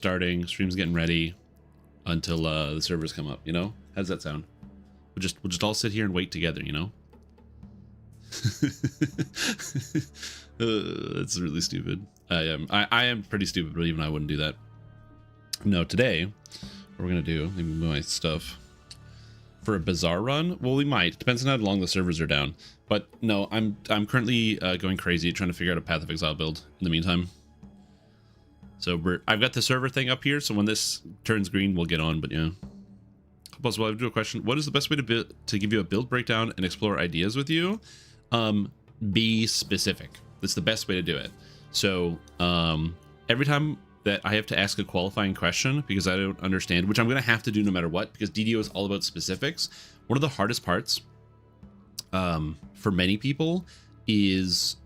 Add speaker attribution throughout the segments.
Speaker 1: starting, stream's getting ready until the servers come up, you know? How does that sound? We'll just all sit here and wait together, you know? That's really stupid. I am pretty stupid, but even I wouldn't do that. No, today, what we're gonna do, let me move my stuff. For a bazaar run, well, we might. Depends on how long the servers are down. But no, I'm currently going crazy trying to figure out a Path of Exile build in the meantime. So I've got the server thing up here, so when this turns green, we'll get on. But yeah. Also, I'll do a question. What is the best way to give you a build breakdown and explore ideas with you? Be specific. That's the best way to do it. So every time that I have to ask a qualifying question because I don't understand, which I'm going to have to do no matter what, because DDO is all about specifics. One of the hardest parts for many people is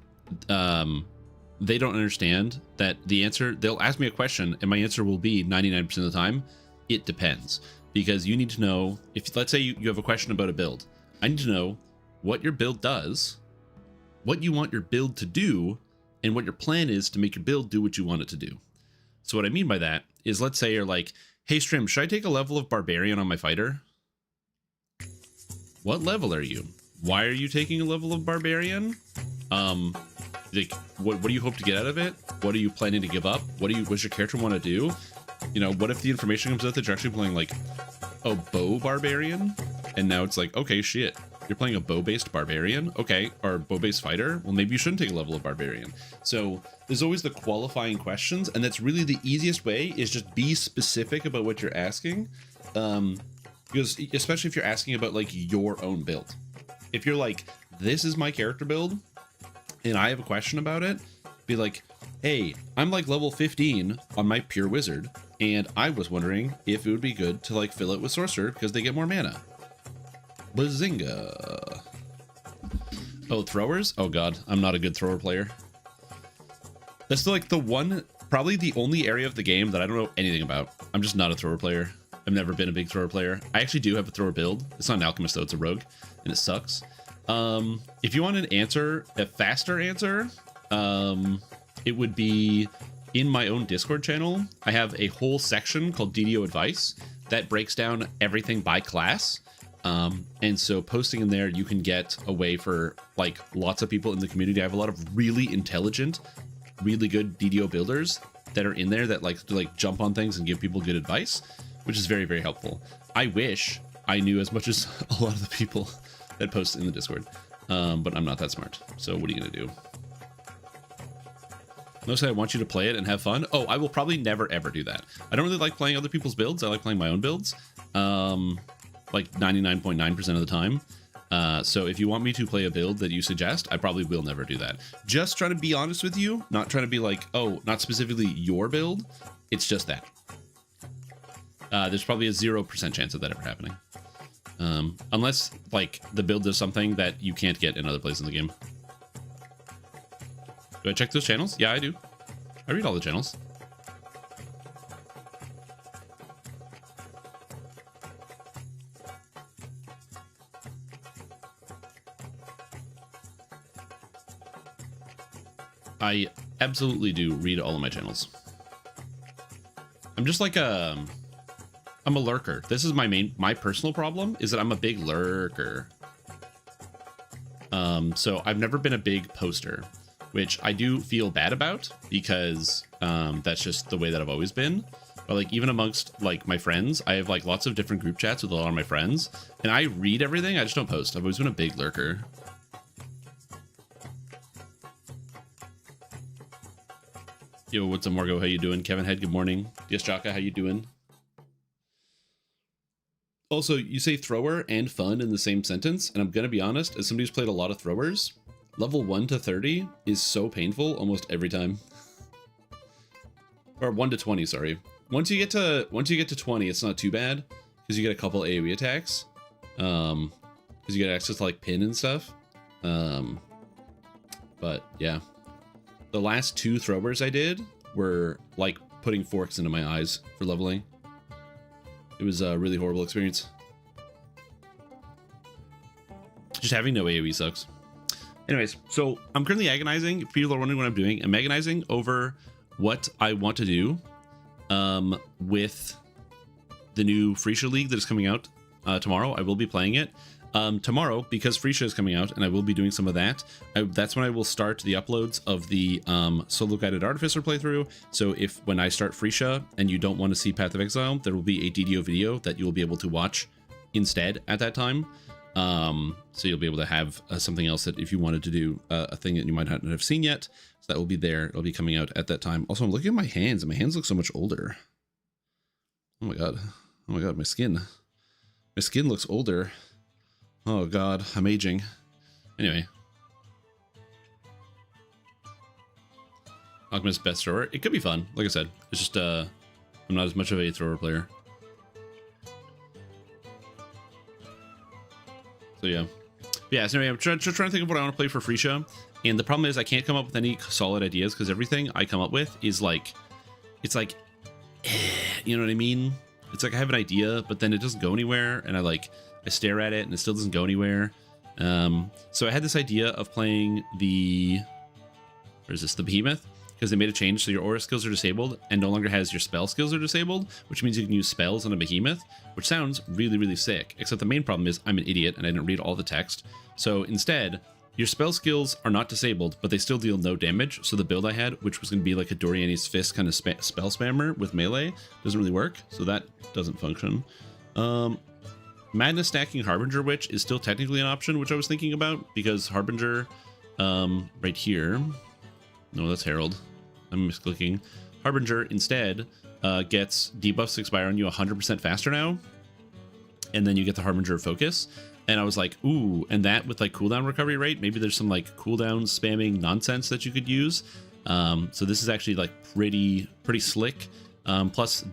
Speaker 1: they don't understand that the answer, they'll ask me a question and my answer will be 99% of the time, it depends. Because you need to know, if let's say you have a question about a build, I need to know what your build does, what you want your build to do, and what your plan is to make your build do what you want it to do. So what I mean by that is, let's say you're like, hey Strim, should I take a level of Barbarian on my fighter? What level are you? Why are you taking a level of Barbarian? Like, what do you hope to get out of it? What are you planning to give up? What's your character want to do? You know, what if the information comes out that you're actually playing like a bow barbarian? And now it's like, okay, shit, you're playing a bow-based barbarian? Okay, or bow-based fighter? Well, maybe you shouldn't take a level of barbarian. So there's always the qualifying questions, and that's really the easiest way, is just be specific about what you're asking. Because especially if you're asking about like your own build. If you're like, this is my character build, and I have a question about it, be like, hey, I'm like level 15 on my pure wizard, and I was wondering if it would be good to like fill it with sorcerer because they get more mana. Bazinga. Oh, throwers? Oh god, I'm not a good thrower player. That's like the one, probably the only area of the game that I don't know anything about. I'm just not a thrower player. I've never been a big thrower player. I actually do have a thrower build. It's not an alchemist though, it's a rogue, and it sucks. If you want an answer, a faster answer, it would be in my own Discord channel. I have a whole section called DDO Advice that breaks down everything by class. And so posting in there, you can get a way for like lots of people in the community. I have a lot of really intelligent, really good DDO builders that are in there that like to like jump on things and give people good advice, which is very, very helpful. I wish I knew as much as a lot of the people that post in the Discord, but I'm not that smart. So what are you gonna do? Mostly I want you to play it and have fun. Oh, I will probably never ever do that. I don't really like playing other people's builds. I like playing my own builds, like 99.9% of the time. So if you want me to play a build that you suggest, I probably will never do that. Just trying to be honest with you, not trying to be like, oh, not specifically your build. It's just that. There's probably a 0% chance of that ever happening. Unless like the build does something that you can't get in other places in the game. Do I check those channels? Yeah, I do. I read all the channels. I absolutely do read all of my channels. I'm just like I'm a lurker. This is my personal problem is that I'm a big lurker. So I've never been a big poster, which I do feel bad about because that's just the way that I've always been. But like even amongst like my friends, I have like lots of different group chats with a lot of my friends, and I read everything. I just don't post. I've always been a big lurker. Yo, what's up, Margo? How you doing? Kevin Head, good morning. Yes, Jaka, how you doing? Also, you say thrower and fun in the same sentence, and I'm gonna be honest, as somebody who's played a lot of throwers, level 1 to 30 is so painful almost every time. Or 1 to 20, sorry. Once you get to 20, it's not too bad because you get a couple AoE attacks. Because you get access to like pin and stuff. But yeah. The last 2 throwers I did were like putting forks into my eyes for leveling. It was a really horrible experience. Just having no AoE sucks. Anyways, so I'm currently agonizing. If people are wondering what I'm doing, I'm agonizing over what I want to do with the new Freesia League that is coming out tomorrow. I will be playing it tomorrow because Freesia is coming out, and I will be doing some of that. That's when I will start the uploads of the solo guided artificer playthrough. So when I start Freesia and you don't want to see Path of Exile, there will be a DDO video that you will be able to watch instead at that time. So you'll be able to have something else that if you wanted to do a thing that you might not have seen yet, so that will be there. It'll be coming out at that time. Also, I'm looking at my hands, and my hands look so much older. Oh my god. Oh my god, my skin. My skin looks older. Oh god, I'm aging. Anyway. Alchemist best thrower. It could be fun. Like I said, it's just I'm not as much of a thrower player. So yeah. Yeah, so anyway, I'm trying to think of what I want to play for Freesia. And the problem is I can't come up with any solid ideas because everything I come up with is like, it's like, you know what I mean? It's like I have an idea, but then it doesn't go anywhere. And I stare at it and it still doesn't go anywhere. So I had this idea of playing the Behemoth, because they made a change so your aura skills are disabled and no longer has your spell skills are disabled, which means you can use spells on a Behemoth, which sounds really, really sick. Except the main problem is I'm an idiot and I didn't read all the text. So instead, your spell skills are not disabled, but they still deal no damage. So the build I had, which was going to be like a Doriani's Fist kind of spell spammer with melee, doesn't really work. So that doesn't function. Madness stacking Harbinger Witch is still technically an option, which I was thinking about, because Harbinger right here. No, that's Herald. I'm misclicking. Harbinger instead gets debuffs expire on you 100% faster now. And then you get the Harbinger Focus. And I was like, ooh, and that with like cooldown recovery rate, maybe there's some like cooldown spamming nonsense that you could use. So this is actually like pretty slick. Plus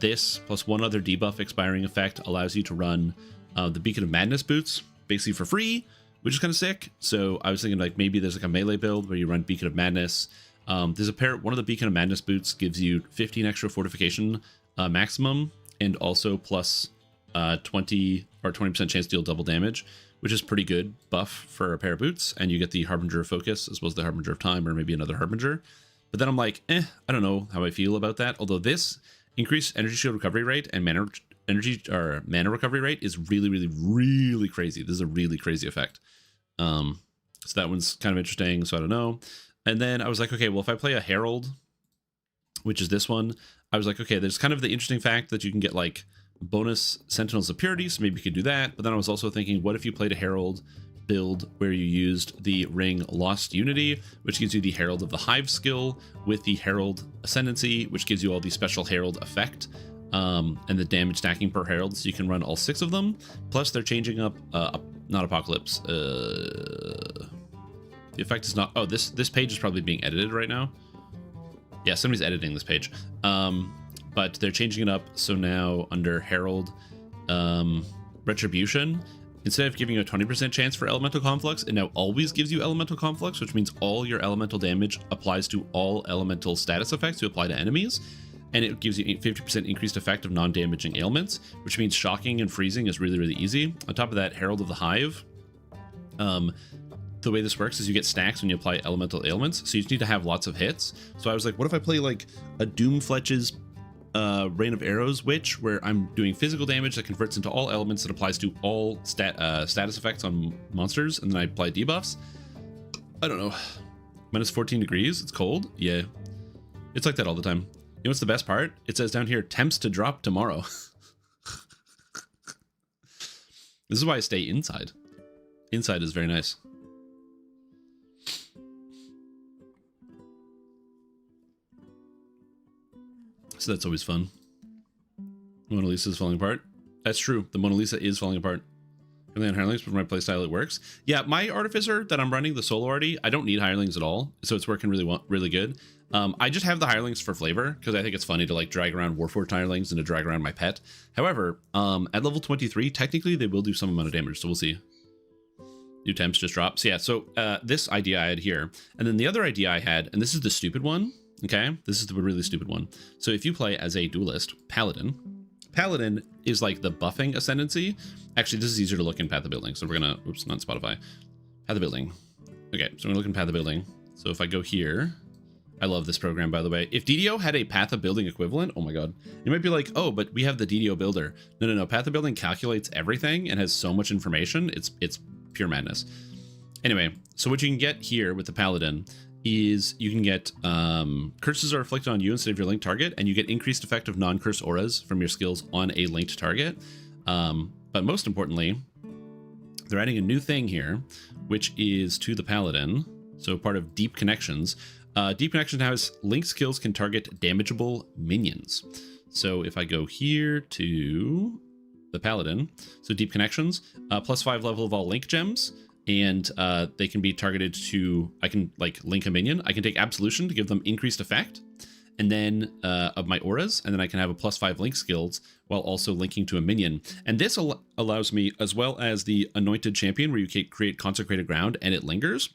Speaker 1: one other debuff expiring effect allows you to run the Beacon of Madness boots basically for free, which is kind of sick. So I was thinking like maybe there's like a melee build where you run Beacon of Madness. There's a pair, one of the Beacon of Madness boots gives you 15 extra fortification maximum, and also plus 20 or 20% chance to deal double damage, which is pretty good buff for a pair of boots. And you get the Harbinger of Focus as well as the Harbinger of Time, or maybe another Harbinger. But then I'm like, I don't know how I feel about that. Although this increased energy shield recovery rate and mana recovery rate is really crazy. This is a really crazy effect. So that one's kind of interesting. So I don't know. And then I was like, okay, well, if I play a Herald, which is this one, I was like, okay, there's kind of the interesting fact that you can get like bonus Sentinels of Purity, so maybe you could do that. But then I was also thinking, what if you played a Herald build where you used the ring Lost Unity, which gives you the Herald of the Hive skill with the Herald Ascendancy, which gives you all the special Herald effect and the damage stacking per Herald, so you can run all 6 of them. Plus they're changing up, not Apocalypse, the effect is not, oh, this page is probably being edited right now. Yeah, somebody's editing this page. But they're changing it up, so now under Herald Retribution, instead of giving you a 20% chance for Elemental Conflux, it now always gives you Elemental Conflux, which means all your elemental damage applies to all elemental status effects you apply to enemies, and it gives you 50% increased effect of non-damaging ailments, which means shocking and freezing is really easy. On top of that, Herald of the Hive, the way this works is you get stacks when you apply elemental ailments, so you just need to have lots of hits. So I was like, what if I play like a Doomfletch's Rain of Arrows Witch, where I'm doing physical damage that converts into all elements that applies to all status effects on monsters, and then I apply debuffs. I don't know. Minus 14 degrees, it's cold. Yeah, it's like that all the time. You know what's the best part? It says down here, temps to drop tomorrow. This is why I stay inside. Inside is very nice. So that's always fun. Mona Lisa is falling apart. That's true. The Mona Lisa is falling apart. Only on hirelings, but for my playstyle it works. Yeah, my artificer that I'm running, the solo arty, I don't need hirelings at all, so it's working really good. I just have the hirelings for flavor because I think it's funny to like drag around Warforged hirelings and to drag around my pet. However, at level 23, technically they will do some amount of damage, so we'll see. New temps just drops. Yeah, so this idea I had here, and then the other idea I had, and this is the stupid one. Okay, this is the really stupid one. So if you play as a duelist, Paladin is like the buffing ascendancy. Actually, this is easier to look in Path of Building. So we're gonna, oops, not Spotify. Path of Building. Okay, so we're gonna look in Path of Building. So if I go here, I love this program, by the way. If DDO had a path of building equivalent, oh my god, you might be like, oh, but we have the DDO builder. No. Path of building calculates everything and has so much information. It's pure madness. Anyway, so what you can get here with the Paladin is you can get curses are inflicted on you instead of your linked target, and you get increased effect of non-curse auras from your skills on a linked target. But most importantly, they're adding a new thing here, which is to the Paladin. So part of Deep Connections. Deep Connection has linked skills can target damageable minions. So if I go here to the Paladin, so Deep Connections, +5 level of all link gems, and they can be targeted to, I can like link a minion. I can take Absolution to give them increased effect, and then of my auras, and then I can have a +5 link skills while also linking to a minion. And this allows me, as well as the Anointed Champion, where you can create Consecrated Ground and it lingers.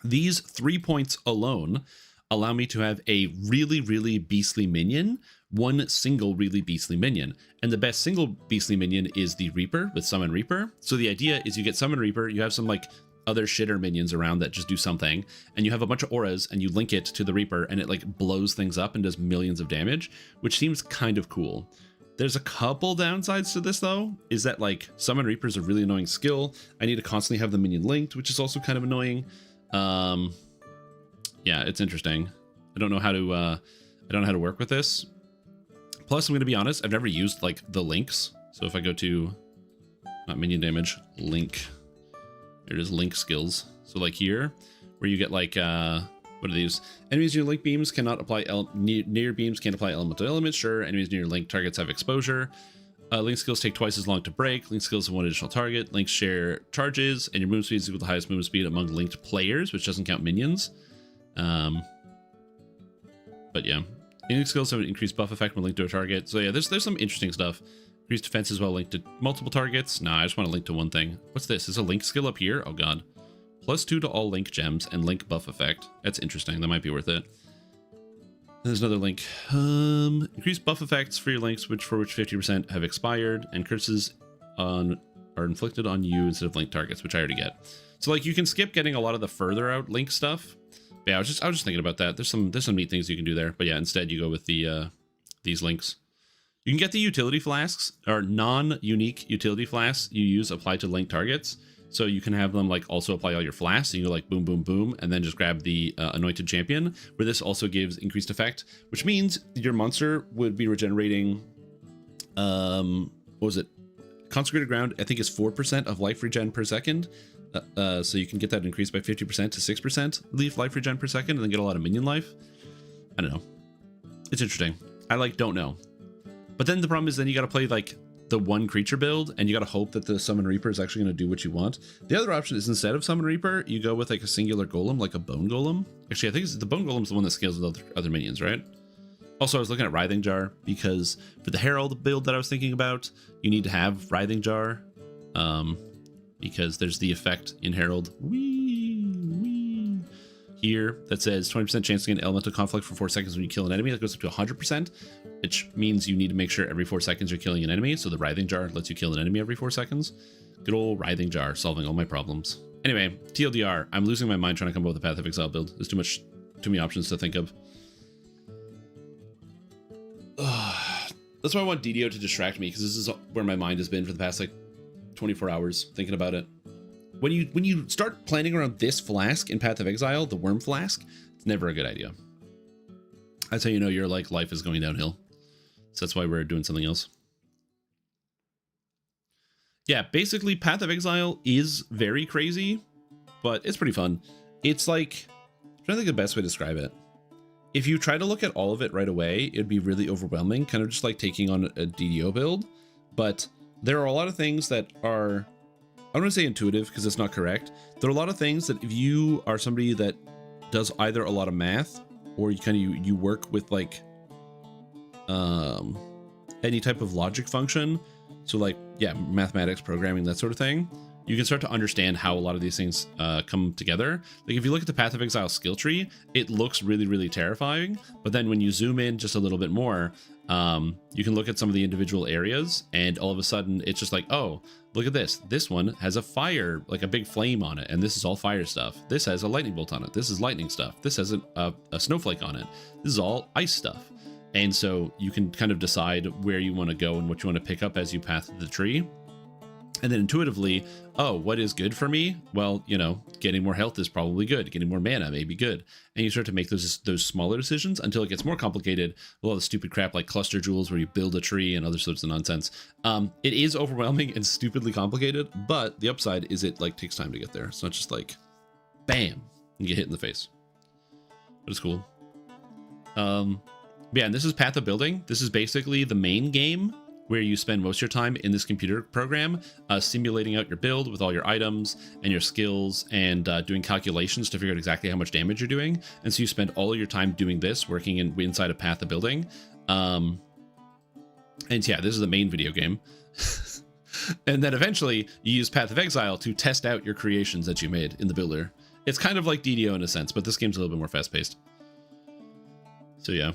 Speaker 1: These 3 points alone allow me to have a really, really beastly minion, one single really beastly minion. And the best single beastly minion is the Reaper with Summon Reaper. So the idea is you get Summon Reaper, you have some like other shitter minions around that just do something, and you have a bunch of auras and you link it to the Reaper and it like blows things up and does millions of damage, which seems kind of cool. There's a couple downsides to this though, is that like Summon Reaper is a really annoying skill. I need to constantly have the minion linked, which is also kind of annoying. Yeah, it's interesting. I don't know how to work with this. Plus, I'm going to be honest, I've never used like the links. So if I go to not minion damage, link, there it is, link skills. So like here, where you get like, what are these? Enemies near link beams cannot apply, near beams can't apply elemental elements. Sure, enemies near link targets have exposure. Link skills take twice as long to break. Link skills have one additional target. Links share charges, and your movement speed is equal to the highest movement speed among linked players, which doesn't count minions. But yeah, link skills have an increased buff effect when linked to a target. So yeah, there's some interesting stuff. Increased defense as well linked to multiple targets. Nah, I just want to link to one thing. What's this? Is a link skill up here? Oh god. +2 to all link gems and link buff effect. That's interesting. That might be worth it. There's another link. Increased buff effects for your links, for which 50% have expired, and curses are inflicted on you instead of linked targets, which I already get. So like you can skip getting a lot of the further out link stuff. But yeah, I was just thinking about that. There's some neat things you can do there. But yeah, instead you go with the these links. You can get the utility flasks, or non-unique utility flasks you use applied to linked targets. So you can have them like also apply all your flasks. So you go like boom, boom, boom, and then just grab the Anointed Champion, where this also gives increased effect, which means your monster would be regenerating, what was it? Consecrated Ground, I think, is 4% of life regen per second. So you can get that increased by 50% to 6% leaf life regen per second, and then get a lot of minion life. I don't know. It's interesting. I like don't know. But then the problem is then you got to play like the one creature build, and you got to hope that the Summon Reaper is actually going to do what you want. The other option is instead of Summon Reaper, you go with like a singular golem, like a Bone Golem. Actually, I think the Bone Golem's the one that scales with other minions, right? Also, I was looking at Writhing Jar because for the Herald build that I was thinking about, you need to have Writhing Jar, because there's the effect in Herald here that says 20% chance to get elemental conflict for 4 seconds when you kill an enemy. That goes up to 100%, which means you need to make sure every 4 seconds you're killing an enemy. So the Writhing Jar lets you kill an enemy every 4 seconds. Good old Writhing Jar, solving all my problems. Anyway, TLDR, I'm losing my mind trying to come up with a Path of Exile build. There's too many options to think of. That's why I want DDO to distract me, because this is where my mind has been for the past like 24 hours thinking about it. When you start planning around this flask in Path of Exile, the Worm Flask, it's never a good idea. That's how you know your like life is going downhill. So that's why we're doing something else. Yeah, basically Path of Exile is very crazy, but it's pretty fun. It's like, I'm trying to think of the best way to describe it. If you try to look at all of it right away, it'd be really overwhelming, kind of just like taking on a DDO build. But there are a lot of things that are, I don't want to say intuitive because it's not correct. There are a lot of things that if you are somebody that does either a lot of math or you work with like any type of logic function, so like, yeah, mathematics, programming, that sort of thing, you can start to understand how a lot of these things come together. Like if you look at the Path of Exile skill tree, it looks really, really terrifying. But then when you zoom in just a little bit more, you can look at some of the individual areas, and all of a sudden it's just like, oh, look at this. This one has a fire, like a big flame on it, and this is all fire stuff. This has a lightning bolt on it. This is lightning stuff. This has a snowflake on it. This is all ice stuff. And so you can kind of decide where you want to go and what you want to pick up as you path the tree. And then intuitively, oh, what is good for me? Well, you know, getting more health is probably good. Getting more mana may be good. And you start to make those smaller decisions until it gets more complicated. A lot of the stupid crap like cluster jewels where you build a tree and other sorts of nonsense. It is overwhelming and stupidly complicated, but the upside is it like takes time to get there. It's not just like, bam, and get hit in the face. But it's cool. Yeah, and this is Path of Building. This is basically the main game where you spend most of your time in this computer program, simulating out your build with all your items and your skills and doing calculations to figure out exactly how much damage you're doing. And so you spend all of your time doing this, working inside of Path of Building. And yeah, this is the main video game. And then eventually you use Path of Exile to test out your creations that you made in the builder. It's kind of like DDO in a sense, but this game's a little bit more fast-paced. So yeah.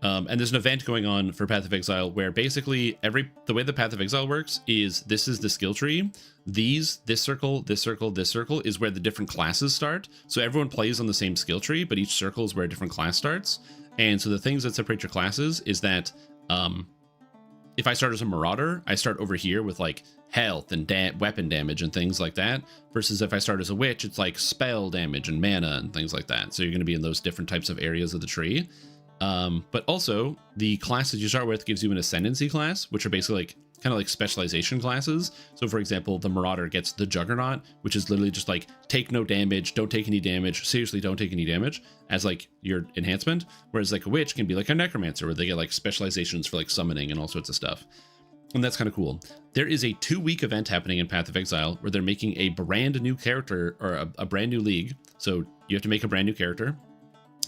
Speaker 1: And there's an event going on for Path of Exile where basically the way the Path of Exile works is this is the skill tree. This circle, this circle, this circle is where the different classes start. So everyone plays on the same skill tree, but each circle is where a different class starts. And so the things that separate your classes is that if I start as a Marauder, I start over here with like health and weapon damage and things like that. Versus if I start as a Witch, it's like spell damage and mana and things like that. So you're going to be in those different types of areas of the tree. But also the classes you start with gives you an ascendancy class, which are basically like kind of like specialization classes. So for example, the Marauder gets the Juggernaut, which is literally just like take no damage, don't take any damage, seriously don't take any damage as like your enhancement. Whereas like a Witch can be like a Necromancer where they get like specializations for like summoning and all sorts of stuff. And that's kind of cool. There is a 2-week event happening in Path of Exile where they're making a brand new character or a brand new league. So you have to make a brand new character.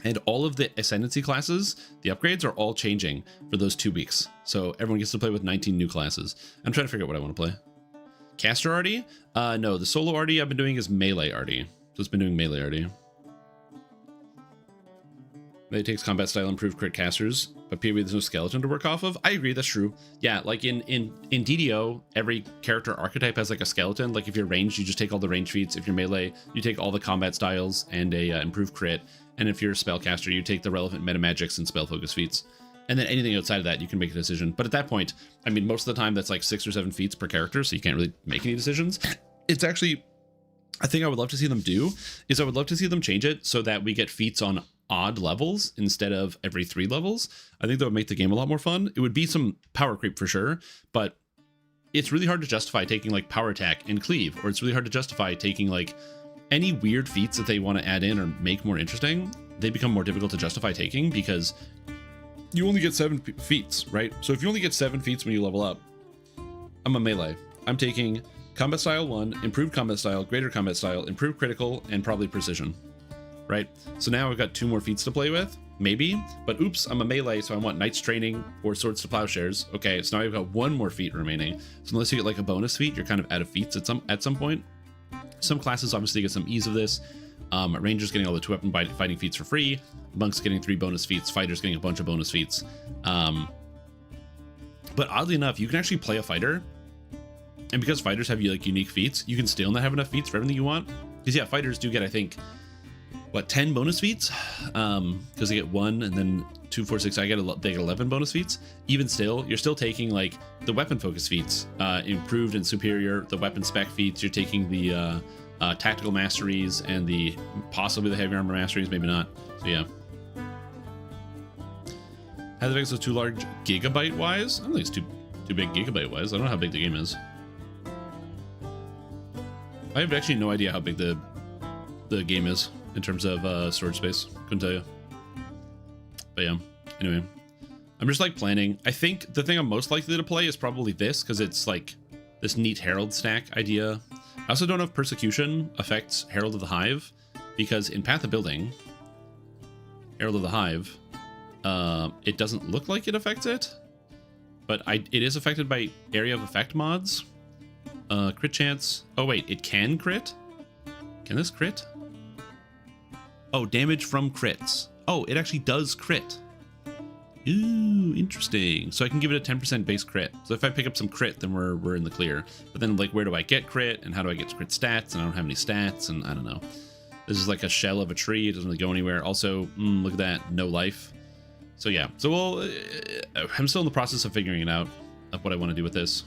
Speaker 1: And all of the Ascendancy classes, the upgrades are all changing for those 2 weeks. So everyone gets to play with 19 new classes. I'm trying to figure out what I want to play. Caster Arty? No, the solo Arty I've been doing is melee Arty. So it's been doing melee Arty. It takes combat style improved crit casters, but PvP there's no skeleton to work off of. I agree, that's true. Yeah, like in DDO, every character archetype has like a skeleton. Like if you're ranged, you just take all the range feats. If you're melee, you take all the combat styles and a improved crit. And if you're a spellcaster, you take the relevant meta magics and spell focus feats. And then anything outside of that, you can make a decision. But at that point, I mean, most of the time that's like 6 or 7 feats per character, so you can't really make any decisions. It's actually, a thing I would love to see them do is I would love to see them change it so that we get feats on odd levels instead of every 3 levels. I think that would make the game a lot more fun. It would be some power creep for sure, but it's really hard to justify taking like power attack and cleave, or it's really hard to justify taking like any weird feats that they want to add in or make more interesting. They become more difficult to justify taking because you only get 7 feats, right? So if you only get 7 feats when you level up, I'm a melee. I'm taking combat style 1, improved combat style, greater combat style, improved critical, and probably precision, right? So now I've got 2 more feats to play with, maybe, but oops, I'm a melee, so I want Knight's Training or Swords to Plowshares. Okay, so now I've got 1 more feat remaining. So unless you get like a bonus feat, you're kind of out of feats at some point. Some classes obviously get some ease of this. Rangers getting all the 2 weapon fighting feats for free. Monks getting 3 bonus feats. Fighters getting a bunch of bonus feats. But oddly enough, you can actually play a fighter. And because fighters have like unique feats, you can still not have enough feats for everything you want. Because yeah, fighters do get, I think, what, 10 bonus feats? Because they get 1 and then 2, 4, 6. They get 11 bonus feats. Even still, you're still taking like the weapon focus feats, improved and superior, the weapon spec feats. You're taking the tactical masteries and the possibly the heavy armor masteries, maybe not. So yeah. Path of Exile is too large gigabyte wise. I don't think it's too big gigabyte wise. I don't know how big the game is. I have actually no idea how big the game is in terms of storage space. Couldn't tell you. But yeah, anyway, I'm just like planning. I think the thing I'm most likely to play is probably this, because it's like this neat Herald stack idea. I also don't know if Persecution affects Herald of the Hive, because in Path of Building, Herald of the Hive, it doesn't look like it affects it, but it is affected by area of effect mods. Crit chance. Oh wait, it can crit? Can this crit? Oh, damage from crits. Oh, it actually does crit. Ooh, interesting. So I can give it a 10% base crit. So if I pick up some crit, then we're in the clear. But then like, where do I get crit, and how do I get crit stats? And I don't have any stats, and I don't know. This is like a shell of a tree. It doesn't really go anywhere. Also, look at that, no life. So yeah. So we'll. I'm still in the process of figuring it out of what I want to do with this.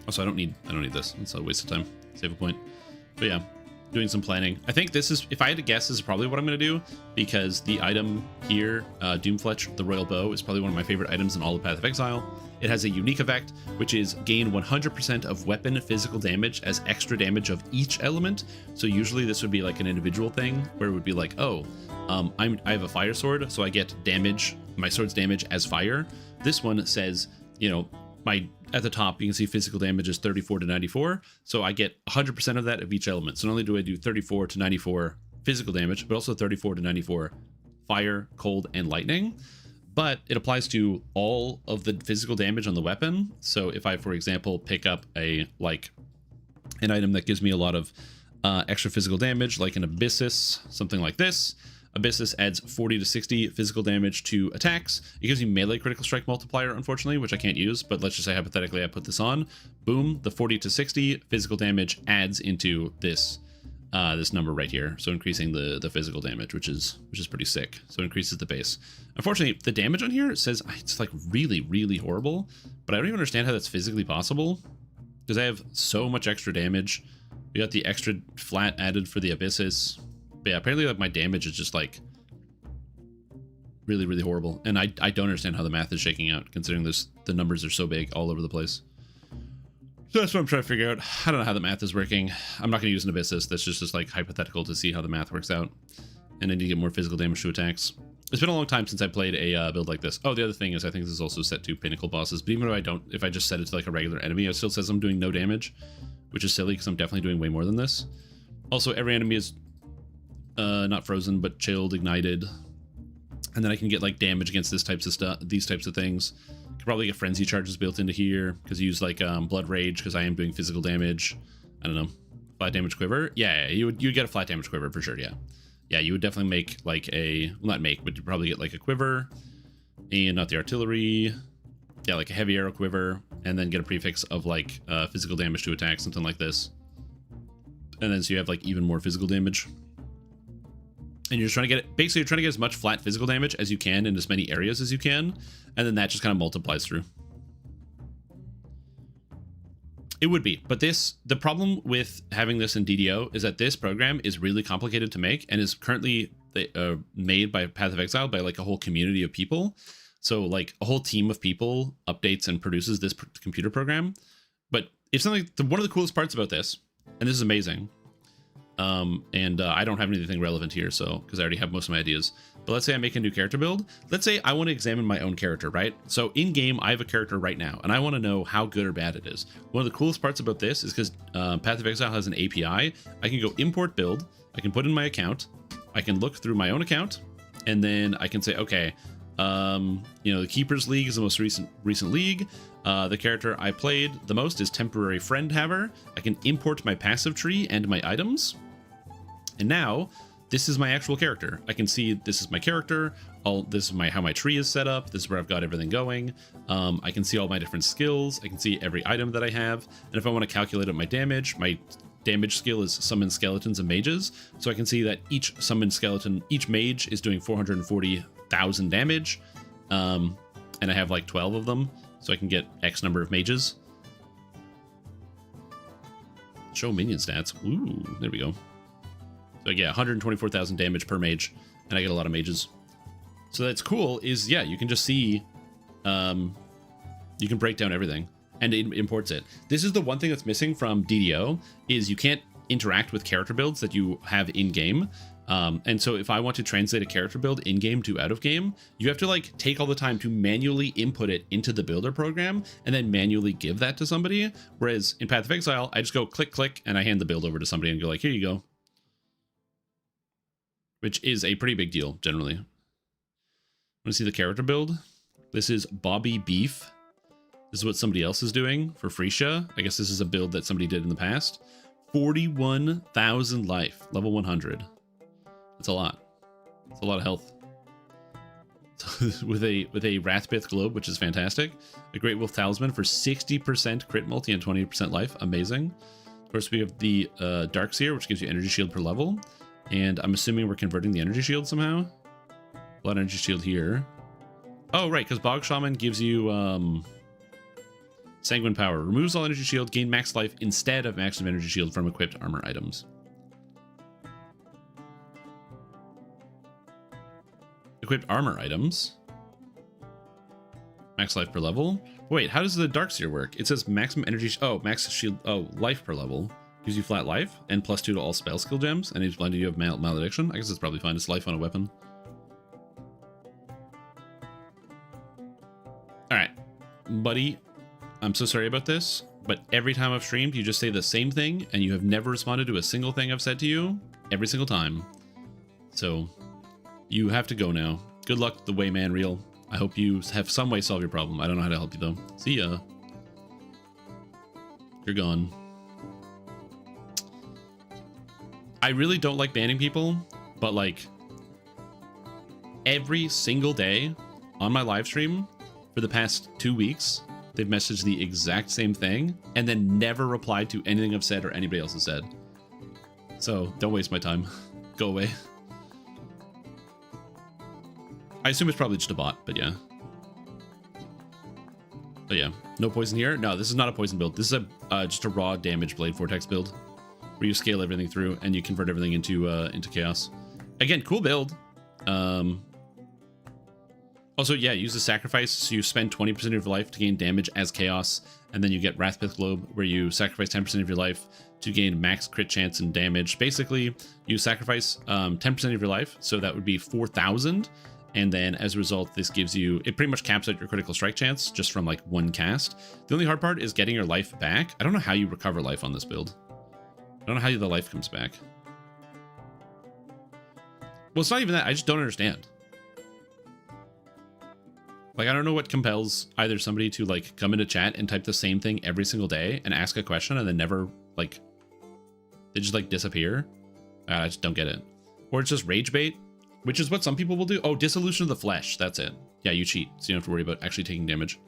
Speaker 1: Also, I don't need this. It's a waste of time. Save a point. But yeah, doing some planning. I think this is, if I had to guess, this is probably what I'm going to do, because the item here, Doomfletch, the Royal Bow, is probably one of my favorite items in all of Path of Exile. It has a unique effect, which is gain 100% of weapon physical damage as extra damage of each element. So usually this would be like an individual thing, where it would be like, oh, I have a fire sword, so I get damage, my sword's damage as fire. This one says, you know, at the top, you can see physical damage is 34 to 94. So I get 100% of that of each element. So not only do I do 34 to 94 physical damage, but also 34 to 94 fire, cold, and lightning. But it applies to all of the physical damage on the weapon. So if I, for example, pick up an item that gives me a lot of extra physical damage, like an Abyssus, something like this. Abyssus adds 40 to 60 physical damage to attacks. It gives you melee critical strike multiplier, unfortunately, which I can't use, but let's just say hypothetically I put this on. Boom, the 40 to 60 physical damage adds into this this number right here, so increasing the physical damage, which is pretty sick. So it increases the base. Unfortunately, the damage on here says it's like really, really horrible, but I don't even understand how that's physically possible, because I have so much extra damage. We got the extra flat added for the Abyssus. But yeah, apparently like my damage is just like really, really horrible. And I don't understand how the math is shaking out, considering the numbers are so big all over the place. So that's what I'm trying to figure out. I don't know how the math is working. I'm not going to use an Abyssus. That's just like hypothetical to see how the math works out. And I need to get more physical damage to attacks. It's been a long time since I played a build like this. Oh, the other thing is I think this is also set to pinnacle bosses. But even if I just set it to like a regular enemy, it still says I'm doing no damage, which is silly because I'm definitely doing way more than this. Also, every enemy is not frozen, but chilled, ignited, and then I can get like damage against these types of things. Could probably get frenzy charges built into here because you use like blood rage, because I am doing physical damage. I don't know, flat damage quiver. Yeah, you would get a flat damage quiver for sure. Yeah, you would definitely make like not make, but you probably get like a quiver, and not the artillery. Yeah, like a heavy arrow quiver, and then get a prefix of like physical damage to attack, something like this. And then so you have like even more physical damage. And you're just trying to get it, basically you're trying to get as much flat physical damage as you can in as many areas as you can, and then that just kind of multiplies through. It would be, but the problem with having this in DDO is that this program is really complicated to make and is currently made by Path of Exile by like a whole community of people. So like a whole team of people updates and produces this computer program. But it's something, one of the coolest parts about this, and this is amazing, I don't have anything relevant here, so because I already have most of my ideas. But let's say I make a new character build. Let's say I want to examine my own character, right? So in game, I have a character right now, and I want to know how good or bad it is. One of the coolest parts about this is because Path of Exile has an API. I can go import build. I can put in my account. I can look through my own account, and then I can say, okay, the Keepers League is the most recent league. The character I played the most is Temporary Friend Haver. I can import my passive tree and my items. And now this is my actual character. I can see this is my character. This is how my tree is set up. This is where I've got everything going. I can see all my different skills. I can see every item that I have. And if I want to calculate up my damage skill is summon skeletons and mages. So I can see that each summoned skeleton, each mage is doing 440,000 damage. And I have like 12 of them. So I can get X number of mages. Show minion stats. Ooh, there we go. So yeah, 124,000 damage per mage, and I get a lot of mages. So that's cool, is yeah, you can just see, you can break down everything, and it imports it. This is the one thing that's missing from DDO, is you can't interact with character builds that you have in-game. And so if I want to translate a character build in-game to out-of-game, you have to like take all the time to manually input it into the builder program and then manually give that to somebody. Whereas in Path of Exile, I just go click, click, and I hand the build over to somebody and go like, here you go. Which is a pretty big deal, generally. Want to see the character build? This is Bobby Beef. This is what somebody else is doing for Freesia. I guess this is a build that somebody did in the past. 41,000 life, level 100. That's a lot. It's a lot of health. with a Wrathpith Globe, which is fantastic. A Great Wolf Talisman for 60% crit multi and 20% life. Amazing. Of course, we have the Darkseer, which gives you energy shield per level. And I'm assuming we're converting the energy shield somehow. A lot of energy shield here. Oh, right, because Bog Shaman gives you Sanguine Power. Removes all energy shield, gain max life instead of maximum energy shield from equipped armor items. Equipped armor items. Max life per level. Wait, how does the Darkseer work? It says maximum energy. Oh, max shield. Oh, life per level. Gives you flat life and +2 to all spell skill gems. And he's blinded you have malediction. I guess it's probably fine. It's life on a weapon. Alright. Buddy, I'm so sorry about this, but every time I've streamed, you just say the same thing, and you have never responded to a single thing I've said to you every single time. So, you have to go now. Good luck, the Wayman Reel. I hope you have some way to solve your problem. I don't know how to help you, though. See ya. You're gone. I really don't like banning people, but, like, every single day on my live stream for the past 2 weeks, they've messaged the exact same thing and then never replied to anything I've said or anybody else has said. So don't waste my time. Go away. I assume it's probably just a bot, but yeah. But yeah, no poison here. No, this is not a poison build. This is just a raw damage blade vortex build where you scale everything through and you convert everything into chaos. Again, cool build. Also, yeah, use the sacrifice, so you spend 20% of your life to gain damage as chaos, and then you get Wrathpith Globe, where you sacrifice 10% of your life to gain max crit chance and damage. Basically, you sacrifice 10% of your life, so that would be 4,000, and then as a result, this gives you, it pretty much caps out your critical strike chance just from like one cast. The only hard part is getting your life back. I don't know how you recover life on this build. I don't know how the life comes back. Well, it's not even that, I just don't understand. Like, I don't know what compels either somebody to, like, come into chat and type the same thing every single day and ask a question and then never, like, they just, like, disappear. I just don't get it. Or it's just rage bait, which is what some people will do. Oh, Dissolution of the Flesh. That's it. Yeah, you cheat, so you don't have to worry about actually taking damage.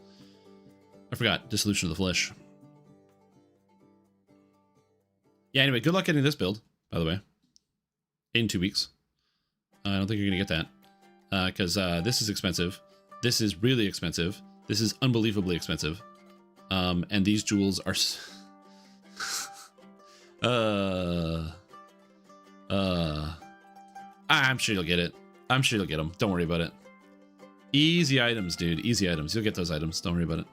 Speaker 1: I forgot. Dissolution of the Flesh. Yeah, anyway, good luck getting this build, by the way. In 2 weeks. I don't think you're going to get that. Because this is expensive. This is really expensive. This is unbelievably expensive. And these jewels are... I'm sure you'll get it. I'm sure you'll get them. Don't worry about it. Easy items, dude. Easy items. You'll get those items. Don't worry about it.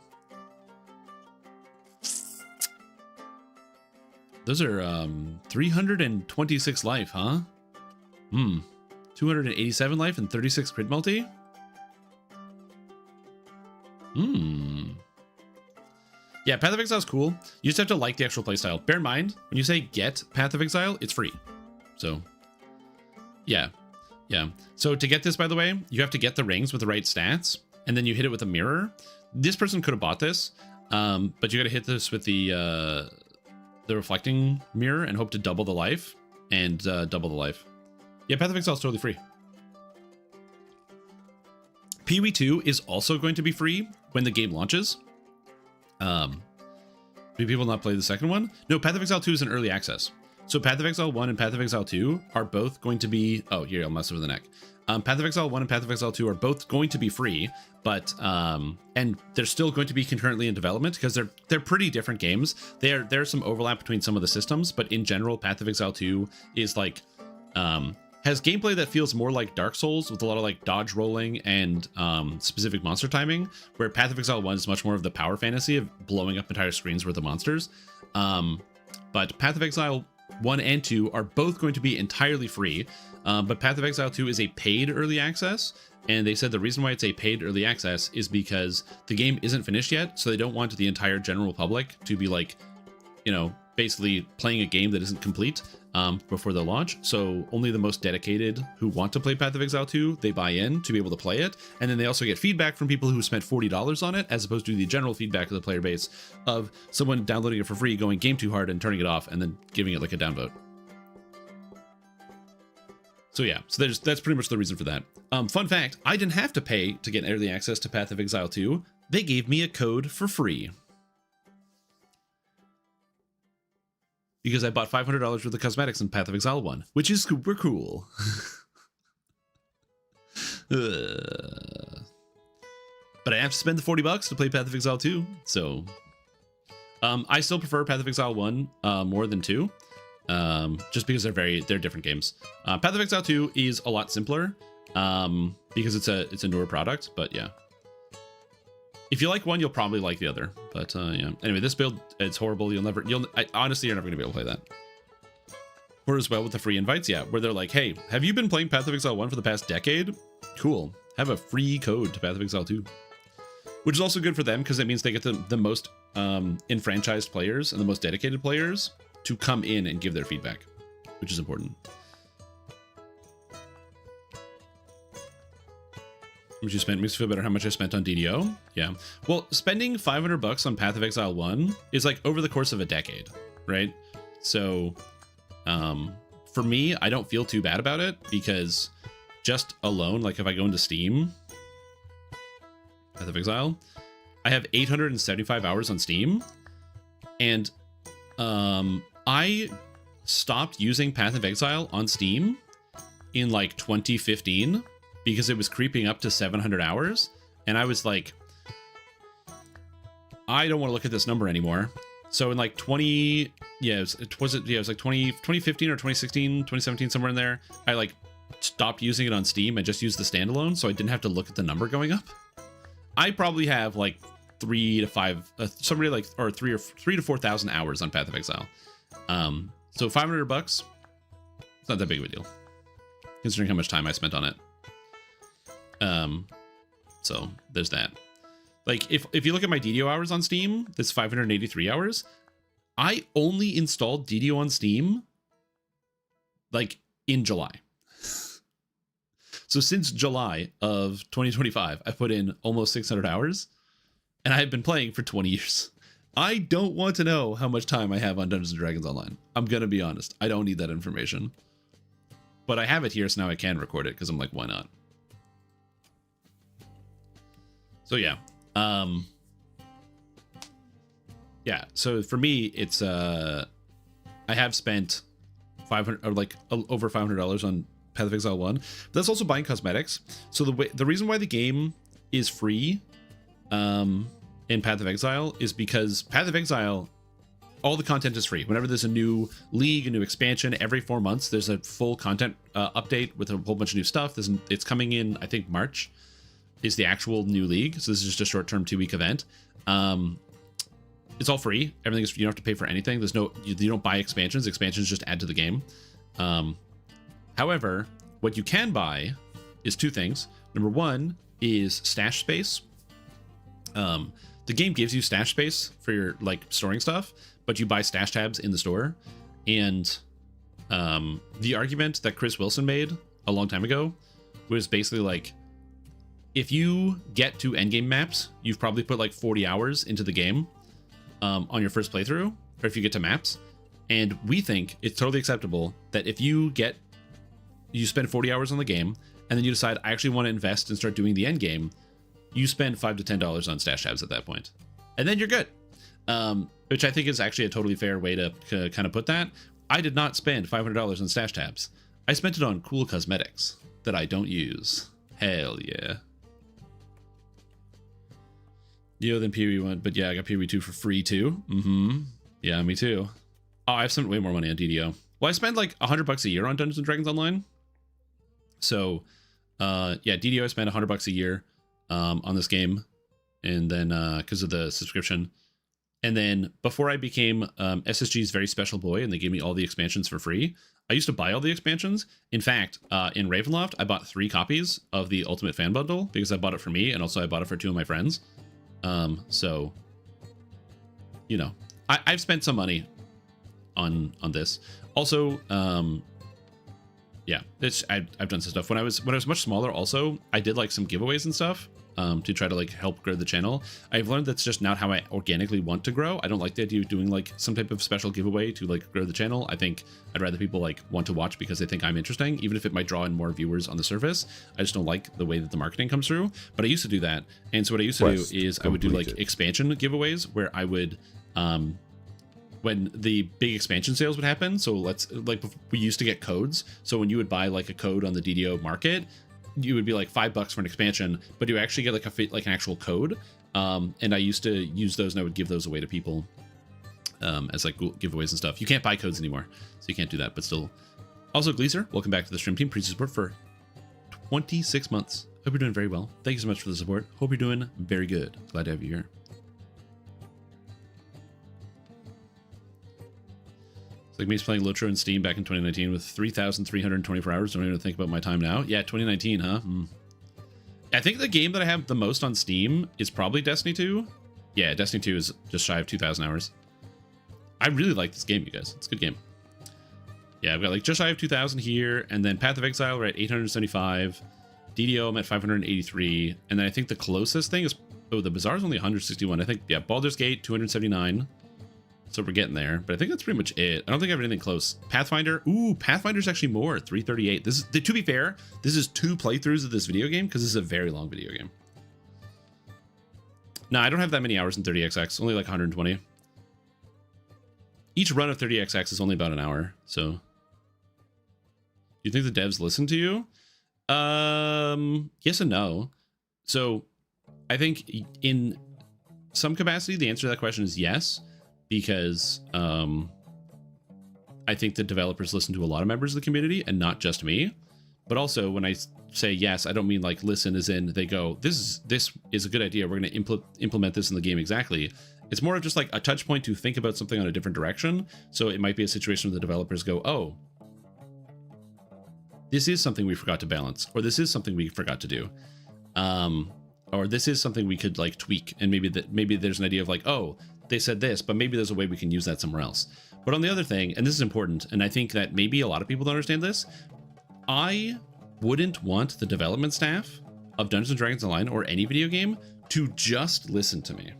Speaker 1: Those are 326 life, huh? 287 life and 36 crit multi? Yeah, Path of Exile is cool. You just have to like the actual playstyle. Bear in mind, when you say get Path of Exile, it's free. So, yeah. Yeah. So to get this, by the way, you have to get the rings with the right stats, and then you hit it with a mirror. This person could have bought this, but you got to hit this with the reflecting mirror and hope to double the life, and double the life. Yeah, Path of Exile is totally free. PoE 2 is also going to be free when the game launches. Do people not play the second one? No, Path of Exile 2 is in early access. So Path of Exile 1 and Path of Exile 2 are both going to be... Oh, here, I'll mess over the neck. Path of Exile 1 and Path of Exile 2 are both going to be free, but... and they're still going to be concurrently in development because they're pretty different games. There's some overlap between some of the systems, but in general, Path of Exile 2 is like... has gameplay that feels more like Dark Souls with a lot of like dodge rolling and specific monster timing, where Path of Exile 1 is much more of the power fantasy of blowing up entire screens worth of monsters. But Path of Exile 1 and 2 are both going to be entirely free, but Path of Exile 2 is a paid early access, and they said the reason why it's a paid early access is because the game isn't finished yet, so they don't want the entire general public to be like, you know, basically playing a game that isn't complete before the launch. So only the most dedicated who want to play Path of Exile 2, they buy in to be able to play it. And then they also get feedback from people who spent $40 on it, as opposed to the general feedback of the player base of someone downloading it for free, going game too hard and turning it off, and then giving it like a downvote. So yeah, so that's pretty much the reason for that. Fun fact, I didn't have to pay to get early access to Path of Exile 2. They gave me a code for free. Because I bought $500 worth of cosmetics in Path of Exile 1, which is super cool. But I have to spend the $40 to play Path of Exile 2, so... I still prefer Path of Exile 1 more than 2. Just because they're different games. Path of Exile 2 is a lot simpler because it's a newer product, but yeah. If you like one, you'll probably like the other. But yeah. Anyway, this build, it's horrible. Honestly, you're never gonna be able to play that. Or as well with the free invites, yeah, where they're like, hey, have you been playing Path of Exile 1 for the past decade? Cool. Have a free code to Path of Exile 2. Which is also good for them because it means they get the most enfranchised players and the most dedicated players to come in and give their feedback, which is important. How much you spent makes me feel better how much I spent on DDO. Yeah. Well, spending $500 on Path of Exile 1 is like over the course of a decade, right? So for me, I don't feel too bad about it because just alone, like if I go into Steam, Path of Exile, I have 875 hours on Steam, and I stopped using Path of Exile on Steam in like 2015 because it was creeping up to 700 hours, and I was like, I don't want to look at this number anymore. So in like 20, yeah, it was like 2015 or 2016, 2017, somewhere in there, I like stopped using it on Steam and just used the standalone, so I didn't have to look at the number going up. I probably have like 3 to 4,000 hours on Path of Exile. So $500, it's not that big of a deal, considering how much time I spent on it. So there's that. Like if you look at my DDO hours on Steam, that's 583 hours. I only installed DDO on Steam like in July. So since July of 2025, I've put in almost 600 hours, and I have been playing for 20 years. I don't want to know how much time I have on Dungeons & Dragons Online. I'm going to be honest. I don't need that information. But I have it here, so now I can record it, because I'm like, why not? So yeah. Yeah, so for me, it's... I have spent over $500 on Path of Exile 1. But that's also buying cosmetics. So the reason why the game is free in Path of Exile is because Path of Exile, all the content is free. Whenever there's a new league, a new expansion, every 4 months, there's a full content update with a whole bunch of new stuff. It's coming in, I think, March is the actual new league. So this is just a short-term 2-week event. It's all free. Everything is, you don't have to pay for anything. You don't buy expansions. Expansions just add to the game. However, what you can buy is 2 things. Number 1 is stash space. The game gives you stash space for your like storing stuff, but you buy stash tabs in the store. And the argument that Chris Wilson made a long time ago was basically like, if you get to endgame maps, you've probably put like 40 hours into the game on your first playthrough, or if you get to maps. And we think it's totally acceptable that if you spend 40 hours on the game, and then you decide, I actually want to invest and start doing the end game, you spend $5 to $10 on stash tabs at that point. And then you're good. Which I think is actually a totally fair way to kind of put that. I did not spend $500 on stash tabs. I spent it on cool cosmetics that I don't use. Hell yeah. Yo, then PoE1, but yeah, I got PoE2 for free too. Yeah, me too. Oh, I've spent way more money on DDO. Well, I spend like $100 a year on Dungeons & Dragons Online. So, yeah, DDO I spent $100 a year on this game, and then because of the subscription. And then before I became SSG's very special boy and they gave me all the expansions for free, I used to buy all the expansions. In fact, in Ravenloft, I bought 3 copies of the Ultimate Fan Bundle because I bought it for me, and also I bought it for 2 of my friends. So, you know, I've spent some money on this. Also, yeah, I've done some stuff. When I was much smaller, also, I did like some giveaways and stuff to try to like help grow the channel. I've learned that's just not how I organically want to grow. I don't like the idea of doing like some type of special giveaway to like grow the channel. I think I'd rather people like want to watch because they think I'm interesting, even if it might draw in more viewers on the surface. I just don't like the way that the marketing comes through. But I used to do that. And so what I used to do is I would do like expansion giveaways where I would when the big expansion sales would happen. So we used to get codes. So when you would buy like a code on the DDO market, you would be like $5 for an expansion, but you actually get like an actual code. And I used to use those and I would give those away to people as like giveaways and stuff. You can't buy codes anymore, so you can't do that, but still. Also, Gleaser, welcome back to the stream team. Appreciate support for 26 months. Hope you're doing very well. Thank you so much for the support. Hope you're doing very good. Glad to have you here. Like me playing Lotro in Steam back in 2019 with 3,324 hours. Don't even think about my time now. Yeah, 2019, huh? I think the game that I have the most on Steam is probably Destiny 2. Yeah, Destiny 2 is just shy of 2,000 hours. I really like this game, you guys. It's a good game. Yeah, I've got like just shy of 2,000 here, and then Path of Exile, we're at 875. DDO, I'm at 583, and then I think the closest thing is, oh, the Bazaar is only 161. I think, yeah, Baldur's Gate, 279. So we're getting there, but I think that's pretty much it. I don't think I have anything close. Pathfinder, ooh, Pathfinder's actually more, 338. This is, to be fair, this is 2 playthroughs of this video game because this is a very long video game. No, I don't have that many hours in 30XX, only like 120. Each run of 30XX is only about an hour, so. You think the devs listen to you? Yes and no. So I think in some capacity, the answer to that question is yes. Because I think the developers listen to a lot of members of the community and not just me. But also when I say yes, I don't mean like listen as in they go, this is a good idea. We're going to implement this in the game exactly. It's more of just like a touch point to think about something on a different direction. So it might be a situation where the developers go, oh, this is something we forgot to balance, or this is something we forgot to do. Or this is something we could like tweak. And maybe there's an idea of like, oh, they said this, but maybe there's a way we can use that somewhere else. But on the other thing, and this is important, and I think that maybe a lot of people don't understand this, I wouldn't want the development staff of Dungeons & Dragons Online or any video game to just listen to me.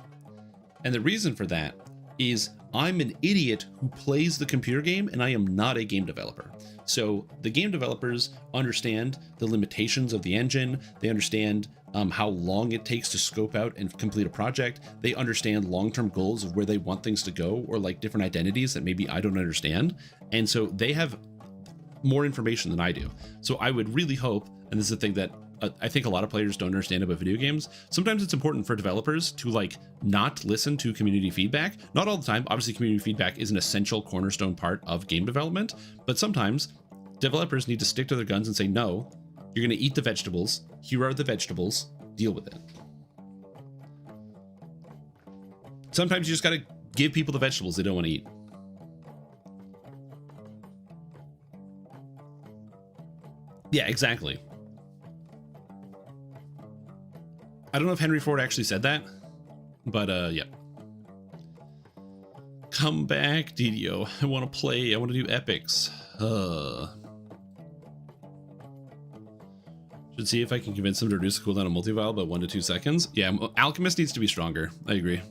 Speaker 1: And the reason for that is I'm an idiot who plays the computer game and I am not a game developer. So the game developers understand the limitations of the engine. They understand how long it takes to scope out and complete a project. They understand long-term goals of where they want things to go, or like different identities that maybe I don't understand. And so they have more information than I do. So I would really hope, and this is the thing that I think a lot of players don't understand about video games. Sometimes it's important for developers to like not listen to community feedback. Not all the time. Obviously, community feedback is an essential cornerstone part of game development, but sometimes developers need to stick to their guns and say, no, you're going to eat the vegetables. Here are the vegetables. Deal with it. Sometimes you just got to give people the vegetables they don't want to eat. Yeah, exactly. I don't know if Henry Ford actually said that, but yeah. Come back, DDO. I want to play. I want to do epics. Should see if I can convince him to reduce the cooldown of multi-vial by 1 to 2 seconds. Yeah, Alchemist needs to be stronger. I agree.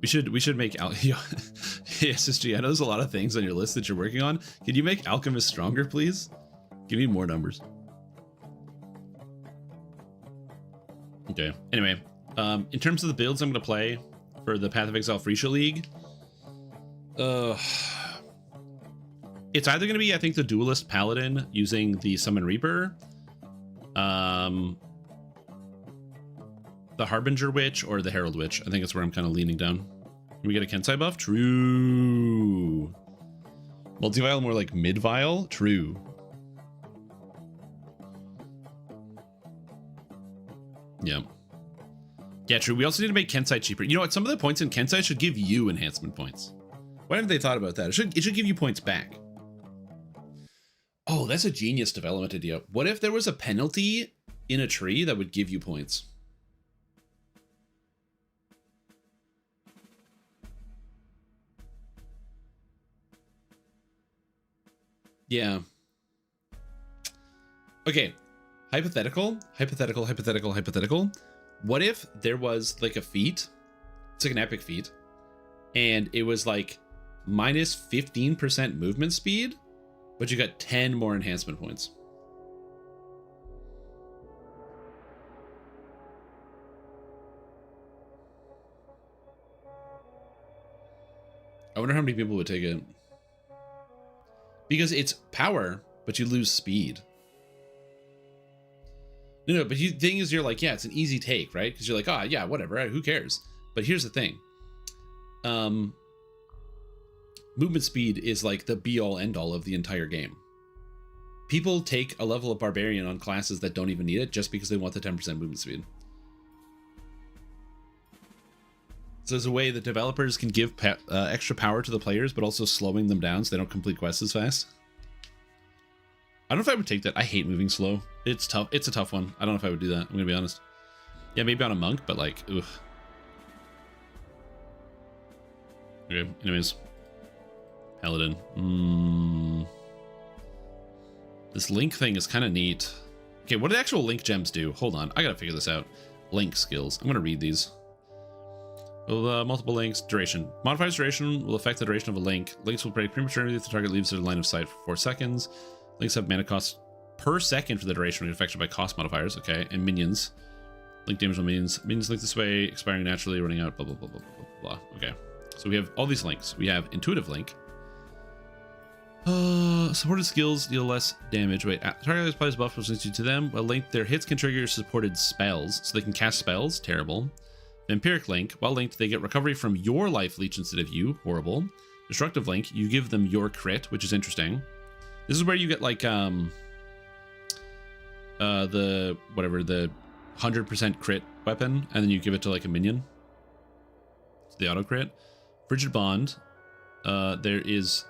Speaker 1: We should make SSG. I know there's a lot of things on your list that you're working on. Can you make Alchemist stronger, please? Give me more numbers. Okay. Anyway, in terms of the builds I'm going to play for the Path of Exile Free Show League, it's either going to be, I think, the Duelist Paladin using the Summon Reaper, the Harbinger Witch, or the Herald Witch. I think that's where I'm kind of leaning down. Can we get a Kensai buff? True. Multi-vial more like mid-vial? True. Yeah. Yeah, true. We also need to make Kensai cheaper. You know what? Some of the points in Kensai should give you enhancement points. Why haven't they thought about that? It should give you points back. Oh, that's a genius development idea. What if there was a penalty in a tree that would give you points? Yeah. Okay. Hypothetical. What if there was like a feat? It's like an epic feat, and it was like minus 15% movement speed, but you got 10 more enhancement points. I wonder how many people would take it. Because it's power, but you lose speed. No, but the thing is, you're like, yeah, it's an easy take, right? Because you're like, oh, yeah, whatever, who cares? But here's the thing. Movement speed is like the be-all, end-all of the entire game. People take a level of Barbarian on classes that don't even need it just because they want the 10% movement speed. So there's a way that developers can give extra power to the players, but also slowing them down so they don't complete quests as fast. I don't know if I would take that. I hate moving slow. It's tough. It's a tough one. I don't know if I would do that. I'm gonna be honest. Yeah, maybe on a monk, but like, ugh. Okay, anyways. Paladin. This link thing is kind of neat. Okay, what do the actual link gems do? Hold on, I gotta figure this out. Link skills. I'm gonna read these. Well, multiple links. Duration. Modifies duration will affect the duration of a link. Links will break prematurely if the target leaves their line of sight for 4 seconds. Links have mana cost per second for the duration when affected by cost modifiers. Okay, and minions. Link damage on minions. Minions link this way, expiring naturally, running out, blah, blah, blah, blah, blah, blah. Okay, so we have all these links. We have intuitive link. Supported skills deal less damage. Wait, target applies buff which links you to them. While linked, their hits can trigger supported spells, so they can cast spells. Terrible. Vampiric link. While linked, they get recovery from your life leech instead of you. Horrible. Destructive link. You give them your crit, which is interesting. This is where you get like the 100% crit weapon, and then you give it to like a minion. It's the auto crit. Frigid bond. There is.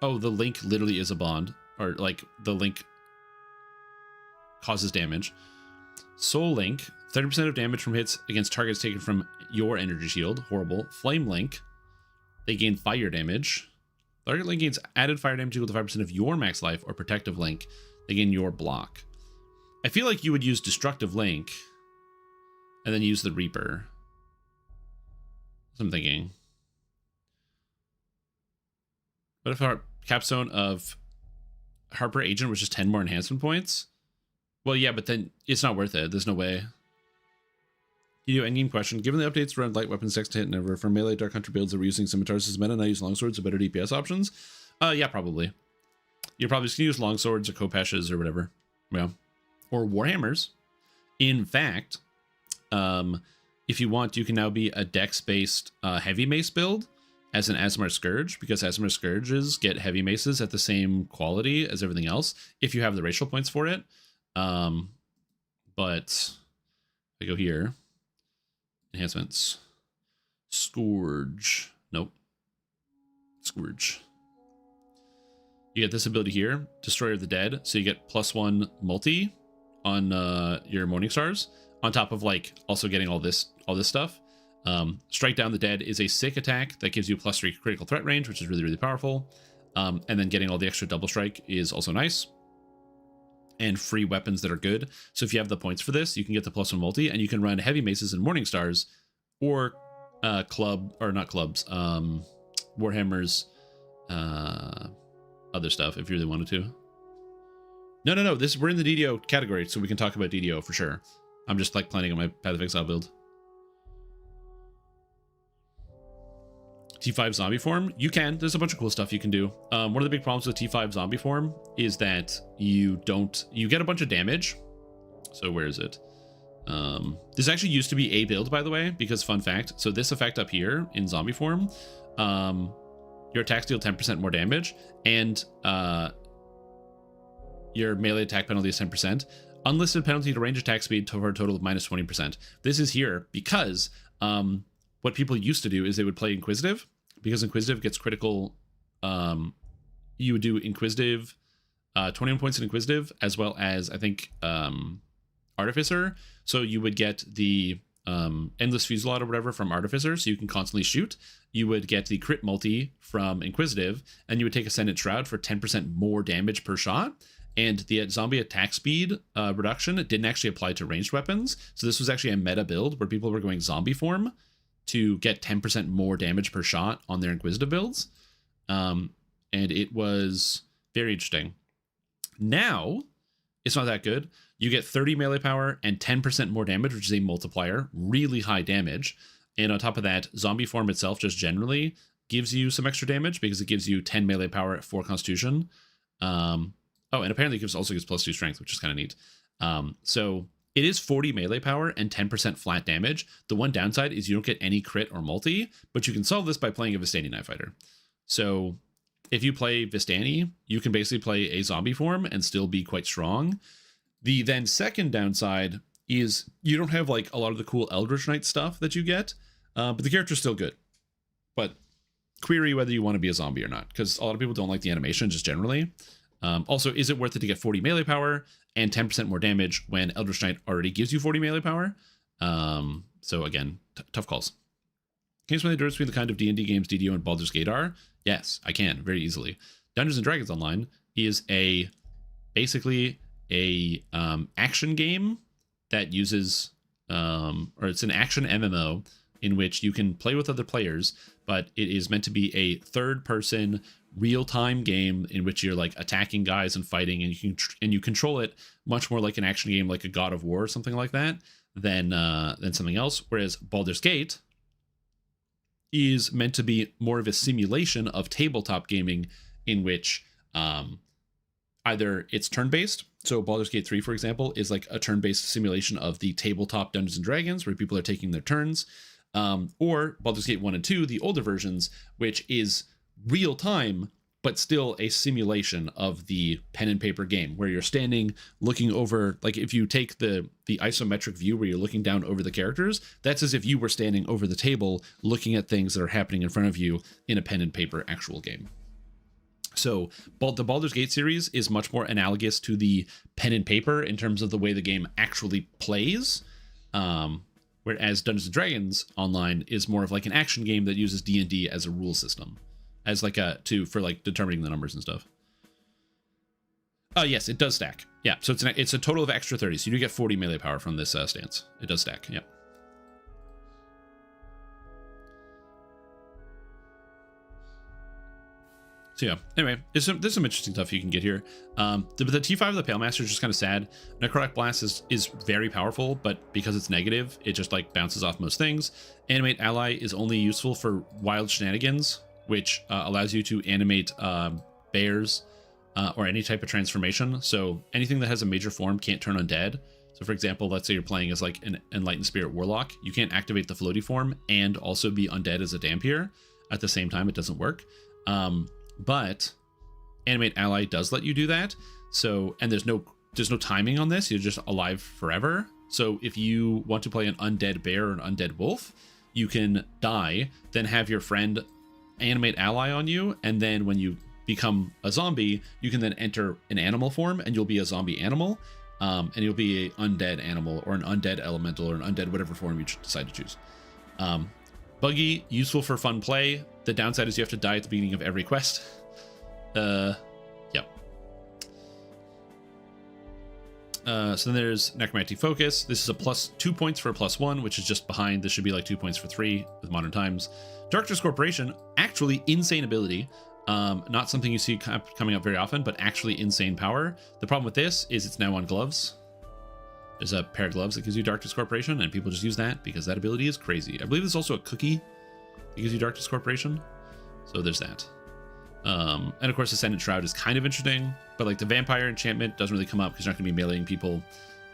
Speaker 1: Oh, the link literally is a bond, or like the link causes damage. Soul link. 30% of damage from hits against targets taken from your energy shield. Horrible. Flame link. They gain fire damage. Target link gains added fire damage equal to 5% of your max life, or protective link. They gain your block. I feel like you would use destructive link and then use the Reaper. That's what I'm thinking. What if our capstone of Harper Agent was just 10 more enhancement points? Well, yeah, but then it's not worth it. There's no way. You do endgame question. Given the updates around light weapons, next to hit, never for melee Dark Hunter builds that were using scimitars as meta, and I use longswords, so better DPS options. Yeah, probably. You're probably just gonna use longswords or kopeshes or whatever. Yeah. Or warhammers. In fact, if you want, you can now be a dex-based heavy mace build as an Aasimar Scourge, because Aasimar Scourges get heavy maces at the same quality as everything else, if you have the racial points for it. But I go here. Enhancements. Scourge. Nope. Scourge. You get this ability here, Destroyer of the Dead. So you get +1 multi on your Morning Stars, on top of like also getting all this stuff. Strike Down the Dead is a sick attack that gives you +3 critical threat range, which is really, really powerful. And then getting all the extra double strike is also nice. And free weapons that are good. So if you have the points for this, you can get the +1 multi, and you can run heavy maces and Morning Stars, or Warhammers, other stuff if you really wanted to. No. We're in the DDO category, so we can talk about DDO for sure. I'm just like planning on my Path of Exile build. T5 zombie form, you can. There's a bunch of cool stuff you can do. One of the big problems with T5 zombie form is that you get a bunch of damage. So where is it? This actually used to be a build, by the way, because fun fact. So this effect up here in zombie form, your attacks deal 10% more damage, and your melee attack penalty is 10%. Unlisted penalty to range attack speed for a total of -20%. This is here because what people used to do is they would play Inquisitive, because Inquisitive gets critical. You would do Inquisitive, 21 points in Inquisitive, as well as, I think, Artificer. So you would get the Endless Fusillade or whatever from Artificer, so you can constantly shoot. You would get the crit multi from Inquisitive, and you would take Ascendant Shroud for 10% more damage per shot. and the zombie attack speed reduction didn't actually apply to ranged weapons. So this was actually a meta build where people were going zombie form to get 10% more damage per shot on their Inquisitive builds. And it was very interesting. Now, it's not that good. You get 30 melee power and 10% more damage, which is a multiplier, really high damage. And on top of that, zombie form itself just generally gives you some extra damage because it gives you 10 melee power at 4 constitution. Oh, and apparently it also gives +2 strength, which is kind of neat. So it is 40 melee power and 10% flat damage. The one downside is you don't get any crit or multi, but you can solve this by playing a Vistani Knife Fighter. So if you play Vistani, you can basically play a zombie form and still be quite strong. The then second downside is you don't have like a lot of the cool Eldritch Knight stuff that you get, but the character's still good. But query whether you want to be a zombie or not, because a lot of people don't like the animation just generally. Also, is it worth it to get 40 melee power and 10% more damage when Eldritch Knight already gives you 40 melee power? So again, tough calls. Can you explain the difference between the kind of D&D games DDO and Baldur's Gate are? Yes, I can, very easily. Dungeons & Dragons Online is basically a action game that uses, or it's an action MMO in which you can play with other players, but it is meant to be a third-person real-time game in which you're like attacking guys and fighting, and you control it much more like an action game, like a God of War or something like that, than something else. Whereas Baldur's Gate is meant to be more of a simulation of tabletop gaming in which either it's turn-based. So Baldur's Gate 3, for example, is like a turn-based simulation of the tabletop Dungeons & Dragons where people are taking their turns. Or Baldur's Gate 1 and 2, the older versions, which is real-time, but still a simulation of the pen and paper game where you're standing looking over, like if you take the isometric view where you're looking down over the characters, that's as if you were standing over the table looking at things that are happening in front of you in a pen and paper actual game. So the Baldur's Gate series is much more analogous to the pen and paper in terms of the way the game actually plays. Whereas Dungeons & Dragons Online is more of like an action game that uses D&D as a rule system, as like for determining the numbers and stuff. Yes, it does stack. Yeah, so it's a total of extra 30. So you do get 40 melee power from this stance. It does stack. Yeah. So yeah, anyway, there's some interesting stuff you can get here. The T5 of the Pale Master is just kind of sad. Necrotic Blast is very powerful, but because it's negative, it just like bounces off most things. Animate Ally is only useful for wild shenanigans, which allows you to animate bears or any type of transformation. So anything that has a major form can't turn undead. So for example, let's say you're playing as like an Enlightened Spirit Warlock. You can't activate the floaty form and also be undead as a Dampier at the same time. It doesn't work. But Animate Ally does let you do that. So, and there's no timing on this. You're just alive forever. So if you want to play an undead bear or an undead wolf, you can die, then have your friend animate ally on you, and then when you become a zombie, you can then enter an animal form and you'll be a zombie animal, and you'll be an undead animal or an undead elemental or an undead whatever form you decide to choose. Buggy, useful for fun play. The downside is you have to die at the beginning of every quest. Yep. So then there's Necromantic Focus. This is a +2 points for a +1, which is just behind. This should be like 2 points for 3 with Modern Times. Darkness Corporation, actually insane ability. Not something you see coming up very often, but actually insane power. The problem with this is it's now on gloves. There's a pair of gloves that gives you Darkness Corporation, and people just use that because that ability is crazy. I believe there's also a cookie that gives you Darkness Corporation. So there's that. And of course, Ascendant Shroud is kind of interesting, but like the Vampire enchantment doesn't really come up because you're not going to be meleeing people.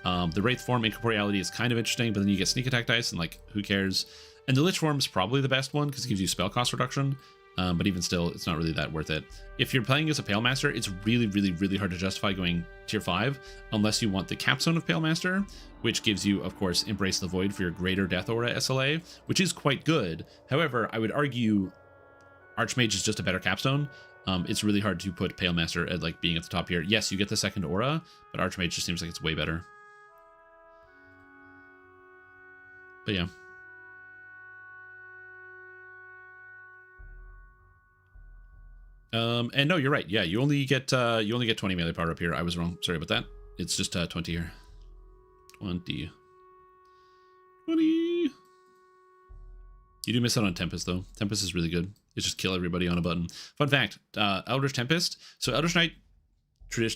Speaker 1: The Wraith form Incorporeality is kind of interesting, but then you get Sneak Attack dice, and like, who cares? And the Lich form is probably the best one because it gives you spell cost reduction. But even still, it's not really that worth it. If you're playing as a Pale Master, it's really, really, really hard to justify going tier 5 unless you want the Capstone of Pale Master, which gives you, of course, Embrace the Void for your Greater Death Aura SLA, which is quite good. However, I would argue Archmage is just a better capstone. It's really hard to put Pale Master at like being at the top here. Yes, you get the second aura, but Archmage just seems like it's way better. But yeah. And no, you're right. Yeah, you only get 20 melee power up here. I was wrong. Sorry about that. It's just 20 here. 20. You do miss out on Tempest, though. Tempest is really good. It's just kill everybody on a button. Fun fact, Eldritch Tempest. So Eldritch Knight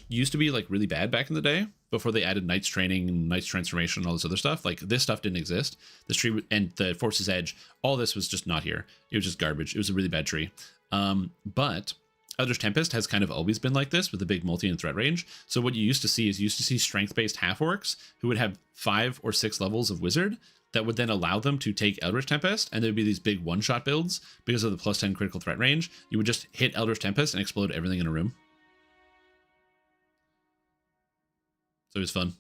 Speaker 1: used to be like really bad back in the day before they added Knight's Training and Knight's Transformation and all this other stuff. Like this stuff didn't exist. This tree and the Force's Edge, all this was just not here. It was just garbage. It was a really bad tree. But Eldritch Tempest has kind of always been like this with a big multi and threat range. So what you used to see is strength-based half-orcs who would have 5 or 6 levels of wizard that would then allow them to take Eldritch Tempest, and there'd be these big one-shot builds because of the plus 10 critical threat range. You would just hit Eldritch Tempest and explode everything in a room. So it was fun.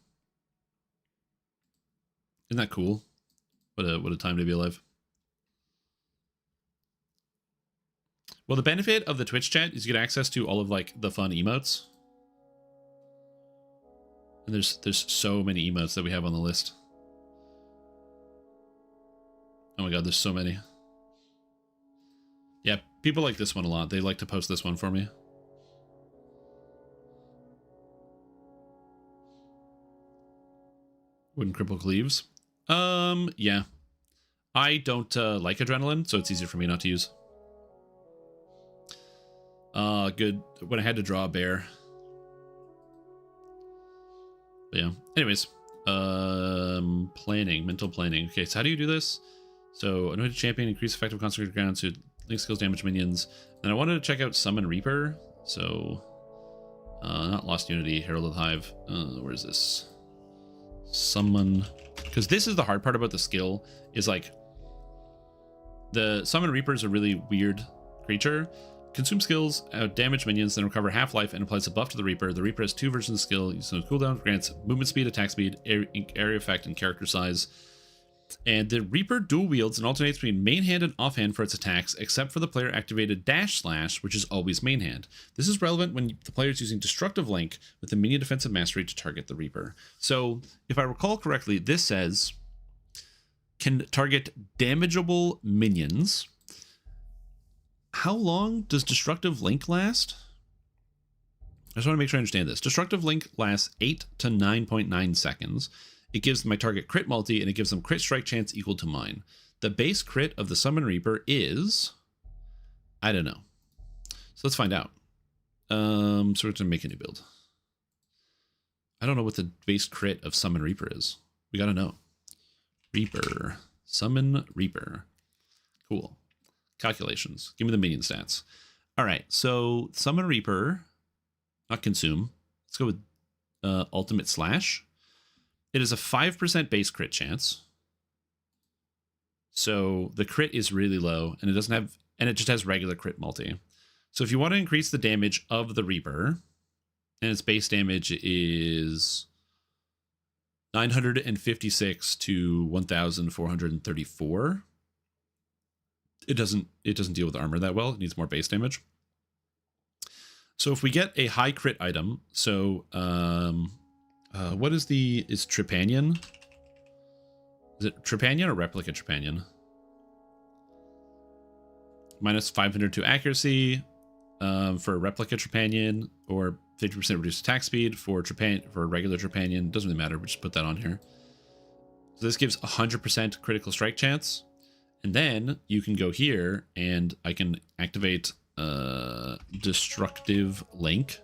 Speaker 1: Isn't that cool? What a time to be alive. Well, the benefit of the Twitch chat is you get access to all of like the fun emotes. And there's so many emotes that we have on the list. Oh my god, there's so many. Yeah, people like this one a lot. They like to post this one for me. Wooden cripple cleaves. Yeah. I don't like adrenaline, so it's easier for me not to use. Good. When I had to draw a bear. But yeah. Anyways. Planning. Mental planning. Okay, so how do you do this? So, anointed champion, increase effective consecrated ground, so link skills damage minions. And I wanted to check out Summon Reaper. So, not Lost Unity, Herald of the Hive. Where is this? Summon. Because this is the hard part about the skill, is like, the Summon Reaper is a really weird creature. Consume skills, damage minions, then recover half-life and applies a buff to the Reaper. The Reaper has 2 versions of the skill. Uses cooldown, grants movement speed, attack speed, area effect, and character size. And the Reaper dual wields and alternates between main hand and offhand for its attacks, except for the player activated dash slash, which is always main hand. This is relevant when the player is using Destructive Link with the minion defensive mastery to target the Reaper. So, if I recall correctly, this says can target damageable minions. How long does Destructive Link last? I just want to make sure I understand this. Destructive Link lasts 8 to 9.9 seconds. It gives my target crit multi, and it gives them crit strike chance equal to mine. The base crit of the Summon Reaper is... I don't know. So let's find out. So we're going to make a new build. I don't know what the base crit of Summon Reaper is. We got to know. Reaper. Summon Reaper. Cool. Calculations. Give me the minion stats. All right. So Summon Reaper. Not consume. Let's go with Ultimate Slash. It is a 5% base crit chance. So the crit is really low, and it doesn't have, and it just has regular crit multi. So if you want to increase the damage of the Reaper, and its base damage is 956 to 1,434. It doesn't deal with armor that well. It needs more base damage. So if we get a high crit item, so what is Trepanion? Is it Trepanion or Replica Trepanion? Minus 500 to accuracy for Replica Trepanion, or 50% reduced attack speed for regular Trepanion. Doesn't really matter, we just put that on here. So this gives 100% critical strike chance. And then you can go here and I can activate Destructive Link.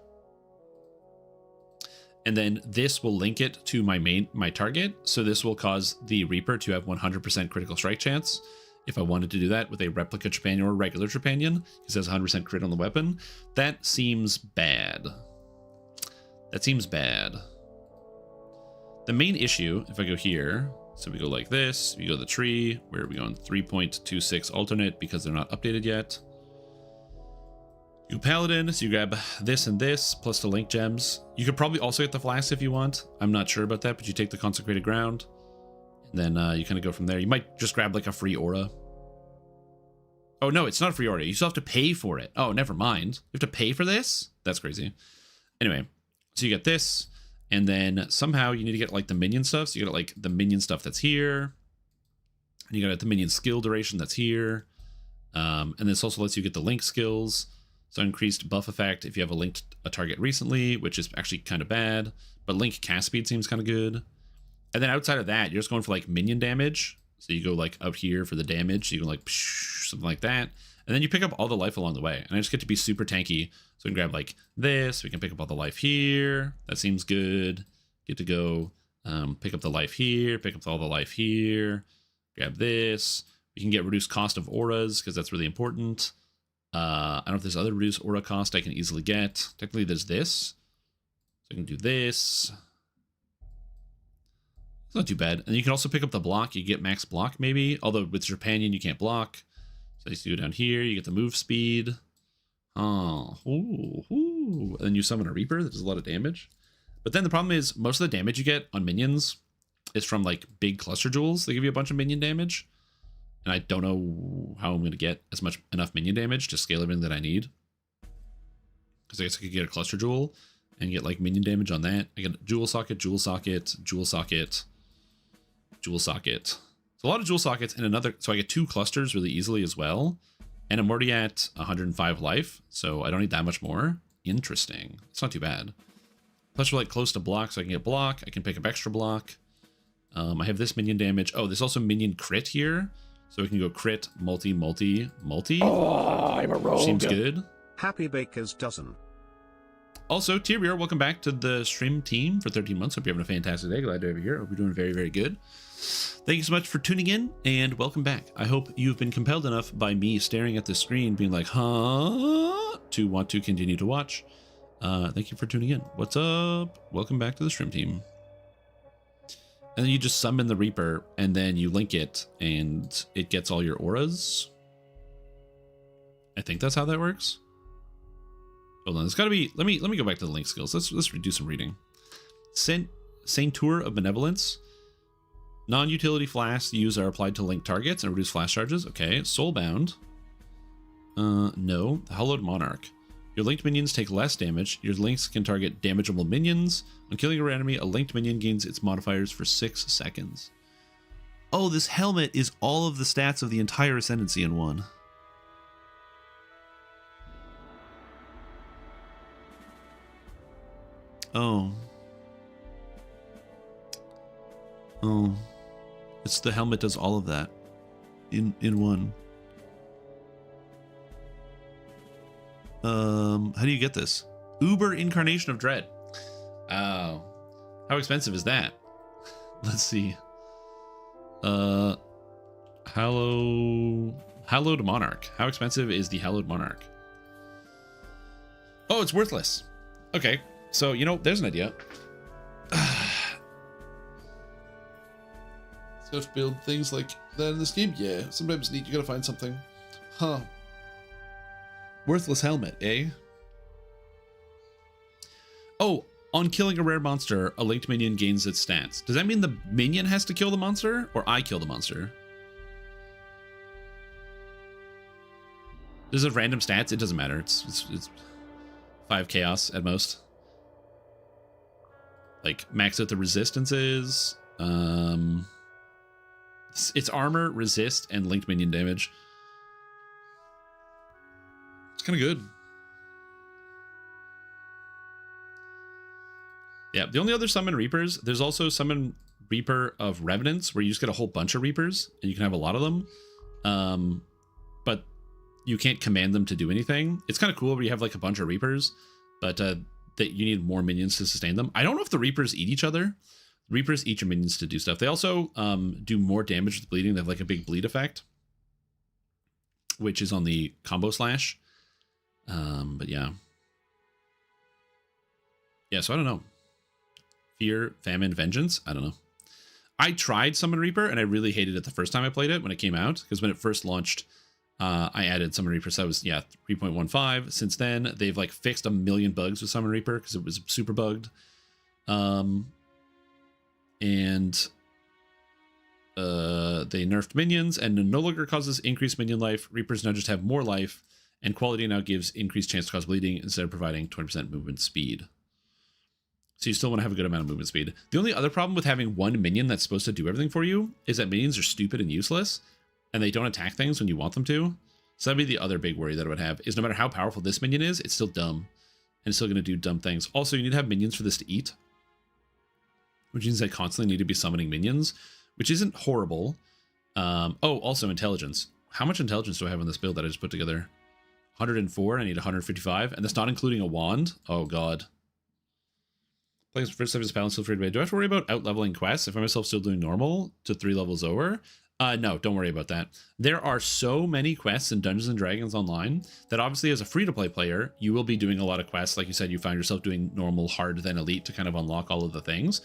Speaker 1: And then this will link it to my target. So this will cause the Reaper to have 100% critical strike chance. If I wanted to do that with a Replica Trepanion or a regular Trepanion, because it has 100% crit on the weapon, that seems bad. That seems bad. The main issue, if I go here, so we go like this, we go to the tree, where are we going? 3.26 alternate, because they're not updated yet. You Paladin, so you grab this and this, plus the link gems. You could probably also get the flask if you want. I'm not sure about that, but you take the consecrated ground. And then you kind of go from there. You might just grab like a free aura. Oh no, it's not a free aura. You still have to pay for it. Oh, never mind. You have to pay for this? That's crazy. Anyway, so you get this, and then somehow you need to get like the minion stuff. So you get like the minion stuff that's here. And you got the minion skill duration that's here. And this also lets you get the link skills. So increased buff effect if you have linked a target recently, which is actually kind of bad. But link cast speed seems kind of good. And then outside of that, you're just going for like minion damage. So you go like up here for the damage. So you can like something like that. And then you pick up all the life along the way. And I just get to be super tanky. So we can grab like this. We can pick up all the life here. That seems good. Get to go pick up the life here. Pick up all the life here. Grab this. We can get reduced cost of auras because that's really important. I don't know if there's other reduced aura cost I can easily get. Technically, there's this. So I can do this. It's not too bad. And you can also pick up the block. You get max block, maybe. Although with your companion, you can't block. So you do it down here. You get the move speed. Oh, ooh, ooh. And then you summon a Reaper that does a lot of damage. But then the problem is most of the damage you get on minions is from like big cluster jewels. They give you a bunch of minion damage. And I don't know how I'm going to get enough minion damage to scale everything that I need. Because I guess I could get a cluster jewel and get like minion damage on that. I get jewel socket, jewel socket, jewel socket, jewel socket. So a lot of jewel sockets and another. So I get 2 clusters really easily as well. And I'm already at 105 life. So I don't need that much more. Interesting. It's not too bad. Plus we're like close to block. So I can get block. I can pick up extra block. I have this minion damage. Oh, there's also minion crit here. So we can go crit, multi.
Speaker 2: Oh, I'm a rogue.
Speaker 1: Seems good.
Speaker 3: Happy Baker's dozen.
Speaker 1: Also, Tyrior, welcome back to the stream team for 13 months. Hope you're having a fantastic day. Glad to have you here. Hope you're doing very, very good. Thank you so much for tuning in and welcome back. I hope you've been compelled enough by me staring at the screen being like, huh, to want to continue to watch. Thank you for tuning in. What's up? Welcome back to the stream team. And then you just summon the Reaper and then you link it and it gets all your auras. I think that's how that works. Hold on, it's gotta be, let me go back to the link skills. Let's do some reading. Saintour of Benevolence. Non-utility flasks used are applied to link targets and reduce flash charges. Okay. Soulbound. No. The Hallowed Monarch. Your linked minions take less damage. Your links can target damageable minions. On killing a enemy, a linked minion gains its modifiers for 6 seconds. Oh, this helmet is all of the stats of the entire Ascendancy in one. Oh. Oh. It's the helmet does all of that in one. How do you get this? Uber Incarnation of Dread. Oh. How expensive is that? Let's see. Hallowed Monarch. How expensive is the Hallowed Monarch? Oh, it's worthless. Okay. So, you know, there's an idea. So to build things like that in this game? Yeah, sometimes neat. You gotta find something. Huh. Worthless helmet, eh? Oh, on killing a rare monster, a linked minion gains its stats. Does that mean the minion has to kill the monster, or I kill the monster? Does it have random stats? It doesn't matter. It's 5 chaos at most. Like max out the resistances. It's armor, resist, and linked minion damage. It's kind of good. Yeah, the only other summon Reapers, there's also summon Reaper of Revenants, where you just get a whole bunch of Reapers, and you can have a lot of them. But you can't command them to do anything. It's kind of cool where you have like a bunch of Reapers, but that you need more minions to sustain them. I don't know if the Reapers eat each other. Reapers eat your minions to do stuff. They also do more damage with bleeding. They have like a big bleed effect, which is on the combo slash. But yeah. Yeah, so I don't know. Fear, Famine, Vengeance? I don't know. I tried Summon Reaper, and I really hated it the first time I played it when it came out, because when it first launched, I added Summon Reaper, so that was, yeah, 3.15. Since then, they've like fixed a million bugs with Summon Reaper, because it was super bugged. And they nerfed minions, and no longer causes increased minion life. Reapers now just have more life, and quality now gives increased chance to cause bleeding instead of providing 20% movement speed. So you still want to have a good amount of movement speed. The only other problem with having one minion that's supposed to do everything for you is that minions are stupid and useless, and they don't attack things when you want them to. So that'd be the other big worry that I would have, is no matter how powerful this minion is, it's still dumb. And it's still going to do dumb things. Also, you need to have minions for this to eat, which means I constantly need to be summoning minions, which isn't horrible. Oh, also intelligence. How much intelligence do I have on this build that I just put together? 104. I need 155, and that's not including a wand. Oh god. Playing first level balance, feel free to. Do I have to worry about out leveling quests if I myself still doing normal to 3 levels over? No, don't worry about that. There are so many quests in Dungeons and Dragons Online that obviously as a free-to-play player, you will be doing a lot of quests. Like you said, you find yourself doing normal, hard, then elite to kind of unlock all of the things.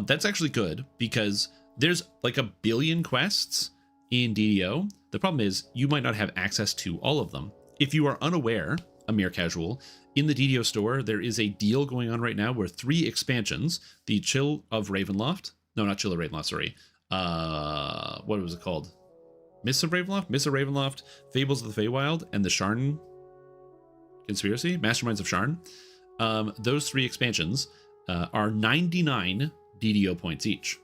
Speaker 1: That's actually good because there's like 1 billion quests in DDO. The problem is you might not have access to all of them. If you are unaware, a mere casual, in the DDO store, there is a deal going on right now where 3 expansions, the Chill of Ravenloft, no, not Chill of Ravenloft, sorry. What was it called? Mists of Ravenloft, Fables of the Feywild, and the Sharn Conspiracy, Masterminds of Sharn. Those 3 expansions are 99 DDO points each.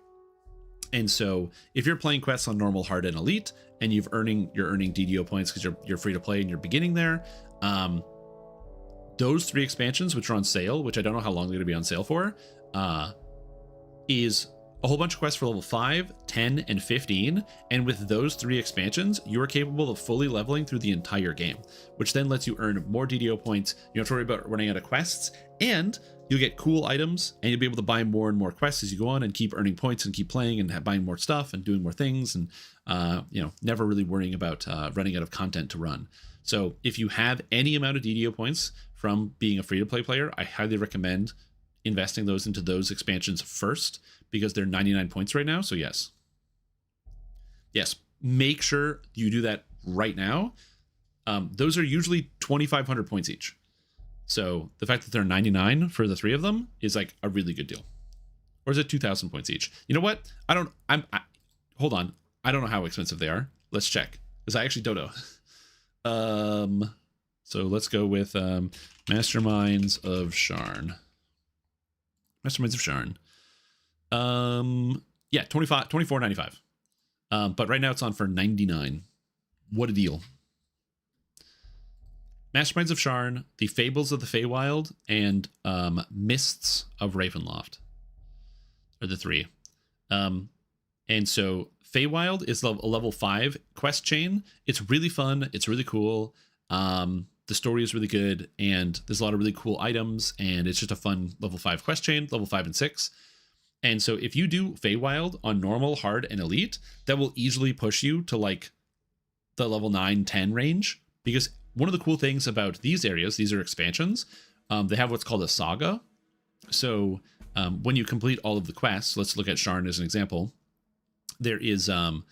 Speaker 1: And so if you're playing quests on normal, hard, and elite, and you're earning DDO points because you're free to play and you're beginning there, those 3 expansions, which are on sale, which I don't know how long they're going to be on sale for, is a whole bunch of quests for level 5, 10, and 15. And with those 3 expansions, you are capable of fully leveling through the entire game, which then lets you earn more DDO points. You don't have to worry about running out of quests, and you'll get cool items, and you'll be able to buy more and more quests as you go on and keep earning points and keep playing and buying more stuff and doing more things, and never really worrying about running out of content to run. So if you have any amount of DDO points from being a free-to-play player, I highly recommend investing those into those expansions first, because they're 99 points right now. So yes, make sure you do that right now. Those are usually 2,500 points each. So the fact that they're 99 for the 3 of them is like a really good deal. Or is it 2,000 points each? You know what? Hold on. I don't know how expensive they are. Let's check, because I actually don't know. So let's go with Masterminds of Sharn. Masterminds of Sharn. Yeah, $24.95. But right now it's on for $99. What a deal. Masterminds of Sharn, the Fables of the Feywild, and Mists of Ravenloft are the 3. And so Feywild is a level 5 quest chain. It's really fun. It's really cool. The story is really good, and there's a lot of really cool items, and it's just a fun level 5 quest chain, level 5 and 6. And so if you do Feywild on normal, hard, and elite, that will easily push you to like the level 9, 10 range. Because one of the cool things about these areas, these are expansions, they have what's called a saga. So when you complete all of the quests, let's look at Sharn as an example. There is an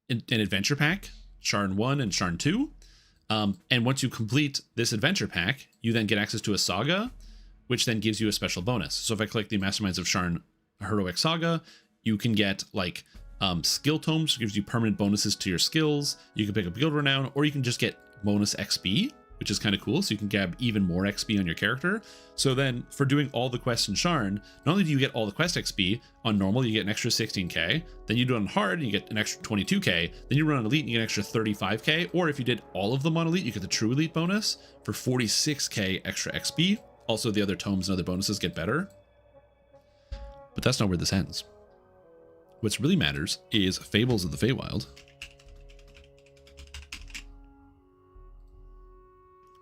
Speaker 1: adventure pack, Sharn 1 and Sharn 2. And once you complete this adventure pack, you then get access to a saga, which then gives you a special bonus. So if I click the Masterminds of Sharn Heroic Saga, you can get like skill tomes, which gives you permanent bonuses to your skills. You can pick up guild renown, or you can just get bonus XP, which is kind of cool. So you can grab even more XP on your character. So then for doing all the quests in Sharn, not only do you get all the quest XP on normal, you get an extra 16k. Then you do it on hard and you get an extra 22k. Then you run on elite and you get an extra 35k. Or if you did all of them on elite, you get the true elite bonus for 46k extra XP. Also, the other tomes and other bonuses get better. But that's not where this ends. What's really matters is Fables of the Feywild.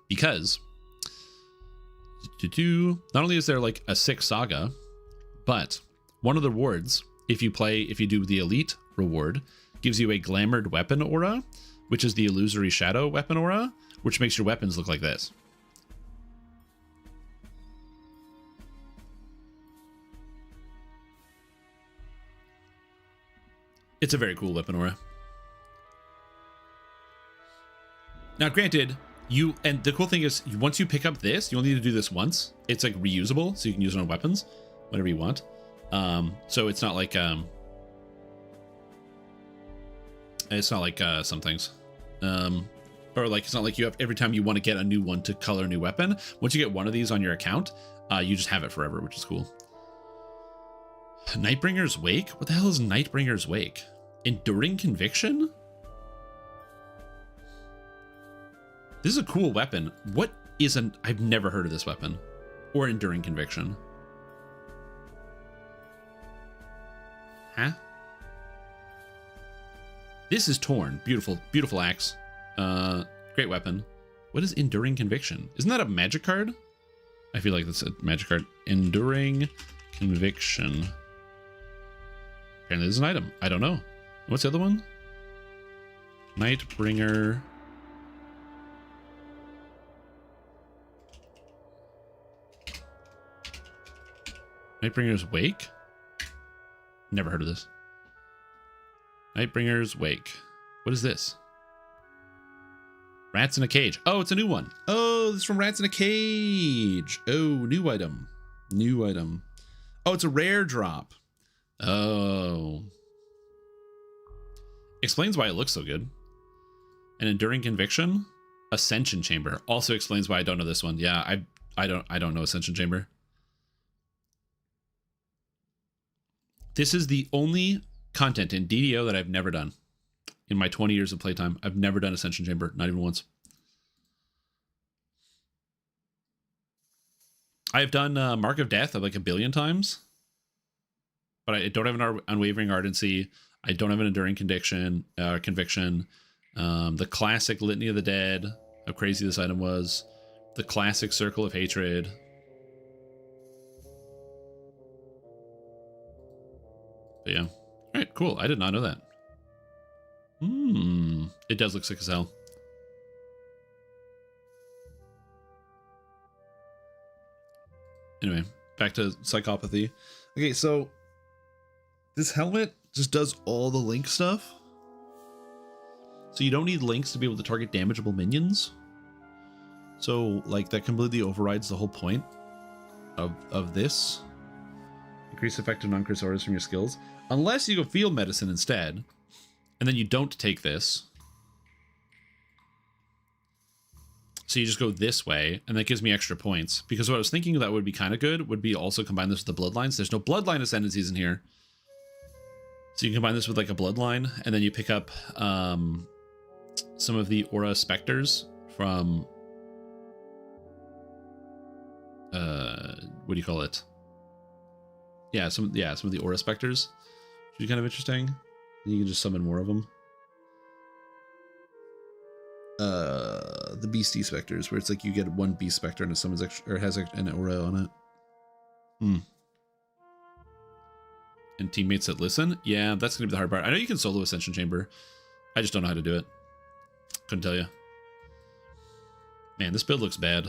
Speaker 1: Because not only is there like a 6 saga, but one of the rewards, if you do the elite reward, gives you a glamored weapon aura, which is the illusory shadow weapon aura, which makes your weapons look like this. It's a very cool weapon aura. Now, granted, and the cool thing is, once you pick up this, you only need to do this once. It's like reusable, so you can use it on weapons whenever you want. So it's not like some things, or like it's not like you have every time you want to get a new one to color a new weapon. Once you get one of these on your account, you just have it forever, which is cool. Nightbringer's Wake? What the hell is Nightbringer's Wake? Enduring Conviction? This is a cool weapon. What is an... I've never heard of this weapon. Or enduring conviction. Huh? This is torn. Beautiful, beautiful axe. Great weapon. What is enduring conviction? Isn't that a magic card? I feel like that's a magic card. Enduring conviction. Apparently there's an item. I don't know. What's the other one? Nightbringer. Nightbringer's Wake? Never heard of this. Nightbringer's Wake. What is this? Rats in a Cage. Oh, it's a new one. Oh, this is from Rats in a Cage. Oh, new item. New item. Oh, it's a rare drop. Oh. Explains why it looks so good. An enduring conviction. Ascension Chamber. Also explains why I don't know this one. Yeah, I don't know Ascension Chamber. This is the only content in DDO that I've never done. In my 20 years of playtime, I've never done Ascension Chamber, not even once. I've done Mark of Death like a billion times, but I don't have an Unwavering Ardency. I don't have an Enduring Conviction. The classic Litany of the Dead, how crazy this item was. The classic Circle of Hatred. But yeah. All right, cool. I did not know that. It does look sick as hell. Anyway, back to psychopathy. Okay, so this helmet just does all the link stuff. So you don't need links to be able to target damageable minions. So like that completely overrides the whole point of this. Increase effective non-crit orders from your skills. Unless you go field medicine instead. And then you don't take this. So you just go this way, and that gives me extra points. Because what I was thinking that would be kind of good would be also combine this with the bloodlines. There's no bloodline ascendancies in here. So you can combine this with like a bloodline, and then you pick up some of the aura specters from what do you call it? Yeah, some of the aura specters. Should be kind of interesting. You can just summon more of them. The beastie specters, where it's like you get one beast specter and it summons extra, or has an aura on it. And teammates that listen. Yeah, that's gonna be the hard part. I know you can solo Ascension Chamber. I just don't know how to do it. Couldn't tell you. Man, this build looks bad.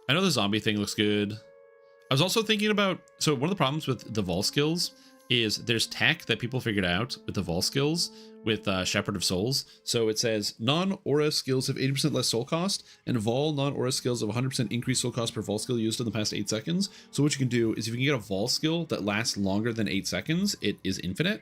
Speaker 1: I know the zombie thing looks good. I was also thinking about, so one of the problems with the Vol skills is there's tech that people figured out with the Vol skills with Shepherd of Souls. So it says non-aura skills have 80% less soul cost, and Vol non-aura skills have 100% increased soul cost per Vol skill used in the past 8 seconds. So what you can do is if you can get a Vol skill that lasts longer than 8 seconds, it is infinite.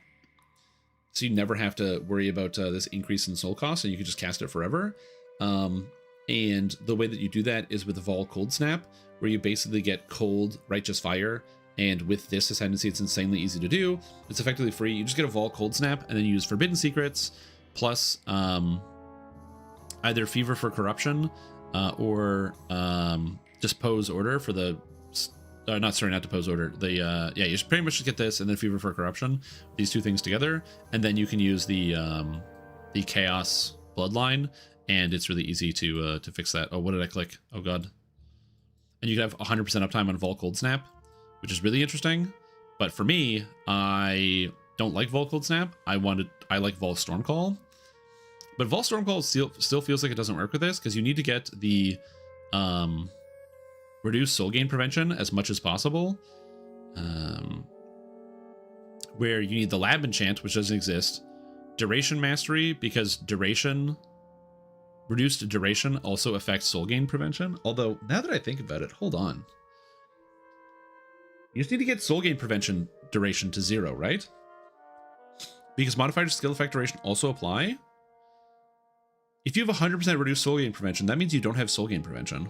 Speaker 1: So you never have to worry about this increase in soul cost, and you can just cast it forever. And the way that you do that is with the Vol Cold Snap, where you basically get Cold Righteous Fire. And with this ascendancy, it's insanely easy to do. It's effectively free. You just get a Vol Cold Snap and then you use Forbidden Secrets plus either Fever for Corruption or Dispose Order for the... not Depose Order. Yeah, you just pretty much just get this and then Fever for Corruption. These two things together. And then you can use the Chaos Bloodline. And it's really easy to fix that. Oh, what did I click? Oh, God. And you can have 100% uptime on Vol Cold Snap, which is really interesting. But for me, I don't like Vol Cold Snap. I like Vol Stormcall. But Vol Stormcall still feels like it doesn't work with this because you need to get the reduced soul gain prevention as much as possible. Where you need the Lab Enchant, which doesn't exist. Duration Mastery, because reduced duration also affects soul gain prevention. Although, now that I think about it, hold on. You just need to get soul gain prevention duration to 0, right? Because modifier skill effect duration also apply. If you have 100% reduced soul gain prevention, that means you don't have soul gain prevention.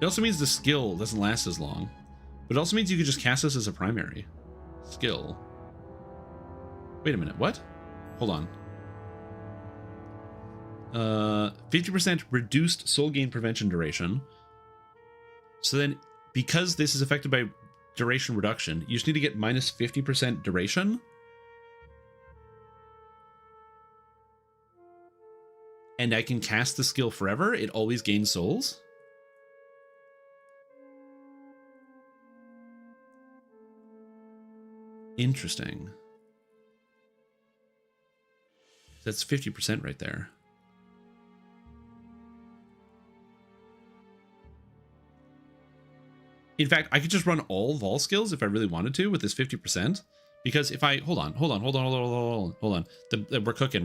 Speaker 1: It also means the skill doesn't last as long. But it also means you could just cast this as a primary skill. Wait a minute, what? Hold on. 50% reduced soul gain prevention duration. So then, because this is affected by duration reduction, you just need to get minus 50% duration. And I can cast the skill forever. It always gains souls. Interesting. That's 50% right there. In fact, I could just run all Vol skills if I really wanted to with this 50%. Because if I hold on. We're cooking.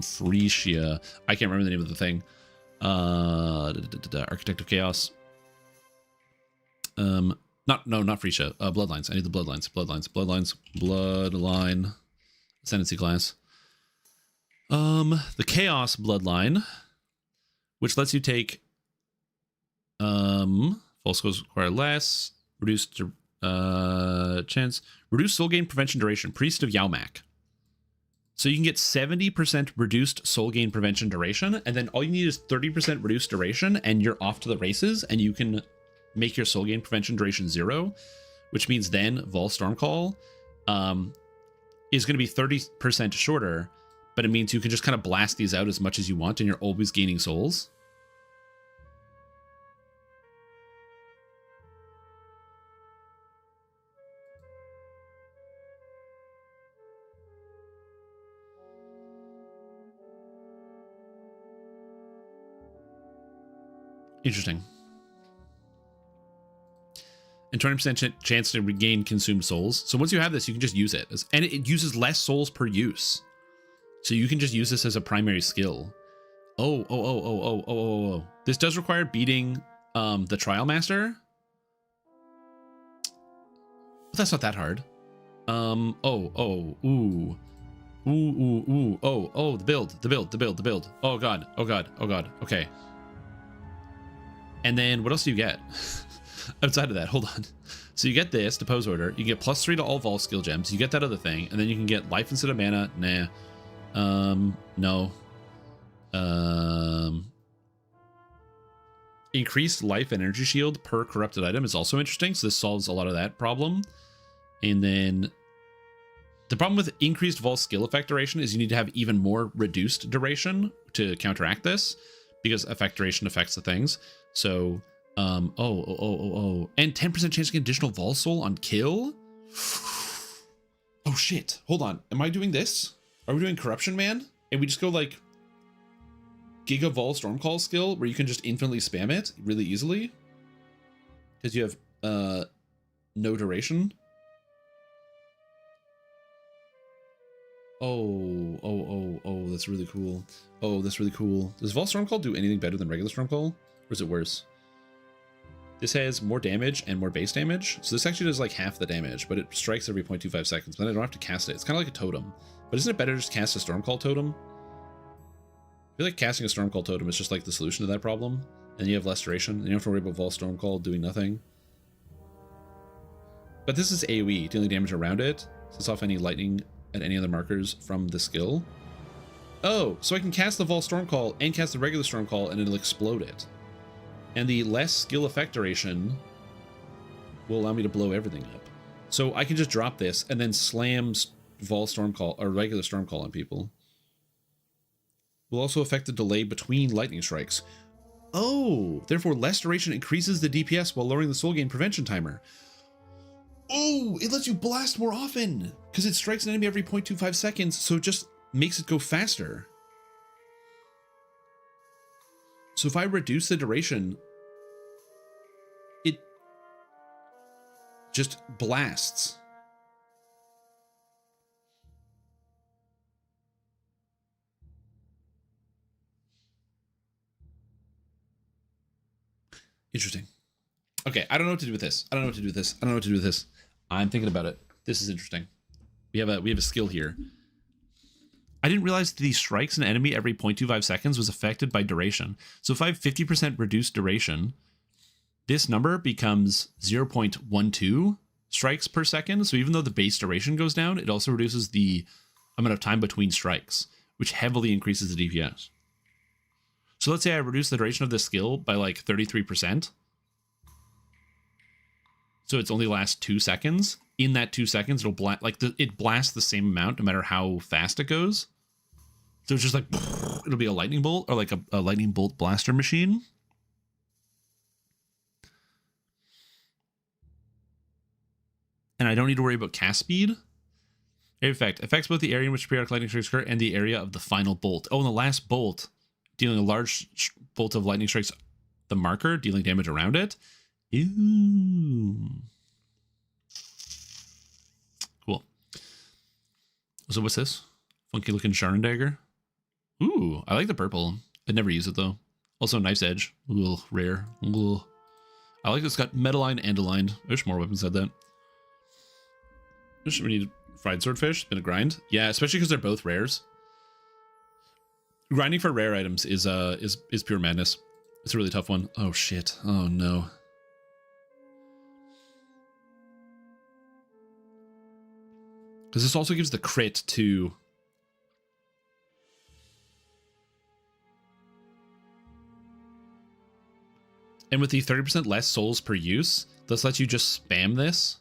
Speaker 1: Phreesia. I can't remember the name of the thing. Architect of Chaos. Not Phreesia. Bloodlines. I need the Bloodline. Ascendancy class. The Chaos Bloodline, which lets you take false skills require less, reduced chance, reduced soul gain prevention duration, Priest of Yaumak. So you can get 70% reduced soul gain prevention duration, and then all you need is 30% reduced duration, and you're off to the races, and you can make your soul gain prevention duration 0, which means then Vol Stormcall is going to be 30% shorter, but it means you can just kind of blast these out as much as you want, and you're always gaining souls. Interesting. And 20% chance to regain consumed souls. So once you have this, you can just use it. And it uses less souls per use. So you can just use this as a primary skill. Oh. This does require beating the Trial Master. But that's not that hard. The build. Oh god. Okay. And then what else do you get? Outside of that, hold on. So you get this, Depose Order. You get +3 to all Vol skill gems. You get that other thing. And then you can get life instead of mana. Nah. No. Increased life and energy shield per corrupted item is also interesting. So this solves a lot of that problem. And then the problem with increased Vol skill effect duration is you need to have even more reduced duration to counteract this, because effect duration affects the things. So, and 10% chance to get additional Vol soul on kill. Oh shit! Hold on. Am I doing this? Are we doing Corruption Man? And we just go like Giga Vol Stormcall skill, where you can just infinitely spam it really easily because you have no duration. Oh, that's really cool. Does Vol Stormcall do anything better than regular Stormcall? Or is it worse? This has more damage and more base damage. So this actually does like half the damage, but it strikes every 0.25 seconds. But then I don't have to cast it. It's kind of like a totem. But isn't it better to just cast a Stormcall totem? I feel like casting a Stormcall totem is just like the solution to that problem. And you have less duration. And you don't have to worry about Vol Stormcall doing nothing. But this is AoE, dealing damage around it. Sets off any lightning at any other markers from the skill. Oh, so I can cast the Vol Stormcall and cast the regular Stormcall and it'll explode it. And the less skill effect duration will allow me to blow everything up. So I can just drop this and then slam Vol Stormcall or regular Stormcall on people. Will also affect the delay between lightning strikes. Oh, therefore less duration increases the DPS while lowering the soul gain prevention timer. Oh, it lets you blast more often because it strikes an enemy every 0.25 seconds, so it just makes it go faster. So if I reduce the duration, it just blasts. Interesting. Okay, I don't know what to do with this. I'm thinking about it. This is interesting. We have a skill here. I didn't realize that these strikes an enemy every 0.25 seconds was affected by duration. So if I have 50% reduced duration, this number becomes 0.12 strikes per second. So even though the base duration goes down, it also reduces the amount of time between strikes, which heavily increases the DPS. So let's say I reduce the duration of this skill by like 33%. So it's only lasts 2 seconds. In that 2 seconds, it'll it blasts the same amount no matter how fast it goes. So it's just like, it'll be a lightning bolt or like a lightning bolt blaster machine. And I don't need to worry about cast speed. Effect affects both the area in which periodic lightning strikes occur and the area of the final bolt. Oh, and the last bolt, dealing a large bolt of lightning strikes the marker, dealing damage around it. Ew. Cool. So what's this? Funky looking Sharon dagger. Ooh, I like the purple. I'd never use it though. Also knife's edge. Ooh, rare. Ooh. I like it's got metal line and aligned. I wish more weapons had that. We need fried swordfish. Been a grind. Yeah, especially because they're both rares. Grinding for rare items is pure madness. It's a really tough one. Oh shit. Oh no. Because this also gives the crit to... And with the 30% less souls per use, this lets you just spam this.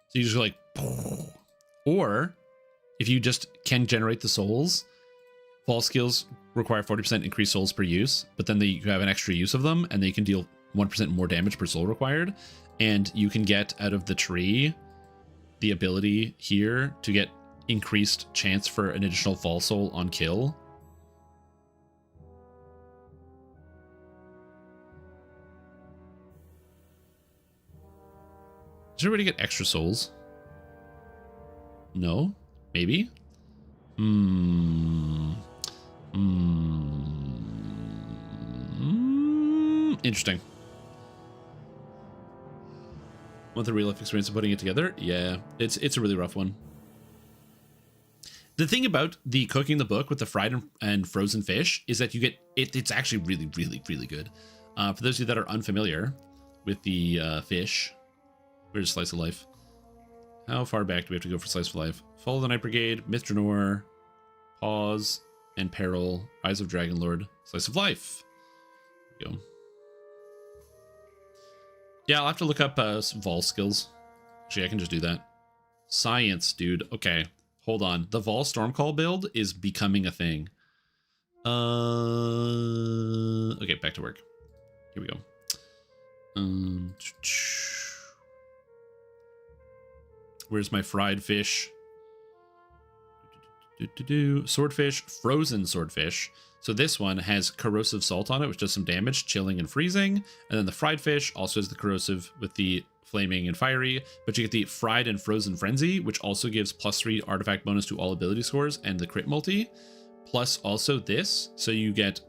Speaker 1: So you just go like... Or, if you just can generate the souls, fall skills require 40% increased souls per use, but then you have an extra use of them, and they can deal 1% more damage per soul required. And you can get out of the tree the ability here to get increased chance for an additional fall soul on kill. Does everybody get extra souls? No? Maybe? Interesting. Want the real life experience of putting it together? Yeah, it's a really rough one. The thing about the cooking the book with the fried and frozen fish is that you get it's actually really, really, really good. For those of you that are unfamiliar with the fish, where's Slice of Life? How far back do we have to go for Slice of Life? Fall of the Night Brigade, Mithranor, Pause, and Peril, Rise of Dragonlord, Slice of Life. There we go. Yeah, I'll have to look up Vol skills. Actually, I can just do that. Science, dude. Okay, hold on. The Vol Stormcall build is becoming a thing. Okay, back to work. Here we go. Where's my fried fish? Swordfish, frozen swordfish. So this one has corrosive salt on it, which does some damage, chilling and freezing. And then the fried fish also has the corrosive with the flaming and fiery. But you get the fried and frozen frenzy, which also gives +3 artifact bonus to all ability scores and the crit multi. Plus also this, so you get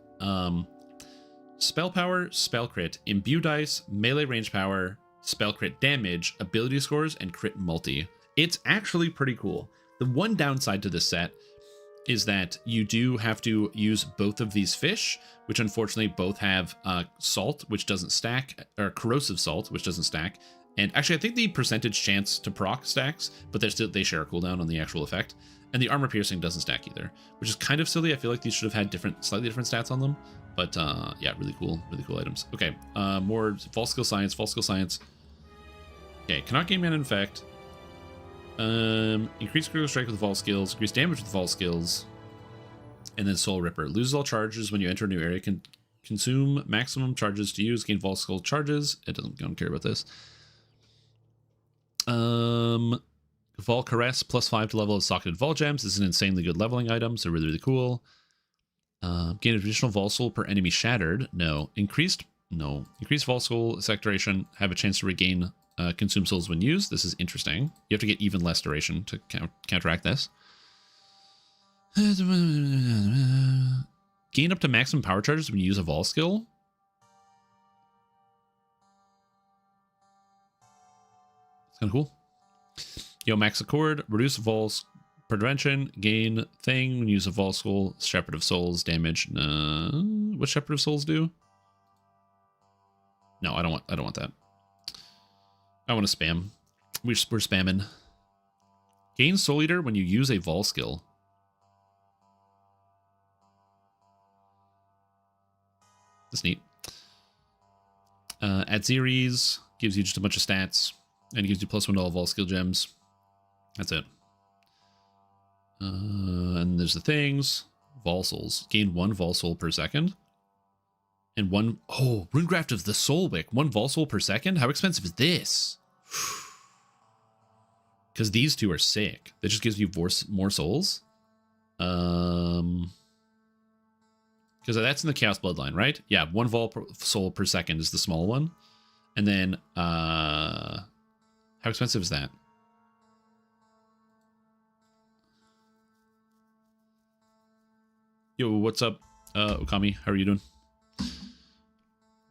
Speaker 1: spell power, spell crit, imbue dice, melee range power, spell crit damage, ability scores, and crit multi. It's actually pretty cool. The one downside to this set is that you do have to use both of these fish, which unfortunately both have salt, which doesn't stack, or corrosive salt, which doesn't stack. And actually, I think the percentage chance to proc stacks, but they share a cooldown on the actual effect. And the armor piercing doesn't stack either, which is kind of silly. I feel like these should have had slightly different stats on them. But yeah, really cool items. Okay, more false skill science, Okay, cannot gain mana infect. Increase critical strike with Vol skills, increase damage with Vol skills, and then Soul Ripper. Loses all charges when you enter a new area. Can consume maximum charges to use. Gain Vol skill charges. I don't care about this. Vol Caress +5 to level of socketed Vol gems. This is an insanely good leveling item, so really, really cool. Gain additional Vol soul per enemy shattered. No. Increased Vol soul sec duration. Have a chance to regain consume souls when used. This is interesting. You have to get even less duration to counteract this. Gain up to maximum power charges when you use a Vol skill. It's kind of cool. Max Accord, reduce Vol's prevention, gain thing when you use a Vol skill, Shepherd of Souls damage. What Shepherd of Souls do? No, I don't want that. I want to spam. We're spamming. Gain Soul Eater when you use a Vol skill. That's neat. At Zeres, gives you just a bunch of stats, and it gives you +1 to all Vol skill gems. That's it. And there's the things. Vol Souls. Gain 1 Vol Soul per second. And 1... Oh, Runegraft of the Soul Wick. 1 Vol Soul per second? How expensive is this? Because these two are sick. That just gives you more souls. Because that's in the Chaos Bloodline, right? Yeah, 1 Vol Soul per second is the small one. And then, how expensive is that? Yo, what's up, Okami? How are you doing?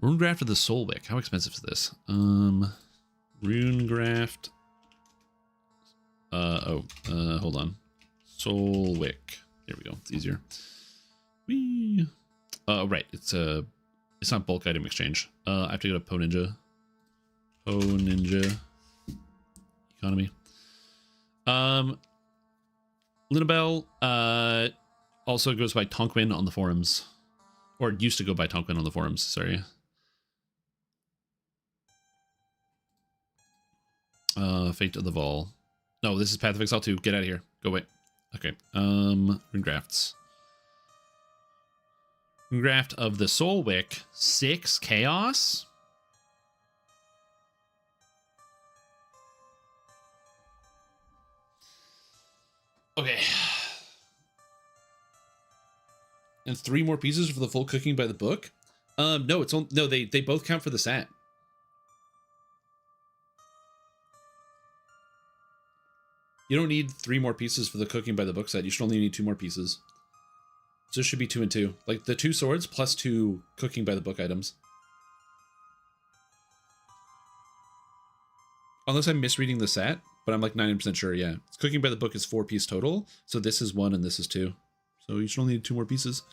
Speaker 1: Runegraft of the Soul Wick. How expensive is this? Runegraft. Hold on. Soul Wick. There we go. It's easier. Whee. Right. It's not bulk item exchange. I have to go to Po Ninja. Po Ninja. Economy. Linabelle, also goes by Tonkwin on the forums. Or used to go by Tonkwin on the forums, sorry. Fate of the Vol. No, this is Path of Exile 2. Get out of here. Go away. Okay. Runegrafts. Runegraft of the Soul Wick. 6 Chaos. Okay. And 3 more pieces for the full cooking by the book? No, it's on, no, they both count for the set. You don't need 3 more pieces for the cooking by the book set. You should only need 2 more pieces. So it should be 2 and 2. Like the 2 swords plus 2 cooking by the book items. Unless I'm misreading the set, but I'm like 90% sure, yeah. Cooking by the book is 4 piece total. So this is 1 and this is 2. So you should only need 2 more pieces.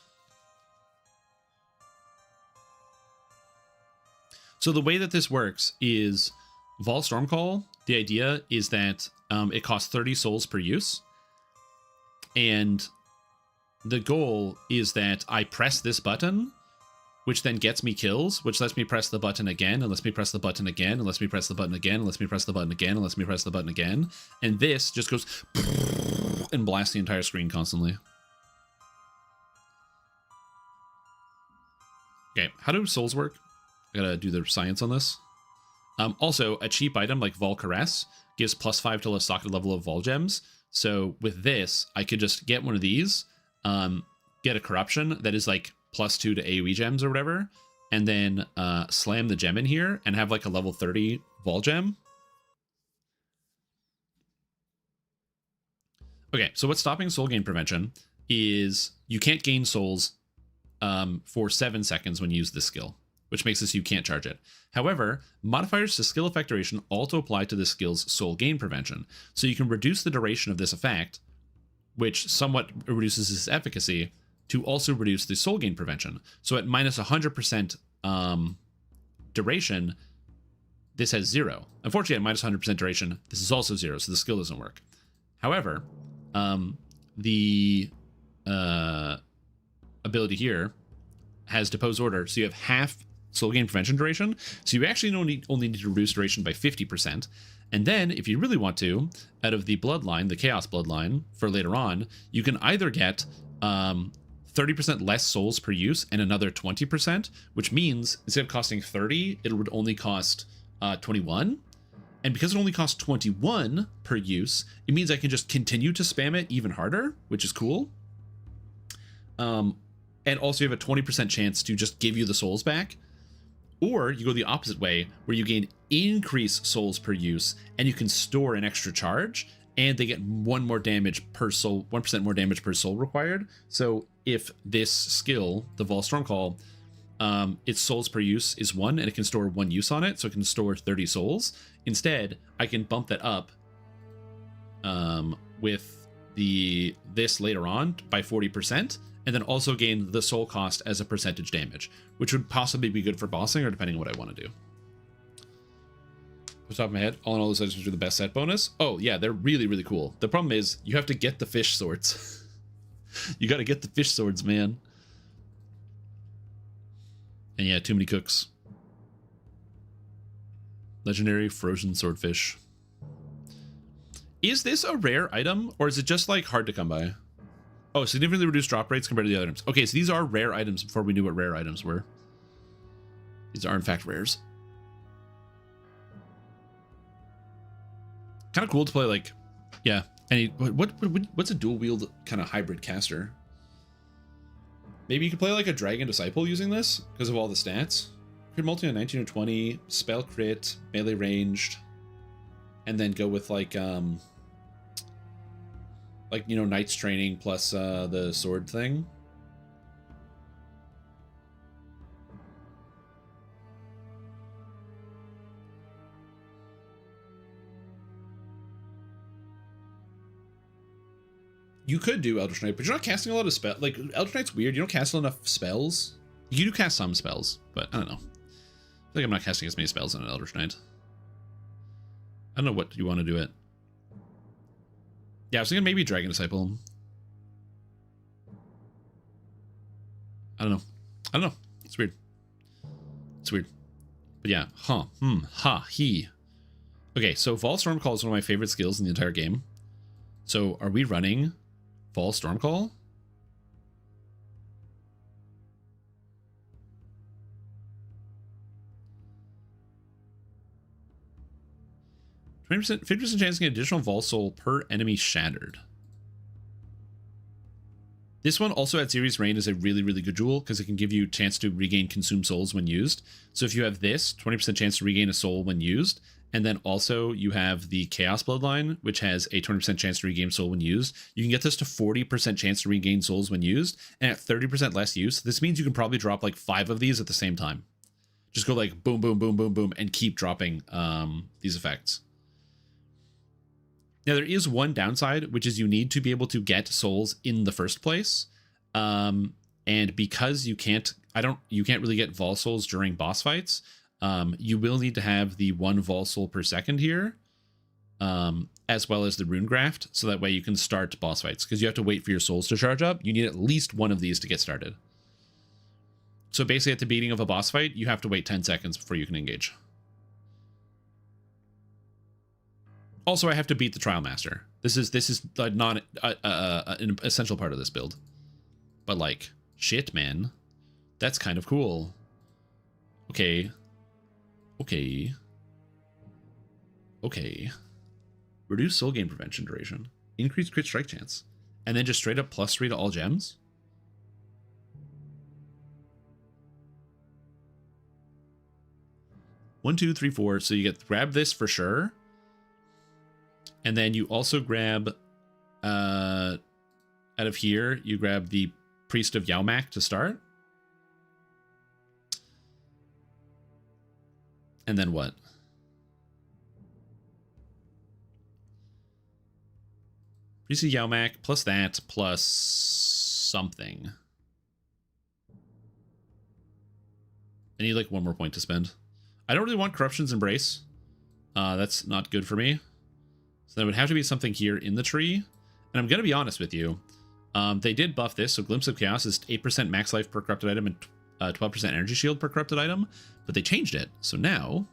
Speaker 1: So the way that this works is Vol Stormcall, the idea is that it costs 30 souls per use. And the goal is that I press this button, which then gets me kills, which lets me press the button again, and lets me press the button again, and lets me press the button again, and lets me press the button again, and lets me press the button again. And this just goes and blasts the entire screen constantly. Okay, how do souls work? I gotta do the science on this. Also, a cheap item like Vol Caress gives +5 to the socket level of Vol Gems. So with this, I could just get one of these, get a corruption that is like +2 to AoE gems or whatever, and then slam the gem in here and have like a level 30 Vol Gem. Okay, so what's stopping soul gain prevention is you can't gain souls for 7 seconds when you use this skill, which makes it so you can't charge it. However, modifiers to skill effect duration also apply to the skill's soul gain prevention. So you can reduce the duration of this effect, which somewhat reduces its efficacy, to also reduce the soul gain prevention. So at minus 100% duration, this has 0. Unfortunately, at minus 100% duration, this is also 0, so the skill doesn't work. However, the ability here has Depose Order, so you have half soul gain prevention duration, so you actually only need to reduce duration by 50%. And then, if you really want to, out of the bloodline, the Chaos bloodline, for later on, you can either get 30% less souls per use and another 20%, which means instead of costing 30, it would only cost 21. And because it only costs 21 per use, it means I can just continue to spam it even harder, which is cool. And also you have a 20% chance to just give you the souls back. Or you go the opposite way, where you gain increased souls per use, and you can store an extra charge, and they get 1 more damage per soul, 1% more damage per soul required. So if this skill, the Vol Stormcall, its souls per use is 1, and it can store 1 use on it, so it can store 30 souls. Instead, I can bump that up with this later on by 40%, and then also gain the soul cost as a percentage damage, which would possibly be good for bossing or depending on what I want to do. Off the top of my head, all in all, those items are the best set bonus. Oh yeah, they're really, really cool. The problem is you have to get the fish swords. You got to get the fish swords, man. And yeah, too many cooks. Legendary frozen swordfish. Is this a rare item, or is it just like hard to come by? Oh, significantly reduced drop rates compared to the other items. Okay, so these are rare items before we knew what rare items were. These are in fact rares. Kind of cool to play like, yeah. Any what's a dual wield kind of hybrid caster? Maybe you could play like a dragon disciple using this because of all the stats. Crit multi on 19 or 20, spell crit, melee ranged, and then go with like you know, knight's training plus the sword thing. You could do Eldritch Knight, but you're not casting a lot of spells. Like, Eldritch Knight's weird. You don't cast enough spells. You do cast some spells, but I don't know. I feel like I'm not casting as many spells on an Eldritch Knight. I don't know what you want to do it. Yeah, I was thinking maybe Dragon Disciple. I don't know. I don't know. It's weird. It's weird. But yeah. Huh. Ha. He. Okay, so Vol Stormcall is one of my favorite skills in the entire game. So are we running Vol Stormcall? 50% chance to get additional Vol Soul per enemy shattered. This one also at Series Reign is a really, really good jewel because it can give you a chance to regain consumed souls when used. So if you have this, 20% chance to regain a soul when used, and then also you have the Chaos Bloodline, which has a 20% chance to regain soul when used. You can get this to 40% chance to regain souls when used, and at 30% less use, this means you can probably drop like 5 of these at the same time. Just go like boom, boom, boom, boom, boom, and keep dropping these effects. Now, there is one downside, which is you need to be able to get souls in the first place. And because you can't really get Vol souls during boss fights, you will need to have the 1 Vol soul per second here, as well as the rune graft, so that way you can start boss fights, because you have to wait for your souls to charge up. You need at least 1 of these to get started. So basically at the beginning of a boss fight, you have to wait 10 seconds before you can engage. Also, I have to beat the Trial Master. This is not an essential part of this build. But like, shit, man. That's kind of cool. Okay. Okay. Okay. Reduce soul gain prevention duration. Increase crit strike chance. And then just straight up +3 to all gems. One, two, three, four. So you grab this for sure. And then you also grab, out of here, you grab the Priest of Yaumak to start. And then what? Priest of Yaumak plus that plus something. I need like 1 more point to spend. I don't really want Corruption's Embrace. That's not good for me. So there would have to be something here in the tree. And I'm going to be honest with you. They did buff this, so Glimpse of Chaos is 8% max life per corrupted item and 12% energy shield per corrupted item. But they changed it. So now,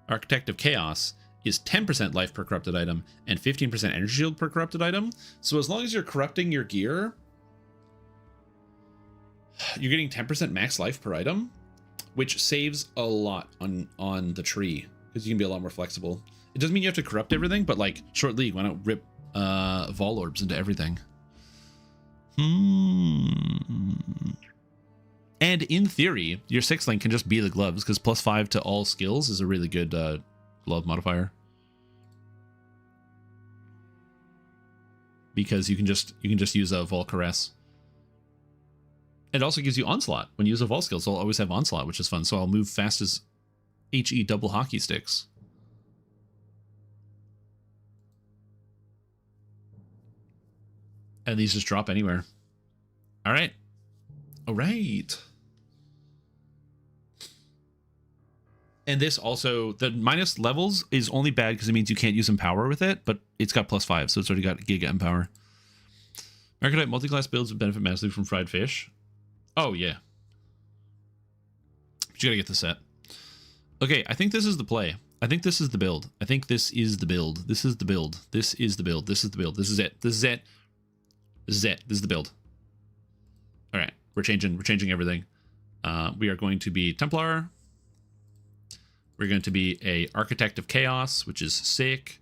Speaker 1: Architect of Chaos is 10% life per corrupted item and 15% energy shield per corrupted item. So as long as you're corrupting your gear, you're getting 10% max life per item, which saves a lot on the tree, because you can be a lot more flexible. It doesn't mean you have to corrupt everything, but like short league, why not rip Vol Orbs into everything? And in theory, your 6th link can just be the gloves, because +5 to all skills is a really good glove modifier. Because you can just use a Vol Caress. It also gives you Onslaught. When you use a Vol skill, so I'll always have Onslaught, which is fun. So I'll move fast as HE double hockey sticks. And these just drop anywhere. All right. All right. And this also, the minus levels is only bad because it means you can't use Empower with it, but it's got +5, so it's already got Giga Empower. Archetype multi-class builds would benefit massively from fried fish. Oh, yeah. But you gotta get the set. Okay, I think this is the play. I think this is the build. I think this is the build. This is the build. This is the build. This is the build. This is it. This is it. This is it. This is the build. All right, we're changing everything. We are going to be Templar. We're going to be a Architect of Chaos, which is sick.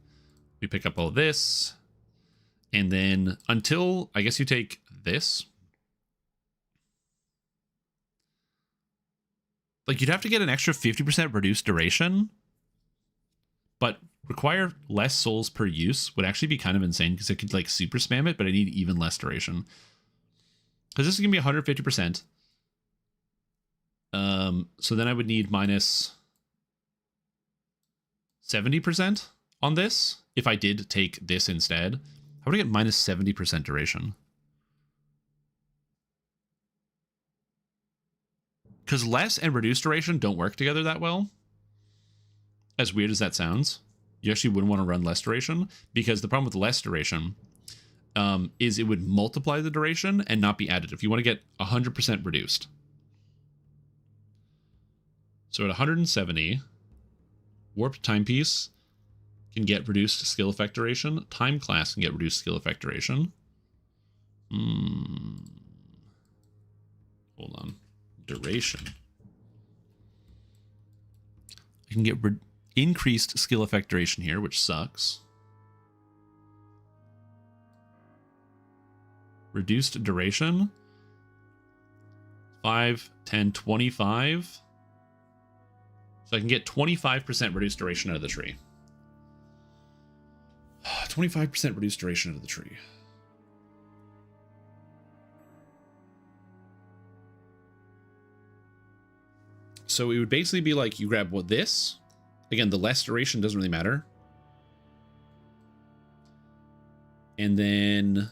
Speaker 1: We pick up all this. And then until, I guess you take this. Like, you'd have to get an extra 50% reduced duration. But require less souls per use would actually be kind of insane because it could, like, super spam it, but I need even less duration. Because this is going to be 150%. So then I would need minus 70% on this. If I did take this instead, how would I get minus 70% duration? Because less and reduced duration don't work together that well. As weird as that sounds, you actually wouldn't want to run less duration, because the problem with less duration is it would multiply the duration and not be additive. You want to get 100% reduced. So at 170, warped timepiece can get reduced skill effect duration. Time class can get reduced skill effect duration. Hold on. Duration. I can get increased skill effect duration here, which sucks. Reduced duration. 5, 10, 25. So I can get 25% reduced duration out of the tree. 25% reduced duration out of the tree. So it would basically be like you grab this. Again, the less duration doesn't really matter. And then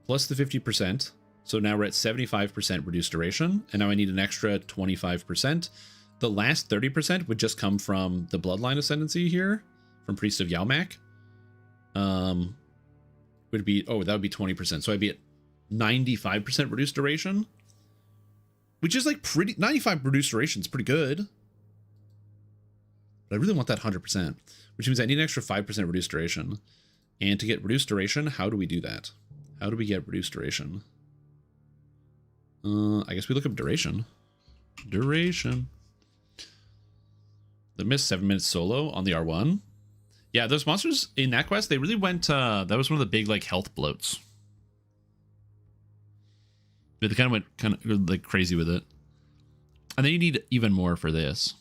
Speaker 1: plus the 50%. So now we're at 75% reduced duration. And now I need an extra 25%. The last 30% would just come from the Bloodline Ascendancy here, from Priest of Yalmak. Would be, oh, that would be 20%. So I'd be at 95% reduced duration, which is like pretty, 95 reduced duration is pretty good. But I really want that 100%, which means I need an extra 5% reduced duration. And to get reduced duration, how do we do that? How do we get reduced duration? I guess we look up duration. Duration. The missed 7 minutes solo on the R1. Yeah, those monsters in that quest, they really went, that was one of the big, like, health bloats. But they kind of went like crazy with it. And then you need even more for this.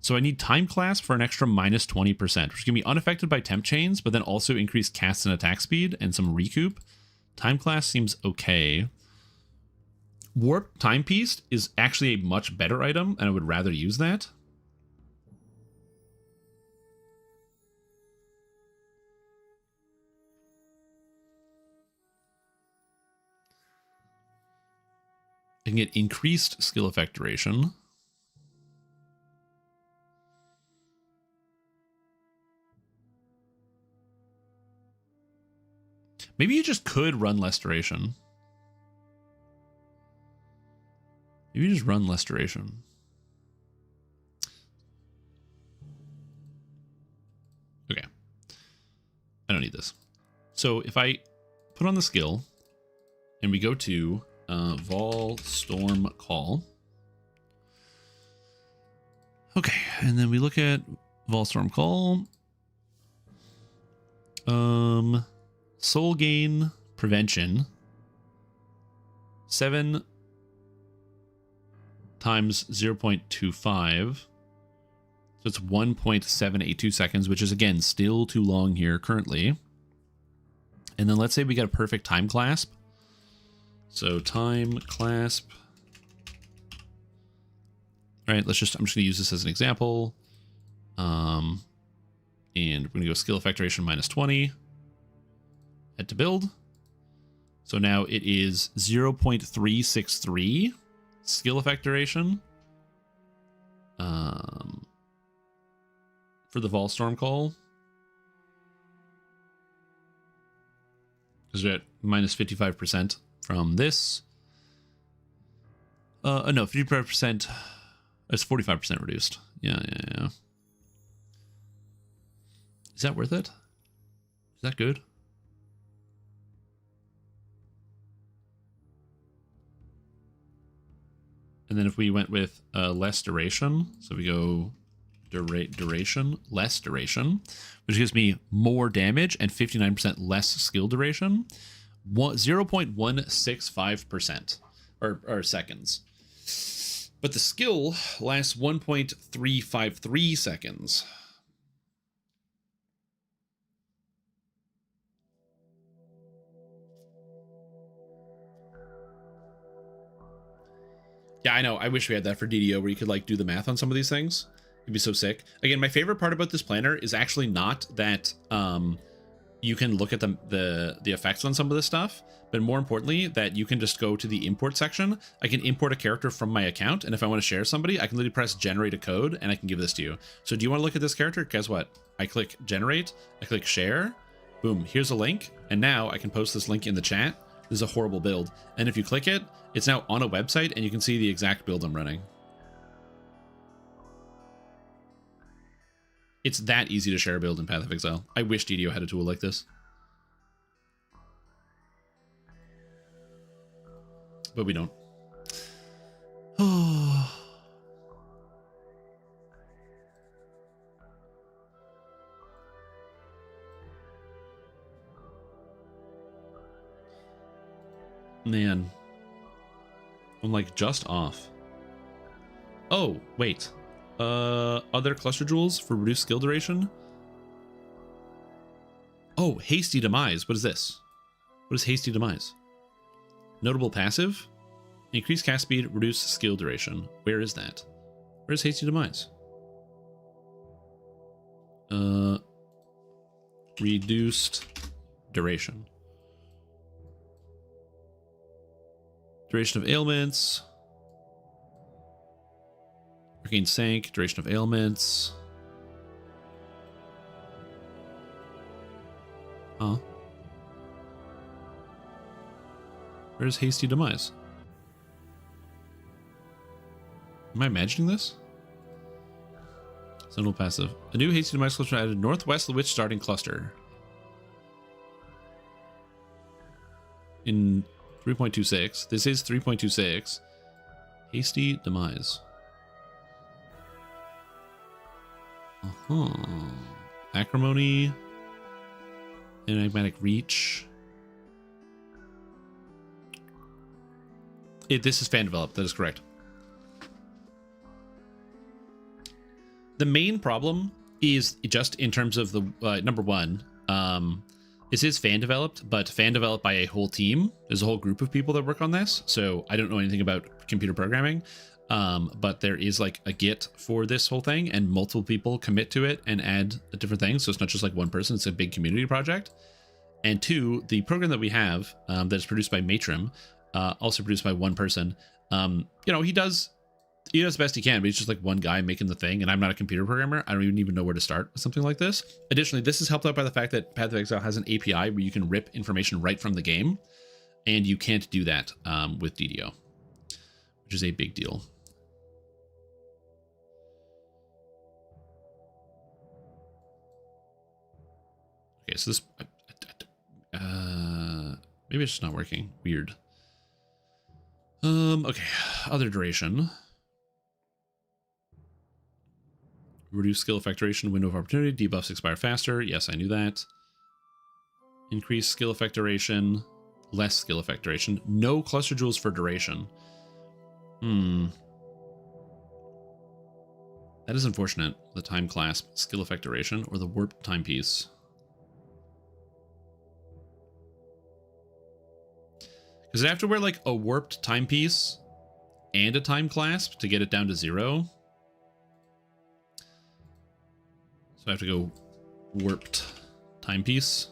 Speaker 1: So I need time class for an extra minus 20%, which is going to be unaffected by temp chains, but then also increased cast and attack speed and some recoup. Time class seems okay. Warp timepiece is actually a much better item, and I would rather use that. I can get increased skill effect duration. Maybe you just could run less duration. Maybe you just run less duration. Okay. I don't need this. So if I put on the skill and we go to Vol Storm Call. Okay, and then we look at Vol Storm Call. Soul gain prevention. 7 times 0.25. So it's 1.782 seconds, which is, again, still too long here currently. And then let's say we get a perfect time clasp. So time clasp. All right, I'm just going to use this as an example. And we're going to go skill effect duration minus 20. Head to build. So now it is 0.363 skill effect duration. For the Volstorm call. Because we're at minus 55% from this. No, 55%. It's 45% reduced. Yeah. Is that worth it? Is that good? And then if we went with less duration, so we go duration, less duration, which gives me more damage and 59% less skill duration, 0.165% or seconds. But the skill lasts 1.353 seconds. Yeah, I know. I wish we had that for DDO where you could like do the math on some of these things. It'd be so sick. Again, my favorite part about this planner is actually not that you can look at the effects on some of this stuff, but more importantly, that you can just go to the import section. I can import a character from my account, and if I want to share somebody, I can literally press generate a code, and I can give this to you. So do you want to look at this character? Guess what? I click generate, I click share, boom, here's a link, and now I can post this link in the chat. This is a horrible build. And if you click it, it's now on a website, and you can see the exact build I'm running. It's that easy to share a build in Path of Exile. I wish DDO had a tool like this. But we don't. Oh. Man. I'm like just off. Oh, wait. Other cluster jewels for reduced skill duration? Oh, hasty demise. What is this? What is hasty demise? Notable passive? Increase cast speed, reduce skill duration. Where is that? Where's hasty demise? Reduced duration. Duration of ailments. Regain sank, duration of ailments. Huh? Where's hasty demise? Am I imagining this? Sentinel passive. A new hasty demise cluster added northwest of the witch starting cluster. In 3.26. This is 3.26. Hasty demise. Acrimony. Enigmatic reach. This is fan developed. That is correct. The main problem is just in terms of the number one. This is fan developed, but fan developed by a whole team. There's a whole group of people that work on this. So I don't know anything about computer programming. But there is like a Git for this whole thing, and multiple people commit to it and add different things. So it's not just like one person, it's a big community project. And two, the program that we have that is produced by Matrim, also produced by one person, he does the best he can, but he's just like one guy making the thing, and I'm not a computer programmer. I don't even know where to start with something like this. Additionally, this is helped out by the fact that Path of Exile has an API where you can rip information right from the game, and you can't do that with DDO, which is a big deal. Okay, so this maybe it's just not working. Weird. Okay, other duration. Reduce skill effect duration, window of opportunity, debuffs expire faster. Yes, I knew that. Increase skill effect duration, less skill effect duration. No cluster jewels for duration. That is unfortunate. The time clasp, skill effect duration, or the warp timepiece. Because I have to wear like a warped timepiece and a time clasp to get it down to 0. So I have to go warped timepiece.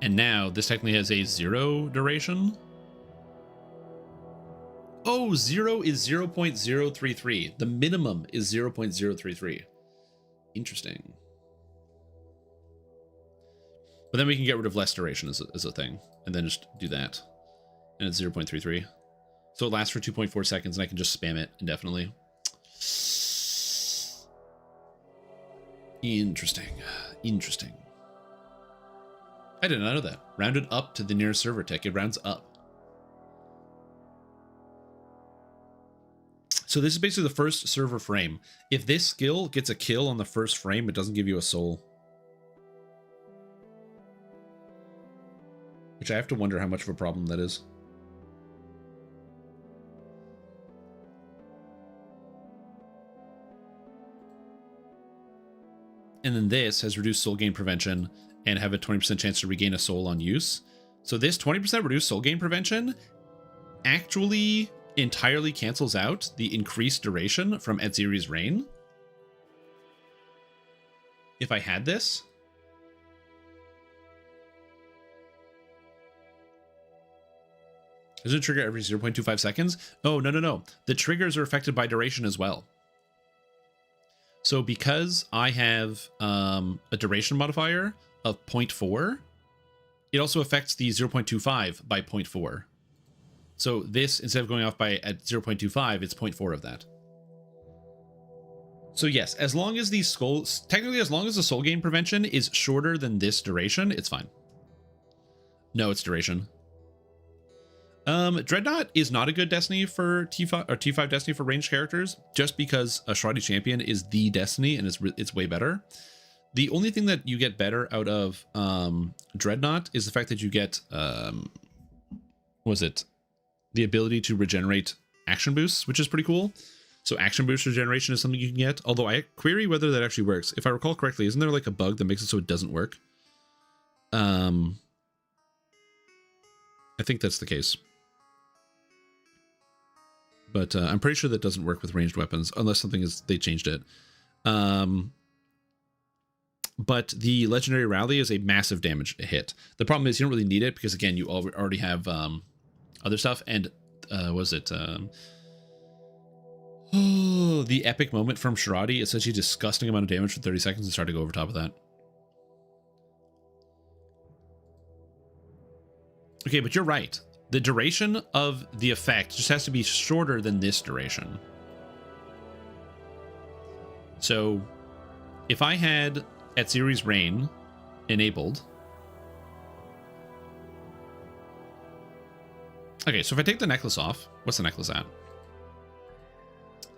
Speaker 1: And now this technically has a 0 duration. Oh, 0 is 0.033. The minimum is 0.033. Interesting. But then we can get rid of less duration as a thing, and then just do that. And it's 0.33. So it lasts for 2.4 seconds, and I can just spam it indefinitely. Interesting. Interesting. I did not know that. Rounded up to the nearest server tick. It rounds up. So this is basically the first server frame. If this skill gets a kill on the first frame, it doesn't give you a soul. Which I have to wonder how much of a problem that is. And then this has reduced soul gain prevention and have a 20% chance to regain a soul on use. So this 20% reduced soul gain prevention actually entirely cancels out the increased duration from Etziri's Reign. If I had this. Does it trigger every 0.25 seconds? Oh, no. The triggers are affected by duration as well. So because I have a duration modifier of 0.4, it also affects the 0.25 by 0.4. So this, instead of going off by at 0.25, it's 0.4 of that. So yes, as long as these skulls, technically as long as the soul gain prevention is shorter than this duration, it's fine. No, it's duration. Dreadnought is not a good Destiny for T5 or T5 Destiny for ranged characters, just because a Shradi Champion is the Destiny and it's way better. The only thing that you get better out of Dreadnought is the fact that you get the ability to regenerate action boosts, which is pretty cool. So action boost regeneration is something you can get, although I query whether that actually works. If I recall correctly, isn't there like a bug that makes it so it doesn't work? I think that's the case. But I'm pretty sure that doesn't work with ranged weapons unless something is, they changed it. But the Legendary Rally is a massive damage hit. The problem is you don't really need it because, again, you already have other stuff. And the epic moment from Shradi is such a disgusting amount of damage for 30 seconds. It's hard to go over top of that. Okay, but you're right. The duration of the effect just has to be shorter than this duration. So if I had Etziri's Reign enabled. Okay, so if I take the necklace off, what's the necklace at? So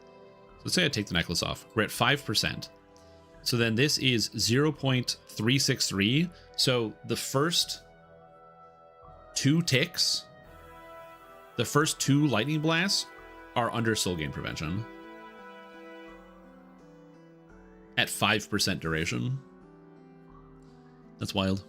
Speaker 1: let's say I take the necklace off. We're at 5%. So then this is 0.363. So the first 2 ticks, the first 2 lightning blasts are under soul gain prevention. At 5% duration. That's wild.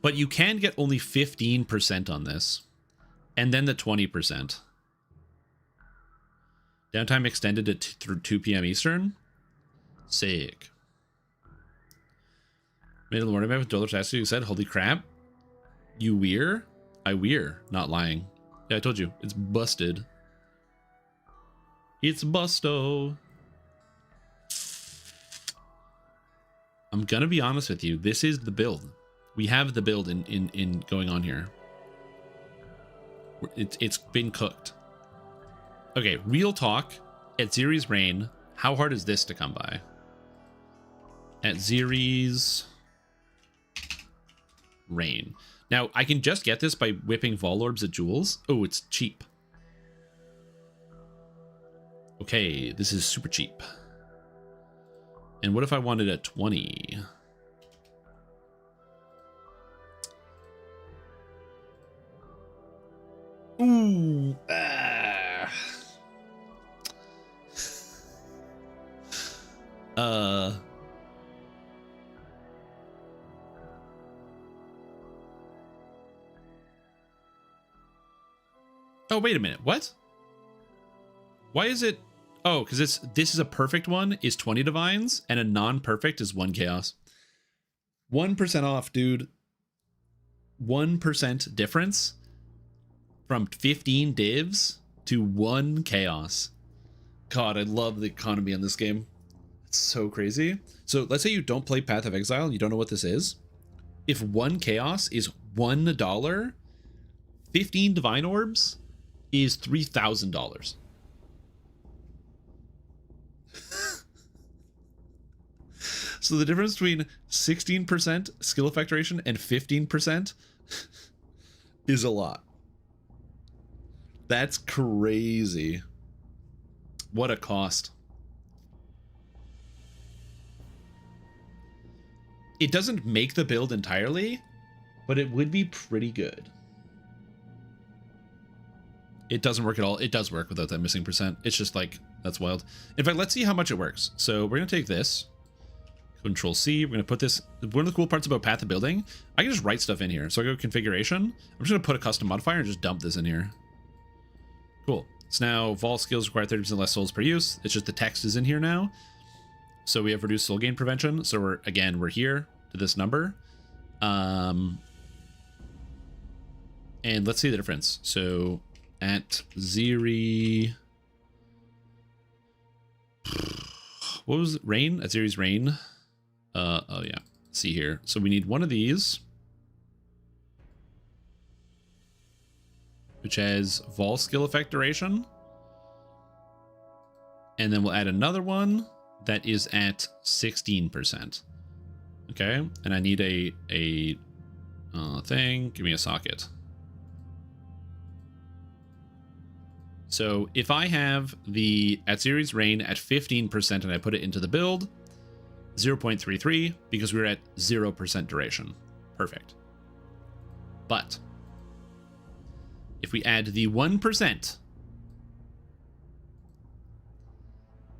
Speaker 1: But you can get only 15% on this. And then the 20%. Downtime extended to through 2 p.m. Eastern. Sick. Made in the morning with Dollar Tasty, you said, holy crap. You weir? I weir. Not lying. Yeah, I told you. It's busted. It's busto. I'm gonna be honest with you. This is the build. We have the build in going on here. It's been cooked. Okay, real talk. Etziri's Reign. How hard is this to come by? Etziri's Reign. Now, I can just get this by whipping Vol Orbs at Jewels. Oh, it's cheap. Okay, this is super cheap. And what if I wanted a 20? Ooh. Oh, wait a minute. What? Why is it? Oh, because this is a perfect one is 20 divines and a non-perfect is 1 chaos. 1% off, dude. 1% difference from 15 divs to 1 chaos. God, I love the economy on this game. It's so crazy. So let's say you don't play Path of Exile and you don't know what this is. If 1 chaos is $1, 15 divine orbs is $3,000. So the difference between 16% skill effect duration and 15% is a lot. That's crazy. What a cost. It doesn't make the build entirely, but it would be pretty good. It doesn't work at all. It does work without that missing percent. It's just like, that's wild. In fact, let's see how much it works. So we're going to take this. Control C. We're going to put this. One of the cool parts about Path of Building, I can just write stuff in here. So I go configuration. I'm just going to put a custom modifier and just dump this in here. Cool. So now Vol skills require 30% less souls per use. It's just the text is in here now. So we have reduced soul gain prevention. So we're here to this number. And let's see the difference. So at Zeri, what was it? Rain? At Zeri's Rain. Oh yeah. Let's see here. So we need one of these, which has Vol skill effect duration. And then we'll add another one that is at 16%. Okay. And I need a thing. Give me a socket. So if I have the at Zeri's Rain at 15% and I put it into the build, 0.33 because we're at 0% duration. Perfect. But if we add the 1%,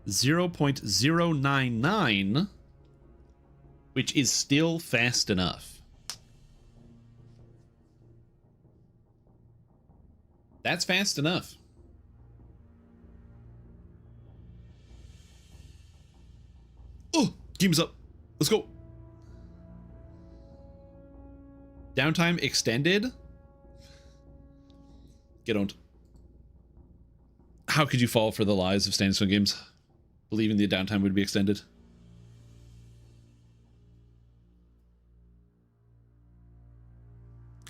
Speaker 1: 0.099, which is still fast enough. That's fast enough. Oh, game's up. Let's go. Downtime extended. Get owned. How could you fall for the lies of standing still games, believing the downtime would be extended?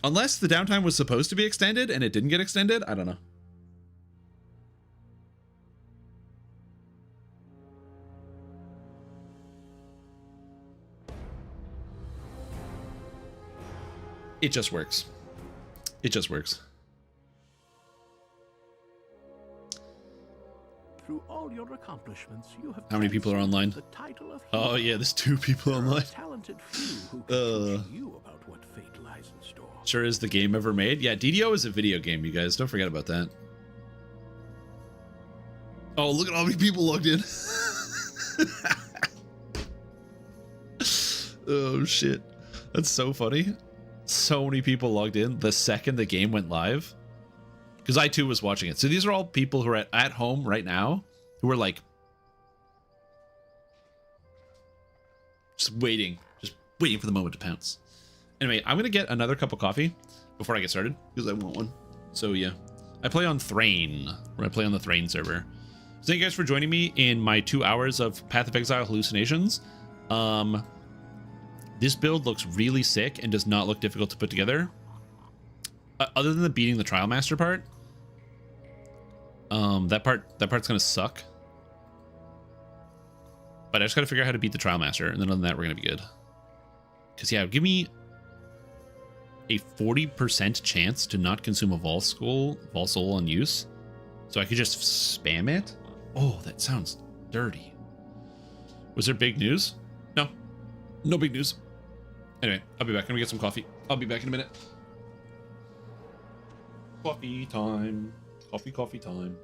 Speaker 1: Unless the downtime was supposed to be extended and it didn't get extended, I don't know. It just works. It just works.
Speaker 2: Through all your accomplishments, you have.
Speaker 1: How many people are online?
Speaker 2: The title of
Speaker 1: Oh yeah, there's 2 people online.
Speaker 2: Talented few who can teach you about what fate lies in store.
Speaker 1: Sure is the game ever made. Yeah, DDO is a video game, you guys. Don't forget about that. Oh, look at how many people logged in. Oh shit. That's so funny. So many people logged in the second the game went live. Because I too was watching it. So these are all people who are at home right now who are like just waiting for the moment to pounce. Anyway, I'm gonna get another cup of coffee before I get started because I want one. So yeah, I play on Thrain, or I play on the Thrain server. So thank you guys for joining me in my 2 hours of Path of Exile hallucinations. This build looks really sick and does not look difficult to put together. Other than the beating the Trial Master part. That part's gonna suck. But I just gotta figure out how to beat the Trial Master, and then other than that, we're gonna be good. Because yeah, give me a 40% chance to not consume a Vol Soul on use. So I could just spam it. Oh, that sounds dirty. Was there big news? No. No big news. Anyway, I'll be back. I'm gonna get some coffee. I'll be back in a minute. Coffee time. Coffee time.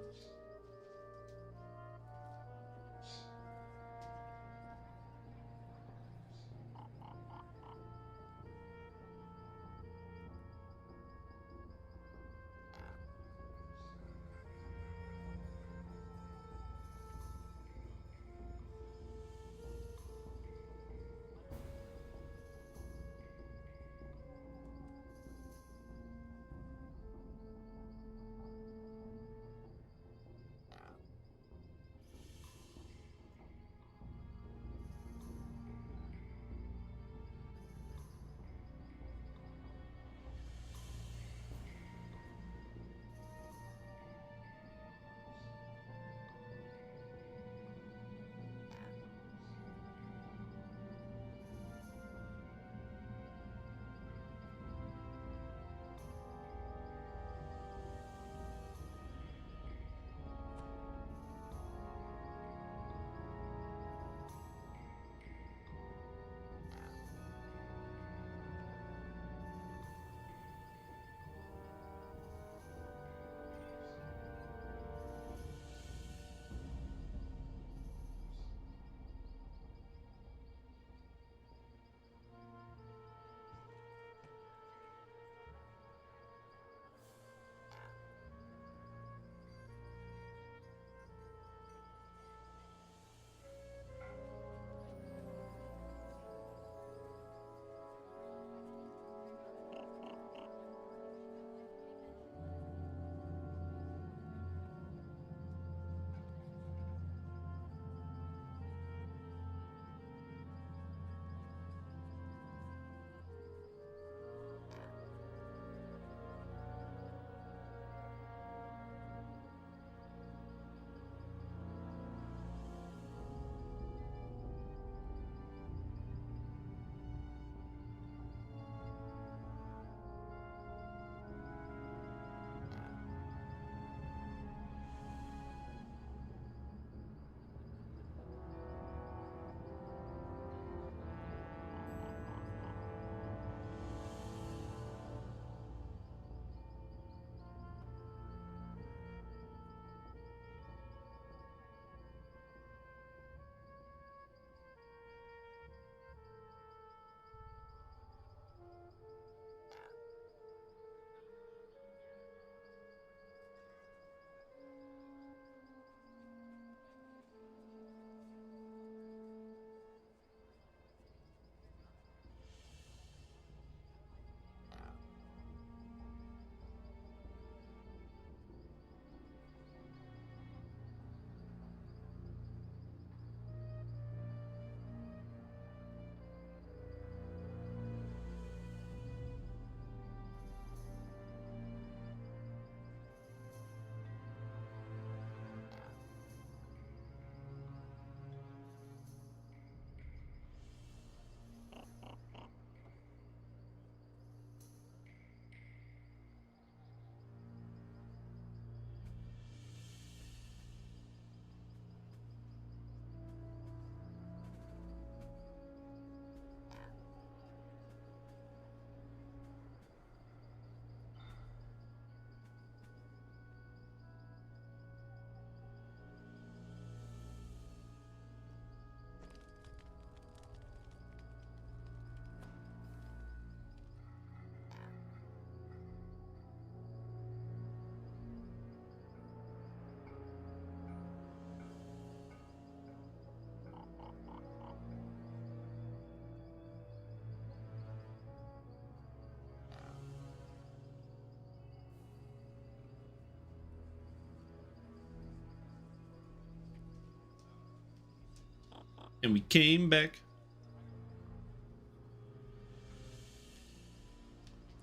Speaker 1: And we came back.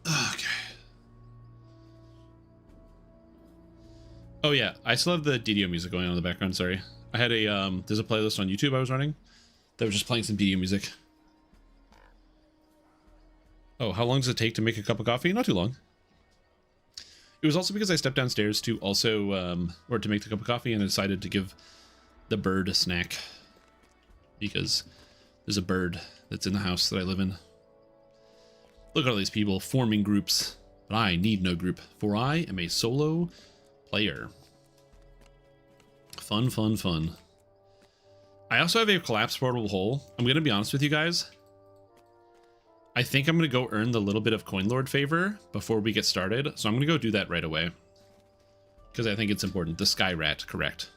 Speaker 1: Okay. Oh yeah, I still have the DDO music going on in the background, sorry. I had a, there's a playlist on YouTube I was running that was just playing some DDO music. Oh, how long does it take to make a cup of coffee? Not too long. It was also because I stepped downstairs to also, or to make the cup of coffee, and I decided to give the bird a snack. Because there's a bird that's in the house that I live in. Look at all these people forming groups. But I need no group, for I am a solo player. Fun, fun, fun. I also have a collapsed portable hole. I'm going to be honest with you guys. I think I'm going to go earn the little bit of Coin Lord favor before we get started. So I'm going to go do that right away. Because I think it's important. The Sky Rat, correct.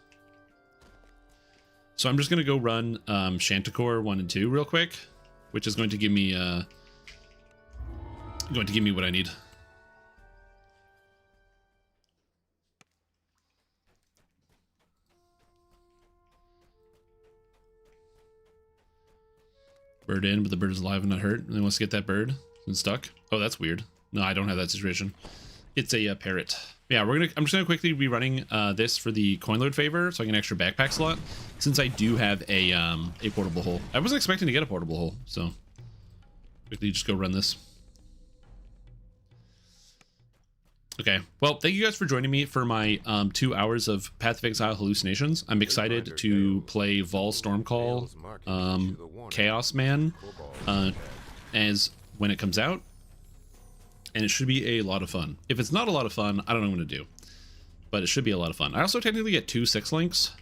Speaker 1: So I'm just going to go run Shanticor 1 and 2 real quick. Which is going to give me what I need. Bird in, but the bird is alive and not hurt. And he wants to get that bird and stuck. Oh, that's weird. No, I don't have that situation. It's a parrot. Yeah, I'm just gonna quickly be running this for the Coin Lord favor, so I get an extra backpack slot. Since I do have a portable hole. I wasn't expecting to get a portable hole, so quickly just go run this. Okay, well, thank you guys for joining me for my 2 hours of Path of Exile hallucinations. I'm excited to play Vol Stormcall Chaos Man as when it comes out, and it should be a lot of fun. If it's not a lot of fun, I don't know what I'm going to do, but it should be a lot of fun. I also technically get 2 6 links,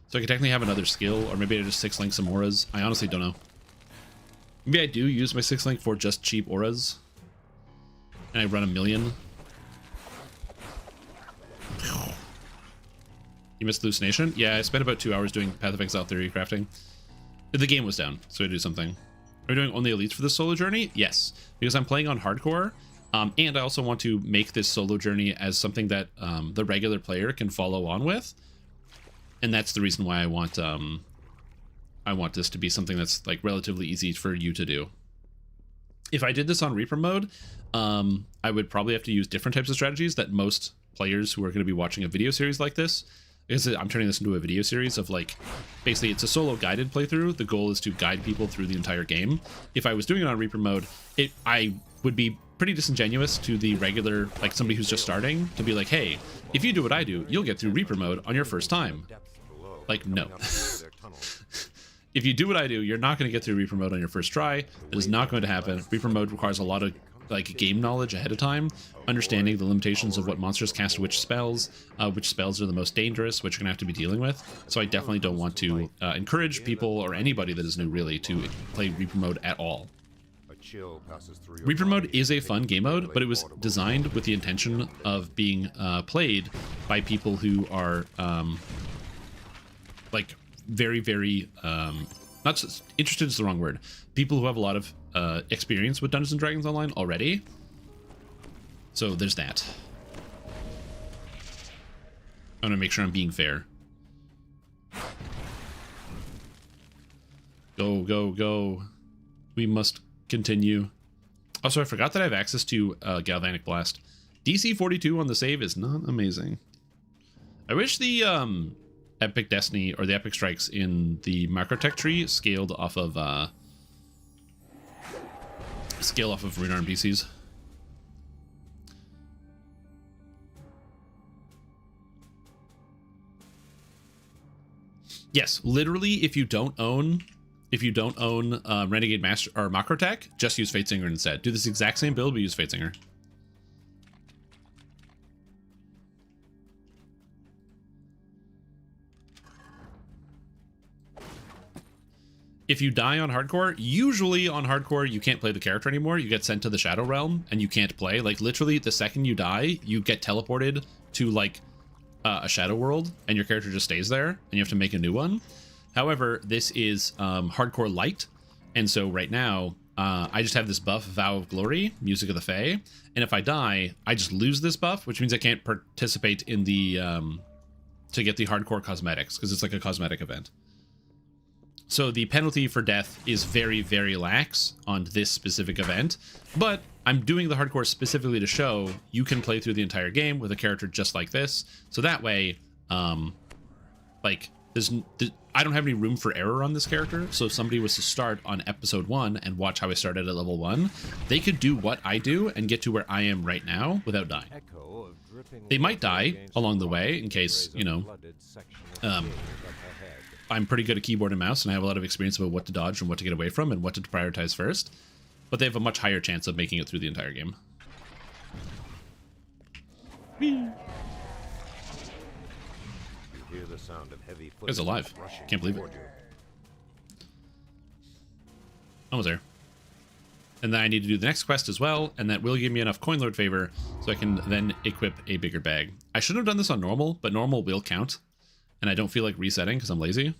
Speaker 1: so I could technically have another skill, or maybe I just 6 link some auras. I honestly don't know. Maybe I do use my 6 link for just cheap auras, and I run a million. You missed hallucination? Yeah, I spent about 2 hours doing Path of Exile theory crafting. The game was down, so I had to do something. Are we doing only elites for this solo journey? Yes, because I'm playing on hardcore, and I also want to make this solo journey as something that the regular player can follow on with, and that's the reason why I want this to be something that's like relatively easy for you to do. If I did this on Reaper mode, I would probably have to use different types of strategies that most players who are going to be watching a video series like this, because I'm turning this into a video series of, like, basically it's a solo guided playthrough. The goal is to guide people through the entire game. If I was doing it on Reaper mode, I would be pretty disingenuous to the regular, like somebody who's just starting, to be like, hey, if you do what I do, you'll get through Reaper mode on your first time. Like, no. If you do what I do, you're not going to get through Reaper mode on your first try. That is not going to happen. Reaper mode requires a lot of like game knowledge ahead of time, understanding the limitations of what monsters cast which spells are the most dangerous, which you're gonna have to be dealing with. So I definitely don't want to encourage people or anybody that is new really to play Reaper mode at all. Reaper mode is a fun game mode, but it was designed with the intention of being played by people who are like very, very not interested is the wrong word. People who have a lot of experience with Dungeons & Dragons Online already. So there's that. I want to make sure I'm being fair. Go, go, go. We must continue. Also, I forgot that I have access to Galvanic Blast. DC 42 on the save is not amazing. I wish the Epic Destiny or the Epic Strikes in the Macrotech tree scaled off of Rune Arm PCs. Yes, literally, if you don't own Renegade Master or Macrotech, just use Fatesinger instead. Do this exact same build, but use Fatesinger. If you die on hardcore, usually on hardcore, you can't play the character anymore. You get sent to the Shadow Realm and you can't play. Like literally the second you die, you get teleported to like a Shadow World and your character just stays there and you have to make a new one. However, this is hardcore light. And so right now, I just have this buff, Vow of Glory, Music of the Fae. And if I die, I just lose this buff, which means I can't participate in the, to get the hardcore cosmetics because it's like a cosmetic event. So the penalty for death is very, very lax on this specific event, but I'm doing the hardcore specifically to show you can play through the entire game with a character just like this. So that way, like, I don't have any room for error on this character. So if somebody was to start on episode 1 and watch how I started at level 1, they could do what I do and get to where I am right now without dying. They might die along the way in case, you know, I'm pretty good at keyboard and mouse and I have a lot of experience about what to dodge and what to get away from and what to prioritize first. But they have a much higher chance of making it through the entire game.
Speaker 2: Hear the sound of heavy
Speaker 1: It's alive. Can't believe it. Almost there. And then I need to do the next quest as well, and that will give me enough coin lord favor so I can then equip a bigger bag. I should have done this on normal, but normal will count. And I don't feel like resetting because I'm lazy.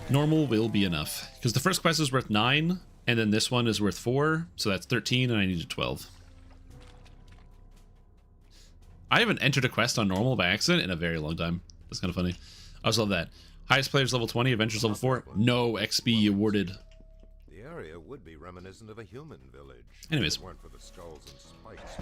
Speaker 1: Normal will be enough. Because the first quest is worth 9, and then this one is worth 4, so that's 13, and I needed 12. I haven't entered a quest on normal by accident in a very long time. That's kind of funny. I also love that. Highest players level 20, adventures level 4. No XP awarded.
Speaker 2: The area would be reminiscent of a human village.
Speaker 1: Anyways.
Speaker 2: If it weren't for the skulls and spikes.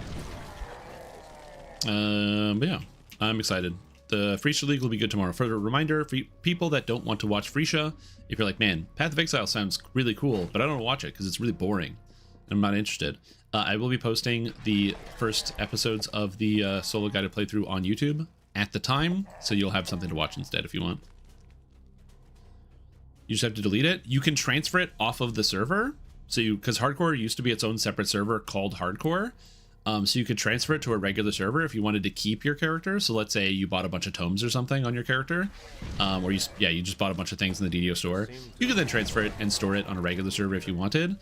Speaker 1: But yeah, I'm excited. The Freesia League will be good tomorrow. For a reminder, for people that don't want to watch Freesia, if you're like, man, Path of Exile sounds really cool, but I don't want to watch it because it's really boring. I'm not interested. I will be posting the first episodes of the solo guided playthrough on YouTube at the time, so you'll have something to watch instead if you want. You just have to delete it. You can transfer it off of the server. So because Hardcore used to be its own separate server called Hardcore. So you could transfer it to a regular server if you wanted to keep your character. So let's say you bought a bunch of tomes or something on your character, or you just bought a bunch of things in the DDO store. You could then transfer it and store it on a regular server if you wanted.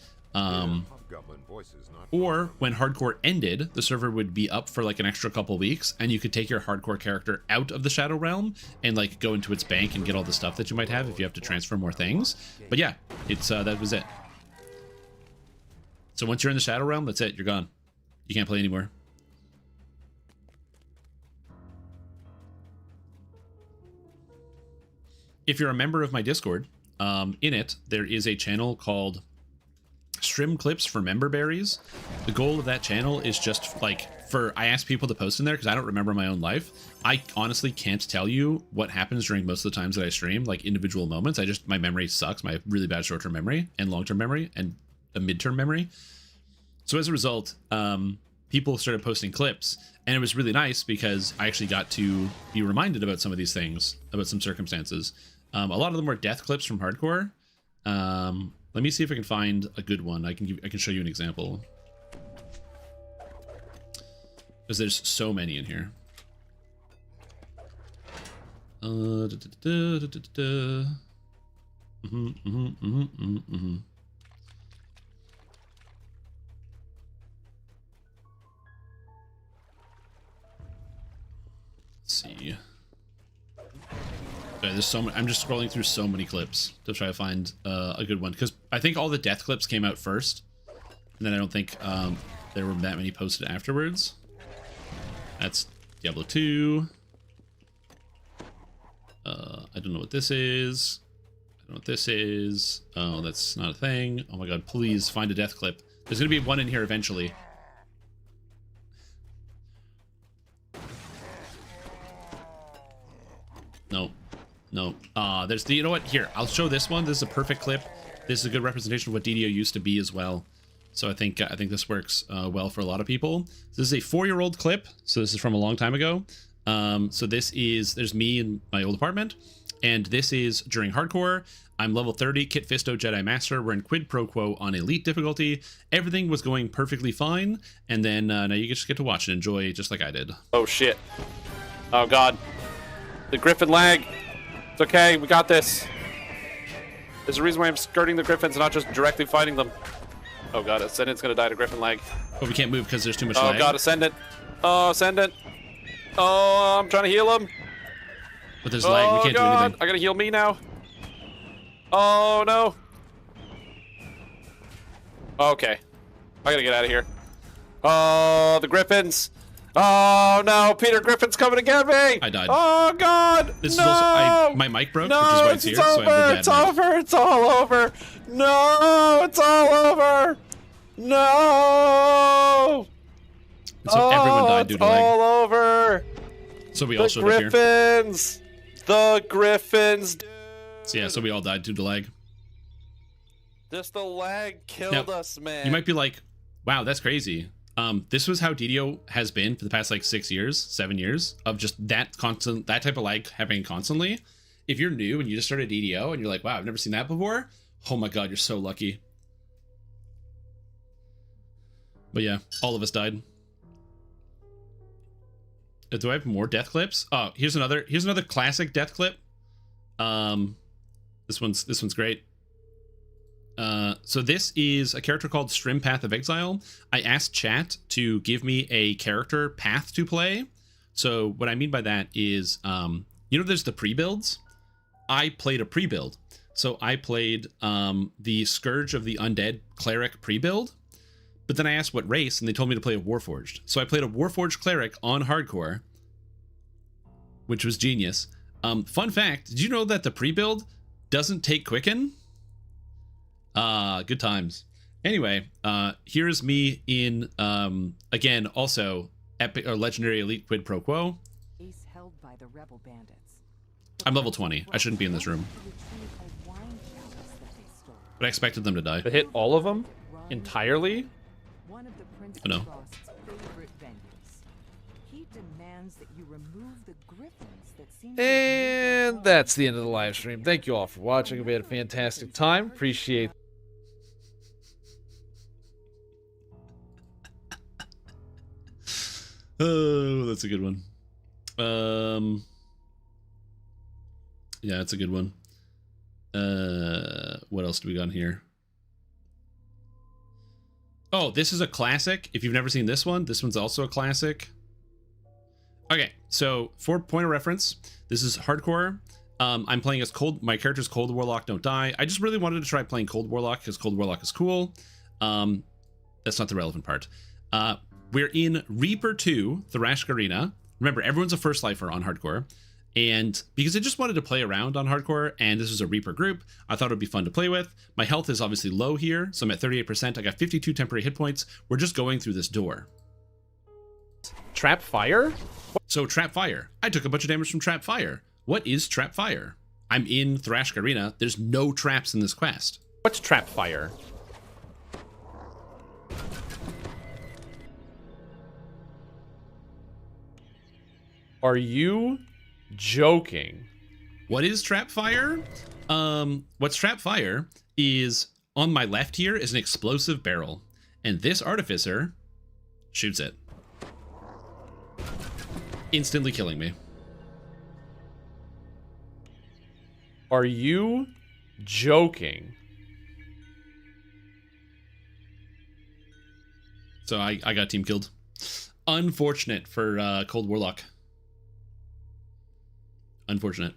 Speaker 1: Or when Hardcore ended, the server would be up for like an extra couple weeks, and you could take your Hardcore character out of the Shadow Realm and like go into its bank and get all the stuff that you might have if you have to transfer more things. But yeah, it's that was it. So once you're in the Shadow Realm, that's it. You're gone. You can't play anymore. If you're a member of my Discord, in it, there is a channel called Stream Clips for Member Berries. The goal of that channel is just like I ask people to post in there because I don't remember my own life. I honestly can't tell you what happens during most of the times that I stream, like individual moments. My memory sucks. My really bad short-term memory and long-term memory and a mid-term memory. So as a result, people started posting clips, and it was really nice because I actually got to be reminded about some of these things, about some circumstances. A lot of them were death clips from Hardcore. Let me see if I can find a good one. I can show you an example, because there's so many in here. Let's see. Okay, there's so many. I'm just scrolling through so many clips to try to find a good one, because I think all the death clips came out first, and then I don't think there were that many posted afterwards. That's Diablo 2. I don't know what this is. I don't know what this is. Oh, that's not a thing. Oh my god, please find a death clip. There's gonna be one in here eventually. No. No. There's the, you know what? Here, I'll show this one. This is a perfect clip. This is a good representation of what DDO used to be as well. So I think this works well for a lot of people. This is a 4-year-old clip. So this is from a long time ago. So there's me in my old apartment, and this is during Hardcore. I'm level 30, Kit Fisto Jedi Master. We're in Quid Pro Quo on Elite difficulty. Everything was going perfectly fine, and then now you just get to watch and enjoy just like I did.
Speaker 4: Oh shit. Oh god. The Griffin lag. It's okay, we got this. There's a reason why I'm skirting the Griffins and not just directly fighting them. Oh god, Ascendant's gonna die to Griffin lag.
Speaker 1: But we can't move because there's too much
Speaker 4: lag.
Speaker 1: lag.
Speaker 4: Oh god, Ascendant. Oh, Ascendant. Oh, I'm trying to heal him.
Speaker 1: But there's lag, we can't do anything.
Speaker 4: I gotta heal me now. Oh no. Okay. I gotta get out of here. Oh, the Griffins. Oh no, Peter Griffin's coming to get me!
Speaker 1: I died.
Speaker 4: Oh god!
Speaker 1: This
Speaker 4: no!
Speaker 1: is also my mic broke,
Speaker 4: No,
Speaker 1: which is why it's here. So I have the
Speaker 4: it's
Speaker 1: bad mic.
Speaker 4: over! It's all over! No, it's all over! No!
Speaker 1: So everyone died due
Speaker 4: it's
Speaker 1: to lag.
Speaker 4: all over!
Speaker 1: So we all
Speaker 4: The
Speaker 1: showed up here.
Speaker 4: Griffins! The Griffins, dude!
Speaker 1: So yeah, so we all died due to lag.
Speaker 4: Just the lag killed us, man.
Speaker 1: You might be like, wow, that's crazy. This was how DDO has been for the past like 6 years, 7 years of just that type of lag happening constantly. If you're new and you just started DDO and you're like, wow, I've never seen that before. Oh my God, you're so lucky. But yeah, all of us died. Do I have more death clips? Oh, here's another classic death clip. This one's great. So this is a character called Strim Path of Exile. I asked chat to give me a character path to play. So what I mean by that is, you know, there's the pre-builds. I played a pre-build. So I played the Scourge of the Undead Cleric pre-build. But then I asked what race, and they told me to play a Warforged. So I played a Warforged Cleric on hardcore, which was genius. Fun fact, did you know that the pre-build doesn't take Quicken? Good times. Anyway, here's me in, again, also epic or legendary elite quid pro quo.
Speaker 5: Held by the rebel bandits.
Speaker 1: I'm level 20. I shouldn't be in this room. But I expected them to die.
Speaker 4: To hit all of them entirely?
Speaker 5: One of the Prince
Speaker 1: Oh, no.
Speaker 5: of Frost's favorite venues. He demands that you remove the griffins that seem to
Speaker 6: And that's the end of the live stream. Thank you all for watching. We had a fantastic time. Appreciate
Speaker 1: Oh, that's a good one. Yeah, it's a good one. What else do we got here? Oh, this is a classic. If you've never seen this one's also a classic. Okay, so for point of reference, this is hardcore. I'm playing as my character's Cold Warlock Don't Die. I just really wanted to try playing Cold Warlock because Cold Warlock is cool. That's not the relevant part. We're in Reaper 2, Thrashk Arena. Remember, everyone's a first lifer on hardcore. And because I just wanted to play around on hardcore, and this was a Reaper group, I thought it would be fun to play with. My health is obviously low here, so I'm at 38%. I got 52 temporary hit points. We're just going through this door.
Speaker 4: Trap fire?
Speaker 1: So Trap Fire. I took a bunch of damage from Trap Fire. What is Trap Fire? I'm in Thrashk Arena. There's no traps in this quest.
Speaker 4: What's trap fire? Are you joking?
Speaker 1: What is Trap Fire? What's Trap Fire is on my left here is an explosive barrel, and this artificer shoots it, instantly killing me.
Speaker 4: Are you joking?
Speaker 1: So I got team killed. Unfortunate for Cold Warlock. Unfortunate.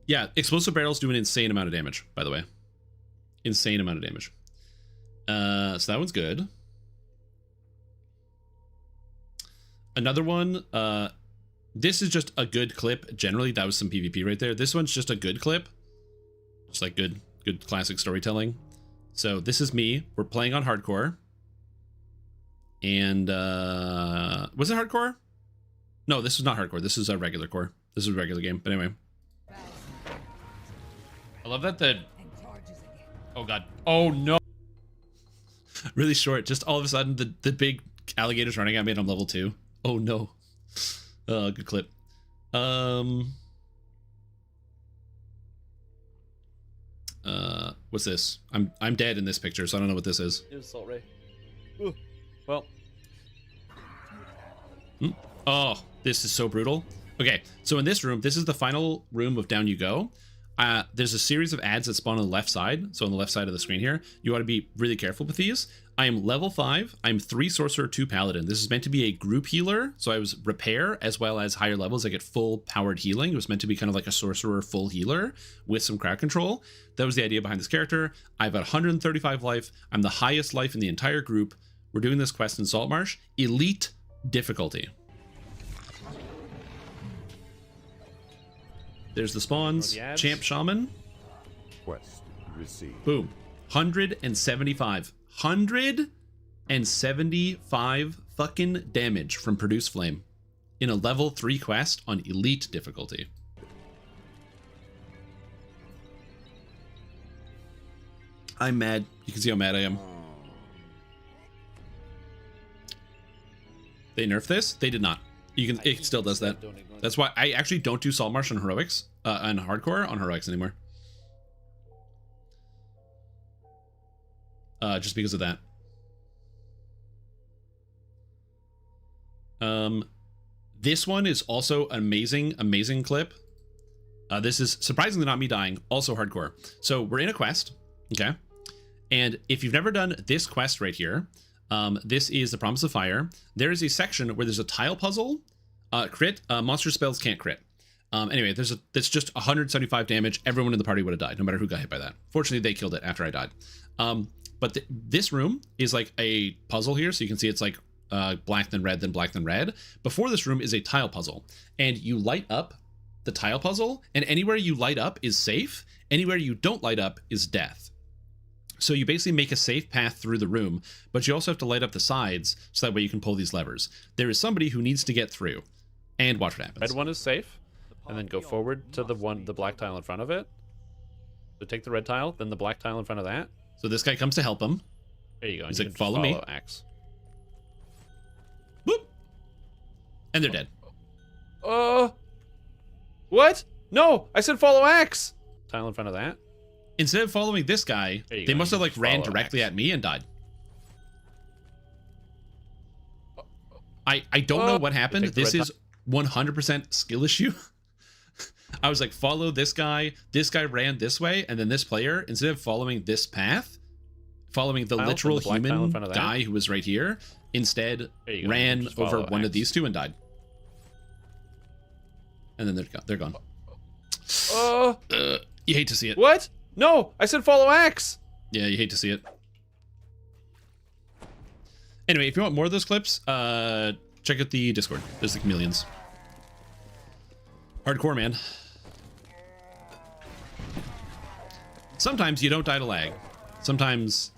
Speaker 1: Yeah, explosive barrels do an insane amount of damage, by the way. Insane amount of damage. So that one's good. Another one, this is just a good clip. Generally, that was some PvP right there. This one's just a good clip. Just like good classic storytelling. So this is me. We're playing on hardcore. And was it hardcore? No, this is not hardcore. This is a regular core. This is a regular game. But anyway. I love that oh god. Oh no. Really short. Just all of a sudden the big alligators running at me and I'm level 2. Oh no. Good clip. What's this? I'm dead in this picture, so I don't know what this is.
Speaker 6: it. Assault Ray. Ooh. Well,
Speaker 1: Oh, this is so brutal. Okay, so in this room, this is the final room of Down You Go. there's a series of ads that spawn on the left side. So on the left side of the screen here, you ought to be really careful with these. I am level 5. I'm 3 sorcerer, 2 paladin. This is meant to be a group healer. So I was repair as well as higher levels. I get full powered healing. It was meant to be kind of like a sorcerer full healer with some crowd control. That was the idea behind this character. I have 135 life. I'm the highest life in the entire group. We're doing this quest in Saltmarsh. Elite difficulty. There's the spawns. Champ Shaman.
Speaker 2: Quest received.
Speaker 1: Boom. 175. 175 fucking damage from Produce Flame in a level 3 quest on elite difficulty. I'm mad. You can see how mad I am. They nerfed this? They did not. You can. It still does that. That's why I actually don't do Saltmarsh on heroics, on hardcore on heroics anymore. Just because of that. This one is also an amazing clip. This is surprisingly not me dying, also hardcore. So we're in a quest, okay? And if you've never done this quest right here, this is the Promise of Fire. There is a section where there's a tile puzzle, crit, monster spells can't crit. Anyway, that's just 175 damage. Everyone in the party would have died, no matter who got hit by that. Fortunately, they killed it after I died. But this room is like a puzzle here, so you can see it's like black then red then black then red. Before this room is a tile puzzle, and you light up the tile puzzle, and anywhere you light up is safe. Anywhere you don't light up is death. So you basically make a safe path through the room, but you also have to light up the sides so that way you can pull these levers. There is somebody who needs to get through, and watch what happens.
Speaker 4: Red one is safe, and then go forward to the black tile in front of it. So take the red tile, then the black tile in front of that.
Speaker 1: So this guy comes to help him.
Speaker 4: There you go.
Speaker 1: He's
Speaker 4: you
Speaker 1: like,
Speaker 4: can
Speaker 1: follow me.
Speaker 4: Axe.
Speaker 1: Boop. And they're dead.
Speaker 4: What? No, I said follow axe. Tile in front of that.
Speaker 1: Instead of following this guy, they must have like ran directly at me and died. I don't know what happened. This is 100% skill issue. I was like, follow this guy. This guy ran this way, and then this player, instead of following this path, following the literal human guy who was right here, instead ran over one of these two and died. And then they're gone. You hate to see it.
Speaker 4: What? No, I said follow axe.
Speaker 1: Yeah, you hate to see it. Anyway, if you want more of those clips, check out the Discord. There's like millions. Hardcore, man. Sometimes you don't die to lag. Sometimes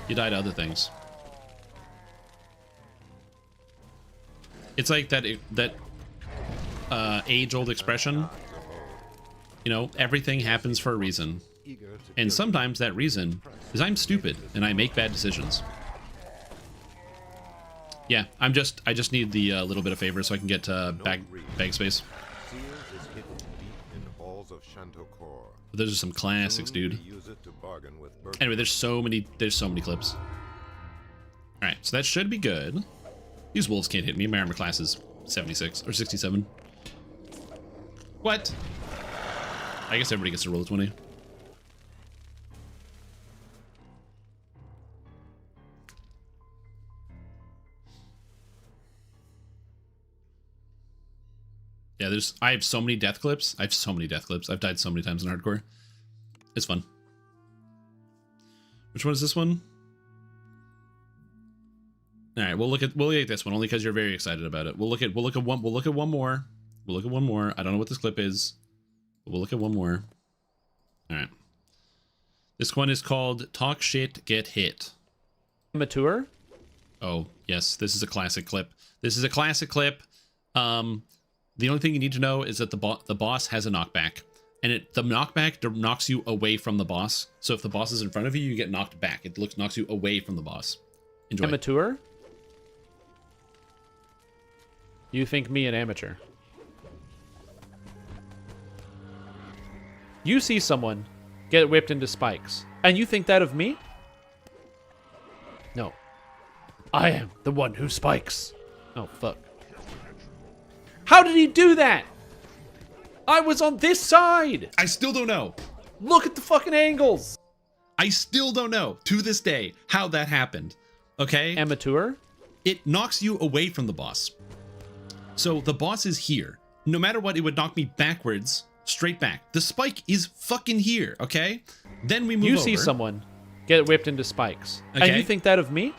Speaker 1: you die to other things. It's like that age-old expression. You know, everything happens for a reason. And sometimes that reason is I'm stupid and I make bad decisions. Yeah, I just need the little bit of favor so I can get bag space. But those are some classics, dude. Anyway, there's so many clips. All right, so that should be good. These wolves can't hit me. My armor class is 76 or 67. What? I guess everybody gets to roll a 20. Yeah, I have so many death clips. I've died so many times in hardcore. It's fun. Which one is this one? All right, we'll look at this one only because you're very excited about it. We'll look at one more. I don't know what this clip is. But we'll look at one more. All right. This one is called "Talk Shit, Get Hit."
Speaker 4: Mature?
Speaker 1: Oh yes, this is a classic clip. The only thing you need to know is that the boss has a knockback, and the knockback knocks you away from the boss. So if the boss is in front of you, you get knocked back. It knocks you away from the boss. Enjoy.
Speaker 4: Amateur? You think me an amateur? You see someone get whipped into spikes, and you think that of me? No. I am the one who spikes. Oh, fuck. How did he do that?
Speaker 6: I was on this side.
Speaker 1: I still don't know.
Speaker 6: Look at the fucking angles.
Speaker 1: I still don't know to this day how that happened. Okay?
Speaker 6: Amateur.
Speaker 1: It knocks you away from the boss. So the boss is here. No matter what, it would knock me backwards, straight back. The spike is fucking here, okay? Then we move
Speaker 6: You
Speaker 1: over.
Speaker 6: see someone get whipped into spikes.
Speaker 1: Okay.
Speaker 6: And you think that of me?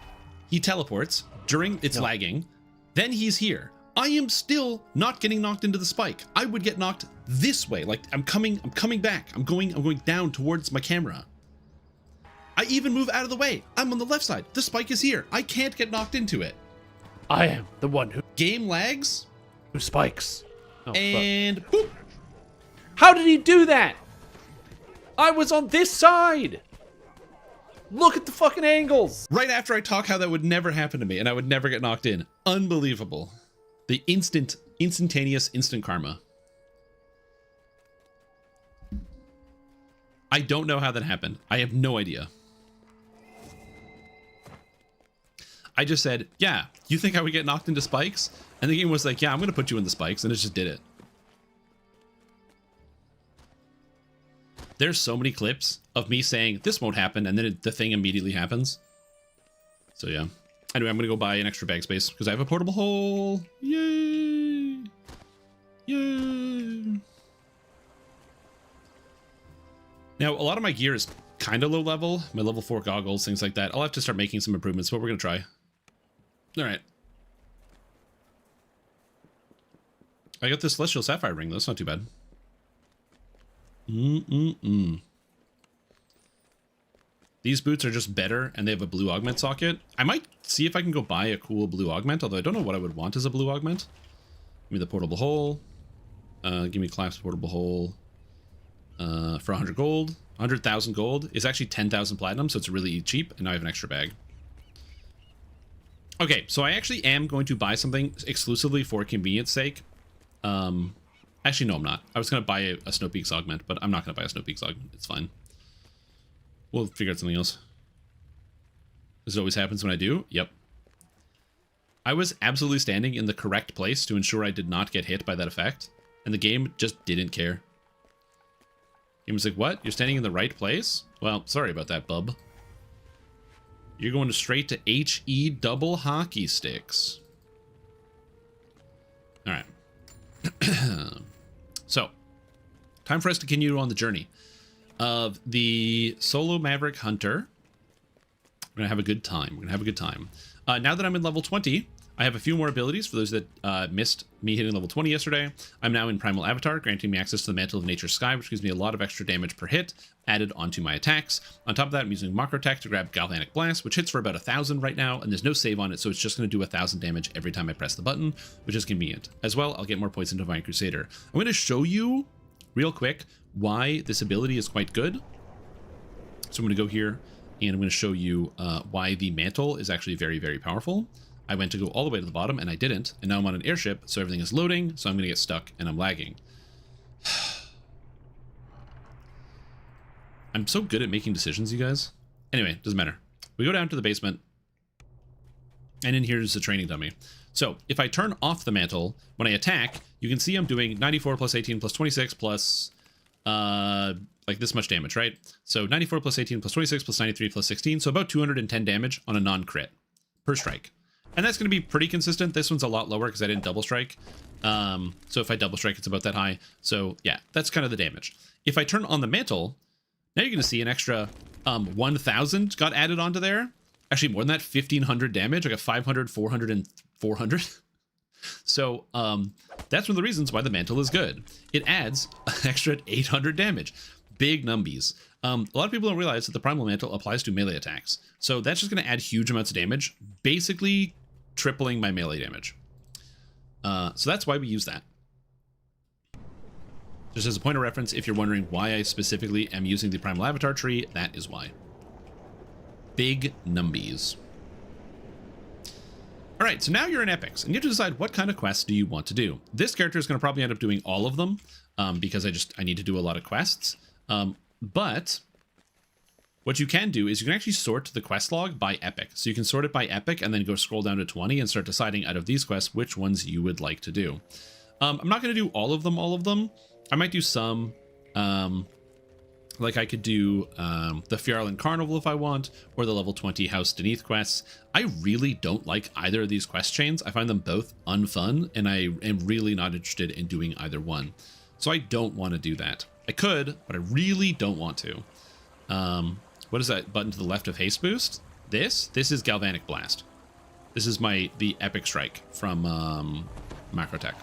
Speaker 1: He teleports during its lagging. Then he's here. I am still not getting knocked into the spike. I would get knocked this way. Like I'm coming back. I'm going down towards my camera. I even move out of the way. I'm on the left side. The spike is here. I can't get knocked into it.
Speaker 6: I am the one who
Speaker 1: Game lags
Speaker 6: spikes. Oh,
Speaker 1: and boop.
Speaker 6: how did he do that? I was on this side. Look at the fucking angles.
Speaker 1: Right after I talk how that would never happen to me and I would never get knocked in. Unbelievable. The instantaneous instant karma. I don't know how that happened. I have no idea. I just said, yeah, you think I would get knocked into spikes? And the game was like, yeah, I'm going to put you in the spikes. And it just did it. There's so many clips of me saying this won't happen. And then the thing immediately happens. So yeah. Anyway, I'm going to go buy an extra bag space because I have a portable hole. Yay. Yay. Now, a lot of my gear is kind of low level. My level 4 goggles, things like that. I'll have to start making some improvements, but we're going to try. All right. I got this Celestial Sapphire ring, though. That's not too bad. These boots are just better, and they have a blue augment socket. I might see if I can go buy a cool blue augment, although I don't know what I would want as a blue augment. Give me the portable hole. Give me collapsed portable hole. For 100 gold. 100,000 gold is actually 10,000 platinum, so it's really cheap, and now I have an extra bag. Okay, so I actually am going to buy something exclusively for convenience sake. Actually, no, I'm not. I was going to buy a Snow Peaks augment, but I'm not going to buy a Snow Peaks augment. It's fine. We'll figure out something else. This always happens when I do. Yep. I was absolutely standing in the correct place to ensure I did not get hit by that effect, and the game just didn't care. Game was like, what? You're standing in the right place? Well, sorry about that, bub. You're going straight to HE double hockey sticks. All right. So, time for us to continue on the journey of the Solo Maverick Hunter. We're going to have a good time. We're going to have a good time. Now that I'm in level 20, I have a few more abilities for those that missed me hitting level 20 yesterday. I'm now in Primal Avatar, granting me access to the Mantle of Nature's Sky, which gives me a lot of extra damage per hit added onto my attacks. On top of that, I'm using Macro Attack to grab Galvanic Blast, which hits for about 1,000 right now, and there's no save on it, so it's just going to do 1,000 damage every time I press the button, which is convenient. As well, I'll get more points in Divine Crusader. I'm going to show you real quick why this ability is quite good. So I'm going to go here, and I'm going to show you why the Mantle is actually very, very powerful. I went to go all the way to the bottom, and I didn't, and now I'm on an airship, so everything is loading, so I'm going to get stuck, and I'm lagging. I'm so good at making decisions, you guys. Anyway, doesn't matter. We go down to the basement, and in here is the training dummy. So, if I turn off the Mantle, when I attack, you can see I'm doing 94 plus 18 plus 26 plus, like this much damage, right? So, 94 plus 18 plus 26 plus 93 plus 16, so about 210 damage on a non-crit per strike. And that's going to be pretty consistent. This one's a lot lower because I didn't double strike. So if I double strike, it's about that high. So yeah, that's kind of the damage. If I turn on the Mantle, now you're going to see an extra 1,000 got added onto there. Actually, more than that, 1,500 damage. I got 500, 400, and 400. So that's one of the reasons why the Mantle is good. It adds an extra 800 damage. Big numbies. A lot of people don't realize that the Primal Mantle applies to melee attacks. So that's just going to add huge amounts of damage, basically tripling my melee damage. So that's why we use that. Just as a point of reference, if you're wondering why I specifically am using the Primal Avatar tree, that is why. Big numbies. All right, so now you're in Epics, and you have to decide what kind of quests do you want to do. This character is going to probably end up doing all of them, because I need to do a lot of quests. But what you can do is you can actually sort the quest log by epic. So you can sort it by epic and then go scroll down to 20 and start deciding out of these quests which ones you would like to do. I'm not going to do all of them. I might do some, like I could do the Fjarland Carnival if I want, or the level 20 House Beneath quests. I really don't like either of these quest chains. I find them both unfun, and I am really not interested in doing either one. So I don't want to do that. I could, but I really don't want to. What is that button to the left of Haste Boost? This is Galvanic Blast. This is the Epic Strike from Macrotech.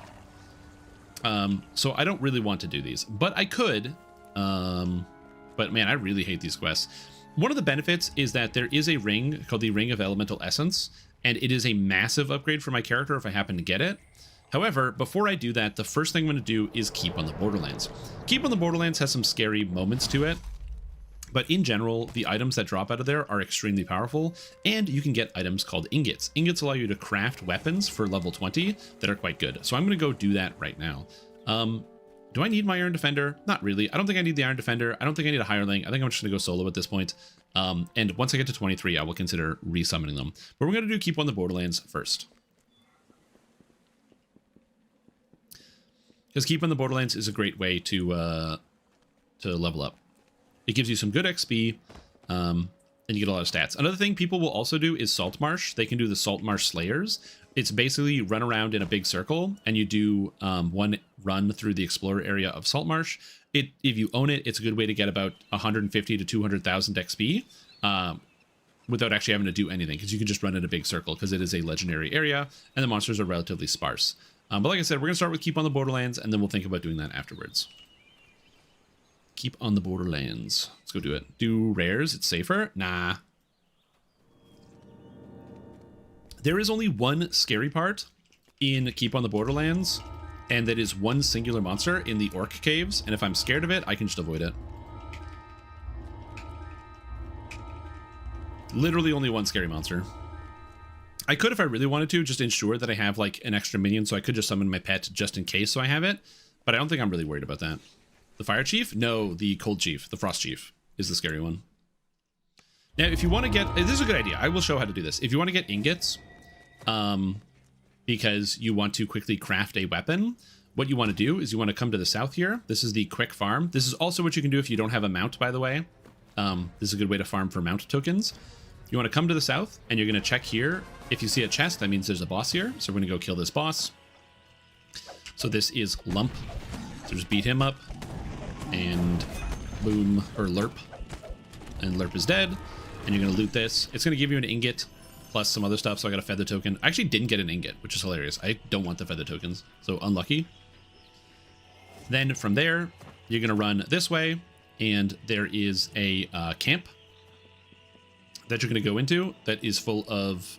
Speaker 1: So I don't really want to do these, but I could. But man, I really hate these quests. One of the benefits is that there is a ring called the Ring of Elemental Essence, and it is a massive upgrade for my character if I happen to get it. However, before I do that, the first thing I'm going to do is Keep on the Borderlands. Keep on the Borderlands has some scary moments to it, but in general, the items that drop out of there are extremely powerful, and you can get items called ingots. Ingots allow you to craft weapons for level 20 that are quite good. So I'm going to go do that right now. Do I need my Iron Defender? Not really. I don't think I need the Iron Defender. I don't think I need a hireling. I think I'm just going to go solo at this point. And once I get to 23, I will consider resummoning them. But we're going to do Keep on the Borderlands first. Because Keep on the Borderlands is a great way to level up. It gives you some good XP, and you get a lot of stats. Another thing people will also do is Salt Marsh. They can do the Salt Marsh Slayers. It's basically you run around in a big circle, and you do one run through the Explorer area of Salt Marsh. If you own it, it's a good way to get about 150 to 200,000 XP without actually having to do anything, because you can just run in a big circle, because it is a legendary area, and the monsters are relatively sparse. But like I said, we're going to start with Keep on the Borderlands, and then we'll think about doing that afterwards. Keep on the Borderlands. Let's go do it. Do rares. It's safer. Nah. There is only one scary part in Keep on the Borderlands, and that is one singular monster in the Orc Caves, and if I'm scared of it, I can just avoid it. Literally only one scary monster. I could, if I really wanted to, just ensure that I have like an extra minion, so I could just summon my pet just in case so I have it, but I don't think I'm really worried about that. The Fire Chief? No, the Cold Chief, the Frost Chief is the scary one. Now, if you want to get, this is a good idea. I will show how to do this. If you want to get ingots, because you want to quickly craft a weapon, what you want to do is you want to come to the south here. This is the quick farm. This is also what you can do if you don't have a mount, by the way. This is a good way to farm for mount tokens. You want to come to the south, and you're going to check here. If you see a chest, that means there's a boss here. So we're going to go kill this boss. So this is Lump. So just beat him up. And boom, or Lerp. And Lerp is dead. And you're going to loot this. It's going to give you an ingot plus some other stuff. So I got a feather token. I actually didn't get an ingot, which is hilarious. I don't want the feather tokens. So unlucky. Then from there, you're going to run this way. And there is a camp that you're going to go into that is full of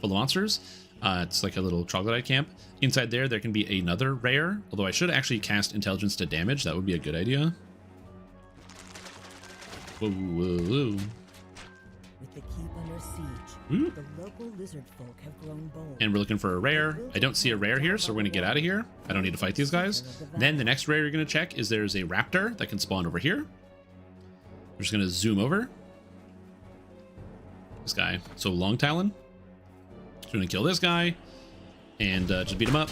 Speaker 1: monsters. It's like a little troglodyte camp. Inside there can be another rare, although I should actually cast intelligence to damage. That would be a good idea. Whoa, whoa, whoa.
Speaker 7: With the keep under siege, the local lizard folk have grown bold.
Speaker 1: And we're looking for a rare. I don't see a rare here, so we're going to get out of here. I don't need to fight these guys. Then the next rare you're going to check is there's a raptor that can spawn over here. We're just going to zoom over. This guy. So Long Talon. Just going to kill this guy. And just beat him up.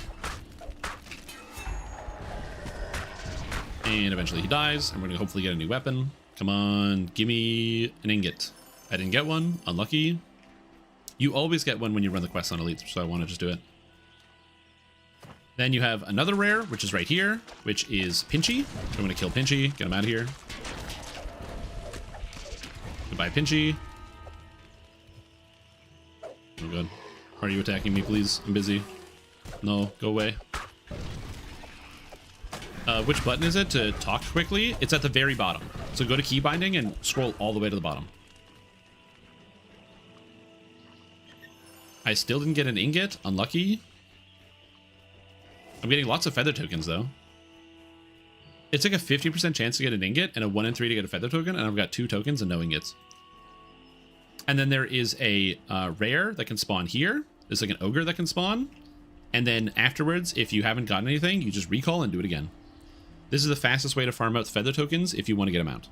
Speaker 1: And eventually he dies. And we're going to hopefully get a new weapon. Come on. Give me an ingot. I didn't get one. Unlucky. You always get one when you run the quest on Elite, so I want to just do it. Then you have another rare, which is right here, which is Pinchy. So I'm going to kill Pinchy. Get him out of here. Goodbye, Pinchy. Oh, God. Are you attacking me, please? I'm busy. No, go away. Which button is it to talk quickly? It's at the very bottom. So go to key binding and scroll all the way to the bottom. I still didn't get an ingot. Unlucky. I'm getting lots of feather tokens, though. It's like a 50% chance to get an ingot and a 1 in 3 to get a feather token, and I've got 2 tokens and no ingots. And then there is a rare that can spawn here. There's like an ogre that can spawn. And then afterwards, if you haven't gotten anything, you just recall and do it again. This is the fastest way to farm out feather tokens if you want to get them out.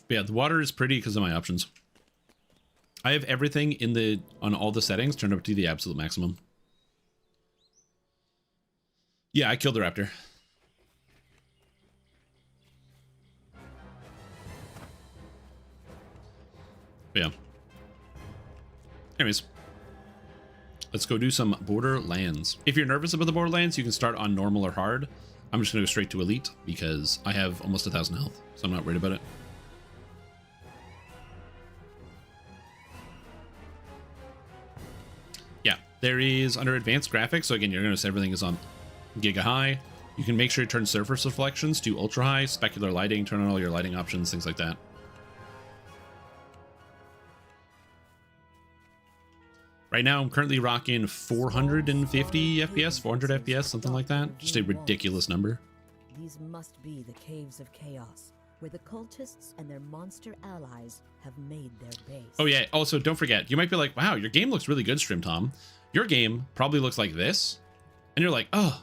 Speaker 1: But yeah, the water is pretty because of my options. I have everything on all the settings turned up to the absolute maximum. Yeah, I killed the raptor. Yeah. Anyways, let's go do some Borderlands. If you're nervous about the Borderlands, you can start on normal or hard. I'm just gonna go straight to elite because I have almost 1,000 health, so I'm not worried about it. Yeah, there is under advanced graphics. So again, you're gonna notice everything is on Giga High. You can make sure you turn surface reflections to ultra high, specular lighting, turn on all your lighting options, things like that. Right now, I'm currently rocking 450 FPS, 400 FPS, something like that. Just a ridiculous number.
Speaker 7: These must be the caves of chaos, where the cultists and their monster allies have made their base.
Speaker 1: Oh yeah, also don't forget, you might be like, wow, your game looks really good, Stream Tom. Your game probably looks like this. And you're like, oh,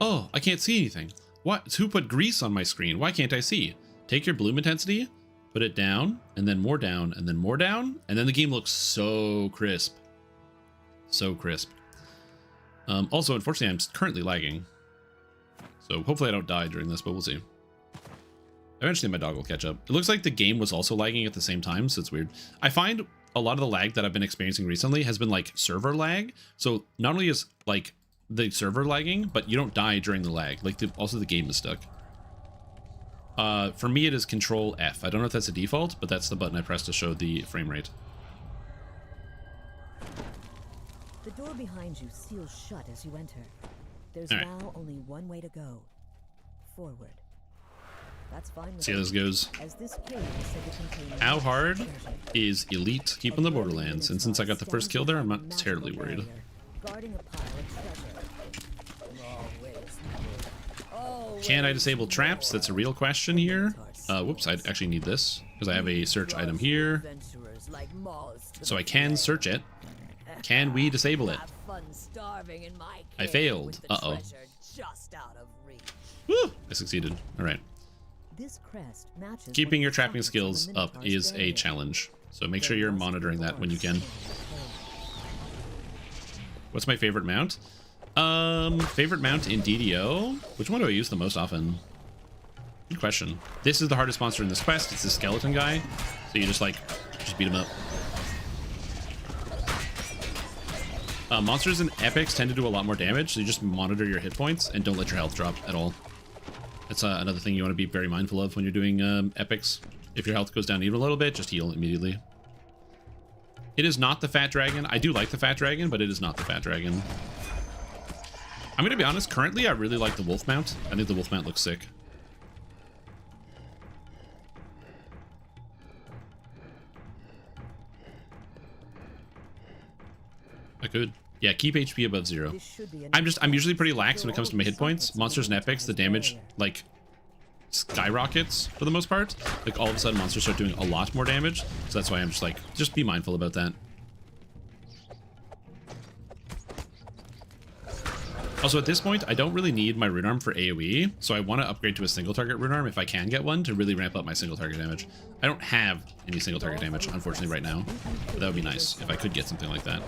Speaker 1: I can't see anything. What? Who put grease on my screen? Why can't I see? Take your bloom intensity, put it down, and then more down, and then more down, and then the game looks so crisp. So crisp. Also, unfortunately, I'm currently lagging. So hopefully I don't die during this, but we'll see. Eventually my dog will catch up. It looks like the game was also lagging at the same time, so it's weird. I find a lot of the lag that I've been experiencing recently has been like server lag. So not only is like the server lagging, but you don't die during the lag. Like also the game is stuck. For me, it is Control F. I don't know if that's a default, but that's the button I press to show the frame rate.
Speaker 7: The door behind you seals shut as you enter. There's
Speaker 1: All right.
Speaker 7: now only one way to go. Forward. That's fine.
Speaker 1: See how this goes.
Speaker 7: As this cave is said to contain
Speaker 1: How hard
Speaker 7: treasure.
Speaker 1: is elite keeping the Borderlands? And since I got the first kill there, I'm not terribly worried.
Speaker 7: Guarding a pile of treasure.
Speaker 1: Can I disable traps? That's a real question here. Whoops, I actually need this because I have a search item here. So I can search it. Can we disable it? I failed. Uh-oh. Woo! I succeeded. All right.
Speaker 7: This crest matches
Speaker 1: Keeping your trapping skills up is a challenge. So make sure you're monitoring that when you can. What's my favorite mount? Favorite mount in DDO? Which one do I use the most often? Good question. This is the hardest monster in this quest. It's the skeleton guy. So you just beat him up. Monsters and epics tend to do a lot more damage, so you just monitor your hit points and don't let your health drop at all. That's another thing you want to be very mindful of when you're doing epics. If your health goes down even a little bit, just heal immediately. It is not the fat dragon. I do like the fat dragon, but it is not the fat dragon. I'm going to be honest, currently I really like the wolf mount. I think the wolf mount looks sick. I could. Yeah, keep HP above 0. I'm usually pretty lax when it comes to my hit points. Monsters and epics, the damage like skyrockets for the most part. Like all of a sudden monsters start doing a lot more damage. So that's why I'm just like, just be mindful about that. Also at this point, I don't really need my rune arm for AoE, so I want to upgrade to a single target rune arm if I can get one to really ramp up my single target damage. I don't have any single target damage, unfortunately, right now. But that would be nice if I could get something like that.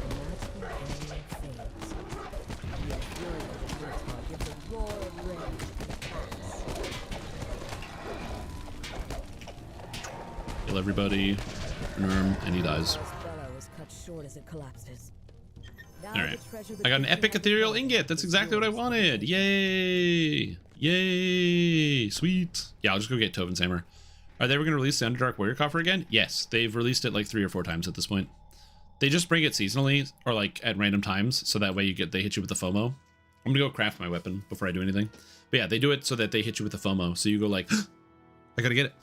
Speaker 1: Kill everybody, rune arm, and he dies. Alright. I got an epic ethereal ingot. That's exactly what I wanted. Yay! Yay! Sweet. Yeah, I'll just go get Tovin's hammer. Are they ever going to release the Underdark Warrior Coffer again? Yes, they've released it like 3 or 4 times at this point. They just bring it seasonally or like at random times, so that way they hit you with the FOMO. I'm gonna go craft my weapon before I do anything. But yeah, they do it so that they hit you with the FOMO. So you go like, I gotta get it.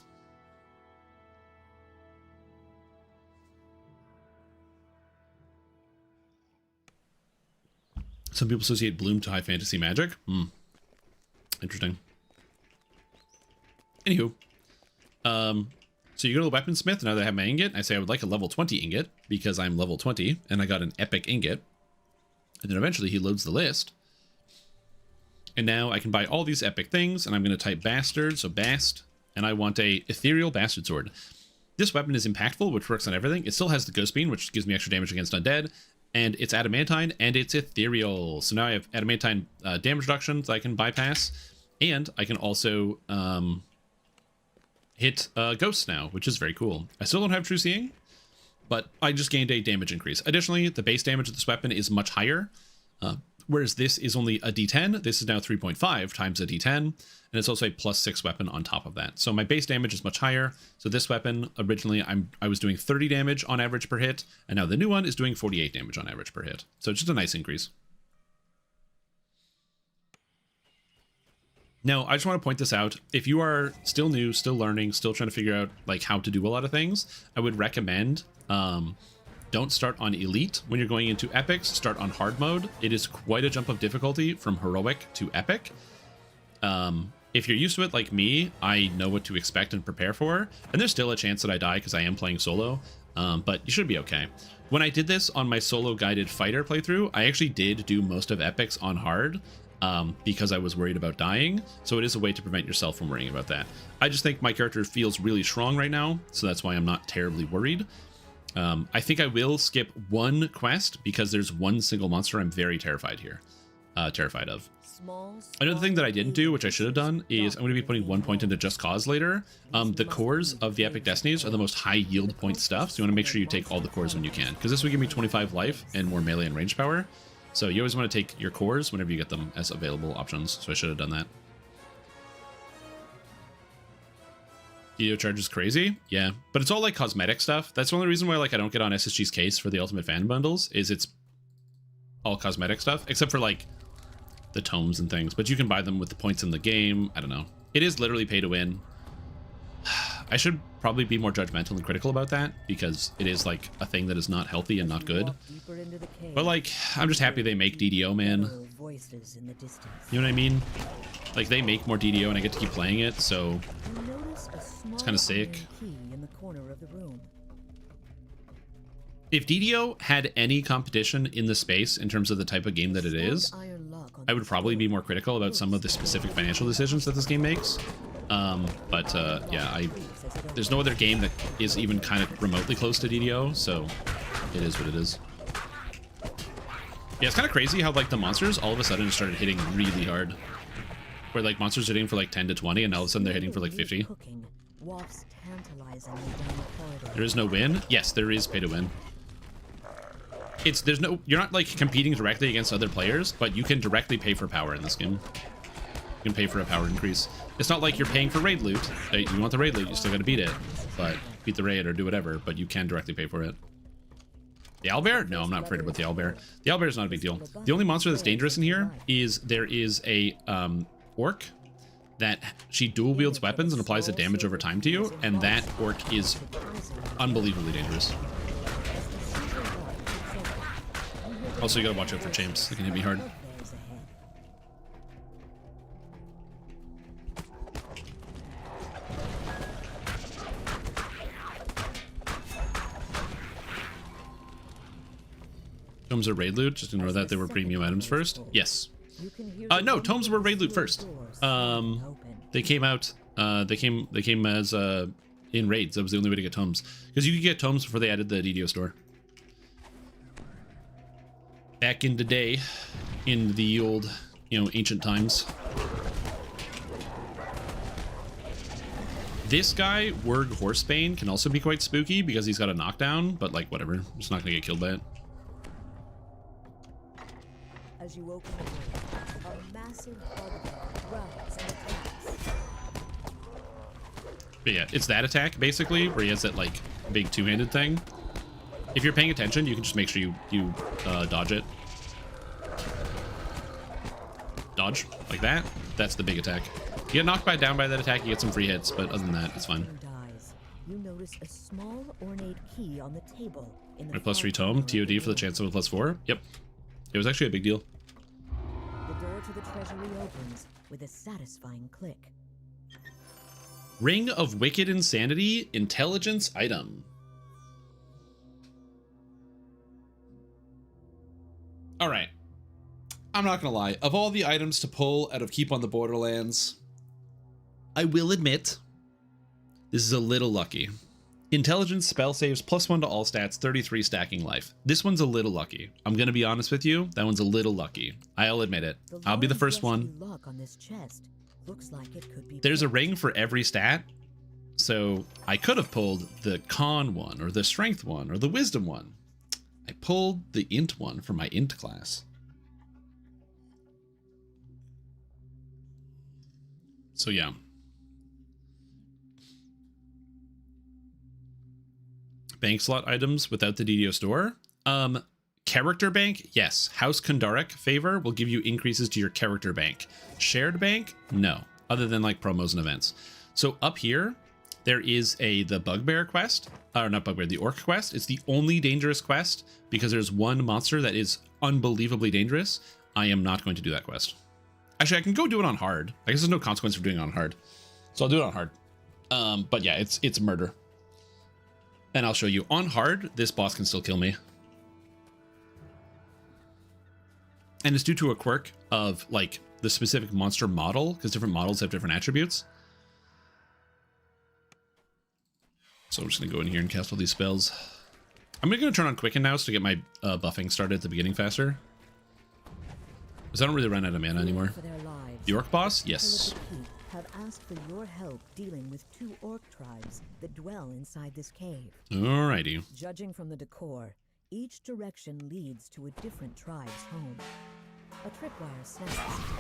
Speaker 1: Some people associate Bloom to high fantasy magic. Interesting. Anywho. So you go to the weaponsmith, now that I have my ingot, I say I would like a level 20 ingot, because I'm level 20, and I got an epic ingot. And then eventually he loads the list. And now I can buy all these epic things, and I'm going to type bastard, so bast, and I want a ethereal bastard sword. This weapon is impactful, which works on everything. It still has the ghost beam, which gives me extra damage against undead, and it's adamantine and it's ethereal. So now I have adamantine damage reductions I can bypass, and I can also hit ghosts now, which is very cool. I still don't have true seeing, but I just gained a damage increase. Additionally, the base damage of this weapon is much higher, whereas this is only a d10. This is now 3.5 times a d10, and it's also a +6 weapon on top of that. So my base damage is much higher. So this weapon, originally I was doing 30 damage on average per hit, and now the new one is doing 48 damage on average per hit. So it's just a nice increase. Now, I just want to point this out. If you are still new, still learning, still trying to figure out like how to do a lot of things, I would recommend don't start on elite when you're going into epics. Start on hard mode. It is quite a jump of difficulty from heroic to epic. If you're used to it like me, I know what to expect and prepare for, and there's still a chance that I die because I am playing solo, but you should be okay. When I did this on my solo guided fighter playthrough, I actually did do most of epics on hard, because I was worried about dying, so it is a way to prevent yourself from worrying about that. I just think my character feels really strong right now, so that's why I'm not terribly worried. I think I will skip one quest because there's one single monster I'm very terrified of. Another thing that I didn't do, which I should have done, is I'm going to be putting 1 point into Just Cause later. The cores of the Epic Destinies are the most high yield point stuff, so you want to make sure you take all the cores when you can, because this will give me 25 life and more melee and range power. So you always want to take your cores whenever you get them as available options, so I should have done that. Video charge is crazy, yeah, but it's all like cosmetic stuff. That's the only reason why like I don't get on SSG's case for the Ultimate Fan bundles, is it's all cosmetic stuff, except for like the tomes and things, but you can buy them with the points in the game. I don't know. It is literally pay to win. I should probably be more judgmental and critical about that, because it is like a thing that is not healthy and not good. But like, I'm just happy they make DDO, man. You know what I mean? Like, they make more DDO and I get to keep playing it, so it's kind of sick. If DDO had any competition in the space in terms of the type of game that it is, I would probably be more critical about some of the specific financial decisions that this game makes. Yeah, there's no other game that is even kind of remotely close to DDO, so it is what it is. Yeah, it's kind of crazy how like the monsters all of a sudden started hitting really hard. Where like monsters are hitting for like 10 to 20 and all of a sudden they're hitting for like 50. There is no win? Yes, there is pay to win. You're not like competing directly against other players, but you can directly pay for power in this game. You can pay for a power increase. It's not like you're paying for raid loot. You want the raid loot, you still gotta beat it. But beat the raid or do whatever, but you can directly pay for it. The owlbear? No, I'm not afraid about the owlbear. The owlbear is not a big deal. The only monster that's dangerous in here is there is a orc that she dual wields weapons and applies the damage over time to you, and that orc is unbelievably dangerous. Also, you gotta watch out for champs. They can hit me hard. Tomes are raid loot. Just ignore that. They were premium items first. Yes. No, tomes were raid loot first. They came out. They came as in raids. That was the only way to get tomes, because you could get tomes before they added the DDO store. Back in the day, in the old, ancient times. This guy, Wurg Horsebane, can also be quite spooky because he's got a knockdown, but like whatever, I'm just not gonna get killed by it.
Speaker 7: As you open the door, a massive bugbear growls and attacks.
Speaker 1: But yeah, it's that attack basically where he has that like big two-handed thing. If you're paying attention, you can just make sure you dodge it. Dodge like that. That's the big attack. You get knocked down by that attack, you get some free hits, but other than that, it's fine.
Speaker 7: You notice a small ornate key on the table in the
Speaker 1: My +3 tome, TOD for the chance of a +4. Yep. It was actually a big deal.
Speaker 7: The door to the treasury opens with a satisfying click.
Speaker 1: Ring of Wicked Insanity, intelligence item. All right. I'm not gonna lie. Of all the items to pull out of Keep on the Borderlands, I will admit this is a little lucky. Intelligence, spell saves, +1 to all stats, 33 stacking life. This one's a little lucky. I'm gonna be honest with you. That one's a little lucky. I'll admit it. I'll be the first one.
Speaker 7: Lock on this chest looks like it could be
Speaker 1: There's a ring for every stat. So I could have pulled the con one or the strength one or the wisdom one. I pulled the int one for my int class. So yeah. Bank slot items without the DDO store. Character bank, yes. House Kandaric favor will give you increases to your character bank. Shared bank, no. Other than like promos and events. So up here, there is the Bugbear quest. Or not Bugbear, the Orc quest. It's the only dangerous quest because there's one monster that is unbelievably dangerous. I am not going to do that quest. Actually, I can go do it on hard. I guess there's no consequence for doing it on hard. So I'll do it on hard. But yeah, it's murder. And I'll show you. On hard, this boss can still kill me. And it's due to a quirk of, like, the specific monster model, because different models have different attributes. So I'm just going to go in here and cast all these spells. I'm going to turn on Quicken now to get my buffing started at the beginning faster. Because I don't really run out of mana anymore. The Orc boss? Yes.
Speaker 7: Have asked for your help dealing with 2 orc tribes that dwell inside this cave.
Speaker 1: Alrighty.
Speaker 7: Judging from the decor, each direction leads to a different tribe's home. A tripwire snaps,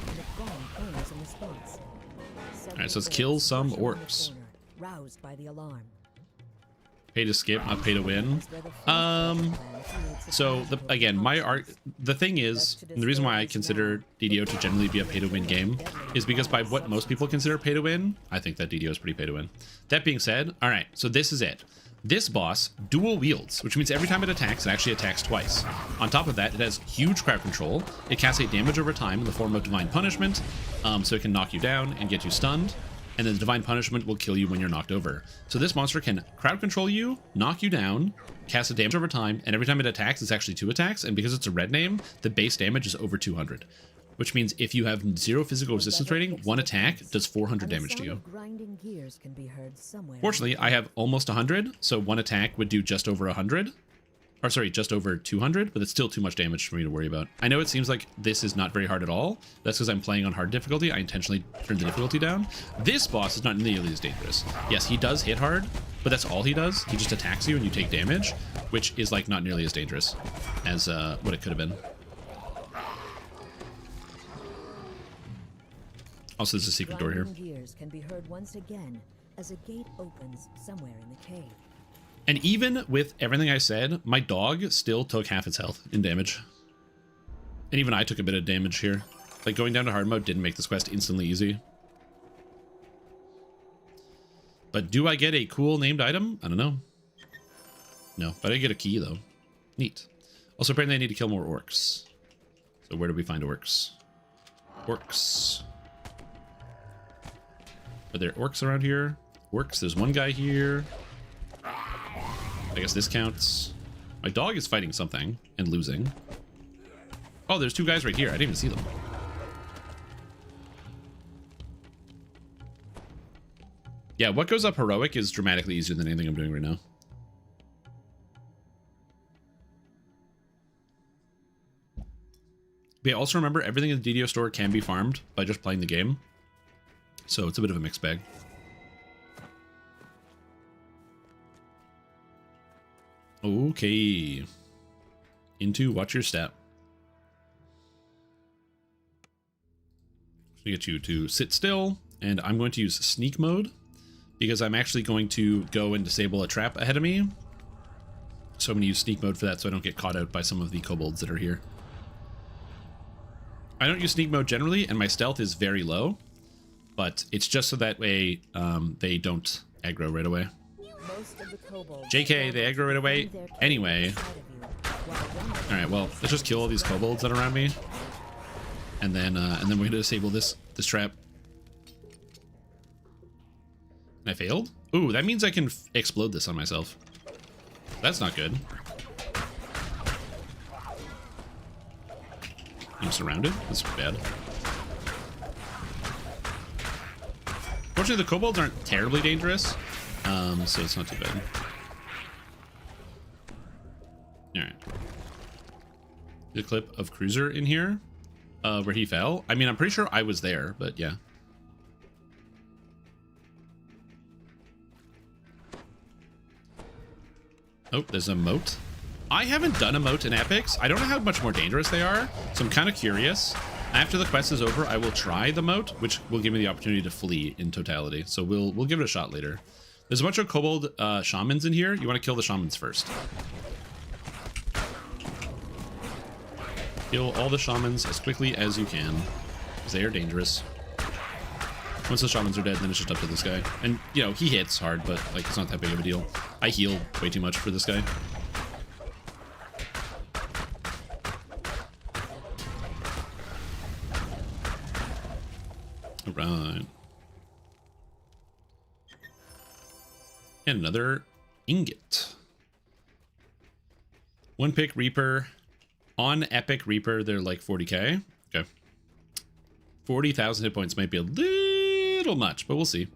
Speaker 7: and a gong hangs in response.
Speaker 1: Alright, so let's kill some orcs.
Speaker 7: Roused by the alarm.
Speaker 1: Pay to skip, not pay to win. So again, the thing is, and the reason why I consider DDO to generally be a pay to win game is because by what most people consider pay to win, I think that DDO is pretty pay to win. That being said, all right, so this is it. This boss dual wields, which means every time it attacks, it actually attacks twice. On top of that, it has huge crowd control. It casts 8 damage over time in the form of Divine Punishment, so it can knock you down and get you stunned. And then the Divine Punishment will kill you when you're knocked over. So this monster can crowd control you, knock you down, cast a damage over time, and every time it attacks, it's actually 2 attacks. And because it's a red name, the base damage is over 200. Which means if you have 0 physical resistance rating, 1 attack does 400 damage to you. Fortunately, I have almost 100, so 1 attack would do just over 100. Or sorry, just over 200, but it's still too much damage for me to worry about. I know it seems like this is not very hard at all. That's because I'm playing on hard difficulty. I intentionally turned the difficulty down. This boss is not nearly as dangerous. Yes, he does hit hard, but that's all he does. He just attacks you and you take damage, which is like not nearly as dangerous as what it could have been. Also, there's a secret door here.
Speaker 7: Gears can be heard once again as a gate opens somewhere in the cave.
Speaker 1: And even with everything I said, my dog still took half its health in damage. And even I took a bit of damage here. Like, going down to hard mode didn't make this quest instantly easy. But do I get a cool named item? I don't know. No, but I get a key, though. Neat. Also, apparently I need to kill more orcs. So where do we find orcs? Orcs. Are there orcs around here? Orcs, there's one guy here. I guess this counts. My dog is fighting something and losing. Oh, there's 2 guys right here. I didn't even see them. Yeah, what goes up heroic is dramatically easier than anything I'm doing right now. But yeah, also remember, everything in the DDO store can be farmed by just playing the game. So it's a bit of a mixed bag. Okay. Into watch your step. So get you to sit still, and I'm going to use sneak mode because I'm actually going to go and disable a trap ahead of me. So I'm going to use sneak mode for that so I don't get caught out by some of the kobolds that are here. I don't use sneak mode generally, and my stealth is very low, but it's just so that way they don't aggro right away. JK, they aggro right away. Anyway. Alright, well, let's just kill all these kobolds that are around me. And then we're gonna disable this trap. I failed? Ooh, that means I can explode this on myself. That's not good. I'm surrounded? That's bad. Fortunately, the kobolds aren't terribly dangerous, so it's not too bad. All right. The clip of Cruiser in here, where he fell. I mean, I'm pretty sure I was there, but yeah. Oh, there's a moat. I haven't done a moat in Epics. I don't know how much more dangerous they are, so I'm kind of curious. After the quest is over, I will try the moat, which will give me the opportunity to flee in totality. So we'll give it a shot later. There's a bunch of kobold shamans in here. You want to kill the shamans first. Kill all the shamans as quickly as you can, because they are dangerous. Once the shamans are dead, then it's just up to this guy. And, you know, he hits hard, but, like, it's not that big of a deal. I heal way too much for this guy. Alright. And another ingot. One pick Reaper. On Epic Reaper, they're like 40k. Okay. 40,000 hit points might be a little much, but we'll see.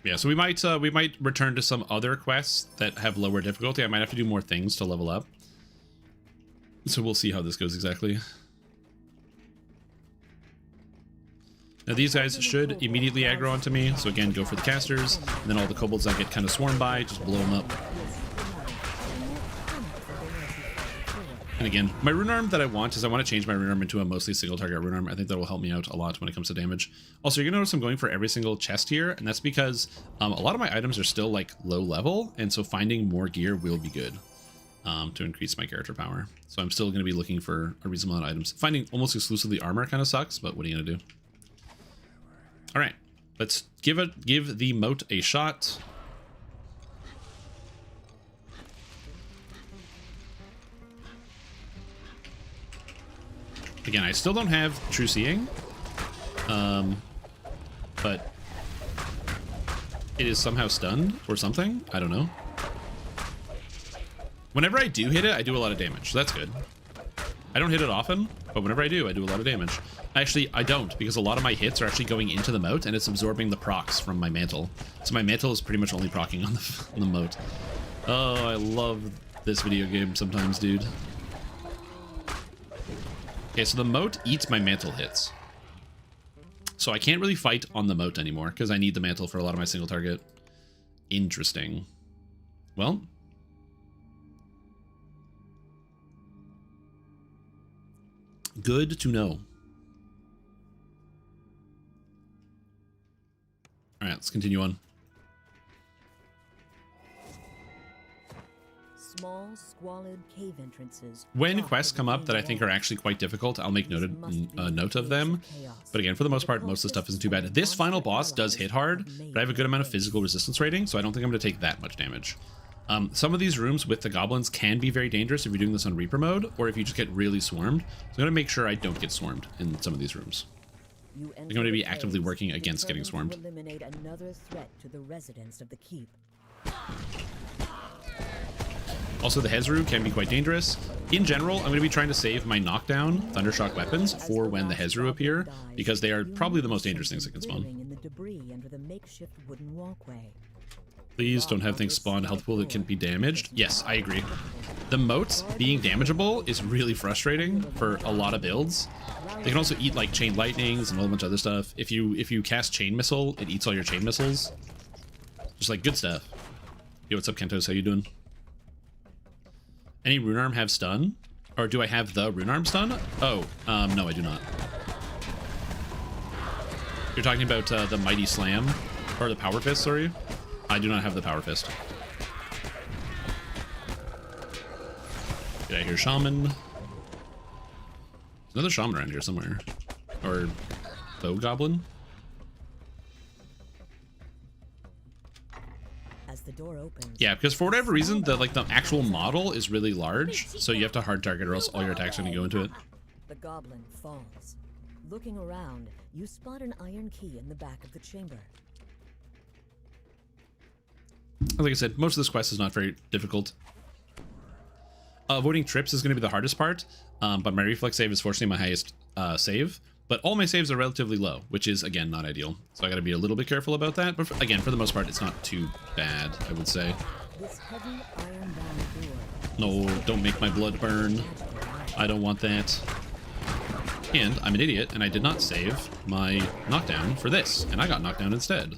Speaker 1: Yeah, so we might return to some other quests that have lower difficulty. I might have to do more things to level up. So we'll see how this goes exactly. Now these guys should immediately aggro onto me, so again, go for the casters, and then all the kobolds that get kind of swarmed by, just blow them up. And again, my rune arm that I want is I want to change my rune arm into a mostly single target rune arm. I think that will help me out a lot when it comes to damage. Also, you're gonna notice I'm going for every single chest here, and that's because a lot of my items are still like low level, and so finding more gear will be good to increase my character power. So I'm still gonna be looking for a reasonable amount of items. Finding almost exclusively armor kind of sucks, but what are you gonna do? All right, let's give the moat a shot. Again, I still don't have true seeing, but it is somehow stunned or something. I don't know. Whenever I do hit it, I do a lot of damage, so that's good. I don't hit it often, but whenever I do a lot of damage. Actually, I don't, because a lot of my hits are actually going into the moat, and it's absorbing the procs from my mantle. So my mantle is pretty much only procking on the moat. Oh, I love this video game sometimes, dude. Okay, so the moat eats my mantle hits. So I can't really fight on the moat anymore, because I need the mantle for a lot of my single target. Interesting. Well... good to know. All right, let's continue on.
Speaker 7: Small, squalid cave entrances.
Speaker 1: When quests come up that I think are actually quite difficult, I'll make note of them. But again, for the most part, most of the stuff isn't too bad. This final boss does hit hard, but I have a good amount of physical resistance rating, so I don't think I'm going to take that much damage. Some of these rooms with the goblins can be very dangerous if you're doing this on Reaper mode, or if you just get really swarmed. So I'm going to make sure I don't get swarmed in some of these rooms. I'm going to be actively working against getting swarmed.
Speaker 7: Eliminate another threat to the residents of the keep.
Speaker 1: Also, the Hezru can be quite dangerous. In general, I'm going to be trying to save my knockdown Thundershock weapons for when the Hezru appear, because they are probably the most dangerous things that can spawn.
Speaker 7: In the debris under the makeshift wooden walkway.
Speaker 1: Please don't have things spawn health pool that can be damaged. Yes, I agree. The moats being damageable is really frustrating for a lot of builds. They can also eat like chain lightnings and a whole bunch of other stuff. If you cast chain missile, it eats all your chain missiles. Just like good stuff. Yo, what's up, Kentos? How you doing? Any rune arm have stun? Or do I have the rune arm stun? Oh, no, I do not. You're talking about the Mighty Slam, or the Power Fist, sorry? I do not have the Power Fist. Get out here, Shaman. There's another Shaman around here somewhere. Or Bow Goblin.
Speaker 7: As the door opens,
Speaker 1: Yeah, because for whatever reason, the actual model is really large, so you have to hard target or else all your attacks are going to go into it.
Speaker 7: the goblin falls. Looking around, you spot an iron key in the back of the chamber.
Speaker 1: Like I said, most of this quest is not very difficult. Avoiding trips is going to be the hardest part, but my reflex save is fortunately my highest save. But all my saves are relatively low, which is, again, not ideal. So I got to be a little bit careful about that. But again, for the most part, it's not too bad, I would say.
Speaker 7: This heavy iron-bound door.
Speaker 1: No, don't make my blood burn. I don't want that. And I'm an idiot, and I did not save my knockdown for this. And I got knocked down instead.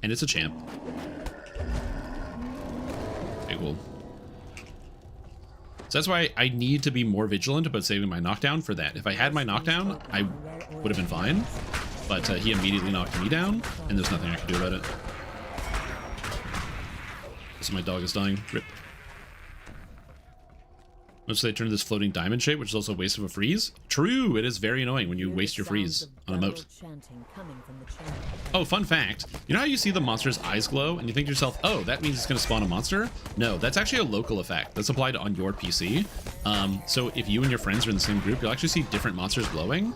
Speaker 1: And it's a champ. Okay, cool. So that's why I need to be more vigilant about saving my knockdown for that. If I had my knockdown, I would have been fine. But he immediately knocked me down, and there's nothing I can do about it. So my dog is dying. Rip. Once they turn this floating diamond shape, which is also a waste of a freeze. True, it is very annoying when you waste your freeze on a moat. Oh, fun fact. You know how you see the monster's eyes glow and you think to yourself, oh, that means it's going to spawn a monster? No, that's actually a local effect that's applied on your PC. So if you and your friends are in the same group, you'll actually see different monsters glowing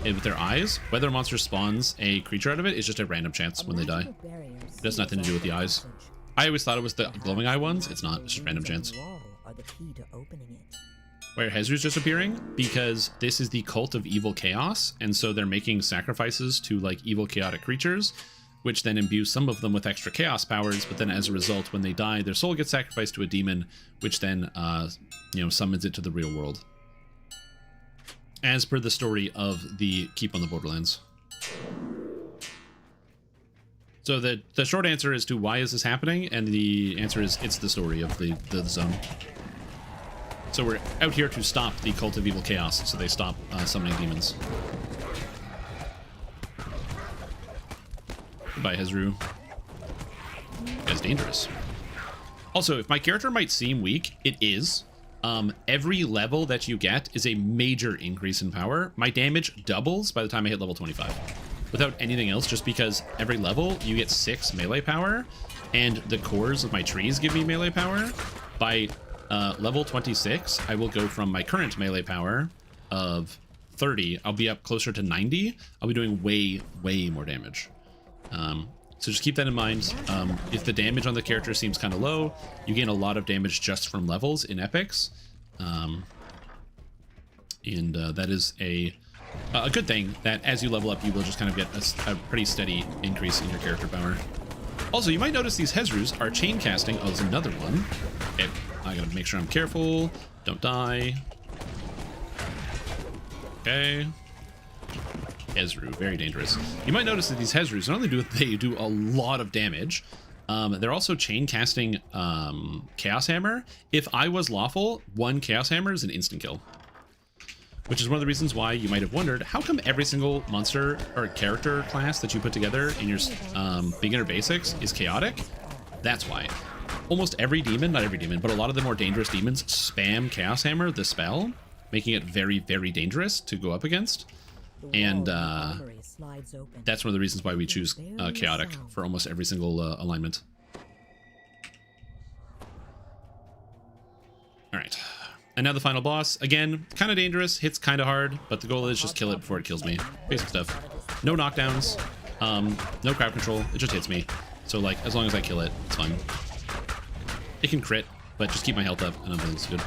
Speaker 1: with their eyes. Whether a monster spawns a creature out of it is just a random chance when they die. It has nothing to do with the eyes. I always thought it was the glowing eye ones. It's not. It's just random chance.
Speaker 7: The key to opening it.
Speaker 1: Why are Hezru's just appearing? Because this is the cult of evil chaos, and so they're making sacrifices to like evil chaotic creatures, which then imbue some of them with extra chaos powers, but then as a result, when they die, their soul gets sacrificed to a demon, which then summons it to the real world. As per the story of the Keep on the Borderlands. So the short answer is to why is this happening, and the answer is it's the story of the zone. So we're out here to stop the cult of evil chaos, so they stop summoning demons. Goodbye, Hezru. That's dangerous. Also, if my character might seem weak, it is. Every level that you get is a major increase in power. My damage doubles by the time I hit level 25. Without anything else, just because every level you get 6 melee power, and the cores of my trees give me melee power. By level 26, I will go from my current melee power of 30, I'll be up closer to 90. I'll be doing way, way more damage. So just keep that in mind. If the damage on the character seems kind of low, you gain a lot of damage just from levels in epics. And that is a good thing, that as you level up, you will just kind of get a pretty steady increase in your character power. Also, you might notice these Hezrus are chain casting. Oh, there's another one. Okay, I gotta make sure I'm careful. Don't die. Okay. Hezru, very dangerous. You might notice that these Hezrus, not only do they do a lot of damage, they're also chain casting Chaos Hammer. If I was lawful, 1 Chaos Hammer is an instant kill. Which is one of the reasons why you might have wondered, how come every single monster or character class that you put together in your beginner basics is chaotic? That's why. Almost every demon, not every demon, but a lot of the more dangerous demons spam Chaos Hammer, the spell, making it very, very dangerous to go up against. And that's one of the reasons why we choose chaotic for almost every single alignment. All right. And now the final boss. Again, kind of dangerous, hits kind of hard, but the goal is just kill it before it kills me. Basic stuff. No knockdowns, no crowd control, it just hits me. So like, as long as I kill it, it's fine. It can crit, but just keep my health up and everything's good.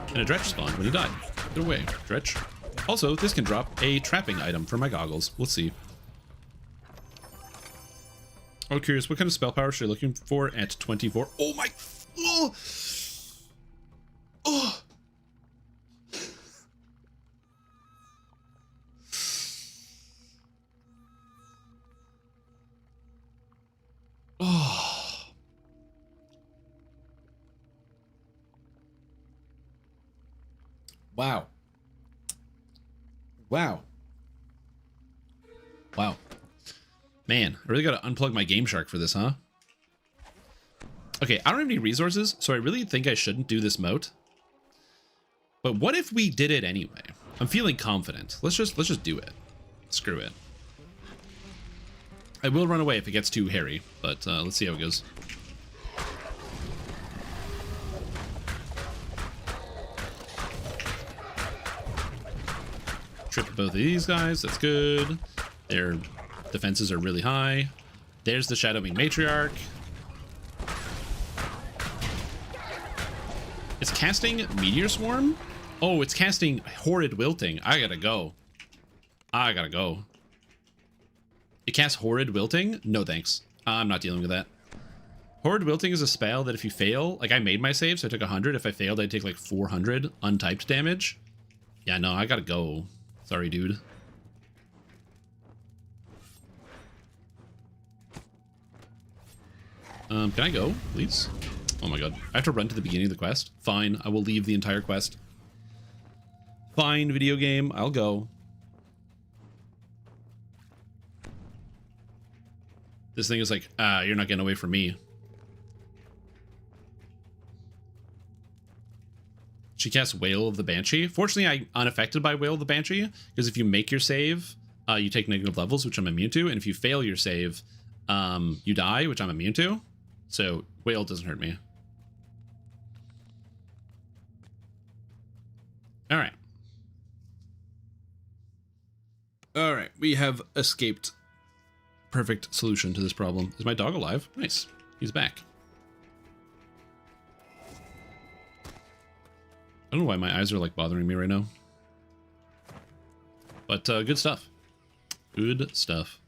Speaker 1: And a Dretch spawned when he died. Get away, Dretch. Also, this can drop a trapping item for my goggles. We'll see. I'm curious, what kind of spell power should I be looking for at 24? Oh my... Oh! Oh! Oh! Wow. Wow. Wow. Man, I really gotta unplug my Game Shark for this, huh? Okay, I don't have any resources, so I really think I shouldn't do this moat. But what if we did it anyway? I'm feeling confident. Let's just do it. Screw it. I will run away if it gets too hairy, but let's see how it goes. Trip both of these guys, that's good. Their defenses are really high. There's the Shadowing Matriarch. It's casting Meteor Swarm Oh, it's casting Horrid Wilting. I gotta go. It casts Horrid Wilting? No thanks. I'm not dealing with that. Horrid Wilting is a spell that if you fail, like I made my save, so I took 100. If I failed, I'd take like 400 untyped damage. Yeah, no, I gotta go. Sorry, dude. Can I go, please? Oh my god. I have to run to the beginning of the quest? Fine, I will leave the entire quest. Fine, video game, I'll go. This thing is like, you're not getting away from me. She casts Wail of the Banshee. Fortunately, I'm unaffected by Wail of the Banshee, because if you make your save, you take negative levels, which I'm immune to, and if you fail your save, you die, which I'm immune to. So, Wail doesn't hurt me. Alright. Alright, we have escaped. Perfect solution to this problem. Is my dog alive? Nice. He's back. I don't know why my eyes are like bothering me right now. But good stuff. Good stuff.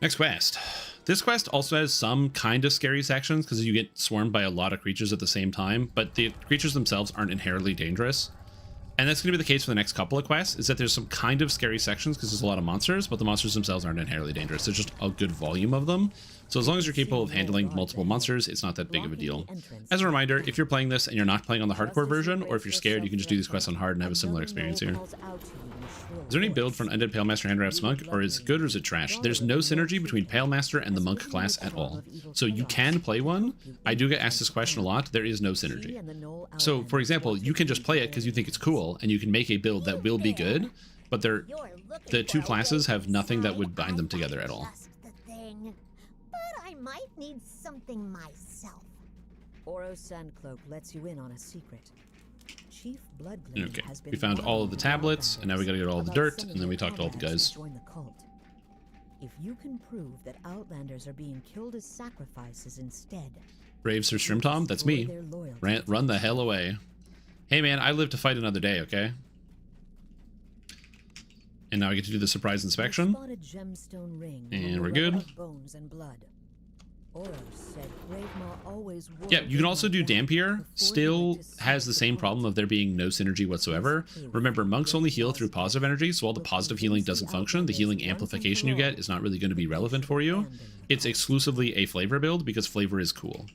Speaker 1: Next quest. This quest also has some kind of scary sections because you get swarmed by a lot of creatures at the same time, but the creatures themselves aren't inherently dangerous. And that's going to be the case for the next couple of quests, is that there's some kind of scary sections because there's a lot of monsters, but the monsters themselves aren't inherently dangerous. There's just a good volume of them. So as long as you're capable of handling multiple monsters, it's not that big of a deal. As a reminder, if you're playing this and you're not playing on the hardcore version, or if you're scared, you can just do these quests on hard and have a similar experience here. Is there any build for an Undead Palemaster Handrafts Monk, or is it good or is it trash? There's no synergy between Palemaster and the Monk class at all. So you can play one. I do get asked this question a lot. There is no synergy. So, for example, you can just play it because you think it's cool, and you can make a build that will be good, but the two classes have nothing that would bind them together at all.
Speaker 8: But I might need something myself.
Speaker 7: Oros Sandcloak lets you in on a secret. Chief Bloodglade
Speaker 1: Okay,
Speaker 7: has been
Speaker 1: we found all of the tablets, and now we gotta get all the dirt, and then we
Speaker 7: talked
Speaker 1: talk to all the guys.
Speaker 7: Join the cult. If you can prove that Outlanders are being killed as sacrifices instead,
Speaker 1: Brave Sir Shrimtom, that's me. Run the hell away. Hey man, I live to fight another day, okay? And now I get to do the surprise inspection. And we're good. Yeah, you can also do Dampier. Still has the same problem of there being no synergy whatsoever. Remember, monks only heal through positive energy, so while the positive healing doesn't function, the healing amplification you get is not really going to be relevant for you. It's exclusively a flavor build because flavor is cool.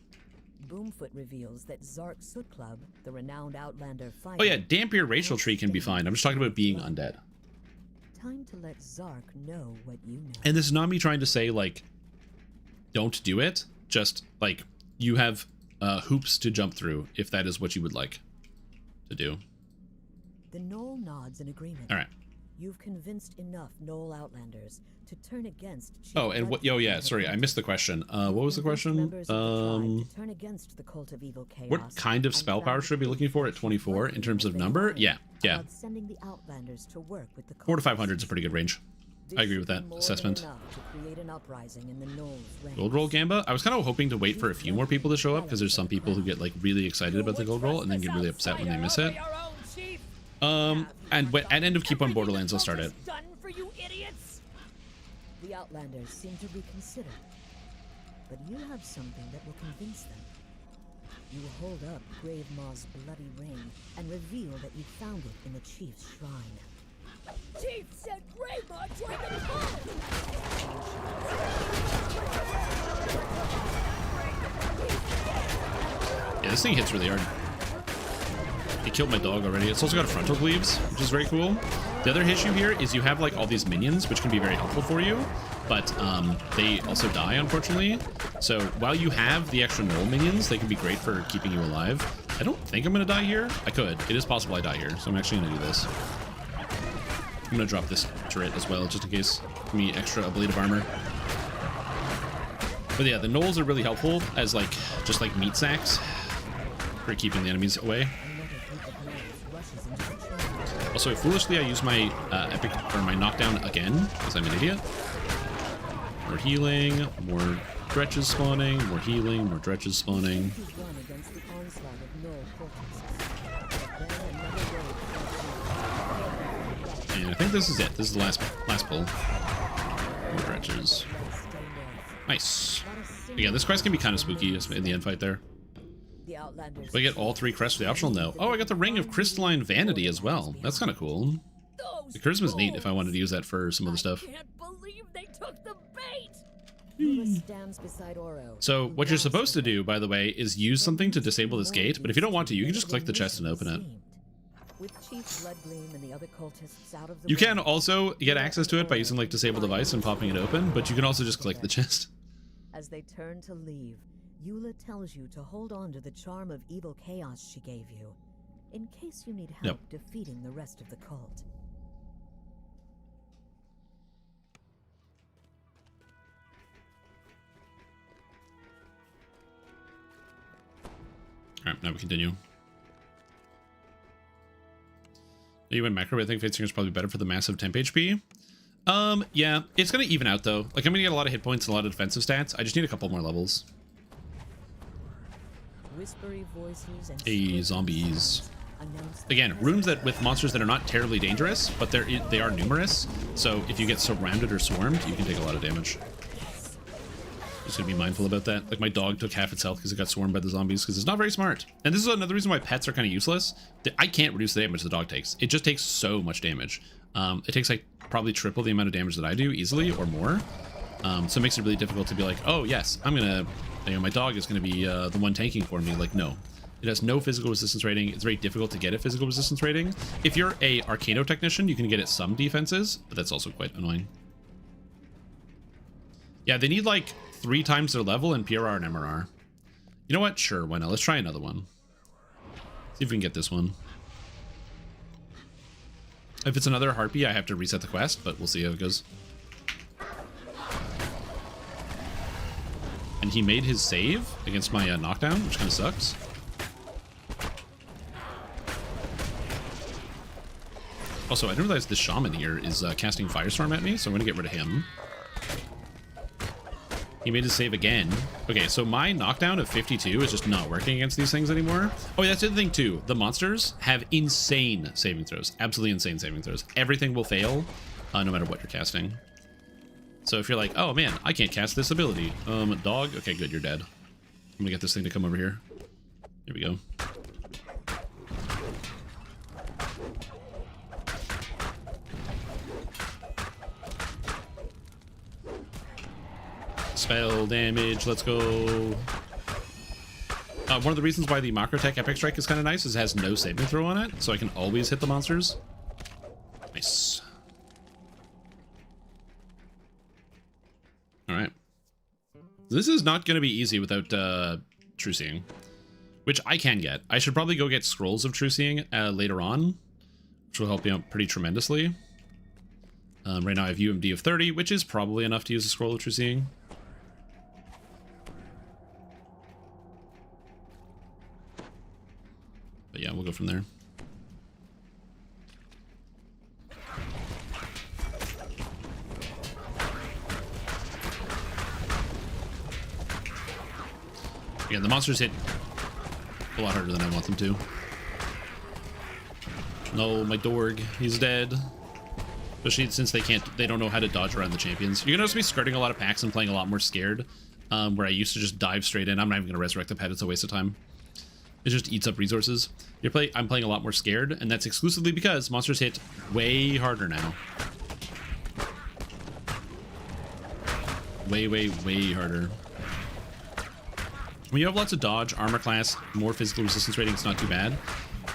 Speaker 7: Boomfoot reveals that Zark Soot Club, the renowned Outlander fighter...
Speaker 1: Oh yeah, Dampier racial tree can be fine. I'm just talking about being undead.
Speaker 7: Time to let Zark know what you know.
Speaker 1: And this is not me trying to say, like, don't do it. Just, like, you have hoops to jump through if that is what you would like to do.
Speaker 7: The Knoll nods in agreement.
Speaker 1: All right.
Speaker 7: You've convinced enough Knoll Outlanders to turn against Chief
Speaker 1: Oh, and what? Oh, yeah. Sorry, I missed the question. What was the question? What kind of spell power should I be looking for at 24 in terms of number? Yeah, yeah. 400 to 500 is a pretty good range. I agree with that assessment. Gold roll Gamba? I was kind of hoping to wait for a few more people to show up because there's some people who get like really excited about the gold roll and then get really upset when they miss it. And at end of Keep on Borderlands, I'll start it.
Speaker 7: The Outlanders seem to reconsider, but you have something that will convince them. You hold up Grave Maw's bloody ring and reveal that you found it in the Chief's shrine.
Speaker 8: Chief said Grave Maw joined the cult!
Speaker 1: Yeah, this thing hits really hard. It killed my dog already. It's also got frontal cleaves, which is very cool. The other issue here is you have like all these minions, which can be very helpful for you, but they also die, unfortunately. So while you have the extra Knoll minions, they can be great for keeping you alive. I don't think I'm gonna die here. I could. It is possible I die here, so I'm actually gonna do this. I'm gonna drop this turret as well, just in case. Give me extra ablative armor. But yeah, the Knolls are really helpful as like just like meat sacks for keeping the enemies away. Also, foolishly, I use my my knockdown again because I'm an idiot. More healing, more Dretches spawning, more healing, more dretches spawning.
Speaker 7: He's won against the onslaught of null cortexes. But then another wave comes
Speaker 1: And I think this is it. This is the last pull. More dretches.
Speaker 7: stay north.
Speaker 1: Nice. But yeah, this quest can be kind of spooky in the end fight there.
Speaker 7: The Outlanders.
Speaker 1: Do I get all 3 crests for the optional? No. Oh, I got the Ring of Crystalline Vanity as well. That's kind of cool. The charisma's neat if I wanted to use that for some other stuff.
Speaker 8: I can't believe they took the bait.
Speaker 7: Yula stands beside Oro.
Speaker 1: So what you're supposed to do, by the way, is use something to disable this gate, but if you don't want to, you can just click the chest and open it.
Speaker 7: With Chief Bloodgleam and the other cultists out of the
Speaker 1: You can
Speaker 7: way,
Speaker 1: also get access to it by using like disable device and popping it open, but you can also just click the chest.
Speaker 7: As they turn to leave, Eula tells you to hold on to the charm of evil chaos she gave you, in case you need help defeating the rest of the cult.
Speaker 1: Alright, now we continue. You went macro, but I think Fate Singer is probably better for the massive temp HP. Yeah, it's gonna even out though. Like I'm gonna get a lot of hit points and a lot of defensive stats. I just need a couple more levels.
Speaker 7: Whispery voices and
Speaker 1: Hey, zombies.
Speaker 7: announce the
Speaker 1: Again, rooms that with monsters that are not terribly dangerous, but they are numerous. So if you get surrounded or swarmed, you can take a lot of damage. Just gonna be mindful about that. Like my dog took half its health because it got swarmed by the zombies because it's not very smart. And this is another reason why pets are kind of useless. I can't reduce the damage the dog takes. It just takes so much damage. It takes like probably triple the amount of damage that I do easily or more. So it makes it really difficult to be like, oh yes, I'm gonna, you know, my dog is gonna be the one tanking for me. Like no, it has no physical resistance rating. It's very difficult to get a physical resistance rating. If you're a Arcano technician, you can get it some defenses, but that's also quite annoying. Yeah, they need like 3 times their level in PRR and MRR. You know what? Sure, why not? Let's try another one. See if we can get this one. If it's another Harpy, I have to reset the quest, but we'll see how it goes. And he made his save against my knockdown, which kind of sucks. Also, I didn't realize this shaman here is casting Firestorm at me, so I'm going to get rid of him. He made his save again. Okay, so my knockdown of 52 is just not working against these things anymore. Oh, yeah, that's the other thing too. The monsters have insane saving throws. Absolutely insane saving throws. Everything will fail, no matter what you're casting. So if you're like, oh man, I can't cast this ability. Dog? Okay, good, you're dead. I'm gonna get this thing to come over here. Here we go. Spell damage, let's go. One of the reasons why the Macrotech Epic Strike is kind of nice is it has no saving throw on it, so I can always hit the monsters. Nice. Alright. This is not going to be easy without True Seeing, which I can get. I should probably go get Scrolls of True Seeing later on, which will help me out pretty tremendously. Right now I have UMD of 30, which is probably enough to use a Scroll of True Seeing. But yeah, we'll go from there. Again, the monsters hit a lot harder than I want them to. No, my Dorg, he's dead. Especially since they don't know how to dodge around the champions. You're gonna notice me skirting a lot of packs and playing a lot more scared. Where I used to just dive straight in. I'm not even gonna resurrect the pet, it's a waste of time. It just eats up resources. I'm playing a lot more scared, and that's exclusively because monsters hit way harder now. Way, way, way harder. When you have lots of dodge, armor class, more physical resistance rating, it's not too bad.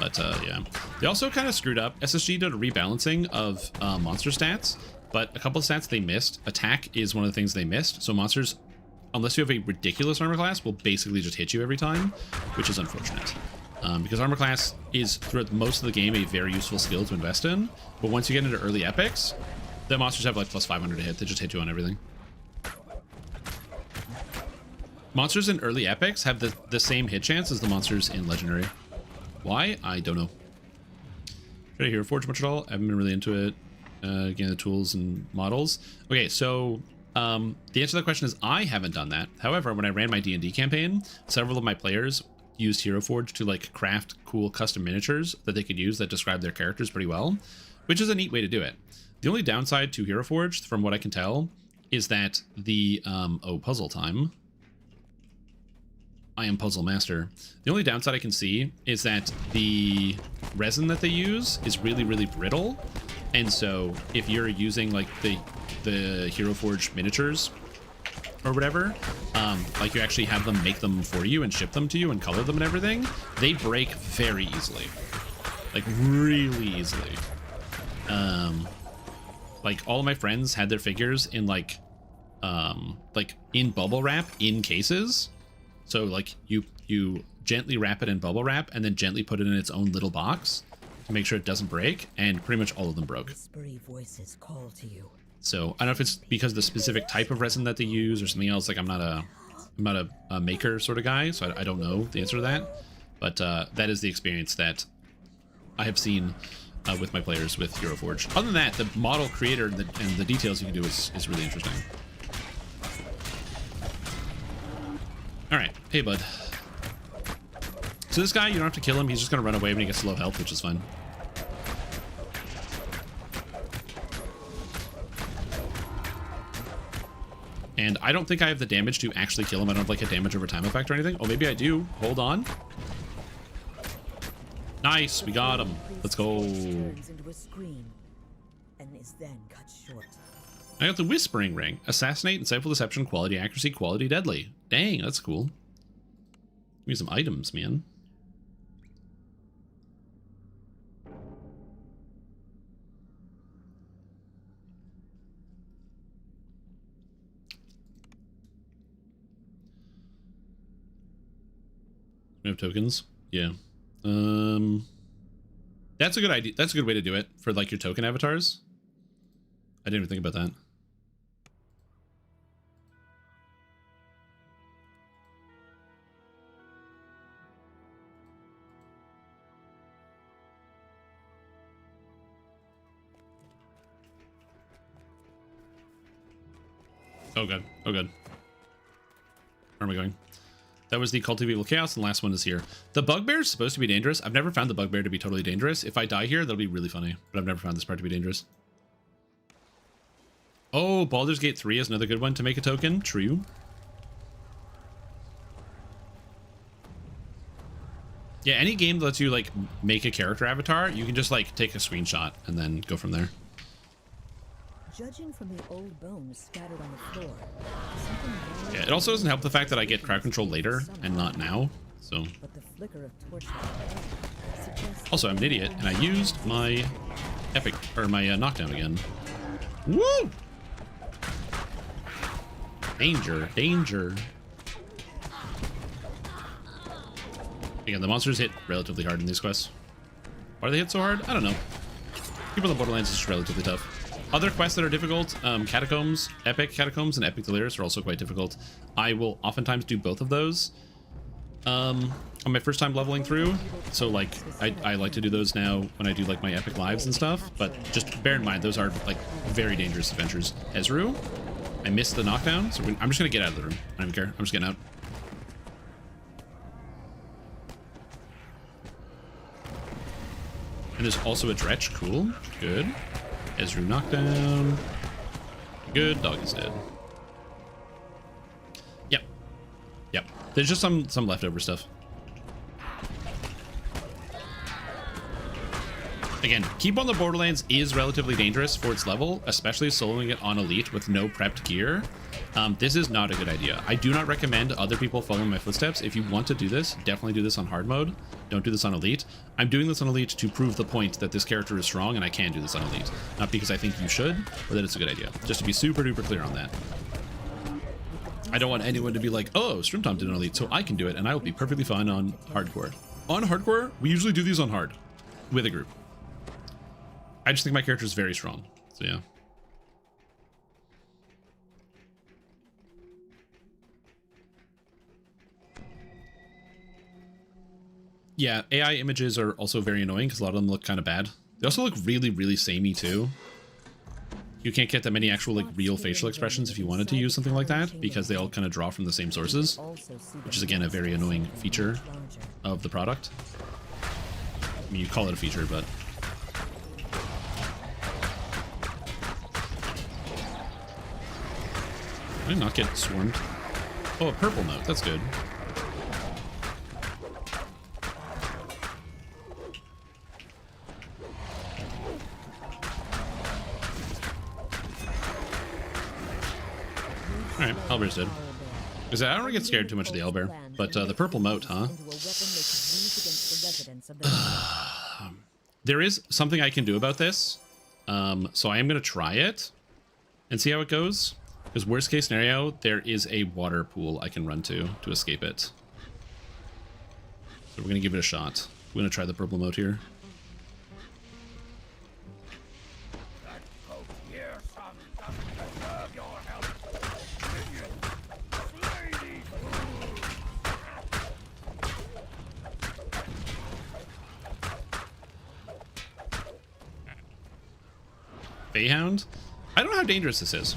Speaker 1: But yeah. They also kind of screwed up. SSG did a rebalancing of monster stats, but a couple of stats they missed. Attack is one of the things they missed. So monsters, unless you have a ridiculous armor class, will basically just hit you every time, which is unfortunate. Because armor class is, throughout most of the game, a very useful skill to invest in. But once you get into early epics, the monsters have like plus 500 to hit. They just hit you on everything. Monsters in early epics have the same hit chance as the monsters in legendary. Why? I don't know. Should I hear Forge much at all? I haven't been really into it. Again, the tools and models. Okay, so The answer to that question is I haven't done that. However, when I ran my D&D campaign, several of my players used Hero Forge to like craft cool custom miniatures that they could use that describe their characters pretty well, which is a neat way to do it. The only downside to Hero Forge, from what I can tell, is that the puzzle time. I am puzzle master. The only downside I can see is that the resin that they use is really, really brittle. And so if you're using like the Hero Forge miniatures or whatever, like you actually have them make them for you and ship them to you and color them and everything, they break very easily. Like really easily. Like all of my friends had their figures in like in bubble wrap in cases. So like you gently wrap it in bubble wrap and then gently put it in its own little box to make sure it doesn't break, and pretty much all of them broke.
Speaker 7: Whispery voices call to you.
Speaker 1: So I don't know if it's because of the specific type of resin that they use or something else. Like I'm not a maker sort of guy, so I don't know the answer to that. But that is the experience that I have seen with my players with Hero Forge. Other than that, the model creator and the details you can do is really interesting. All right, hey bud. So this guy, you don't have to kill him. He's just gonna run away when he gets low health, which is fine. And I don't think I have the damage to actually kill him. I don't have like a damage over time effect or anything. Oh, maybe I do. Hold on. Nice, we got him. Let's go.
Speaker 7: Turns into a scream and is then cut short.
Speaker 1: I got the Whispering Ring. Assassinate, Insightful Deception, Quality Accuracy, Quality Deadly. Dang, that's cool. Give me some items, man. We have tokens? Yeah. That's a good idea. That's a good way to do it for like your token avatars. I didn't even think about that. Oh god. Oh god. Where am I going? That was the Cult of Evil Chaos, and the last one is here. The Bugbear is supposed to be dangerous. I've never found the Bugbear to be totally dangerous. If I die here, that'll be really funny, but I've never found this part to be dangerous. Oh, Baldur's Gate 3 is another good one to make a token. True. Yeah, any game that lets you, like, make a character avatar, you can just, like, take a screenshot and then go from there.
Speaker 7: Judging from the old bones scattered on the floor,
Speaker 1: Yeah, it also doesn't help the fact that I get crowd control later and not now, so.
Speaker 7: but the flicker of torchlight suggests
Speaker 1: Also, I'm an idiot, and I used my epic, or my knockdown again. Woo! Danger, danger. Again, the monsters hit relatively hard in these quests. Why do they hit so hard? I don't know. People in the Borderlands is just relatively tough. Other quests that are difficult, Catacombs, Epic Catacombs, and Epic Delirious are also quite difficult. I will oftentimes do both of those on my first time leveling through. So, like, I like to do those now when I do, like, my Epic Lives and stuff. But just bear in mind, those are, like, very dangerous adventures. Ezreal, I missed the knockdown, so I'm just going to get out of the room. I don't even care. I'm just getting out. And there's also a Dretch. Cool. Good. Ezreal knockdown. Good. Dog is dead. Yep. Yep. There's just some leftover stuff. Again, Keep on the Borderlands is relatively dangerous for its level, especially soloing it on Elite with no prepped gear. This is not a good idea. I do not recommend other people following my footsteps. If you want to do this, definitely do this on hard mode. Don't do this on Elite. I'm doing this on Elite to prove the point that this character is strong and I can do this on Elite. Not because I think you should, or that it's a good idea. Just to be super duper clear on that. I don't want anyone to be like, oh, Strimtom did it on Elite, so I can do it, and I will be perfectly fine on Hardcore. On Hardcore, we usually do these on Hard, with a group. I just think my character is very strong, so yeah. Yeah, AI images are also very annoying because a lot of them look kind of bad. They also look really, really samey too. you can't get that many actual like real facial expressions if you wanted to use something like that, because they all kind of draw from the same sources, which is again a very annoying feature of the product. I mean, you call it a feature, but did I not get swarmed? Oh, a purple note. That's good. Alright, Owlbear's dead. Because I don't really get scared too much of the owlbear, but the purple moat, huh? There is something I can do about this, so I am going to try it and see how it goes. Because worst case scenario, there is a water pool I can run to escape it. So we're going to give it a shot. We're going to try the purple moat here. Bayhound? I don't know how dangerous this is.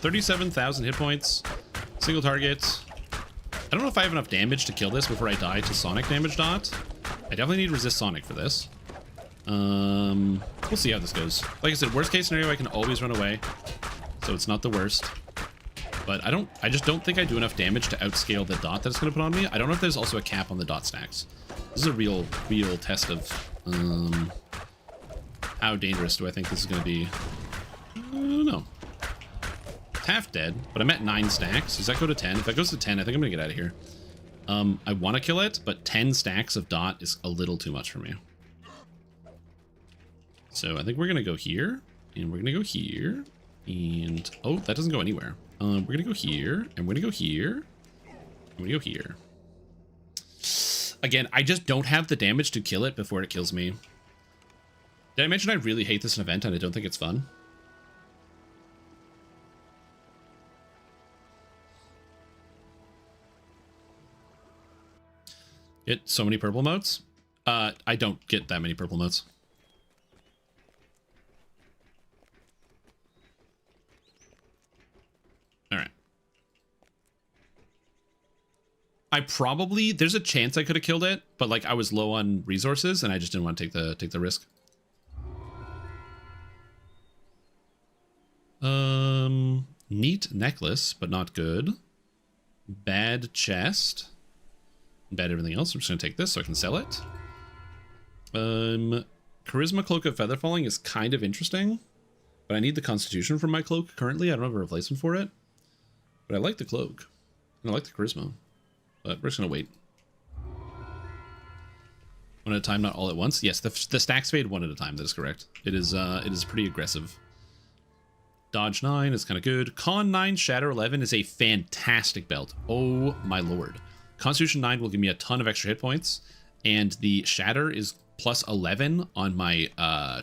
Speaker 1: 37,000 hit points, single target. I don't know if I have enough damage to kill this before I die to sonic damage dot. I definitely need resist sonic for this. We'll see how this goes. Like I said, worst case scenario, I can always run away, so it's not the worst. But I just don't think I do enough damage to outscale the dot that it's going to put on me. I don't know if there's also a cap on the dot stacks. This is a real test of how dangerous do I think this is going to be. I don't know. It's half dead, but I'm at 9 stacks. Does that go to 10? If that goes to 10, I think I'm going to get out of here. I want to kill it, but 10 stacks of dot is a little too much for me. So I think we're going to go here, and we're going to go here, and... oh, that doesn't go anywhere. We're going to go here, and we're going to go here, and we're going to go here. Again, I just don't have the damage to kill it before it kills me. Did I mention I really hate this event and I don't think it's fun? Get so many purple motes? I don't get that many purple motes. Alright. There's a chance I could have killed it, but like I was low on resources and I just didn't want to take the risk. Neat necklace, but not good. Bad chest. Bad everything else. I'm just gonna take this so I can sell it. Charisma Cloak of Feather Falling is kind of interesting, but I need the Constitution from my cloak currently. I don't have a replacement for it, but I like the cloak and I like the charisma. But we're just gonna wait. One at a time, not all at once. Yes, the stacks fade one at a time. That is correct. It is pretty aggressive. Dodge 9 is kind of good. Con 9, Shatter 11 is a fantastic belt. Oh my lord. Constitution 9 will give me a ton of extra hit points, and the Shatter is plus 11 on my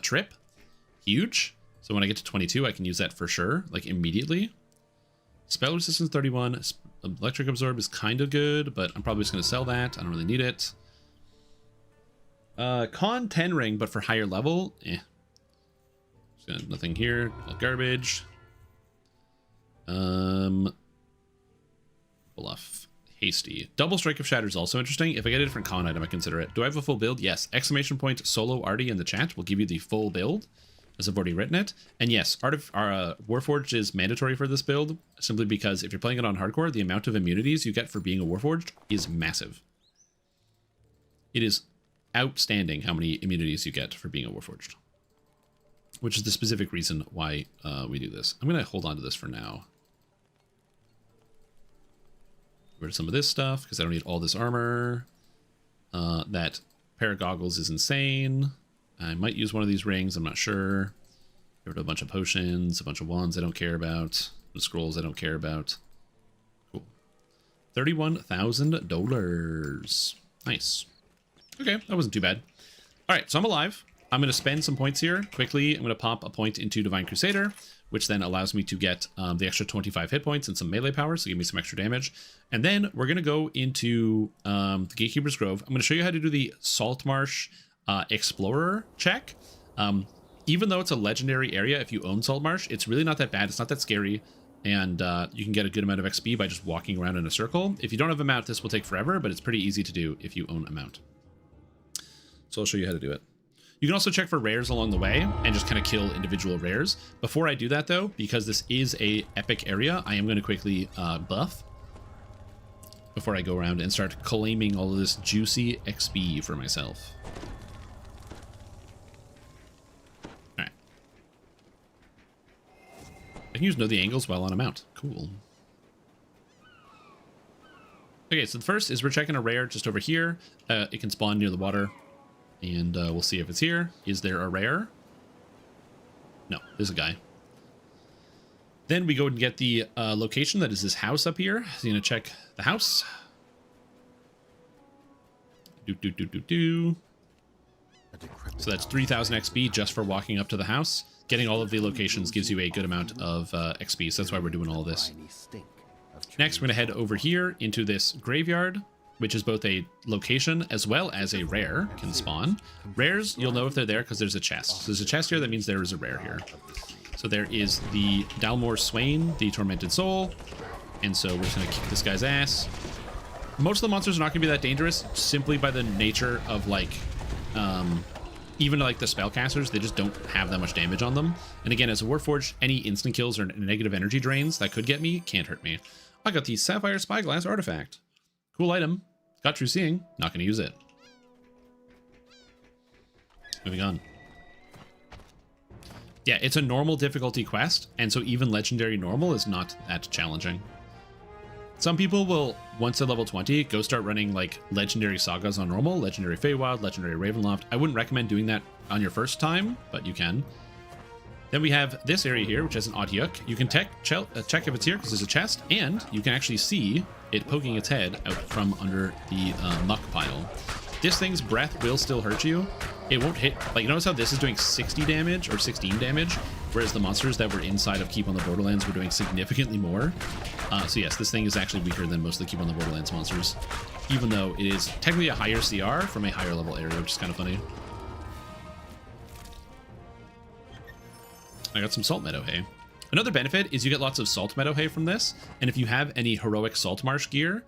Speaker 1: trip. Huge. So when I get to 22, I can use that for sure, like immediately. Spell resistance 31. Electric Absorb is kind of good, but I'm probably just going to sell that. I don't really need it. Con 10 ring, but for higher level, nothing here. All garbage. Bluff. Hasty. Double Strike of Shatter is also interesting. If I get a different con item, I consider it. Do I have a full build? Yes. Exclamation point solo Artie in the chat will give you the full build, as I've already written it. And yes, Warforged is mandatory for this build, simply because if you're playing it on hardcore, the amount of immunities you get for being a Warforged is massive. It is outstanding how many immunities you get for being a Warforged, which is the specific reason why we do this. I'm going to hold on to this for now. Get rid of some of this stuff, because I don't need all this armor. That pair of goggles is insane. I might use one of these rings, I'm not sure. Get rid of a bunch of potions, a bunch of wands I don't care about. The scrolls I don't care about. Cool. $31,000. Nice. Okay, that wasn't too bad. Alright, so I'm alive. I'm going to spend some points here quickly. I'm going to pop a point into Divine Crusader, which then allows me to get the extra 25 hit points and some melee power, so give me some extra damage. And then we're going to go into the Gatekeeper's Grove. I'm going to show you how to do the Saltmarsh Explorer check. even though it's a legendary area, if you own Saltmarsh, it's really not that bad. It's not that scary. And you can get a good amount of XP by just walking around in a circle. If you don't have a mount, this will take forever, but it's pretty easy to do if you own a mount. So I'll show you how to do it. You can also check for rares along the way and just kind of kill individual rares. Before I do that though, because this is a epic area, I am going to quickly buff before I go around and start claiming all of this juicy XP for myself. Alright. I can use know the angles while on a mount. Cool. Okay, so the first is we're checking a rare just over here. It can spawn near the water. And we'll see if it's here. Is there a rare? No, there's a guy. Then we go and get the location that is this house up here. So you're gonna check the house. So that's 3,000 XP just for walking up to the house. Getting all of the locations gives you a good amount of XP, so that's why we're doing all of this. Next, we're gonna head over here into this graveyard, which is both a location as well as a rare can spawn. Rares, you'll know if they're there because there's a chest. So there's a chest here, that means there is a rare here. So there is the Dalmor Swain, the Tormented Soul. And so we're just going to kick this guy's ass. Most of the monsters are not going to be that dangerous simply by the nature of like, even like the spellcasters, they just don't have that much damage on them. And again, as a Warforged, any instant kills or negative energy drains that could get me can't hurt me. I got the Sapphire Spyglass artifact. Cool item. Got True Seeing. Not going to use it. Moving on. Yeah, it's a normal difficulty quest, and so even legendary normal is not that challenging. Some people will, once they're level 20, go start running like legendary sagas on normal, legendary Feywild, legendary Ravenloft. I wouldn't recommend doing that on your first time, but you can. Then we have this area here, which has an odd hook. You can check if it's here because there's a chest, and you can actually see it poking its head out from under the muck pile. This thing's breath will still hurt you. It won't hit, like, notice how this is doing 60 damage or 16 damage, whereas the monsters that were inside of Keep on the Borderlands were doing significantly more. So yes, this thing is actually weaker than most of the Keep on the Borderlands monsters, even though it is technically a higher CR from a higher level area, which is kind of funny. I got some salt meadow hay. Another benefit is you get lots of salt meadow hay from this, and if you have any heroic salt marsh gear,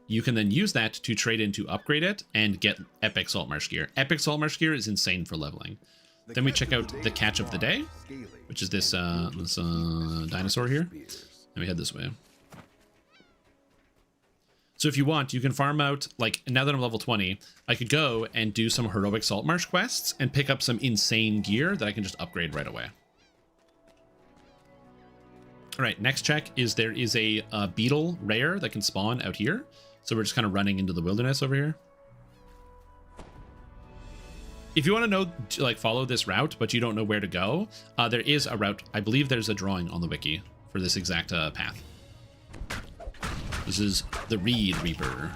Speaker 1: you can then use that to trade in to upgrade it and get epic salt marsh gear. Epic salt marsh gear is insane for leveling. Then we check out the catch of the day, which is this dinosaur here. And we head this way. So if you want, you can farm out, like, now that I'm level 20, I could go and do some heroic salt marsh quests and pick up some insane gear that I can just upgrade right away. All right, next check is there is a beetle rare that can spawn out here. So we're just kind of running into the wilderness over here. If you want to know, like, follow this route, but you don't know where to go, there is a route. I believe there's a drawing on the wiki for this exact path. This is the Reed Reaper.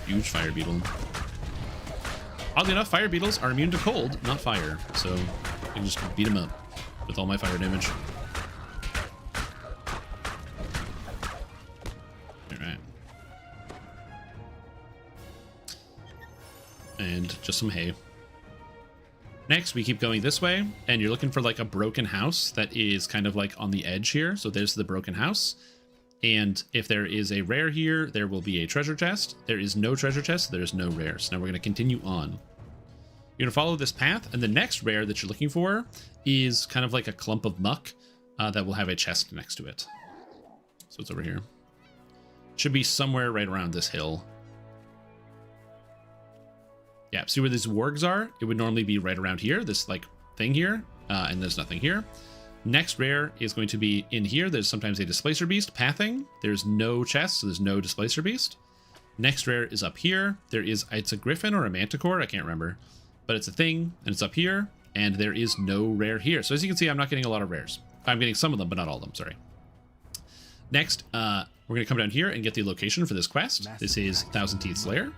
Speaker 1: Huge fire beetle. Oddly enough, fire beetles are immune to cold, not fire. So I can just beat them up with all my fire damage. Alright. And just some hay. Next, we keep going this way, and you're looking for like a broken house that is kind of like on the edge here. So there's the broken house. And if there is a rare here, there will be a treasure chest. There is no treasure chest, so there is no rare. So now we're going to continue on. You're going to follow this path, and the next rare that you're looking for is kind of like a clump of muck that will have a chest next to it. So it's over here. Should be somewhere right around this hill. Yeah, see where these wargs are? It would normally be right around here, this like thing here, and there's nothing here. Next rare is going to be in here. There's sometimes a Displacer Beast pathing. There's no chest, so there's no Displacer Beast. Next rare is up here. There is, it's a Griffin or a Manticore, I can't remember. But it's a thing, and it's up here, and there is no rare here. So as you can see, I'm not getting a lot of rares. I'm getting some of them, but not all of them, sorry. Next, we're going to come down here and get the location for this quest. This is Thousand Teeth Slayer.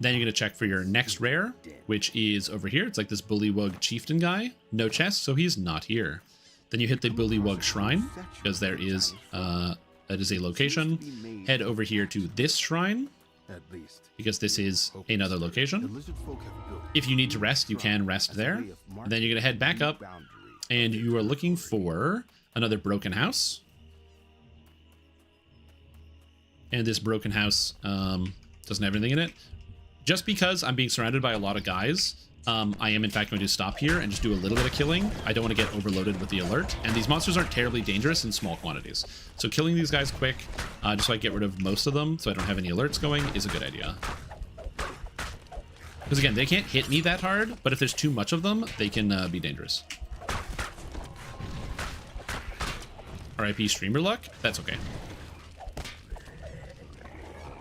Speaker 1: Then you're going to check for your next rare, which is over here. It's like this Bullywug Chieftain guy. No chest, so he's not here. Then you hit the Bullywug Shrine, because there is, that is a location. Head over here to this shrine,
Speaker 2: At least.
Speaker 1: because this is another
Speaker 2: The
Speaker 1: location.
Speaker 2: lizard folk have built
Speaker 1: If you need to rest, you can rest there. And then you're going to head back up, and you are looking for another broken house. And this broken house doesn't have anything in it. Just because I'm being surrounded by a lot of guys, I am in fact going to stop here and just do a little bit of killing. I don't want to get overloaded with the alert. And these monsters aren't terribly dangerous in small quantities. So killing these guys quick, just so I get rid of most of them, so I don't have any alerts going, is a good idea. Because again, they can't hit me that hard, but if there's too much of them, they can be dangerous. RIP streamer luck? That's okay.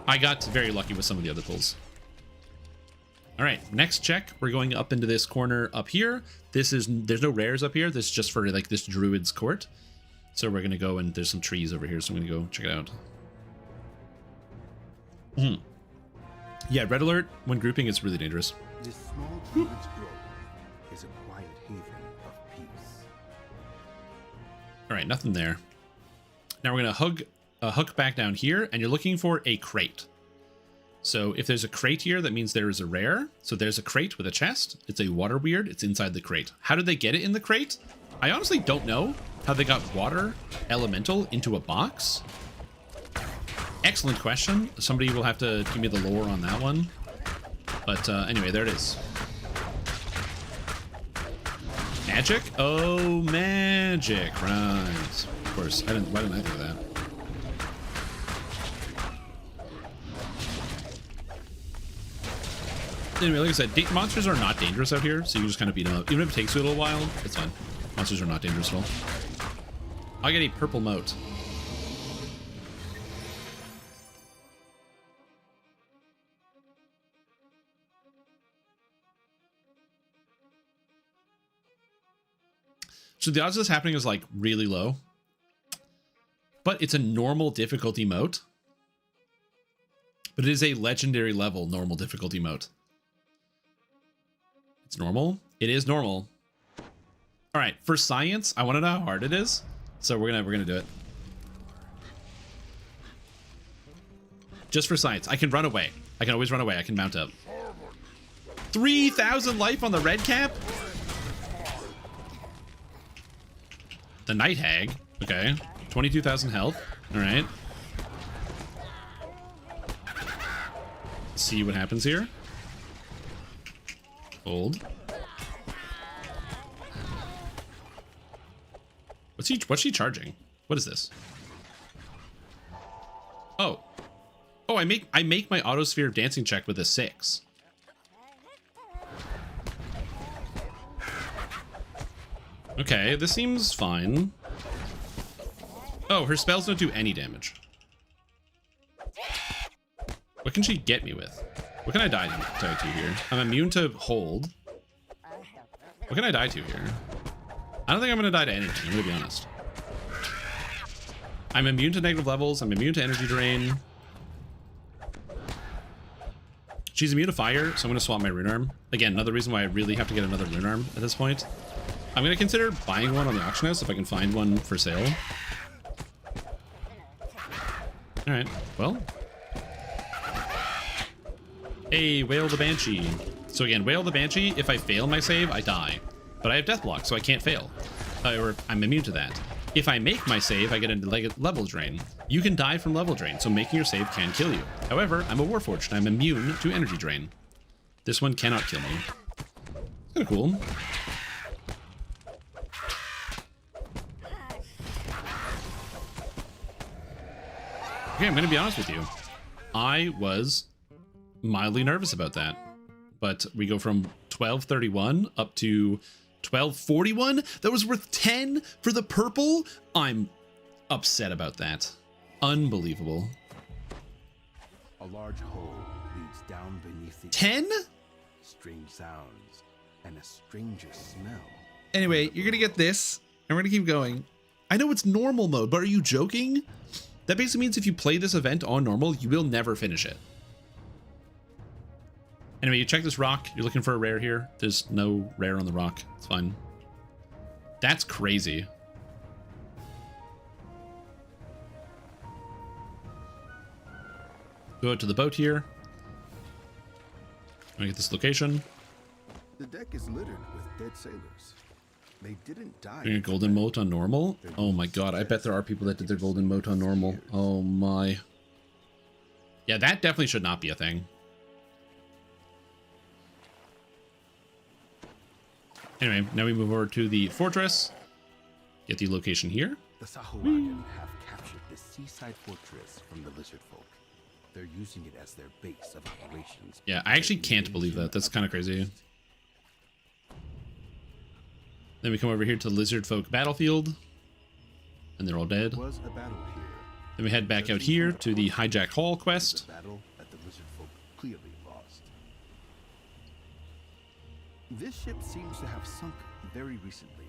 Speaker 1: I got very lucky with some of the other pulls. All right, next check. We're going up into this corner up here. There's no rares up here. This is just for like this druid's court. So we're gonna go, and there's some trees over here, so I'm gonna go check it out. Yeah, red alert when grouping is really dangerous.
Speaker 2: This small druid's grove is a quiet haven of peace.
Speaker 1: All right, nothing there. Now we're gonna hook back down here, and you're looking for a crate. So if there's a crate here, that means there is a rare. So there's a crate with a chest. It's a water weird. It's inside the crate. How did they get it in the crate? I honestly don't know how they got water elemental into a box. Excellent question. Somebody will have to give me the lore on that one. But anyway, there it is. Magic? Oh, magic. Right. Of course. Why didn't I think of that? Anyway, like I said, monsters are not dangerous out here, so you just kind of beat them up. Even if it takes you a little while, it's fine. Monsters are not dangerous at all. I get a purple moat. So the odds of this happening is like really low, but it's a normal difficulty moat. But it is a legendary level normal difficulty moat. It's normal. It is normal. All right, for science, I want to know how hard it is, so we're gonna do it. Just for science, I can run away. I can always run away. I can mount up. 3,000 life on the red cap. The night hag. Okay, 22,000 health. All right. See what happens here. Hold. What's she charging? What is this? Oh. Oh, I make my autosphere dancing check with a 6. Okay, this seems fine. Oh, her spells don't do any damage. What can she get me with? What can I die to here? I'm immune to hold. What can I die to here? I don't think I'm going to die to anything, I'm going to be honest. I'm immune to negative levels. I'm immune to energy drain. She's immune to fire, so I'm going to swap my rune arm. Again, another reason why I really have to get another rune arm at this point. I'm going to consider buying one on the auction house if I can find one for sale. Alright, well. Hey, Wail the Banshee. So again, Wail the Banshee, if I fail my save, I die. But I have Death Block, so I can't fail. Or I'm immune to that. If I make my save, I get a level drain. You can die from level drain, so making your save can kill you. However, I'm a Warforged, and I'm immune to energy drain. This one cannot kill me. Kind of cool. Okay, I'm going to be honest with you. I was mildly nervous about that. But we go from 1231 up to 1241. That was worth 10 for the purple. I'm upset about that. Unbelievable.
Speaker 2: A large hole leads down beneath the
Speaker 1: 10?
Speaker 2: strange sounds and a stranger smell.
Speaker 1: Anyway, you're gonna get this, and we're gonna keep going. I know it's normal mode, but are you joking? That basically means if you play this event on normal, you will never finish it. Anyway, you check this rock. You're looking for a rare here. There's no rare on the rock. It's fine. That's crazy. Go out to the boat here. I get this location.
Speaker 2: The deck is littered with dead sailors. They didn't die.
Speaker 1: Doing a golden moat on normal. Oh my god, I bet there are people that did their golden moat on normal. Oh my. Yeah, that definitely should not be a thing. Anyway, now we move over to the fortress. Get the location here.
Speaker 2: The Sahuagin have captured the seaside fortress from the lizard folk. They're using it as their base of operations.
Speaker 1: Yeah, I actually can't believe that. That's kind of crazy. Then we come over here to the lizard folk battlefield. And they're all dead.
Speaker 2: There was a battle here.
Speaker 1: Then we head back out here to the Hijack Hall quest.
Speaker 2: The battle that the lizard folk clearly lost. This ship seems to have sunk very recently.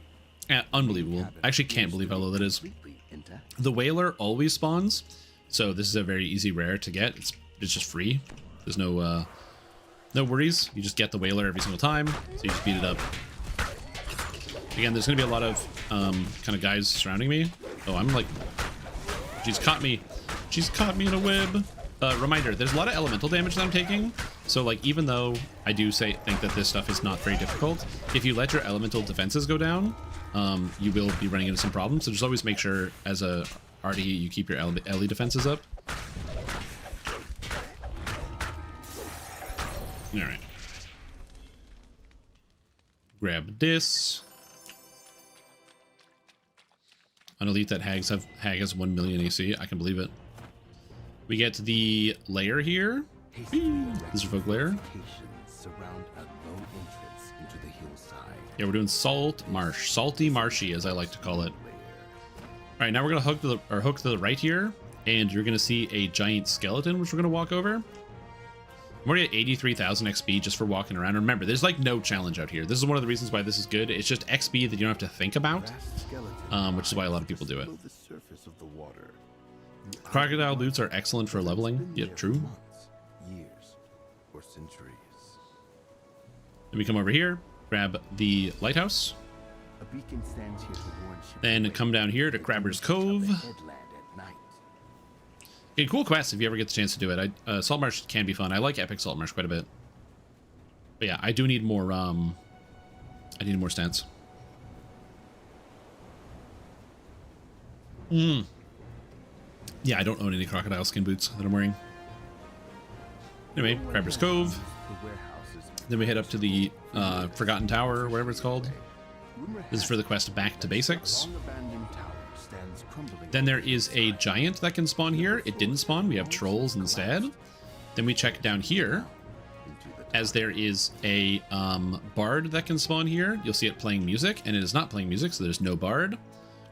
Speaker 1: Yeah, unbelievable. I actually can't believe how low that is.
Speaker 2: Completely intact.
Speaker 1: The whaler always spawns, so this is a very easy rare to get. It's just free. There's no worries. You just get the whaler every single time, so you just beat it up. Again, there's gonna be a lot of kind of guys surrounding me. Oh, I'm like, she's caught me. She's caught me in a web. Reminder: there's a lot of elemental damage that I'm taking. So like, even though I do think that this stuff is not very difficult, if you let your elemental defenses go down, you will be running into some problems. So just always make sure, as a RD, you keep your LE defenses up. All right. Grab this. Unelite that Hag has 1 million AC. I can believe it. We get the lair here. Lizard folk lair.
Speaker 2: Surround a low entrance into the hillside.
Speaker 1: Yeah, we're doing salt marsh, salty marshy, as I like to call it. All right, now we're gonna hook to the right here, and you're gonna see a giant skeleton, which we're gonna walk over. I'm already at 83,000 XP just for walking around. Remember, there's like no challenge out here. This is one of the reasons why this is good. It's just XP that you don't have to think about, which is why a lot of people do it.
Speaker 2: The surface of the water.
Speaker 1: Crocodile boots are excellent for leveling. Yep, true.
Speaker 2: Months, years, or centuries.
Speaker 1: Then we come over here, grab the lighthouse,
Speaker 2: A beacon stands here to warn ships.
Speaker 1: then come down here to Crabber's Cove.
Speaker 2: Headland at night.
Speaker 1: Okay, cool quest if you ever get the chance to do it. Salt Marsh can be fun. I like Epic Salt Marsh quite a bit. But yeah, I do need more, I need more stats. Yeah, I don't own any crocodile skin boots that I'm wearing. Anyway, Crabber's Cove.
Speaker 2: The warehouses.
Speaker 1: Then we head up to the Forgotten Tower, or whatever it's called.
Speaker 2: Rumor
Speaker 1: This is for the quest Back to Basics.
Speaker 2: long abandoned tower stands crumbling.
Speaker 1: Then there is a giant that can spawn here. It didn't spawn. We have trolls instead. Then we check down here,
Speaker 2: into the
Speaker 1: as there is a bard that can spawn here. You'll see it playing music, and it is not playing music, so there's no bard.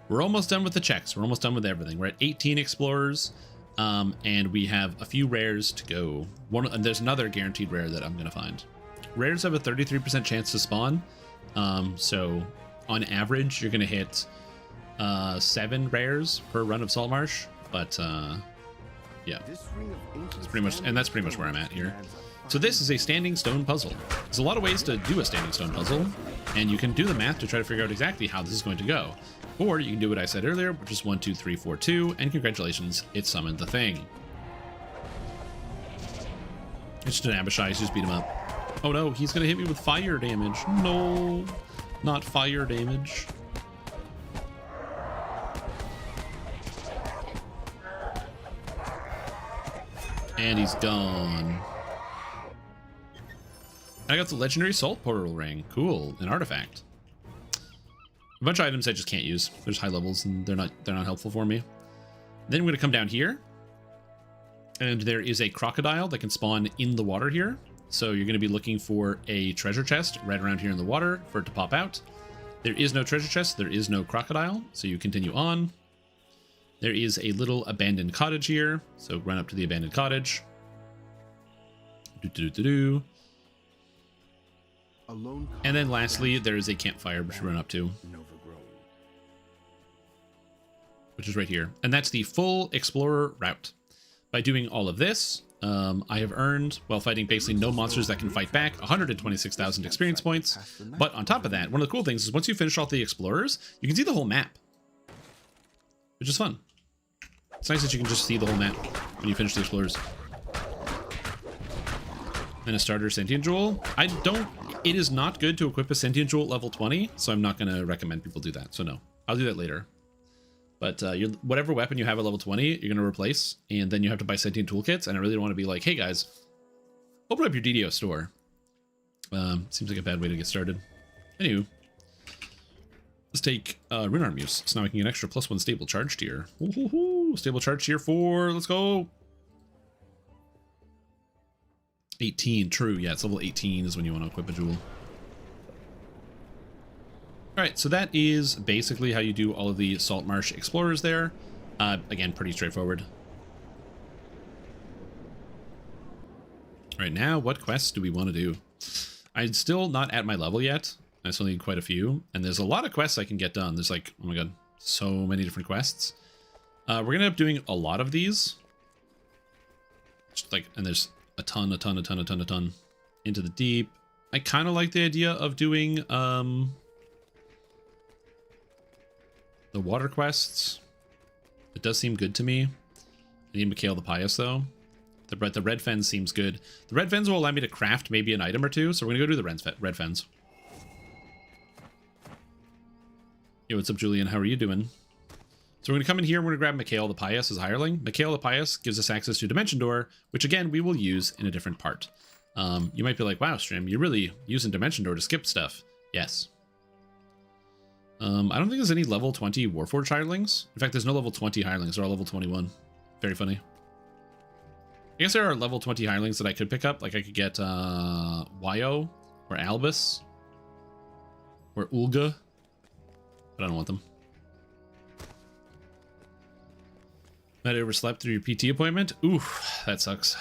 Speaker 1: We're almost done with the checks. We're almost done with everything. We're at 18 explorers, and we have a few rares to go. And there's another guaranteed rare that I'm going to find. Rares have a 33% chance to spawn, so on average, you're going to hit 7 rares per run of Salt Marsh, but yeah,
Speaker 2: This ring of ancient
Speaker 1: that's pretty much where I'm at here. So this is a standing stone puzzle. There's a lot of ways to do a standing stone puzzle, and you can do the math to try to figure out exactly how this is going to go. Or you can do what I said earlier, which is 1, 2, 3, 4, 2, and congratulations, it summoned the thing. It's just an Abishai, just beat him up. Oh no, he's gonna hit me with fire damage. No, not fire damage. And he's gone. I got the legendary salt portal ring. Cool, an artifact. A bunch of items I just can't use. There's high levels and they're not helpful for me. Then we're gonna come down here, and there is a crocodile that can spawn in the water here. So you're gonna be looking for a treasure chest right around here in the water for it to pop out. There is no treasure chest. There is no crocodile. So you continue on. There is a little abandoned cottage here. So run up to the abandoned cottage. And then lastly, there is a campfire which we run up to, which is right here. And that's the full explorer route. By doing all of this, I have earned, while fighting basically no monsters that can fight back, 126,000 experience points. But on top of that, one of the cool things is once you finish off the explorers, you can see the whole map, which is fun. It's nice that you can just see the whole map when you finish the explorers. And a starter sentient jewel. It is not good to equip a sentient jewel at level 20, so I'm not going to recommend people do that. So no, I'll do that later. But whatever weapon you have at level 20, you're going to replace, and then you have to buy sentient toolkits, and I really don't want to be like, hey guys, open up your DDO store. Seems like a bad way to get started. Anywho, let's take Rune Arm use. So now we can get an extra +1 stable charge tier. Ooh, stable charge tier 4, let's go. 18, true, yeah, it's level 18 is when you want to equip a jewel. Alright, so that is basically how you do all of the Salt Marsh Explorers there. Again, pretty straightforward. Alright, now what quests do we want to do? I'm still not at my level yet. I still need quite a few, and there's a lot of quests I can get done. There's like, oh my god, so many different quests. We're gonna end up doing a lot of these. Just like, and there's a ton into the deep. I kind of like the idea of doing the water quests. It does seem good to me. I need Mikhail the Pious though. The red fens seems good. The red fens will allow me to craft maybe an item or two, so we're gonna go do the red fens. Yo, what's up, Julian? How are you doing? So we're gonna come in here, we're gonna grab Mikhail the Pious as hireling. Mikhail the Pious gives us access to Dimension Door, which again, we will use in a different part. You might be like, wow, Stream, you're really using Dimension Door to skip stuff. Yes. I don't think there's any level 20 Warforged hirelings. In fact, there's no level 20 hirelings, they're all level 21. Very funny. I guess there are level 20 hirelings that I could pick up. Like I could get Wyo or Albus or Ulga, but I don't want them. Might have overslept through your PT appointment. Oof, that sucks.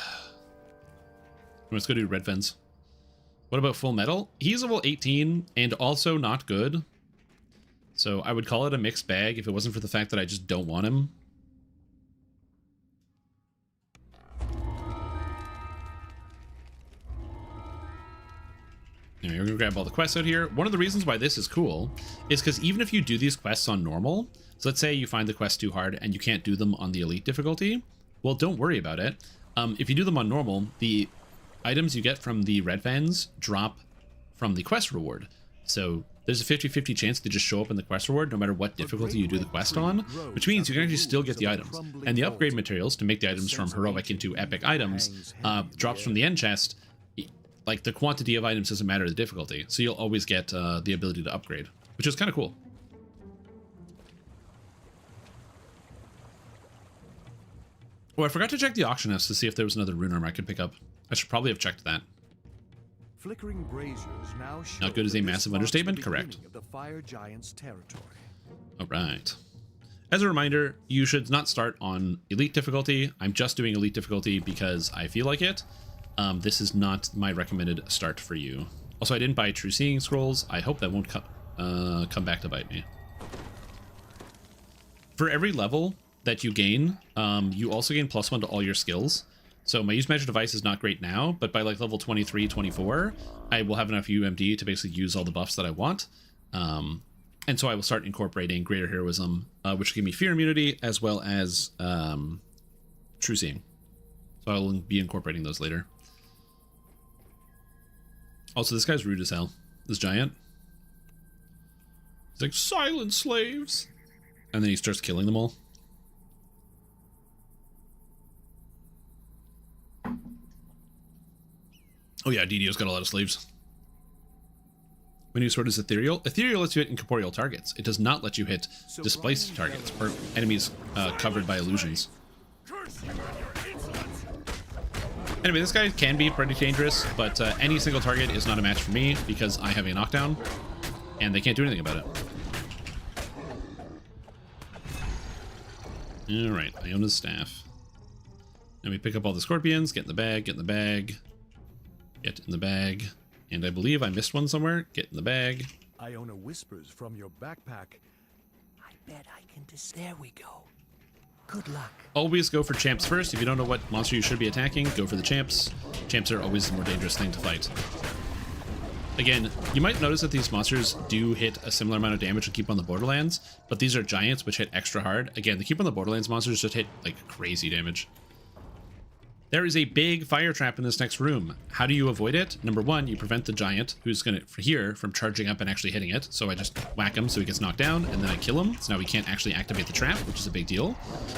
Speaker 1: Let's go do Red Fens. What about Full Metal? He's level 18 and also not good. So I would call it a mixed bag if it wasn't for the fact that I just don't want him. Anyway, we're gonna grab all the quests out here. One of the reasons why this is cool is because even if you do these quests on normal, so let's say you find the quest too hard and you can't do them on the elite difficulty, well, don't worry about it. If you do them on normal, the items you get from the red fans drop from the quest reward. So there's a 50-50 chance they just show up in the quest reward no matter what difficulty you do the quest on, which means you can actually still get the items. And the upgrade materials to make the items from heroic into epic items drops from the end chest. Like, the quantity of items doesn't matter the difficulty, so you'll always get the ability to upgrade, which is kind of cool. Oh, I forgot to check the auctionist to see if there was another rune armor I could pick up. I should probably have checked that.
Speaker 2: Flickering braziers now show
Speaker 1: Not good is a massive understatement, correct.
Speaker 2: of the fire giant's territory.
Speaker 1: All right. As a reminder, you should not start on elite difficulty. I'm just doing elite difficulty because I feel like it. This is not my recommended start for you. Also, I didn't buy True Seeing Scrolls. I hope that won't come back to bite me. For every level that you gain, you also gain +1 to all your skills. So my use magic device is not great now, but by like level 23, 24, I will have enough UMD to basically use all the buffs that I want. And so I will start incorporating Greater Heroism, which will give me fear immunity, as well as True Seeing. So I will be incorporating those later. Also, this guy's rude as hell. This giant. He's like, silent slaves! And then he starts killing them all. Oh yeah, DDO's got a lot of slaves. When you sword is ethereal. Ethereal lets you hit incorporeal targets. It does not let you hit displaced targets or enemies covered by illusions. Anyway, this guy can be pretty dangerous, but any single target is not a match for me because I have a knockdown, and they can't do anything about it. Alright, Iona's staff. Now we pick up all the scorpions, get in the bag, get in the bag, get in the bag, and I believe I missed one somewhere. Get in the bag.
Speaker 2: Iona whispers from your backpack. I bet I can there we go. Good luck.
Speaker 1: Always go for champs first. If you don't know what monster you should be attacking, go for the champs. Champs are always the more dangerous thing to fight. Again, you might notice that these monsters do hit a similar amount of damage to Keep on the Borderlands, but these are giants which hit extra hard. Again, the Keep on the Borderlands monsters just hit like crazy damage. There is a big fire trap in this next room. How do you avoid it? Number one, you prevent the giant who's gonna here from charging up and actually hitting it. So I just whack him so he gets knocked down, and then I kill him. So now we can't actually activate the trap, which is a big deal.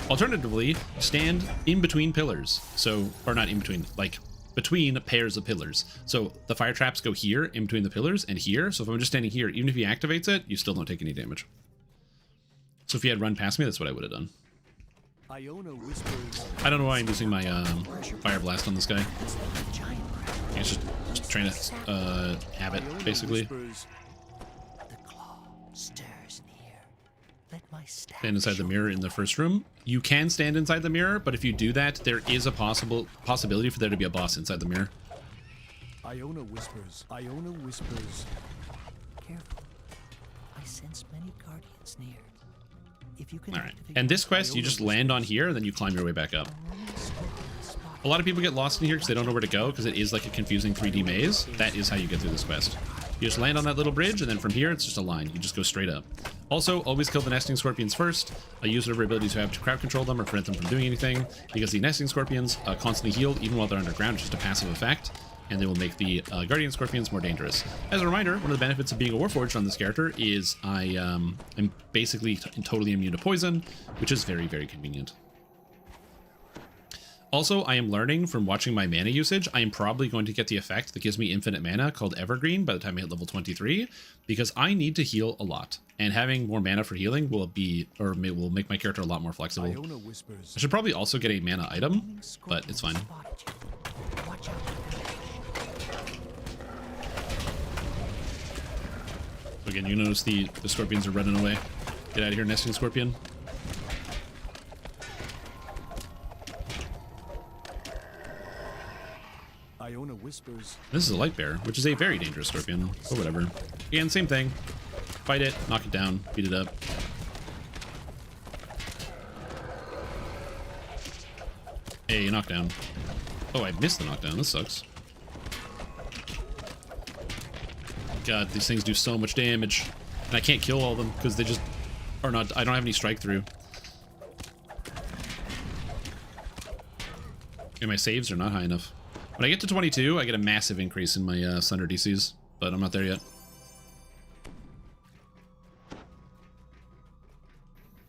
Speaker 1: Alternatively, stand in between pillars. So, or not in between, like between pairs of pillars. So the fire traps go here in between the pillars and here. So if I'm just standing here, even if he activates it, you still don't take any damage. So if he had run past me, that's what I would have done. I don't know why I'm using my fire blast on this guy. He's just trying to have it, basically. Stand inside the mirror in the first room. You can stand inside the mirror, but if you do that, there is a possibility for there to be a boss inside the mirror.
Speaker 9: Iona whispers. Iona whispers.
Speaker 10: Careful. I sense many guardians near. If you can
Speaker 1: All right. And this quest, you just land on here, and then you climb your way back up. A lot of people get lost in here because they don't know where to go, because it is like a confusing 3D maze. That is how you get through this quest. You just land on that little bridge, and then from here, it's just a line. You just go straight up. Also, always kill the nesting scorpions first. Use whatever abilities you have to crowd control them or prevent them from doing anything, because the nesting scorpions constantly heal even while they're underground. It's just a passive effect, and they will make the guardian scorpions more dangerous. As a reminder, one of the benefits of being a warforged on this character is I am basically totally immune to poison, which is very, very convenient. Also, I am learning from watching my mana usage, I am probably going to get the effect that gives me infinite mana called Evergreen by the time I hit level 23, because I need to heal a lot, and having more mana for healing will make my character a lot more flexible. I should probably also get a mana item, but it's fine. Again, you notice the scorpions are running away. Get out of here, nesting scorpion.
Speaker 9: Iona whispers.
Speaker 1: This is a light bear, which is a very dangerous scorpion, or whatever. Again, same thing. Fight it, knock it down, beat it up. Hey, knockdown. Oh, I missed the knockdown. This sucks. God, these things do so much damage. And I can't kill all of them because they just are not... I don't have any strike through. And my saves are not high enough. When I get to 22, I get a massive increase in my Sunder DCs, but I'm not there yet.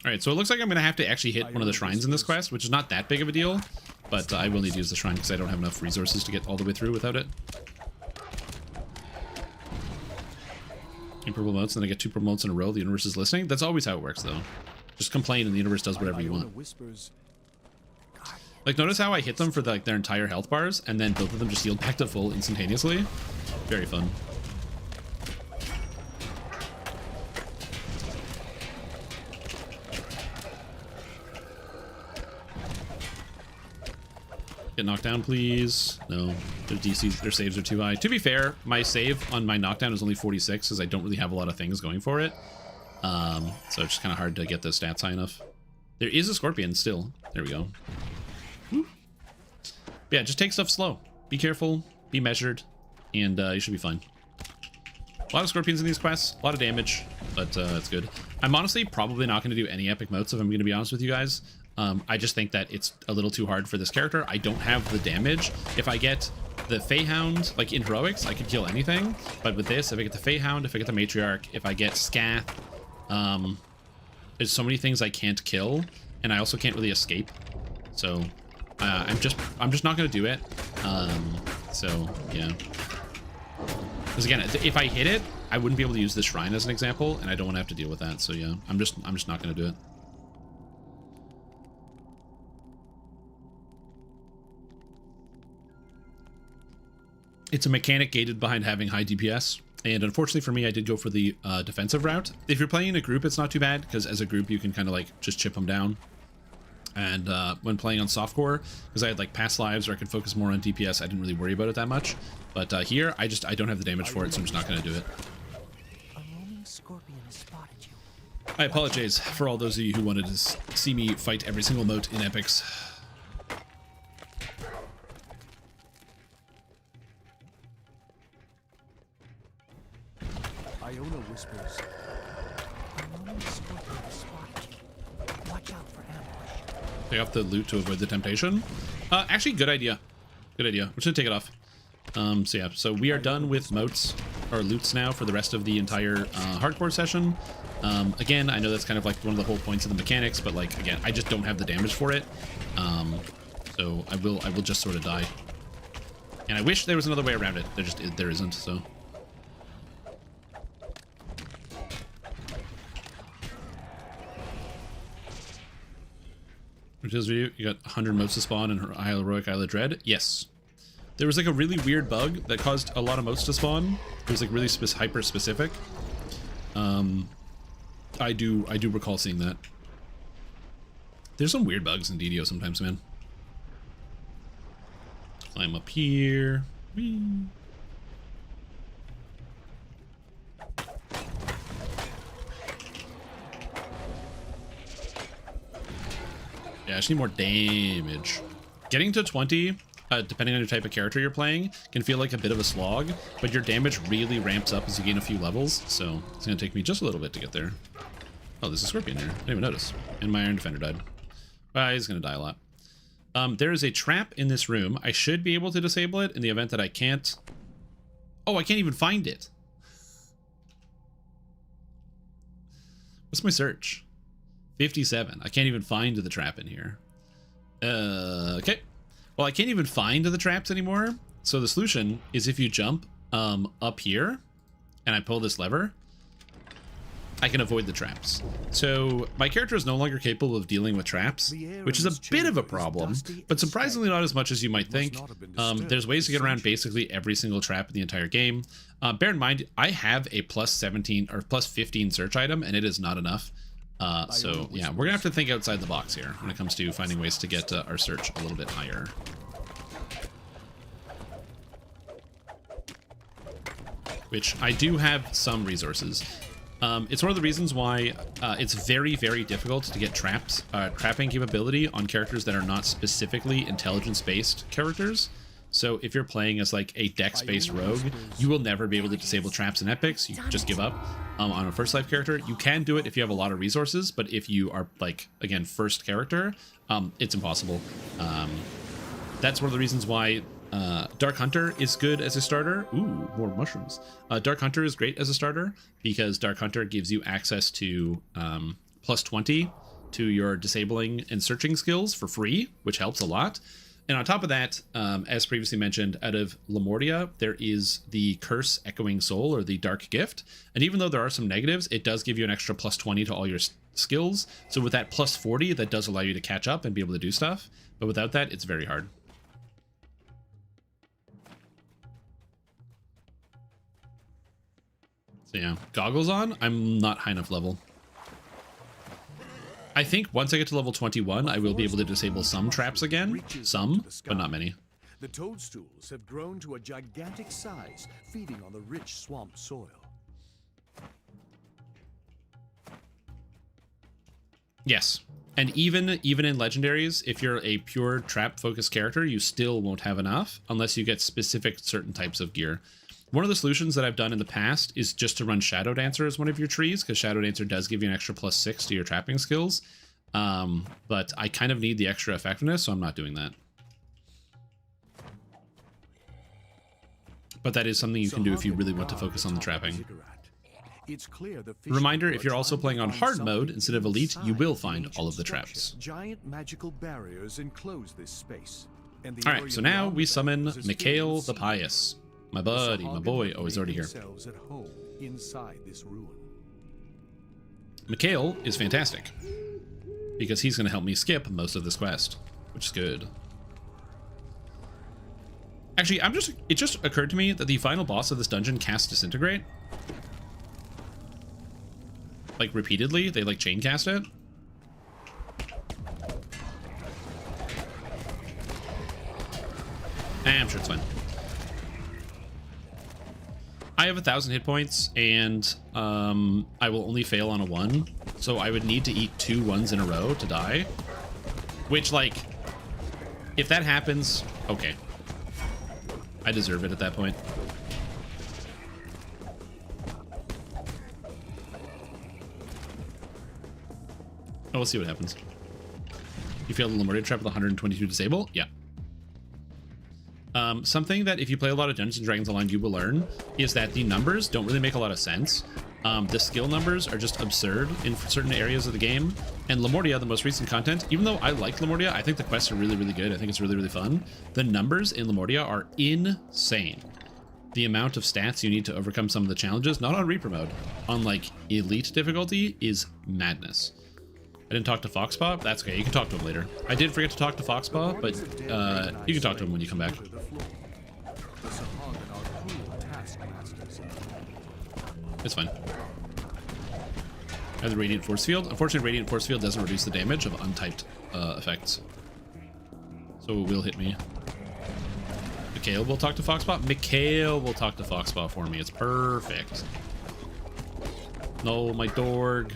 Speaker 1: Alright, so it looks like I'm going to have to actually hit one of the shrines in this quest, which is not that big of a deal, but I will need to use the shrine because I don't have enough resources to get all the way through without it. Purple motes, and then I get 2 purple motes in a row. The universe is listening. That's always how it works, though. Just complain, and the universe does whatever you want. Like, notice how I hit them for like their entire health bars, and then both of them just healed back to full instantaneously. Very fun. Get knocked down, please. No, their DCs, their saves are too high. To be fair, my save on my knockdown is only 46, because I don't really have a lot of things going for it. So it's just kind of hard to get the stats high enough. There is a scorpion still. There we go. Yeah, just take stuff slow. Be careful, be measured, and you should be fine. A lot of scorpions in these quests, a lot of damage, but it's good. I'm honestly probably not going to do any epic motes if I'm going to be honest with you guys. I just think that it's a little too hard for this character. I don't have the damage. If I get the Feyhound, like in Heroics, I could kill anything. But with this, if I get the Feyhound, if I get the Matriarch, if I get Scath, there's so many things I can't kill, and I also can't really escape. So I'm just not gonna do it. So yeah. Because again, if I hit it, I wouldn't be able to use this shrine as an example, and I don't want to have to deal with that. So yeah, I'm just not gonna do it. It's a mechanic gated behind having high DPS, and unfortunately for me, I did go for the defensive route. If you're playing in a group, it's not too bad, because as a group, you can kind of like just chip them down. And when playing on softcore, because I had like past lives where I could focus more on DPS, I didn't really worry about it that much. But here, I don't have the damage for it, so I'm just not going to do it. I apologize for all those of you who wanted to see me fight every single mote in epics.
Speaker 9: Iona whispers.
Speaker 1: Take off the loot to avoid the temptation. Actually, good idea. Good idea. We're just gonna take it off. So yeah, so we are done with moats or loots now for the rest of the entire hardcore session. Again, I know that's kind of like one of the whole points of the mechanics, but like again, I just don't have the damage for it. So I will just sort of die. And I wish there was another way around it. There isn't. So. This video, you got 100 moats to spawn in Isle Heroic, Isle of Dread. Yes. There was like a really weird bug that caused a lot of moats to spawn. It was like really hyper specific. I do recall seeing that. There's some weird bugs in DDO sometimes, man. Climb up here. Whee. Yeah, I just need more damage. Getting to 20, depending on your type of character you're playing, can feel like a bit of a slog, but your damage really ramps up as you gain a few levels, so it's going to take me just a little bit to get there. Oh, there's a scorpion here. I didn't even notice. And my Iron Defender died. He's going to die a lot. There is a trap in this room. I should be able to disable it in the event that I can't. Oh, I can't even find it. What's my search? 57. I can't even find the trap in here. Okay. Well, I can't even find the traps anymore. So the solution is if you jump up here and I pull this lever, I can avoid the traps. So my character is no longer capable of dealing with traps, which is a bit of a problem, but surprisingly not as much as you might think. There's ways to get around basically every single trap in the entire game. Bear in mind, I have a plus 17 or plus 15 search item, and it is not enough. So yeah, we're gonna have to think outside the box here when it comes to finding ways to get our search a little bit higher. Which I do have some resources. It's one of the reasons why it's very, very difficult to get trapping capability on characters that are not specifically intelligence-based characters. So if you're playing as like a dex-based rogue, you will never be able to disable traps and epics. You just give up. On a first life character, you can do it if you have a lot of resources, but if you are like, again, first character, it's impossible. That's one of the reasons why Dark Hunter is good as a starter. Ooh, more mushrooms. Dark Hunter is great as a starter because Dark Hunter gives you access to plus 20 to your disabling and searching skills for free, which helps a lot. And on top of that, as previously mentioned, out of Lamortia, there is the Curse Echoing Soul, or the Dark Gift. And even though there are some negatives, it does give you an extra plus 20 to all your skills. So with that plus 40, that does allow you to catch up and be able to do stuff. But without that, it's very hard. So yeah, goggles on. I'm not high enough level. I think once I get to level 21, I will be able to disable some traps again. Some, but not many.
Speaker 9: The toadstools have grown to a gigantic size, feeding on the rich swamp soil.
Speaker 1: Yes. And even in legendaries, if you're a pure trap focused character, you still won't have enough unless you get specific certain types of gear. One of the solutions that I've done in the past is just to run Shadow Dancer as one of your trees, because Shadow Dancer does give you an extra plus 6 to your trapping skills. But I kind of need the extra effectiveness, so I'm not doing that. But that is something you can do if you really want to focus on the trapping. Reminder, if you're also playing on hard mode instead of elite, you will find all of the traps.
Speaker 9: Giant magical barriers enclose this space.
Speaker 1: Alright, so now we summon Mikhail the Pious. My buddy, my boy. Oh, he's already here. Mikhail is fantastic because he's going to help me skip most of this quest, which is good. Actually, it just occurred to me that the final boss of this dungeon casts Disintegrate. Like repeatedly, they like chain cast it. I'm sure it's fine. I have 1,000 hit points, and I will only fail on a 1, so I would need to eat 2 1s in a row to die. Which, like, if that happens, okay. I deserve it at that point. Oh, we'll see what happens. You failed the Lamortia trap with 122 disable? Yeah. Something that if you play a lot of Dungeons & Dragons Online, you will learn is that the numbers don't really make a lot of sense. The skill numbers are just absurd in certain areas of the game. And Lamortia, the most recent content, even though I like Lamortia, I think the quests are really, really good. I think it's really, really fun. The numbers in Lamortia are insane. The amount of stats you need to overcome some of the challenges, not on Reaper mode, on like elite difficulty, is madness. I didn't talk to Foxpaw. That's okay. You can talk to him later. I did forget to talk to Foxpaw, but you can talk to him when you come back. It's fine. I have the Radiant Force Field. Unfortunately, Radiant Force Field doesn't reduce the damage of untyped effects. So it will hit me. Mikhail will talk to Foxpaw. Mikhail will talk to Foxpaw for me. It's perfect. No, my Dorg.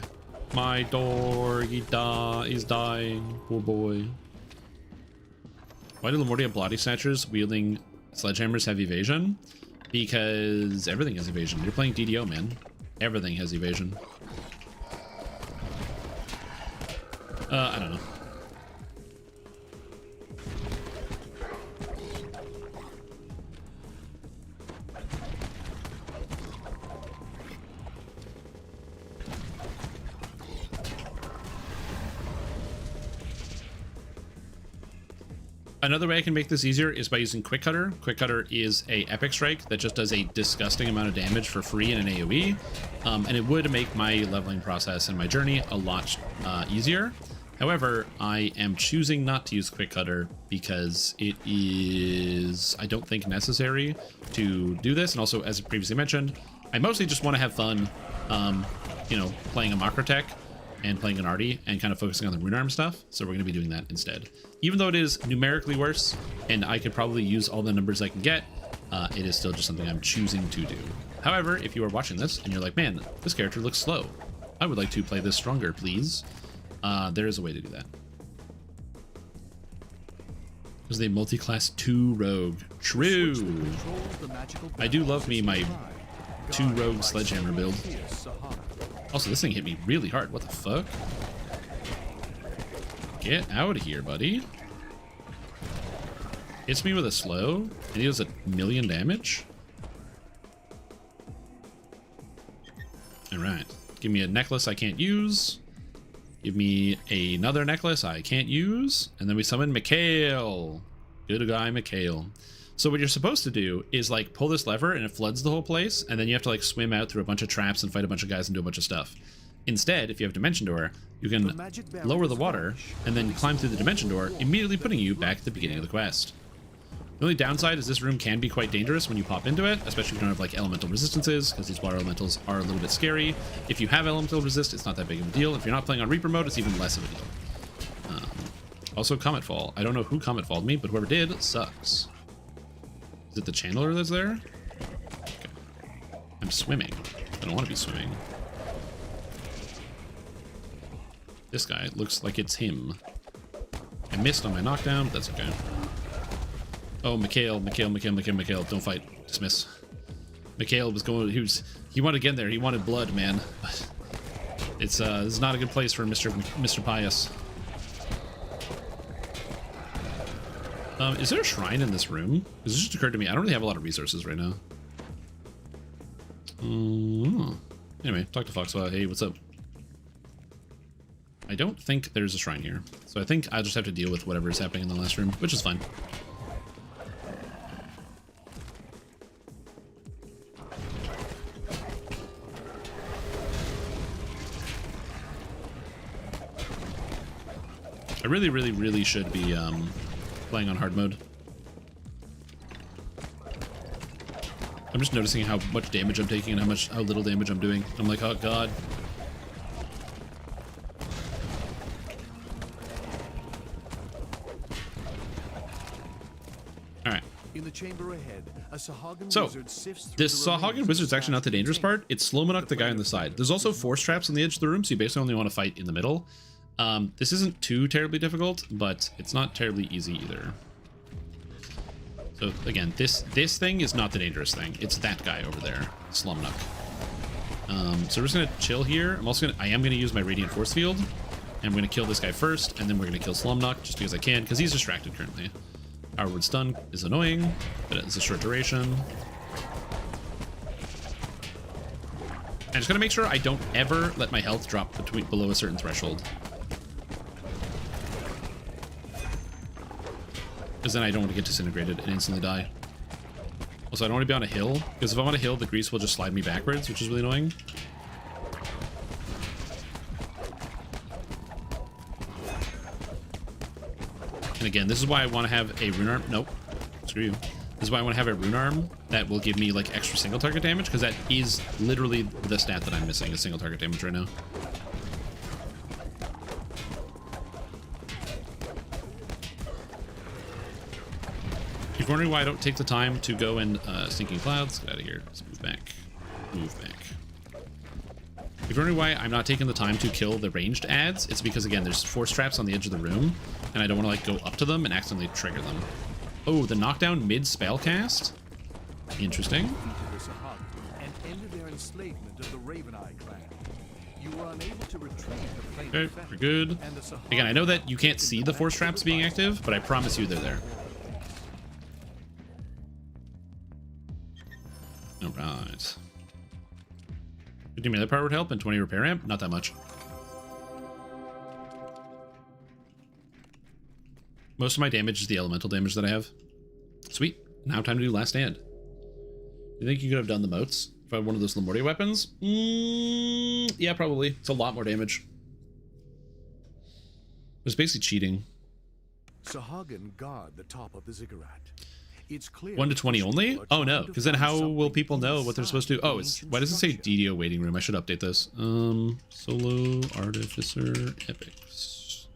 Speaker 1: My Dorg, he's dying. Poor boy. Why do Lamortia Bloody Snatchers wielding sledgehammers have evasion? Because everything has evasion. You're playing DDO, man. Everything has evasion. I don't know. Another way I can make this easier is by using Quick Cutter. Quick Cutter is a epic strike that just does a disgusting amount of damage for free in an AoE, and it would make my leveling process and my journey a lot easier. However, I am choosing not to use Quick Cutter because it is, I don't think, necessary to do this. And also, as previously mentioned, I mostly just want to have fun, you know, playing a Macrotech and playing an Artie and kind of focusing on the rune arm stuff. So we're going to be doing that instead. Even though it is numerically worse and I could probably use all the numbers I can get, it is still just something I'm choosing to do. However, if you are watching this and you're like, man, this character looks slow, I would like to play this stronger, please. There is a way to do that. Because they multi-class 2 rogue. True. I do love me my 2 rogue sledgehammer build. Also, this thing hit me really hard. What the fuck? Get out of here, buddy. Hits me with a slow, and he does 1,000,000 damage. Alright. Give me a necklace I can't use. Give me another necklace I can't use. And then we summon Mikhail. Good guy, Mikhail. So what you're supposed to do is like pull this lever and it floods the whole place, and then you have to like swim out through a bunch of traps and fight a bunch of guys and do a bunch of stuff. Instead, if you have Dimension Door, you can lower the water and then climb through the Dimension Door, immediately putting you back at the beginning of the quest. The only downside is this room can be quite dangerous when you pop into it, especially if you don't have like elemental resistances, because these water elementals are a little bit scary. If you have elemental resist, it's not that big of a deal. If you're not playing on Reaper mode, it's even less of a deal. Also, Comet Fall. I don't know who Comet Falled me, but whoever did sucks. Is it the channeler that's there? Okay. I'm swimming. I don't want to be swimming. This guy looks like it's him. I missed on my knockdown, but that's okay. Oh, Mikhail, don't fight. Dismiss. Mikhail was going, he wanted to get in there. He wanted blood, man. But it's, this is not a good place for Mr. Pius. Is there a shrine in this room? Because it just occurred to me, I don't really have a lot of resources right now. Anyway, talk to Foxpaw. Hey, what's up? I don't think there's a shrine here. So I think I'll just have to deal with whatever is happening in the last room, which is fine. I really should be playing on hard mode. I'm just noticing how much damage I'm taking and how little damage I'm doing. I'm like, oh god. Alright.
Speaker 9: In the chamber ahead, a Sahagin
Speaker 1: So,
Speaker 9: wizard sifts through
Speaker 1: this
Speaker 9: the
Speaker 1: Sahagin
Speaker 9: remains
Speaker 1: wizard's
Speaker 9: of
Speaker 1: actually not the dangerous part. It's slow monarch the guy on the side. There's also force traps on the edge of the room, so you basically only want to fight in the middle. This isn't too terribly difficult, but it's not terribly easy either. So again, this thing is not the dangerous thing. It's that guy over there, Slumnuck. So we're just gonna chill here. I am gonna use my Radiant Force Field, and we're gonna kill this guy first, and then we're gonna kill Slumnuck just because I can, because he's distracted currently. Power stun is annoying, but it's a short duration. I just gotta make sure I don't ever let my health drop below a certain threshold. Because then I don't want to get disintegrated and instantly die. Also, I don't want to be on a hill, because if I'm on a hill, the grease will just slide me backwards, which is really annoying. And again, this is why I want to have a rune arm. Nope. Screw you. This is why I want to have a rune arm that will give me like extra single target damage, because that is literally the stat that I'm missing, is single target damage right now. If you're wondering why I don't take the time to go in Sinking Clouds, get out of here. Let's move back. Move back. If you're wondering why I'm not taking the time to kill the ranged ads, it's because, again, there's force traps on the edge of the room, and I don't want to like go up to them and accidentally trigger them. Oh, the knockdown mid spell cast? Interesting.
Speaker 9: And ended their enslavement of the Raven Eye clan. You were unable to retrieve the flame
Speaker 1: Okay, we're good. Again, I know that you can't see the force traps being active, but I promise you they're there. Alright. 50 melee power would help and 20 repair amp? Not that much. Most of my damage is the elemental damage that I have. Sweet. Now time to do last stand. You think you could have done the moats if I had one of those Lamortia weapons? Yeah, probably. It's a lot more damage. It's basically cheating.
Speaker 9: Sahagin guard the top of the ziggurat. It's clear
Speaker 1: 1 to 20 only? Oh no, because then how will people know what they're supposed to do? Oh, it's why does it say DDO waiting room? I should update this. Solo artificer epics.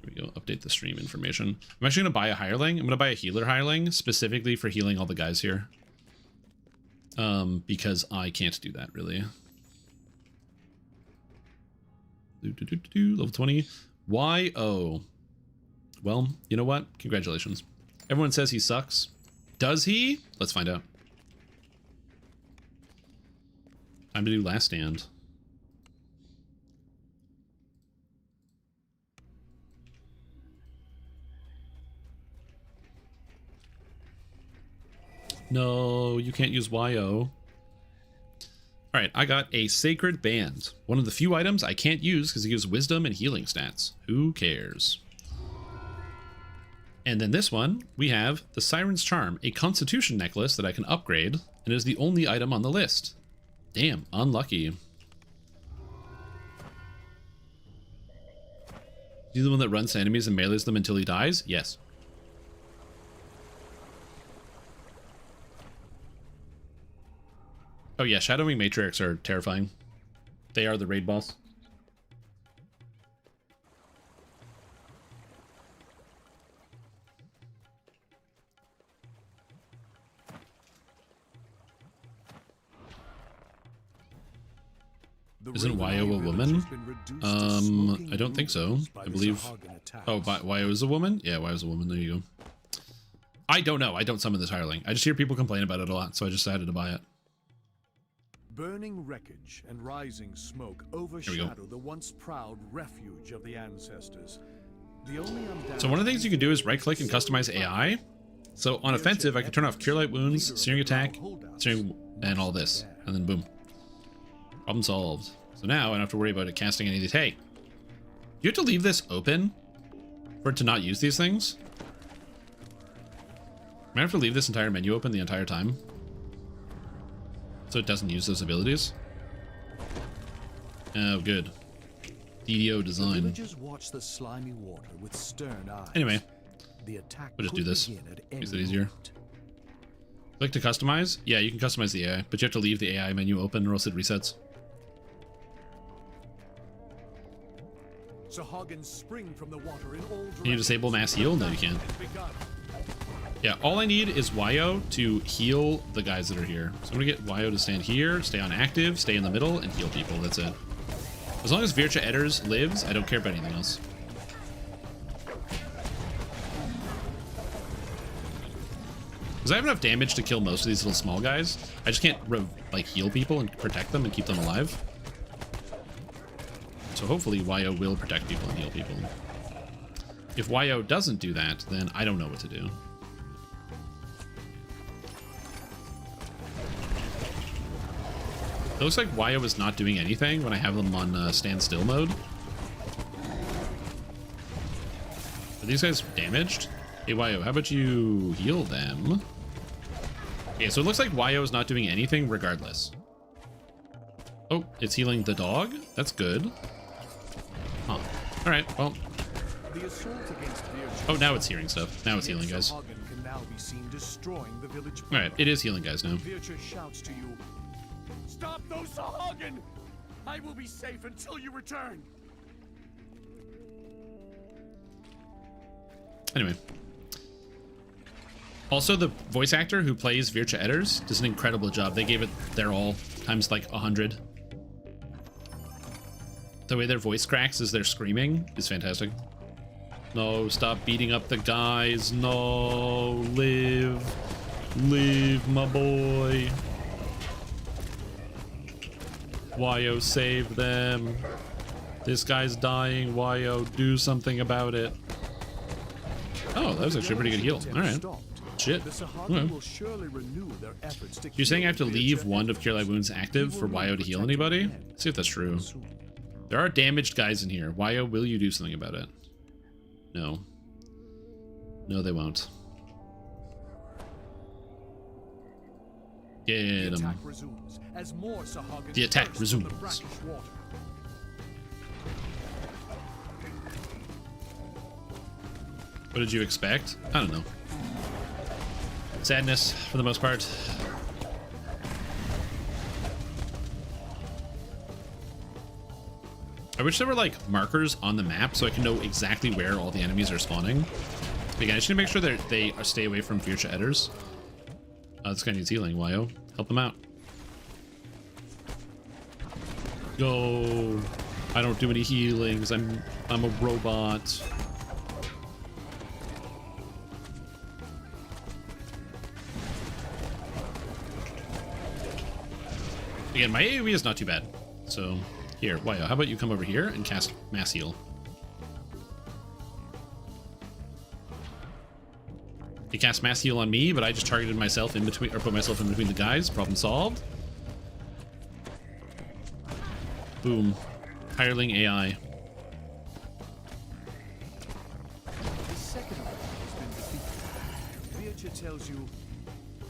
Speaker 1: Here we go. Update the stream information. I'm actually gonna buy a hireling. I'm gonna buy a healer hireling specifically for healing all the guys here. Because I can't do that really. Level 20. Why? Oh. Well, you know what? Congratulations. Everyone says he sucks. Does he? Let's find out. Time to do last stand. No, you can't use YO. Alright, I got a Sacred Band. One of the few items I can't use because it gives wisdom and healing stats. Who cares? And then this one, we have the Siren's Charm, a Constitution necklace that I can upgrade, and is the only item on the list. Damn, unlucky. Is he the one that runs to enemies and melees them until he dies? Yes. Oh yeah, Shadowwing Matriarchs are terrifying. They are the raid boss. Isn't YO a woman? I don't think so. I believe... Oh, YO is a woman? Yeah, YO is a woman. There you go. I don't know. I don't summon this hireling. I just hear people complain about it a lot, so I just decided to buy it.
Speaker 9: Burning wreckage and rising smoke overshadow the once proud refuge of the ancestors. The only
Speaker 1: so one of the things you can do is right-click and customize AI. So on offensive, I can turn off Cure Light Wounds, Searing Attack, and all this. And then boom. Problem solved. So now I don't have to worry about it casting any of these. Hey, you have to leave this open for it to not use these things? I have to leave this entire menu open the entire time so it doesn't use those abilities. Oh, good. DDO design.
Speaker 9: The villagers watch the slimy water with stern eyes.
Speaker 1: Anyway,
Speaker 9: the attack
Speaker 1: we'll just do this. Makes it easier. Like to customize? Yeah, you can customize the AI, but you have to leave the AI menu open or else it resets.
Speaker 9: Spring from the water in all
Speaker 1: Can you disable mass heal? No, you can't. Yeah, all I need is YO to heal the guys that are here. So I'm gonna get YO to stand here, stay on active, stay in the middle, and heal people. That's it. As long as Vircha Edders lives, I don't care about anything else. Because I have enough damage to kill most of these little small guys. I just can't like heal people and protect them and keep them alive. So hopefully YO will protect people and heal people. if YO doesn't do that, then I don't know what to do. It looks like YO is not doing anything when I have them on standstill mode. Are these guys damaged? Hey, YO, how about you heal them? Okay, so it looks like YO is not doing anything regardless. Oh, it's healing the dog? That's good. Huh. Alright, well. Oh, now it's healing stuff. Now it's healing, guys. Alright, it is healing, guys, now.
Speaker 9: Shouts to you, "Stop those Sahagin! I will be safe until you return."
Speaker 1: Anyway. Also, the voice actor who plays Vircha Edders does an incredible job. They gave it their all, times like 100. The way their voice cracks as they're screaming is fantastic. No, stop beating up the guys. No, live. Live, my boy. YO, save them. This guy's dying. YO, do something about it. Oh, that was actually a pretty good heal. Alright. Shit. Okay. You're saying I have to leave one of Cure Light Wounds active for YO to heal anybody? Let's see if that's true. There are damaged guys in here. YO, will you do something about it? No. No, they won't. Get him. The attack resumes. What did you expect? I don't know. Sadness, for the most part. I wish there were, like, markers on the map so I can know exactly where all the enemies are spawning. Again, I just need to make sure that they stay away from Vircha Edders. This guy needs healing. YO, help him out. Go. I don't do any healings. I'm a robot. Again, my AoE is not too bad. So, here, YO, how about you come over here and cast Mass Heal? He cast Mass Heal on me, but I just targeted myself in between, or put myself in between the guys. Problem solved. Boom. Hireling AI.
Speaker 9: The second has been defeated. Vircha tells you,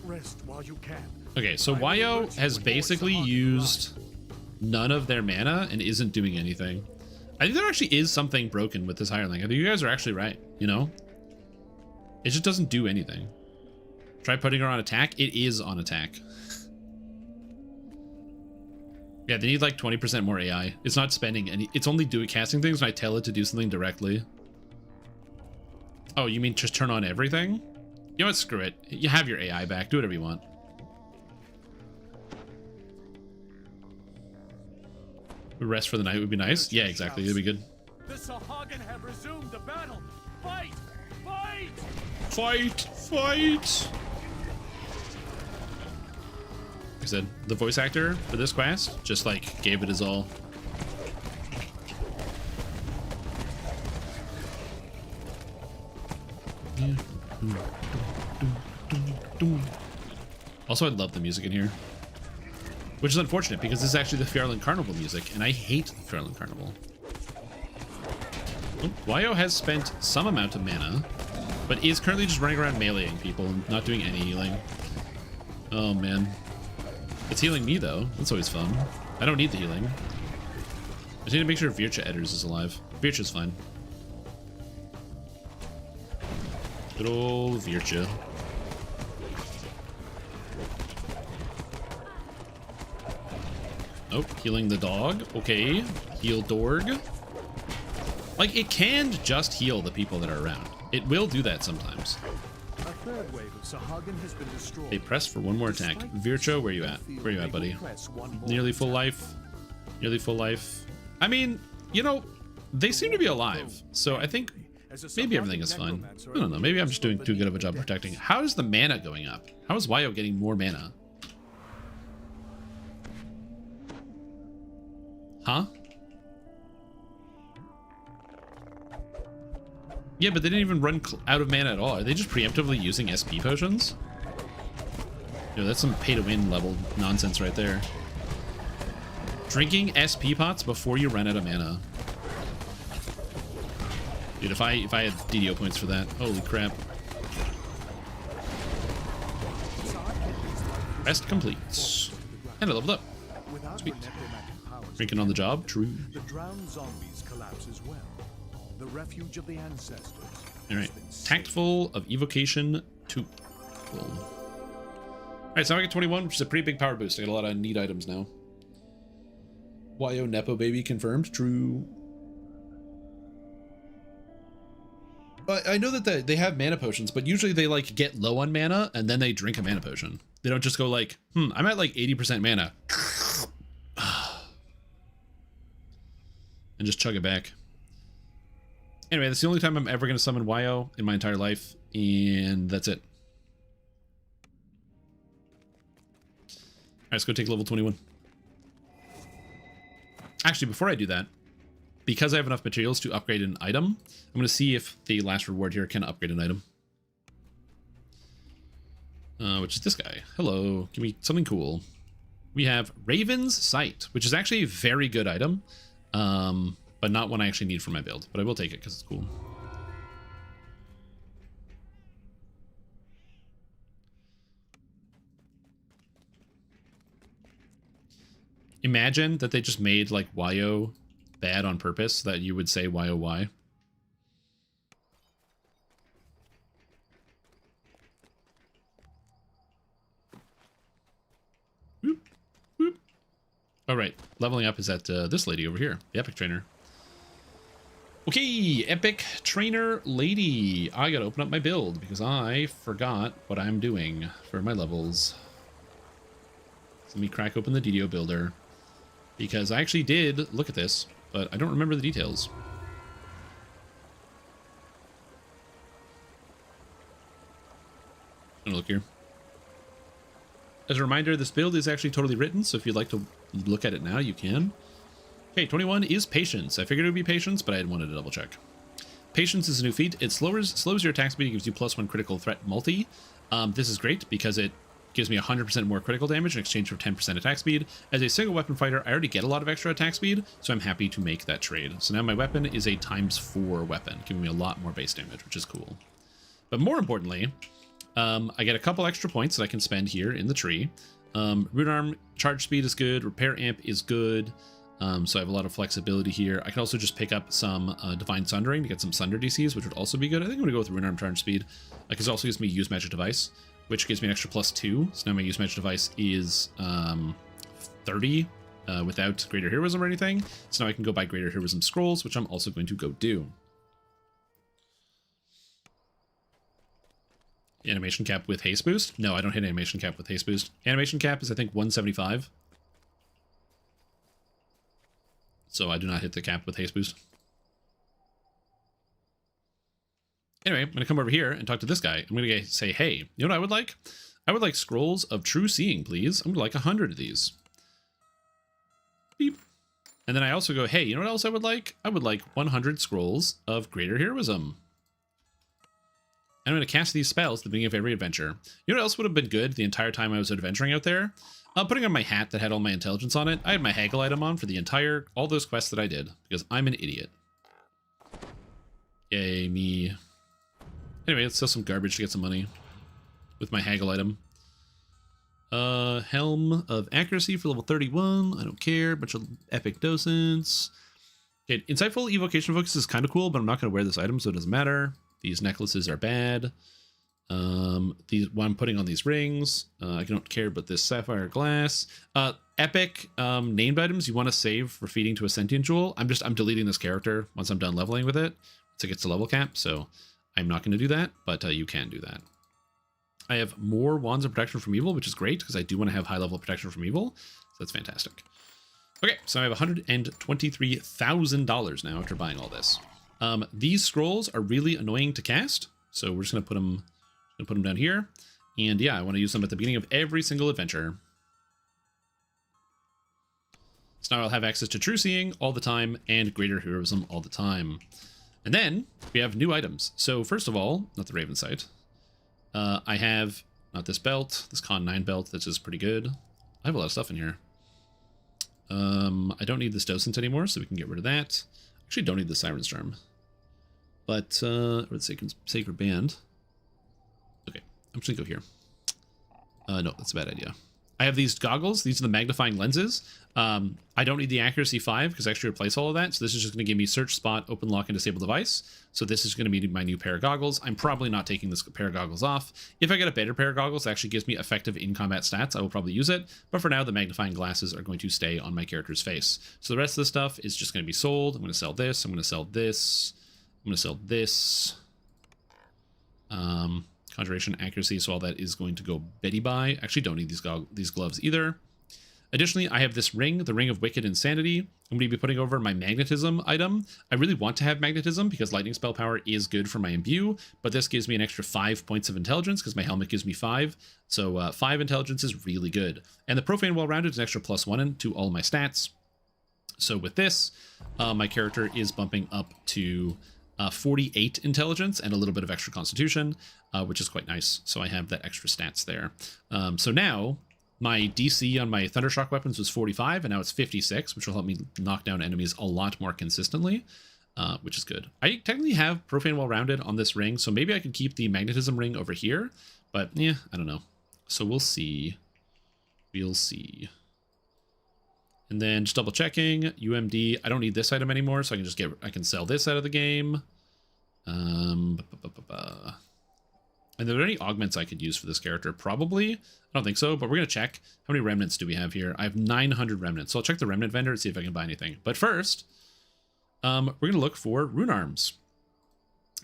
Speaker 9: rest while you can.
Speaker 1: Okay, so YO has basically used none of their mana and isn't doing anything. I think there actually is something broken with this hireling. I think you guys are actually right, you know? It just doesn't do anything. Try putting her on attack. It is on attack. Yeah, they need like 20% more AI. It's not spending any. It's only casting things when I tell it to do something directly. Oh, you mean just turn on everything? You know what? Screw it. You have your AI back. Do whatever you want. Rest for the night would be nice. Yeah, exactly. It'd be good.
Speaker 9: The Sahagin have resumed the battle. Fight! Fight!
Speaker 1: Fight! Fight! Like I said, the voice actor for this quest just like gave it his all. Also, I love the music in here. Which is unfortunate because this is actually the Fjarlund Carnival music, and I hate the Fjarlund Carnival. Oh, YO has spent some amount of mana, but is currently just running around meleeing people and not doing any healing. Oh man. It's healing me though. That's always fun. I don't need the healing. I just need to make sure Vircha Edders is alive. Vircha's fine. Good old Vircha. Oh, healing the dog. Okay. Heal Dorg. Like, it can just heal the people that are around. It will do that sometimes.
Speaker 9: A third wave of Sahagin has been destroyed.
Speaker 1: They press for one more attack. Vircha, where you at? Where you at, buddy? Nearly full life. Nearly full life. I mean, you know, they seem to be alive. So I think maybe everything is fine. I don't know. Maybe I'm just doing too good of a job protecting. How is the mana going up? How is YO getting more mana? Huh? Yeah, but they didn't even run out of mana at all. Are they just preemptively using SP potions? Yo, that's some pay-to-win level nonsense right there. Drinking SP pots before you run out of mana. Dude, if I had DDO points for that, holy crap. Quest complete. And I leveled up. Sweet. Drinking on the job, true.
Speaker 9: The drowned zombies collapse as well. The refuge of the ancestors.
Speaker 1: Alright. Tactful of evocation 2. Cool. Alright, so I get 21, which is a pretty big power boost. I got a lot of neat items now. YO Nepo baby confirmed. True. I know that they have mana potions, but usually they like get low on mana and then they drink a mana potion. They don't just go like, I'm at like 80% mana. And just chug it back. Anyway, that's the only time I'm ever going to summon YO in my entire life, and that's it. Alright, let's go take level 21. Actually, before I do that, because I have enough materials to upgrade an item, I'm going to see if the last reward here can upgrade an item. Which is this guy. Hello, give me something cool. We have Raven's Sight, which is actually a very good item, but not one I actually need for my build. But I will take it because it's cool. Imagine that they just made like YO bad on purpose, so that you would say YOY. Whoop, whoop. All right, leveling up is at this lady over here, the Epic Trainer. Okay, Epic Trainer lady. I gotta open up my build because I forgot what I'm doing for my levels. So let me crack open the DDO builder because I actually did look at this, but I don't remember the details. I'm gonna look here. As a reminder, this build is actually totally written, so if you'd like to look at it now, you can. Okay, 21 is Patience. I figured it would be Patience, but I wanted to double check. Patience is a new feat. It slows your attack speed and gives you +1 critical threat multi. This is great because it gives me 100% more critical damage in exchange for 10% attack speed. As a single weapon fighter, I already get a lot of extra attack speed, so I'm happy to make that trade. So now my weapon is a ×4 weapon, giving me a lot more base damage, which is cool. But more importantly, I get a couple extra points that I can spend here in the tree. Rune Arm charge speed is good. Repair Amp is good. So I have a lot of flexibility here. I can also just pick up some Divine Sundering to get some Sunder DCs, which would also be good. I think I'm going to go with Rune Arm charge speed. Because it also gives me Use Magic Device, which gives me an extra +2. So now my Use Magic Device is 30 without Greater Heroism or anything. So now I can go buy Greater Heroism Scrolls, which I'm also going to go do. Animation cap with haste boost? No, I don't hit animation cap with haste boost. Animation cap is, I think, 175. So I do not hit the cap with haste boost. Anyway, I'm going to come over here and talk to this guy. I'm going to say, hey, you know what I would like? I would like Scrolls of True Seeing, please. I'm going to like 100 of these. Beep. And then I also go, hey, you know what else I would like? I would like 100 Scrolls of Greater Heroism. I'm going to cast these spells at the beginning of every adventure. You know what else would have been good the entire time I was adventuring out there? Putting on my hat that had all my intelligence on it. I had my haggle item on for the all those quests that I did, because I'm an idiot. Yay, me. Anyway, let's sell some garbage to get some money with my haggle item. Helm of Accuracy for level 31. I don't care. Bunch of epic docents. Okay, Insightful Evocation Focus is kind of cool, but I'm not going to wear this item, so it doesn't matter. These necklaces are bad. What I'm putting on these rings, I don't care about this sapphire glass. Epic named items you want to save for feeding to a sentient jewel. I'm deleting this character once I'm done leveling with it. Once it gets to level cap, so I'm not going to do that, but you can do that. I have more Wands of Protection from Evil, which is great because I do want to have high level protection from evil. So that's fantastic. Okay, so I have $123,000 now after buying all this. These scrolls are really annoying to cast, so we're just going to put them down here. And yeah, I want to use them at the beginning of every single adventure. So now I'll have access to True Seeing all the time and Greater Heroism all the time. And then we have new items. So first of all, not the Raven Sight. I have not this belt, this Con 9 belt. That's just pretty good. I have a lot of stuff in here. I don't need this docent anymore, so we can get rid of that. Actually, don't need the Siren's Charm. But, or the Sacred Band. Okay, I'm just gonna go here. No, that's a bad idea. I have these goggles. These are the magnifying lenses. I don't need the accuracy 5 because I actually replace all of that. So this is just going to give me search, spot, open, lock, and disable device. So this is going to be my new pair of goggles. I'm probably not taking this pair of goggles off. If I get a better pair of goggles that actually gives me effective in-combat stats, I will probably use it. But for now, the magnifying glasses are going to stay on my character's face. So the rest of the stuff is just going to be sold. I'm going to sell this. I'm going to sell this. I'm going to sell this. Conjuration, accuracy, so all that is going to go Betty by. Actually, don't need these gloves either. Additionally, I have this ring, the Ring of Wicked Insanity. I'm going to be putting over my magnetism item. I really want to have magnetism because lightning spell power is good for my imbue, but this gives me an extra 5 points of intelligence because my helmet gives me 5. So 5 intelligence is really good. And the Profane Well-Rounded is an extra +1 to all my stats. So with this, my character is bumping up to 48 intelligence and a little bit of extra constitution, which is quite nice. So I have that extra stats there. So now my DC on my Thundershock weapons was 45, and now it's 56, which will help me knock down enemies a lot more consistently, which is good. I technically have Profane Well-Rounded on this ring, so maybe I could keep the Magnetism ring over here, but yeah, I don't know. So we'll see. We'll see. And then just double checking, UMD, I don't need this item anymore, so I can sell this out of the game. And are there any augments I could use for this character? Probably. I don't think so, but we're going to check. How many remnants do we have here? I have 900 remnants, so I'll check the remnant vendor and see if I can buy anything. But first, we're going to look for rune arms.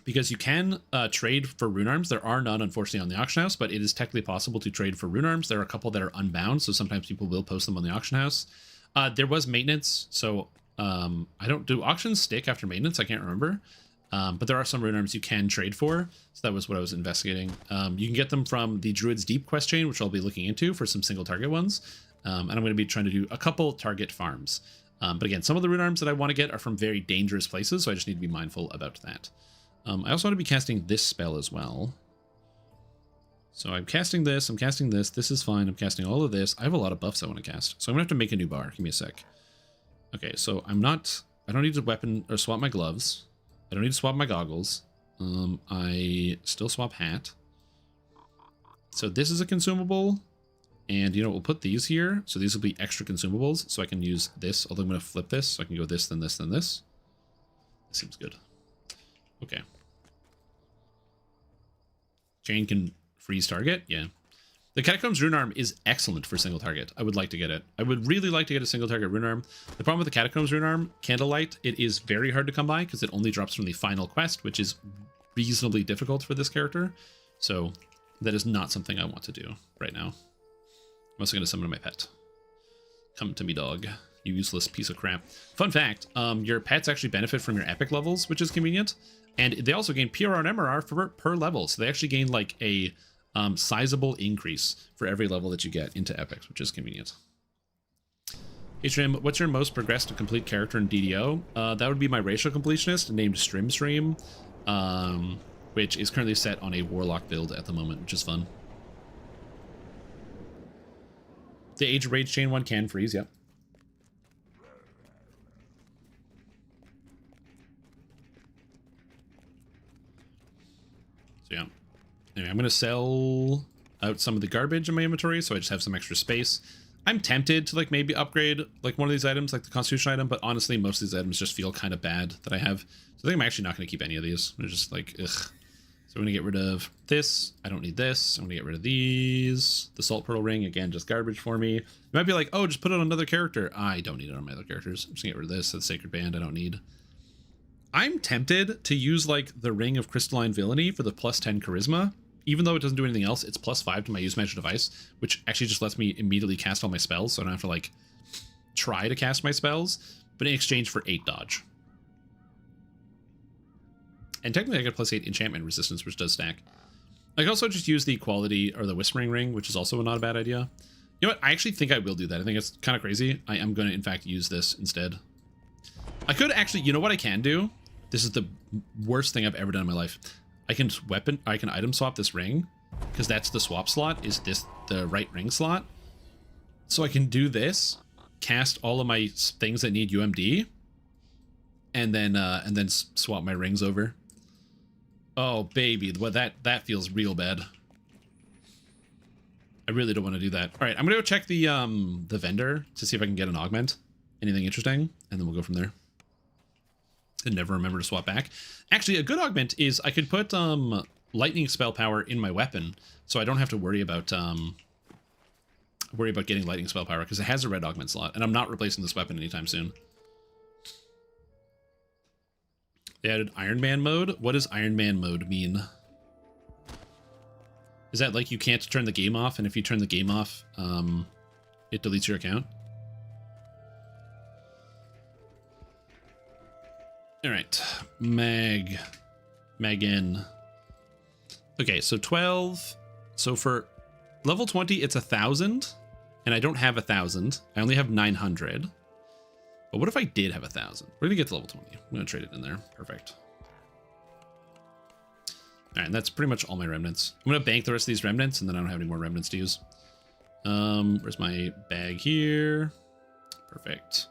Speaker 1: Because you can trade for rune arms. There are none, unfortunately, on the auction house, but it is technically possible to trade for rune arms. There are a couple that are unbound, so sometimes people will post them on the auction house. There was maintenance, so I don't do auctions stick after maintenance. I can't remember. But there are some rune arms you can trade for. So that was what I was investigating. You can get them from the Druid's Deep quest chain, which I'll be looking into for some single target ones. And I'm going to be trying to do a couple target farms. But again, some of the rune arms that I want to get are from very dangerous places, so I just need to be mindful about that. I also want to be casting this spell as well. So I'm casting this, this is fine, I'm casting all of this. I have a lot of buffs I want to cast, so I'm gonna have to make a new bar. Give me a sec. Okay, so I don't need to weapon or swap my gloves. I don't need to swap my goggles. I still swap hat. So this is a consumable, and you know, we'll put these here. So these will be extra consumables, so I can use this, although I'm gonna flip this, so I can go this, then this, then this. This seems good. Okay. Chain can freeze target, yeah. The Catacombs Rune Arm is excellent for single target. I would like to get it. I would really like to get a single target Rune Arm. The problem with the Catacombs Rune Arm, Candlelight, it is very hard to come by because it only drops from the final quest, which is reasonably difficult for this character. So that is not something I want to do right now. I'm also going to summon my pet. Come to me, dog. You useless piece of crap. Fun fact, your pets actually benefit from your epic levels, which is convenient. And they also gain PRR and MRR per level. So they actually gain like a sizable increase for every level that you get into epics, which is convenient. H&M, what's your most progressed and complete character in DDO? That would be my racial completionist named Stream, which is currently set on a warlock build at the moment, which is fun. The Age of Rage chain one can freeze, yep. So yeah. Anyway, I'm going to sell out some of the garbage in my inventory, so I just have some extra space. I'm tempted to like maybe upgrade like one of these items, like the Constitution item, but honestly, most of these items just feel kind of bad that I have. So I think I'm actually not going to keep any of these. They're just like, ugh. So we're going to get rid of this. I don't need this. I'm going to get rid of these. The Salt Pearl Ring, again, just garbage for me. You might be like, oh, just put it on another character. I don't need it on my other characters. I'm just going to get rid of this. That's Sacred Band I don't need. I'm tempted to use like the Ring of Crystalline Villainy for the +10 Charisma. Even though it doesn't do anything else, it's +5 to my Use Magic Device, which actually just lets me immediately cast all my spells, so I don't have to like try to cast my spells, but in exchange for 8 dodge. And technically I get +8 enchantment resistance, which does stack. I can also just use the Equality or the Whispering Ring, which is also not a bad idea. You know what? I actually think I will do that. I think it's kind of crazy. I am going to, in fact, use this instead. I could actually, you know what I can do? This is the worst thing I've ever done in my life. I can item swap this ring, because that's the swap slot, is this the right ring slot. So I can do this, cast all of my things that need UMD, and then swap my rings over. Oh baby, well that feels real bad. I really don't want to do that. All right, I'm gonna go check the vendor to see if I can get an augment, anything interesting, and then we'll go from there. And never remember to swap back. Actually, a good augment is I could put lightning spell power in my weapon, so I don't have to worry about getting lightning spell power, because it has a red augment slot, and I'm not replacing this weapon anytime soon. They added Iron Man mode. What does Iron Man mode mean? Is that like you can't turn the game off, and if you turn the game off, it deletes your account? All right, Megan. Okay, so 12. So for level 20, it's 1,000, and I don't have 1,000. I only have 900. But what if I did have 1,000? We're gonna get to level 20. I'm gonna trade it in there. Perfect. All right, and that's pretty much all my remnants. I'm gonna bank the rest of these remnants, and then I don't have any more remnants to use. Where's my bag here? Perfect.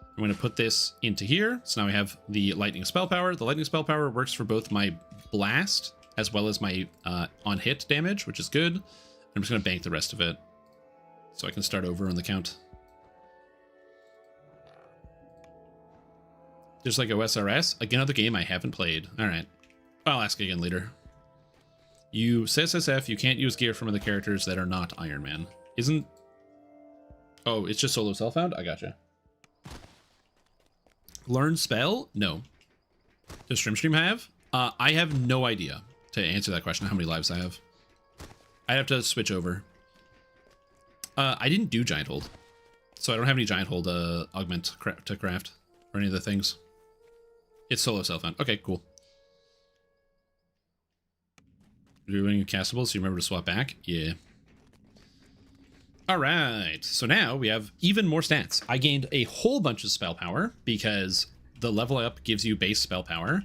Speaker 1: I'm going to put this into here. So now we have the lightning spell power. The lightning spell power works for both my blast as well as my on hit damage, which is good. I'm just going to bank the rest of it so I can start over on the count. Just like OSRS, another game I haven't played. All right, I'll ask again later. You says SF, you can't use gear from other characters that are not Iron Man. Isn't... Oh, it's just solo self-found? I gotcha. Learn spell? No. Does Stream have? I have no idea to answer that question, how many lives I have. I'd have to switch over. I didn't do Giant Hold, so I don't have any Giant Hold augment to craft or any of the things. It's solo self-found. Okay, cool. You're doing castables, so you remember to swap back? Yeah. All right, so now we have even more stats. I gained a whole bunch of spell power because the level up gives you base spell power.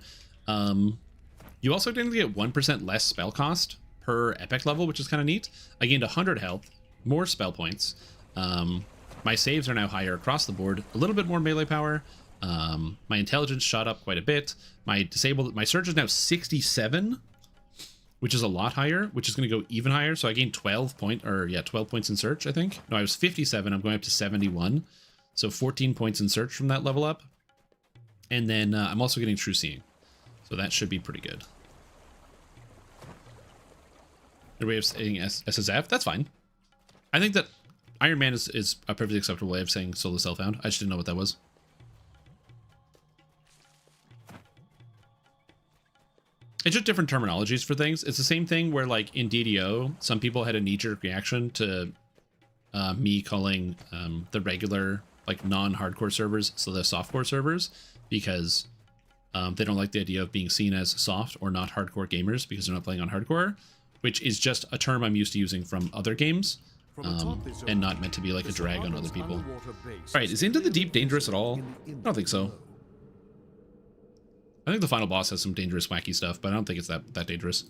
Speaker 1: You also tend to get 1% less spell cost per epic level, which is kind of neat. I gained 100 health, more spell points. My saves are now higher across the board, a little bit more melee power. My intelligence shot up quite a bit. My surge is now 67. Which is a lot higher, which is going to go even higher. So I gained 12 points in search, I think. No, I was 57. I'm going up to 71. So 14 points in search from that level up. And then I'm also getting true seeing. So that should be pretty good. A way of saying SSF? That's fine. I think that Iron Man is a perfectly acceptable way of saying solo self-found. I just didn't know what that was. It's just different terminologies for things. It's the same thing where, like, in DDO, some people had a knee-jerk reaction to me calling the regular, like, non-hardcore servers, so the softcore servers, because they don't like the idea of being seen as soft or not hardcore gamers because they're not playing on hardcore, which is just a term I'm used to using from other games, and not meant to be, like, a drag on other people. All right, is Into the Deep dangerous at all? I don't think so. I think the final boss has some dangerous, wacky stuff, but I don't think it's that dangerous.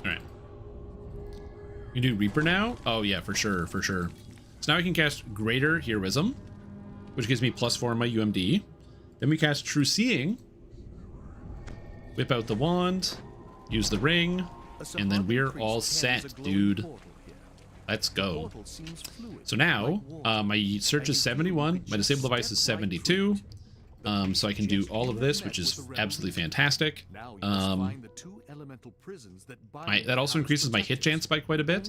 Speaker 1: All right. You do Reaper now? Oh yeah, for sure, for sure. So now I can cast Greater Heroism, which gives me +4 on my UMD. Then we cast True Seeing, whip out the wand, use the ring, and then we're all set, dude. Let's go. So now, my search is 71, my disable device is 72, so I can do all of this, which is absolutely fantastic. That also increases my hit chance by quite a bit,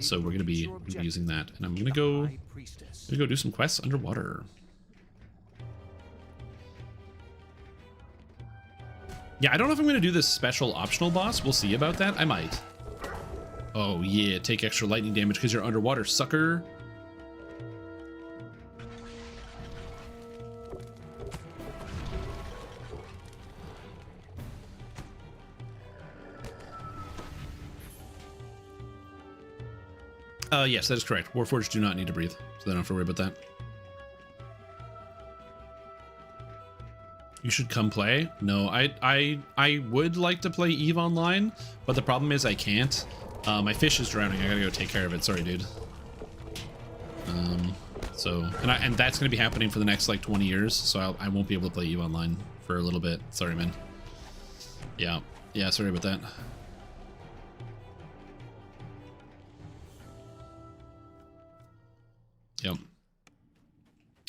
Speaker 1: so we're gonna be using that. And I'm gonna go do some quests underwater. Yeah, I don't know if I'm gonna do this special optional boss. We'll see about that. I might. Oh yeah, take extra lightning damage because you're underwater, sucker. Yes, that is correct. Warforged do not need to breathe, so they don't have to worry about that. You should come play. No, I would like to play EVE Online, but the problem is I can't. My fish is drowning. I gotta go take care of it. Sorry, dude. And that's gonna be happening for the next like 20 years, so I won't be able to play EVE Online for a little bit. Sorry, man. Yeah, sorry about that. Yep.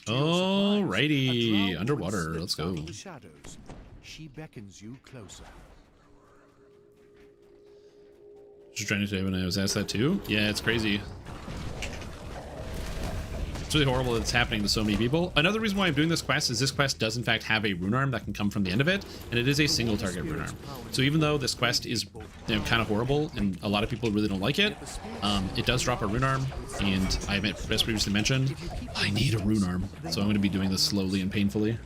Speaker 1: Alrighty, underwater. Let's go.
Speaker 9: The shadows. She beckons you closer.
Speaker 1: Just trying to say when I was asked that too. Yeah, it's crazy. It's really horrible that it's happening to so many people. Another reason why I'm doing this quest is this quest does in fact have a rune arm that can come from the end of it, and it is a single target rune arm. So even though this quest is, you know, kind of horrible and a lot of people really don't like it, it does drop a rune arm, and as previously mentioned, I need a rune arm. So I'm going to be doing this slowly and painfully.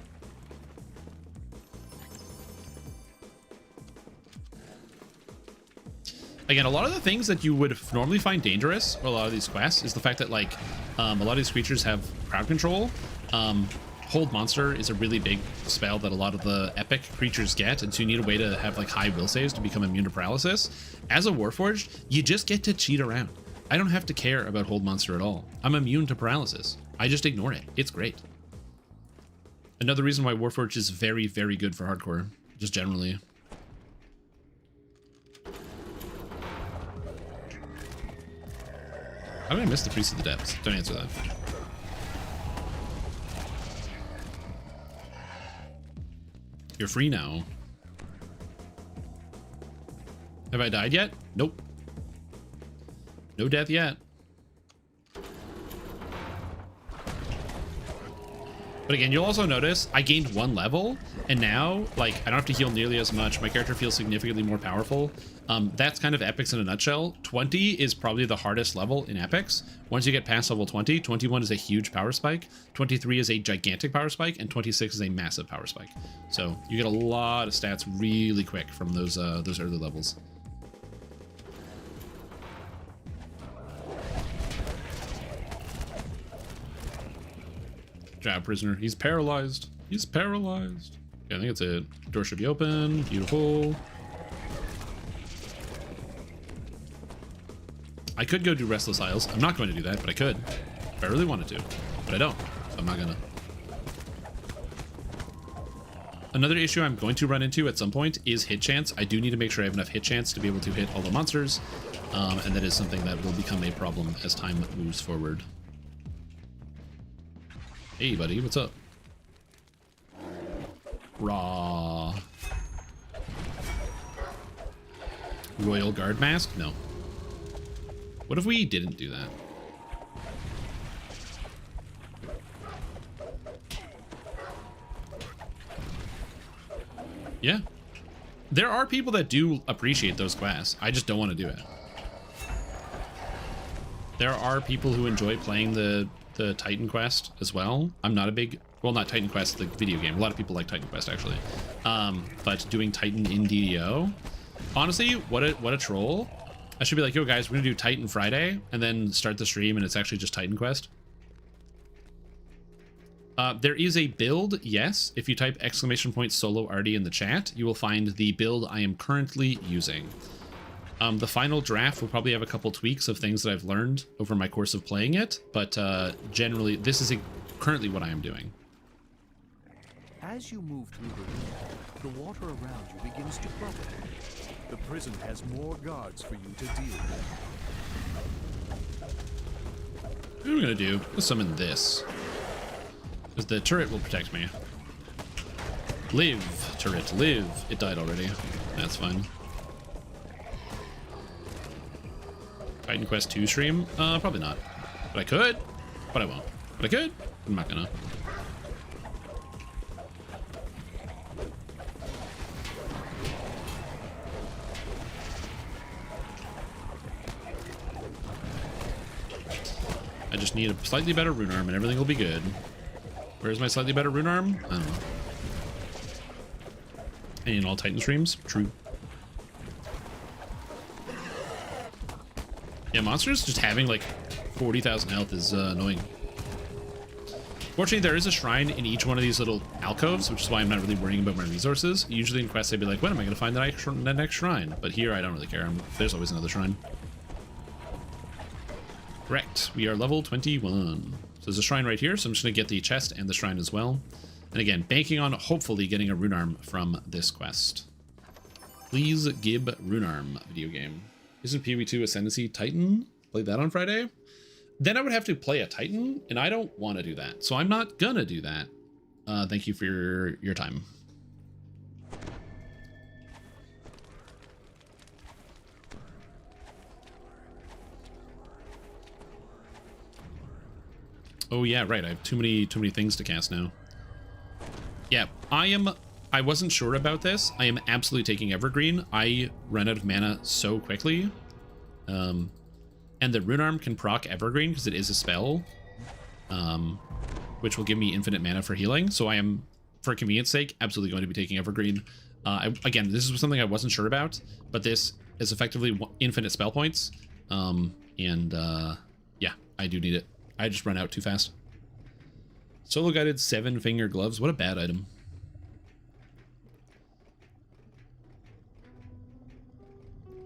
Speaker 1: Again, a lot of the things that you would normally find dangerous, or a lot of these quests, is the fact that like a lot of these creatures have crowd control. Hold Monster is a really big spell that a lot of the epic creatures get, and so you need a way to have like high will saves to become immune to paralysis. As a Warforged, you just get to cheat around. I don't have to care about Hold Monster at all. I'm immune to paralysis. I just ignore it. It's great. Another reason why Warforged is very, very good for hardcore, just generally. How did I miss the Priest of the Depths? Don't answer that. You're free now. Have I died yet? Nope. No death yet. But again, you'll also notice I gained 1 level, and now, like, I don't have to heal nearly as much. My character feels significantly more powerful. That's kind of epics in a nutshell. 20 is probably the hardest level in epics. Once you get past level 20, 21 is a huge power spike, 23 is a gigantic power spike, and 26 is a massive power spike. So you get a lot of stats really quick from those early levels. Job prisoner. He's paralyzed. He's paralyzed. Okay, I think that's it. Door should be open. Beautiful. I could go do Restless Isles. I'm not going to do that, but I could. If I really wanted to. But I don't. So I'm not gonna. Another issue I'm going to run into at some point is hit chance. I do need to make sure I have enough hit chance to be able to hit all the monsters. And that is something that will become a problem as time moves forward. Hey, buddy, what's up? Raw. Royal Guard Mask? No. What if we didn't do that? Yeah. There are people that do appreciate those quests. I just don't want to do it. There are people who enjoy playing the Titan Quest as well. I'm not a big, well, not Titan Quest, the video game. A lot of people like Titan Quest actually. But doing Titan in DDO, honestly, what a troll. I should be like, yo guys, we're gonna do Titan Friday and then start the stream and it's actually just Titan Quest. There is a build, yes. If you type !solo arty in the chat, you will find the build I am currently using. The final draft will probably have a couple tweaks of things that I've learned over my course of playing it, but generally, this is currently what I am doing.
Speaker 9: As you move through the room, the water around you begins to bubble. The prison has more guards for you to deal with.
Speaker 1: What am I gonna do? Let's summon this. Because the turret will protect me. Live, turret, live. It died already. That's fine. Titan Quest 2 stream? Probably not. But I could. But I won't. But I could. I'm not gonna. I just need a slightly better rune arm and everything will be good. Where's my slightly better rune arm? I don't know. And in all Titan streams? True. Yeah, monsters just having like 40,000 health is annoying. Fortunately, there is a shrine in each one of these little alcoves, which is why I'm not really worrying about my resources. Usually in quests, I'd be like, when am I going to find the next shrine? But here, I don't really care. There's always another shrine. Correct. We are level 21. So there's a shrine right here, so I'm just going to get the chest and the shrine as well. And again, banking on hopefully getting a rune arm from this quest. Please give rune arm, video game. Isn't PoE2 Ascendancy Titan? Played that on Friday? Then I would have to play a Titan, and I don't want to do that. So I'm not gonna do that. Thank you for your time. Oh yeah, right. I have too many things to cast now. Yeah, I wasn't sure about this. I am absolutely taking Evergreen. I run out of mana so quickly. And the Rune Arm can proc Evergreen because it is a spell, which will give me infinite mana for healing. So I am, for convenience sake, absolutely going to be taking Evergreen. Again, this is something I wasn't sure about, but this is effectively infinite spell points. Yeah, I do need it. I just run out too fast. Solo guided 7-finger gloves. What a bad item.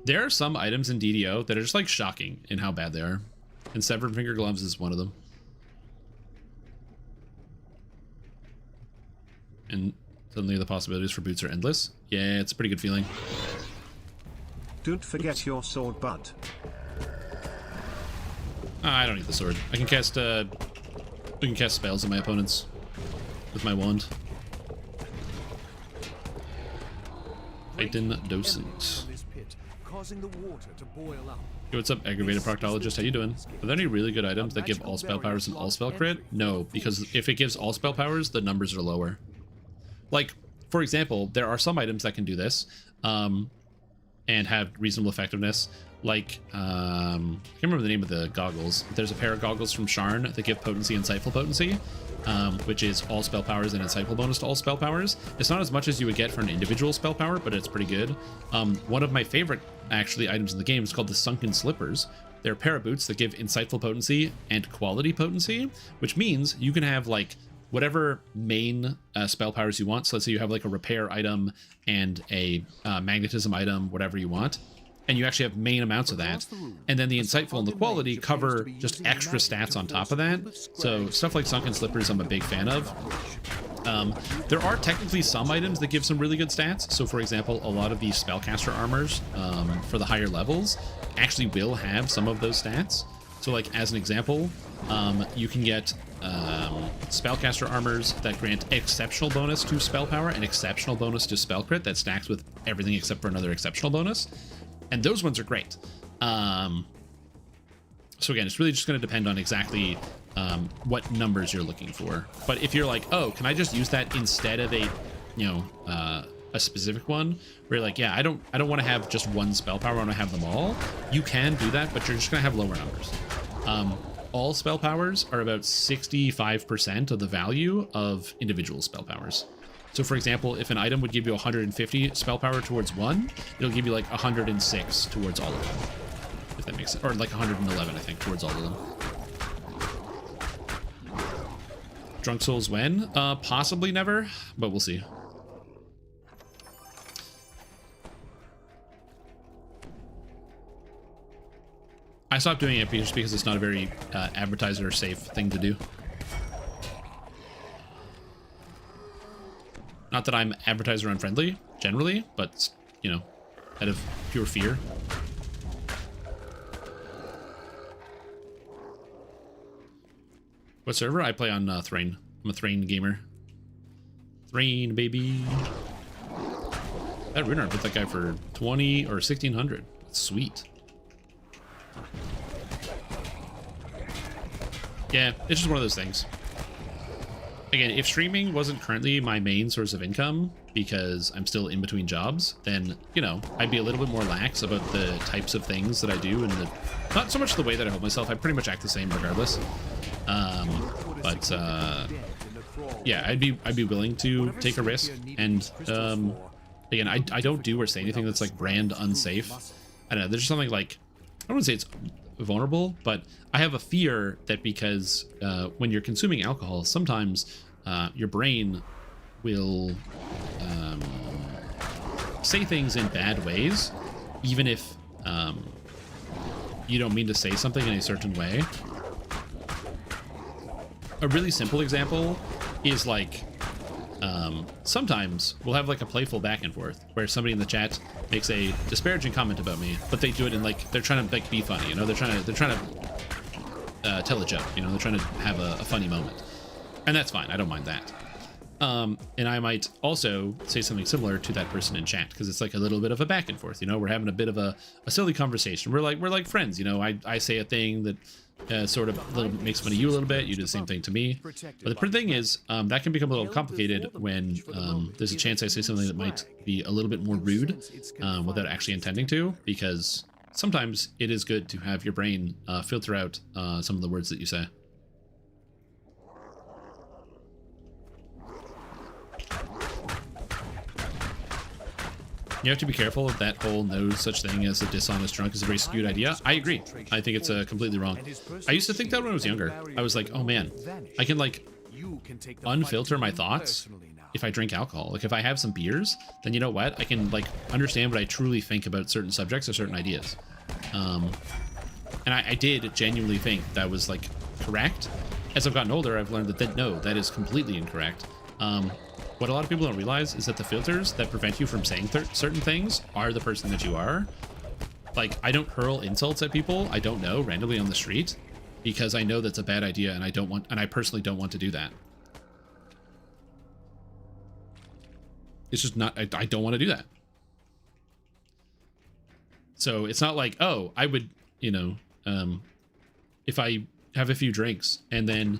Speaker 1: There are some items in DDO that are just like shocking in how bad they are. And 7-finger gloves is one of them. And suddenly the possibilities for boots are endless. Yeah, it's a pretty good feeling.
Speaker 3: Don't forget your sword, bud.
Speaker 1: I don't need the sword. I can cast spells on my opponents with my wand. Titan Docent. Hey, what's up, aggravated proctologist? How you doing? Are there any really good items that give all spell powers and all spell crit? No, because if it gives all spell powers, the numbers are lower. Like, for example, there are some items that can do this, and have reasonable effectiveness. Like, I can't remember the name of the goggles. There's a pair of goggles from Sharn that give potency and insightful potency, which is all spell powers and insightful bonus to all spell powers. It's not as much as you would get for an individual spell power, but it's pretty good. One of my favorite, actually, items in the game is called the Sunken Slippers. They're a pair of boots that give insightful potency and quality potency, which means you can have, like, whatever main spell powers you want. So let's say you have, like, a repair item and a magnetism item, whatever you want. And you actually have main amounts of that. And then the insightful and the quality cover just extra stats on top of that. So stuff like Sunken Slippers I'm a big fan of. There are technically some items that give some really good stats. So for example, a lot of these spellcaster armors for the higher levels actually will have some of those stats. So like as an example, you can get spellcaster armors that grant exceptional bonus to spell power and exceptional bonus to spell crit that stacks with everything except for another exceptional bonus. And those ones are great. So again, it's really just going to depend on exactly what numbers you're looking for. But if you're like, oh, can I just use that instead of a, a specific one? Where you're like, yeah, I don't want to have just one spell power. I want to have them all. You can do that, but you're just going to have lower numbers. All spell powers are about 65% of the value of individual spell powers. So for example, if an item would give you 150 spell power towards one, it'll give you like 106 towards all of them. If that makes sense. Or like 111, I think, towards all of them. Drunk Souls when? Possibly never, but we'll see. I stopped doing it just because it's not a very advertiser safe thing to do. Not that I'm advertiser unfriendly, generally, but, out of pure fear. What server? I play on Thrain. I'm a Thrain gamer. Thrain, baby. That rune arm put that guy for 20 or 1600. That's sweet. Yeah, it's just one of those things. Again, if streaming wasn't currently my main source of income, because I'm still in between jobs, then, I'd be a little bit more lax about the types of things that I do and not so much the way that I hold myself. I pretty much act the same regardless. Yeah, I'd be willing to take a risk. And, again, I don't do or say anything that's like brand unsafe. I don't know, there's just something like, I wouldn't say it's vulnerable, but I have a fear that because when you're consuming alcohol, sometimes your brain will say things in bad ways, even if you don't mean to say something in a certain way. A really simple example is like, sometimes we'll have like a playful back and forth where somebody in the chat makes a disparaging comment about me, but they do it in like, they're trying to like be funny, you know, they're trying to tell a joke, you know, they're trying to have a funny moment, and that's fine. I don't mind that. And I might also say something similar to that person in chat, because it's like a little bit of a back and forth, you know, we're having a bit of a silly conversation. We're like friends, you know, I say a thing that sort of makes fun of you a little bit, you do the same thing to me. But the thing is, that can become a little complicated when there's a chance I say something that might be a little bit more rude without actually intending to, because sometimes it is good to have your brain filter out some of the words that you say. You have to be careful of that whole no such thing as a dishonest drunk is a very skewed idea. I agree. I think it's completely wrong. I used to think that when I was younger. I was like, oh man, I can like unfilter my thoughts if I drink alcohol. Like if I have some beers, then you know what? I can like understand what I truly think about certain subjects or certain ideas. And I did genuinely think that was like correct. As I've gotten older, I've learned that no, that is completely incorrect. What a lot of people don't realize is that the filters that prevent you from saying certain things are the person that you are. Like, I don't hurl insults at people I don't know randomly on the street because I know that's a bad idea, and I personally don't want to do that. It's just not, I don't want to do that. So it's not like, oh, I would, you know, if I have a few drinks and then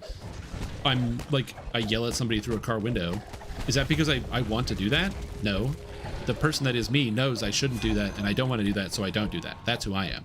Speaker 1: I'm like, I yell at somebody through a car window, is that because I want to do that? No. The person that is me knows I shouldn't do that, and I don't want to do that, so I don't do that. That's who I am.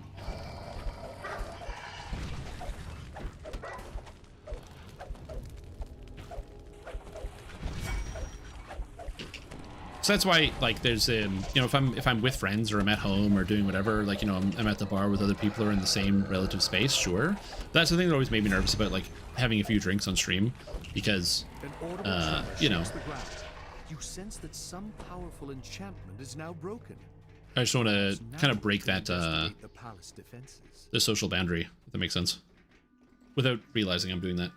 Speaker 1: So that's why, like, there's, you know, if I'm with friends or I'm at home or doing whatever, like, you know, I'm at the bar with other people who are in the same relative space, sure. But that's the thing that always made me nervous about, like, having a few drinks on stream, because, you know,
Speaker 9: you sense that some powerful enchantment is now broken.
Speaker 1: I just want to kind of break that, the social boundary, if that makes sense, without realizing I'm doing that.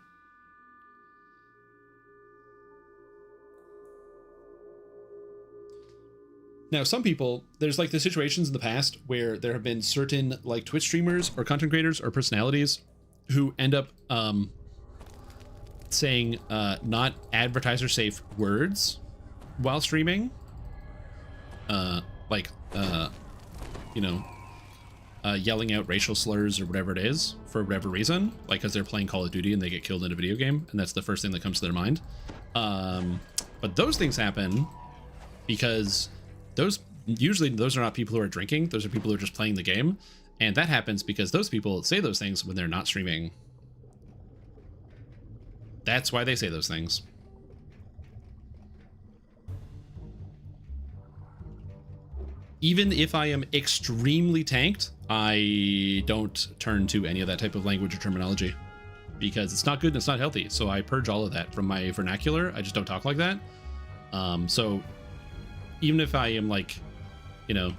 Speaker 1: Now, some people, there's like the situations in the past where there have been certain like Twitch streamers or content creators or personalities who end up saying not advertiser safe words while streaming. You know, yelling out racial slurs or whatever it is for whatever reason, like because they're playing Call of Duty and they get killed in a video game, and that's the first thing that comes to their mind. But those things happen because usually those are not people who are drinking. Those are people who are just playing the game. And that happens because those people say those things when they're not streaming. That's why they say those things. Even if I am extremely tanked, I don't turn to any of that type of language or terminology because it's not good and it's not healthy. So I purge all of that from my vernacular. I just don't talk like that. So even if I am like, you know,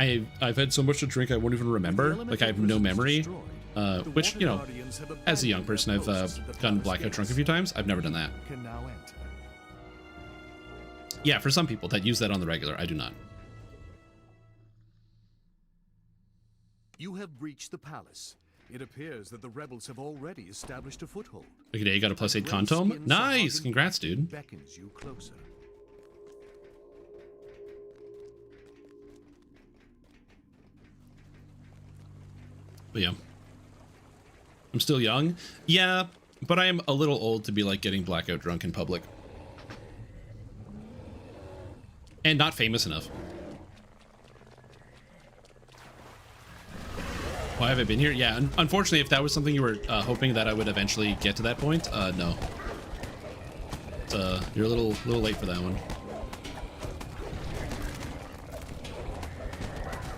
Speaker 1: I've had so much to drink I won't even remember. Like I have no memory, which, you know, as a young person, I've gotten blackout drunk a few times. I've never done that. Yeah, for some people that use that on the regular, I do not.
Speaker 9: You have breached the palace. It appears that the rebels have already established a foothold.
Speaker 1: Okay, you got a +8 con tome. Nice, congrats, dude.
Speaker 9: Beckons you closer.
Speaker 1: But yeah, I'm still young. Yeah, but I am a little old to be like getting blackout drunk in public. And not famous enough. Why have I been here? Yeah, unfortunately, if that was something you were hoping that I would eventually get to that point, no. You're a little late for that one.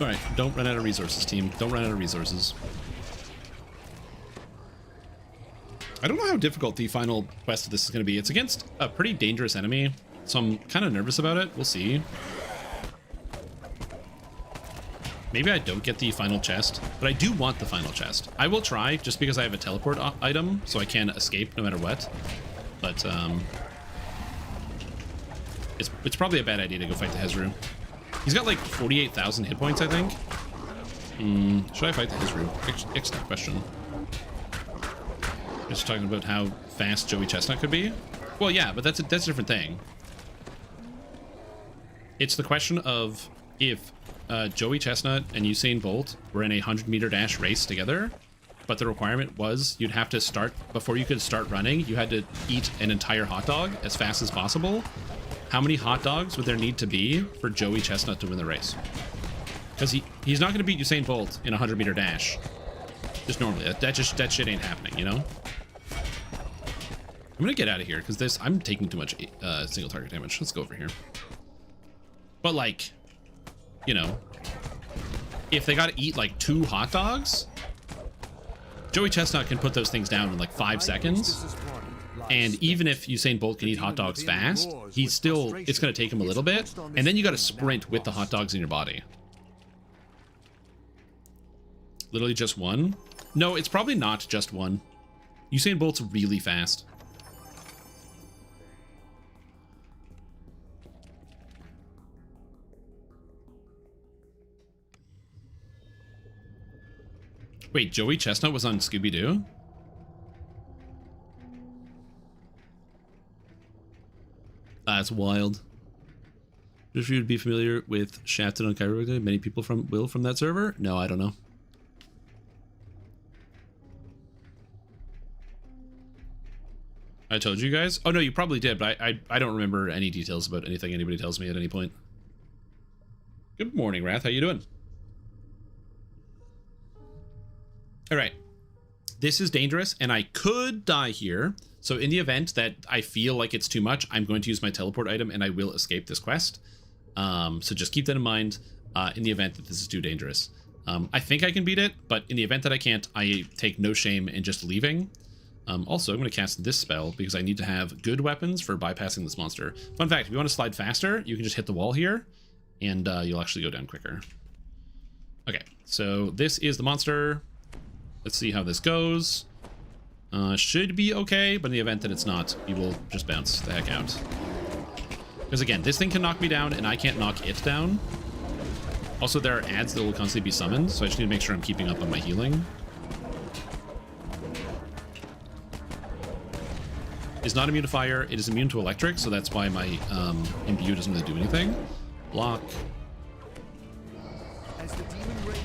Speaker 1: All right, don't run out of resources, team. Don't run out of resources. I don't know how difficult the final quest of this is going to be. It's against a pretty dangerous enemy, so I'm kind of nervous about it. We'll see. Maybe I don't get the final chest, but I do want the final chest. I will try, just because I have a teleport item, so I can escape no matter what. But, it's probably a bad idea to go fight the Hezru. He's got like 48,000 hit points, I think. Should I fight the Hezru? Excellent question. Just talking about how fast Joey Chestnut could be. Well, yeah, but that's a different thing. It's the question of if Joey Chestnut and Usain Bolt were in a 100-meter dash race together, but the requirement was you'd have to start, before you could start running, you had to eat an entire hot dog as fast as possible. How many hot dogs would there need to be for Joey Chestnut to win the race? Because he's not going to beat Usain Bolt in a 100-meter dash. Just normally. That shit ain't happening, you know? I'm going to get out of here because I'm taking too much single target damage. Let's go over here. But like, you know, if they got to eat like 2 hot dogs, Joey Chestnut can put those things down in like 5 seconds. And even if Usain Bolt can eat hot dogs fast, it's going to take him a little bit. And then you got to sprint with the hot dogs in your body. Literally just one? No, it's probably not just one. Usain Bolt's really fast. Wait, Joey Chestnut was on Scooby-Doo? That's wild. If you'd be familiar with Shafted on Cairo, many people from that server? No, I don't know. I told you guys? Oh no, you probably did, but I don't remember any details about anything anybody tells me at any point. Good morning, Wrath. How you doing? All right. This is dangerous, and I could die here. So in the event that I feel like it's too much, I'm going to use my teleport item, and I will escape this quest. So just keep that in mind in the event that this is too dangerous. I think I can beat it, but in the event that I can't, I take no shame in just leaving. Also, I'm going to cast this spell because I need to have good weapons for bypassing this monster. Fun fact, if you want to slide faster, you can just hit the wall here, and you'll actually go down quicker. Okay, so this is the monster. Let's see how this goes. Should be okay, but in the event that it's not, you will just bounce the heck out. Because again, this thing can knock me down, and I can't knock it down. Also, there are ads that will constantly be summoned, so I just need to make sure I'm keeping up on my healing. It's not immune to fire. It is immune to electric, so that's why my imbue doesn't really do anything. Block.
Speaker 9: As the demon rages,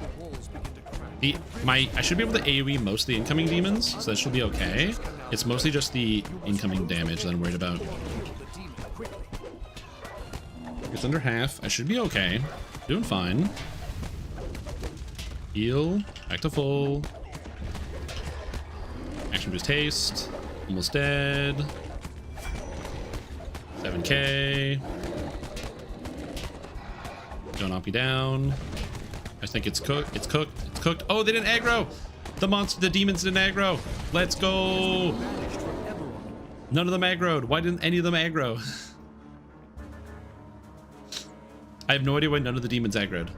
Speaker 9: the walls begin to crack.
Speaker 1: I should be able to AoE most of the incoming demons, so that should be okay. It's mostly just the incoming damage that I'm worried about. It's under half. I should be okay. Doing fine. Heal. Back to full. Action boost haste. Almost dead. 7k. Don't knock me down. I think it's cooked. It's cooked. It's cooked. Oh, they didn't aggro. The demons didn't aggro. Let's go. None of them aggroed. Why didn't any of them aggro? I have no idea why none of the demons aggroed.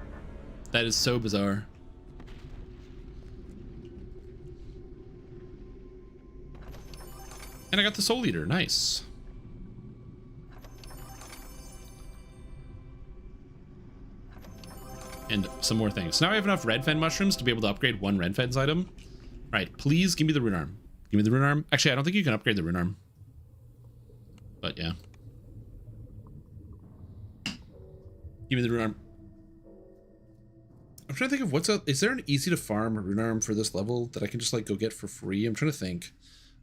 Speaker 1: That is so bizarre. And I got the Soul Eater. Nice. And some more things. So now I have enough Red Fen mushrooms to be able to upgrade one Red Fen's item. All right, please give me the Rune Arm. Give me the Rune Arm. Actually, I don't think you can upgrade the Rune Arm. But yeah. Give me the Rune Arm. I'm trying to think of what's up. Is there an easy to farm Rune Arm for this level that I can just like go get for free? I'm trying to think.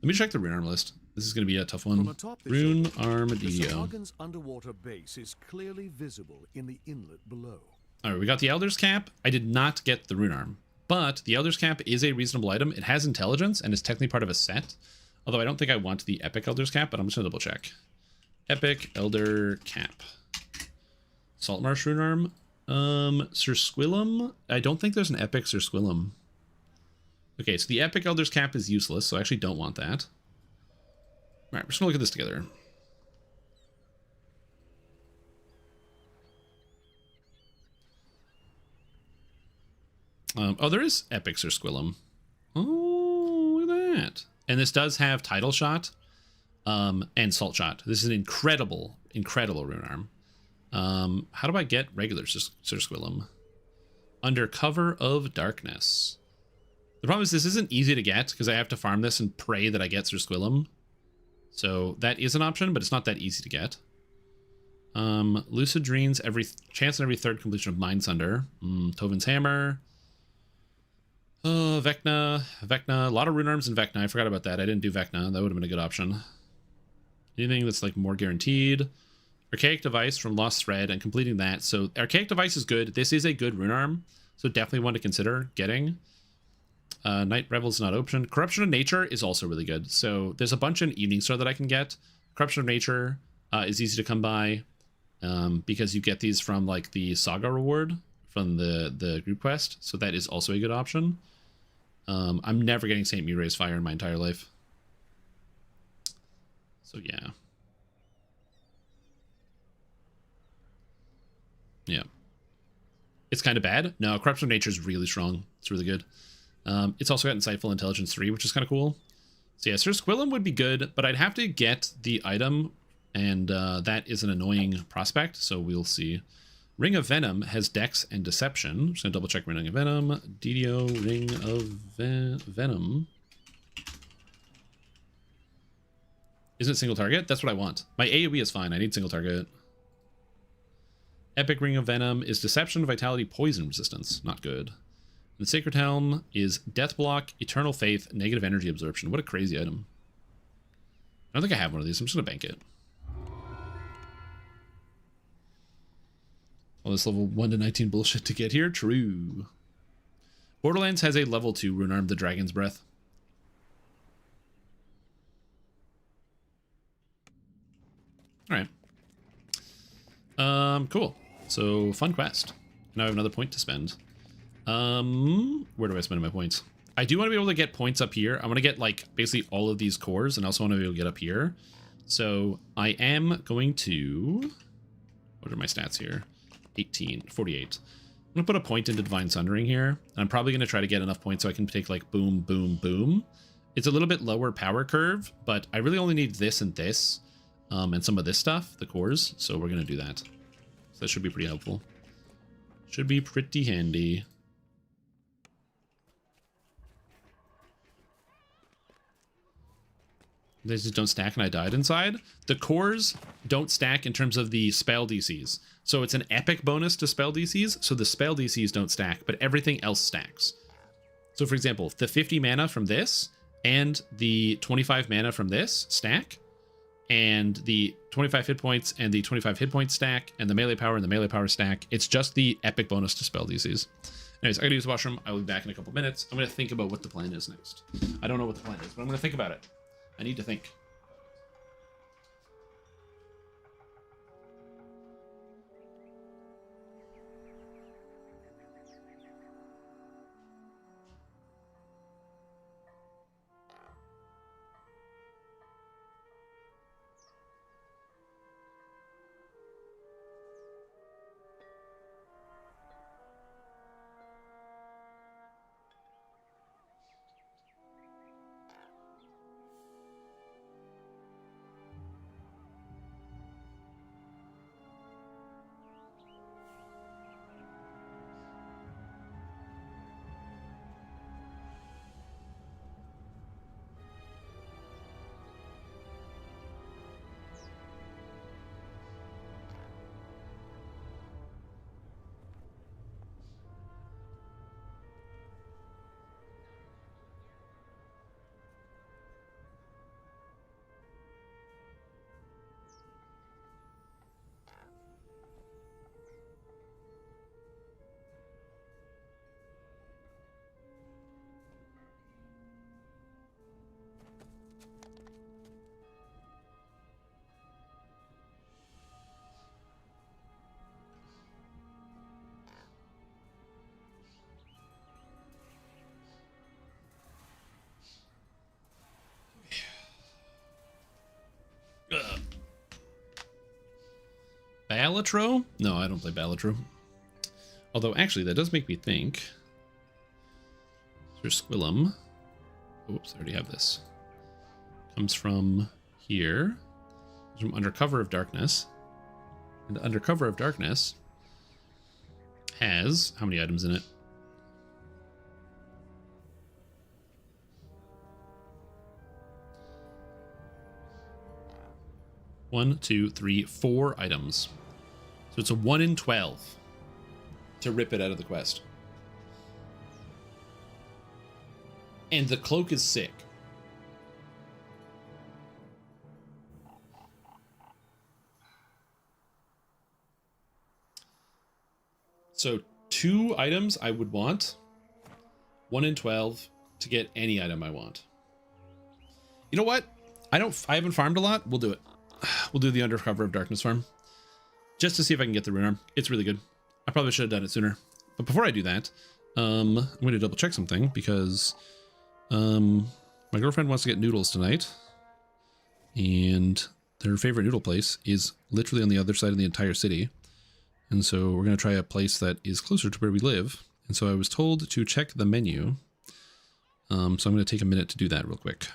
Speaker 1: Let me check the Rune Arm list. This is going to be a tough one. Rune Armadillo.
Speaker 9: The underwater base is clearly visible in the inlet below.
Speaker 1: All right, we got the Elder's Cap. I did not get the Rune Arm, but the Elder's Cap is a reasonable item. It has intelligence and is technically part of a set. Although I don't think I want the Epic Elder's Cap, but I'm just going to double check. Epic Elder Cap. Saltmarsh Rune Arm. Sir Squillum. I don't think there's an Epic Sir Squillum. Okay, so the Epic Elder's Cap is useless, so I actually don't want that. All right, we're just gonna look at this together. Oh, there is Epic Sir Squillum. Oh, look at that. And this does have Tidal Shot and Salt Shot. This is an incredible, incredible rune arm. How do I get regular Sir Squillum? Under cover of darkness. The problem is this isn't easy to get because I have to farm this and pray that I get Sir Squillum. So that is an option, but it's not that easy to get. Lucid Dreams, chance in every third completion of Mind Sunder. Tovin's Hammer. Vecna, a lot of rune arms in Vecna. I forgot about that. I didn't do Vecna. That would have been a good option. Anything that's like more guaranteed. Archaic Device from Lost Thread and completing that. So Archaic Device is good. This is a good rune arm, so definitely one to consider getting. Night Revel is not option. Corruption of Nature is also really good. So there's a bunch in Evening Star that I can get. Corruption of Nature is easy to come by because you get these from like the Saga reward from the group quest. So that is also a good option. I'm never getting St. Muray's Fire in my entire life. So yeah. Yeah. It's kind of bad. No, Corruption of Nature is really strong. It's really good. It's also got Insightful Intelligence 3, which is kind of cool. So yeah, Sir Squillum would be good, but I'd have to get the item, and that is an annoying prospect, so we'll see. Ring of Venom has Dex and Deception. I'm just going to double check Ring of Venom. DDO, Ring of Venom. Isn't it single target? That's what I want. My AoE is fine. I need single target. Epic Ring of Venom is Deception, Vitality, Poison Resistance. Not good. The Sacred Helm is Death Block, Eternal Faith, Negative Energy Absorption. What a crazy item. I don't think I have one of these. I'm just going to bank it. All this level 1 to 19 bullshit to get here? True. Borderlands has a level 2 rune arm, the Dragon's Breath. Alright. Cool. So, fun quest. Now I have another point to spend. Where do I spend my points? I do want to be able to get points up here. I want to get, like, basically all of these cores, and I also want to be able to get up here. So, I am going to... What are my stats here? 18, 48. I'm going to put a point into Divine Sundering here. And I'm probably going to try to get enough points so I can take like boom, boom, boom. It's a little bit lower power curve, but I really only need this and this. And some of this stuff, the cores. So we're going to do that. So that should be pretty helpful. Should be pretty handy. They just don't stack and I died inside. The cores don't stack in terms of the spell DCs. So it's an epic bonus to spell DCs. So the spell DCs don't stack, but everything else stacks. So for example, the 50 mana from this and the 25 mana from this stack. And the 25 hit points and the 25 hit points stack. And the melee power and the melee power stack. It's just the epic bonus to spell DCs. Anyways, I gotta use the washroom. I will be back in a couple minutes. I'm gonna think about what the plan is next. I don't know what the plan is, but I'm gonna think about it. I need to think. Balatro? No, I don't play Balatro. Although, actually, that does make me think. Sir Squillum. Oops, I already have this. Comes from here. Comes from Under Cover of Darkness. And Under Cover of Darkness has how many items in it? One, two, three, 4 items. So it's a 1 in 12 to rip it out of the quest. And the cloak is sick. So 2 items I would want. 1 in 12 to get any item I want. You know what? I haven't farmed a lot. We'll do it. We'll do the Undercover of Darkness farm. Just to see if I can get the rune arm. It's really good. I probably should have done it sooner. But before I do that, I'm going to double check something because my girlfriend wants to get noodles tonight. And their favorite noodle place is literally on the other side of the entire city. And so we're going to try a place that is closer to where we live. And so I was told to check the menu. So I'm going to take a minute to do that real quick.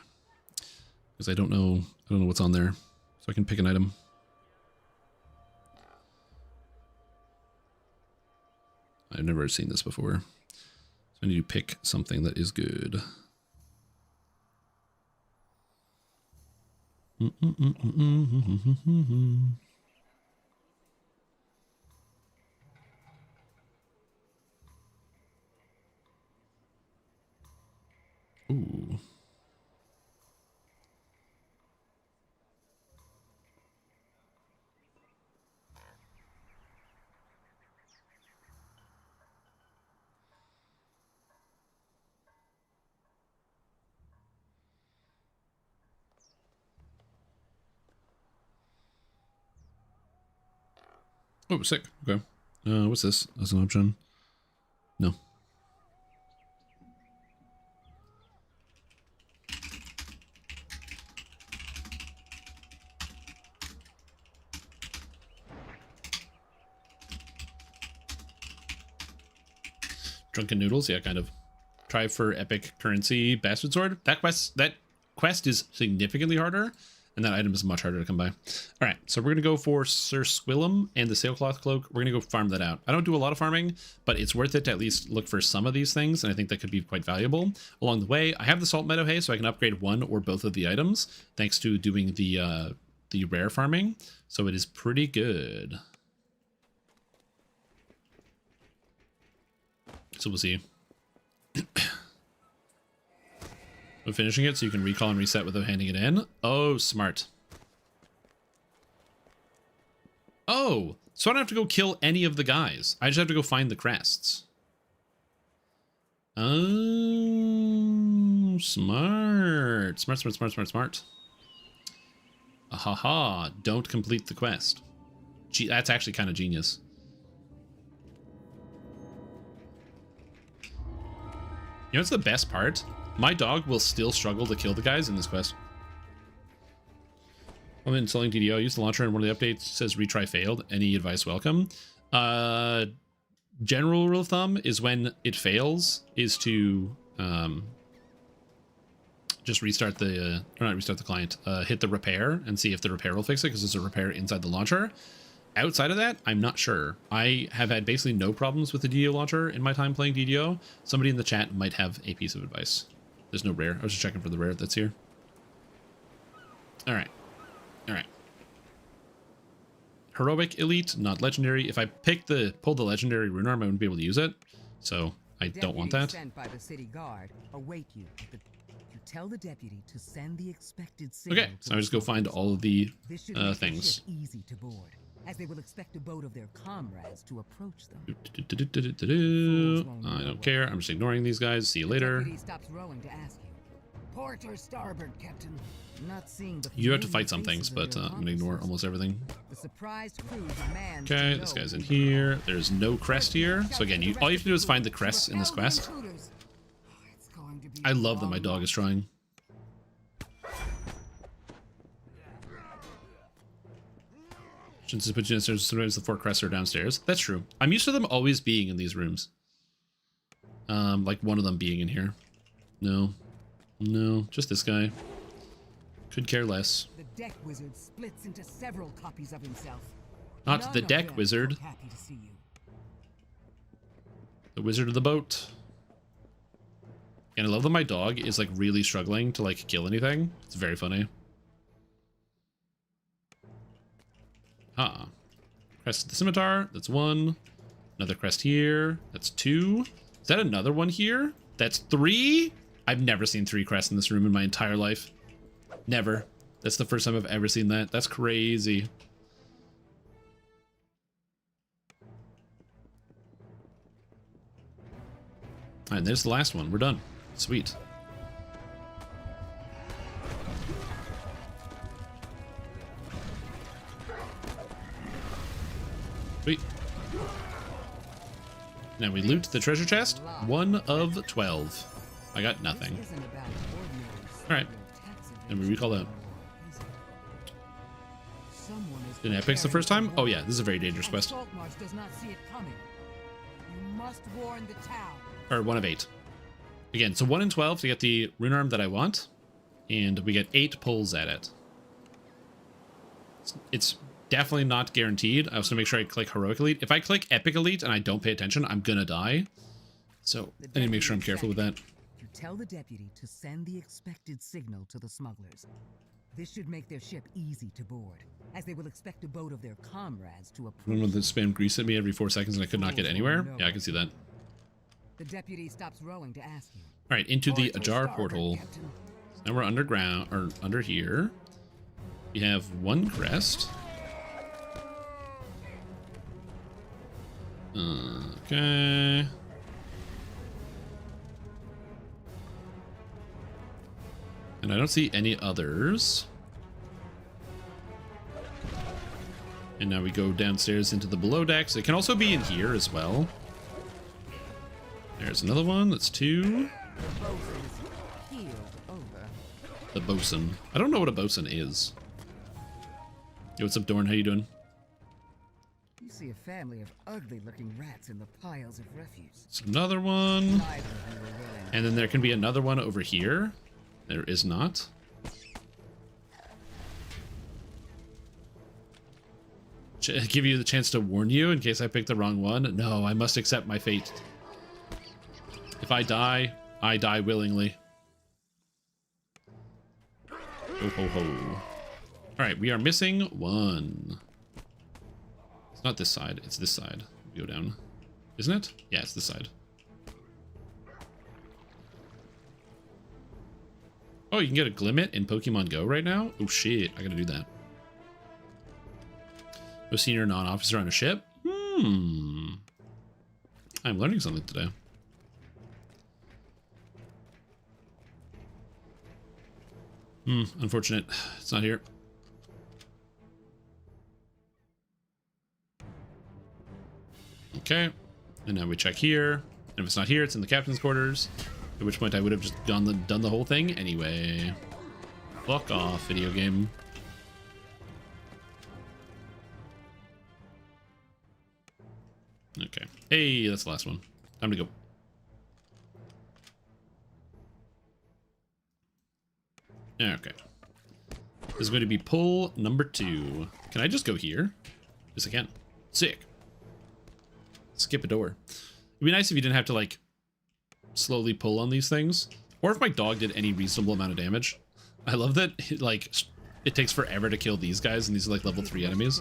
Speaker 1: Because I don't know what's on there. So I can pick an item. I've never seen this before. So I need to pick something that is good. Ooh. Oh, sick. Okay. What's this? That's an option. No. Drunken Noodles? Yeah, kind of. Try for epic currency bastard sword. That quest is significantly harder, and that item is much harder to come by. All right, so we're gonna go for Sir Squillum and the Sailcloth Cloak. We're gonna go farm that out. I don't do a lot of farming, but it's worth it to at least look for some of these things, and I think that could be quite valuable. Along the way, I have the Salt Meadow Hay, so I can upgrade 1 or both of the items, thanks to doing the rare farming. So it is pretty good. So we'll see. We're finishing it so you can recall and reset without handing it in. Oh, smart. Oh, so I don't have to go kill any of the guys. I just have to go find the crests. Oh, smart. Smart. Ahaha, don't complete the quest. Gee, that's actually kind of genius. You know what's the best part? My dog will still struggle to kill the guys in this quest. I'm installing DDO. I used the launcher and one of the updates. It says retry failed. Any advice welcome? General rule of thumb is when it fails is to just restart the, or not restart the client, hit the repair and see if the repair will fix it because there's a repair inside the launcher. Outside of that, I'm not sure. I have had basically no problems with the DDO launcher in my time playing DDO. Somebody in the chat might have a piece of advice. There's no rare. I was just checking for the rare that's here. All right. Heroic elite, not legendary. If I pulled the legendary rune arm, I wouldn't be able to use it. So I don't want that.
Speaker 5: Sent by the city guard await you. You tell the deputy to send the expected
Speaker 1: okay, so I just go find all of the things.
Speaker 5: Easy to board, as they will expect a boat of their comrades to approach them.
Speaker 1: I don't care. I'm just ignoring these guys. See you later.
Speaker 5: Stops rowing to ask you. Port or starboard, Captain? Not seeing the
Speaker 1: you have to fight some things, but I'm gonna ignore almost everything.
Speaker 5: The surprised crew demands
Speaker 1: okay, this guy's in here. There's no crest here. So again, all you have to do is find the crests in this quest. I love that my dog is trying. Since it's put you downstairs, sometimes the 4 crests are downstairs. That's true. I'm used to them always being in these rooms. Like one of them being in here. No. No, just this guy. Could care less.
Speaker 5: The deck wizard splits into several copies of himself.
Speaker 1: Not
Speaker 5: None
Speaker 1: the
Speaker 5: of
Speaker 1: deck
Speaker 5: them
Speaker 1: wizard.
Speaker 5: are happy to see you.
Speaker 1: The wizard of the boat. And I love that my dog is like really struggling to like kill anything. It's very funny. Ah. Crest of the scimitar. That's 1. Another crest here. That's 2. Is that another one here? That's 3? I've never seen 3 crests in this room in my entire life. Never. That's the first time I've ever seen that. That's crazy. Alright, there's the last one. We're done. Sweet. Sweet. Now we loot the treasure chest. 1 of 12. I got nothing. Alright. And we recall that. Did epics the first time? Oh yeah, this is a very dangerous quest.
Speaker 5: Does not see it coming. You must warn the town.
Speaker 1: Or 1 of 8. Again, so 1 in 12 to get the rune arm that I want. And we get 8 pulls at it. It's definitely not guaranteed. I also make sure I click Heroic Elite. If I click Epic Elite and I don't pay attention, I'm gonna die. So I need to make sure I'm careful with that.
Speaker 5: You tell the deputy to send the expected signal to the smugglers. This should make their ship easy to board, as they will expect a boat of their comrades to approach.
Speaker 1: Remember the spam grease at me every 4 seconds and I could not get anywhere? Yeah, I can see that.
Speaker 5: The deputy stops rowing to ask you.
Speaker 1: Alright, into the Ajar portal. Now we're underground, or under here. We have 1 crest. Okay. And I don't see any others. And now we go downstairs into the below decks. It can also be in here as well. There's another one. That's 2. The bosun. I don't know what a bosun is. Yo, what's up, Dorn? How you doing?
Speaker 5: You see a family of ugly-looking rats in the piles of refuse.
Speaker 1: It's another one. And then there can be another one over here. There is not. Give you the chance to warn you in case I picked the wrong one. No, I must accept my fate. If I die willingly. Ho ho ho. Alright, we are missing 1. It's not this side, it's this side. Go down. Isn't it? Yeah, it's this side. Oh, you can get a Glimmet in Pokemon Go right now? Oh shit, I gotta do that. A senior non-officer on a ship? I'm learning something today. Unfortunate. It's not here. Okay. And now we check here. And if it's not here, it's in the captain's quarters. At which point I would have just done the whole thing anyway. Fuck off, video game. Okay. Hey, that's the last one. Time to go. Okay. This is going to be pull number 2. Can I just go here? Yes, I can. Sick. Skip a door. It'd be nice if you didn't have to, like, slowly pull on these things. Or if my dog did any reasonable amount of damage. I love that, it takes forever to kill these guys, and these are, like, level 3 enemies.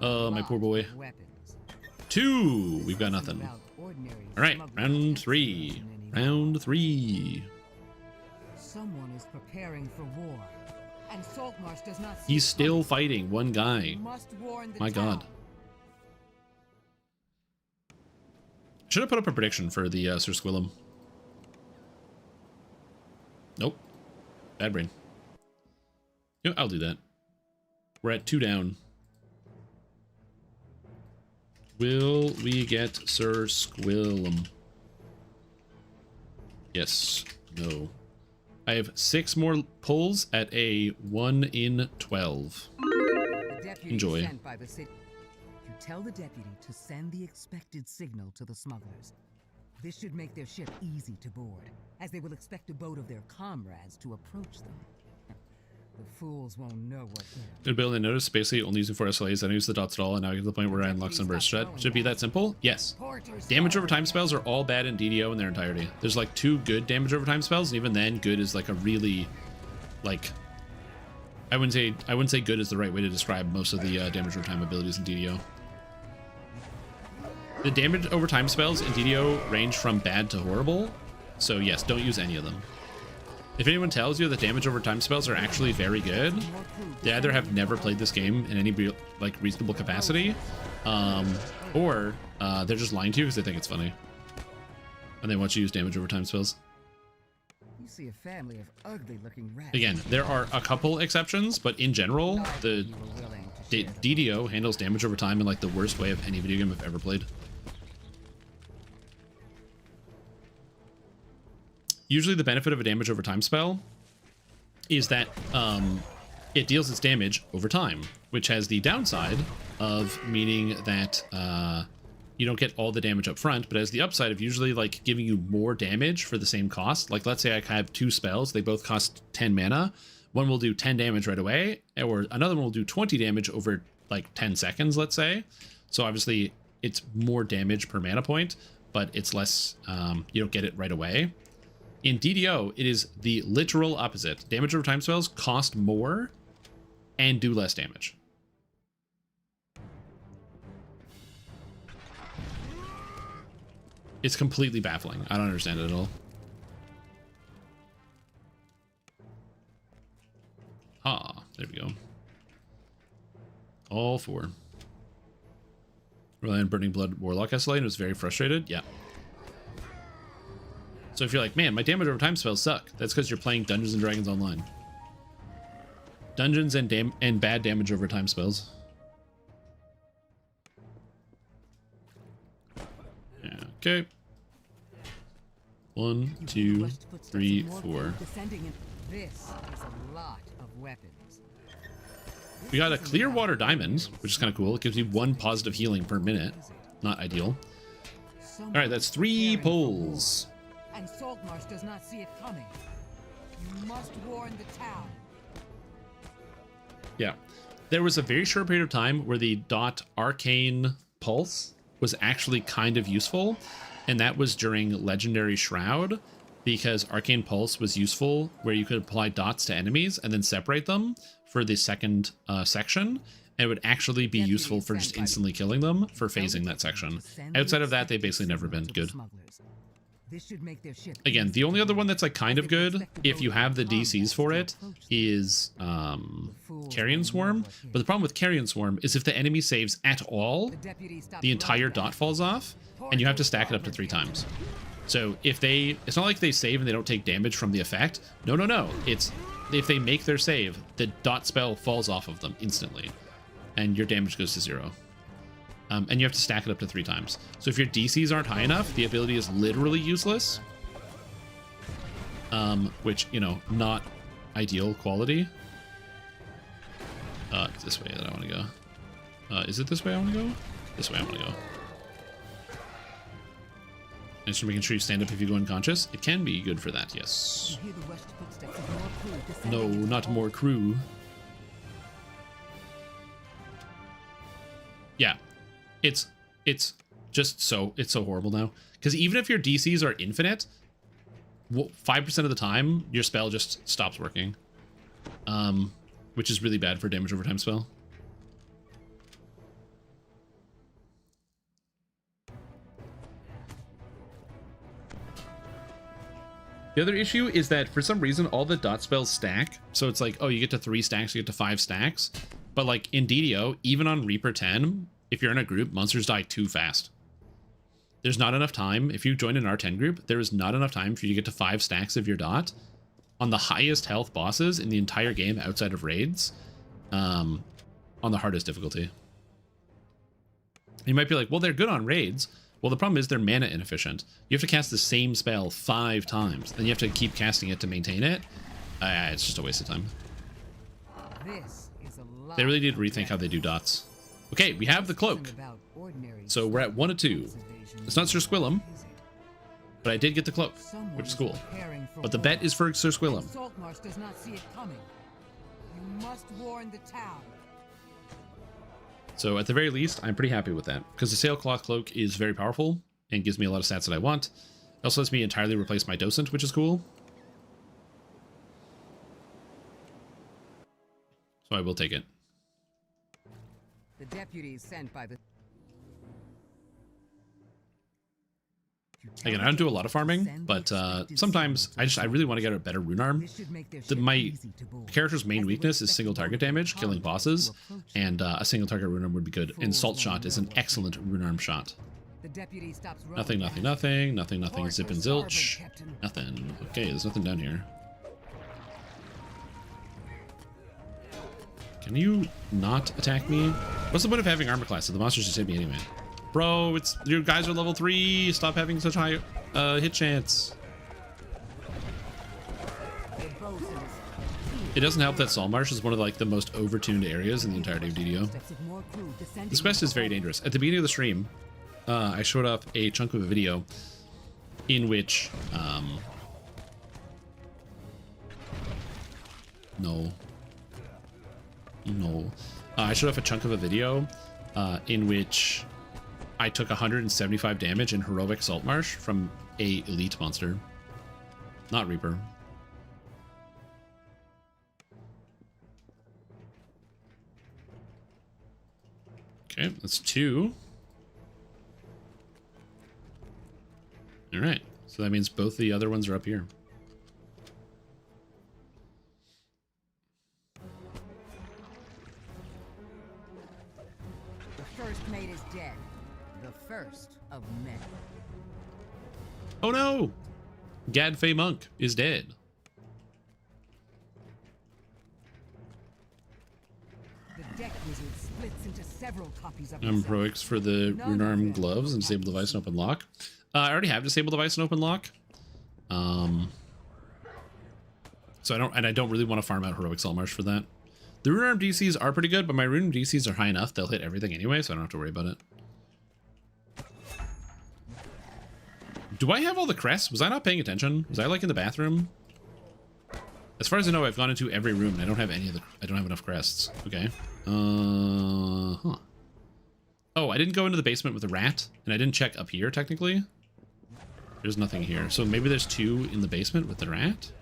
Speaker 1: Oh, my poor boy. 2! We've got nothing. Alright, round 3. Round 3.
Speaker 5: Someone is preparing for war, and Saltmarsh does not see
Speaker 1: He's still fighting one guy. My god. Should have put up a prediction for the Sir Squillum. Nope. Bad brain. You know, I'll do that. We're at 2 down. Will we get Sir Squillum? Yes. No. I have 6 more pulls at a 1 in 12.
Speaker 5: The Deputy
Speaker 1: Enjoy.
Speaker 5: sent by the city. You tell the deputy to send the expected signal to the smugglers. This should make their ship easy to board, as they will expect a boat of their comrades to approach them. The fools won't know what hit 'em.
Speaker 1: Good ability to notice, basically only using 4 SLAs, I don't use the dots at all, and now I get to the point where I unlock Sunburst. Should it be that simple? Yes. Damage over time spells are all bad in DDO in their entirety. There's like 2 good damage over time spells, and even then, good is like a really, like, I wouldn't say good is the right way to describe most of the damage over time abilities in DDO. The damage over time spells in DDO range from bad to horrible, so yes, don't use any of them. If anyone tells you that damage over time spells are actually very good, they either have never played this game in any like reasonable capacity, or they're just lying to you because they think it's funny, and they want you to use damage over time spells.
Speaker 5: You see a family of ugly-looking rats.
Speaker 1: Again, there are a couple exceptions, but in general, the DDO handles damage over time in like the worst way of any video game I've ever played. Usually the benefit of a damage over time spell is that it deals its damage over time, which has the downside of meaning that you don't get all the damage up front, but has the upside of usually like giving you more damage for the same cost. Like let's say I have 2 spells, they both cost 10 mana. One will do 10 damage right away, or another one will do 20 damage over like 10 seconds, let's say. So obviously it's more damage per mana point, but it's less, you don't get it right away. In DDO, it is the literal opposite. Damage over time spells cost more and do less damage. It's completely baffling. I don't understand it at all. Ah, there we go. All 4. Reliant Burning Blood Warlock SLA and was very frustrated. Yeah. So if you're like, man, my damage over time spells suck, that's because you're playing Dungeons and Dragons Online. Dungeons and bad damage over time spells. Yeah, okay. 1, 2, 3, 4.
Speaker 5: This is a lot of weapons.
Speaker 1: We got a clear water diamond, which is kind of cool. It gives you 1 positive healing per minute. Not ideal. All right, that's 3 pulls.
Speaker 5: And Saltmarsh does not see it coming. You must warn the town.
Speaker 1: Yeah. There was a very short period of time where the arcane pulse was actually kind of useful, and that was during Legendary Shroud, because arcane pulse was useful where you could apply dots to enemies and then separate them for the second section, and it would actually be useful for just instantly killing them for phasing that section. Outside of that, they've basically never been good.
Speaker 5: This should make their ship
Speaker 1: Again, the only other one that's like kind of good, if you have the DCs for it, is Carrion Swarm. But the problem with Carrion Swarm is if the enemy saves at all, the entire dot falls off, and you have to stack it up to 3 times. So if it's not like they save and they don't take damage from the effect. No. It's if they make their save, the dot spell falls off of them instantly, and your damage goes to 0. And you have to stack it up to 3 times. So if your DCs aren't high enough, the ability is literally useless. Which, you know, not ideal quality. It's this way that I want to go. Is it this way I want to go? This way I want to go. And just making sure you stand up if you go unconscious. It can be good for that, yes. No, not more crew. Yeah. It's just so horrible now, because even if your DCs are infinite, 5% of the time your spell just stops working, which is really bad for damage over time spell. The other issue is that for some reason all the dot spells stack, so it's like, oh, you get to 3 stacks, you get to 5 stacks, but like in DDO, even on Reaper 10, if you're in a group, monsters die too fast. There's not enough time. If you join an R10 group, there is not enough time for you to get to 5 stacks of your dot on the highest health bosses in the entire game outside of raids, on the hardest difficulty. You might be like, well, they're good on raids. Well, the problem is they're mana inefficient. You have to cast the same spell 5 times, and you have to keep casting it to maintain it. It's just a waste of time.
Speaker 5: This is a
Speaker 1: They really need to rethink how they do dots. Okay, we have the cloak. So we're at 1 of 2. It's not Sir Squillum, but I did get the cloak, which is cool. But the bet is for Sir Squillum.
Speaker 5: Saltmarsh does not see it coming. You must warn the town.
Speaker 1: So at the very least, I'm pretty happy with that, because the Sailcloth Cloak is very powerful and gives me a lot of stats that I want. It also lets me entirely replace my Docent, which is cool. So I will take it.
Speaker 5: The deputies sent by the...
Speaker 1: Again, I don't do a lot of farming, but sometimes I really want to get a better rune arm. My character's main weakness is single target damage, killing bosses, and a single target rune arm would be good. And Salt Shot is an excellent rune arm shot. Nothing, zip and zilch. Nothing. Okay, there's nothing down here. Can you not attack me? What's the point of having armor class if the monsters just hit me anyway? Bro, your guys are level 3. Stop having such high hit chance. It doesn't help that Saltmarsh is one of like the most overtuned areas in the entirety of DDO. This quest is very dangerous. At the beginning of the stream, I showed up a chunk of a video in which I showed off a chunk of a video in which I took 175 damage in heroic Saltmarsh from a elite monster, not Reaper. Okay, that's 2. All right, so that means both the other ones are up here.
Speaker 5: The first mate is dead. The first of men.
Speaker 1: Oh no! Gadfey Monk is dead.
Speaker 5: The deck wizard splits into several copies of
Speaker 1: Heroics for the rune arm gloves and disable device and open lock. I already have disable device and open lock. So I don't really want to farm out heroic Saltmarsh for that. The rune arm DCs are pretty good, but my rune DCs are high enough they'll hit everything anyway, so I don't have to worry about it. Do I have all the crests? Was I not paying attention? Was I like in the bathroom? As far as I know, I've gone into every room and I don't have any of the. I don't have enough crests. Okay. Huh. Oh, I didn't go into the basement with the rat, and I didn't check up here technically. There's nothing here, so maybe there's 2 in the basement with the rat.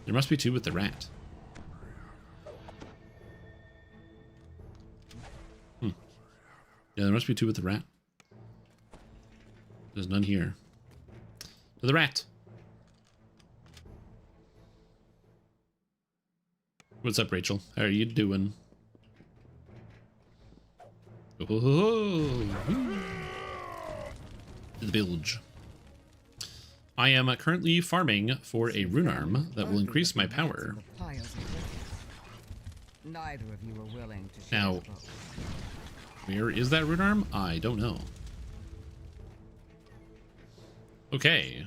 Speaker 1: There must be 2 with the rat. Yeah, there must be 2 with the rat. There's none here. To the rat. What's up, Rachel? How are you doing? Oh, the bilge. I am currently farming for a rune arm that will increase my power.
Speaker 5: Neither of you are willing to
Speaker 1: Now, where is that rune arm? I don't know. Okay,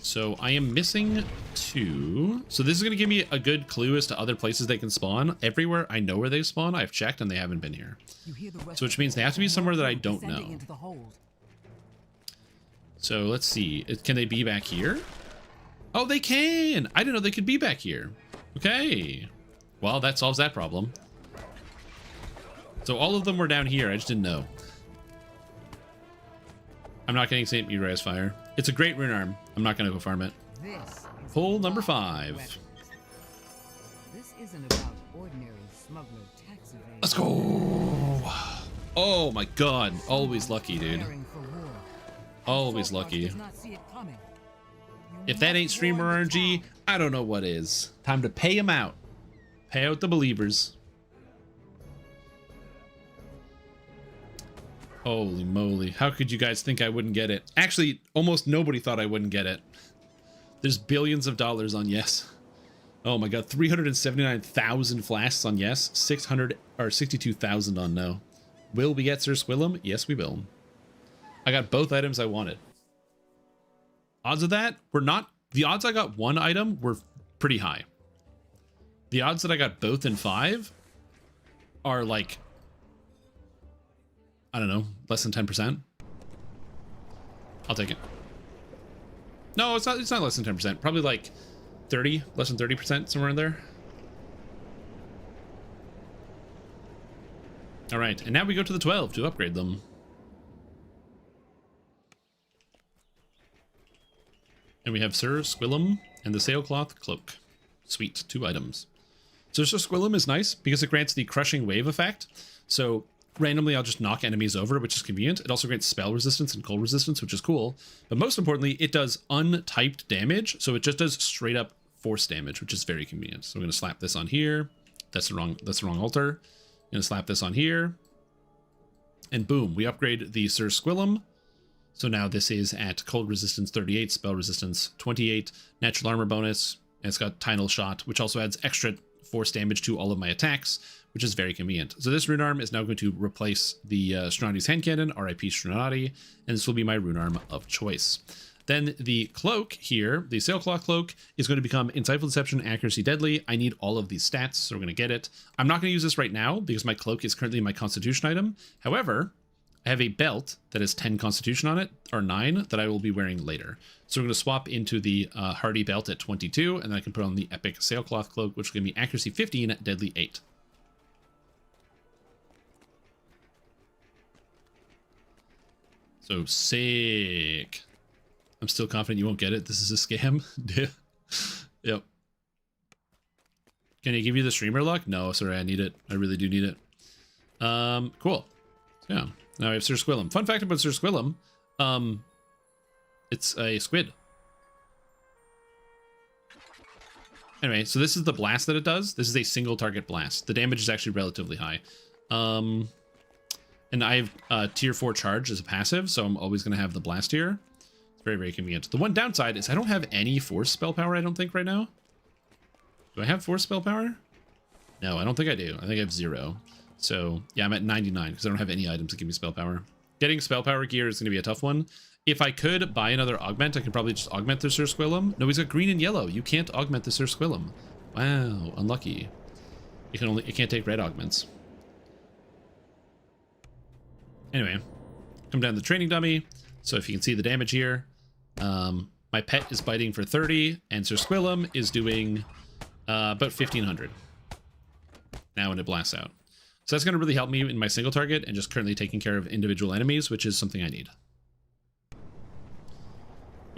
Speaker 1: so I am missing 2. So this is going to give me a good clue as to other places they can spawn. Everywhere I know where they spawn, I've checked and they haven't been here. So which means they have to be somewhere that I don't know. So let's see. Can they be back here? Oh, they can! I didn't know they could be back here. Okay. Well, that solves that problem. So all of them were down here. I just didn't know. I'm not getting St. Uriah's Fire. It's a great rune arm. I'm not going to go farm it. Pull number 5.
Speaker 5: This isn't about ordinary smuggler tax evasion.
Speaker 1: Let's go. Oh my god. Always lucky, dude. Always lucky. If that ain't streamer RNG, I don't know what is. Time to pay him out. Pay out the believers. Holy moly. How could you guys think I wouldn't get it? Actually, almost nobody thought I wouldn't get it. There's billions of dollars on yes. Oh my god, 379,000 flasks on yes, 62,000 on no. Will we get Sir Squillum? Yes, we will. I got both items I wanted. Odds of that were not... The odds I got one item were pretty high. The odds that I got both in 5 are like, I don't know, less than 10%. I'll take it. No, it's not less than 10%. Probably like 30, less than 30%, somewhere in there. All right, and now we go to the 12 to upgrade them. And we have Sir Squillum and the Sailcloth Cloak. Sweet, 2 items. So Sir Squillum is nice because it grants the Crushing Wave effect. So randomly I'll just knock enemies over, which is convenient. It also grants spell resistance and cold resistance, which is cool. But most importantly, it does untyped damage. So it just does straight up force damage, which is very convenient. So I'm going to slap this on here. That's the wrong altar. I'm going to slap this on here. And boom, we upgrade the Sir Squillum. So now this is at cold resistance 38, spell resistance 28, natural armor bonus, and it's got Tinal Shot, which also adds extra force damage to all of my attacks, which is very convenient. So this rune arm is now going to replace the Stronati's hand cannon, RIP Stronati, and this will be my rune arm of choice. Then the cloak here, the Sailcloth Cloak, is going to become Insightful Deception, Accuracy, Deadly. I need all of these stats, so we're going to get it. I'm not going to use this right now because my cloak is currently my Constitution item. However, I have a belt that has 10 Constitution on it, or 9, that I will be wearing later. So we're going to swap into the Hardy belt at 22, and then I can put on the Epic Sailcloth Cloak, which will give me Accuracy 15, Deadly 8. So sick. I'm still confident you won't get it. This is a scam. Yep. Can I give you the streamer luck? No, sorry, I need it. I really do need it. Cool. So, yeah. Now we have Sir Squillum. Fun fact about Sir Squillum. It's a squid. Anyway, so this is the blast that it does. This is a single target blast. The damage is actually relatively high. And I have tier 4 charge as a passive, so I'm always going to have the blast here. It's very, very convenient. The one downside is I don't have any force spell power, I don't think, right now. Do I have force spell power? No, I don't think I do. I think I have 0. So, yeah, I'm at 99 because I don't have any items that give me spell power. Getting spell power gear is going to be a tough one. If I could buy another augment, I could probably just augment the Sir Squillum. No, he's got green and yellow. You can't augment the Sir Squillum. Wow, unlucky. It can't take red augments. Anyway, come down to the training dummy. So if you can see the damage here, my pet is biting for 30, and Sir Squillum is doing about 1500 now when it blasts out. So that's going to really help me in my single target and just currently taking care of individual enemies, which is something I need.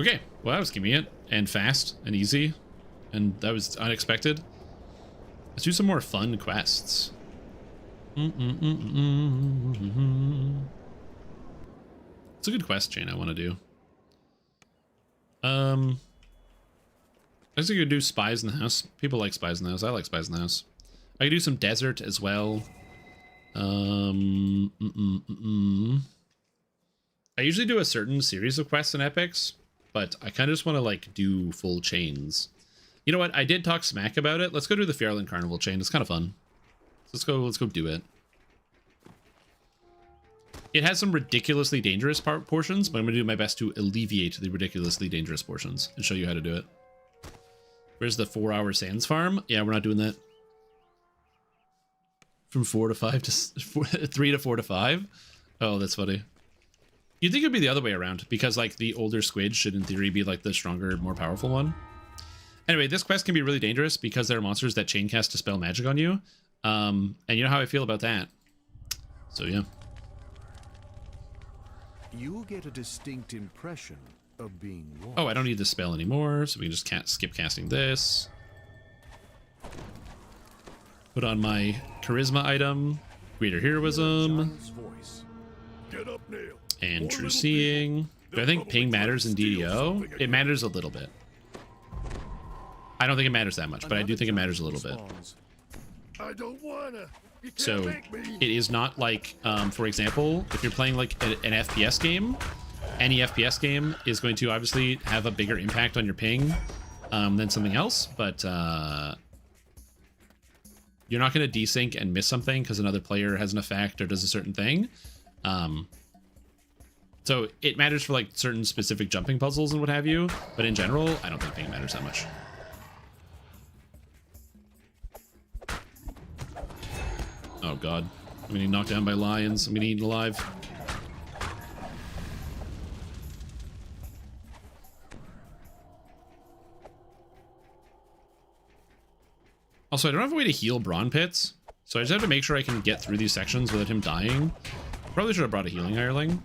Speaker 1: Okay, well, that was convenient and fast and easy, and that was unexpected. Let's do some more fun quests. It's a good quest chain I want to do. I guess I could do Spies in the House. People like Spies in the House. I like Spies in the House. I could do some Desert as well. I usually do a certain series of quests and epics, but I kind of just want to like do full chains. You know what? I did talk smack about it. Let's go do the Fairyland Carnival chain. It's kind of fun. Let's go do it. It has some ridiculously dangerous portions, but I'm going to do my best to alleviate the ridiculously dangerous portions and show you how to do it. Where's the 4-hour sands farm? Yeah, we're not doing that. From 4 to 5 to 3 to 4 to 5. Oh, that's funny. You'd think it'd be the other way around because like the older squid should in theory be like the stronger, more powerful one. Anyway, this quest can be really dangerous because there are monsters that chain cast Dispel Magic on you. And you know how I feel about that. So yeah.
Speaker 9: You'll get a distinct impression of being watched.
Speaker 1: Oh, I don't need this spell anymore, so we can just skip casting this. Put on my charisma item, greater heroism, and true seeing. Do I think ping matters in DDO? It matters a little bit. I don't think it matters that much, but I do think it matters a little bit. So it is not like, for example, if you're playing like an FPS game, any FPS game is going to obviously have a bigger impact on your ping than something else, but you're not going to desync and miss something because another player has an effect or does a certain thing. So it matters for like certain specific jumping puzzles and what have you, but in general, I don't think ping matters that much. Oh god. I'm gonna get knocked down by lions. I'm gonna eat alive. Also, I don't have a way to heal Brawn Pits, so I just have to make sure I can get through these sections without him dying. Probably should have brought a healing hireling.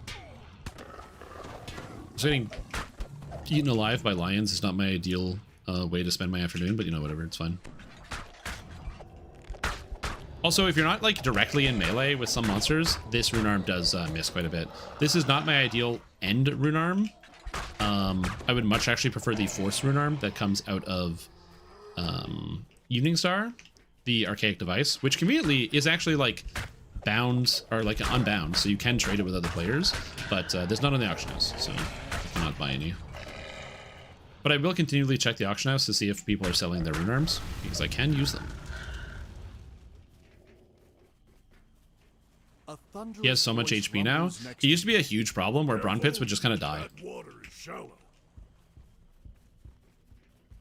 Speaker 1: So getting eaten alive by lions is not my ideal way to spend my afternoon, but you know, whatever, it's fine. Also, if you're not like directly in melee with some monsters, this rune arm does miss quite a bit. This is not my ideal end rune arm. I would much actually prefer the force rune arm that comes out of Evening Star, the archaic device, which conveniently is actually like bound or like unbound, so you can trade it with other players, but there's not on the auction house, so I cannot buy any. But I will continually check the auction house to see if people are selling their rune arms, because I can use them. He has so much HP now. It used to be a huge problem where Brawn Pits would just kind of die.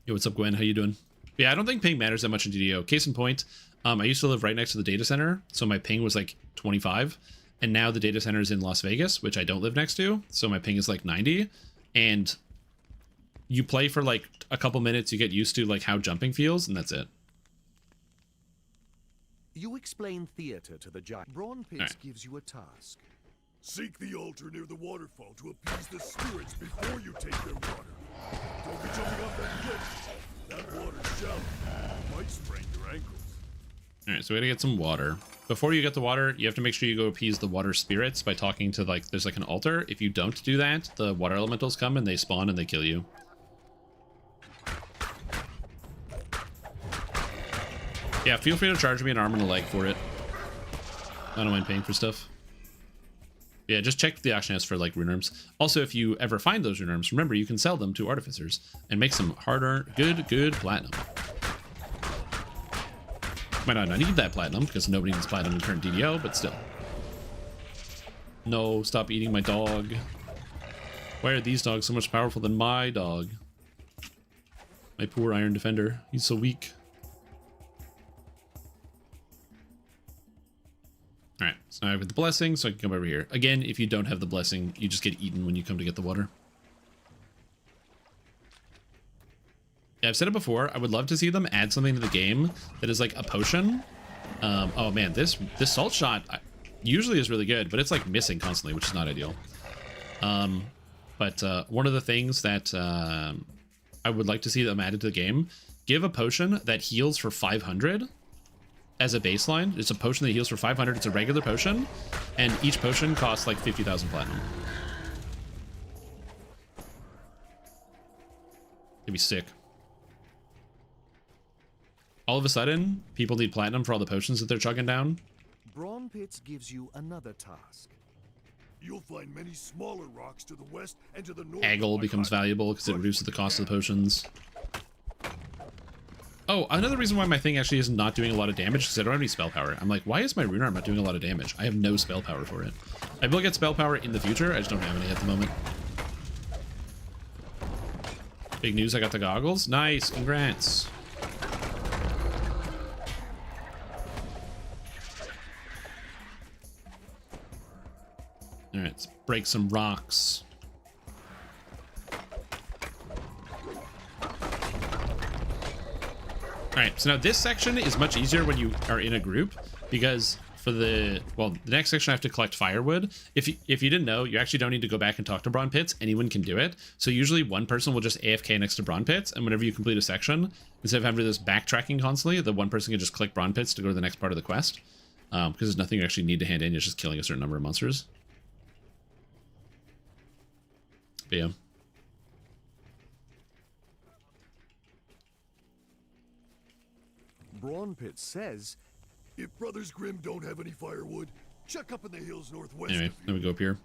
Speaker 1: Yo, what's up, Gwen? How you doing? Yeah, I don't think ping matters that much in DDO. Case in point, I used to live right next to the data center, so my ping was like 25, and now the data center is in Las Vegas, which I don't live next to, so my ping is like 90, and you play for like a couple minutes, you get used to like how jumping feels, and that's it.
Speaker 2: You explain theater to the giant. Brawn Pits gives you a task.
Speaker 9: Seek the altar near the waterfall to appease the spirits before you take their water. Don't be jumping off that cliff. That water's shallow. Might sprain your ankles.
Speaker 1: Alright, so we gotta get some water. Before you get the water, you have to make sure you go appease the water spirits by talking to, like, there's like an altar. If you don't do that, the water elementals come and they spawn and they kill you. Yeah, feel free to charge me an arm and a leg for it. I don't mind paying for stuff. Yeah, just check the auction house for like rune arms. Also, if you ever find those rune arms, remember you can sell them to artificers and make some hard-earned, good platinum. Might not need that platinum because nobody needs platinum in current DDO, but still. No, stop eating my dog. Why are these dogs so much powerful than my dog? My poor Iron Defender. He's so weak. Alright, so now I have the blessing, so I can come over here. Again, if you don't have the blessing, you just get eaten when you come to get the water. Yeah, I've said it before, I would love to see them add something to the game that is like a potion. Oh man, this salt shot usually is really good, but it's like missing constantly, which is not ideal. But one of the things that I would like to see them added to the game, give a potion that heals for 500 as a baseline. It's a potion that heals for 500. It's a regular potion, and each potion costs like 50,000 platinum. It'd be sick. All of a sudden, people need platinum for all the potions that they're chugging down.
Speaker 2: Brawn Pits gives you another task.
Speaker 9: You'll find many smaller rocks to the west and to the north.
Speaker 1: Aggle becomes valuable because it reduces the cost of the potions. Oh, another reason why my thing actually is not doing a lot of damage is because I don't have any spell power. I'm like, why is my rune arm not doing a lot of damage? I have no spell power for it. I will get spell power in the future, I just don't have any at the moment. Big news, I got the goggles. Nice, congrats. Alright, let's break some rocks. Alright, so now this section is much easier when you are in a group, because for the next section I have to collect firewood. If you didn't know, you actually don't need to go back and talk to Brawn Pits. Anyone can do it. So usually one person will just AFK next to Brawn Pits, and whenever you complete a section, instead of having this backtracking constantly, the one person can just click Brawn Pits to go to the next part of the quest. Because there's nothing you actually need to hand in, it's just killing a certain number of monsters. But yeah.
Speaker 9: Brawn Pit says, if Brothers Grimm don't have any firewood, check up in the hills northwest.
Speaker 1: Anyway, let me go up here.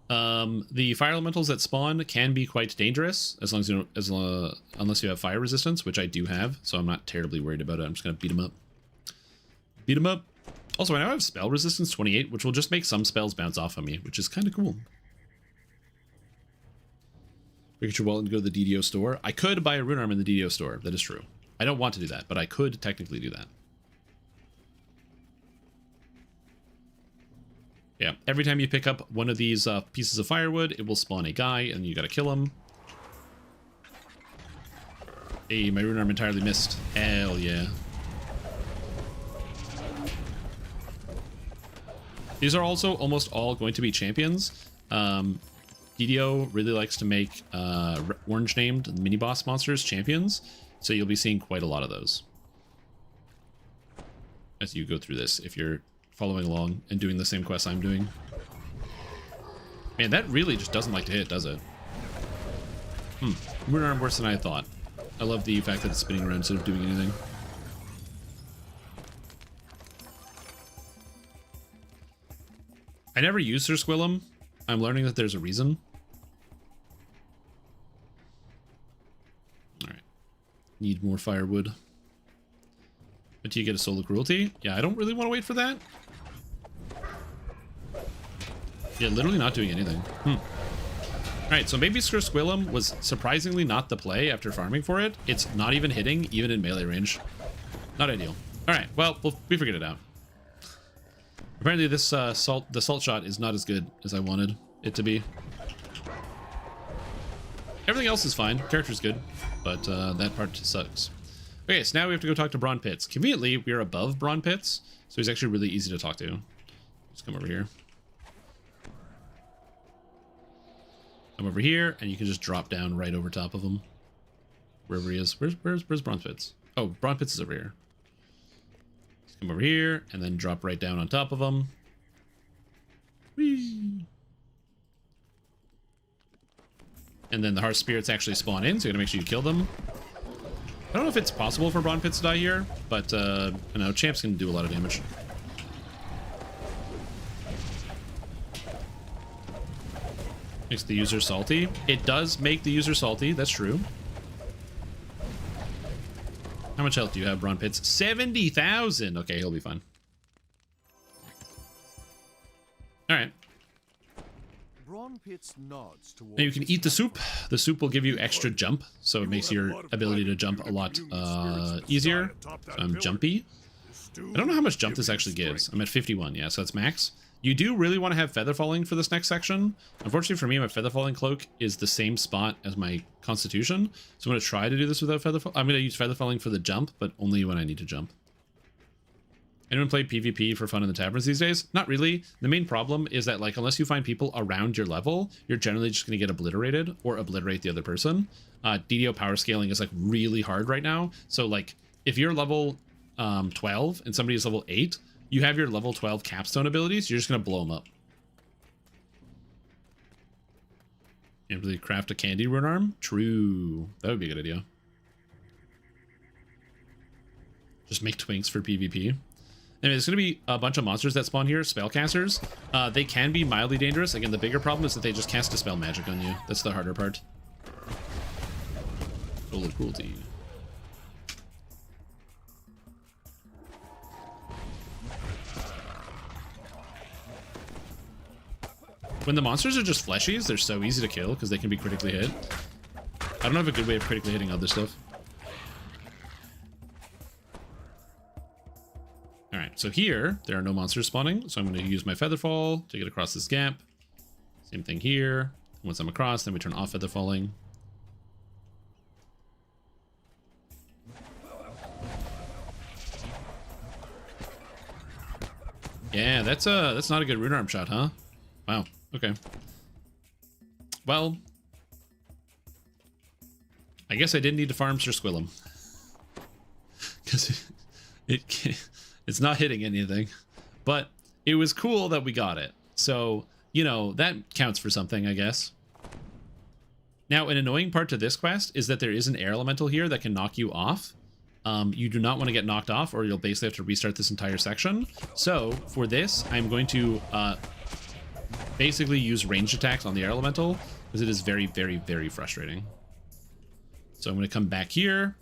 Speaker 1: The fire elementals that spawn can be quite dangerous as long as you don't, unless you have fire resistance, which I do have, so I'm not terribly worried about it. I'm just gonna beat them up. Beat them up. Also, I now have spell resistance 28, which will just make some spells bounce off of me, which is kind of cool. Get your wallet and go to the DDO store. I could buy a rune arm in the DDO store. That is true. I don't want to do that, but I could technically do that. Yeah, every time you pick up one of these pieces of firewood, it will spawn a guy, and you gotta kill him. Hey, my rune arm entirely missed. Hell yeah. These are also almost all going to be champions. DDO really likes to make orange-named mini-boss monsters champions, so you'll be seeing quite a lot of those as you go through this, if you're following along and doing the same quests I'm doing. Man, that really just doesn't like to hit, does it? Rune arm worse than I thought. I love the fact that it's spinning around instead of doing anything. I never use Sir Squillum. I'm learning that there's a reason. Alright. Need more firewood. But do you get a soul of cruelty? Yeah, I don't really want to wait for that. Yeah, literally not doing anything. Alright, so maybe Sir Squillum was surprisingly not the play after farming for it. It's not even hitting, even in melee range. Not ideal. Alright, well, we figured it out. Apparently this the salt shot is not as good as I wanted it to be. Everything else is fine. Character's good, but that part sucks. Okay, so now we have to go talk to Brawn Pits. Conveniently, we are above Brawn Pits, so he's actually really easy to talk to. Just come over here. Come over here, and you can just drop down right over top of him. Wherever he is. Where's Brawn Pits? Oh, Brawn Pits is over here. Just come over here, and then drop right down on top of him. Whee! And then the Hearth Spirits actually spawn in, so you gotta make sure you kill them. I don't know if it's possible for Brawn Pits to die here, but, you know, champs can do a lot of damage. Makes the user salty. It does make the user salty, that's true. How much health do you have, Brawn Pits? 70,000! Okay, he'll be fine. Alright. Now you can eat the soup. The soup will give you extra jump, so it makes your ability to jump a lot easier. So I'm jumpy. I don't know how much jump this actually gives. I'm at 51, yeah, so that's max. You do really want to have feather falling for this next section. Unfortunately for me, my feather falling cloak is the same spot as my constitution, so I'm going to try to do this without feather falling. I'm going to use feather falling for the jump, but only when I need to jump. Anyone play PvP for fun in the taverns these days? Not really. The main problem is that, like, unless you find people around your level, you're generally just going to get obliterated or obliterate the other person. DDO power scaling is, like, really hard right now. So, like, if you're level 12 and somebody is level 8, you have your level 12 capstone abilities, you're just going to blow them up. Can't really craft a candy rune arm? True. That would be a good idea. Just make twinks for PvP. Anyway, there's going to be a bunch of monsters that spawn here, spellcasters. They can be mildly dangerous. Again, the bigger problem is that they just cast dispel magic on you. That's the harder part. Soul of cruelty. When the monsters are just fleshies, they're so easy to kill because they can be critically hit. I don't have a good way of critically hitting other stuff. Alright, so here, there are no monsters spawning, so I'm going to use my Featherfall to get across this gap. Same thing here. Once I'm across, then we turn off Featherfalling. Yeah, that's not a good rune arm shot, huh? Wow, okay. Well, I guess I didn't need to farm Sir Squillum. Because it's not hitting anything, but it was cool that we got it. So, you know, that counts for something, I guess. Now, an annoying part to this quest is that there is an air elemental here that can knock you off. You do not want to get knocked off, or you'll basically have to restart this entire section. So, for this, I'm going to basically use ranged attacks on the air elemental, because it is very, very, very frustrating. So I'm going to come back here.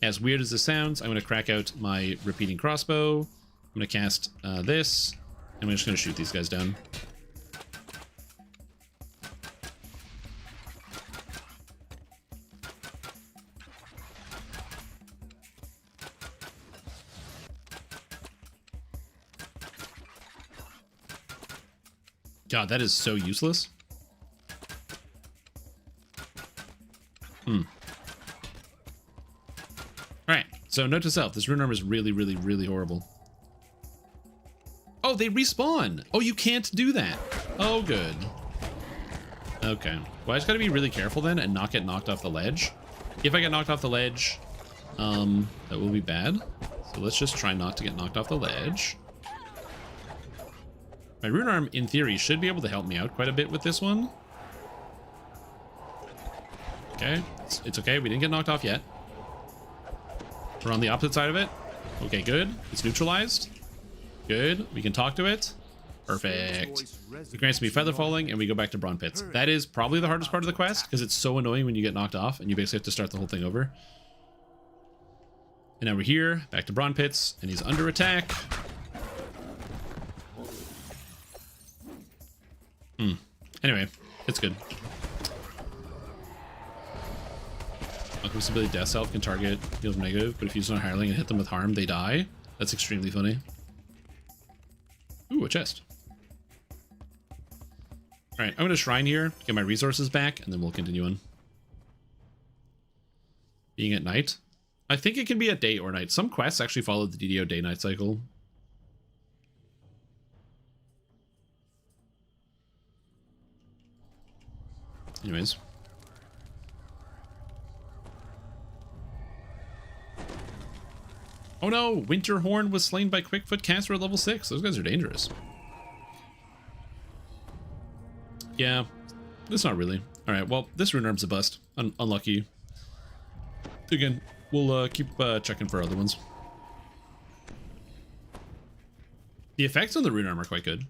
Speaker 1: As weird as this sounds, I'm going to crack out my repeating crossbow. I'm going to cast this, and I'm just going to shoot these guys down. God, that is so useless. Alright, so note to self, this rune armor is really, really, really horrible. Oh, they respawn! Oh, you can't do that! Oh, good. Okay. Well, I just gotta be really careful then and not get knocked off the ledge. If I get knocked off the ledge, that will be bad. So let's just try not to get knocked off the ledge. My rune arm, in theory, should be able to help me out quite a bit with this one. Okay, it's okay. We didn't get knocked off yet. We're on the opposite side of it. Okay, good. It's neutralized. Good. We can talk to it. Perfect. It grants me feather falling, and we go back to Brawn Pits. That is probably the hardest part of the quest, because it's so annoying when you get knocked off, and you basically have to start the whole thing over. And now we're here, back to Brawn Pits, and he's under attack. Anyway, it's good. Alchemist's ability Death Self can target heals negative, but if you use on a hireling and hit them with harm, they die. That's extremely funny. Ooh, a chest. Alright, I'm gonna shrine here, get my resources back, and then we'll continue on. Being at night. I think it can be at day or night. Some quests actually follow the DDO day-night cycle. Anyways. Oh no! Winterhorn was slain by Quickfoot Caster at level 6. Those guys are dangerous. Yeah, it's not really. Alright, well, this rune arm's a bust. Unlucky. Again, we'll keep checking for other ones. The effects on the rune arm are quite good.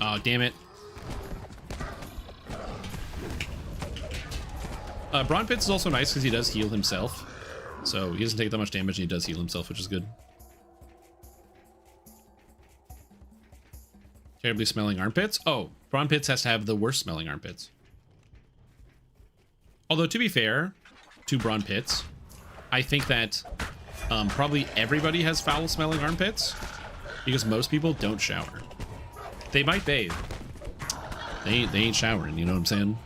Speaker 1: Oh, damn it. Brawn Pits is also nice because he does heal himself. So he doesn't take that much damage and he does heal himself, which is good. Terribly smelling armpits? Oh, Brawn Pits has to have the worst smelling armpits. Although, to be fair to Brawn Pits, I think that probably everybody has foul smelling armpits because most people don't shower. They might bathe. They ain't showering, you know what I'm saying?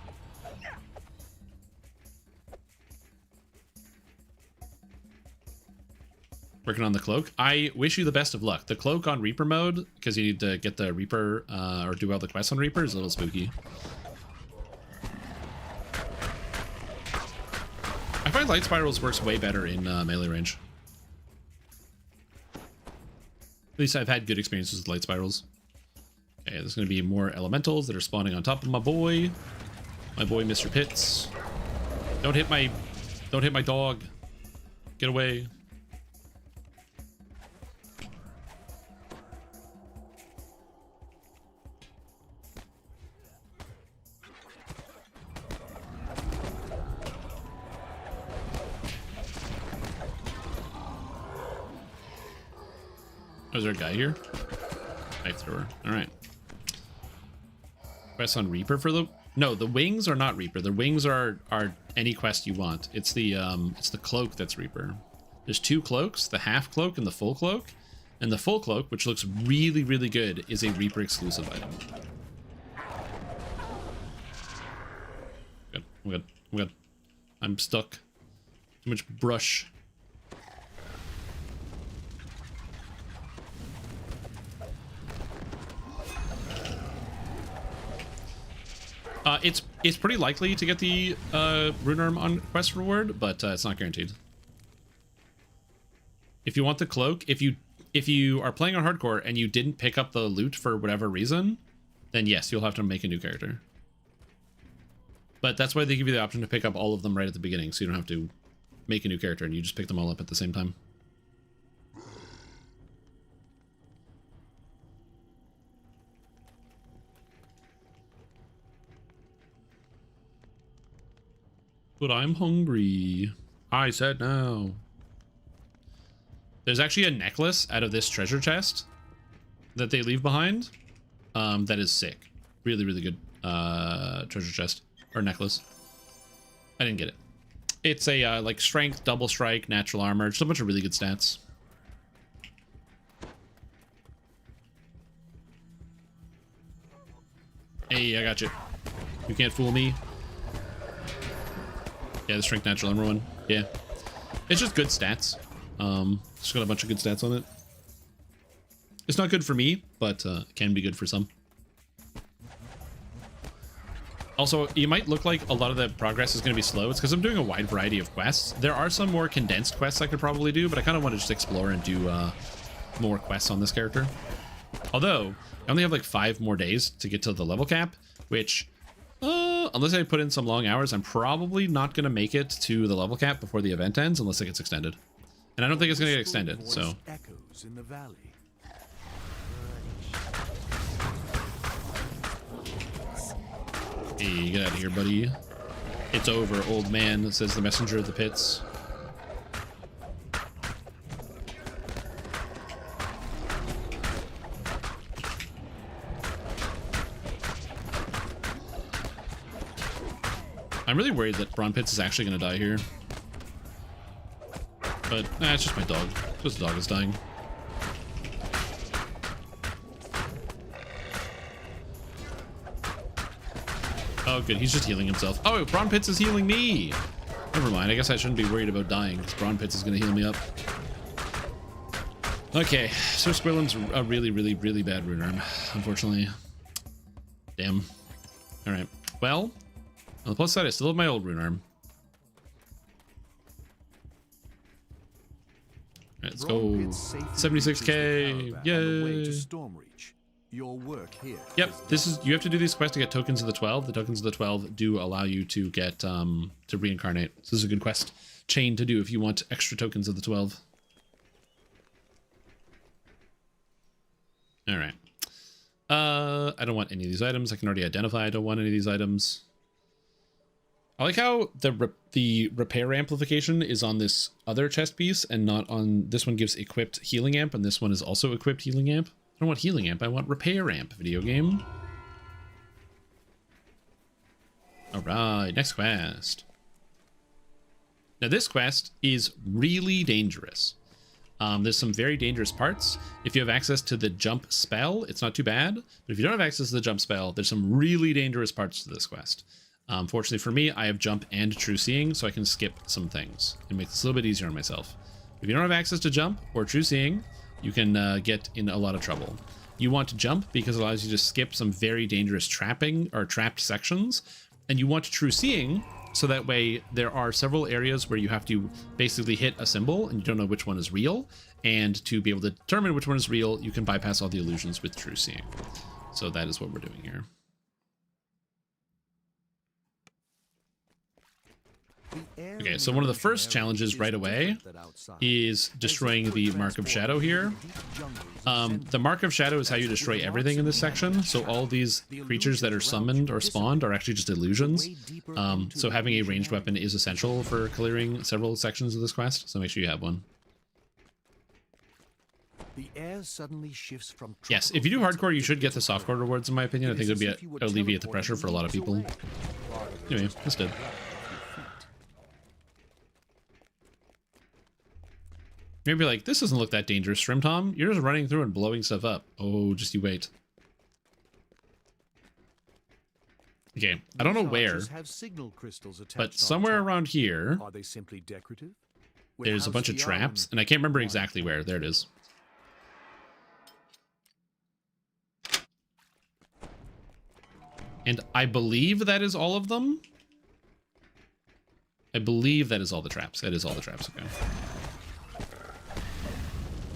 Speaker 1: Working on the cloak. I wish you the best of luck. The cloak on Reaper mode, because you need to get the Reaper or do all the quests on Reaper, is a little spooky. I find Light Spirals works way better in melee range. At least I've had good experiences with Light Spirals. Okay, there's going to be more elementals that are spawning on top of my boy. My boy, Mr. Pitts. Don't hit my dog. Get away. Oh, is there a guy here? Knife thrower. Alright. Quest on Reaper for the... No, the wings are not Reaper. The wings are any quest you want. It's the cloak that's Reaper. There's two cloaks, the half cloak and the full cloak. And the full cloak, which looks really, really good, is a Reaper exclusive item. Good. I'm good. I'm good. I'm stuck. Too much brush. It's pretty likely to get the rune arm on quest reward, but it's not guaranteed. If you want the cloak, if you are playing on hardcore and you didn't pick up the loot for whatever reason, then yes, you'll have to make a new character. But that's why they give you the option to pick up all of them right at the beginning, so you don't have to make a new character and you just pick them all up at the same time. But I'm hungry. I said no. There's actually a necklace out of this treasure chest that they leave behind. That is sick. Really, really good treasure chest or necklace. I didn't get it. It's a like strength, double strike, natural armor, just a bunch of really good stats. Hey, I got you. You can't fool me. Yeah, the strength natural armor one. Yeah. It's just good stats. Just got a bunch of good stats on it. It's not good for me, but it can be good for some. Also, you might look like a lot of the progress is going to be slow. It's because I'm doing a wide variety of quests. There are some more condensed quests I could probably do, but I kind of want to just explore and do more quests on this character. Although, I only have like 5 more days to get to the level cap, which, unless I put in some long hours, I'm probably not going to make it to the level cap before the event ends unless it gets extended. And I don't think it's going to get extended, so...
Speaker 2: Echoes in the valley.
Speaker 1: Hey, get out of here, buddy. It's over, old man, says the messenger of the pits. I'm really worried that Brawn Pitts is actually going to die here. But, nah, it's just my dog. Just the dog is dying. Oh, good. He's just healing himself. Oh, Brawn Pitts is healing me. Never mind. I guess I shouldn't be worried about dying because Brawn Pitts is going to heal me up. Okay. So Squillen's a really, really, really bad rune arm, unfortunately. Damn. All right. Well, on the plus side, I still have my old rune arm. All right, let's go. 76k. Yay.
Speaker 2: Your work here.
Speaker 1: Yep, this is, you have to do these quests to get tokens of the 12. The tokens of the 12 do allow you to get to reincarnate. So this is a good quest chain to do if you want extra tokens of the 12. All right. I don't want any of these items. I can already identify I don't want any of these items. I like how the repair amplification is on this other chest piece and not on this one. Gives equipped healing amp, and this one is also equipped healing amp. I don't want healing amp, I want repair amp, video game. Alright, next quest. Now this quest is really dangerous. There's some very dangerous parts. If you have access to the jump spell, it's not too bad. But if you don't have access to the jump spell, there's some really dangerous parts to this quest. Fortunately for me, I have jump and true seeing, so I can skip some things. It makes it a little bit easier on myself. If you don't have access to jump or true seeing, you can get in a lot of trouble. You want to jump because it allows you to skip some very dangerous trapping or trapped sections. And you want true seeing so that way there are several areas where you have to basically hit a symbol and you don't know which one is real. And to be able to determine which one is real, you can bypass all the illusions with true seeing. So that is what we're doing here. Okay, so one of the first challenges right away is destroying the Mark of Shadow here. The Mark of Shadow is how you destroy everything in this section. So all these creatures that are summoned or spawned are actually just illusions. So having a ranged weapon is essential for clearing several sections of this quest. So make sure you have one.
Speaker 2: The air suddenly shifts from
Speaker 1: yes, if you do hardcore, you should get the softcore rewards, in my opinion. I think it would alleviate the pressure for a lot of people. Anyway, this did. Maybe like, this doesn't look that dangerous, Shrim Tom. You're just running through and blowing stuff up. Oh, just you wait. Okay, I don't know where, but somewhere around here,
Speaker 2: are they simply decorative?
Speaker 1: There's a bunch of traps, and I can't remember exactly where. There it is. And I believe that is all of them. I believe that is all the traps. That is all the traps, okay.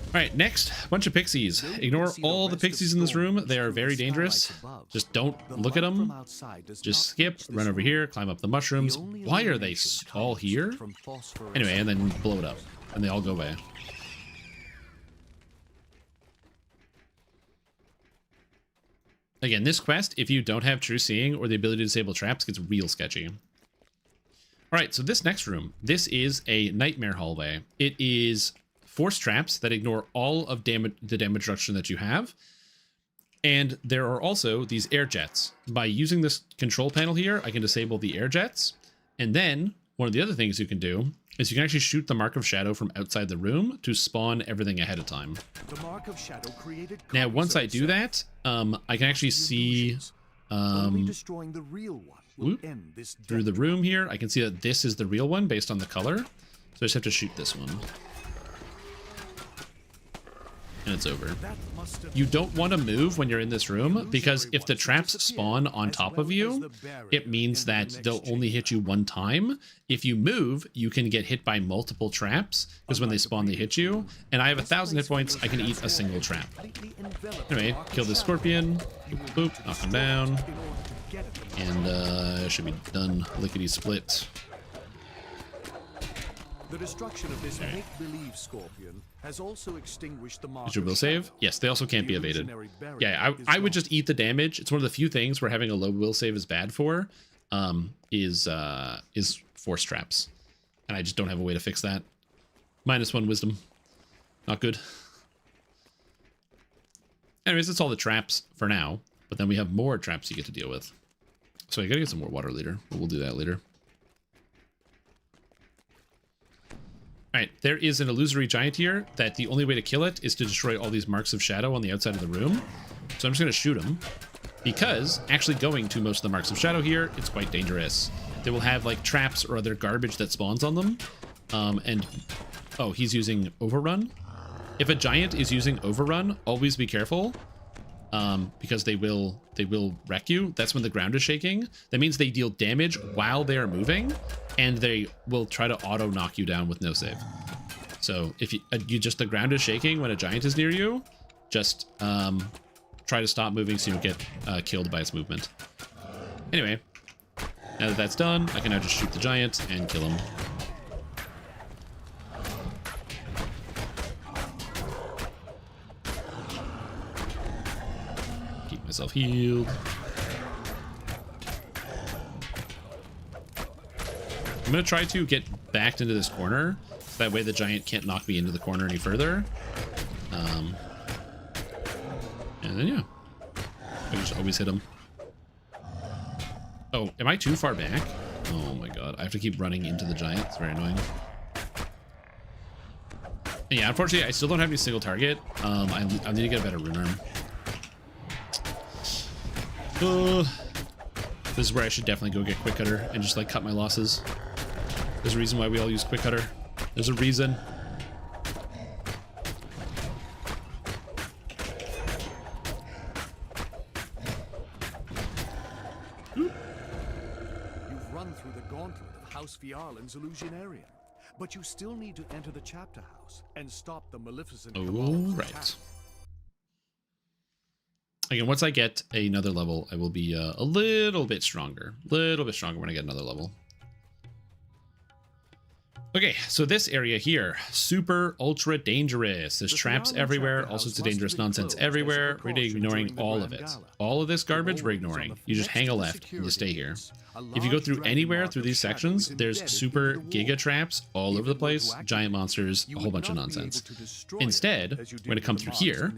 Speaker 1: All right, next, a bunch of pixies. Ignore all the pixies in this room. They are very dangerous. Just don't look at them. Just skip, run over here, climb up the mushrooms. Why are they all here? Anyway, and then blow it up, and they all go away. Again, this quest, if you don't have true seeing or the ability to disable traps, gets real sketchy. All right, so this next room, this is a nightmare hallway. It is force traps that ignore all of the damage reduction that you have. And there are also these air jets. By using this control panel here, I can disable the air jets. And then one of the other things you can do is you can actually shoot the Mark of Shadow from outside the room to spawn everything ahead of time.
Speaker 2: The Mark of Shadow created
Speaker 1: now, once I do that, I can actually see
Speaker 2: Only destroying the real one will
Speaker 1: whoop.
Speaker 2: end this
Speaker 1: Through the
Speaker 2: death
Speaker 1: room here, I can see that this is the real one based on the color. So I just have to shoot this one. And it's over. You don't want to move when you're in this room, because if the traps spawn on top of you, it means that they'll only hit you one time. If you move, you can get hit by multiple traps, because when they spawn, they hit you. And I have 1,000 hit points. I can eat a single trap. Anyway, kill this scorpion. Boop, boop, knock him down. And should be done lickety-split.
Speaker 2: The destruction of this make-believe scorpion has also extinguished the
Speaker 1: Is your will save? Yes, they also can't be evaded. Yeah, I would just eat the damage. It's one of the few things where having a low will save is bad for, is force traps. And I just don't have a way to fix that. -1 wisdom. Not good. Anyways, that's all the traps for now. But then we have more traps you get to deal with. So I gotta get some more water later. But we'll do that later. Alright, there is an illusory giant here that the only way to kill it is to destroy all these marks of shadow on the outside of the room. So I'm just going to shoot him, because actually going to most of the marks of shadow here, it's quite dangerous. They will have like traps or other garbage that spawns on them. Oh, he's using overrun. If a giant is using overrun, always be careful, because they will wreck you. That's when the ground is shaking. That means they deal damage while they are moving, and they will try to auto knock you down with no save. So if you just the ground is shaking when a giant is near you, just try to stop moving so you don't get killed by its movement. Anyway, now that that's done, I can now just shoot the giant and kill him. Keep myself healed. I'm going to try to get backed into this corner, so that way the giant can't knock me into the corner any further. And then, yeah. I can just always hit him. Oh, am I too far back? Oh my god. I have to keep running into the giant. It's very annoying. And yeah, unfortunately, I still don't have any single target. I need to get a better rune arm. This is where I should definitely go get quick cutter and just like cut my losses. There's a reason why we all use quick cutter. There's a reason.
Speaker 2: You've run through the gauntlet of House Fiarlan's Illusionarium, but you still need to enter the chapter house and stop the Maleficent Cabal's
Speaker 1: right.
Speaker 2: attack.
Speaker 1: Again, once I get another level, I will be a little bit stronger. Little bit stronger when I get another level. Okay, so this area here, super ultra dangerous. There's traps everywhere, all sorts of dangerous nonsense everywhere. We're ignoring all of it. All of this garbage we're ignoring. You just hang a left and you stay here. If you go through anywhere through these sections, there's super giga traps all over the place, giant monsters, a whole bunch of nonsense. Instead, we're going to come through here.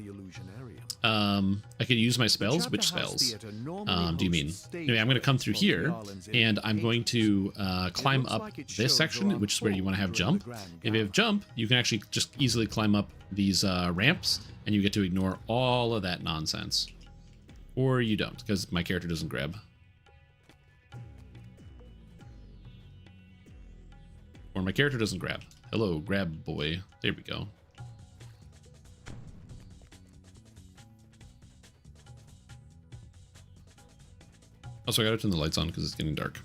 Speaker 1: I could use my spells. Which spells do you mean? Anyway, I'm going to come through here, and I'm going to climb up this section, which is where you want to have jump. If you have jump, you can actually just easily climb up these ramps, and you get to ignore all of that nonsense. Or you don't, because my character doesn't grab. Or my character doesn't grab. Hello, grab boy. There we go. Also, I gotta turn the lights on because it's getting dark.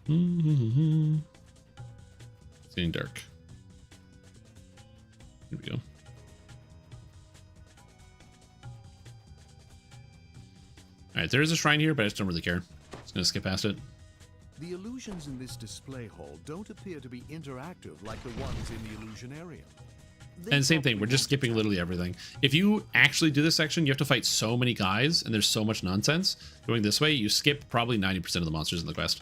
Speaker 1: It's getting dark. Here we go. Alright, there is a shrine here, but I just don't really care. Just gonna skip past it.
Speaker 2: The illusions in this display hall don't appear to be interactive like the ones in the Illusionarium.
Speaker 1: And same thing, we're just skipping literally everything. If you actually do this section, you have to fight so many guys, and there's so much nonsense. Going this way, you skip probably 90% of the monsters in the quest.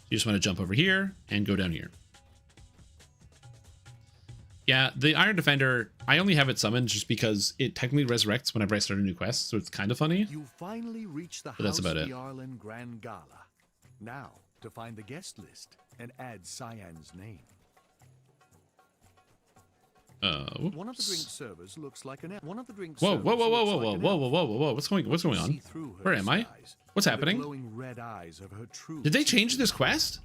Speaker 1: You just want to jump over here and go down here. Yeah, the Iron Defender, I only have it summoned just because it technically resurrects whenever I start a new quest, so it's kind of funny.
Speaker 2: You finally reach the
Speaker 1: But that's about it.
Speaker 2: Fiarlan Grand Gala. Now, to find the guest list and add Cyan's name.
Speaker 1: Oh.
Speaker 2: One of the drink servers looks like an elf. One of the drink
Speaker 1: Whoa,
Speaker 2: servers
Speaker 1: whoa, whoa, whoa,
Speaker 2: looks
Speaker 1: whoa,
Speaker 2: like
Speaker 1: whoa,
Speaker 2: an
Speaker 1: whoa,
Speaker 2: elf.
Speaker 1: whoa, whoa, whoa, whoa. What's going on?
Speaker 2: See through her
Speaker 1: Where am I?
Speaker 2: disguise.
Speaker 1: What's
Speaker 2: The
Speaker 1: happening?
Speaker 2: glowing red eyes of her true
Speaker 1: Did they
Speaker 2: teeth.
Speaker 1: change this quest?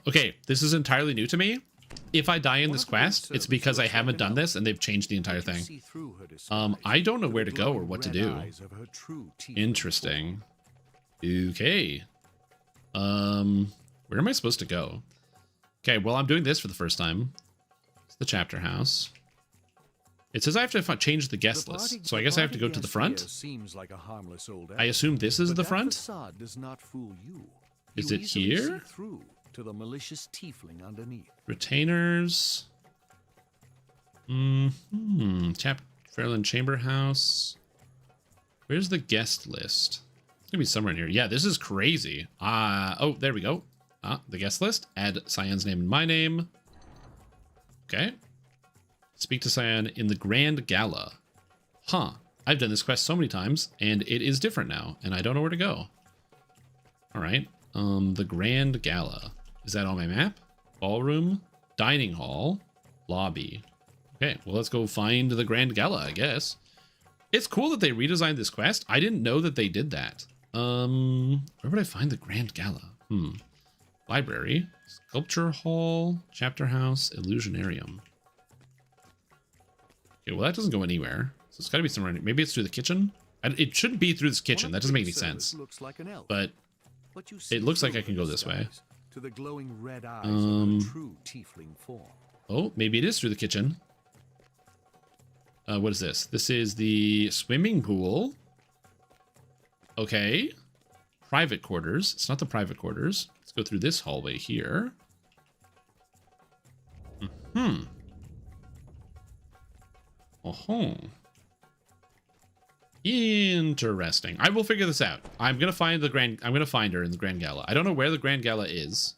Speaker 1: Okay, this is entirely new to me. If I die in this quest, it's because I haven't done this and they've changed the entire thing.
Speaker 2: See through her disguise.
Speaker 1: I don't know
Speaker 2: To
Speaker 1: where
Speaker 2: the
Speaker 1: to go or
Speaker 2: glowing
Speaker 1: what to
Speaker 2: red
Speaker 1: do.
Speaker 2: eyes of her true teeth.
Speaker 1: Interesting. Okay. Where am I supposed to go? Okay, well, I'm doing this for the first time. It's the chapter house. It says I have to change the guest list, so I guess I have to go to the front.
Speaker 2: Seems like a harmless old
Speaker 1: I assume this is
Speaker 2: but
Speaker 1: the
Speaker 2: that
Speaker 1: front?
Speaker 2: facade does not fool you.
Speaker 1: Is
Speaker 2: You
Speaker 1: it
Speaker 2: easily
Speaker 1: here?
Speaker 2: See through to the malicious tiefling underneath.
Speaker 1: Retainers. Fairland Chamber House. Where's the guest list? It's gonna be somewhere in here. Yeah, this is crazy. Oh, there we go. The guest list. Add Cyan's name and my name. Okay. Speak to Cyan in the Grand Gala. Huh. I've done this quest so many times, and it is different now, and I don't know where to go. Alright. The Grand Gala. Is that on my map? Ballroom, dining hall, lobby. Okay, well, let's go find the Grand Gala, I guess. It's cool that they redesigned this quest. I didn't know that they did that. Where would I find the Grand Gala? Library, sculpture hall, chapter house, illusionarium. Okay, well, that doesn't go anywhere. So it's got to be somewhere. Maybe it's through the kitchen. It shouldn't be through this kitchen. That doesn't make any sense.
Speaker 2: Looks like an elf,
Speaker 1: But
Speaker 2: you see
Speaker 1: it looks like
Speaker 2: through
Speaker 1: I can
Speaker 2: her
Speaker 1: go this way.
Speaker 2: disguise to the glowing red eyes of her true tiefling form.
Speaker 1: Oh, maybe it is through the kitchen. What is this? This is the swimming pool. Okay. Private quarters. It's not the private quarters. Let's go through this hallway here. Oh. Interesting. I will figure this out. I'm gonna find her in the Grand Gala. I don't know where the Grand Gala is.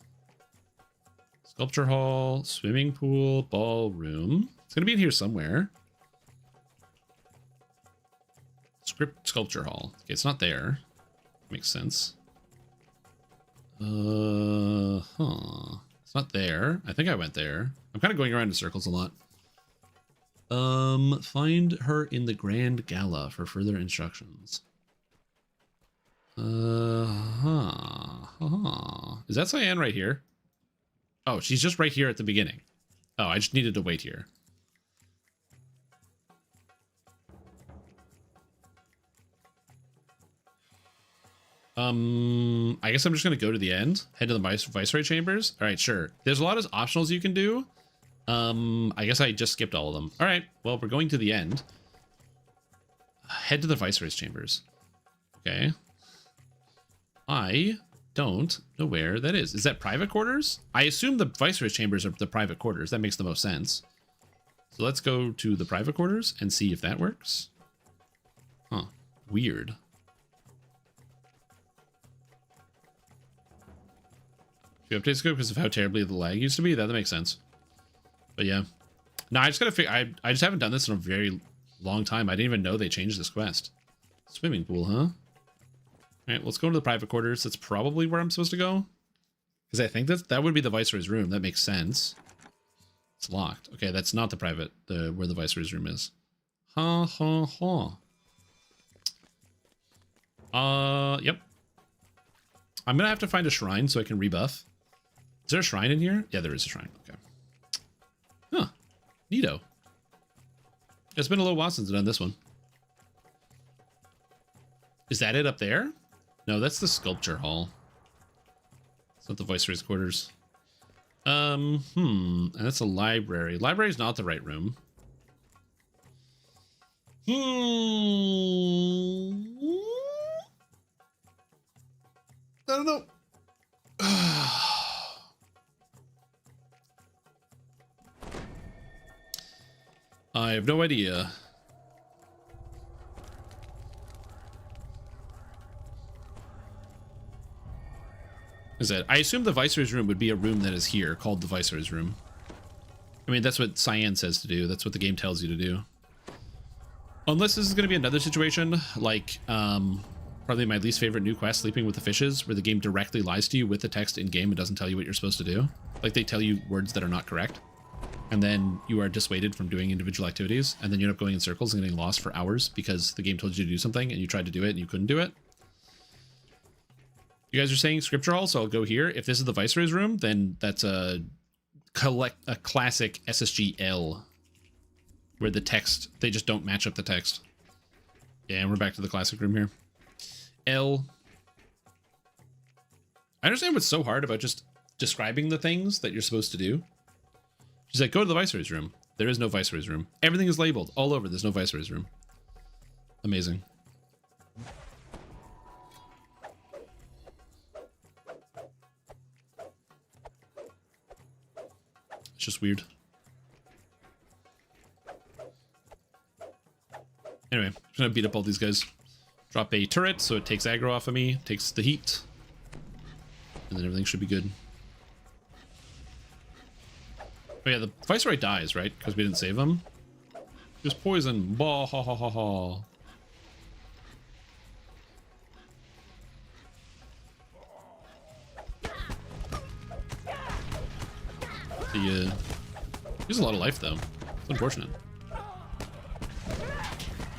Speaker 1: Sculpture hall, swimming pool, ballroom. It's gonna be in here somewhere. Sculpture hall. Okay, it's not there. Makes sense. It's not there. I think I went there. I'm kind of going around in circles a lot. Find her in the Grand Gala for further instructions. Is that Cyan right here? Oh, she's just right here at the beginning. Oh, I just needed to wait here. I guess I'm just gonna go to the end, head to the Viceroy chambers. All right, sure. There's a lot of optionals you can do. I guess I just skipped all of them. All right, well, we're going to the end. Head to the Viceroy's chambers. Okay. I don't know where that is. Is that private quarters? I assume the Viceroy's chambers are the private quarters. That makes the most sense. So let's go to the private quarters and see if that works. Huh. Weird. You update scope because of how terribly the lag used to be? That makes sense. But yeah. No, I just gotta figure. I just haven't done this in a very long time. I didn't even know they changed this quest. Swimming pool, huh? Alright, let's go to the private quarters. That's probably where I'm supposed to go. Because I think that would be the Viceroy's room. That makes sense. It's locked. Okay, that's not the private, where the Viceroy's room is. Yep. I'm gonna have to find a shrine so I can rebuff. Is there a shrine in here? Yeah, there is a shrine. Okay. Huh. Neato. It's been a little while since I've done this one. Is that it up there? No, that's the sculpture hall. It's not the Viceroy's quarters. And that's a library. Library's not the right room. I don't know. I have no idea. Is that? I assume the Viceroy's room would be a room that is here, called the Viceroy's room. I mean, that's what Cyan says to do. That's what the game tells you to do. Unless this is going to be another situation like probably my least favorite new quest, Sleeping with the Fishes, where the game directly lies to you with the text in game and doesn't tell you what you're supposed to do. Like they tell you words that are not correct, and then you are dissuaded from doing individual activities, and then you end up going in circles and getting lost for hours because the game told you to do something and you tried to do it and you couldn't do it. You guys are saying scripture hall, so I'll go here. If this is the Viceroy's room, then that's a classic SSG-L, where the text, they just don't match up the text. Yeah, and we're back to the classic room here. L. I understand what's so hard about just describing the things that you're supposed to do. She's like, go to the Viceroy's room. There is no Viceroy's room. Everything is labeled all over. There's no Viceroy's room. Amazing. It's just weird. Anyway, I'm gonna beat up all these guys. Drop a turret so it takes aggro off of me, takes the heat, and then everything should be good. Oh yeah, the Viceroy dies, right? Because we didn't save him. Just poison. Bah, ha ha ha ha. He has a lot of life though. It's unfortunate.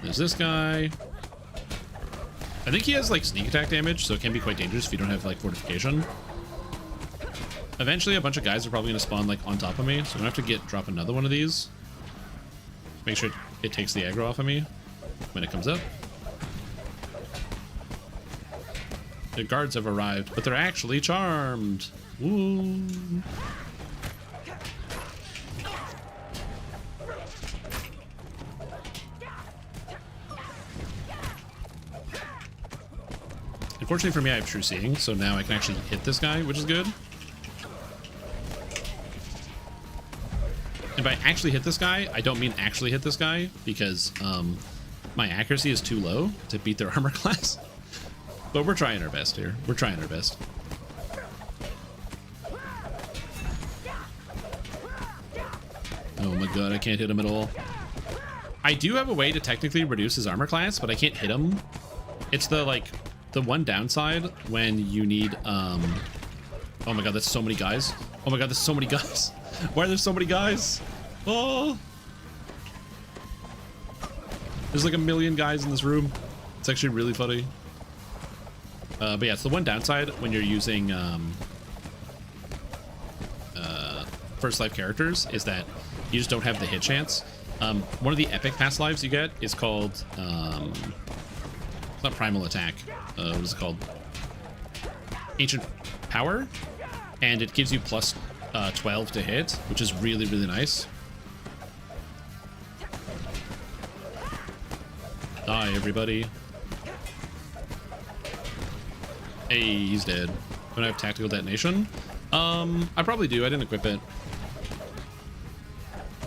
Speaker 1: There's this guy. I think he has like sneak attack damage, so it can be quite dangerous if you don't have like fortification. Eventually a bunch of guys are probably gonna spawn like on top of me, so I'm gonna have to drop another one of these. Make sure it takes the aggro off of me when it comes up. The guards have arrived, but they're actually charmed. Woo. Unfortunately for me, I have true seeing, so now I can actually hit this guy, which is good. And by actually hit this guy, I don't mean actually hit this guy, because my accuracy is too low to beat their armor class. But we're trying our best here. We're trying our best. Oh my god, I can't hit him at all. I do have a way to technically reduce his armor class, but I can't hit him. It's the one downside when you need oh my god, that's so many guys. Oh my god, there's so many guys. Why are there so many guys? Oh, there's like a million guys in this room. It's actually really funny. But yeah, it's the one downside when you're using first life characters is that you just don't have the hit chance. One of the epic past lives you get is called it's not primal attack. What is it called? Ancient power, and it gives you plus 12 to hit, which is really, really nice. Die, everybody. Hey, he's dead. Don't I have tactical detonation? I probably do. I didn't equip it.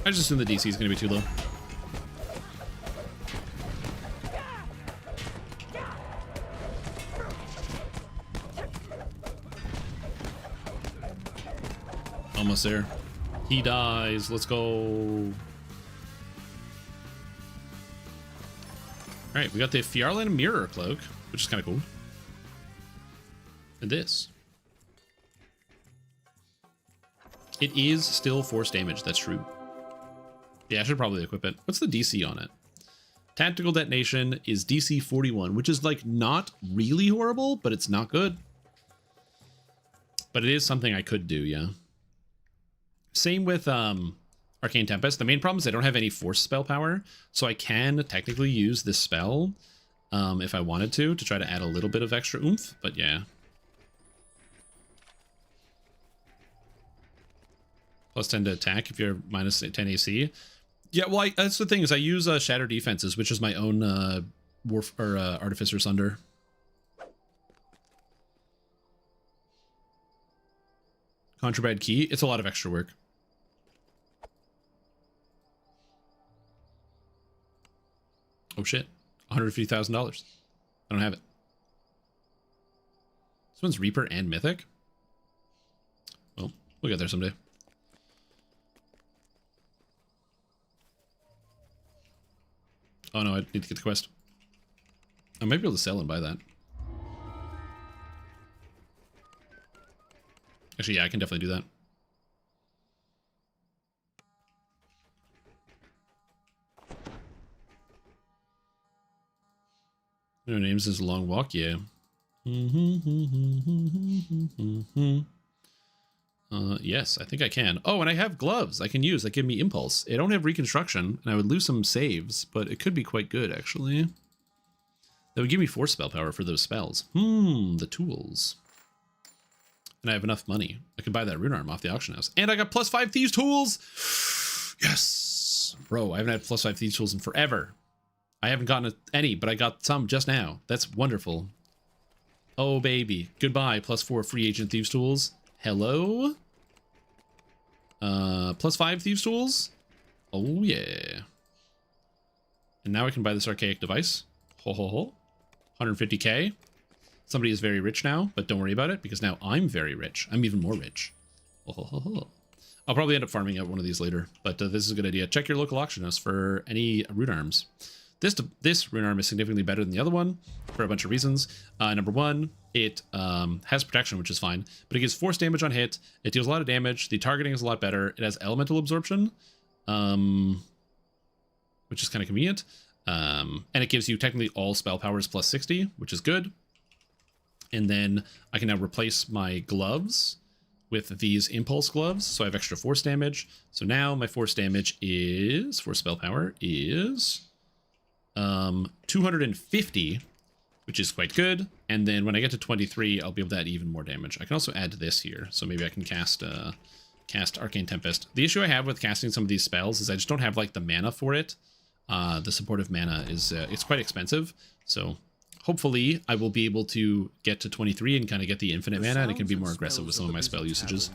Speaker 1: I just assume the DC is going to be too low. Almost there. He dies. Let's go. All right, we got the Fjarlan Mirror Cloak, which is kind of cool. And this. It is still force damage. That's true. Yeah, I should probably equip it. What's the DC on it? Tactical detonation is DC 41, which is like not really horrible, but it's not good. But it is something I could do, yeah. Same with Arcane Tempest. The main problem is I don't have any force spell power, so I can technically use this spell if I wanted to try to add a little bit of extra oomph, but yeah. Plus 10 to attack if you're minus 10 AC. Yeah, well, that's the thing is I use Shatter Defenses, which is my own Artificer Sunder. Contraband Key. It's a lot of extra work. Oh shit. $150,000. I don't have it. This one's Reaper and Mythic. Well, we'll get there someday. Oh no, I need to get the quest. I might be able to sell and buy that. Actually, yeah, I can definitely do that. No names is a long walk, yeah. Yes, I think I can. Oh, and I have gloves I can use that give me impulse. I don't have reconstruction, and I would lose some saves, but it could be quite good, actually. That would give me 4 spell power for those spells. The tools. And I have enough money. I can buy that rune arm off the auction house. And I got +5 thieves tools! Yes! Bro, I haven't had +5 thieves tools in forever. I haven't gotten any, but I got some just now. That's wonderful. Oh, baby. Goodbye, +4 free agent thieves tools. Hello? +5 thieves tools? Oh, yeah. And now I can buy this archaic device. Ho, ho, ho. 150k. Somebody is very rich now, but don't worry about it, because now I'm very rich. I'm even more rich. Ho, ho, ho, ho. I'll probably end up farming out one of these later, but this is a good idea. Check your local auction house for any rune arms. This rune arm is significantly better than the other one for a bunch of reasons. Number one, it has protection, which is fine, but it gives force damage on hit. It deals a lot of damage. The targeting is a lot better. It has elemental absorption, which is kind of convenient. And it gives you technically all spell powers +60, which is good. And then I can now replace my gloves with these impulse gloves, so I have extra force damage. So now my force damage is, for spell power, is 250, which is quite good. And then when I get to 23, I'll be able to add even more damage. I can also add this here, so maybe I can cast Arcane Tempest. The issue I have with casting some of these spells is I just don't have like the mana for it. The supportive mana is it's quite expensive, so hopefully I will be able to get to 23 and kind of get the infinite mana, and it can be more aggressive with some of my spell usages.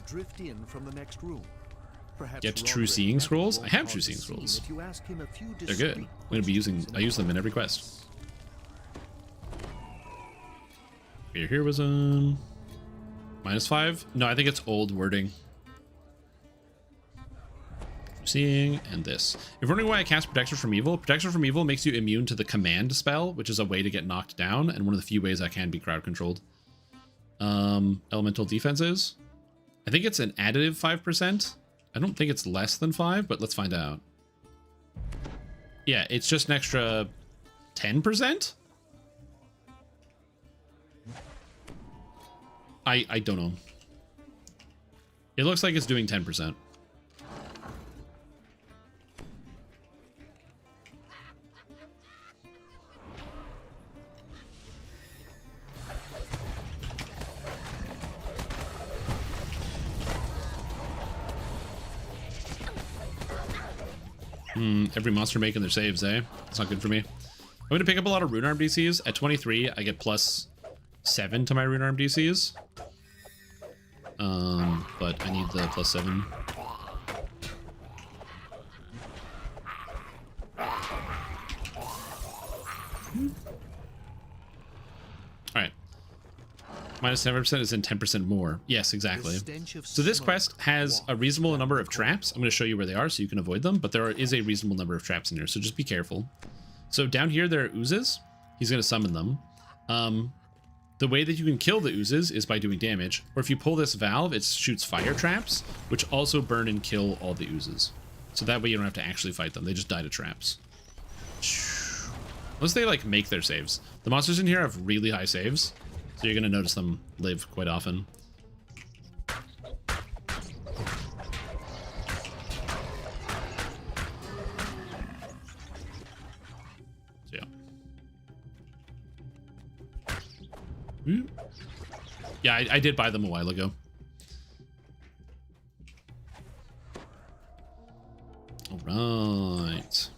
Speaker 1: Get True Seeing Scrolls? I have True Seeing Scrolls. They're good. I use them in every quest. Your heroism. -5? No, I think it's old wording. Seeing, and this. If you're wondering why I cast Protection from Evil, Protection from Evil makes you immune to the command spell, which is a way to get knocked down, and one of the few ways I can be crowd controlled. Elemental defenses. I think it's an additive 5%. I don't think it's less than 5, but let's find out. Yeah, it's just an extra 10%? I don't know. It looks like it's doing 10%. Every monster making their saves, eh? It's not good for me. I'm going to pick up a lot of rune arm DCs. At 23, I get +7 to my rune arm DCs. But I need the +7. Alright. -7% is in 10% more. Yes, exactly. So this quest has a reasonable number of traps. I'm going to show you where they are so you can avoid them, but there is a reasonable number of traps in here, so just be careful. So down here there are oozes. He's going to summon them. The way that you can kill the oozes is by doing damage, or if you pull this valve, it shoots fire traps, which also burn and kill all the oozes. So that way you don't have to actually fight them. They just die to traps. Unless they like make their saves. The monsters in here have really high saves, so you're going to notice them live quite often. So yeah. Yeah, I did buy them a while ago. All right.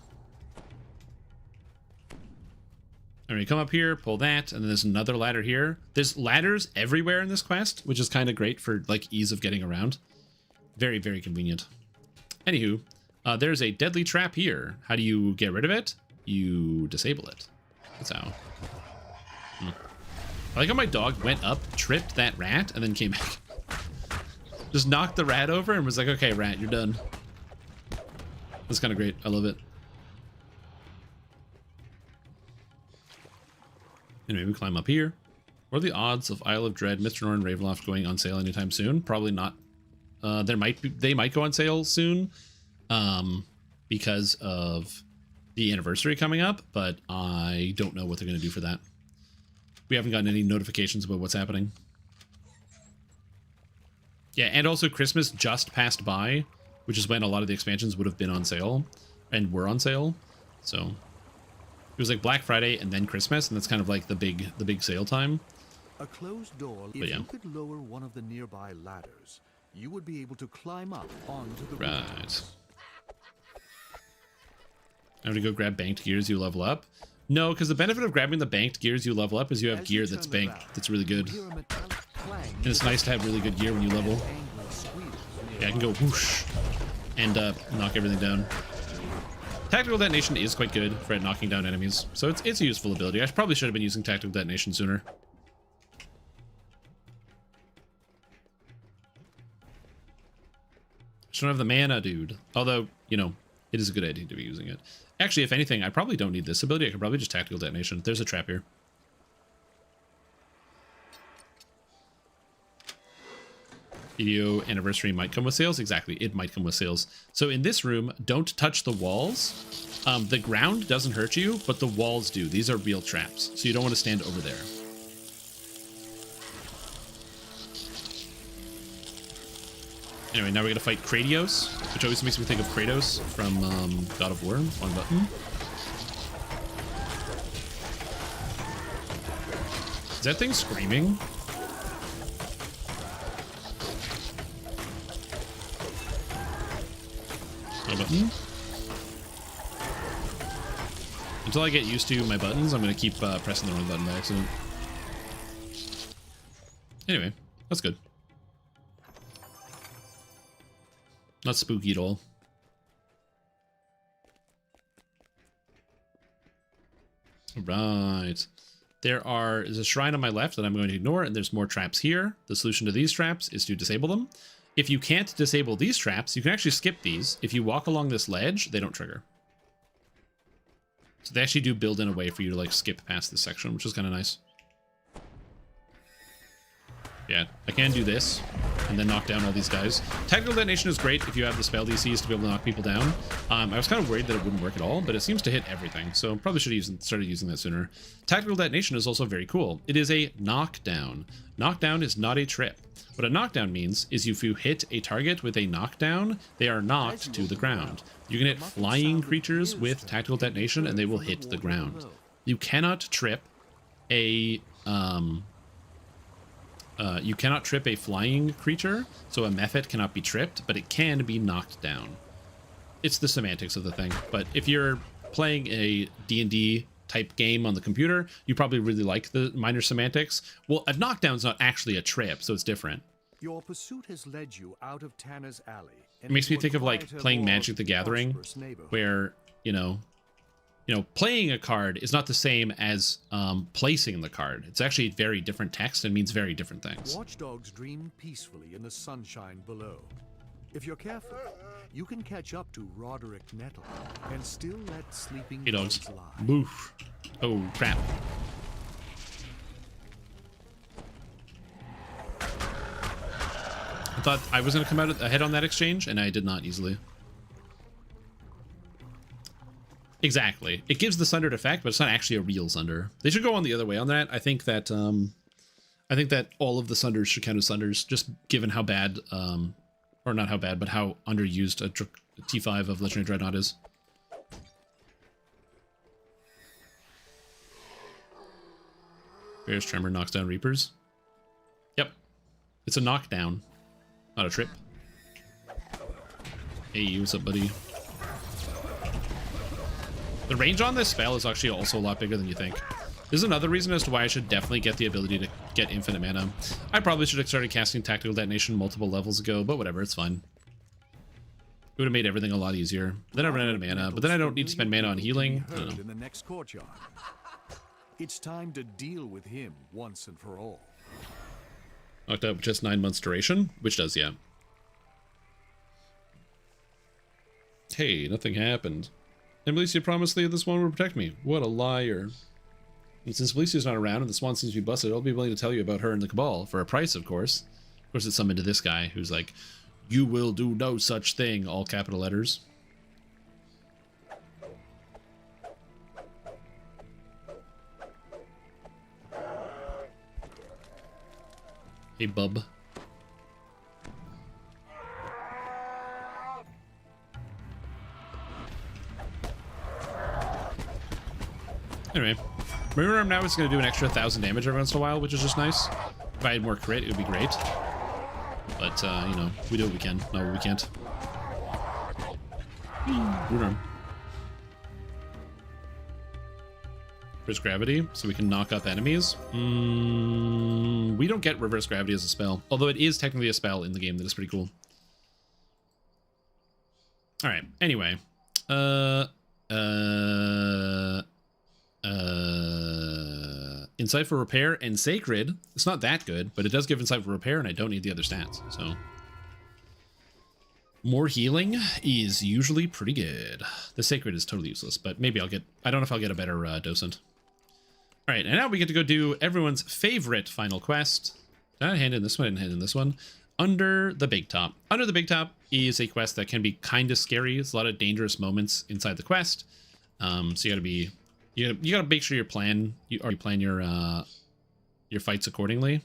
Speaker 1: All right, come up here, pull that, and then there's another ladder here. There's ladders everywhere in this quest, which is kind of great for like ease of getting around. Very, very convenient. Anywho, there's a deadly trap here. How do you get rid of it? You disable it. That's how. I like how my dog went up, tripped that rat, and then came back. Just knocked the rat over and was like, okay, rat, you're done. That's kind of great. I love it. Anyway, we climb up here. What are the odds of Isle of Dread, Mr. Norn, Ravenloft going on sale anytime soon? Probably not. They might go on sale soon, because of the anniversary coming up, but I don't know what they're going to do for that. We haven't gotten any notifications about what's happening. Yeah, and also Christmas just passed by, which is when a lot of the expansions would have been on sale and were on sale. So it was like Black Friday and then Christmas, and that's kind of like the big sale time.
Speaker 2: A closed door. If you could lower one of the nearby ladders, you would be able to climb up onto the
Speaker 1: right. I'm gonna go grab banked gears. You level up. No, because the benefit of grabbing the banked gears you level up is you have gear that's banked. That's really good. And it's nice to have really good gear when you level. Yeah, I can go whoosh and knock everything down. Tactical Detonation is quite good for at knocking down enemies, so it's a useful ability. I probably should have been using Tactical Detonation sooner. Just don't have the mana, dude. Although, you know, it is a good idea to be using it. Actually, if anything, I probably don't need this ability. I could probably just Tactical Detonation. There's a trap here. Video anniversary might come with sales. Exactly, it might come with sales. So in this room, don't touch the walls. The ground doesn't hurt you, but the walls do. These are real traps, so you don't want to stand over there. Anyway, now we're gonna fight Kratos, which always makes me think of Kratos from God of War. One button. Is that thing screaming? One button. Until I get used to my buttons, I'm gonna keep pressing the wrong button by accident. Anyway, that's good. Not spooky at all. Right. There's a shrine on my left that I'm going to ignore, and there's more traps here. The solution to these traps is to disable them. If you can't disable these traps, you can actually skip these. If you walk along this ledge, they don't trigger. So they actually do build in a way for you to like skip past this section, which is kind of nice. Yeah, I can do this and then knock down all these guys. Tactical Detonation is great if you have the spell DCs to be able to knock people down. I was kind of worried that it wouldn't work at all, but it seems to hit everything, so probably should have started using that sooner. Tactical Detonation is also very cool. It is a knockdown. Knockdown is not a trip. What a knockdown means is if you hit a target with a knockdown, they are knocked to the ground. You can hit flying creatures with Tactical Detonation and they will hit the ground. You cannot trip a flying creature, so a Mephit cannot be tripped, but it can be knocked down. It's the semantics of the thing, but if you're playing a D&D type game on the computer, you probably really like the minor semantics. Well, a knockdown's not actually a trip, so it's different.
Speaker 2: Your pursuit has led you out of Tanner's Alley.
Speaker 1: It makes me think of like playing Magic the Gathering, where, you know, playing a card is not the same as placing the card. It's actually very different text and means very different things.
Speaker 2: Watchdogs dream peacefully in the sunshine below. If you're careful, you can catch up to Roderick Nettle and still let sleeping dogs lie.
Speaker 1: Boof. Oh, crap. I thought I was going to come out ahead on that exchange, and I did not easily. Exactly. It gives the sundered effect, but it's not actually a real sunder. They should go on the other way on that. I think that all of the sunders should count as sunders, just given how bad, or not how bad, but how underused a T5 of Legendary Dreadnought is. Bear's Tremor knocks down Reapers. Yep. It's a knockdown, not a trip. Hey, what's up, buddy? The range on this spell is actually also a lot bigger than you think. This is another reason as to why I should definitely get the ability to get infinite mana. I probably should have started casting Tactical Detonation multiple levels ago, but whatever, it's fine. It would have made everything a lot easier. Then I ran out of mana, but then I don't need to spend mana on healing. I don't know.
Speaker 2: In the next courtyard. It's time to deal with him once and for all.
Speaker 1: Knocked out just 9 months duration, which does, yeah. Hey, nothing happened. At least you promised that this one would protect me. What a liar. And since Felicia's not around and the Swan seems to be busted, I'll be willing to tell you about her and the Cabal for a price, of course. Of course, it's summoned to this guy who's like, "You will do no such thing," all capital letters. Hey, bub. Anyway, remember now it's going to do an extra 1,000 damage every once in a while, which is just nice. If I had more crit, it would be great. But, you know, we do what we can. No, we can't. Rune. Reverse gravity, so we can knock up enemies. We don't get reverse gravity as a spell, although it is technically a spell in the game that is pretty cool. All right. Anyway, Insight for repair and sacred. It's not that good, but it does give insight for repair, and I don't need the other stats. So more healing is usually pretty good. The sacred is totally useless, but maybe I'll get. I don't know if I'll get a better docent. All right, and now we get to go do everyone's favorite final quest. Did I hand in this one? I didn't hand in this one. Under the Big Top. Under the Big Top is a quest that can be kind of scary. There's a lot of dangerous moments inside the quest. So you gotta be, you gotta make sure you plan your fights accordingly.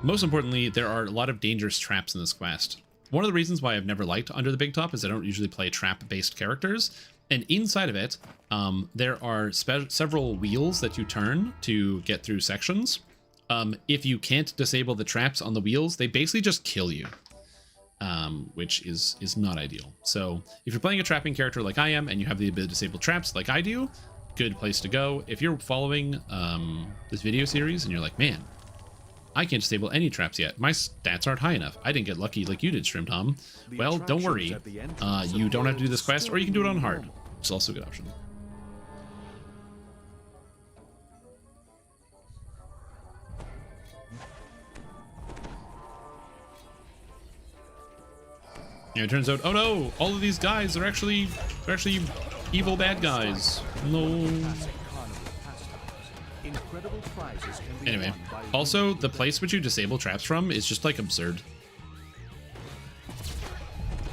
Speaker 1: Most importantly, there are a lot of dangerous traps in this quest. One of the reasons why I've never liked Under the Big Top is I don't usually play trap-based characters. And inside of it, there are several wheels that you turn to get through sections. If you can't disable the traps on the wheels, they basically just kill you, which is not ideal. So if you're playing a trapping character like I am, and you have the ability to disable traps like I do, good place to go. If you're following this video series and you're like, man, I can't disable any traps yet. My stats aren't high enough. I didn't get lucky like you did, Shrimp Tom. Well, don't worry. You don't have to do this quest, or you can do it on hard. It's also a good option. Yeah, it turns out, oh no, all of these guys are actually evil bad guys. No. Anyway, also the place which you disable traps from is just like absurd.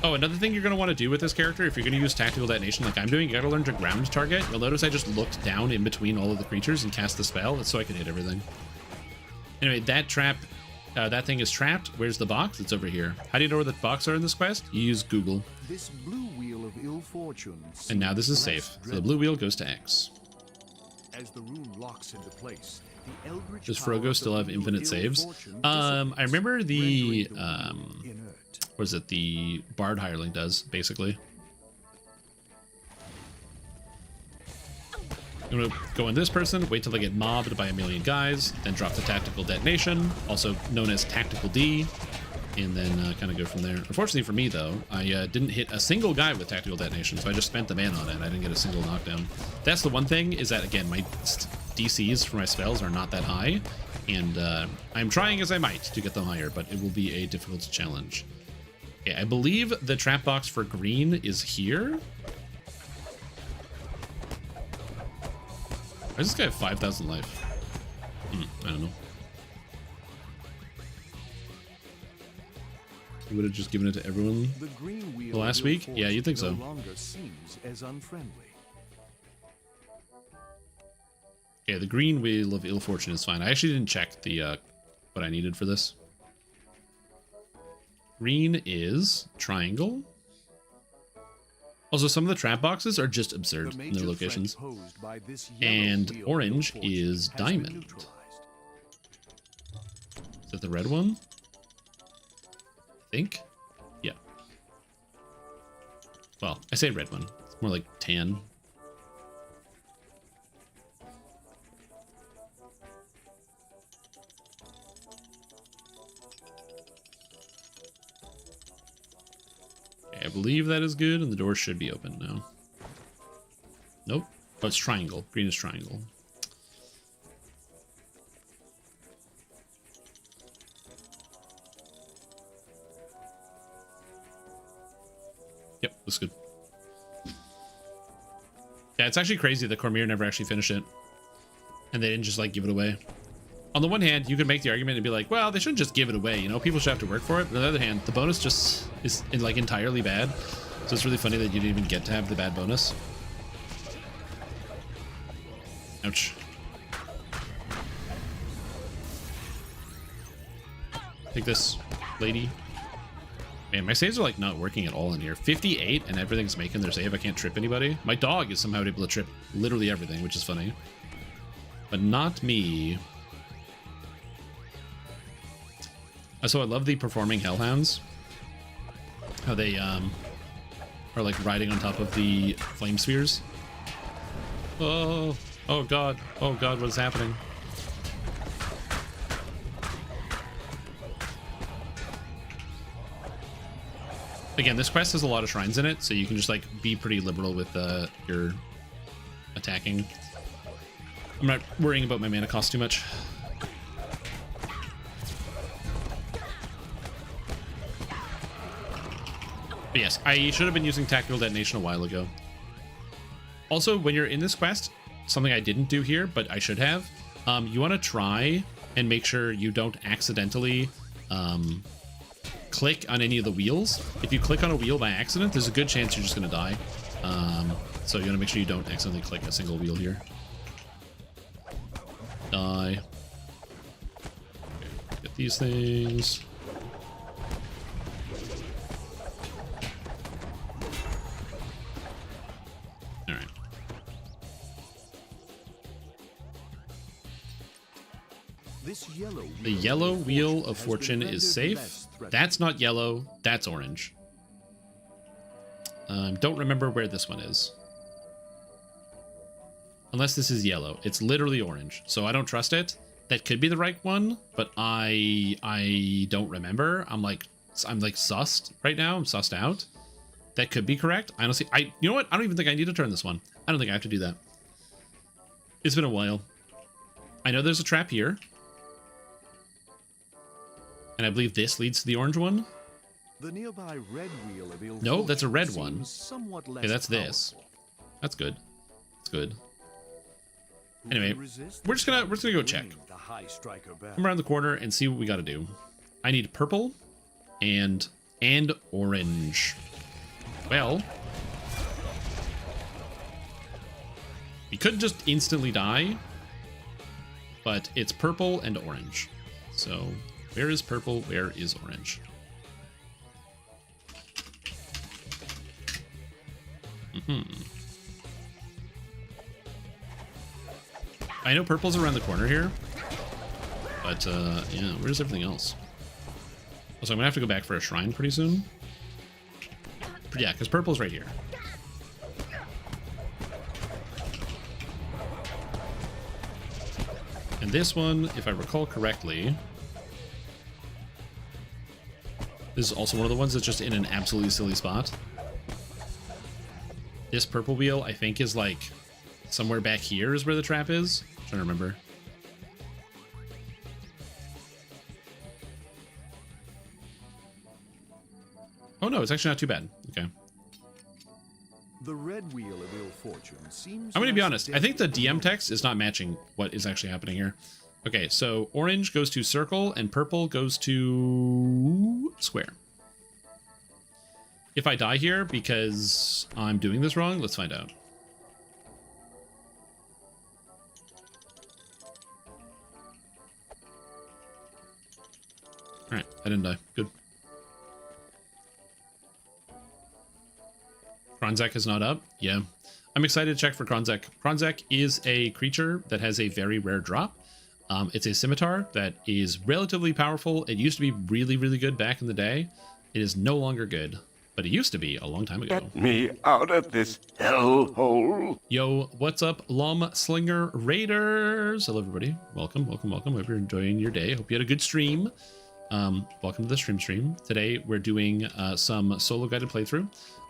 Speaker 1: Oh, another thing you're going to want to do with this character, if you're going to use tactical detonation like I'm doing, you got to learn to ground target. You'll notice I just looked down in between all of the creatures and cast the spell. That's so I can hit everything. Anyway, that trap, that thing is trapped. Where's the box? It's over here. How do you know where the box are in this quest? You use Google.
Speaker 2: This blue wheel of ill fortune.
Speaker 1: And now this is safe. So the blue wheel goes to X.
Speaker 2: As the rune locks into place, the eldritch
Speaker 1: does Frogo still have infinite saves? I remember the what is it? The Bard Hireling does, basically. I'm gonna go in this person, wait till they get mobbed by a million guys, then drop the tactical detonation, also known as tactical D, and then kind of go from there. Unfortunately for me though, I didn't hit a single guy with tactical detonation, so I just spent the mana on it. I didn't get a single knockdown. That's the one thing, is that again, my DCs for my spells are not that high, and I'm trying as I might to get them higher, but it will be a difficult challenge. Okay, I believe the trap box for green is here. Why does this guy have 5,000 life? I don't know. He would have just given it to everyone the last week? Yeah, you'd think so. Okay, the green wheel of ill fortune is fine. I actually didn't check the what I needed for this. Green is triangle. Also, some of the trap boxes are just absurd in their locations. And orange is diamond. Is that the red one? I think? Yeah. Well, I say red one. It's more like tan. I believe that is good, and the door should be open now. Nope. Oh, it's triangle. Green is triangle. Yep, that's good. Yeah, it's actually crazy that Cormier never actually finished it. And they didn't just like give it away. On the one hand, you could make the argument and be like, well, they shouldn't just give it away, you know, people should have to work for it. But on the other hand, the bonus just is like entirely bad. So it's really funny that you didn't even get to have the bad bonus. Ouch. Take this, lady. Man, my saves are like not working at all in here. 58 and everything's making their save. I can't trip anybody. My dog is somehow able to trip literally everything, which is funny. But not me. So I love the performing hellhounds. How they are like riding on top of the flame spheres. Oh, oh god. Oh god, what is happening? Again, this quest has a lot of shrines in it, so you can just like be pretty liberal with your attacking. I'm not worrying about my mana cost too much. But yes, I should have been using tactical detonation a while ago. Also, when you're in this quest, something I didn't do here, but I should have, you want to try and make sure you don't accidentally click on any of the wheels. If you click on a wheel by accident, there's a good chance you're just going to die. So you want to make sure you don't accidentally click a single wheel here. Die. Okay, get these things. Alright. The yellow wheel of fortune is safe. That's not yellow, that's orange. Don't remember where this one is. Unless this is yellow. It's literally orange, so I don't trust it. That could be the right one, but I don't remember. I'm like sussed right now. I'm sussed out. That could be correct. Honestly, you know what? I don't even think I need to turn this one. I don't think I have to do that. It's been a while. I know there's a trap here. And I believe this leads to the orange one.
Speaker 2: The nearby red wheel of ill
Speaker 1: no, that's a red one.
Speaker 2: Okay,
Speaker 1: that's this. That's good. That's good. Anyway, we're just gonna go check. Come around the corner and see what we gotta do. I need purple and orange. Well, we could just instantly die, but it's purple and orange. So where is purple? Where is orange? I know purple's around the corner here, but yeah, where's everything else? Also, I'm gonna have to go back for a shrine pretty soon. Yeah, because purple's right here. And this one, if I recall correctly, this is also one of the ones that's just in an absolutely silly spot. This purple wheel, I think, is like somewhere back here is where the trap is. I'm trying to remember. Oh no, it's actually not too bad. Okay.
Speaker 2: The red wheel of ill fortune seems.
Speaker 1: I'm gonna be honest. I think the DM text is not matching what is actually happening here. Okay, so orange goes to circle and purple goes to square. If I die here because I'm doing this wrong, let's find out. All right, I didn't die. Good. Kronzek is not up. Yeah. I'm excited to check for Kronzek. Kronzek is a creature that has a very rare drop. It's a scimitar that is relatively powerful. It used to be really, really good back in the day. It is no longer good, but it used to be a long time ago.
Speaker 11: Get me out of this hellhole.
Speaker 1: Yo, what's up, Lom Slinger Raiders? Hello, everybody. Welcome, welcome, welcome. Hope you're enjoying your day. Hope you had a good stream. Welcome to the stream. Today, we're doing some solo guided playthrough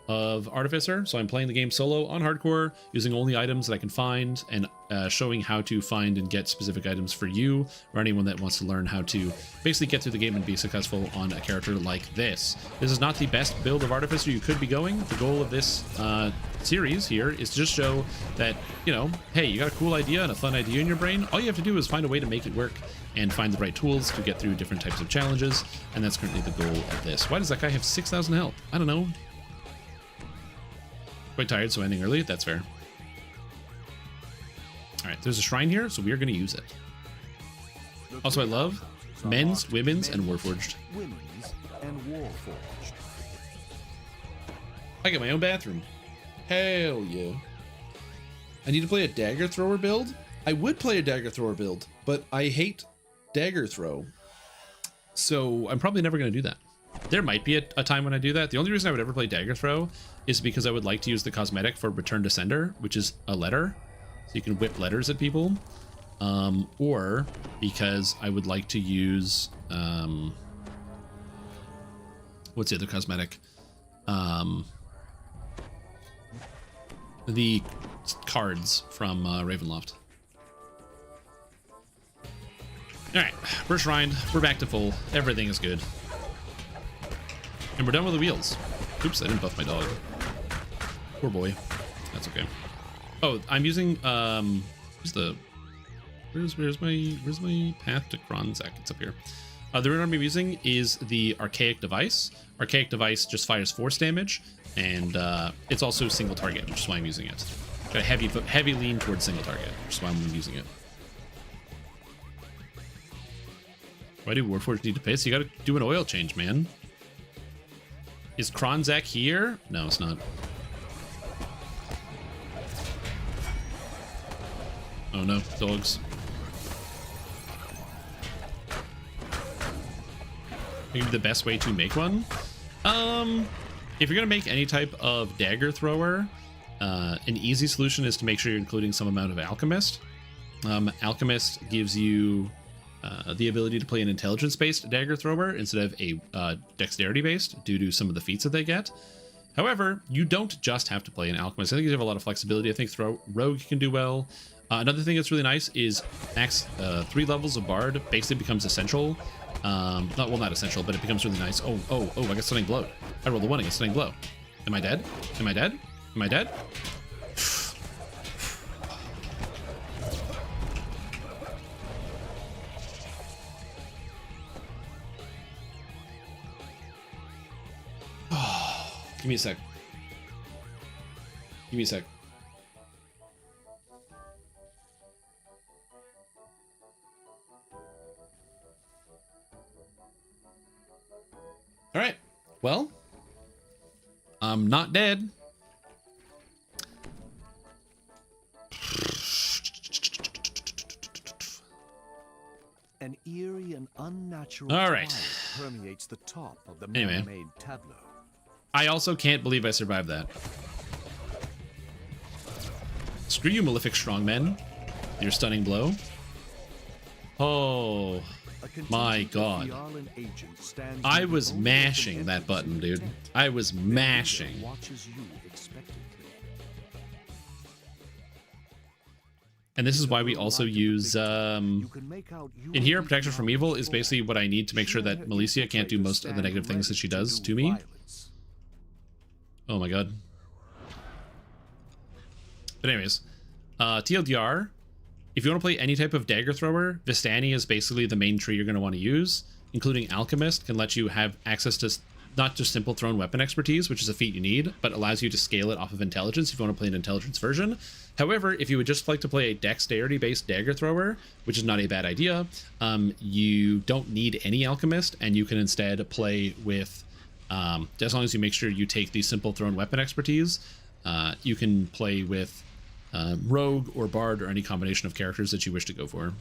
Speaker 1: of Artificer. So I'm playing the game solo on hardcore, using only items that I can find, and showing how to find and get specific items for you or anyone that wants to learn how to basically get through the game and be successful on a character like this. This is not the best build of Artificer you could be going. The goal of this series here is to just show that, you know, hey, you got a cool idea and a fun idea in your brain. All you have to do is find a way to make it work and find the right tools to get through different types of challenges, and that's currently the goal of this. Why does that guy have 6,000 health? I don't know. Quite tired, so ending early. That's fair. All right, there's a shrine here, so we are going to use it. Also, I love men's, women's, and warforged.
Speaker 2: Women's and warforged.
Speaker 1: I get my own bathroom. Hell yeah. I need to play a dagger thrower build? I would play a dagger thrower build, but I hate dagger throw. So I'm probably never going to do that. There might be a time when I do that. The only reason I would ever play dagger throw is because I would like to use the cosmetic for return to sender, which is a letter. So you can whip letters at people. Or because I would like to use, what's the other cosmetic? The cards from Ravenloft. All right, we're shrined. We're back to full. Everything is good. And we're done with the wheels. Oops, I didn't buff my dog. Poor boy. That's okay. Oh, I'm using where's my path to Kronzak? It's up here. The rune I'm using is the Archaic Device. Archaic Device just fires force damage, and it's also single target, which is why I'm using it. Got a heavy lean towards single target, which is why I'm using it. Why do Warforged need to pay? So you gotta do an oil change, man. Is Kronzak here? No, it's not. Oh no, dogs. Maybe the best way to make one? If you're gonna make any type of dagger thrower, an easy solution is to make sure you're including some amount of Alchemist. Alchemist gives you the ability to play an intelligence-based dagger thrower instead of a dexterity-based due to some of the feats that they get. However, you don't just have to play an alchemist. I think you have a lot of flexibility. I think rogue can do well. Another thing that's really nice is max 3 levels of bard basically becomes essential. Not essential, but it becomes really nice. Oh, I got stunning blow. I rolled a 1, I get stunning blow. Am I dead? Am I dead? Am I dead? Give me a sec. Give me a sec. All right. Well, I'm not dead.
Speaker 2: An eerie and unnatural
Speaker 1: All right.
Speaker 2: twilight permeates the top of the
Speaker 1: Anyway.
Speaker 2: man-made tableau.
Speaker 1: I also can't believe I survived that. Screw you, Malefic Strongmen. Your stunning blow. Oh my god. I was mashing that button, dude. I was mashing. And this is why we also use, in here, Protection from Evil is basically what I need to make sure that Malicia can't do most of the negative things that she does to me. Oh my god. But anyways, TLDR, if you want to play any type of dagger thrower, Vistani is basically the main tree you're going to want to use, including Alchemist can let you have access to not just simple thrown weapon expertise, which is a feat you need, but allows you to scale it off of intelligence if you want to play an intelligence version. However, if you would just like to play a dexterity-based dagger thrower, which is not a bad idea, you don't need any Alchemist, and you can instead play with, as long as you make sure you take the simple thrown weapon expertise, you can play with Rogue or Bard or any combination of characters that you wish to go for.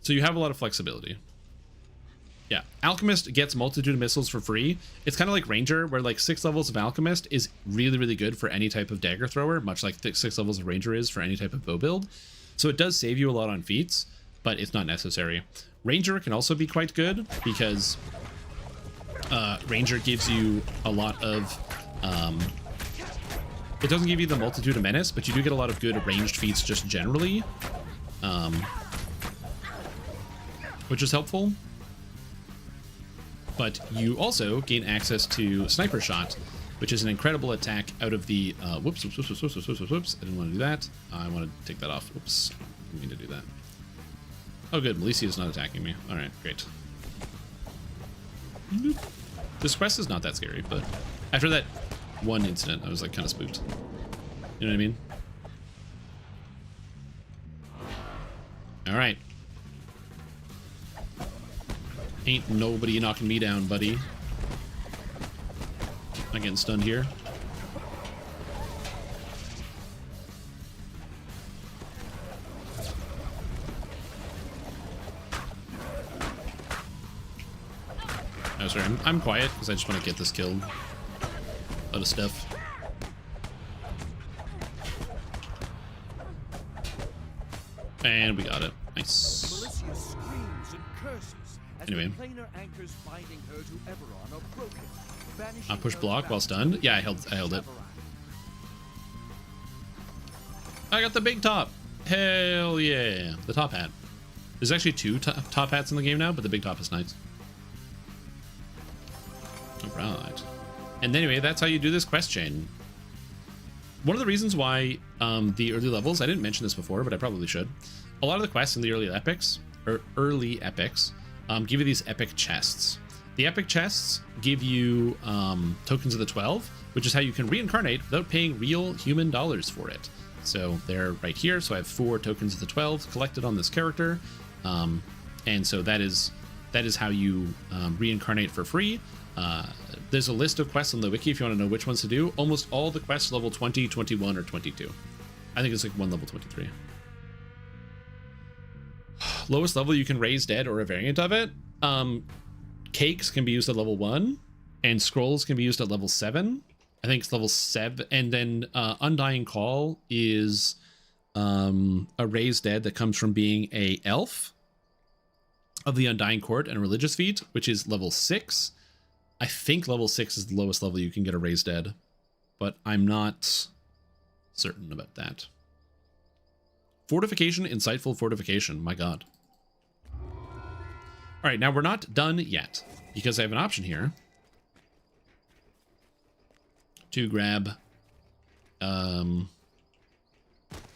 Speaker 1: So you have a lot of flexibility. Yeah, Alchemist gets multitude of missiles for free. It's kind of like Ranger, where like 6 levels of Alchemist is really, really good for any type of dagger thrower, much like 6 levels of Ranger is for any type of bow build. So it does save you a lot on feats, but it's not necessary. Ranger can also be quite good because Ranger gives you a lot of It doesn't give you the multitude of menace, but you do get a lot of good ranged feats just generally, which is helpful. But you also gain access to Sniper Shot, which is an incredible attack out of the, whoops, I didn't want to do that. I want to take that off. Whoops, I didn't mean to do that. Oh good, Malicia is not attacking me. All right, great. This quest is not that scary, but after that one incident, I was like kind of spooked. You know what I mean? All right. Ain't nobody knocking me down, buddy. I'm getting stunned here. Oh, sorry, I'm quiet because I just want to get this killed. A lot of stuff. And we got it. Nice.
Speaker 2: Melissia screams and curses as
Speaker 1: Anyway.
Speaker 2: the planar anchors binding her to Eberron are broken, banishing
Speaker 1: I push
Speaker 2: her
Speaker 1: block
Speaker 2: back
Speaker 1: while stunned. Yeah, I held it.
Speaker 2: Eberron.
Speaker 1: I got the big top. Hell yeah. The top hat. There's actually two top hats in the game now, but the big top is nice. Alright. And anyway, that's how you do this quest chain. One of the reasons why the early levels, I didn't mention this before, but I probably should. A lot of the quests in the early epics, give you these epic chests. The epic chests give you tokens of the 12, which is how you can reincarnate without paying real human dollars for it. So they're right here. So I have 4 tokens of the 12 collected on this character. And so that is how you reincarnate for free. There's a list of quests on the wiki if you want to know which ones to do. Almost all the quests level 20, 21, or 22. I think it's like one level 23. Lowest level you can raise dead or a variant of it. Cakes can be used at level 1, and scrolls can be used at level 7. I think it's level 7, and then Undying Call is a raised dead that comes from being a elf of the Undying Court and a religious feat, which is level 6. I think level 6 is the lowest level you can get a raised dead, but I'm not certain about that. Fortification, insightful fortification. My god. All right, now we're not done yet because I have an option here to grab the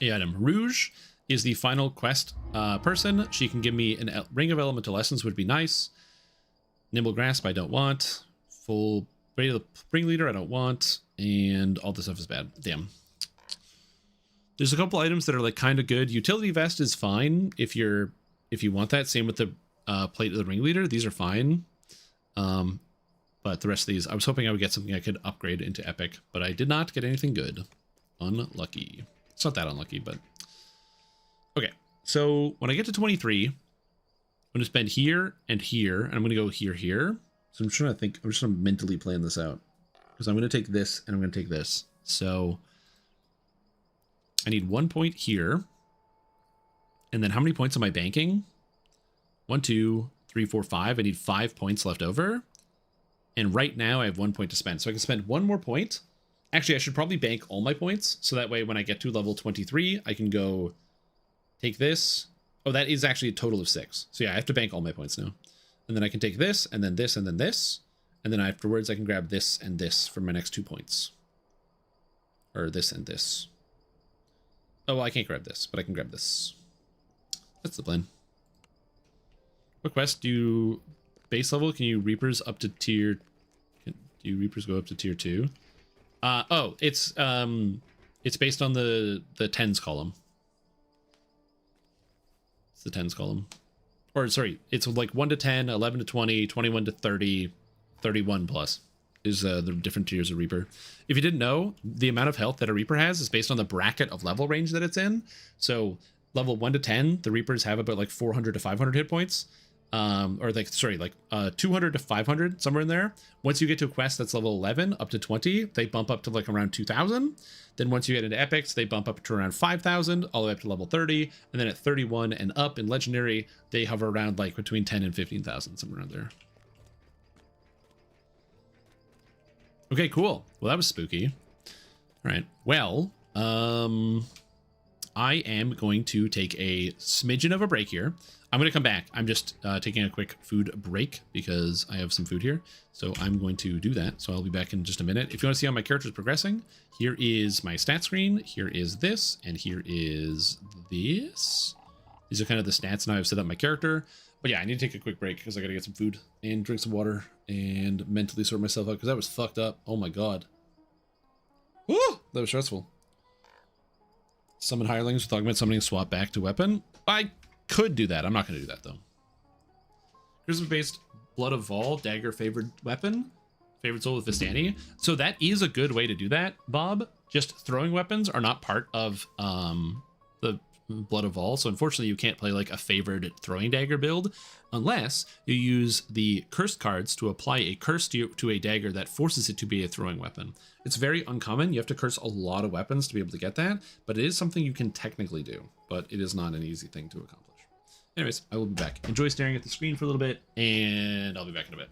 Speaker 1: item. Rouge is the final quest person. She can give me a Ring of Elemental Essence, would be nice. Nimble Grasp, I don't want. Full Radio Ring Leader, I don't want. And all this stuff is bad. Damn. There's a couple items that are like kind of good. Utility Vest is fine if you want that. Same with the Plate of the Ring Leader. These are fine. But the rest of these, I was hoping I would get something I could upgrade into Epic, but I did not get anything good. Unlucky. It's not that unlucky, but... Okay, so when I get to 23, I'm going to spend here and here, and I'm going to go here, here. So I'm trying to think, I'm just going to mentally plan this out. Because I'm going to take this, and I'm going to take this. So I need 1 point here. And then how many points am I banking? 1, 2, 3, 4, 5. I need 5 points left over. And right now I have 1 point to spend. So I can spend 1 more point. Actually, I should probably bank all my points. So that way when I get to level 23, I can go take this. Oh, that is actually a total of 6. So yeah, I have to bank all my points now. And then I can take this, and then this, and then this. And then afterwards I can grab this and this for my next 2 points. Or this and this. Oh, well, I can't grab this, but I can grab this. That's the plan. What quest do you... Base level, can you Reapers up to tier... Do you Reapers go up to tier 2? Oh, it's based on the tens column. It's the tens column. Or, sorry, it's like 1 to 10, 11 to 20, 21 to 30, 31 plus is the different tiers of Reaper. If you didn't know, the amount of health that a Reaper has is based on the bracket of level range that it's in. So, level 1 to 10, the Reapers have about like 400 to 500 hit points. Or like, sorry, like 200 to 500, somewhere in there. Once you get to a quest that's level 11 up to 20, they bump up to like around 2,000. Then once you get into epics, they bump up to around 5,000, all the way up to level 30. And then at 31 and up in legendary, they hover around like between 10 and 15,000, somewhere around there. Okay, cool. Well, that was spooky. All right. Well, I am going to take a smidgen of a break here. I'm going to come back. I'm just taking a quick food break because I have some food here. So I'm going to do that. So I'll be back in just a minute. If you want to see how my character is progressing, here is my stat screen. Here is this. And here is this. These are kind of the stats now I've set up my character. But yeah, I need to take a quick break because I got to get some food and drink some water and mentally sort myself out because that was fucked up. Oh my God. Woo! That was stressful. Summon hirelings with augment summoning, swap back to weapon. I could do that. I'm not going to do that though. Charisma based Blood of Vol, dagger favored weapon, favored soul with Vistani. So that is a good way to do that, Bob. Just throwing weapons are not part of the Blood of Vol. So unfortunately you can't play like a favored throwing dagger build unless you use the cursed cards to apply a curse to a dagger that forces it to be a throwing weapon. It's very uncommon. You have to curse a lot of weapons to be able to get that, but it is something you can technically do, but it is not an easy thing to accomplish. Anyways, I will be back. Enjoy staring at the screen for a little bit, and I'll be back in a bit.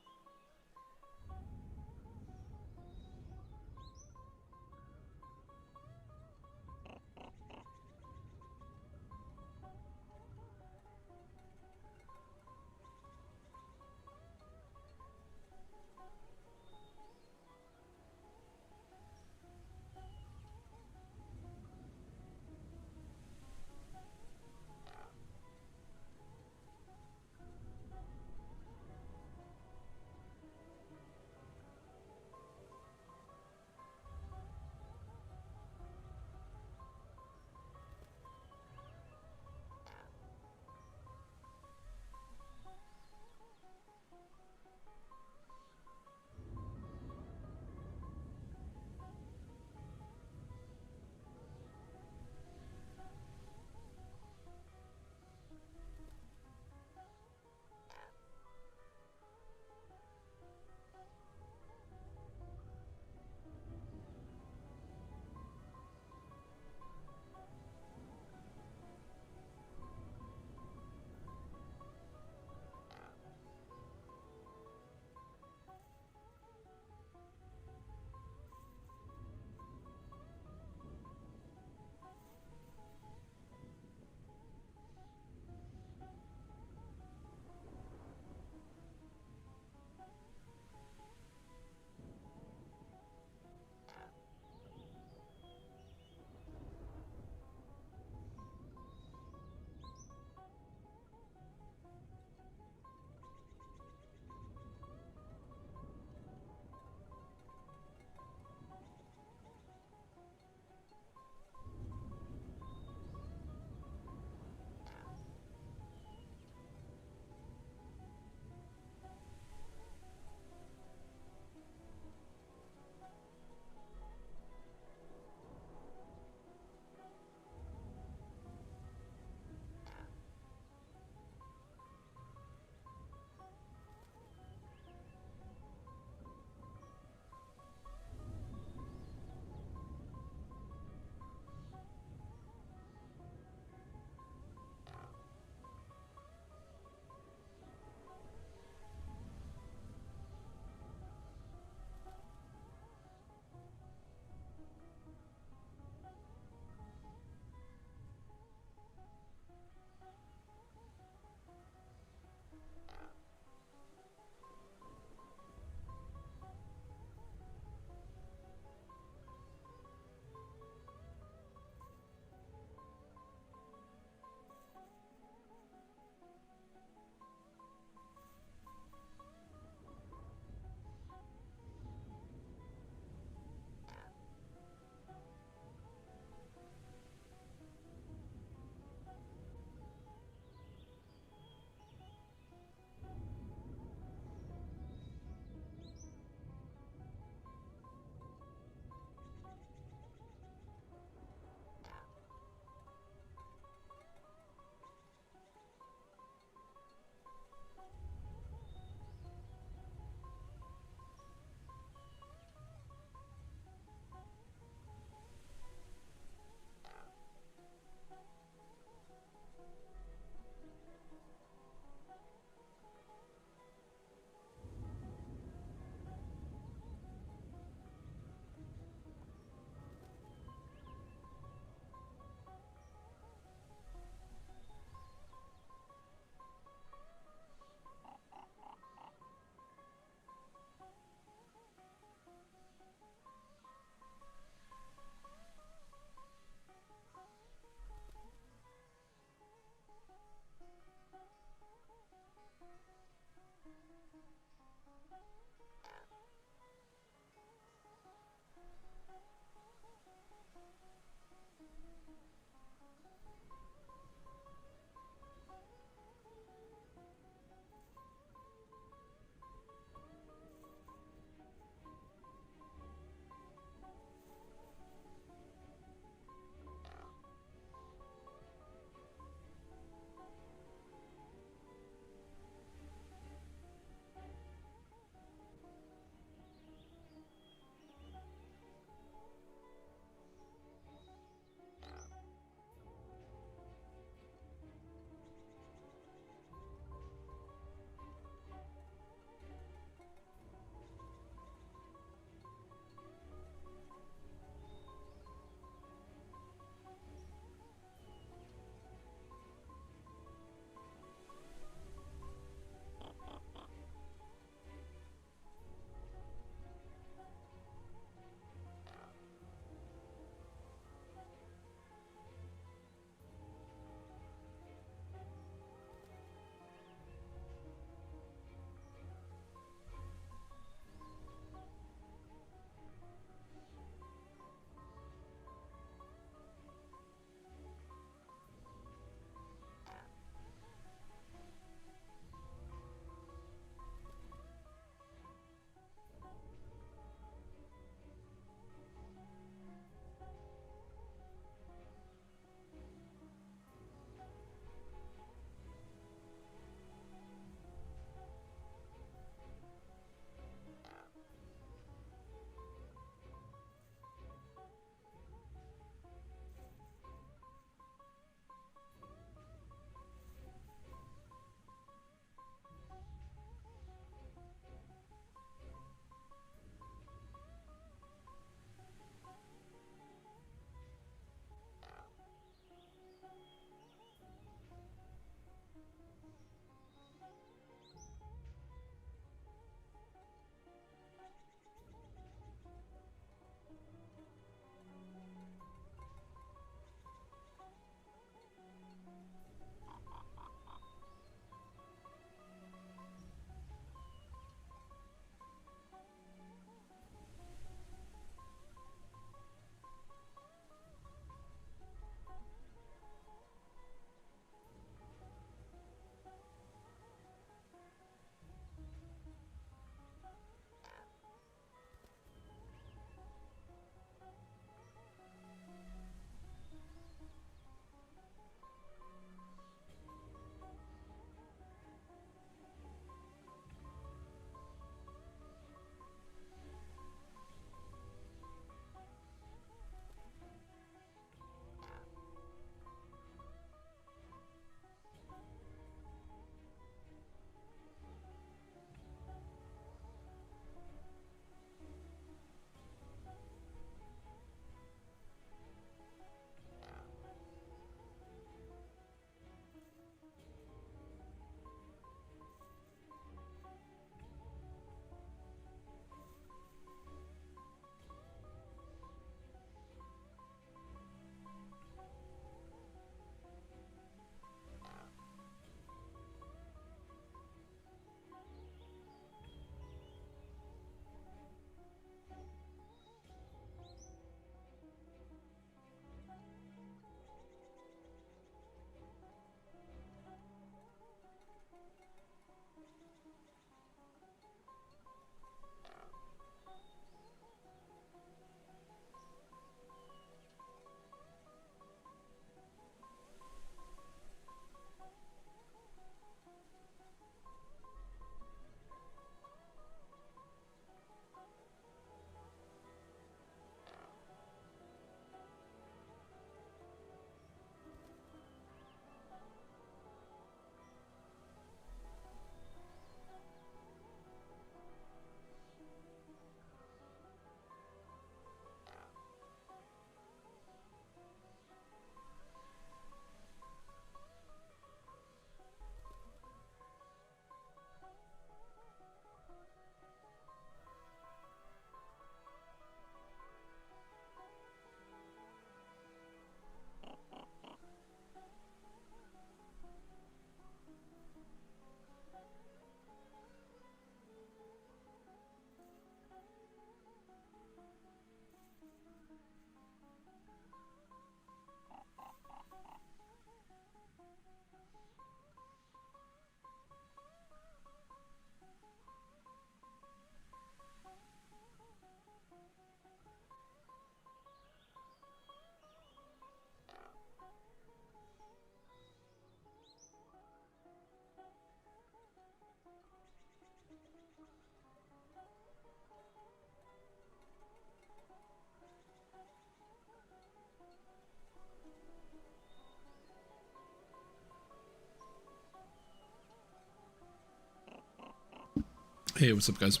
Speaker 1: Hey, what's up, guys?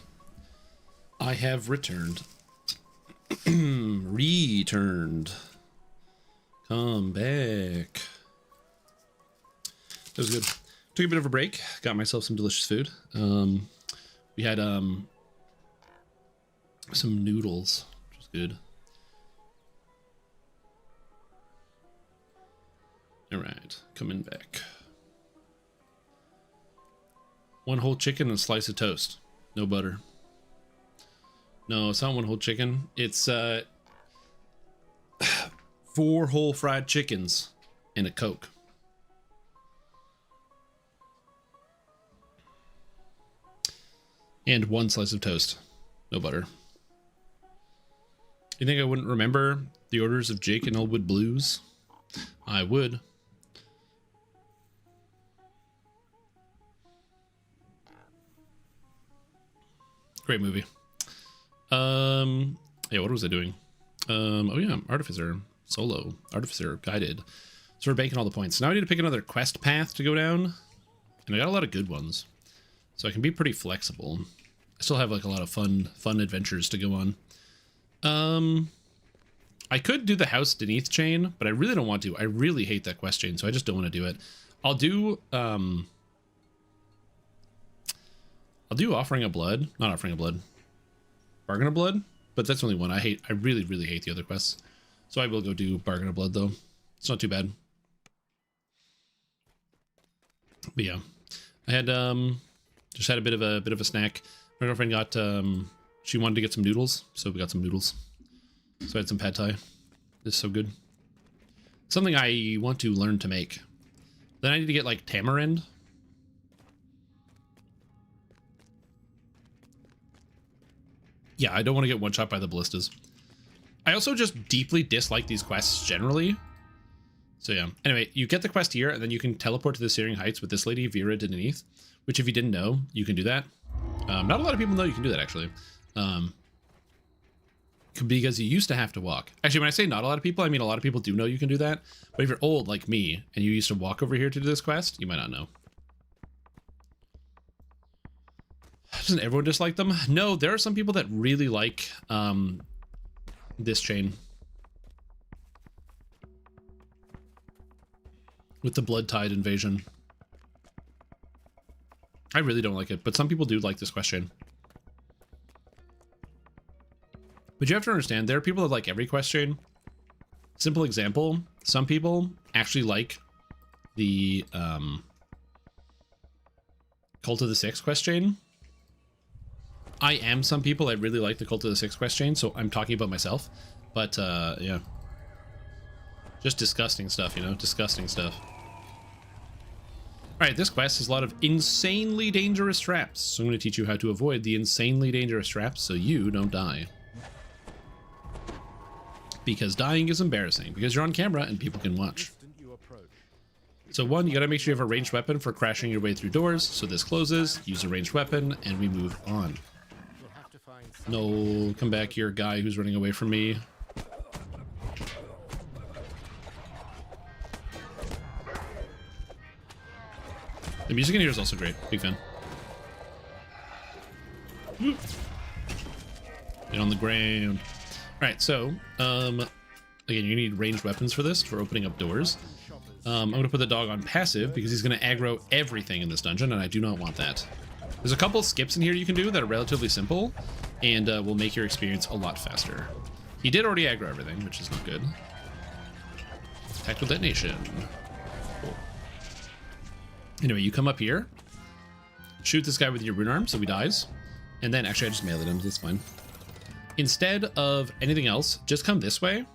Speaker 1: I have returned. Returned. Come back. That was good. Took a bit of a break. Got myself some delicious food. We had some noodles, which was good. All right, coming back. One whole chicken and a slice of toast. No butter. No, it's not one whole chicken. It's 4 whole fried chickens and a Coke. And 1 slice of toast. No butter. You think I wouldn't remember the orders of Jake and Elwood Blues? I would. Great movie. Yeah, what was I doing? Oh yeah, Artificer. Solo. Artificer. Guided. So we're banking all the points. Now I need to pick another quest path to go down. And I got a lot of good ones. So I can be pretty flexible. I still have like a lot of fun adventures to go on. I could do the House Beneath chain, but I really don't want to. I really hate that quest chain, so I just don't want to do it. I'll do Offering of Blood. Not Offering of Blood. Bargain of Blood? But that's only one I hate. I really, really hate the other quests. So I will go do Bargain of Blood, though. It's not too bad. But yeah. I had, just had a bit of a snack. My girlfriend got, she wanted to get some noodles, so we got some noodles. So I had some pad thai. This is so good. Something I want to learn to make. Then I need to get, like, tamarind. Yeah, I don't want to get one-shot by the ballistas. I also just deeply dislike these quests generally. So yeah. Anyway, you get the quest here, and then you can teleport to the Searing Heights with this lady, Vera Denise, which if you didn't know, you can do that. Not a lot of people know you can do that, actually. Because you used to have to walk. Actually, when I say not a lot of people, I mean a lot of people do know you can do that. But if you're old like me, and you used to walk over here to do this quest, you might not know. Doesn't everyone dislike them? No, there are some people that really like this chain. With the Blood Tide invasion. I really don't like it, but some people do like this quest chain. But you have to understand, there are people that like every quest chain. Simple example, some people actually like the Cult of the Six quest chain. I am some people. I really like the Cult of the Six quest chain, so I'm talking about myself. But, yeah. Just disgusting stuff, you know? Disgusting stuff. Alright, this quest has a lot of insanely dangerous traps. So I'm going to teach you how to avoid the insanely dangerous traps so you don't die. Because dying is embarrassing. Because you're on camera and people can watch. So 1, you got to make sure you have a ranged weapon for crashing your way through doors. So this closes, use a ranged weapon, and we move on. No, come back here, guy who's running away from me. The music in here is also great. Big fan. Get on the ground. Alright, so, again, you need ranged weapons for this, for opening up doors. I'm going to put the dog on passive because he's going to aggro everything in this dungeon, and I do not want that. There's a couple skips in here you can do that are relatively simple, and will make your experience a lot faster. He did already aggro everything, which is not good. Tactical detonation. Cool. Anyway, you come up here, shoot this guy with your rune arm so he dies, and then, actually I just melee him, that's fine. Instead of anything else, just come this way.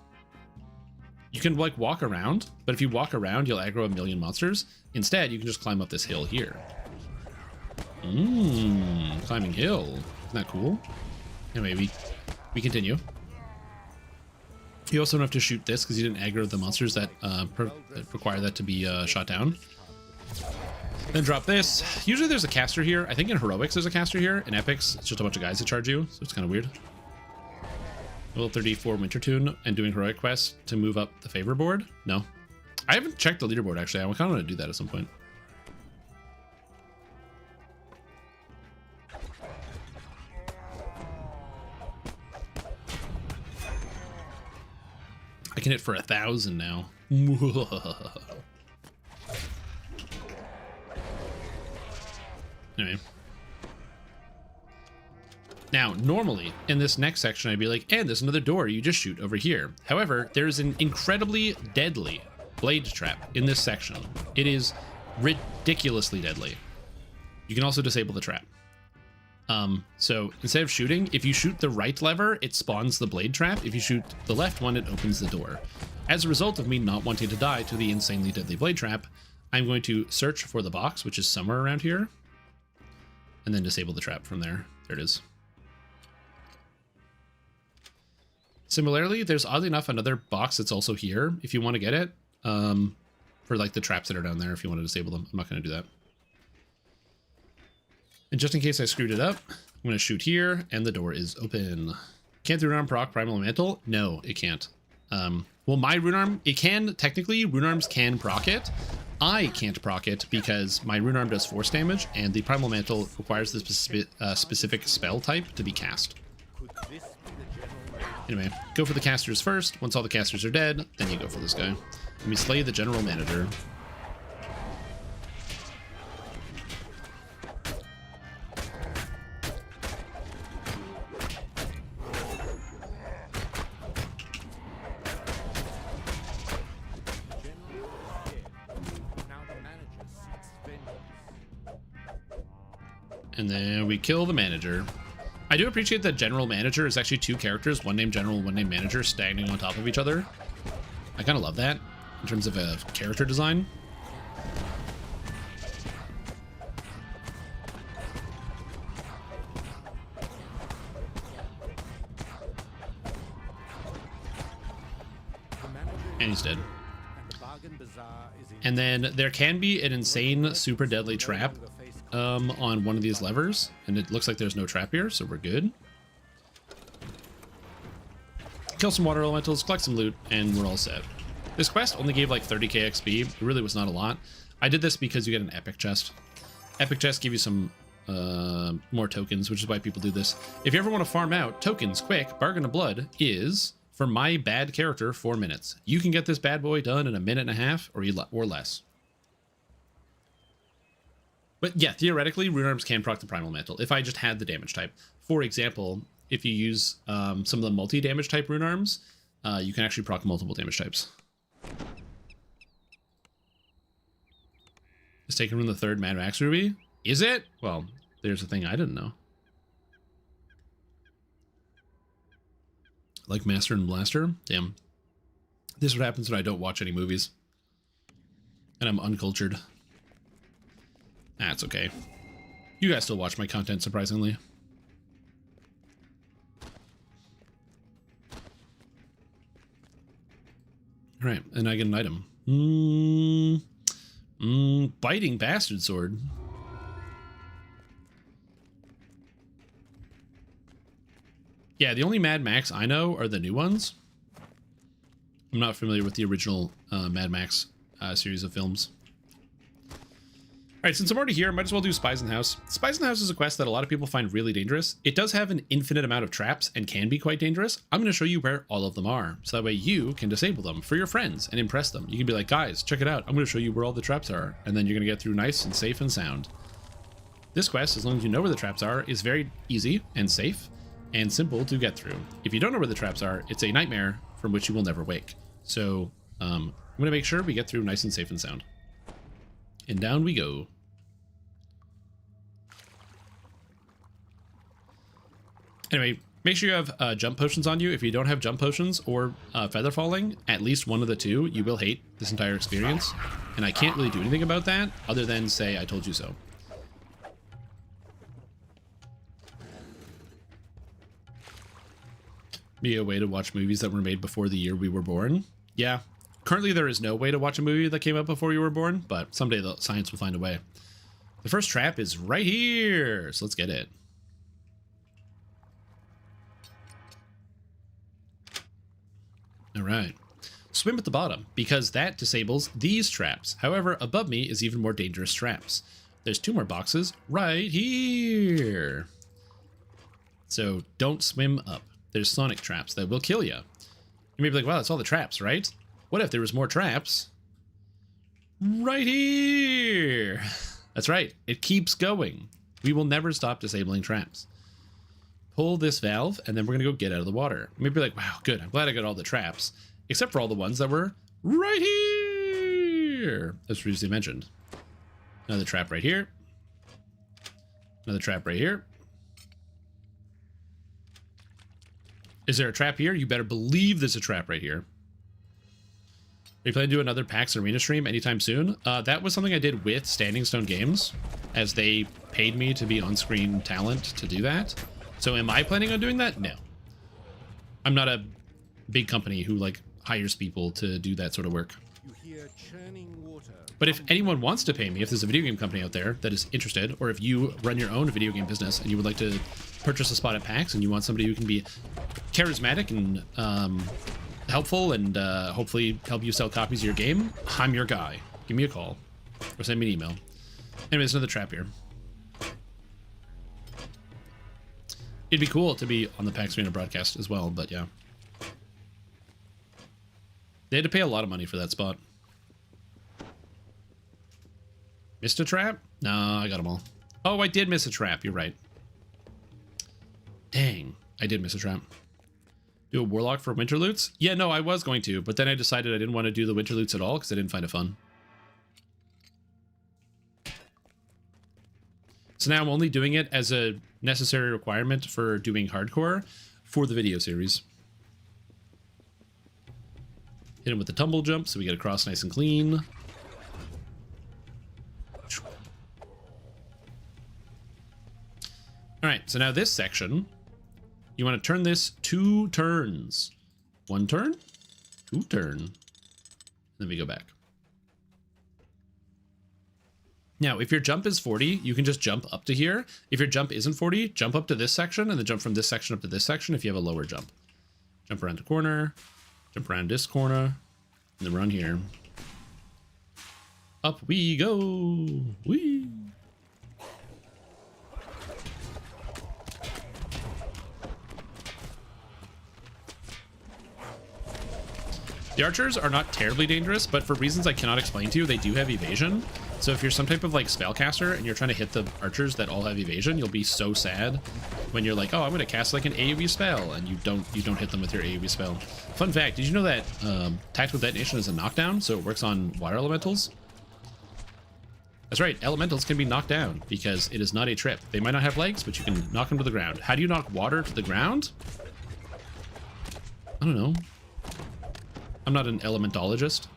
Speaker 1: You can like walk around, but if you walk around, you'll aggro a million monsters. Instead, you can just climb up this hill here. Climbing hill. Isn't that cool? Anyway, we continue. You also don't have to shoot this because you didn't aggro the monsters that, that require that to be shot down. Then drop this. Usually there's a caster here. I think in Heroics there's a caster here. In Epics, it's just a bunch of guys that charge you, so it's kind of weird. Level 34 Wintertune and doing heroic quests to move up the favor board? No. I haven't checked the leaderboard, actually. I kind of want to do that at some point. making it for 1,000 now. Anyway. Now, normally, in this next section, I'd be like, and there's another door you just shoot over here. However, there's an incredibly deadly blade trap in this section. It is ridiculously deadly. You can also disable the trap. So instead of shooting, if you shoot the right lever, it spawns the blade trap. If you shoot the left one, it opens the door. As a result of me not wanting to die to the insanely deadly blade trap, I'm going to search for the box, which is somewhere around here, and then disable the trap from there. There it is. Similarly, there's oddly enough another box that's also here if you want to get it, for like the traps that are down there if you want to disable them. I'm not going to do that. And just in case I screwed it up, I'm going to shoot here, and the door is open. Can't the rune arm proc Primal Mantle? No, it can't. Well, my rune arm, it can, technically, rune arms can proc it. I can't proc it because my rune arm does force damage, and the Primal Mantle requires the specific spell type to be cast. Anyway, go for the casters first. Once all the casters are dead, then you go for this guy. Let me slay the general manager. And then we kill the manager. I do appreciate that General Manager is actually two characters, one named General, one named Manager, standing on top of each other. I kind of love that in terms of a character design. And he's dead. And then there can be an insane, super deadly trap on one of these levers, and it looks like there's no trap here, so we're good. Kill some water elementals, collect some loot, and we're all set. This quest only gave like 30k XP. It really was not a lot. I did this because you get an epic chest. Epic chests give you some more tokens, which is why people do this. If you ever want to farm out tokens quick, Bargain of Blood is, for my bad character, 4 minutes. You can get this bad boy done in a minute and a half or less. But yeah, theoretically, rune arms can proc the Primal Mantle if I just had the damage type. For example, if you use some of the multi-damage type rune arms, you can actually proc multiple damage types. It's taken from the 3rd Mad Max Ruby. Is it? Well, there's a thing I didn't know. Like Master and Blaster? Damn. This is what happens when I don't watch any movies. And I'm uncultured. That's okay. You guys still watch my content, surprisingly. Alright, and I get an item. Biting Bastard Sword. Yeah, the only Mad Max I know are the new ones. I'm not familiar with the original Mad Max series of films. Alright, since I'm already here, I might as well do Spies in the House. Spies in the House is a quest that a lot of people find really dangerous. It does have an infinite amount of traps and can be quite dangerous. I'm going to show you where all of them are, so that way you can disable them for your friends and impress them. You can be like, guys, check it out. I'm going to show you where all the traps are, and then you're going to get through nice and safe and sound. This quest, as long as you know where the traps are, is very easy and safe and simple to get through. If you don't know where the traps are, it's a nightmare from which you will never wake. So I'm going to make sure we get through nice and safe and sound. And down we go. Anyway, make sure you have jump potions on you. If you don't have jump potions or feather falling, at least one of the two, you will hate this entire experience. And I can't really do anything about that other than say I told you so. Be a way to watch movies that were made before the year we were born. Yeah. Currently, there is no way to watch a movie that came out before you were born, but someday the science will find a way. The first trap is right here, so let's get it. All right. Swim at the bottom, because that disables these traps. However, above me is even more dangerous traps. There's 2 more boxes right here. So don't swim up. There's sonic traps that will kill you. You may be like, wow, that's all the traps, right? What if there was more traps right here? That's right. It keeps going. We will never stop disabling traps. Pull this valve, and then we're going to go get out of the water. You may be like, wow, good. I'm glad I got all the traps, except for all the ones that were right here, as previously mentioned. Another trap right here. Another trap right here. Is there a trap here? You better believe there's a trap right here. Are you planning to do another PAX Arena stream anytime soon? That was something I did with Standing Stone Games, as they paid me to be on-screen talent to do that. So am I planning on doing that? No. I'm not a big company who like hires people to do that sort of work.
Speaker 2: You hear churning water.
Speaker 1: But if anyone wants to pay me, if there's a video game company out there that is interested, or if you run your own video game business and you would like to purchase a spot at PAX and you want somebody who can be charismatic and helpful and hopefully help you sell copies of your game, I'm your guy. Give me a call or send me an email. Anyways, another trap here. It'd be cool to be on the PAX Arena broadcast as well, but yeah. They had to pay a lot of money for that spot. Missed a trap? No, I got them all. Oh, I did miss a trap. You're right. Dang, I did miss a trap. Do a warlock for winter loots? Yeah, no, I was going to, but then I decided I didn't want to do the winter loots at all because I didn't find it fun. So now I'm only doing it as a necessary requirement for doing hardcore for the video series. Hit him with the tumble jump so we get across nice and clean. Alright, so now this section, you want to turn this 2 turns. 1 turn, 2 turn. Then we go back. Now, if your jump is 40, you can just jump up to here. If your jump isn't 40, jump up to this section, and then jump from this section up to this section if you have a lower jump. Jump around the corner, jump around this corner, and then run here. Up we go! Whee! The archers are not terribly dangerous, but for reasons I cannot explain to you, they do have evasion. So if you're some type of like spellcaster and you're trying to hit the archers that all have evasion, you'll be so sad when you're like, oh, I'm going to cast like an AoE spell, and you don't hit them with your AoE spell. Fun fact, did you know that tactical detonation is a knockdown, so it works on water elementals? That's right, elementals can be knocked down because it is not a trip. They might not have legs, but you can knock them to the ground. How do you knock water to the ground? I don't know. I'm not an elementologist.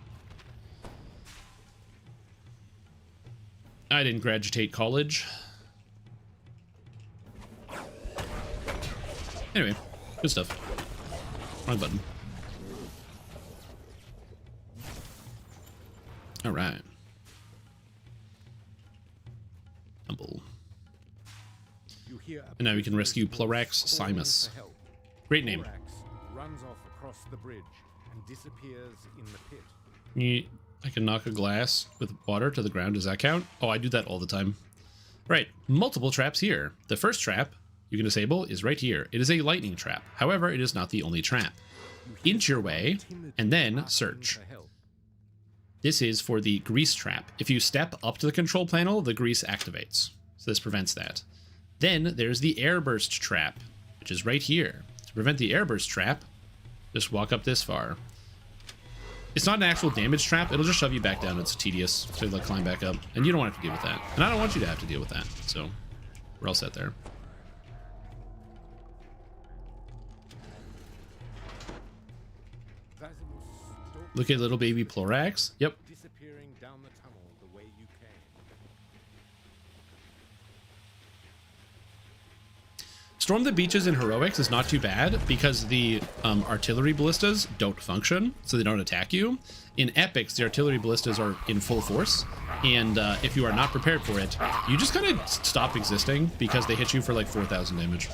Speaker 1: I didn't graduate college. Anyway, good stuff. Wrong button. All right. Tumble. And now we can rescue Plarax Simus. Great name.
Speaker 2: Runs off across the bridge and disappears in the pit.
Speaker 1: I can knock a glass with water to the ground. Does that count? Oh, I do that all the time. Right, multiple traps here. The first trap you can disable is right here. It is a lightning trap. However, it is not the only trap. Inch your way, and then search. This is for the grease trap. If you step up to the control panel, the grease activates. So this prevents that. Then there's the airburst trap, which is right here. To prevent the airburst trap, just walk up this far. It's not an actual damage trap. It'll just shove you back down. It's tedious to like climb back up, and you don't want to have to deal with that. And I don't want you to have to deal with that. So we're all set there. Look at little baby Plarax. Yep.
Speaker 2: Disappearing down the tunnel the way you came.
Speaker 1: Storm the beaches in heroics is not too bad because the artillery ballistas don't function, so they don't attack you. In epics, the artillery ballistas are in full force, and if you are not prepared for it, you just kind of stop existing because they hit you for like 4,000 damage.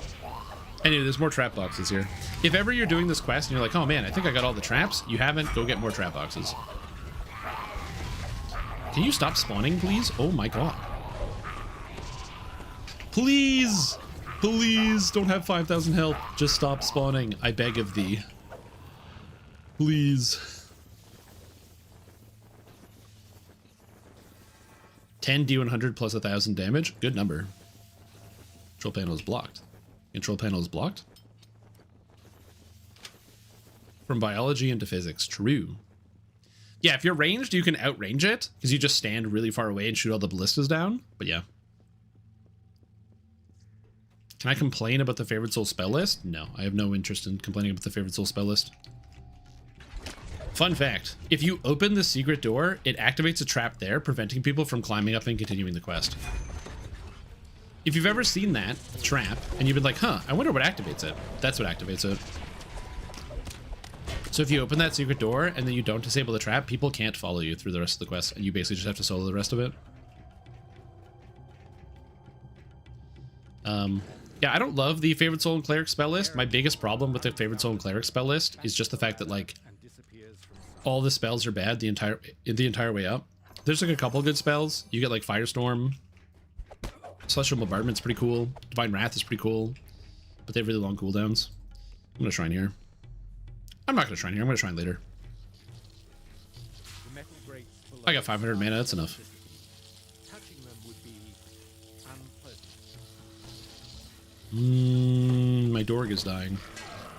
Speaker 1: Anyway, there's more trap boxes here. If ever you're doing this quest and you're like, oh man, I think I got all the traps, you haven't, go get more trap boxes. Can you stop spawning, please? Oh my god. Please! Please don't have 5,000 health. Just stop spawning. I beg of thee. Please. 10 D100 plus 1,000 damage. Good number. Control panel is blocked. Control panel is blocked. From biology into physics. True. Yeah, if you're ranged, you can outrange it because you just stand really far away and shoot all the ballistas down. But yeah. Can I complain about the favorite soul spell list? No, I have no interest in complaining about the favorite soul spell list. Fun fact, if you open the secret door, it activates a trap there, preventing people from climbing up and continuing the quest. If you've ever seen that trap and you've been like, huh, I wonder what activates it. That's what activates it. So if you open that secret door and then you don't disable the trap, people can't follow you through the rest of the quest, and you basically just have to solo the rest of it. Yeah, I don't love the favorite soul and cleric spell list. My biggest problem with the favorite soul and cleric spell list is just the fact that like all the spells are bad the entire way up. There's like a couple good spells. You get like Firestorm, Celestial Bombardment's pretty cool, Divine Wrath is pretty cool, but they have really long cooldowns. I'm gonna shrine here. I'm not gonna shrine here. I'm gonna shrine later. I got 500 mana. That's enough. My Dorg is dying.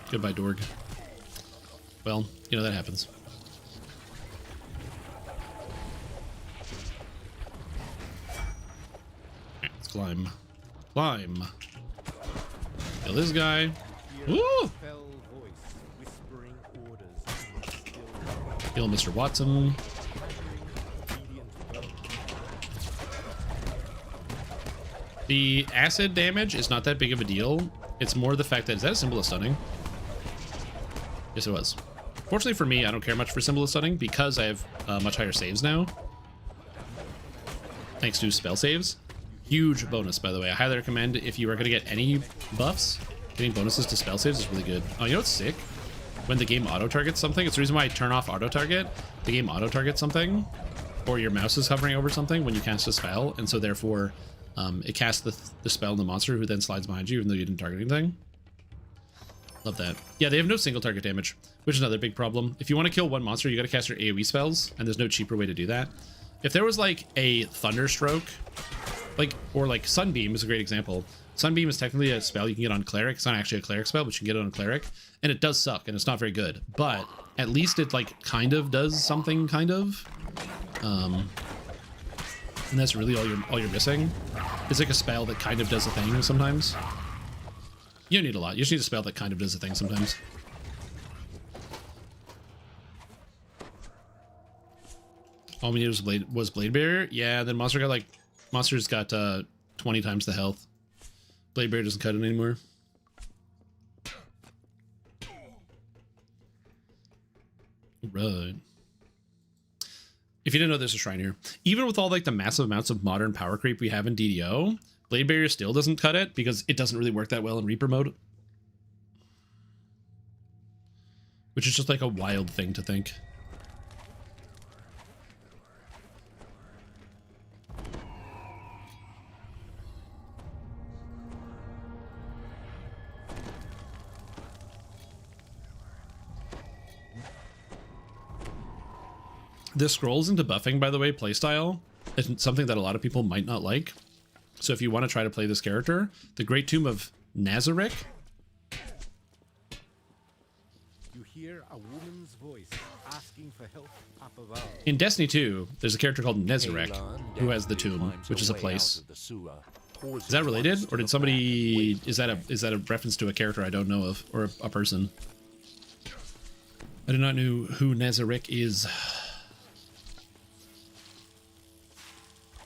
Speaker 1: Goodbye, Dorg. Well, you know, that happens. Alright, let's climb. Climb. Kill this guy. Woo! Kill Mr. Watson. The acid damage is not that big of a deal. It's more the fact that, is that a symbol of stunning? Yes, it was. Fortunately for me, I don't care much for symbol of stunning because I have much higher saves now. Thanks to spell saves. Huge bonus, by the way. I highly recommend if you are going to get any buffs, getting bonuses to spell saves is really good. Oh, you know what's sick? When the game auto-targets something, it's the reason why I turn off auto-target. The game auto-targets something, or your mouse is hovering over something when you cast a spell, and so therefore it casts the spell on the monster, who then slides behind you even though you didn't target anything. Love that. Yeah, they have no single target damage, which is another big problem. If you want to kill one monster, you got to cast your AoE spells, and there's no cheaper way to do that. If there was like a Thunderstroke, or like Sunbeam is a great example. Sunbeam is technically a spell you can get on Cleric. It's not actually a Cleric spell, but you can get it on Cleric, and it does suck, and it's not very good. But at least it like kind of does something, kind of. And that's really all you're missing. It's like a spell that kind of does a thing sometimes. You don't need a lot. You just need a spell that kind of does a thing sometimes. All we needed was Blade Barrier. Yeah, then monster's got 20 times the health. Blade Barrier doesn't cut it anymore. Right. If you didn't know, there's a shrine here. Even with all like the massive amounts of modern power creep we have in DDO, Blade Barrier still doesn't cut it because it doesn't really work that well in Reaper mode. Which is just like a wild thing to think. This scrolls into buffing, by the way, playstyle. It's something that a lot of people might not like. So if you want to try to play this character, the Great Tomb of Nazarick.
Speaker 2: You hear a woman's voice asking for help up above.
Speaker 1: In Destiny 2, there's a character called Nazarick who has the tomb, which is a place. Is that related, or did somebody? Is that a reference to a character I don't know of, or a person? I do not know who Nazarick is.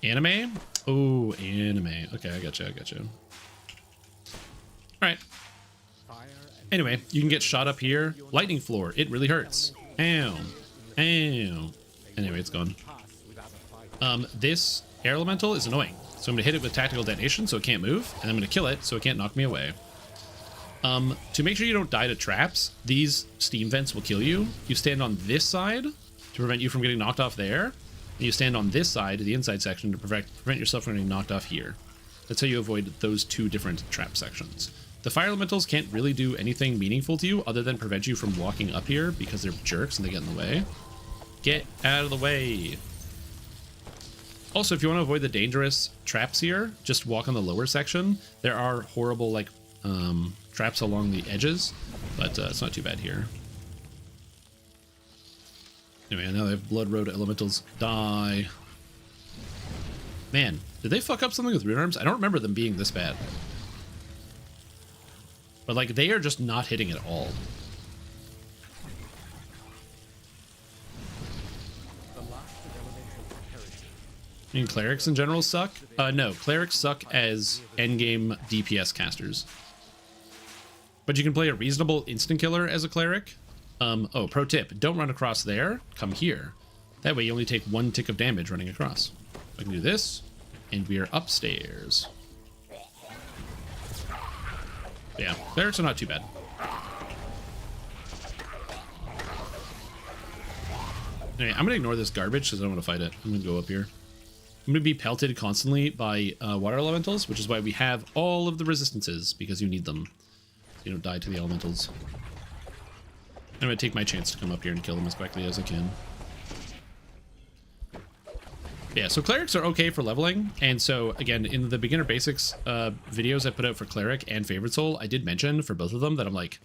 Speaker 1: Anime? Oh, anime. Okay, I gotcha. Alright. Anyway, you can get shot up here. Lightning floor. It really hurts. Ow. Ow. Anyway, it's gone. This air elemental is annoying. So I'm going to hit it with tactical detonation so it can't move, and I'm going to kill it so it can't knock me away. To make sure you don't die to traps, these steam vents will kill you. You stand on this side to prevent you from getting knocked off there. And you stand on this side, the inside section, to prevent yourself from getting knocked off here. That's how you avoid those two different trap sections. The fire elementals can't really do anything meaningful to you other than prevent you from walking up here because they're jerks and they get in the way. Get out of the way. Also, if you want to avoid the dangerous traps here, just walk on the lower section. There are horrible, like, traps along the edges, but it's not too bad here. Anyway, now they have Blood Road elementals. Die. Man, did they fuck up something with rune arms? I don't remember them being this bad. But, like, they are just not hitting at all. I mean, clerics in general suck? No, clerics suck as endgame DPS casters. But you can play a reasonable instant killer as a cleric. Oh, pro tip, don't run across there, come here. That way you only take 1 tick of damage running across. I can do this, and we are upstairs. Yeah, clerics are not too bad. Anyway, I'm gonna ignore this garbage because I don't want to fight it. I'm gonna go up here. I'm going to be pelted constantly by water elementals, which is why we have all of the resistances, because you need them. So you don't die to the elementals. I'm going to take my chance to come up here and kill them as quickly as I can. Yeah, so clerics are okay for leveling, and so, again, in the beginner basics videos I put out for cleric and favorite soul, I did mention for both of them that I'm like,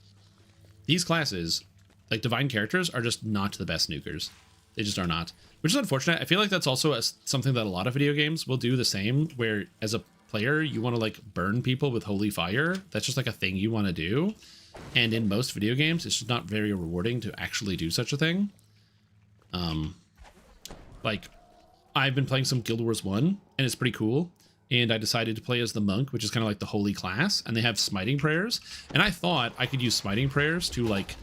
Speaker 1: these classes, like divine characters, are just not the best nukers. They just are not. Which is unfortunate. I feel like that's also something that a lot of video games will do the same, where as a player, you want to like burn people with holy fire. That's just like a thing you want to do. And in most video games, it's just not very rewarding to actually do such a thing. Like, I've been playing some Guild Wars 1, and it's pretty cool. And I decided to play as the monk, which is kind of like the holy class, and they have smiting prayers. And I thought I could use smiting prayers to like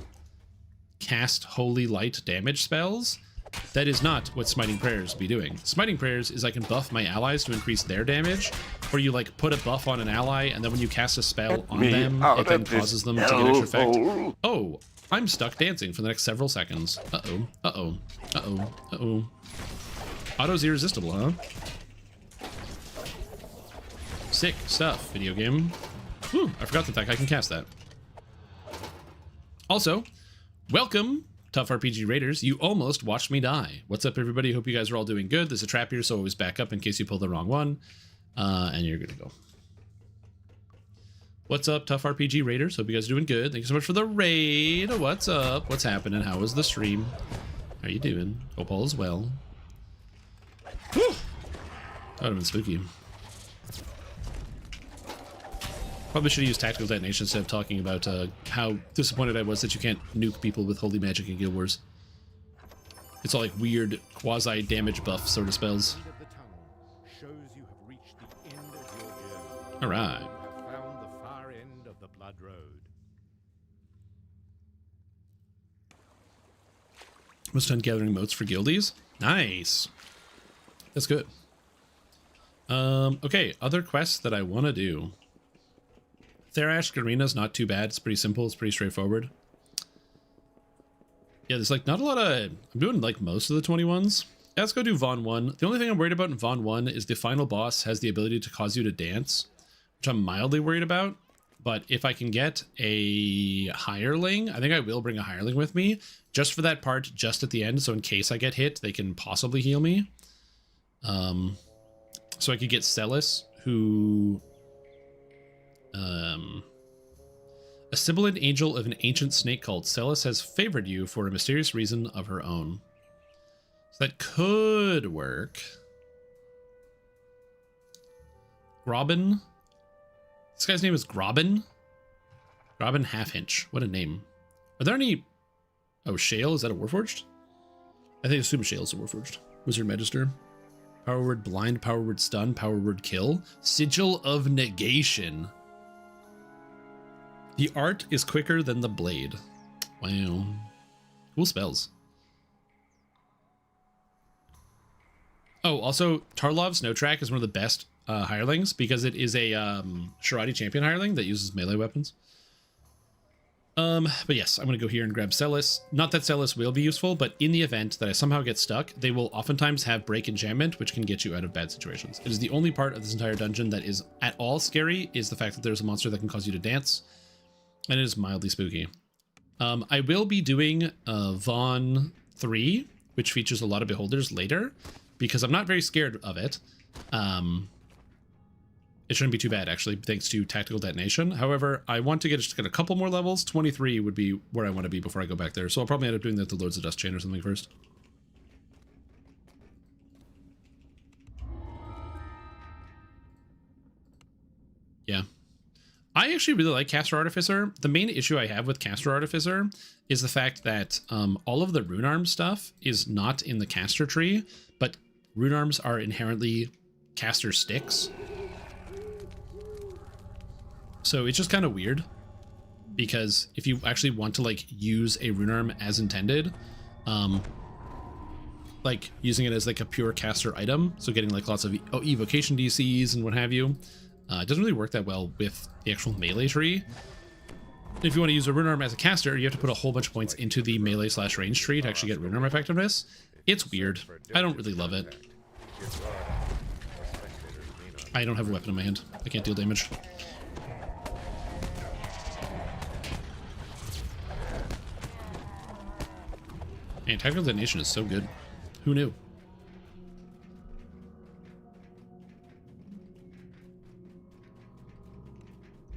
Speaker 1: cast holy light damage spells. That is not what smiting prayers be doing. Smiting prayers is I can buff my allies to increase their damage, or you like put a buff on an ally, and then when you cast a spell on them, it then causes them to get extra effect. Oh, I'm stuck dancing for the next several seconds. Uh-oh, uh-oh, uh-oh, uh-oh. Auto's irresistible, huh? Sick stuff, video game. Whew, I forgot that I can cast that. Also, welcome, Tough RPG Raiders. You almost watched me die. What's up, everybody? Hope you guys are all doing good. There's a trap here, so always back up in case you pull the wrong one. And you're good to go. What's up, Tough RPG Raiders? Hope you guys are doing good. Thank you so much for the raid. What's up? What's happening? How was the stream? How are you doing? Hope all is well. Whew. That would have been spooky. Probably should have used tactical detonation instead of talking about how disappointed I was that you can't nuke people with holy magic in Guild Wars. It's all like weird quasi damage buff sort of spells. All right.
Speaker 2: Found the far end of the blood road.
Speaker 1: Almost done gathering motes for guildies. Nice. That's good. Okay, other quests that I want to do. Therash Arena's not too bad. It's pretty simple. It's pretty straightforward. Yeah, there's like not a lot of... I'm doing like most of the 21s. Yeah, let's go do Vaughn 1. The only thing I'm worried about in Vaughn 1 is the final boss has the ability to cause you to dance, which I'm mildly worried about. But if I can get a hireling, I think I will bring a hireling with me just for that part, just at the end. So in case I get hit, they can possibly heal me. So I could get Celis, who... a sibilant angel of an ancient snake cult. Celis has favored you for a mysterious reason of her own. So that could work. Grobin. This guy's name is Grobin. Grobin Half-Inch. What a name. Are there any... Oh, Shale? Is that a Warforged? I think assume Shale's a Warforged. Wizard Magister. Power word blind, power word stun, power word kill. Sigil of negation. The art is quicker than the blade. Wow. Cool spells. Oh, also, Tarlov Snowtrack is one of the best hirelings because it is a Shirati champion hireling that uses melee weapons. But yes, I'm going to go here and grab Celis. Not that Celis will be useful, but in the event that I somehow get stuck, they will oftentimes have break enchantment, which can get you out of bad situations. It is the only part of this entire dungeon that is at all scary, is the fact that there's a monster that can cause you to dance, and it is mildly spooky. I will be doing Vaughn 3, which features a lot of beholders later, because I'm not very scared of it. It shouldn't be too bad, actually, thanks to tactical detonation. However, I want to get a couple more levels. 23 would be where I want to be before I go back there. So I'll probably end up doing that to Lords of Dust Chain or something first. Yeah. I actually really like Caster Artificer. The main issue I have with Caster Artificer is the fact that all of the rune arm stuff is not in the caster tree, but rune arms are inherently caster sticks. So it's just kind of weird, because if you actually want to like use a rune arm as intended, like using it as like a pure caster item, so getting like lots of evocation DCs and what have you, it doesn't really work that well with the actual melee tree. If you want to use a rune arm as a caster, you have to put a whole bunch of points into the melee / range tree to actually get rune arm effectiveness. It's weird. I don't really love it. I don't have a weapon in my hand. I can't deal damage. Man, tactical detonation is so good. Who knew?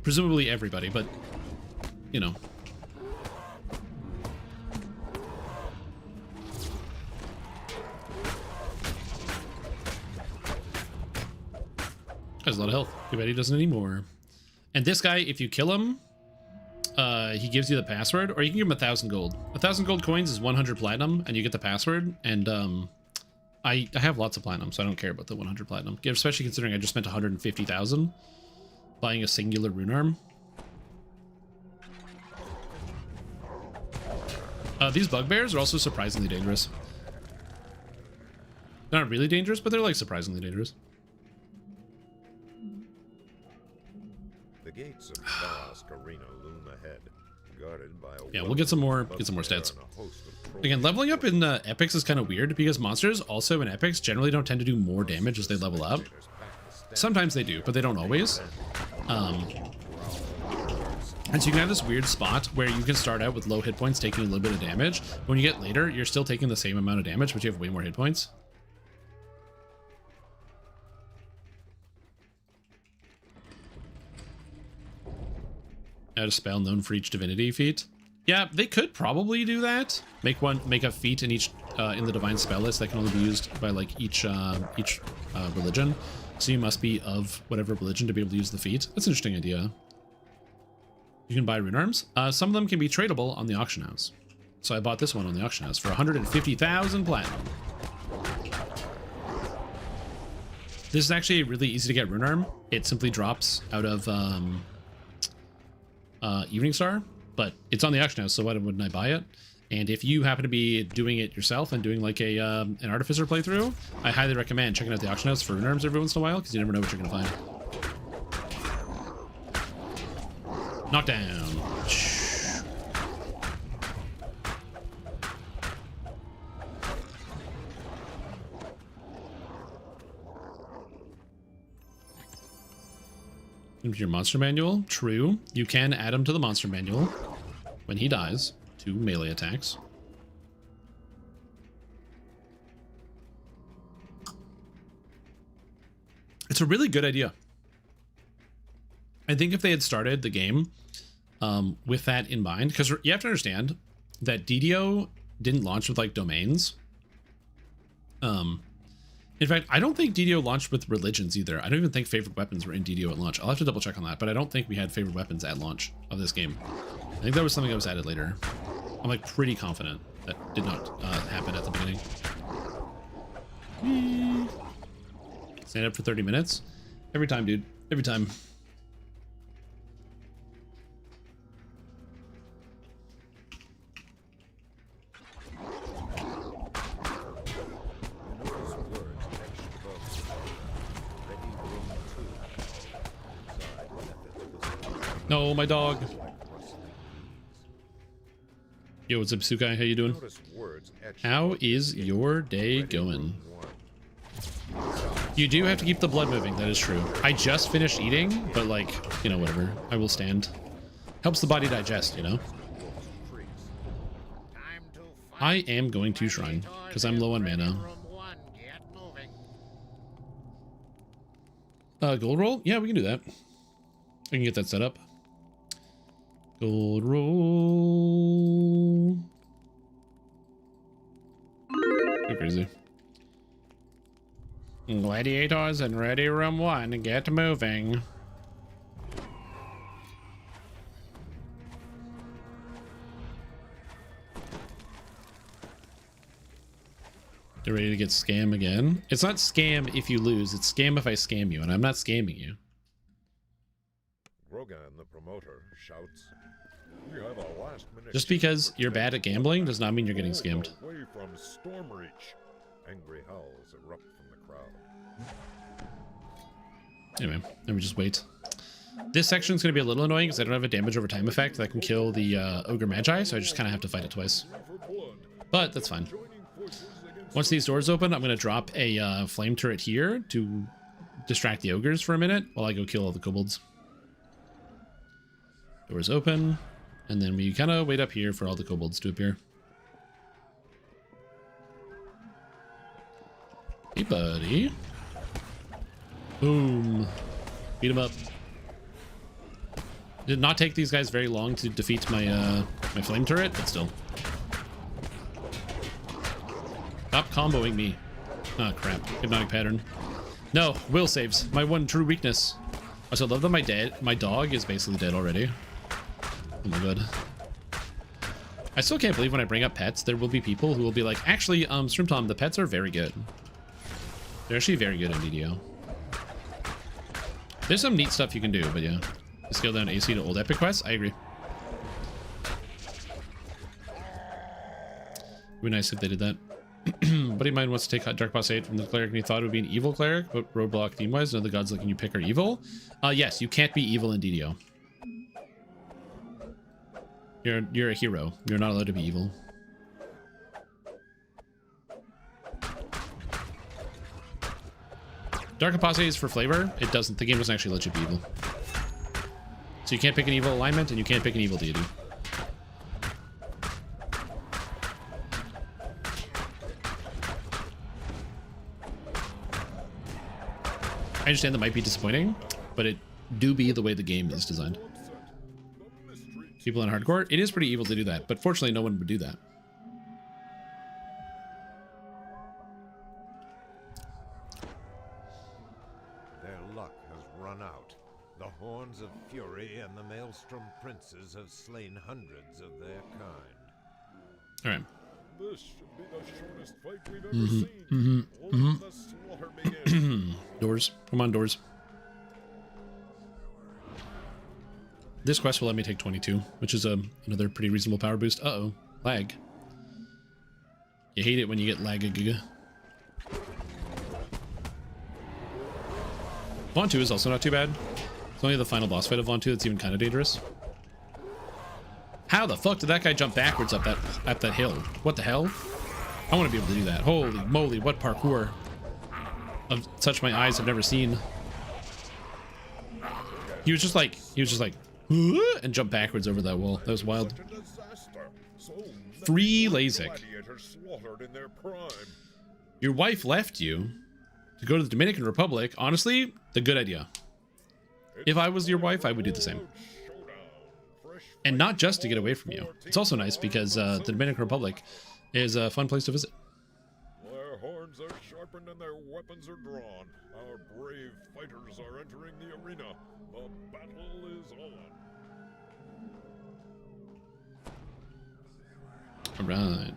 Speaker 1: Presumably everybody, but, you know. Has a lot of health. Too bad he doesn't anymore. And this guy, if you kill him, he gives you the password, or you can give him 1,000 gold. 1,000 gold coins is 100 platinum, and you get the password. And I have lots of platinum, so I don't care about the 100 platinum. Especially considering I just spent 150,000 buying a singular rune arm. These bugbears are also surprisingly dangerous. They're not really dangerous, but they're like surprisingly dangerous.
Speaker 12: The gates of Chaos Arena loom ahead, guarded by a
Speaker 1: yeah, we'll get some more stats. Again, leveling up in epics is kind of weird because monsters also in epics generally don't tend to do more damage as they level up. Sometimes they do, but they don't always. And so you can have this weird spot where you can start out with low hit points taking a little bit of damage. When you get later, you're still taking the same amount of damage, but you have way more hit points. Add a spell known for each divinity feat. Yeah, they could probably do that. Make a feat in each in the divine spell list that can only be used by like each religion. So you must be of whatever religion to be able to use the feat. That's an interesting idea. You can buy rune arms. Some of them can be tradable on the auction house. So I bought this one on the auction house for 150,000 platinum. This is actually really easy to get rune arm. It simply drops out of Evening Star, but it's on the auction house, so why wouldn't I buy it? And if you happen to be doing it yourself and doing like a an artificer playthrough, I highly recommend checking out the auction house for rune arms every once in a while, because you never know what you're gonna find. Knockdown. Into your monster manual. True. You can add him to the monster manual when he dies. 2 melee attacks. It's a really good idea. I think if they had started the game with that in mind, because you have to understand that DDO didn't launch with like domains. In fact, I don't think DDO launched with religions either. I don't even think favorite weapons were in DDO at launch. I'll have to double check on that, but I don't think we had favorite weapons at launch of this game. I think that was something that was added later. I'm like pretty confident that did not happen at the beginning. Stand up for 30 minutes. Every time, dude. Every time. No, my dog. Yo, what's up, Sukai? How you doing?
Speaker 12: Notice words etched
Speaker 1: How
Speaker 12: above the
Speaker 1: is
Speaker 12: gate.
Speaker 1: your day
Speaker 12: Ready
Speaker 1: going?
Speaker 12: room 1.
Speaker 1: You do have to keep the blood moving. That is true. I just finished eating, but like, you know, whatever. I will stand. Helps the body digest, you know? I am going to shrine because I'm low on mana. Gold roll? Yeah, we can do that. I can get that set up. Gold roll. Go crazy. Gladiators in ready room 1, get moving. You ready to get scam again? It's not scam if you lose, it's scam if I scam you, and I'm not scamming you.
Speaker 12: Grogan, the promoter, shouts, "We have a last-minute
Speaker 1: Just because you're bad at gambling does not mean you're getting scammed.
Speaker 12: Away from Stormreach." Angry howls erupt from the crowd.
Speaker 1: Anyway, let me just wait. This section is going to be a little annoying because I don't have a damage over time effect that can kill the Ogre Magi, so I just kind of have to fight it twice. But that's fine. Once these doors open, I'm going to drop a flame turret here to distract the ogres for a minute while I go kill all the kobolds. Doors open, and then we kind of wait up here for all the kobolds to appear. Hey, buddy. Boom. Beat him up. Did not take these guys very long to defeat my my flame turret, but still. Stop comboing me. Oh crap. Hypnotic pattern. No, will saves. My one true weakness. I also love that my dog is basically dead already. Oh my god. I still can't believe when I bring up pets, there will be people who will be like, actually, Strimtom, the pets are very good. They're actually very good in BDO. There's some neat stuff you can do, but yeah. Scale down AC to old epic quests? I agree. It'd be nice if they did that. Buddy of mine wants to take Dark Boss 8 from the cleric and he thought it would be an evil cleric, but roadblock theme-wise, none of the gods letting you pick are evil. Yes, you can't be evil in DDO. You're a hero. You're not allowed to be evil. Dark Apostate is for flavor. It doesn't. The game doesn't actually let you be evil. So you can't pick an evil alignment, and you can't pick an evil deity. I understand that might be disappointing, but it do be the way the game is designed. People in hardcore, it is pretty evil to do that, but fortunately no one would do that.
Speaker 12: Their luck has run out. The horns of fury and the maelstrom princes have slain hundreds of their kind.
Speaker 1: All right.
Speaker 9: This should be the shortest fight we've ever seen. Let the slaughter begin.
Speaker 1: Doors. Come on, doors. This quest will let me take 22, which is another pretty reasonable power boost. Uh-oh. Lag. You hate it when you get lag-a-giga. Vaughn 2 is also not too bad. It's only the final boss fight of Vaughn 2 that's even kind of dangerous. How the fuck did that guy jump backwards up that hill? What the hell? I want to be able to do that. Holy moly, what parkour. Of such my eyes have never seen. He was just like, and jumped backwards over that wall. That was wild. Free Lasik. Your wife left you to go to the Dominican Republic. Honestly, the good idea. If I was your wife, I would do the same. And not just to get away from you. It's also nice because the Dominican Republic is a fun place to visit.
Speaker 9: Their horns are sharpened and their weapons are drawn. Our brave fighters are entering the arena. The battle is on.
Speaker 1: All right.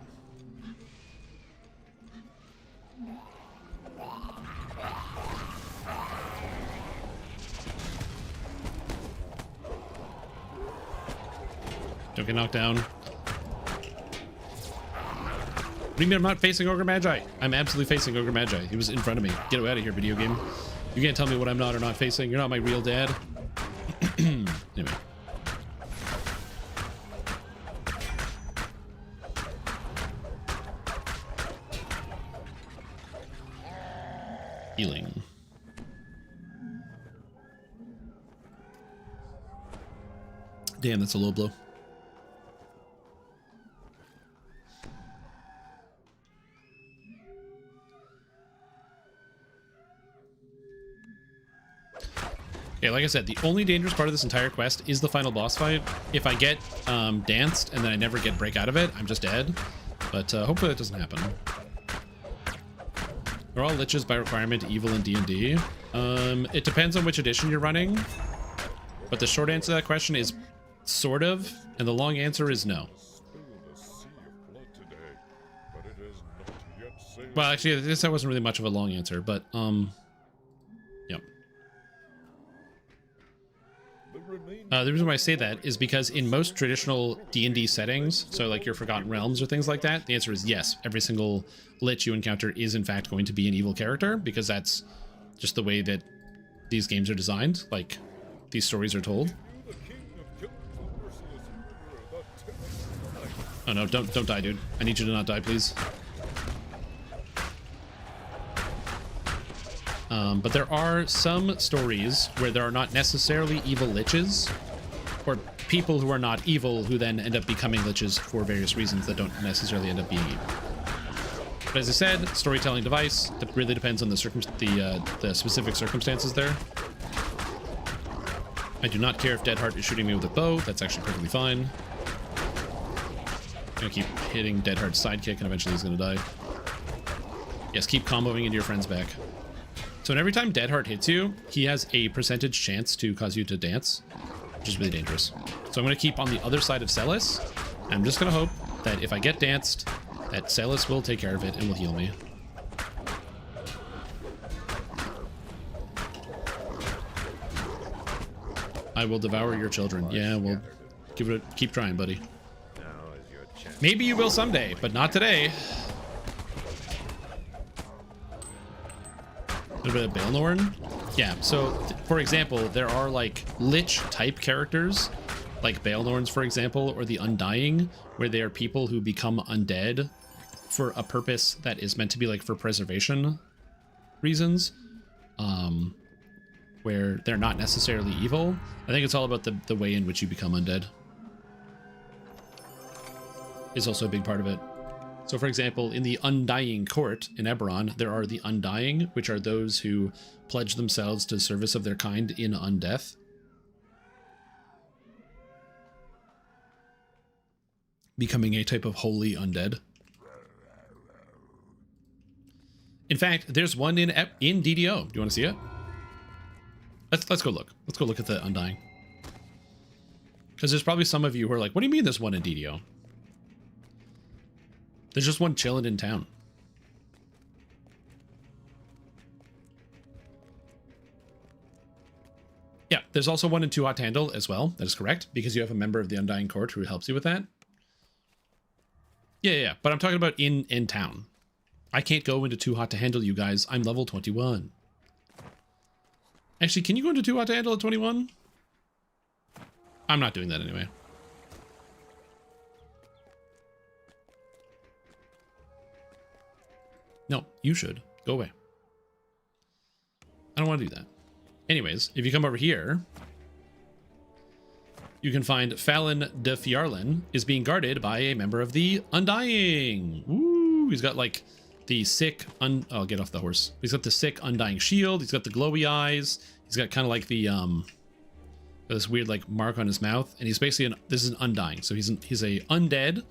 Speaker 1: Don't get knocked down. What do you mean I'm not facing Ogre Magi? I'm absolutely facing Ogre Magi. He was in front of me. Get out of here, video game. You can't tell me what I'm not or not facing. You're not my real dad. Anyway. Healing. Damn, that's a low blow. Okay, like I said, the only dangerous part of this entire quest is the final boss fight. If I get danced and then I never get break out of it, I'm just dead. But hopefully that doesn't happen. Are all liches by requirement evil in D&D? It depends on which edition you're running. But the short answer to that question is sort of, and the long answer is no. Well, actually, that wasn't really much of a long answer, but yep. The reason why I say that is because in most traditional D&D settings, so like your Forgotten Realms or things like that, the answer is yes. Every single lich you encounter is in fact going to be an evil character, because that's just the way that these games are designed, like these stories are told. Oh no, don't die, dude. I need you to not die, please. But there are some stories where there are not necessarily evil liches, or people who are not evil who then end up becoming liches for various reasons that don't necessarily end up being evil. But as I said, storytelling device, that really depends on the specific circumstances there. I do not care if Deadheart is shooting me with a bow, that's actually perfectly fine. I'm gonna keep hitting Deadheart's sidekick and eventually he's gonna die. Yes, keep comboing into your friend's back. So every time Deadheart hits you, he has a percentage chance to cause you to dance, which is really dangerous. So I'm going to keep on the other side of Celis. I'm just going to hope that if I get danced, that Celis will take care of it and will heal me. I will devour your children. Yeah, we'll give it a, keep trying, buddy. Maybe you will someday, but not today. A little bit of Baelnorn. Yeah, so for example, there are like lich type characters, like Baelnorns, for example, or the Undying, where they are people who become undead for a purpose that is meant to be like for preservation reasons, where they're not necessarily evil. I think it's all about the way in which you become undead. Is also a big part of it. So for example, in the Undying Court in Eberron, there are the Undying, which are those who pledge themselves to the service of their kind in undeath. Becoming a type of holy undead. In fact, there's one in DDO. Do you want to see it? Let's go look. Let's go look at the Undying. Because there's probably some of you who are like, what do you mean there's one in DDO? There's just one chilling in town. Yeah, there's also one in Too Hot to Handle as well. That is correct, because you have a member of the Undying Court who helps you with that. Yeah, but I'm talking about in town. I can't go into Too Hot to Handle, you guys. I'm level 21. Actually, can you go into Too Hot to Handle at 21? I'm not doing that anyway. No, you should. Go away. I don't want to do that. Anyways, if you come over here, you can find Fallon de Fjarlin is being guarded by a member of the Undying. Ooh, he's got like the sick... Oh, get off the horse. He's got the sick Undying shield. He's got the glowy eyes. He's got kind of like the... this weird like mark on his mouth. And he's basically... This is an Undying. So he's a undead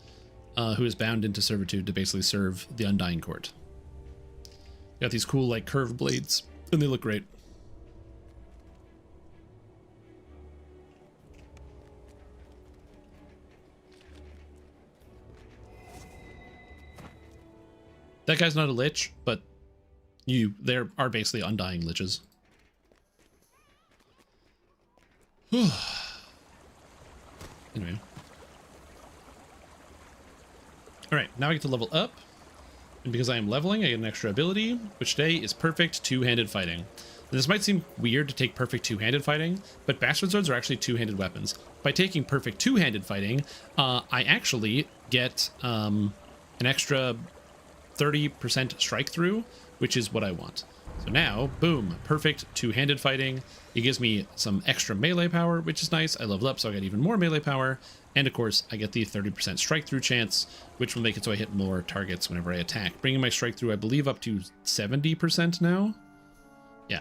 Speaker 1: who is bound into servitude to basically serve the Undying Court. Got these cool like curved blades, and they look great. That guy's not a lich, but there are basically Undying liches. Anyway. All right, now I get to level up. And because I am leveling, I get an extra ability, which today is perfect two-handed fighting. And this might seem weird to take perfect two-handed fighting, but bastard swords are actually two-handed weapons. By taking perfect two-handed fighting, I actually get an extra 30% strike through, which is what I want. So now, boom, perfect two-handed fighting. It gives me some extra melee power, which is nice. I leveled up, so I got even more melee power. And of course, I get the 30% strike through chance, which will make it so I hit more targets whenever I attack. Bringing my strike through, I believe, up to 70% now. Yeah,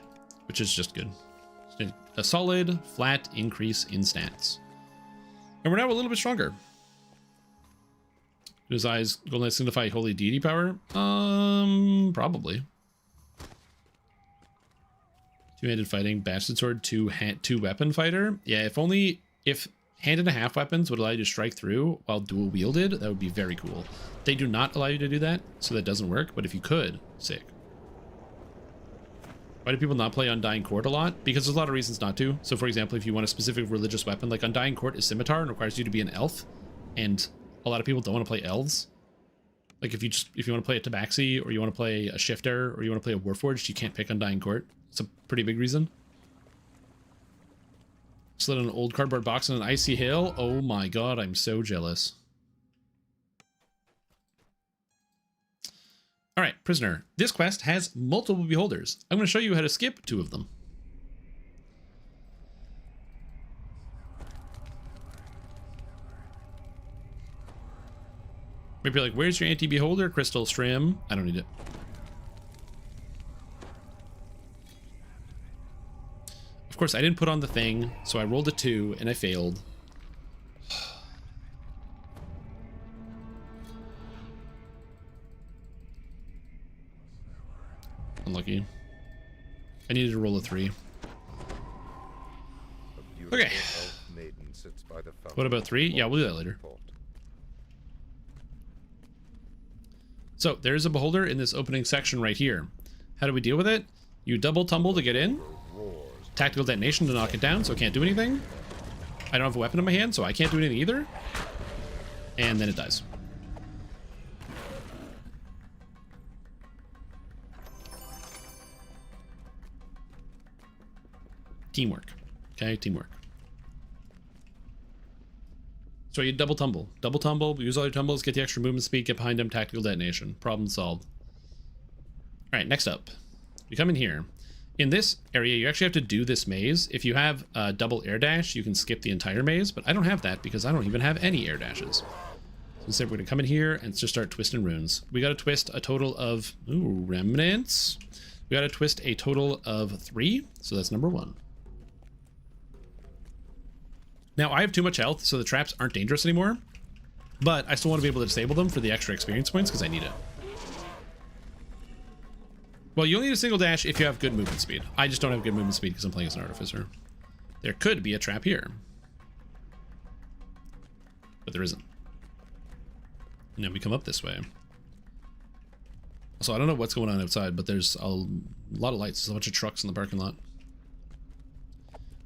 Speaker 1: which is just good. A solid, flat increase in stats. And we're now a little bit stronger. His eyes, golden eyes signify holy deity power? Probably. Two-handed fighting, bastard sword, two-weapon fighter. Yeah, if hand and a half weapons would allow you to strike through while dual wielded, that would be very cool. They do not allow you to do that, so that doesn't work, but if you could, sick. Why do people not play Undying Court a lot? Because there's a lot of reasons not to. So for example, if you want a specific religious weapon, like Undying Court is scimitar and requires you to be an elf, and a lot of people don't want to play elves. Like if you want to play a Tabaxi, or you want to play a Shifter, or you want to play a Warforged, you can't pick Undying Court. It's a pretty big reason. Slid on an old cardboard box in an icy hill. Oh my god, I'm so jealous. Alright, prisoner. This quest has multiple beholders. I'm going to show you how to skip 2 of them. Maybe you're like, where's your anti-beholder, Crystal Strim? I don't need it. Of course, I didn't put on the thing, so I rolled a 2 and I failed. Unlucky. I needed to roll a 3. Okay. What about 3? Yeah, we'll do that later. So there's a beholder in this opening section right here. How do we deal with it? You double tumble to get in. Tactical detonation to knock it down, so it can't do anything. I don't have a weapon in my hand, so I can't do anything either. And then it dies. Teamwork. Okay, teamwork. So you double tumble. Double tumble, use all your tumbles, get the extra movement speed, get behind them, tactical detonation. Problem solved. Alright, next up. You come in here. In this area, you actually have to do this maze. If you have a double air dash, you can skip the entire maze, but I don't have that because I don't even have any air dashes. So instead, we're going to come in here and just start twisting runes. We got to twist a total of... Ooh, remnants. We got to twist a total of 3, so that's number 1. Now, I have too much health, so the traps aren't dangerous anymore, but I still want to be able to disable them for the extra experience points because I need it. Well, you only need a single dash if you have good movement speed. I just don't have good movement speed because I'm playing as an artificer. There could be a trap here, but there isn't. And then we come up this way. So I don't know what's going on outside, but there's a lot of lights. There's a bunch of trucks in the parking lot.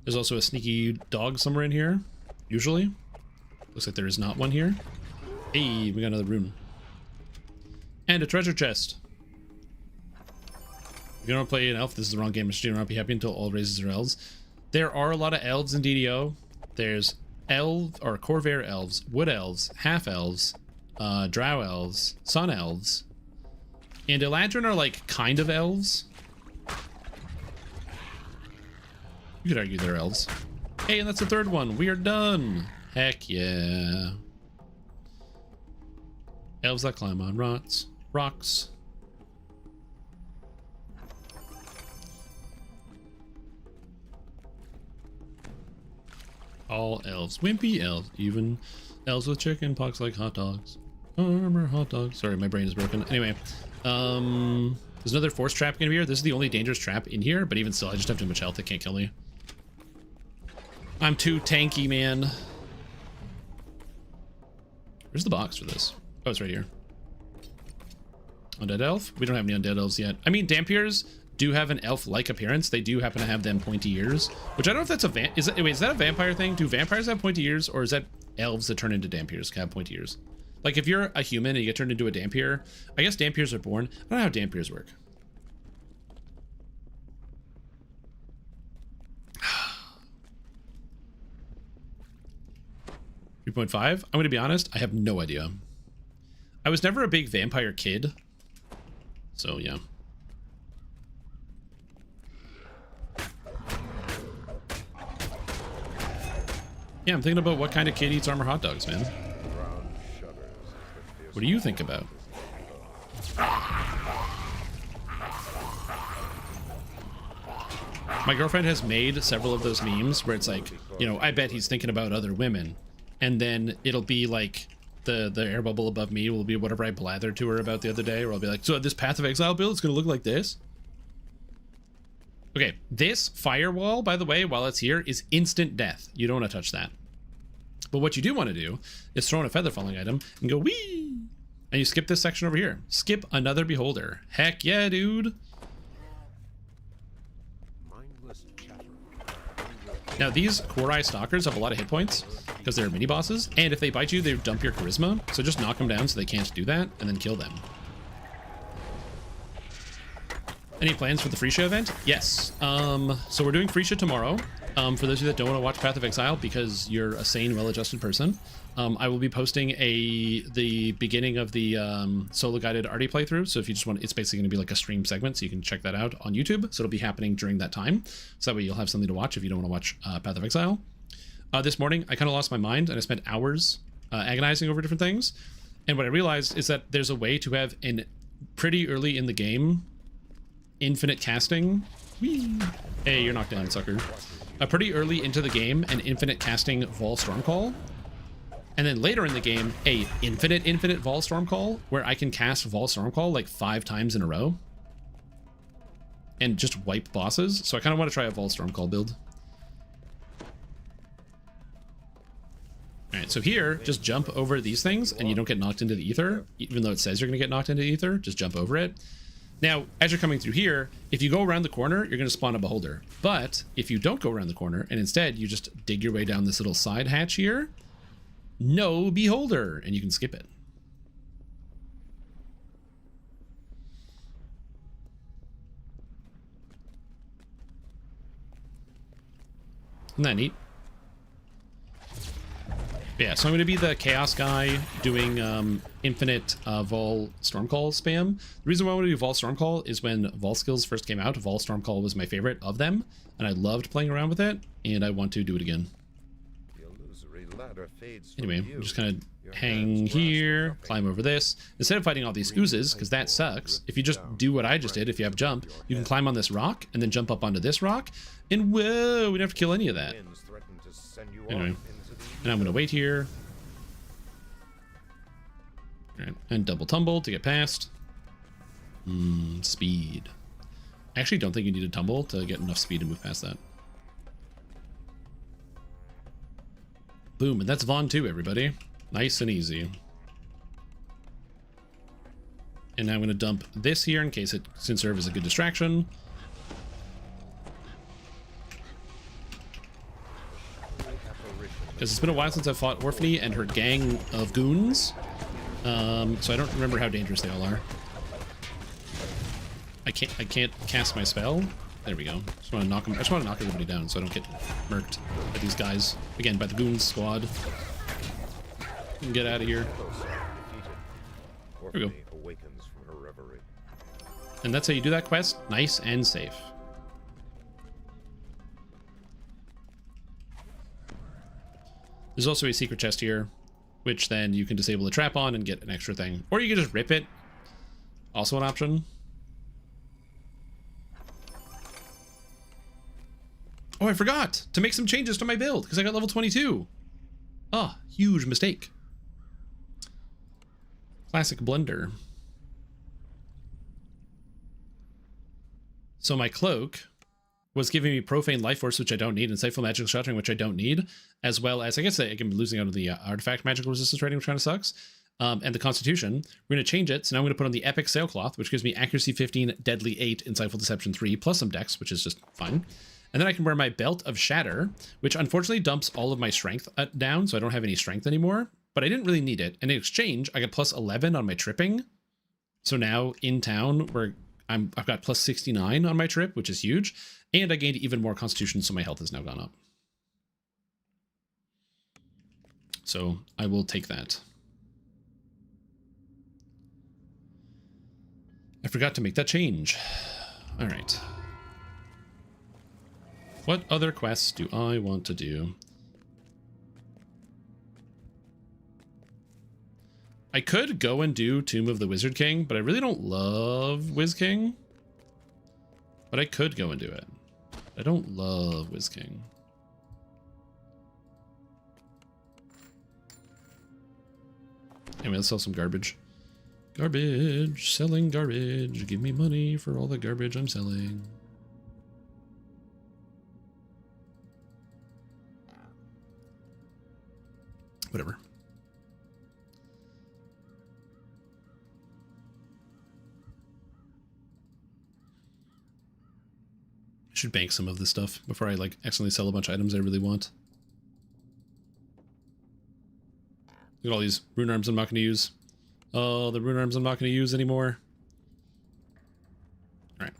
Speaker 1: There's also a sneaky dog somewhere in here, usually. Looks like there is not one here. Hey, we got another rune. And a treasure chest. If you don't want to play an elf, this is the wrong game. You don't want to be happy until all races are elves. There are a lot of elves in DDO. There's Corvair elves, wood elves, half elves, drow elves, sun elves, and Eladrin are like kind of elves. You could argue they're elves. Hey, and that's the 3rd one. We are done. Heck yeah. Elves that climb on rocks. All elves. Wimpy elves. Even elves with chicken pox like hot dogs. Armor hot dogs. Sorry, my brain is broken. Anyway, there's another force trap in here. This is the only dangerous trap in here, but even still, I just have too much health. It can't kill me. I'm too tanky, man. Where's the box for this? Oh, it's right here. Undead elf? We don't have any undead elves yet. I mean, Dampiers do have an elf-like appearance. They do happen to have them pointy ears, which I don't know if that's a wait, is that a vampire thing? Do vampires have pointy ears, or is that elves that turn into Dampiers have pointy ears? Like, if you're a human and you get turned into a Dampier, I guess Dampiers are born. I don't know how Dampiers work. 3.5? I'm going to be honest, I have no idea. I was never a big vampire kid. So, yeah. Yeah, I'm thinking about what kind of kid eats armor hot dogs, man. What do you think about? My girlfriend has made several of those memes where it's like, you know, I bet he's thinking about other women. And then it'll be like the air bubble above me will be whatever I blathered to her about the other day, where I'll be like, so this Path of Exile build is going to look like this. Okay, this firewall, by the way, while it's here, is instant death. You don't want to touch that. But what you do want to do is throw in a feather falling item and go wee, and you skip this section over here. Skip another beholder. Heck yeah, dude. Now these Core Eye Stalkers have a lot of hit points because they're mini bosses, and if they bite you, they dump your charisma. So just knock them down so they can't do that, and then kill them. Any plans for the Freesia event? Yes. So we're doing Freesia tomorrow. For those of you that don't want to watch Path of Exile because you're a sane, well-adjusted person, I will be posting the beginning of the solo guided arty playthrough. So if you just want, it's basically going to be like a stream segment, so you can check that out on YouTube. So it'll be happening during that time. So that way you'll have something to watch if you don't want to watch Path of Exile. This morning, I kind of lost my mind and I spent hours agonizing over different things. And what I realized is that there's a way to have an pretty early in the game infinite casting. Whee! Hey, you're knocked down, sucker. Pretty early into the game, an infinite casting Vol Stormcall. And then later in the game, a infinite Vol Stormcall, where I can cast Vol Stormcall like 5 times in a row. And just wipe bosses. So I kind of want to try a Vol Stormcall build. Alright, so here, just jump over these things, and you don't get knocked into the ether. Even though it says you're going to get knocked into the ether, just jump over it. Now, as you're coming through here, if you go around the corner, you're going to spawn a beholder. But if you don't go around the corner, and instead you just dig your way down this little side hatch here, no beholder, and you can skip it. Isn't that neat? Yeah, so I'm going to be the Chaos guy doing infinite Vol Stormcall spam. The reason why I want to do Vol Stormcall is when Vol skills first came out, Vol Stormcall was my favorite of them, and I loved playing around with it, and I want to do it again. Anyway, I'm just kind of hang here, climb over this. Instead of fighting all these oozes, because that sucks, if you just do what I just did, if you have jump, you can climb on this rock, and then jump up onto this rock, and whoa, we don't have to kill any of that. Anyway. And I'm going to wait here. All right, and double tumble to get past. Speed. I actually don't think you need a tumble to get enough speed to move past that. Boom, and that's Vaughn too, everybody. Nice and easy. And now I'm going to dump this here in case it can serve as a good distraction. Because it's been a while since I've fought Orphany and her gang of goons. So I don't remember how dangerous they all are. I can't cast my spell. There we go. Just want to knock them. I just want to knock everybody down so I don't get murked by these guys. Again, by the goons squad. Get out of here. There we go. And that's how you do that quest. Nice and safe. There's also a secret chest here, which then you can disable the trap on and get an extra thing. Or you can just rip it. Also an option. Oh, I forgot to make some changes to my build because I got level 22. Ah, huge mistake. Classic blunder. So my cloak was giving me Profane Life Force, which I don't need, and Insightful Magical Sheltering, which I don't need, as well as, I guess I can be losing out on the Artifact Magical Resistance rating, which kind of sucks, and the Constitution. We're going to change it, so now I'm going to put on the Epic Sailcloth, which gives me Accuracy 15, Deadly 8, Insightful Deception 3, plus some Dex, which is just fine. And then I can wear my Belt of Shatter, which unfortunately dumps all of my Strength down, so I don't have any Strength anymore, but I didn't really need it. And in exchange, I got plus 11 on my tripping, so now in town, I've got plus 69 on my trip, which is huge. And I gained even more Constitution, so my health has now gone up. So I will take that. I forgot to make that change. All right. What other quests do I want to do? I could go and do Tomb of the Wizard King, but I really don't love Wiz King. But I could go and do it. I don't love Wiz King. Anyway, let's sell some garbage. Garbage, selling garbage. Give me money for all the garbage I'm selling. Whatever. I should bank some of this stuff before I like accidentally sell a bunch of items I really want. Look at all these rune arms I'm not going to use. Oh, the rune arms I'm not going to use anymore. All right.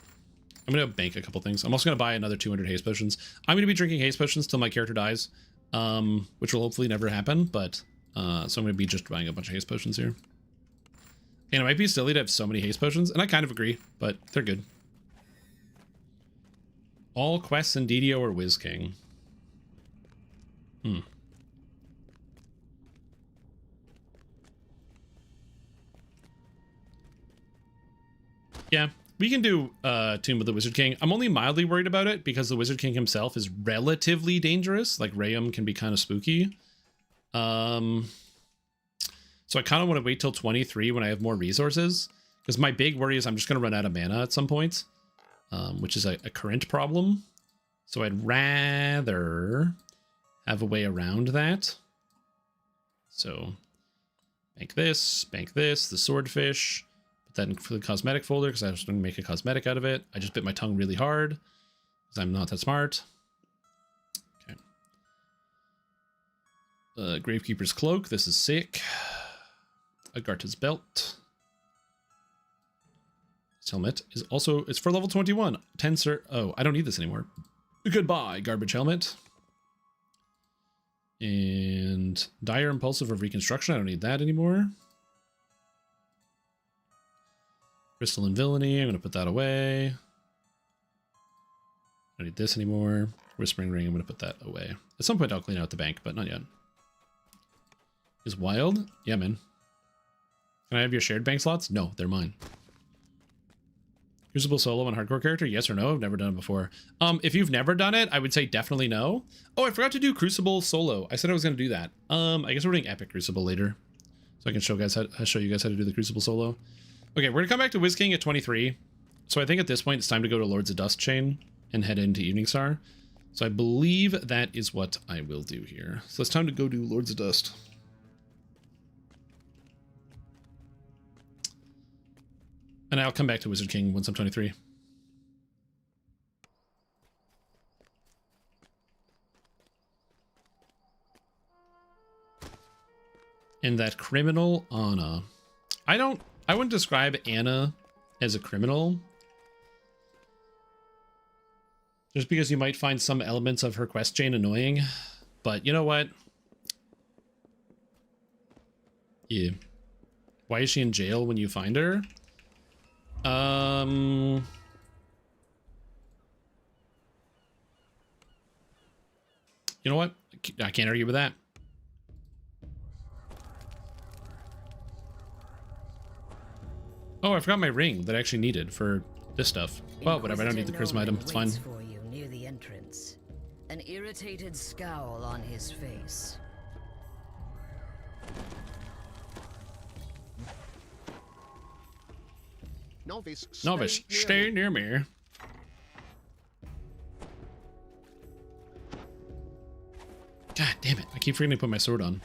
Speaker 1: I'm going to bank a couple things. I'm also going to buy another 200 haste potions. I'm going to be drinking haste potions till my character dies, which will hopefully never happen. But so I'm going to be just buying a bunch of haste potions here. And it might be silly to have so many haste potions, and I kind of agree, but they're good. All quests in DDO or Wiz King. Yeah, we can do Tomb of the Wizard King. I'm only mildly worried about it because the Wizard King himself is relatively dangerous. Like, Rayum can be kind of spooky. So I kind of want to wait till 23 when I have more resources. Because my big worry is I'm just going to run out of mana at some point. Which is a current problem. So I'd rather have a way around that. So bank this, the swordfish. Put that in for the cosmetic folder because I was going to make a cosmetic out of it. I just bit my tongue really hard because I'm not that smart. Okay. Gravekeeper's cloak. This is sick. Agartha's belt. This helmet is also, it's for level 21. 10 sir. Oh, I don't need this anymore. Goodbye, garbage helmet. And dire impulsive of reconstruction. I don't need that anymore. Crystal and villainy. I'm going to put that away. I don't need this anymore. Whispering ring. I'm going to put that away. At some point I'll clean out the bank, but not yet. Is wild? Yeah, man. Can I have your shared bank slots? No, they're mine. Crucible solo and hardcore character? Yes or no? I've never done it before. If you've never done it, I would say definitely no. Oh, I forgot to do Crucible solo. I said I was going to do that. I guess we're doing Epic Crucible later. So I can show you guys how to do the Crucible solo. Okay, we're going to come back to Wiz King at 23. So I think at this point it's time to go to Lords of Dust Chain and head into Evening Star. So I believe that is what I will do here. So it's time to go do Lords of Dust. And I'll come back to Wizard King once I'm 23. And that criminal Anna. I wouldn't describe Anna as a criminal. Just because you might find some elements of her quest chain annoying. But you know what? Yeah. Why is she in jail when you find her? You know what? I can't argue with that. Oh, I forgot my ring that I actually needed for this stuff. Well, whatever. I don't need the charisma item. It's fine.
Speaker 13: For you near the entrance, an irritated scowl on his face.
Speaker 14: Novice,
Speaker 1: stay near me. God damn it. I keep forgetting to put my sword on.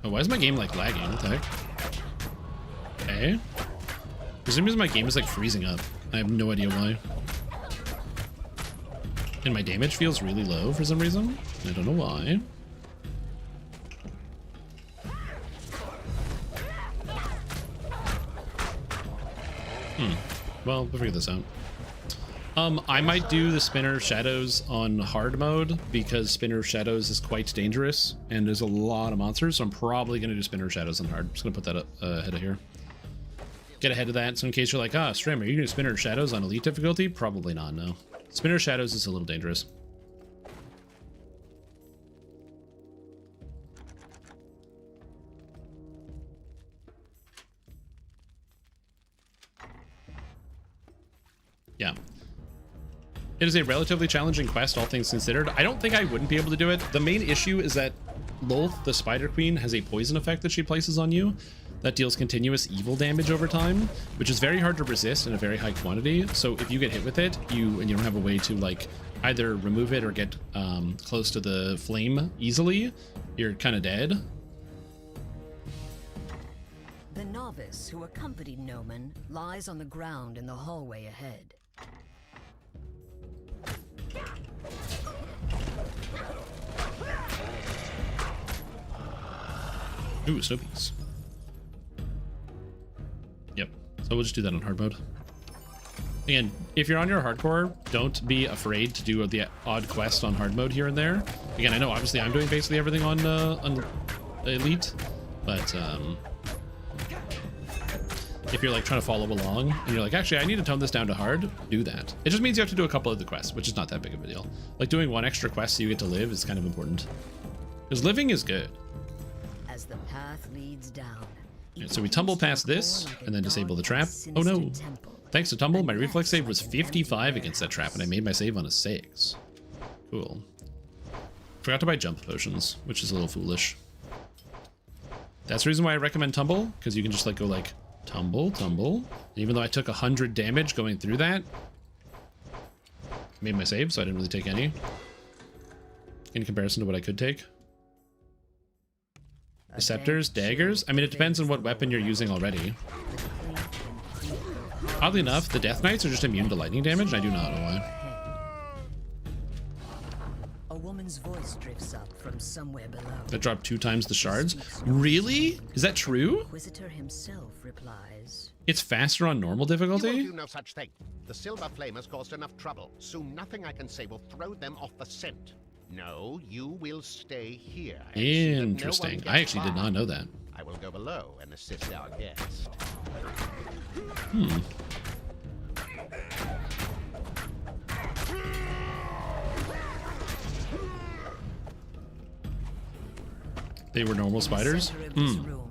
Speaker 1: Oh, why is my game like lagging? What the heck? Okay. For some reason my game is like freezing up. I have no idea why. And my damage feels really low for some reason. I don't know why. Well, we'll figure this out. I might do the Spinner of Shadows on hard mode because Spinner of Shadows is quite dangerous and there's a lot of monsters, so I'm probably going to do Spinner of Shadows on hard. I'm just going to put that up ahead of here. Get ahead of that, so in case you're like, Strim, are you going to Spinner of Shadows on elite difficulty? Probably not, no. Spinner of Shadows is a little dangerous. It is a relatively challenging quest, all things considered. I don't think I wouldn't be able to do it. The main issue is that Lolth, the Spider Queen, has a poison effect that she places on you that deals continuous evil damage over time, which is very hard to resist in a very high quantity. So if you get hit with it, you don't have a way to like either remove it or get close to the flame easily, you're kind of dead.
Speaker 13: The novice who accompanied Noman lies on the ground in the hallway ahead.
Speaker 1: Ooh, Snowpeaks. Yep. So we'll just do that on hard mode. Again, if you're on your hardcore, don't be afraid to do the odd quest on hard mode here and there. Again, I know obviously I'm doing basically everything on elite, but if you're like trying to follow along and you're like, actually I need to tone this down to hard, do that. It just means you have to do a couple of the quests, which is not that big of a deal. Like doing one extra quest so you get to live is kind of important, because living is good.
Speaker 13: As the path leads down,
Speaker 1: right, so we tumble past this and then disable the trap. Oh no. Thanks to tumble, my reflex save was 55 against that trap, and I made my save on a 6. Cool. Forgot to buy jump potions, which is a little foolish. That's the reason why I recommend tumble, because you can just like go like tumble, tumble. And even though I took 100 damage going through that, I made my save, so I didn't really take any in comparison to what I could take. Scepters, daggers. I mean, it depends on what weapon you're using already. Oddly enough, the Death Knights are just immune to lightning damage, and I do not know why.
Speaker 13: A woman's voice drifts up from somewhere below.
Speaker 1: That dropped 2 times the shards? Really? Is that true?
Speaker 13: Inquisitor himself replies.
Speaker 1: It's faster on normal difficulty?
Speaker 14: You will do no such thing. The Silver Flame has caused enough trouble. Soon nothing I can say will throw them off the scent. No, you will stay here.
Speaker 1: Interesting. I actually did not know that.
Speaker 14: I will go below and assist our guest.
Speaker 1: Hmm. They were normal spiders? Well,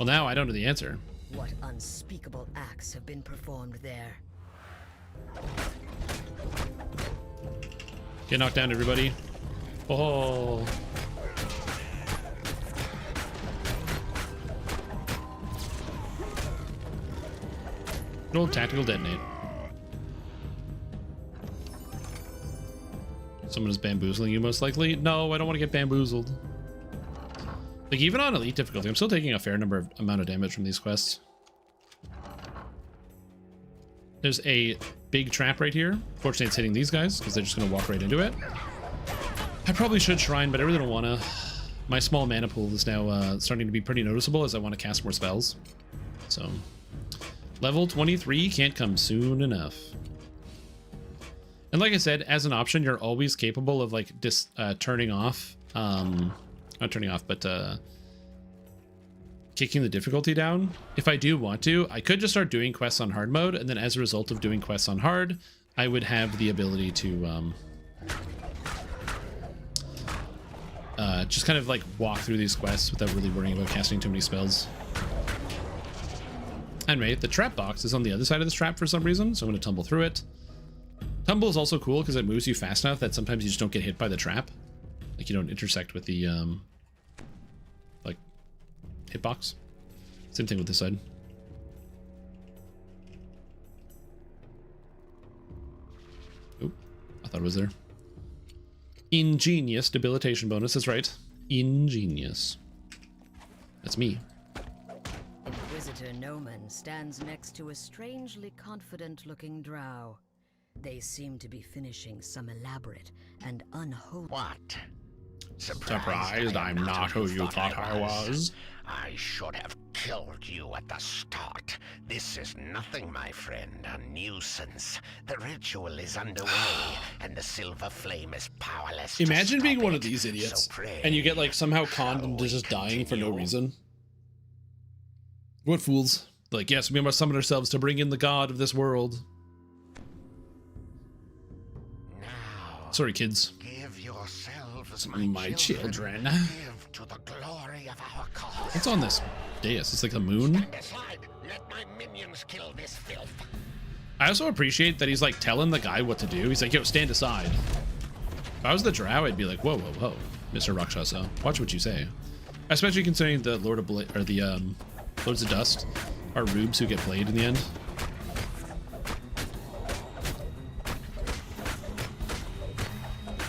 Speaker 1: now I don't know the answer.
Speaker 13: What unspeakable acts have been performed there?
Speaker 1: Get knocked down, everybody. Oh. Good old tactical detonate. Someone is bamboozling you, most likely. No, I don't want to get bamboozled. Like, even on elite difficulty, I'm still taking a fair amount of damage from these quests. There's a big trap right here. Fortunately, it's hitting these guys, because they're just going to walk right into it. I probably should shrine, but I really don't want to. My small mana pool is now starting to be pretty noticeable as I want to cast more spells. So, level 23 can't come soon enough. And like I said, as an option, you're always capable of like turning off, not turning off, but kicking the difficulty down. If I do want to, I could just start doing quests on hard mode, and then as a result of doing quests on hard, I would have the ability to just kind of like walk through these quests without really worrying about casting too many spells. Anyway, the trap box is on the other side of this trap for some reason, so I'm going to tumble through it. Tumble is also cool because it moves you fast enough that sometimes you just don't get hit by the trap. Like, you don't intersect with the like hitbox. Same thing with this side. Oh, I thought it was there. Ingenious debilitation bonus. That's right. Ingenious. That's me.
Speaker 13: Inquisitor Noman stands next to a strangely confident-looking drow. They seem to be finishing some elaborate and unholy...
Speaker 14: What?
Speaker 1: Surprised I'm not who you thought I was.
Speaker 14: I should have killed you at the start. This is nothing, my friend. A nuisance. The ritual is underway, and the Silver Flame is powerless.
Speaker 1: Imagine being one of these idiots, and you get like somehow conned into just dying for no reason. What fools. Like, yes, we must summon ourselves to bring in the god of this world. Sorry, kids.
Speaker 14: Give yourselves,
Speaker 1: my children.
Speaker 14: Give to the glory of our cause.
Speaker 1: What's on this dais? It's like the moon.
Speaker 14: Aside, let my minions kill this filth.
Speaker 1: I also appreciate that he's like telling the guy what to do. He's like, yo, stand aside. If I was the drow, I'd be like, whoa, whoa, whoa, Mr. Rakshasa, watch what you say. Especially considering the Lord of Lords of Dust are rubes who get played in the end.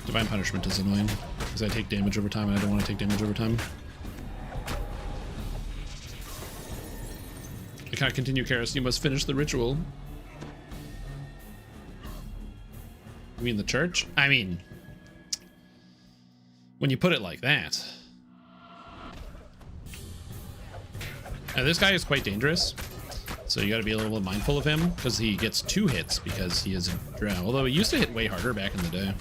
Speaker 1: Divine Punishment is annoying because I take damage over time and I don't want to take damage over time. I can't continue, Karis. You must finish the ritual. You mean the church? I mean, when you put it like that. Now this guy is quite dangerous, so you got to be a little bit mindful of him because he gets 2 hits because he is a drow. Although he used to hit way harder back in the day.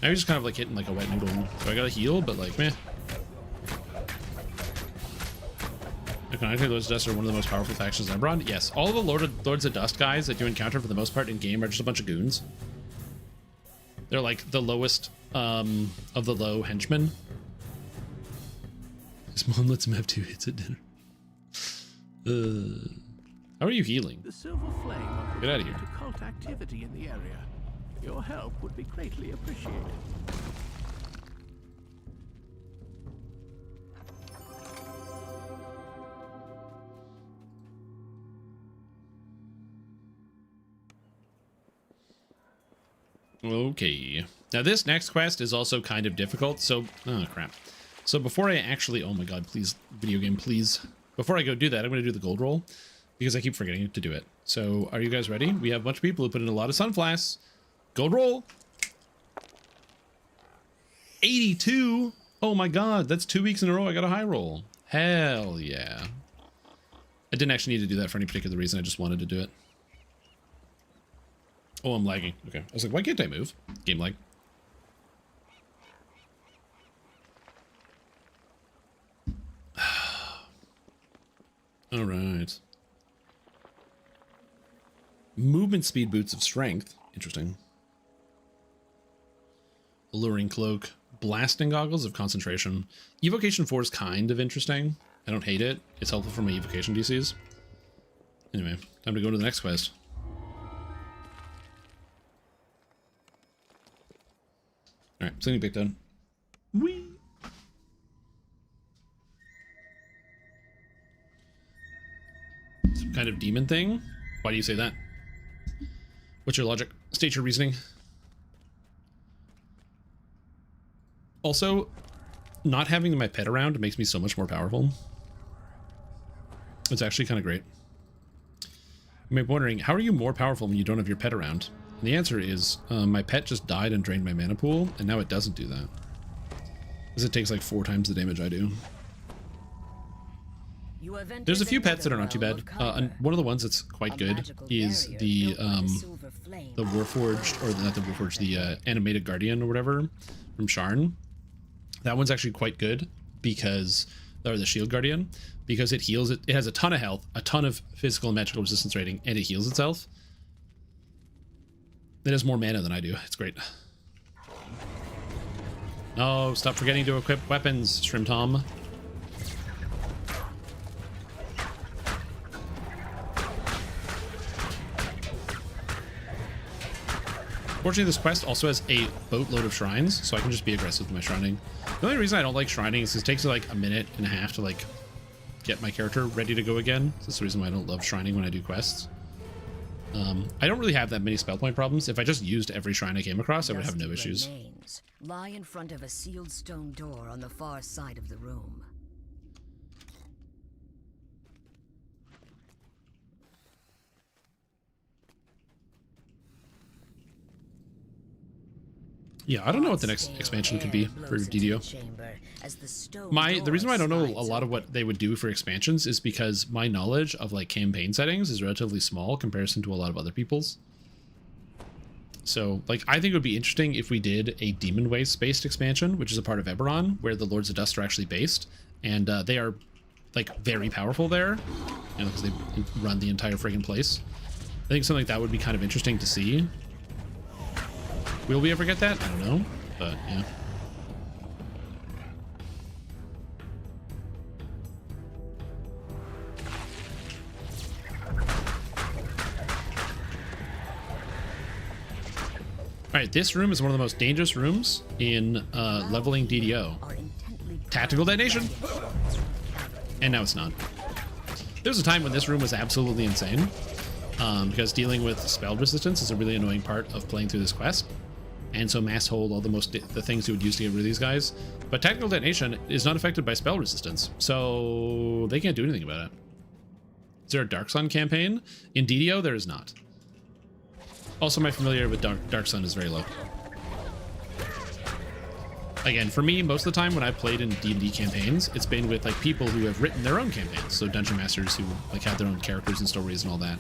Speaker 1: Now he's just kind of like hitting like a wet noodle. So I got to heal, but like meh. Iconically, Lords of Dust are one of the most powerful factions in Eberron. Yes, all the Lords of Dust guys that you encounter for the most part in game are just a bunch of goons. They're like the lowest of the low henchmen. His mom lets him have 2 hits at dinner. How are you healing?
Speaker 15: The Silver Flame are
Speaker 1: Get out of here.
Speaker 15: to cult activity in the area. Your help would be greatly appreciated.
Speaker 1: Okay. Now this next quest is also kind of difficult, so... Oh, crap. So before I actually... Oh my god, please, video game, please. Before I go do that, I'm going to do the gold roll, because I keep forgetting to do it. So, are you guys ready? We have a bunch of people who put in a lot of sunflasks. Gold roll! 82! Oh my god, that's 2 weeks in a row I got a high roll. Hell yeah. I didn't actually need to do that for any particular reason, I just wanted to do it. Oh, I'm lagging. Okay. I was like, why can't I move? Game lag. All right. Movement speed boots of strength. Interesting. Alluring cloak. Blasting goggles of concentration. Evocation 4 is kind of interesting. I don't hate it. It's helpful for my evocation DCs. Anyway, time to go to the next quest. Alright, sending pick done. Whee! Some kind of demon thing? Why do you say that? What's your logic? State your reasoning. Also, not having my pet around makes me so much more powerful. It's actually kind of great. You may be wondering, how are you more powerful when you don't have your pet around? And the answer is, my pet just died and drained my mana pool, and now it doesn't do that. Because it takes like 4 times the damage I do. There's a few pets that are not too bad. And one of the ones that's quite good is the Warforged, or not the Warforged, the Animated Guardian or whatever from Sharn. That one's actually quite good because, or the Shield Guardian, because it heals it. It has a ton of health, a ton of physical and magical resistance rating, and it heals itself. It has more mana than I do. It's great. No, stop forgetting to equip weapons, Shrim Tom. Fortunately, this quest also has a boatload of shrines, so I can just be aggressive with my shrining. The only reason I don't like shrining is because it takes like a minute and a half to like get my character ready to go again. That's the reason why I don't love shrining when I do quests. I don't really have that many spell point problems. If I just used every shrine I came across, I would have no issues.
Speaker 13: Lie in front of a sealed stone door on the far side of the room.
Speaker 1: Yeah, I don't know what the next expansion could be for DDO. The reason why I don't know a lot of what they would do for expansions is because my knowledge of like campaign settings is relatively small in comparison to a lot of other people's. So, like, I think it would be interesting if we did a Demon Waste-based expansion, which is a part of Eberron, where the Lords of Dust are actually based, and they are, like, very powerful there, you know, because they run the entire friggin' place. I think something like that would be kind of interesting to see. Will we ever get that? I don't know, but yeah. right, this room is one of the most dangerous rooms in leveling DDO. Tactical detonation. And now it's not. There was a time when this room was absolutely insane, because dealing with spell resistance is a really annoying part of playing through this quest. And so mass hold all the things you would use to get rid of these guys. But tactical detonation is not affected by spell resistance, so they can't do anything about it. Is there a Dark Sun campaign? In DDO, there is not. Also, my familiarity with Dark Sun is very low. Again, for me, most of the time when I've played in D&D campaigns, it's been with like people who have written their own campaigns. So dungeon masters who like have their own characters and stories and all that,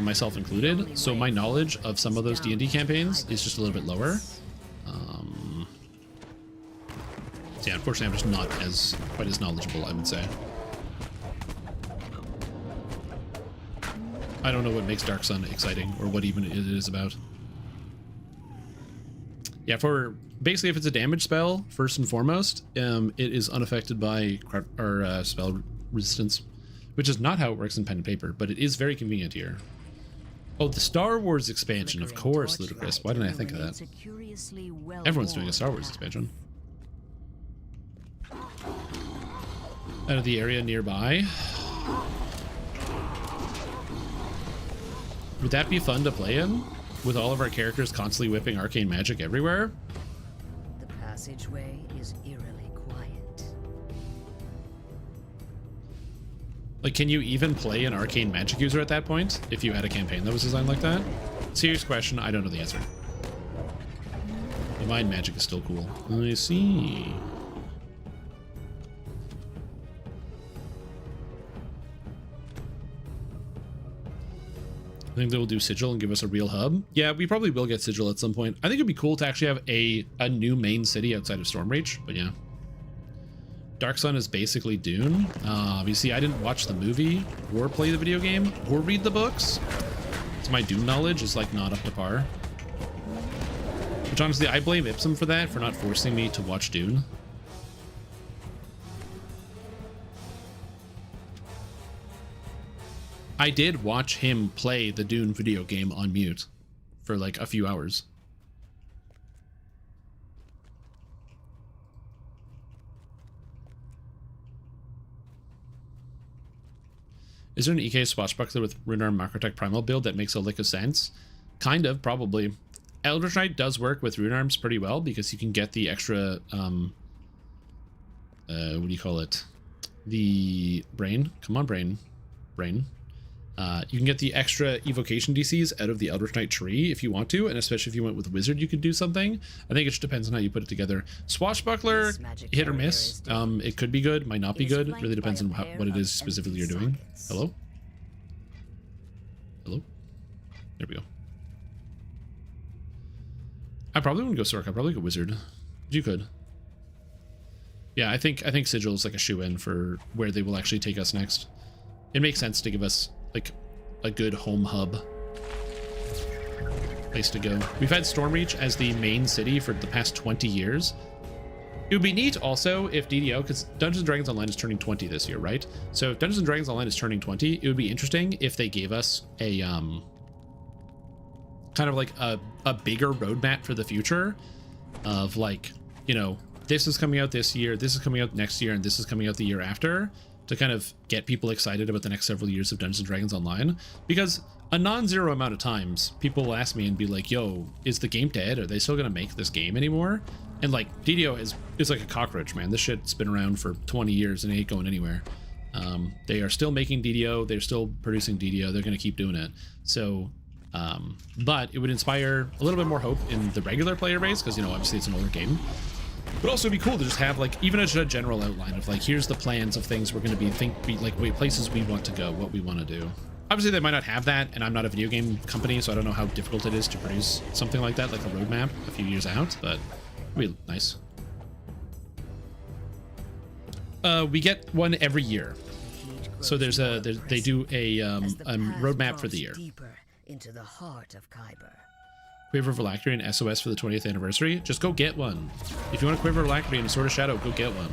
Speaker 1: myself included. So my knowledge of some of those D&D campaigns is just a little bit lower. So yeah, unfortunately, I'm just not quite as knowledgeable, I would say. I don't know what makes Dark Sun exciting or what even it is about. Yeah, basically if it's a damage spell, first and foremost, it is unaffected by spell resistance, which is not how it works in pen and paper, but it is very convenient here. Oh, the Star Wars expansion, of course, Ludicrous. Why didn't I think of that? Everyone's doing a Star Wars expansion. Out of the area nearby. Would that be fun to play in? With all of our characters constantly whipping arcane magic everywhere?
Speaker 13: The passageway is eerily quiet.
Speaker 1: Like, can you even play an arcane magic user at that point if you had a campaign that was designed like that? Serious question, I don't know the answer. Divine magic is still cool. I see. I think they will do Sigil and give us a real hub. Yeah, we probably will get Sigil at some point. I think it'd be cool to actually have a new main city outside of Stormreach, but yeah. Dark Sun is basically Dune. Obviously, I didn't watch the movie or play the video game or read the books, so my Dune knowledge is like not up to par. Which honestly, I blame Ipsum for that, for not forcing me to watch Dune. I did watch him play the Dune video game on mute for like a few hours. Is there an EK swashbuckler with Runearm Macrotech Primal build that makes a lick of sense? Kind of, probably. Eldritch Knight does work with Runearms pretty well because you can get the extra, what do you call it? The brain? Come on, brain. You can get the extra evocation DCs out of the Eldritch Knight tree if you want to, and especially if you went with Wizard, you could do something. I think it just depends on how you put it together. Swashbuckler, hit or miss. It could be good, might not be good. It really depends on what it is specifically you're doing. Hello? Hello? There we go. I probably wouldn't go Sork. I'd probably go Wizard. You could. Yeah, I think Sigil is like a shoe-in for where they will actually take us next. It makes sense to give us like a good home hub place to go. We've had Stormreach as the main city for the past 20 years. It would be neat also if DDO, because Dungeons & Dragons Online is turning 20 this year, right? So if Dungeons & Dragons Online is turning 20, it would be interesting if they gave us a kind of like a bigger roadmap for the future of like, you know, this is coming out this year, this is coming out next year, and this is coming out the year after, to kind of get people excited about the next several years of Dungeons & Dragons Online. Because a non-zero amount of times, people will ask me and be like, yo, is the game dead? Are they still gonna make this game anymore? And like, DDO is like a cockroach, man. This shit's been around for 20 years and it ain't going anywhere. They are still making DDO, they're still producing DDO, they're gonna keep doing it. So, but it would inspire a little bit more hope in the regular player base, because, you know, obviously it's an older game. But also it'd be cool to just have like even a general outline of like, here's the plans of things we're going to be places we want to go, what we want to do. Obviously they might not have that, and I'm not a video game company, so I don't know how difficult it is to produce something like that, like a roadmap a few years out, but it'd be nice. We get one every year, so they do a roadmap for the year.
Speaker 13: Deeper into the heart of Kyber.
Speaker 1: Quiver of Alacrity and SOS for the 20th anniversary. Just go get one. If you want a Quiver of Alacrity and a Sword of Shadow, go get one.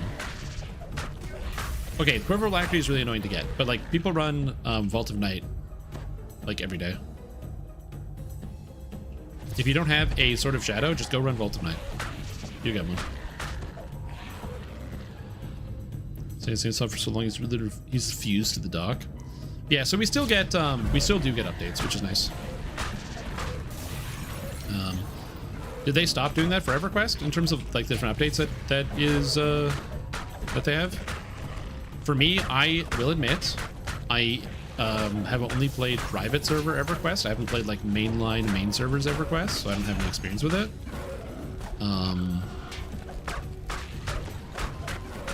Speaker 1: Okay, Quiver of Alacrity is really annoying to get, but like people run Vault of Night like every day. If you don't have a Sword of Shadow, just go run Vault of Night. You get one. Same stuff for so long he's fused to the dock. Yeah, so we still do get updates, which is nice. Did they stop doing that for EverQuest in terms of like different updates that they have? For me, I will admit, I have only played private server EverQuest. I haven't played like mainline main servers EverQuest, so I don't have any experience with it.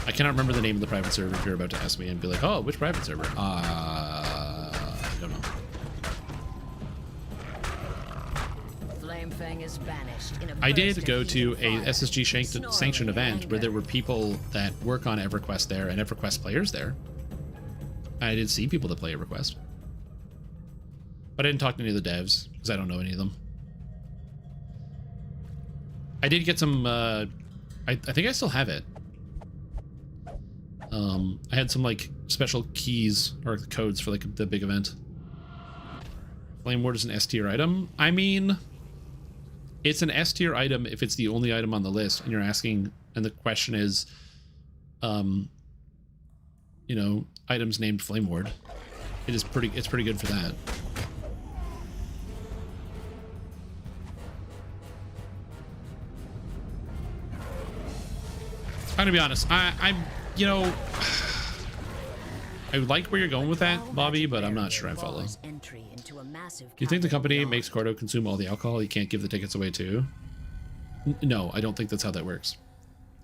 Speaker 1: I cannot remember the name of the private server if you're about to ask me and be like, oh, which private server? I don't know.
Speaker 13: Flamefang is banished in a
Speaker 1: I did
Speaker 13: burst
Speaker 1: go
Speaker 13: of
Speaker 1: to
Speaker 13: heated
Speaker 1: a
Speaker 13: fire.
Speaker 1: SSG sanctioned event where there were people that work on EverQuest there and EverQuest players there. I did see people that play EverQuest. But I didn't talk to any of the devs because I don't know any of them. I did get some, I think I still have it. I had some like special keys or codes for like the big event. Flame Ward is an S tier item. I mean, it's an S tier item if it's the only item on the list and you're asking, and the question is, you know, items named Flame Ward. It's pretty good for that. I'm gonna be honest, I'm you know, I like where you're going with that, Bobby, but I'm not sure I follow. Do you think the company makes Cordo consume all the alcohol? You can't give the tickets away too? No, I don't think that's how that works.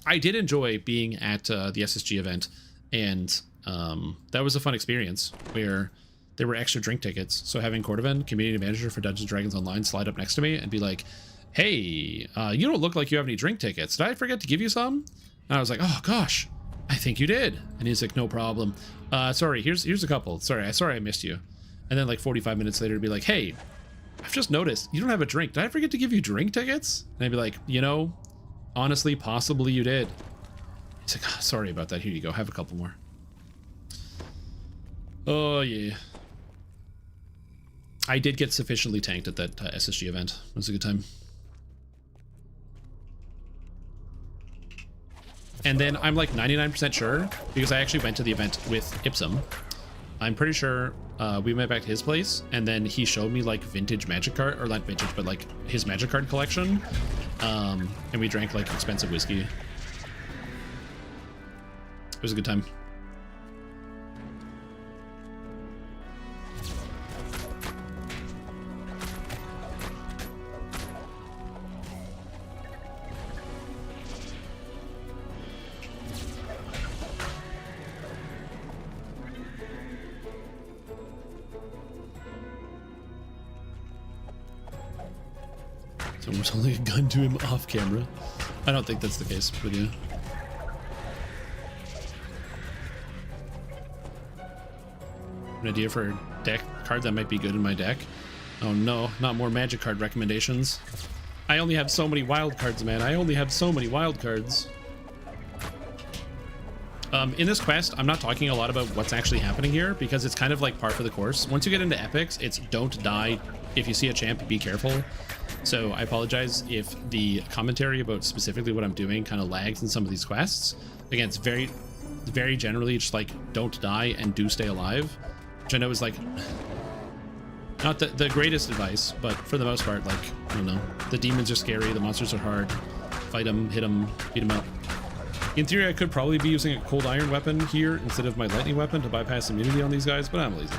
Speaker 1: I did enjoy being at the SSG event, and that was a fun experience where there were extra drink tickets. So having Cordovan, community manager for Dungeons & Dragons Online, slide up next to me and be like, hey, you don't look like you have any drink tickets. Did I forget to give you some? And I was like, oh gosh, I think you did. And he's like, no problem. Sorry, here's a couple. Sorry I missed you. And then like 45 minutes later, to be like, hey, I've just noticed you don't have a drink. Did I forget to give you drink tickets? And I'd be like, you know, honestly, possibly you did. He's like, oh, sorry about that. Here you go. Have a couple more. Oh, yeah. I did get sufficiently tanked at that SSG event. It was a good time. And then I'm like 99% sure, because I actually went to the event with Ipsum. I'm pretty sure we went back to his place, and then he showed me like vintage magic card, or not vintage, but like his magic card collection. And we drank like expensive whiskey. It was a good time. Someone's holding a gun to him off camera. I don't think that's the case, but yeah. An idea for a deck card that might be good in my deck. Oh no, not more magic card recommendations. I only have so many wild cards, man. I only have so many wild cards. In this quest, I'm not talking a lot about what's actually happening here because it's kind of like par for the course. Once you get into epics, it's don't die. If you see a champ, be careful. So I apologize if the commentary about specifically what I'm doing kind of lags in some of these quests. Again, it's very, very generally just like don't die and do stay alive, which I know is like not the greatest advice, but for the most part, like, I don't know, the demons are scary, the monsters are hard. Fight them, hit them, beat them up. In theory, I could probably be using a cold iron weapon here instead of my lightning weapon to bypass immunity on these guys, but I'm lazy.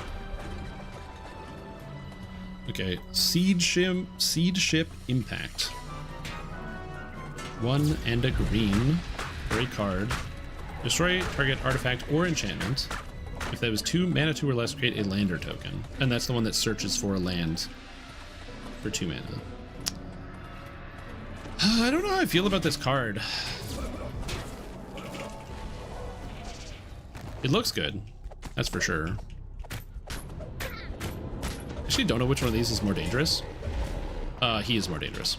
Speaker 1: Okay, Siege Ship Impact. 1 and a green for a card. Destroy target artifact or enchantment. If that was 2 mana 2 or less, create a lander token. And that's the one that searches for a land for 2 mana. I don't know how I feel about this card. It looks good, that's for sure. Actually, don't know which one of these is more dangerous. He is more dangerous.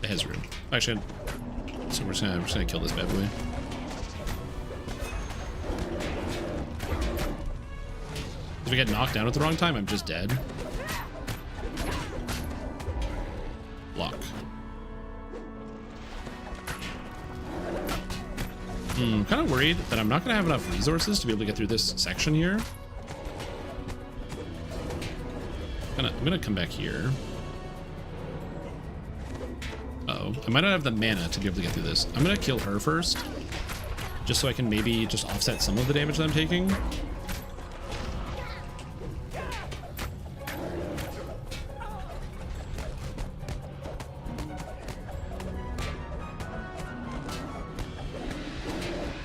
Speaker 1: The Hezru. Actually, so we're just gonna kill this bad boy. If we get knocked down at the wrong time, I'm just dead. block. I'm kind of worried that I'm not going to have enough resources to be able to get through this section here. I'm gonna come back here. Uh-oh. I might not have the mana to be able to get through this. I'm gonna kill her first, just so I can maybe just offset some of the damage that I'm taking.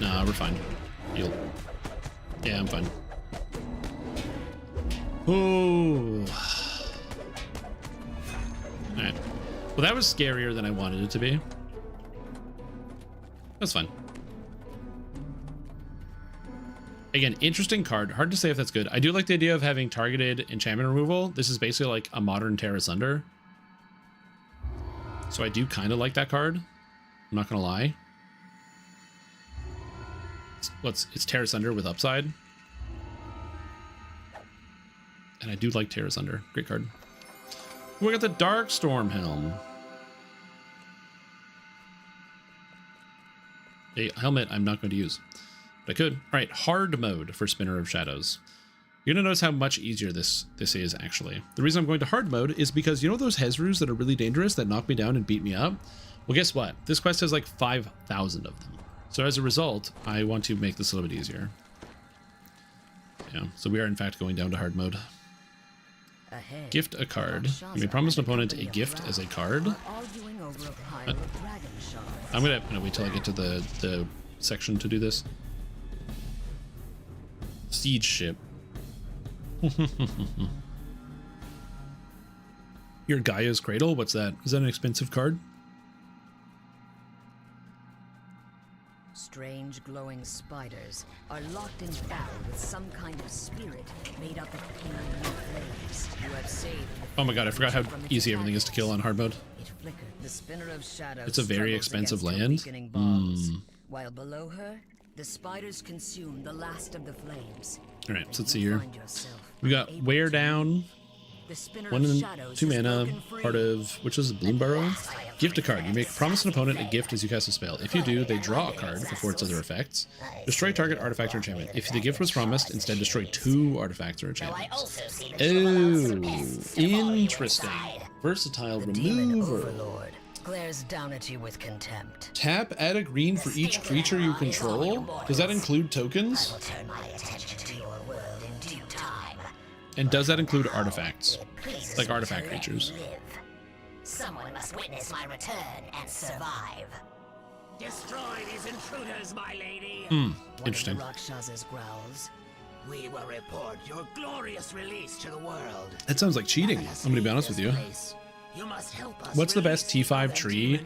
Speaker 1: Nah, we're fine. Heal. Yeah, I'm fine. Ooh. Alright. Well, that was scarier than I wanted it to be. That's fine. Again, interesting card. Hard to say if that's good. I do like the idea of having targeted enchantment removal. This is basically like a modern Terra Sunder. So I do kind of like that card. I'm not gonna lie. It's Terra Sunder with upside. And I do like Terra Sunder. Great card. We got the Darkstorm Helm. A helmet I'm not going to use, but I could. All right, hard mode for Spinner of Shadows. You're going to notice how much easier this is, actually. The reason I'm going to hard mode is because you know those Hezrus that are really dangerous that knock me down and beat me up? Well, guess what? This quest has like 5,000 of them. So as a result, I want to make this a little bit easier. Yeah, so we are in fact going down to hard mode. Gift a card. You may promise an opponent a gift as a card. I'm gonna wait till I get to the section to do this. Siege ship. Your Gaia's Cradle? What's that? Is that an expensive card?
Speaker 13: Strange glowing spiders are locked in battle with some kind of spirit made up of pale flames. You have saved.
Speaker 1: Oh my god, I forgot how easy everything is to kill on hard mode.
Speaker 13: It flickered. The Spinner of Shadows.
Speaker 1: It's a very expensive land.
Speaker 13: While below her, the spiders consume the last of the flames.
Speaker 1: All right, so let's see here. We got Wear Down. 1 and 2 mana, part of, which is Bloom Burrow. Gift a card. You make promise an opponent a gift as you cast a spell. If you do, they draw a card before its other effects. Destroy target artifact or enchantment. If the gift was promised, instead destroy 2 artifacts or enchantments. Oh, interesting. Versatile remover.
Speaker 13: Glares down at you with contempt.
Speaker 1: Tap, add a green for each creature you control. Does that include tokens? And does that include artifacts? Like artifact creatures?
Speaker 14: Someone must witness my return and survive. Destroy these intruders, my lady.
Speaker 1: Interesting.
Speaker 13: Rakshasa's growls.
Speaker 14: We will report your glorious release to the world.
Speaker 1: That sounds like cheating. I'm gonna be honest with you.
Speaker 14: You must help us.
Speaker 1: What's the best T5 tree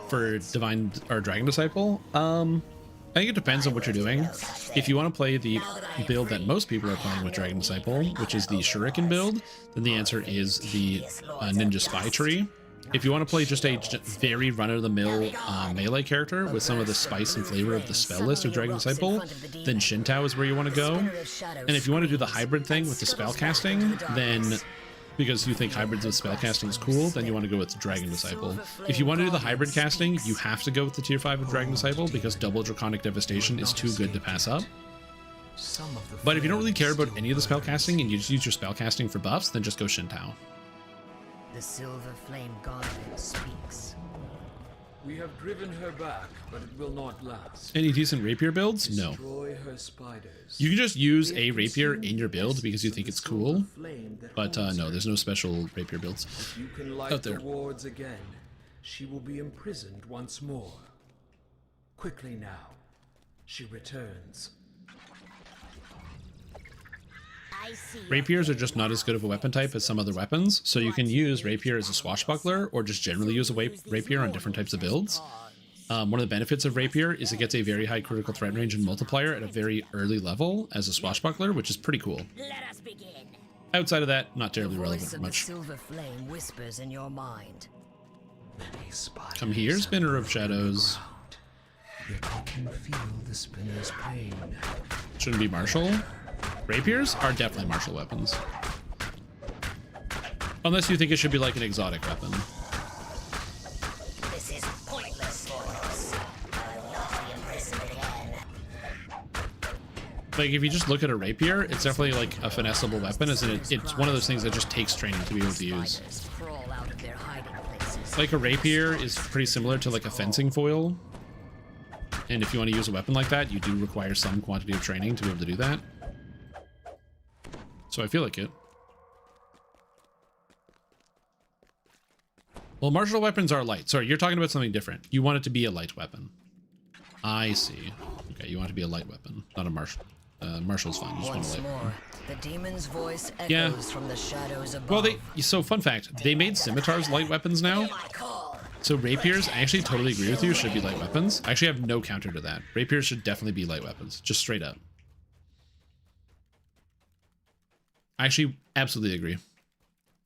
Speaker 1: for Divine or Dragon Disciple? I think it depends on what you're doing. If you want to play the build that most people are playing with Dragon Disciple, which is the Shuriken build, then the answer is the Ninja Spy tree. If you want to play just a very run-of-the-mill melee character with some of the spice and flavor of the spell list of Dragon Disciple, then Shintao is where you want to go. And if you want to do the hybrid thing with the spell casting, then because you think hybrids with spellcasting is cool, then you want to go with Dragon Disciple. If you want to do the hybrid casting, you have to go with the tier 5 of Dragon Disciple because double Draconic Devastation is too good to pass up. But if you don't really care about any of the spellcasting and you just use your spellcasting for buffs, then just go Shintao.
Speaker 13: The Silver Flame Guardian speaks.
Speaker 16: We have driven her back, but it will not last.
Speaker 1: Any decent rapier builds? No.
Speaker 16: Destroy her spiders.
Speaker 1: You can just use a rapier in your build because you think it's cool, but no, there's no special rapier builds
Speaker 16: if you can light
Speaker 1: out there.
Speaker 16: The wards again, she will be imprisoned once more. Quickly now, she returns.
Speaker 1: Rapiers are just not as good of a weapon type as some other weapons, so you can use rapier as a swashbuckler or just generally use a rapier on different types of builds. One of the benefits of rapier is it gets a very high critical threat range and multiplier at a very early level as a swashbuckler, which is pretty cool. Outside of that, not terribly relevant much.
Speaker 13: Silver Flame whispers in your mind.
Speaker 1: Come here, Spinner of Shadows.
Speaker 16: Yet I can feel the spinner's pain.
Speaker 1: Shouldn't be martial. Rapiers are definitely martial weapons. Unless you think it should be like an exotic weapon. Like, if you just look at a rapier, it's definitely like a finessable weapon, isn't it? It's one of those things that just takes training to be able to use. Like, a rapier is pretty similar to like a fencing foil. And if you want to use a weapon like that, you do require some quantity of training to be able to do that. So I feel like it. Well, martial weapons are light. Sorry, you're talking about something different. You want it to be a light weapon. I see. Okay, you want it to be a light weapon, not a martial. Martial's fine. You just want a light weapon.
Speaker 13: The demon's voice echoes from the shadows above.
Speaker 1: Well, so fun fact, they made scimitars light weapons now. So rapiers, I actually totally agree with you, should be light weapons. I actually have no counter to that. Rapiers should definitely be light weapons, just straight up. I actually absolutely agree.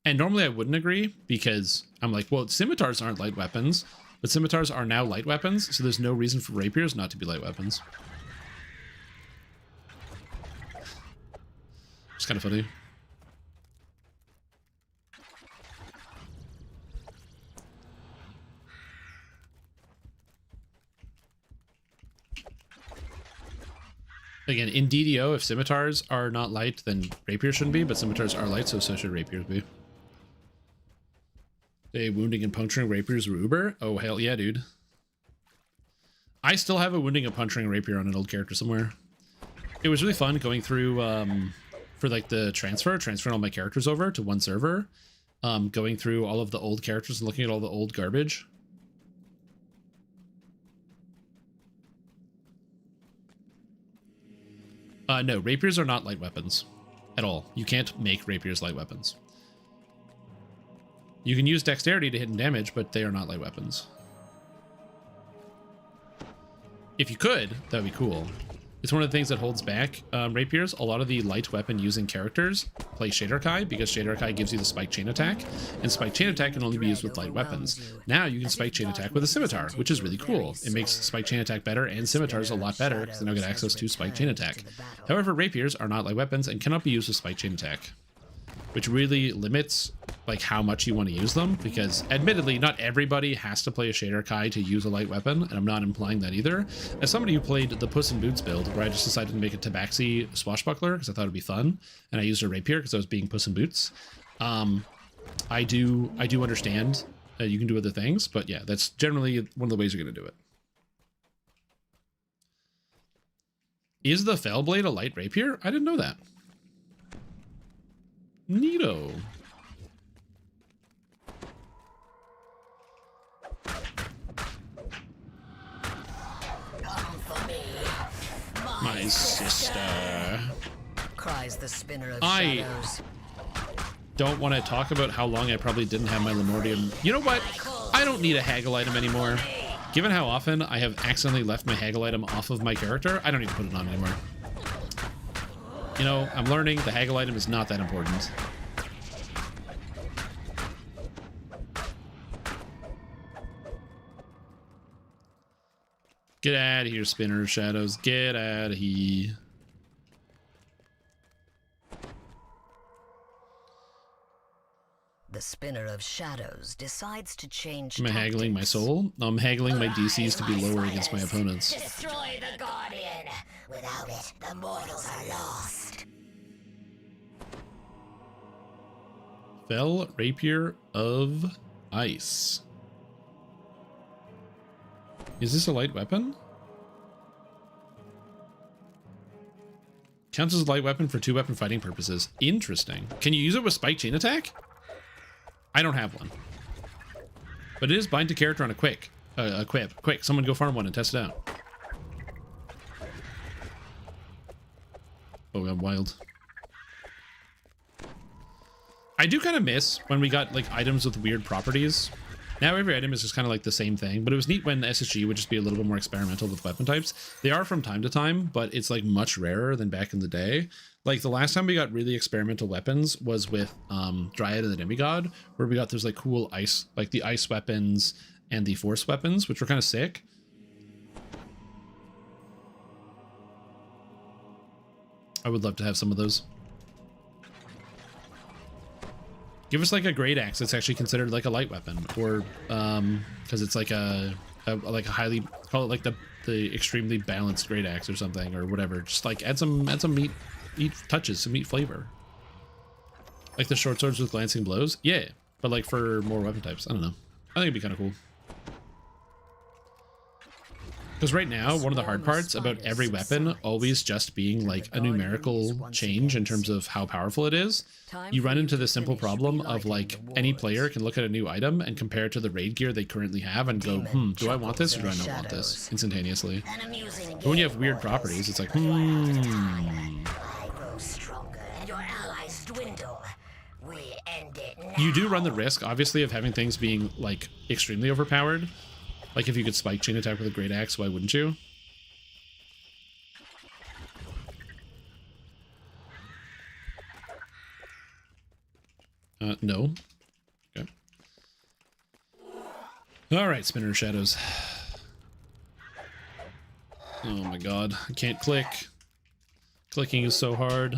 Speaker 1: And normally I wouldn't agree because I'm like, well, scimitars aren't light weapons, but scimitars are now light weapons, so there's no reason for rapiers not to be light weapons. It's kind of funny. Again, in DDO, if scimitars are not light, then rapiers shouldn't be, but scimitars are light, so should rapiers be. Hey, wounding and puncturing rapiers were uber? Oh, hell yeah, dude. I still have a wounding and puncturing rapier on an old character somewhere. It was really fun going through, for like the transferring all my characters over to one server, going through all of the old characters and looking at all the old garbage. No, rapiers are not light weapons at all. You can't make rapiers light weapons. You can use dexterity to hit and damage, but they are not light weapons. If you could, that would be cool. It's one of the things that holds back rapiers. A lot of the light weapon using characters play Shader Kai because Shader Kai gives you the spike chain attack, and spike chain attack can only be used with light weapons. Now you can spike chain attack with a scimitar, which is really cool. It makes spike chain attack better and scimitars a lot better because they now get access to spike chain attack. However, rapiers are not light weapons and cannot be used with spike chain attack, which really limits like how much you want to use them, because admittedly not everybody has to play a Shader Kai to use a light weapon, and I'm not implying that either. As somebody who played the Puss in Boots build where I just decided to make a tabaxi swashbuckler because I thought it'd be fun, and I used a rapier because I was being Puss in Boots, I do understand that you can do other things, but yeah, that's generally one of the ways you're going to do it. Is the Fell Blade a light rapier? I didn't know that. Neato. My sister.
Speaker 13: Cries the spinner of
Speaker 1: I
Speaker 13: shadows.
Speaker 1: Don't want to talk about how long I probably didn't have my Lemordium. You know what? I don't need a haggle item anymore. Given how often I have accidentally left my haggle item off of my character, I don't need to put it on anymore. You know, I'm learning the haggle item is not that important. Get out of here, Spinner of Shadows. Get out of here.
Speaker 13: The Spinner of Shadows decides to change
Speaker 1: Am I haggling my soul? No, I'm haggling my DCs to be lower against my opponents.
Speaker 14: Destroy the Guardian. Without it, the mortals are lost.
Speaker 1: Fell Rapier of Ice. Is this a light weapon? Counts as a light weapon for 2-weapon fighting purposes. Interesting. Can you use it with spike chain attack? I don't have one. But it is bind to character on a quick. Equip. Quick, someone go farm one and test it out. Oh, I'm wild. I do kind of miss when we got like items with weird properties. Now every item is just kind of like the same thing, but it was neat when SSG would just be a little bit more experimental with weapon types. They are from time to time, but it's like much rarer than back in the day. Like the last time we got really experimental weapons was with Dryad and the Demigod, where we got those like cool ice, like the ice weapons and the force weapons, which were kind of sick. I would love to have some of those. Give us like a great axe that's actually considered like a light weapon, or because it's like a highly, call it like the the extremely balanced great axe or something or whatever. Just like add some meat touches, some meat flavor. Like the short swords with glancing blows, yeah. But like for more weapon types, I don't know. I think it'd be kind of cool. Because right now, one of the hard parts about every weapon always just being like a numerical change in terms of how powerful it is, you run into the simple problem of like any player can look at a new item and compare it to the raid gear they currently have and go, do I want this or do I not want this instantaneously? But when you have weird properties, it's like, You do run the risk, obviously, of having things being like extremely overpowered. Like if you could spike chain attack with a great axe, why wouldn't you? No. Okay. All right, Spinner of Shadows. Oh my god, I can't click. Clicking is so hard.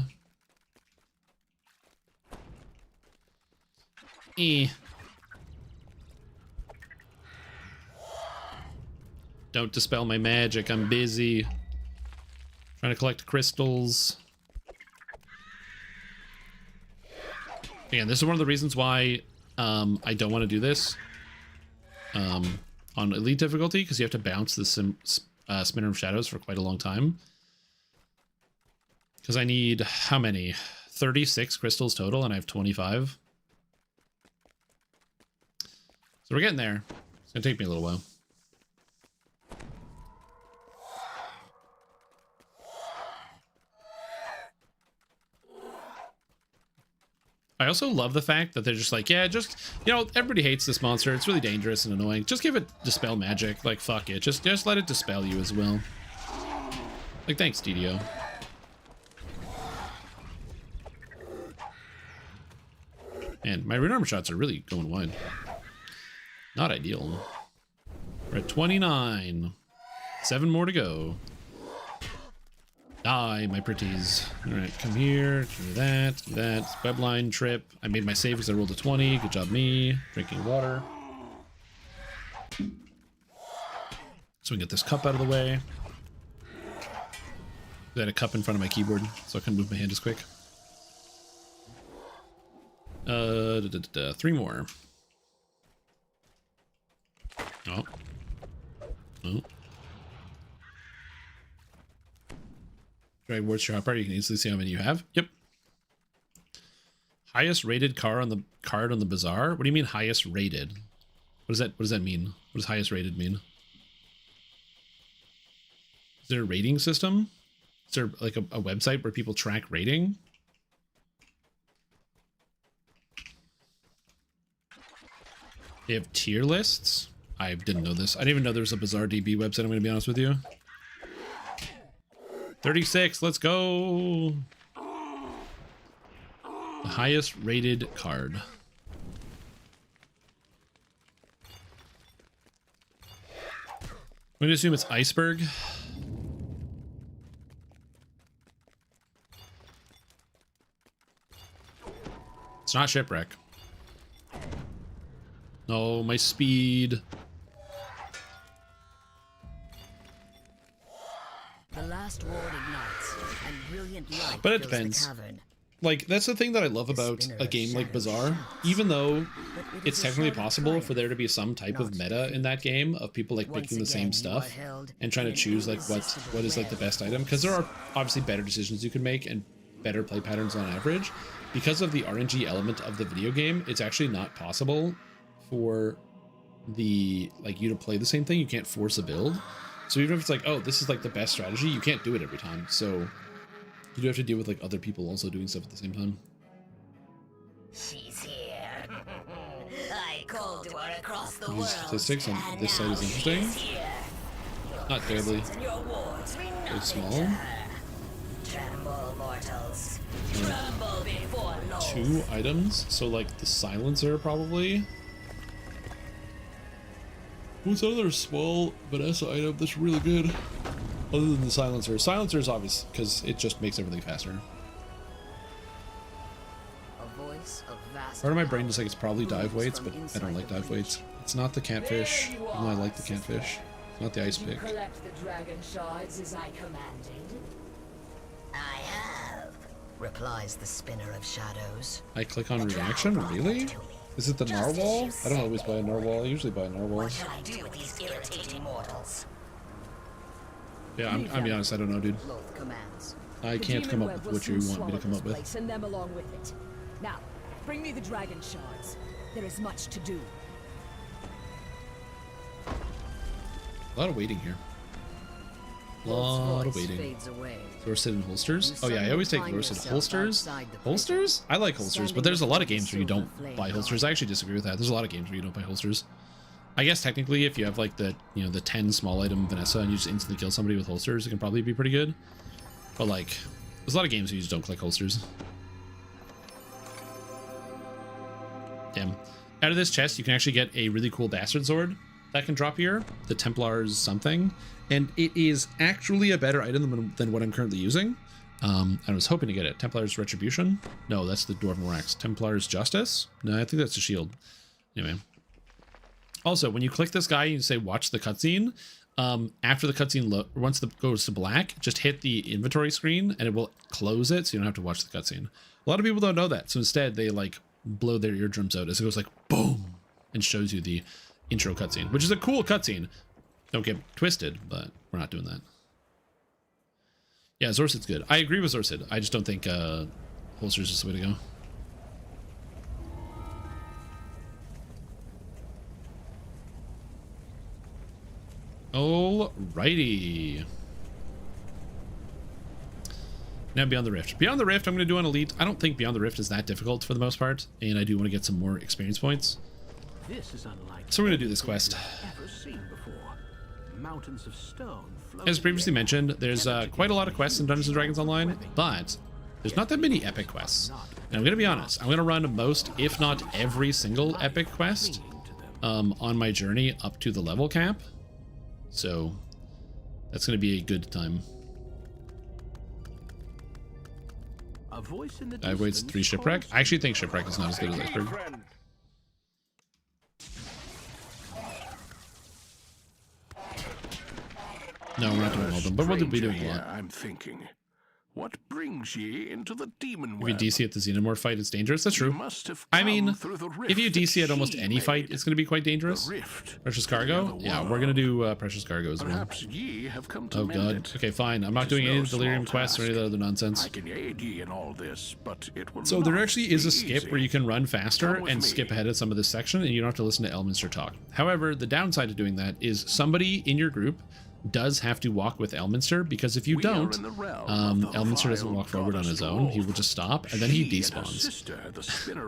Speaker 1: Don't dispel my magic, I'm busy. Trying to collect crystals. Again, this is one of the reasons why I don't want to do this on elite difficulty, because you have to bounce the Spinner of Shadows for quite a long time. Because I need, how many? 36 crystals total, and I have 25. So we're getting there. It's gonna take me a little while. I also love the fact that they're just like, yeah, just, you know, everybody hates this monster. It's really dangerous and annoying. Just give it dispel magic. Like, fuck it. Just let it dispel you as well. Like, thanks, DDO. Man, my rune armor shots are really going wide. Not ideal. We're at 29. 7 more to go. Die, my pretties. Alright, come here, do that, webline trip. I made my save because I rolled a 20. Good job, me. Drinking water. So we can get this cup out of the way. I had a cup in front of my keyboard, so I couldn't move my hand as quick. 3 more. Oh. Oh. Drag what's your hot part? You can easily see how many you have. Yep. Highest rated card on the bazaar? What do you mean highest rated? What does that mean? What does highest rated mean? Is there a rating system? Is there like a website where people track rating? They have tier lists? I didn't know this. I didn't even know there was a Bazaar DB website, I'm going to be honest with you. 36, let's go! The highest rated card. I'm going to assume it's Iceberg. It's not Shipwreck. No, my speed.
Speaker 13: The last ward ignites, and brilliant light
Speaker 1: but it
Speaker 13: fills the
Speaker 1: depends.
Speaker 13: cavern.
Speaker 1: Like, that's the thing that I love about a game like Bazaar. Even though it's technically possible for there to be some type of meta in that game of people like picking the same stuff and trying to choose like what is like the best item, because there are obviously better decisions you can make and better play patterns on average. Because of the RNG element of the video game, it's actually not possible for the you to play the same thing. You can't force a build. So even if it's like, oh, this is like the best strategy, you can't do it every time. So you do have to deal with like other people also doing stuff at the same time.
Speaker 14: She's here. I called to her across the world.
Speaker 1: Statistics on this side is interesting. Not terribly. Very small.
Speaker 14: Tremble, mortals. Tremble before Lord.
Speaker 1: 2 items. So like the silencer probably. What's another small Vanessa item that's really good? Other than the silencer. Silencer is obvious because it just makes everything faster.
Speaker 13: A voice of vast
Speaker 1: Part of my brain is like it's probably dive weights, but I don't like dive weights. It's not the catfish, even though I like the catfish. not the ice
Speaker 8: Did you
Speaker 1: pick.
Speaker 8: collect the dragon shards as I commanded?
Speaker 13: I have, replies the spinner of shadows.
Speaker 1: I click on reaction? Really? Is it the narwhal? I don't always buy a narwhal. I usually buy narwhals.
Speaker 13: What shall I do with these irritating mortals?
Speaker 1: Yeah, I'll be honest, I don't know, dude.
Speaker 13: Loth commands.
Speaker 1: I can't come up with what you want me to come up with.
Speaker 8: And them along with it. Now, bring me the dragon shards. There is much to do.
Speaker 1: A lot of waiting here. A lot of waiting. Thorsid and holsters? Oh yeah, I always take Thorsid. Holsters? Holsters? I like holsters, but there's a lot of games where you don't buy holsters. I actually disagree with that. There's a lot of games where you don't buy holsters. I guess technically if you have like the, you know, the 10 small item Vanessa and you just instantly kill somebody with holsters, it can probably be pretty good. But like, there's a lot of games where you just don't click holsters. Damn. Out of this chest, you can actually get a really cool bastard sword that can drop here, the Templar's something, and it is actually a better item than what I'm currently using. I was hoping to get it. Templar's Retribution? No, that's the Dwarven Rax. Templar's Justice? No, I think that's a shield. Anyway. Also, when you click this guy and you say watch the cutscene, after the cutscene, once it goes to black, just hit the inventory screen and it will close it so you don't have to watch the cutscene. A lot of people don't know that, so instead they like blow their eardrums out as it goes like boom and shows you the intro cutscene, which is a cool cutscene. Don't get twisted, but we're not doing that. Yeah, Zorsid's good. I agree with Zorsid. I just don't think holsters is the way to go. Alrighty. Now Beyond the Rift. Beyond the Rift, I'm going to do on Elite. I don't think Beyond the Rift is that difficult for the most part, and I do want to get some more experience points.
Speaker 15: This is unlike
Speaker 1: So we're going to do this quest.
Speaker 15: ever seen before. Mountains of stone.
Speaker 1: As previously mentioned, there's quite a lot of quests in Dungeons & Dragons Online, but there's not that many epic quests. And I'm going to be honest, I'm going to run most, if not every single epic quest on my journey up to the level cap. So that's going to be a good time.
Speaker 15: A voice in the
Speaker 1: I waits 3 Shipwreck. I actually think Shipwreck is not as good as Iceberg. No, we're not doing all of them, but we'll be doing a lot.
Speaker 9: I'm thinking, what brings ye into the demon
Speaker 1: If you
Speaker 9: web?
Speaker 1: DC at the Xenomorph fight, it's dangerous. That's true. I mean, if you DC at almost any fight, it's going to be quite dangerous. Precious Cargo? Yeah, we're going to do Precious Cargo as well.
Speaker 9: Perhaps ye have come to
Speaker 1: Oh
Speaker 9: mend
Speaker 1: god.
Speaker 9: it.
Speaker 1: Okay, fine. I'm not doing any of the Delirium quests or any of the other nonsense.
Speaker 9: I can aid ye in all this, but it will
Speaker 1: So there
Speaker 9: not
Speaker 1: actually is a
Speaker 9: be
Speaker 1: skip
Speaker 9: easy.
Speaker 1: where you can run faster
Speaker 9: Come with
Speaker 1: and
Speaker 9: me.
Speaker 1: skip ahead of some of this section, and you don't have to listen to Elminster talk. However, the downside of doing that is somebody in your group does have to walk with Elminster, because if you don't, Elminster doesn't walk forward on his own. He will just stop, and then he despawns.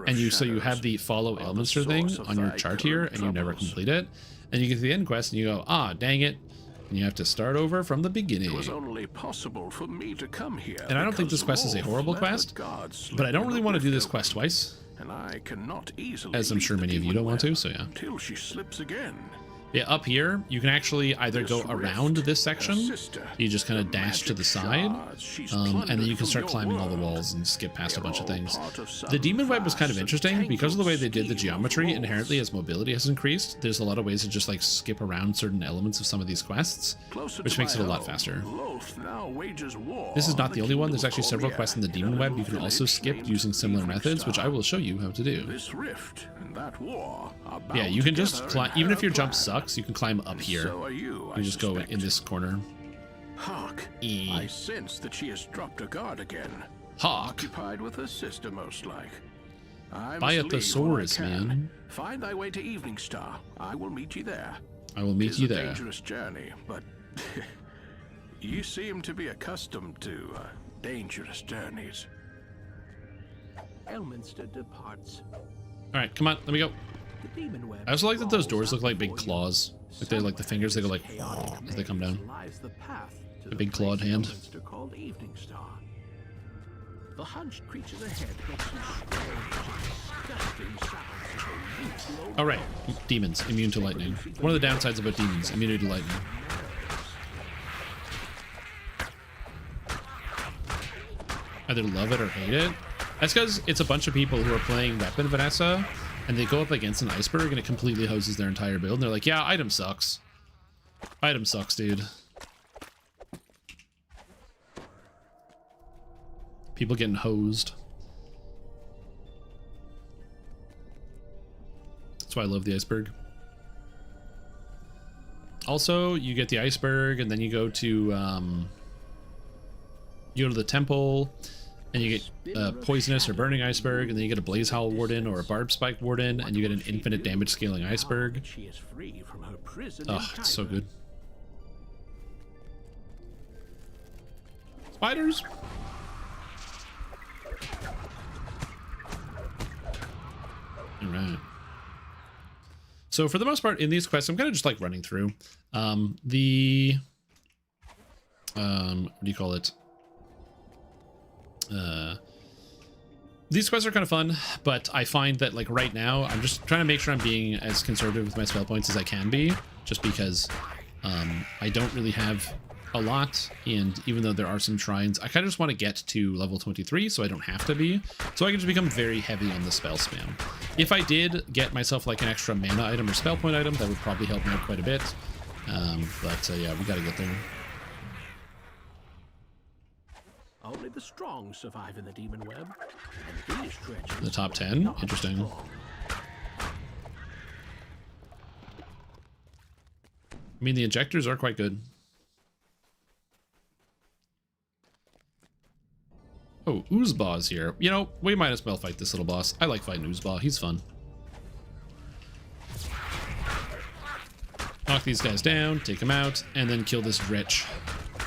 Speaker 1: And so you have the follow Elminster thing on your chart here, and you never complete it. And you get to the end quest, and you go, ah, dang it. And you have to start over from the beginning.
Speaker 9: It was only possible for me to come here.
Speaker 1: And I don't think
Speaker 9: because
Speaker 1: this quest is a
Speaker 9: Wolf
Speaker 1: horrible
Speaker 9: let the
Speaker 1: quest,
Speaker 9: gods
Speaker 1: but I don't
Speaker 9: slip
Speaker 1: really
Speaker 9: in
Speaker 1: want to
Speaker 9: the
Speaker 1: do this
Speaker 9: rift
Speaker 1: quest twice.
Speaker 9: and I cannot easily
Speaker 1: As I'm sure
Speaker 9: leave the
Speaker 1: many of you
Speaker 9: demon
Speaker 1: don't want to,
Speaker 9: web
Speaker 1: so yeah.
Speaker 9: Until she slips again.
Speaker 1: Yeah, up here, you can actually either go around this section, you just kind of dash to the side, and then you can start climbing all the walls and skip past a bunch of things. The Demon Web was kind of interesting, because of the way they did the geometry, inherently as mobility has increased, there's a lot of ways to just like skip around certain elements of some of these quests, which makes it a lot faster. This is not the only one, there's actually several quests in the Demon Web you can also skip using similar methods, which I will show you how to do.
Speaker 9: This rift and that war are
Speaker 1: Yeah,
Speaker 9: bound
Speaker 1: you can just
Speaker 9: together
Speaker 1: climb,
Speaker 9: in
Speaker 1: even if your
Speaker 9: her
Speaker 1: jump
Speaker 9: plan.
Speaker 1: sucks, you can climb up here.
Speaker 9: So are you, I
Speaker 1: just go
Speaker 9: suspect.
Speaker 1: in this corner.
Speaker 9: Hark! I sense that she has dropped her guard again.
Speaker 1: Hark!
Speaker 9: Occupied with her sister, most like. I
Speaker 1: Buy
Speaker 9: must
Speaker 1: a
Speaker 9: leave when I
Speaker 1: thesaurus,
Speaker 9: can.
Speaker 1: man.
Speaker 9: Find thy way to Evening Star. I will meet you there.
Speaker 1: I will meet
Speaker 9: Tis
Speaker 1: you
Speaker 9: a
Speaker 1: there.
Speaker 9: dangerous journey, but you seem to be accustomed to dangerous journeys.
Speaker 15: Elminster departs.
Speaker 1: Alright, come on, let me go.
Speaker 15: The demon web
Speaker 1: I also like that those doors look like big claws. Like they're like the fingers, they go like as they come down.
Speaker 15: lies the path to
Speaker 1: A big clawed hand.
Speaker 15: Elminster called Evening Star. The hunched creatures ahead make some strange, disgusting sounds as they leap low.
Speaker 1: Alright, demons, immune to lightning. One of the downsides about demons, immunity to lightning. Either love it or hate it. That's because it's a bunch of people who are playing Weapon Vanessa, and they go up against an iceberg and it completely hoses their entire build, and they're like, yeah, item sucks. Item sucks, dude. People getting hosed. That's why I love the iceberg. Also, you get the iceberg, and then you go to the temple, and you get poisonous or burning iceberg, and then you get a blaze howl warden or a barb spike warden, and you get an infinite damage scaling iceberg.
Speaker 15: She is free from her prison.
Speaker 1: Oh, it's so good. Spiders. All right. So for the most part in these quests, I'm kind of just like running through what do you call it? These quests are kind of fun, but I find that like right now, I'm just trying to make sure I'm being as conservative with my spell points as I can be, just because I don't really have a lot, and even though there are some shrines, I kind of just want to get to level 23 so I don't have to be, so I can just become very heavy on the spell spam. If I did get myself like an extra mana item or spell point item, that would probably help me out quite a bit, but yeah, we gotta get there.
Speaker 15: Only the strong survive in the demon web. And these treacherous
Speaker 1: The top 10? Interesting. I mean, the injectors are quite good. Oh, Oozbaw's here. You know, we might as well fight this little boss. I like fighting Oozbaw. He's fun. Knock these guys down, take them out, and then kill this wretch.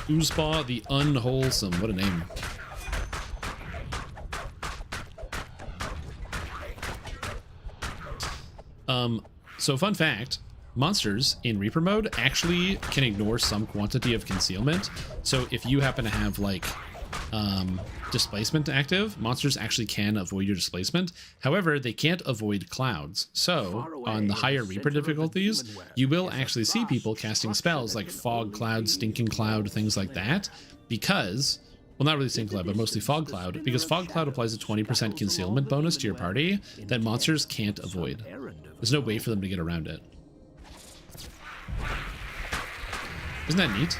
Speaker 1: Oozbaw the Unwholesome. What a name. So fun fact, monsters in Reaper mode actually can ignore some quantity of concealment. So if you happen to have like displacement active, monsters actually can avoid your displacement. However, they can't avoid clouds. So on the higher Reaper difficulties, you will actually see people casting spells like fog cloud, stinking cloud, things like that, because, well, not really stinking cloud, but mostly fog cloud, because fog cloud applies a 20% concealment bonus to your party that monsters can't avoid. There's no way for them to get around it. Isn't that neat?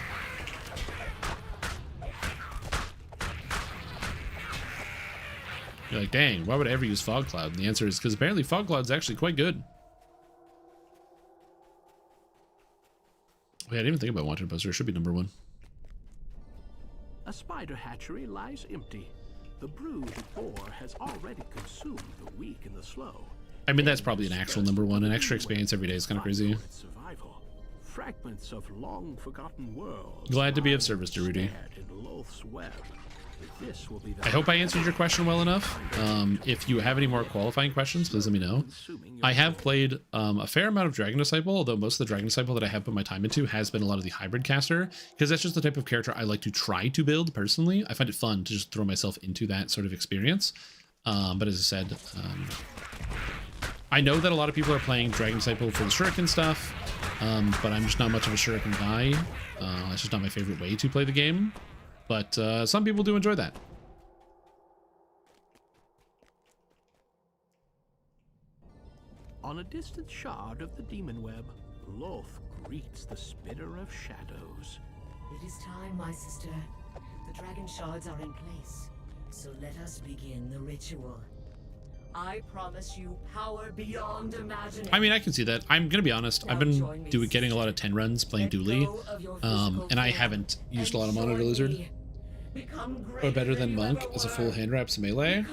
Speaker 1: You're like, dang, why would I ever use Fog Cloud? And the answer is because apparently Fog Cloud's actually quite good. Wait, I didn't even think about Wanted Poster. It should be number 1.
Speaker 15: A spider hatchery lies empty. The brood boar has already consumed the weak and the slow.
Speaker 1: I mean, that's probably an actual number 1. An extra experience every day is kind of crazy.
Speaker 15: Survival. Fragments of long forgotten worlds.
Speaker 1: Glad to be of service to Rudy. I hope I answered your question well enough. If you have any more qualifying questions, please let me know. I have played a fair amount of Dragon Disciple, although most of the Dragon Disciple that I have put my time into has been a lot of the hybrid caster, because that's just the type of character I like to try to build personally. I find it fun to just throw myself into that sort of experience. But as I said, I know that a lot of people are playing Dragon Disciple for the shuriken stuff, but I'm just not much of a shuriken guy. It's just not my favorite way to play the game. But some people do enjoy that.
Speaker 15: On a distant shard of the demon web, Loth greets the spinner of shadows.
Speaker 8: It is time, my sister. The dragon shards are in place. So let us begin the ritual. I promise you power beyond imagining.
Speaker 1: I mean, I can see that. I'm gonna be honest. I've been getting a lot of 10 runs playing Dooley, and I haven't used a lot of Monitor Lizard. Or better than Monk as a full hand wraps melee.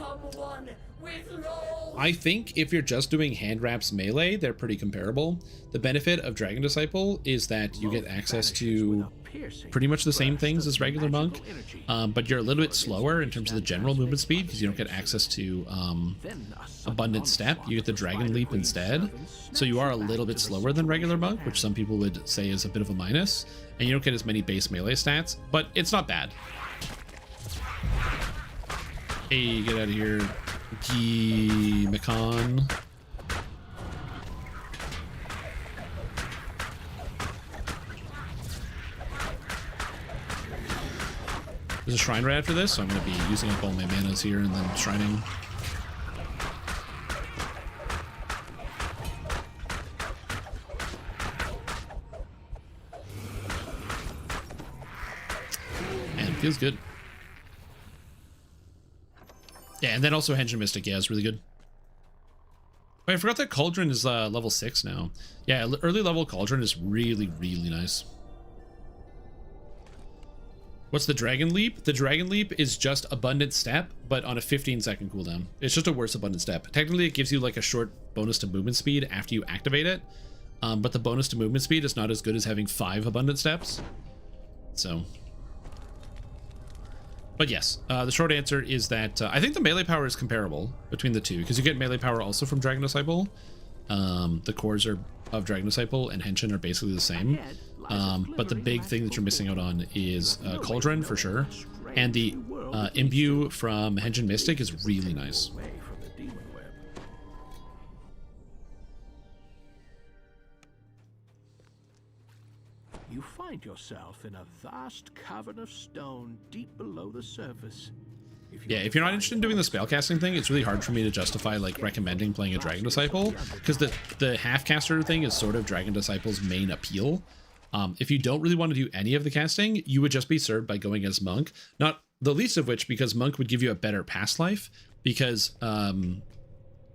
Speaker 1: I think if you're just doing hand wraps melee, they're pretty comparable. The benefit of Dragon Disciple is that you get access to pretty much the same things as regular Monk, but you're a little bit slower in terms of the general movement speed because you don't get access to Abundant Step. You get the Dragon Leap instead, so you are a little bit slower than regular Monk, which some people would say is a bit of a minus, and you don't get as many base melee stats, but it's not bad. Hey, get out of here, Macon. There's a shrine right after this, so I'm going to be using up all my manas here and then shrining.
Speaker 6: Feels good. Yeah, and then also Henge and Mystic. Yeah, it's really good. Wait, I forgot that Cauldron is level 6 now. Yeah, early level Cauldron is really, really nice. What's the Dragon Leap? The Dragon Leap is just Abundant Step, but on a 15-second cooldown. It's just a worse Abundant Step. Technically, it gives you like a short bonus to movement speed after you activate it, but the bonus to movement speed is not as good as having 5 Abundant Steps. So, but yes, the short answer is that I think the melee power is comparable between the two, because you get melee power also from Dragon Disciple. The cores of Dragon Disciple and Henshin are basically the same. But the big thing that you're missing out on is Cauldron for sure, and the Imbue from Henshin Mystic is really nice.
Speaker 15: You find yourself in a vast cavern of stone deep below the surface.
Speaker 6: Yeah, if you're not interested in doing the spellcasting thing, it's really hard for me to justify like recommending playing a Dragon Disciple, because the half-caster thing is sort of Dragon Disciple's main appeal. If you don't really want to do any of the casting, you would just be served by going as Monk, not the least of which because Monk would give you a better past life, because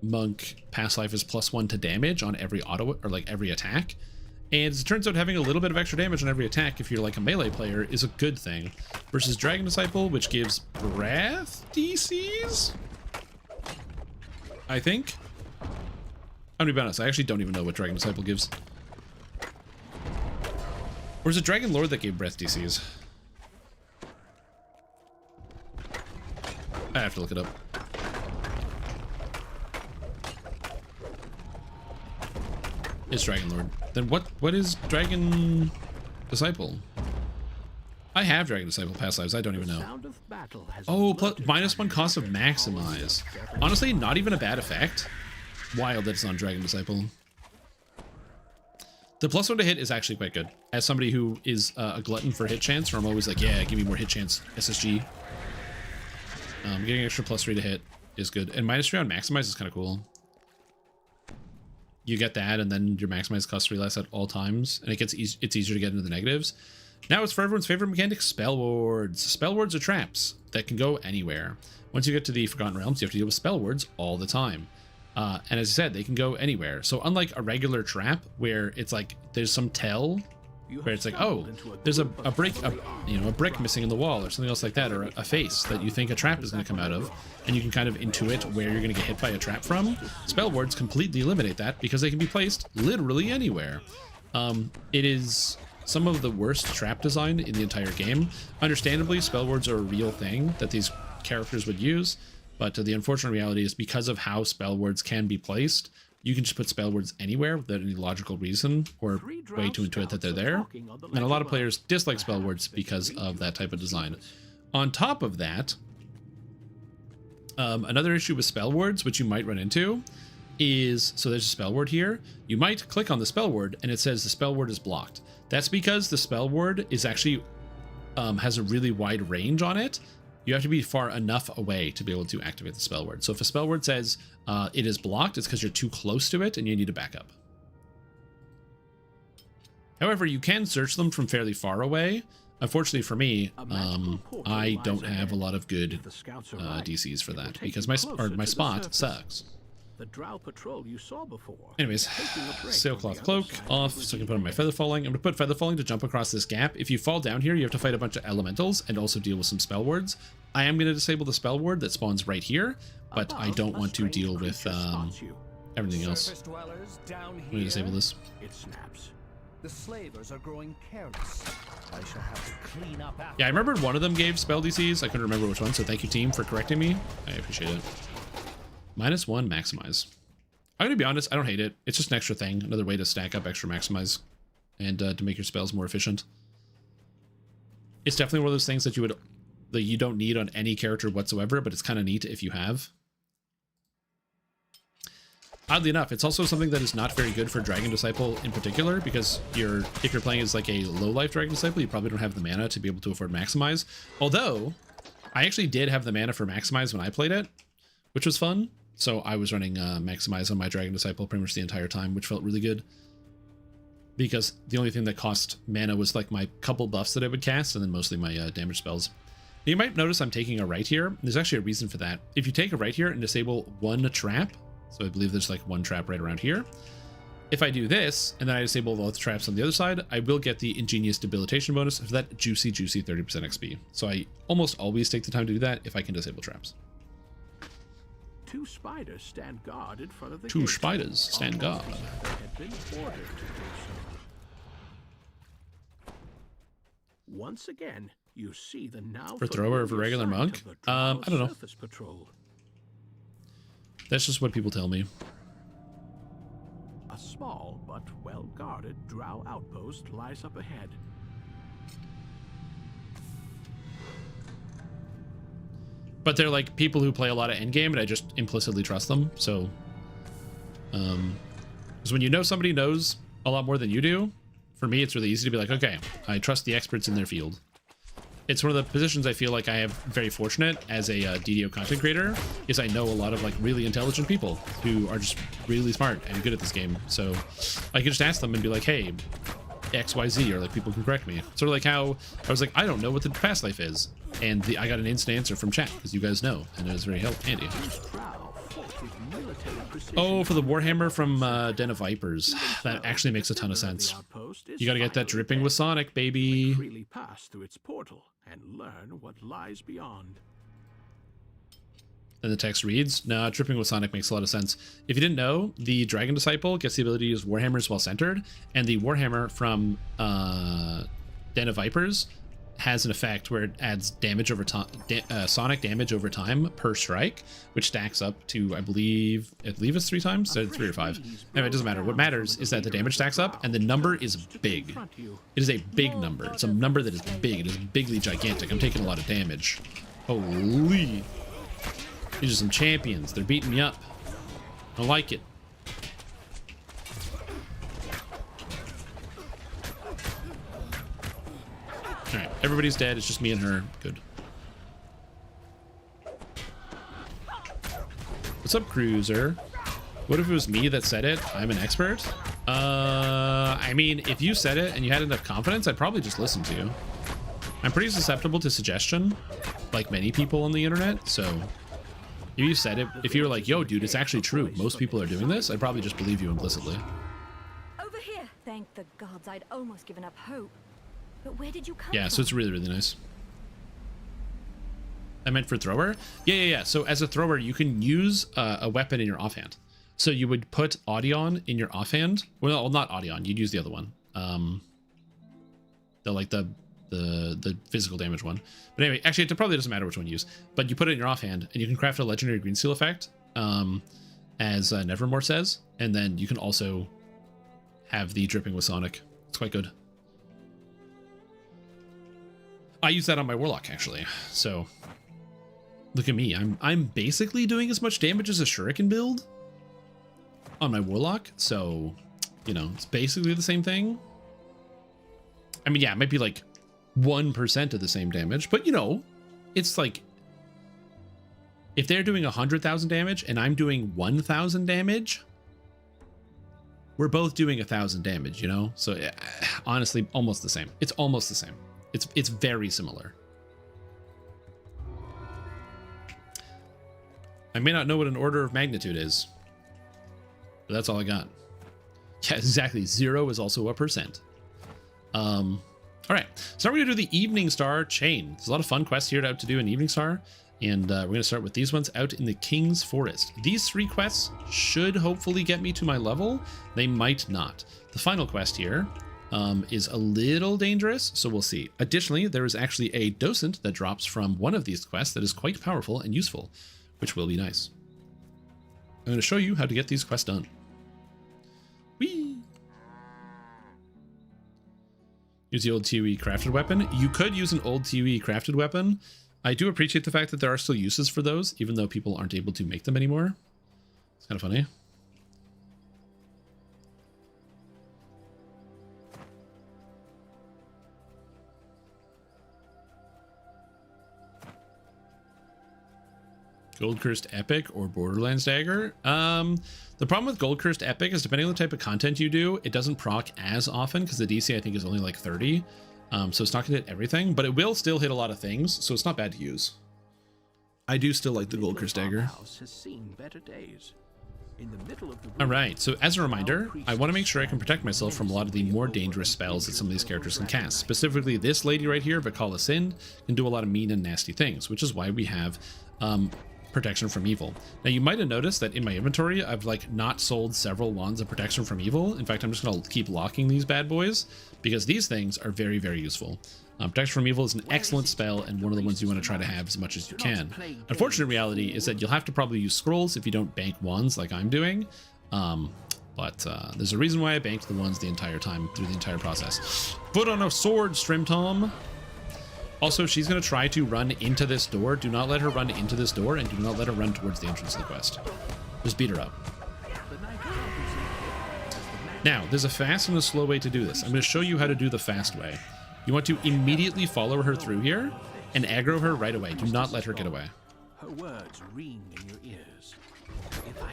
Speaker 6: Monk past life is +1 to damage on every auto or like every attack. And as it turns out, having a little bit of extra damage on every attack, if you're like a melee player, is a good thing. Versus Dragon Disciple, which gives breath DCs? I think. I'm gonna be honest, I actually don't even know what Dragon Disciple gives. Or is it Dragon Lord that gave breath DCs? I have to look it up. It's Dragon Lord. Then what is Dragon Disciple? I have Dragon Disciple past lives. I don't even know. Oh, -1 cost of maximize. Honestly, not even a bad effect. Wild that it's on Dragon Disciple. The +1 to hit is actually quite good. As somebody who is a glutton for hit chance, where I'm always like, yeah, give me more hit chance, SSG. Getting extra +3 to hit is good. And -3 on maximize is kind of cool. You get that, and then your maximize costs 3 less at all times, and it's easier to get into the negatives. Now it's for everyone's favorite mechanic, Spell Wards. Spell Wards are traps that can go anywhere. Once you get to the Forgotten Realms, you have to deal with Spell Wards all the time. And as I said, they can go anywhere. So unlike a regular trap, where it's like there's some tell, where it's like, oh, there's a brick missing in the wall or something else like that, or a face that you think a trap is going to come out of, and you can kind of intuit where you're going to get hit by a trap from. Spell Wards completely eliminate that because they can be placed literally anywhere. It is some of the worst trap design in the entire game. Understandably, Spell Wards are a real thing that these characters would use, but the unfortunate reality is because of how Spell Wards can be placed, you can just put Spell Wards anywhere without any logical reason or way to intuit that they're there. And a lot of players dislike Spell Wards because of that type of design. On top of that, another issue with Spell Wards, which you might run into, is, so there's a Spell Ward here. You might click on the Spell Ward and it says the Spell Ward is blocked. That's because the Spell Ward is actually, has a really wide range on it. You have to be far enough away to be able to activate the Spell Ward. So if a Spell Ward says it is blocked, it's because you're too close to it and you need to back up. However, you can search them from fairly far away. Unfortunately for me, I don't have a lot of good DCs for that because my spot sucks.
Speaker 15: The Drow patrol you saw before.
Speaker 6: Anyways, Sailcloth Cloak off, so I can put on my Feather Falling. I'm going to put Feather Falling to jump across this gap. If you fall down here, you have to fight a bunch of elementals and also deal with some Spell Wards. I am going to disable the Spell Ward that spawns right here, but I don't want to deal with everything else. I'm going to disable this.
Speaker 15: It snaps.
Speaker 2: The slavers are growing careless. I shall have to clean up after.
Speaker 6: Yeah, I remembered one of them gave spell DCs. I couldn't remember which one, so thank you, team, for correcting me. I appreciate it. -1 maximize. I'm gonna be honest, I don't hate it. It's just an extra thing, another way to stack up extra maximize and to make your spells more efficient. It's definitely one of those things that you don't need on any character whatsoever, but it's kind of neat if you have. Oddly enough, it's also something that is not very good for Dragon Disciple in particular, because if you're playing as like a low life Dragon Disciple, you probably don't have the mana to be able to afford maximize. Although I actually did have the mana for maximize when I played it, which was fun. So I was running maximize on my Dragon Disciple pretty much the entire time, which felt really good. Because the only thing that cost mana was like my couple buffs that I would cast, and then mostly my damage spells. You might notice I'm taking a right here. There's actually a reason for that. If you take a right here and disable one trap, so I believe there's like one trap right around here. If I do this, and then I disable all the traps on the other side, I will get the ingenious debilitation bonus for that juicy 30% XP. So I almost always take the time to do that if I can disable traps.
Speaker 15: 2 spiders stand guard in front of the
Speaker 6: 2
Speaker 15: gate.
Speaker 6: spiders stand guard.
Speaker 15: They had been ordered to do so. Once again, you see the now
Speaker 6: For thrower of a regular monk? I don't know.
Speaker 15: Patrol.
Speaker 6: That's just what people tell me.
Speaker 15: A small but well-guarded drow outpost lies up ahead.
Speaker 6: But they're like people who play a lot of endgame, and I just implicitly trust them. So, because when you know somebody knows a lot more than you do, for me, it's really easy to be like, okay, I trust the experts in their field. It's one of the positions I feel like I have very fortunate as a DDO content creator, is I know a lot of like really intelligent people who are just really smart and good at this game. So I can just ask them and be like, hey, XYZ, or like people can correct me. Sort of like how I was like, I don't know what the past life is. And I got an instant answer from chat because you guys know, and it was very handy. Oh, for the Warhammer from Den of Vipers. That actually makes a ton of sense. You gotta get that dripping with Sonic, baby.
Speaker 15: Freely pass through its portal and learn what lies beyond.
Speaker 6: And the text reads, nah, dripping with Sonic makes a lot of sense. If you didn't know, the Dragon Disciple gets the ability to use Warhammers while centered, and the Warhammer from Den of Vipers has an effect where it adds damage over time, Sonic damage over time per strike, which stacks up to, I believe it's 3 times, so 3 or 5. Anyway, it doesn't matter. What matters is that the damage stacks up, and the number is big. It is a big number. It's a number that is big. It is bigly gigantic. I'm taking a lot of damage. Holy. These are some champions. They're beating me up. I like it. Alright, everybody's dead. It's just me and her. Good. What's up, Cruiser? What if it was me that said it? I'm an expert? I mean, if you said it and you had enough confidence, I'd probably just listen to you. I'm pretty susceptible to suggestion, like many people on the internet, so if you said it, if you were like, yo, dude, it's actually true, most people are doing this, I'd probably just believe you implicitly.
Speaker 17: Over here! Thank the gods, I'd almost given up hope. But where did you come
Speaker 6: Yeah,
Speaker 17: from?
Speaker 6: so it's really, really nice. I meant for thrower? Yeah. So as a thrower, you can use a weapon in your offhand. So you would put Audion in your offhand. Well, not Audion, you'd use the other one. The physical damage one. But anyway, actually, it probably doesn't matter which one you use. But you put it in your offhand, and you can craft a legendary green seal effect, as Nevermore says. And then you can also have the dripping with Sonic. It's quite good. I use that on my Warlock, actually. So look at me. I'm basically doing as much damage as a Shuriken build on my Warlock. So, you know, it's basically the same thing. I mean, yeah, it might be like 1% of the same damage, but you know, it's like if they're doing 100,000 damage and I'm doing 1,000 damage, we're both doing 1,000 damage, you know? So honestly, almost the same. It's almost the same. It's very similar. I may not know what an order of magnitude is, but that's all I got. Yeah, exactly. 0 is also a percent. All right, so now we're gonna do the Evening Star chain. There's a lot of fun quests here to do in Evening Star, and we're gonna start with these ones out in the King's Forest. These 3 quests should hopefully get me to my level. They might not. The final quest here is a little dangerous, so we'll see. Additionally, there is actually a docent that drops from one of these quests that is quite powerful and useful, which will be nice. I'm going to show you how to get these quests done. Whee! Use the old ToE crafted weapon. You could use an old ToE crafted weapon. I do appreciate the fact that there are still uses for those, even though people aren't able to make them anymore. It's kind of funny. Gold Cursed Epic or Borderlands Dagger. The problem with Gold Cursed Epic is depending on the type of content you do, it doesn't proc as often because the DC I think is only like 30. So it's not going to hit everything, but it will still hit a lot of things, so it's not bad to use. I do still like the Gold Curse Dagger.
Speaker 15: House has seen better days. In the middle of the room,
Speaker 6: Alright, so as a reminder, I want to make sure I can protect myself from a lot of the more dangerous spells that some of these characters can cast. Specifically, this lady right here, Vakala Sin, can do a lot of mean and nasty things, which is why we have protection from evil. Now, you might have noticed that in my inventory, I've like not sold several wands of protection from evil. In fact, I'm just going to keep locking these bad boys because these things are very, very useful. Protection from evil is an excellent spell and one of the ones you want to try to have as much as you can. Unfortunate reality is that you'll have to probably use scrolls if you don't bank wands like I'm doing. But there's a reason why I banked the wands the entire time through the entire process. Put on a sword, Strimtom. Also, she's going to try to run into this door. Do not let her run into this door and do not let her run towards the entrance of the quest. Just beat her up. Now, there's a fast and a slow way to do this. I'm going to show you how to do the fast way. You want to immediately follow her through here and aggro her right away. Do not let her get away.
Speaker 15: her words ring in your ears.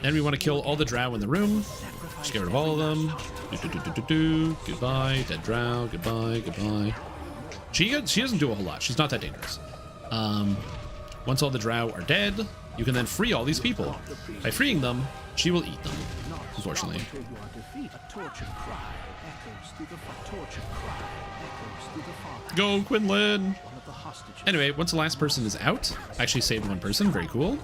Speaker 6: Then we want to kill all the drow in the room. Just get rid of all of them. Goodbye, dead drow. Goodbye, goodbye. She doesn't do a whole lot. She's not that dangerous. Once all the drow are dead, you can then free all these people. By freeing them, she will eat them, unfortunately. Go, Quinlan! Anyway, once the last person is out, I actually saved one person, very cool.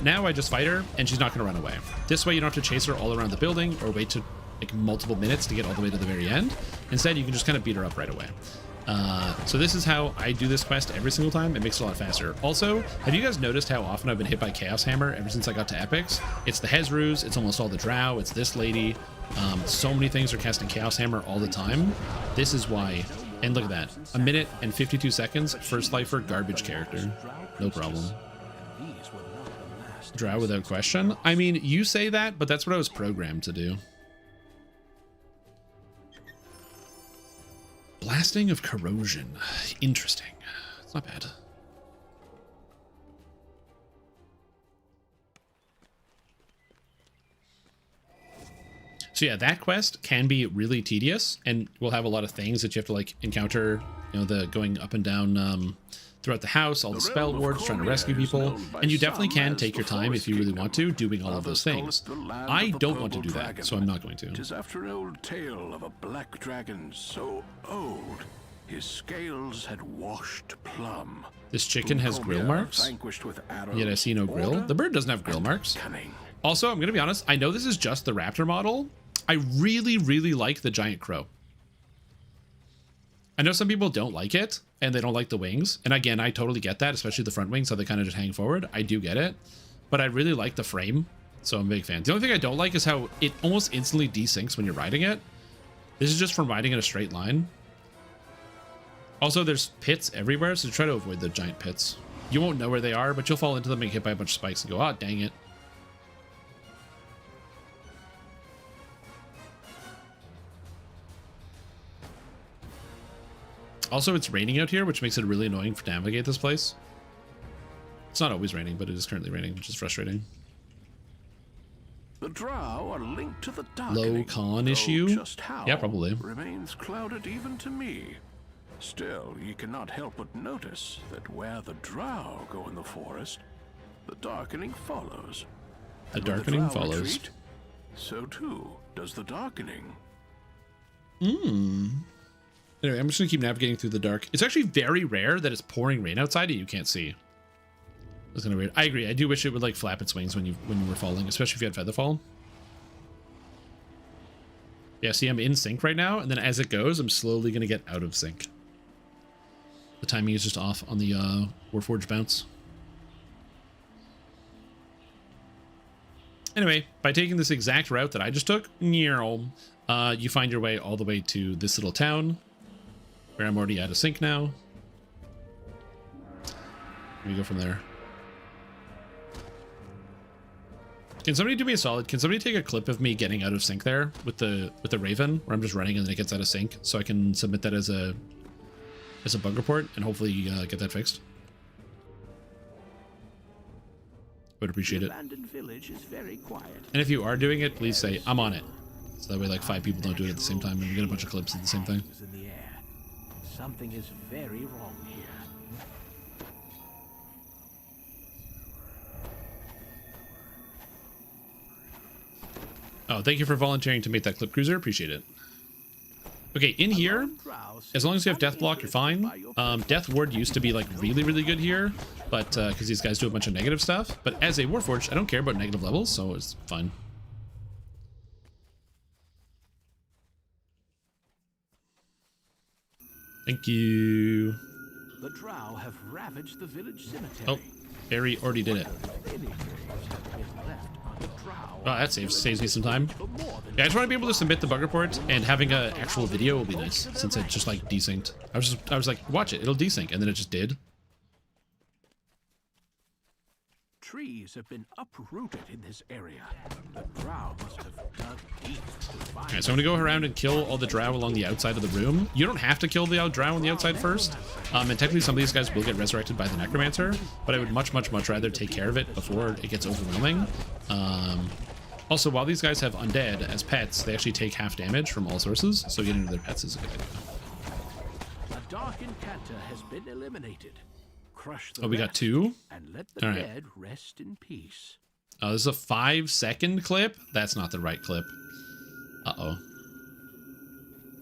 Speaker 6: Now I just fight her, and she's not going to run away. This way you don't have to chase her all around the building or wait to like multiple minutes to get all the way to the very end. Instead, you can just kind of beat her up right away. So this is how I do this quest every single time. It makes it a lot faster. Also, have you guys noticed how often I've been hit by Chaos Hammer ever since I got to Epics? It's the Hezrus, it's almost all the drow, it's this lady. So many things are casting Chaos Hammer all the time. This is why. And look at that. 1 minute and 52 seconds, first lifer, garbage character. No problem. Drow without question. I mean, you say that, but that's what I was programmed to do. Blasting of corrosion. Interesting. It's not bad. So yeah, that quest can be really tedious and will have a lot of things that you have to like encounter, you know, the going up and down throughout the house, all the spell wards, trying to rescue people. And you definitely can take your time if you really want to, doing all of those things. I don't want to do that, so I'm not going to.
Speaker 15: It is after an old tale of a black dragon so old, his scales had washed plumb.
Speaker 6: This chicken has grill marks, yet I see no grill. The bird doesn't have grill marks. Also, I'm going to be honest, I know this is just the raptor model. I really, really like the giant crow. I know some people don't like it, and they don't like the wings. And again, I totally get that, especially the front wings, how they kind of just hang forward. I do get it. But I really like the frame, so I'm a big fan. The only thing I don't like is how it almost instantly desyncs when you're riding it. This is just from riding in a straight line. Also, there's pits everywhere, so try to avoid the giant pits. You won't know where they are, but you'll fall into them and get hit by a bunch of spikes and go, ah, dang it. Also, it's raining out here, which makes it really annoying to navigate this place. It's not always raining, but it is currently raining, which is frustrating.
Speaker 15: The drow are linked to the
Speaker 6: low con issue?
Speaker 15: Just how
Speaker 6: Yeah, probably.
Speaker 15: Remains clouded even to me. Still, ye cannot help but notice that where the drow go in the forest, the darkening follows.
Speaker 6: The darkening follows.
Speaker 15: Retreat, so too does the darkening.
Speaker 6: Anyway, I'm just gonna keep navigating through the dark. It's actually very rare that it's pouring rain outside and you can't see. That's kind of weird. I agree. I do wish it would like flap its wings when you were falling, especially if you had featherfall. Yeah, see, I'm in sync right now, and then as it goes, I'm slowly gonna get out of sync. The timing is just off on the Warforged bounce. Anyway, by taking this exact route that I just took, you find your way all the way to this little town, where I'm already out of sync now. Let me go from there. Can somebody do me a solid? Can somebody take a clip of me getting out of sync there with the Raven, where I'm just running and then it gets out of sync, so I can submit that as a bug report and hopefully get that fixed? Would appreciate it.
Speaker 15: Abandoned village is very quiet.
Speaker 6: And if you are doing it, please say I'm on it, so that way like 5 people don't do it at the same time and we get a bunch of clips of the same thing.
Speaker 15: something is very wrong here.
Speaker 6: Oh, thank you for volunteering to make that clip, Cruiser. Appreciate it. Okay, in here, as long as you have Death Block, you're fine. Death Ward used to be like really, really good here, but because these guys do a bunch of negative stuff. But as a Warforged, I don't care about negative levels, so it's fine. Thank you.
Speaker 15: The Drow have ravaged the village cemetery.
Speaker 6: Oh, Barry already did it. Oh, that saves me some time. Yeah, I just want to be able to submit the bug report, and having an actual video will be nice, since it just like desynced. I was like, watch it, it'll desync, and then it just did.
Speaker 15: Trees have been uprooted in this area. The Drow must have dug deep to find.
Speaker 6: Alright, so I'm gonna go around and kill all the Drow along the outside of the room. You don't have to kill the Drow on the outside first. And technically some of these guys will get resurrected by the Necromancer, but I would much rather take care of it before it gets overwhelming. Also, while these guys have undead as pets, they actually take half damage from all sources, so getting rid of their pets is a good idea.
Speaker 15: A dark incanter has been eliminated. Crush the
Speaker 6: Oh, we got two?
Speaker 15: And let the dead rest in peace.
Speaker 6: Oh, this is a 5-second clip? That's not the right clip. Uh-oh.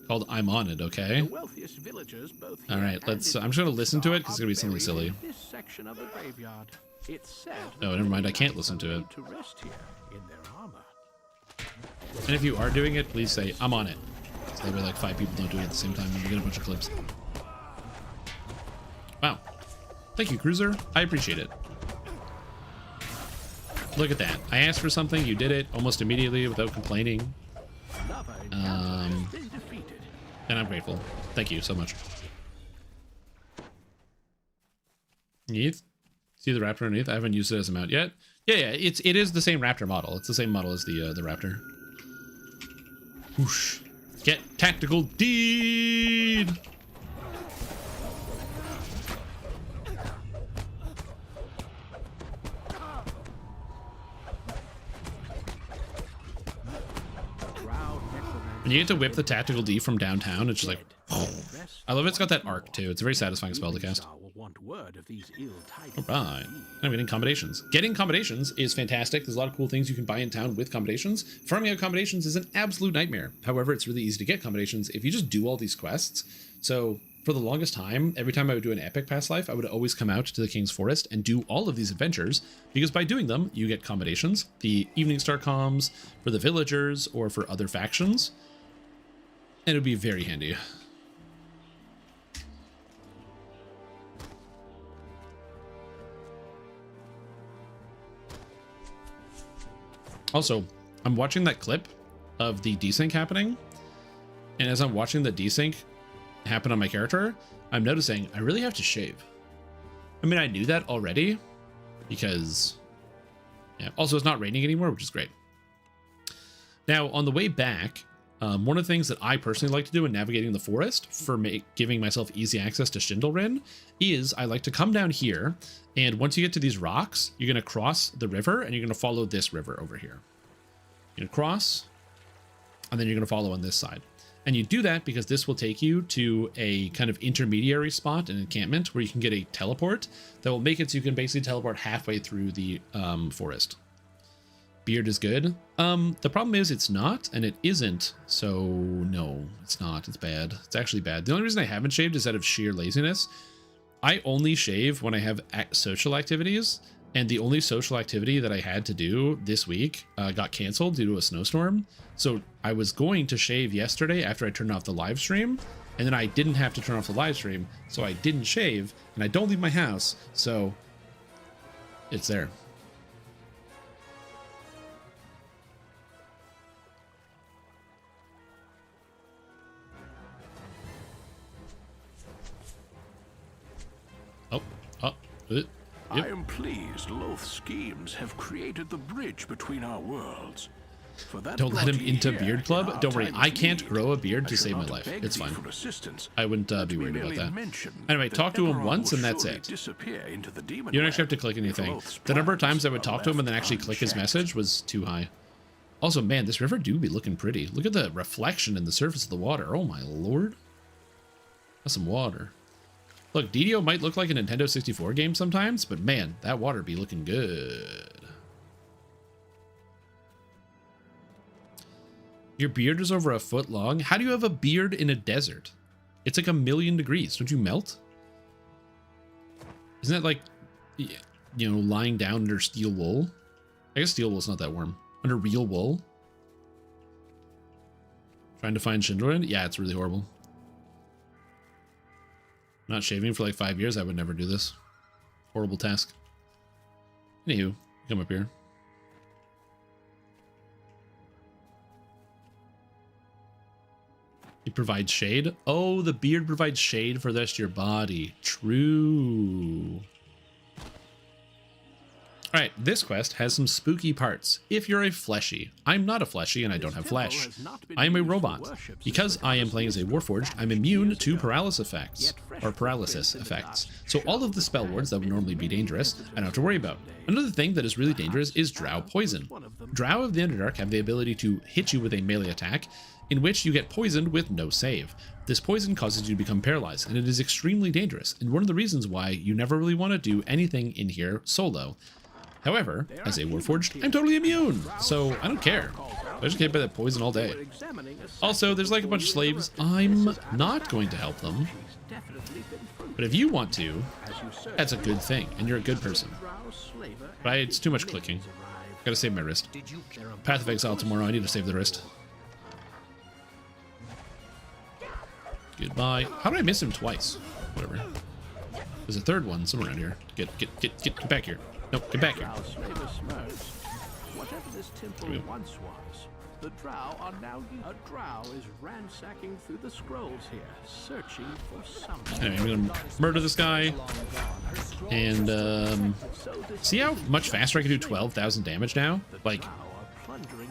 Speaker 6: Called I'm On It, okay?
Speaker 15: The wealthiest villagers both
Speaker 6: Alright, let's I'm just gonna listen to it because it's gonna be something silly.
Speaker 15: this section of the graveyard. It's said
Speaker 6: Oh, never mind, I can't listen to it.
Speaker 15: to rest here in their armor.
Speaker 6: And if you are doing it, please say I'm on it. So that way like 5 people don't do it at the same time and we get a bunch of clips. Wow. Thank you, Cruiser. I appreciate it. Look at that. I asked for something, you did it almost immediately without complaining. And I'm grateful. Thank you so much. Neat. See the Raptor underneath? I haven't used it as a mount yet. Yeah, it is the same Raptor model. It's the same model as the Raptor. Whoosh. Get tactical deed. When you get to whip the tactical D from downtown, it's just like, oh. I love it's got that arc too. It's a very satisfying spell to cast. Alright. I'm getting combinations. Getting combinations is fantastic. There's a lot of cool things you can buy in town with combinations. Farming out combinations is an absolute nightmare. However, it's really easy to get combinations if you just do all these quests. So for the longest time, every time I would do an epic past life, I would always come out to the King's Forest and do all of these adventures, because by doing them, you get combinations. The Evening Star comms for the villagers or for other factions. And it would be very handy. Also, I'm watching that clip of the desync happening, and as I'm watching the desync happen on my character, I'm noticing I really have to shave. I mean, I knew that already, because, yeah. Also, it's not raining anymore, which is great. Now, on the way back, one of the things that I personally like to do in navigating the forest for giving myself easy access to Shindlerin is I like to come down here, and once you get to these rocks, you're going to cross the river, and you're going to follow this river over here. You're going to cross, and then you're going to follow on this side. And you do that because this will take you to a kind of intermediary spot, an encampment, where you can get a teleport that will make it so you can basically teleport halfway through the forest. Beard is good. The problem is it's not, and it isn't, so no, it's not. It's bad. It's actually bad. The only reason I haven't shaved is out of sheer laziness. I only shave when I have social activities, and the only social activity that I had to do this week got canceled due to a snowstorm. So I was going to shave yesterday after I turned off the live stream, and then I didn't have to turn off the live stream, so I didn't shave, and I don't leave my house, so it's there. Yep.
Speaker 15: I am pleased Loth's schemes have created the bridge between our worlds. For that
Speaker 6: Don't let him into
Speaker 15: here,
Speaker 6: Beard Club. Don't worry, I can't grow a beard to save my life. It's fine. I wouldn't be worried about that. Anyway, talk to him once and that's it. You don't actually have to click anything. The number of times I would talk to him and then actually click his message was too high. Also, man, this river do be looking pretty. Look at the reflection in the surface of the water. Oh my lord. That's some water. Look, DDO might look like a Nintendo 64 game sometimes, but man, that water be looking good. Your beard is over a foot long? How do you have a beard in a desert? It's like 1,000,000 degrees. Don't you melt? Isn't that like, you know, lying down under steel wool? I guess steel wool's not that warm. Under real wool? Trying to find Schindler? Yeah, it's really horrible. Not shaving for like 5 years, I would never do this. Horrible task. Anywho, come up here. It provides shade. Oh, the beard provides shade for the rest of your body. True. All right, this quest has some spooky parts. If you're a fleshy, I'm not a fleshy and I don't have flesh. I am a robot. Because I am playing as a Warforged, I'm immune to paralysis effects. So all of the spell wards that would normally be dangerous, I don't have to worry about. Another thing that is really dangerous is Drow poison. Drow of the Underdark have the ability to hit you with a melee attack, in which you get poisoned with no save. This poison causes you to become paralyzed, and it is extremely dangerous, and one of the reasons why you never really want to do anything in here solo. However, as a Warforged, I'm totally immune, so I don't care. I just get by that poison all day. Also, there's like a bunch of slaves. I'm not going to help them. But if you want to, that's a good thing, and you're a good person. But it's too much clicking. Gotta save my wrist. Path of Exile tomorrow, I need to save the wrist. Goodbye. How did I miss him twice? Whatever. There's a third one somewhere around here. Get back here. No, get back here.
Speaker 15: Whatever this temple once was, the Drow are now. A Drow is ransacking through the scrolls here, searching for something.
Speaker 6: Anyway, I'm gonna murder this guy. And see how much faster I can do 12,000 damage now? Like,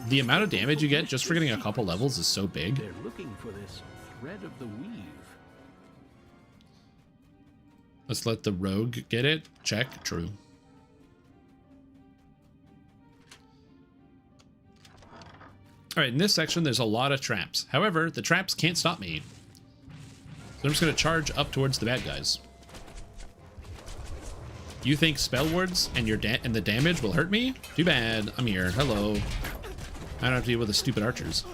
Speaker 6: the amount of damage you get just for getting a couple levels is so big.
Speaker 15: They're looking for this thread of the weave.
Speaker 6: Let's let the rogue get it. Check. True. All right, in this section, there's a lot of traps. However, the traps can't stop me. So I'm just going to charge up towards the bad guys. You think spell wards and the damage will hurt me? Too bad. I'm here. Hello. I don't have to deal with the stupid archers.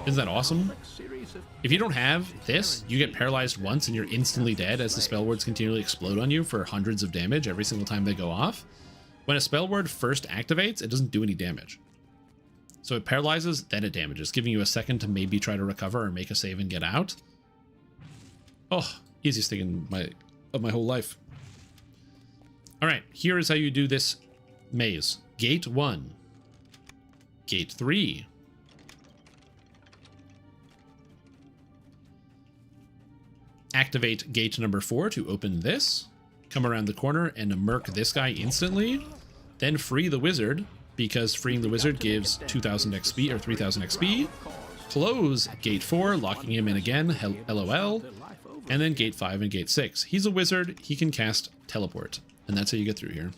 Speaker 6: Isn't that awesome? If you don't have this, you get paralyzed once and you're instantly dead as the spell wards continually explode on you for hundreds of damage every single time they go off. When a spell word first activates, it doesn't do any damage. So it paralyzes, then it damages, giving you a second to maybe try to recover or make a save and get out. Oh, easiest thing of my whole life. All right, here is how you do this maze. Gate 1. Gate 3. Activate gate number 4 to open this. Come around the corner and murk this guy instantly. Then free the wizard, because freeing the wizard gives 2,000 XP or 3,000 XP. Close gate 4, locking him in again, LOL. And then gate 5 and gate 6. He's a wizard, he can cast teleport. And that's how you get through here.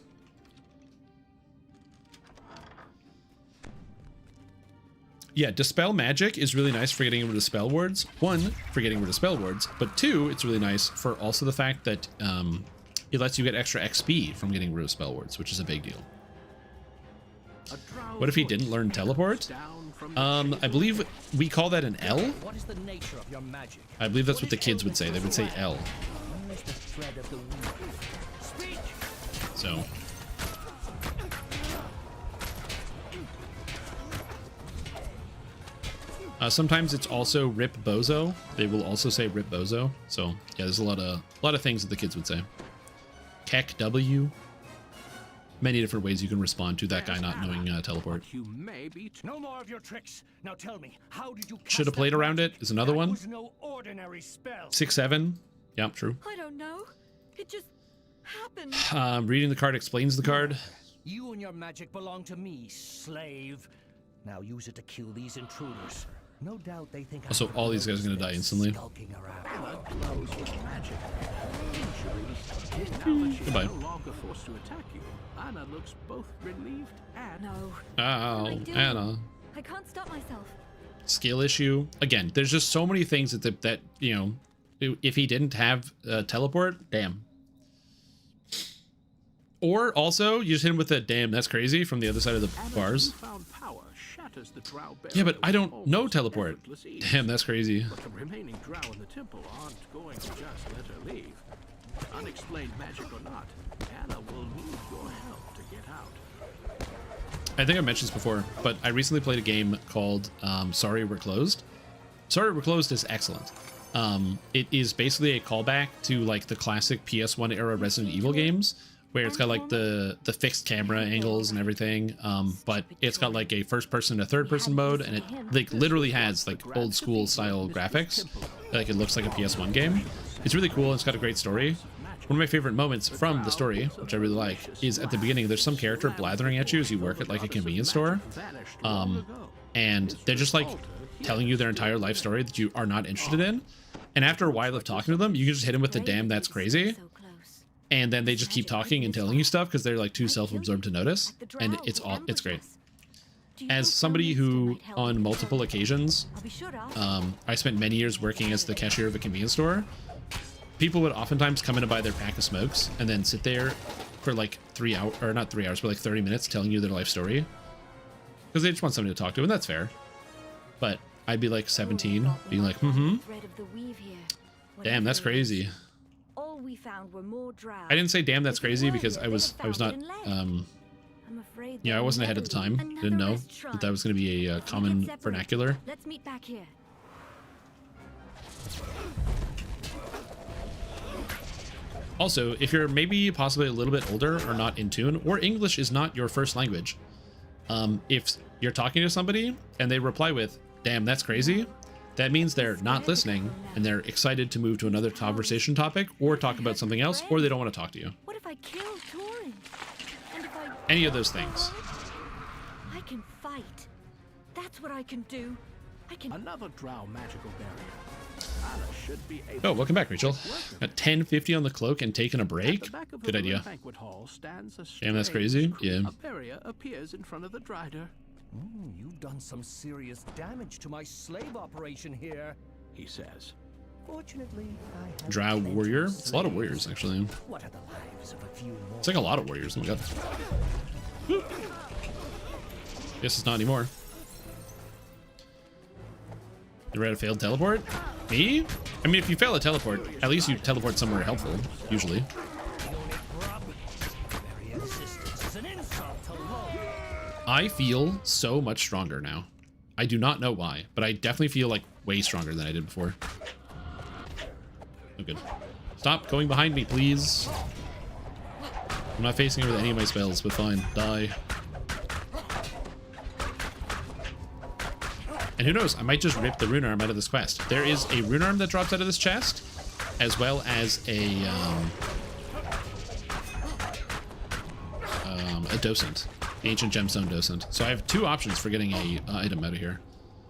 Speaker 6: Yeah, Dispel Magic is really nice for getting rid of spell wards. 1, for getting rid of spell wards, but 2, it's really nice for also the fact that it lets you get extra XP from getting rid of spell wards, which is a big deal. What if he didn't learn teleport? I believe we call that an L.
Speaker 10: What is the nature of your magic?
Speaker 6: I believe that's what the kids would say. They would say L. So. Sometimes it's also Rip Bozo. They will also say Rip Bozo. So yeah, there's a lot of things that the kids would say. Keck W. Many different ways you can respond to that guy not knowing teleport.
Speaker 10: No more of your tricks. Now tell me, how did you
Speaker 6: Should have played around it is another one.
Speaker 10: No ordinary spell.
Speaker 6: 6-7. Yeah, true.
Speaker 17: I don't know. It just happened.
Speaker 6: Reading the card explains the card.
Speaker 10: You and your magic belong to me, slave. Now use it to kill these intruders. No doubt they think
Speaker 6: Also, all these guys are going to die instantly. Goodbye.
Speaker 15: No longer forced to attack you. Anna looks both relieved and
Speaker 17: no.
Speaker 6: Ow, Anna.
Speaker 17: I can't stop myself.
Speaker 6: skill issue. Again, there's just so many things that you know, if he didn't have teleport, damn. Or also, you just hit him with a damn, that's crazy from the other side of the bars. Yeah, but I don't know teleport. Damn, that's crazy.
Speaker 15: But the remaining drow in the temple aren't going to just let her leave. Unexplained magic or not, Anna will need your help to get out.
Speaker 6: I think I mentioned this before, but I recently played a game called Sorry We're Closed. Sorry We're Closed is excellent. It is basically a callback to like the classic PS1 era Resident Evil games, where it's got like the fixed camera angles and everything, but it's got like a first person to third person mode, and it like literally has like old school style graphics. Like it looks like a PS1 game. It's really cool. It's got a great story. One of my favorite moments from the story, which I really like, is at the beginning. There's some character blathering at you as you work at like a convenience store, and they're just like telling you their entire life story that you are not interested in. And after a while of talking to them, you can just hit them with the damn that's crazy. And then they just keep talking and telling you stuff because they're like too self-absorbed to notice, and it's great. As somebody who, on multiple occasions, I spent many years working as the cashier of a convenience store. People would oftentimes come in and buy their pack of smokes and then sit there for like 3 hours, or not 3 hours, but like 30 minutes telling you their life story because they just want somebody to talk to, and that's fair. But I'd be like 17, being like, damn, that's crazy.
Speaker 17: We found were more drow.
Speaker 6: I didn't say damn that's crazy because I was not yeah, I wasn't ahead at the time. Didn't know that was going to be a common vernacular.
Speaker 17: Let's meet back here.
Speaker 6: Also, if you're maybe possibly a little bit older or not in tune, or English is not your first language, if you're talking to somebody and they reply with damn that's crazy, that means they're not listening and they're excited to move to another conversation topic or talk about something else, or they don't want to talk to you.
Speaker 17: What if I kill Torin? And if I
Speaker 6: Any of those things.
Speaker 17: I can fight. That's what I can do. I can.
Speaker 15: Another drow magical barrier. Anna should be able.
Speaker 6: Oh, welcome back, Rachel. Got 1050 on the cloak and taking a break. Good idea. Damn, that's crazy. Yeah.
Speaker 15: A barrier appears in front of the Drider.
Speaker 10: You've done some serious damage to my slave operation here,
Speaker 15: he says.
Speaker 10: Fortunately, I have
Speaker 6: Drow warrior. It's a lot of warriors, actually.
Speaker 10: What are the lives of a few more?
Speaker 6: It's like a lot of warriors. Oh my god. Guess it's not anymore. You read a failed teleport? Me? I mean, if you fail a teleport, at least you teleport somewhere helpful, usually. I feel so much stronger now. I do not know why, but I definitely feel like way stronger than I did before. Oh, good. Stop going behind me, please. I'm not facing her with any of my spells, but fine. Die. And who knows, I might just rip the rune arm out of this quest. There is a rune arm that drops out of this chest, as well as a docent. Ancient gemstone docent. So I have 2 options for getting a item out of here.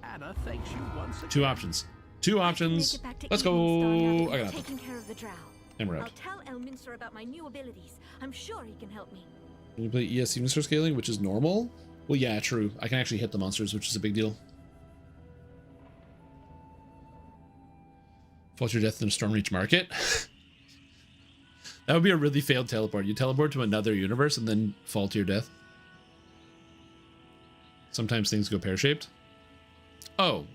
Speaker 15: Anna thanks you once again.
Speaker 6: 2 options. 2 options. Let's go. I got
Speaker 17: taking care of the drow.
Speaker 6: And we're out.
Speaker 17: I'll tell Elminster about my new abilities. I'm sure he can help me.
Speaker 6: Can you play ES Monster scaling, which is normal? Well, yeah, true. I can actually hit the monsters, which is a big deal. Fall to your death in a Stormreach market. That would be a really failed teleport. You teleport to another universe and then fall to your death. Sometimes things go pear-shaped. Oh.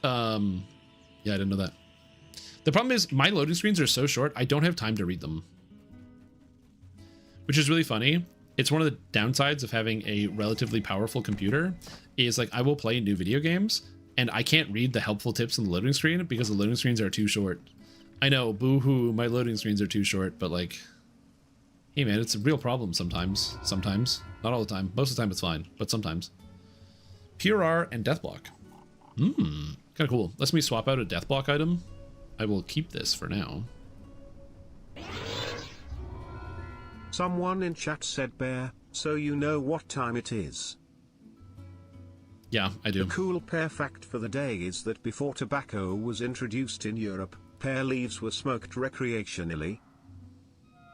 Speaker 6: Yeah, I didn't know that. The problem is my loading screens are so short, I don't have time to read them. Which is really funny. It's one of the downsides of having a relatively powerful computer, is like I will play new video games and I can't read the helpful tips on the loading screen because the loading screens are too short. I know, boo-hoo, my loading screens are too short, but like, hey man, it's a real problem sometimes. Sometimes. Not all the time. Most of the time it's fine, but sometimes. Pure R and Deathblock. Kind of cool. Let me swap out a Deathblock item. I will keep this for now.
Speaker 3: Someone in chat said bear, so you know what time it is.
Speaker 6: Yeah, I do.
Speaker 3: The cool pear fact for the day is that before tobacco was introduced in Europe, pear leaves were smoked recreationally.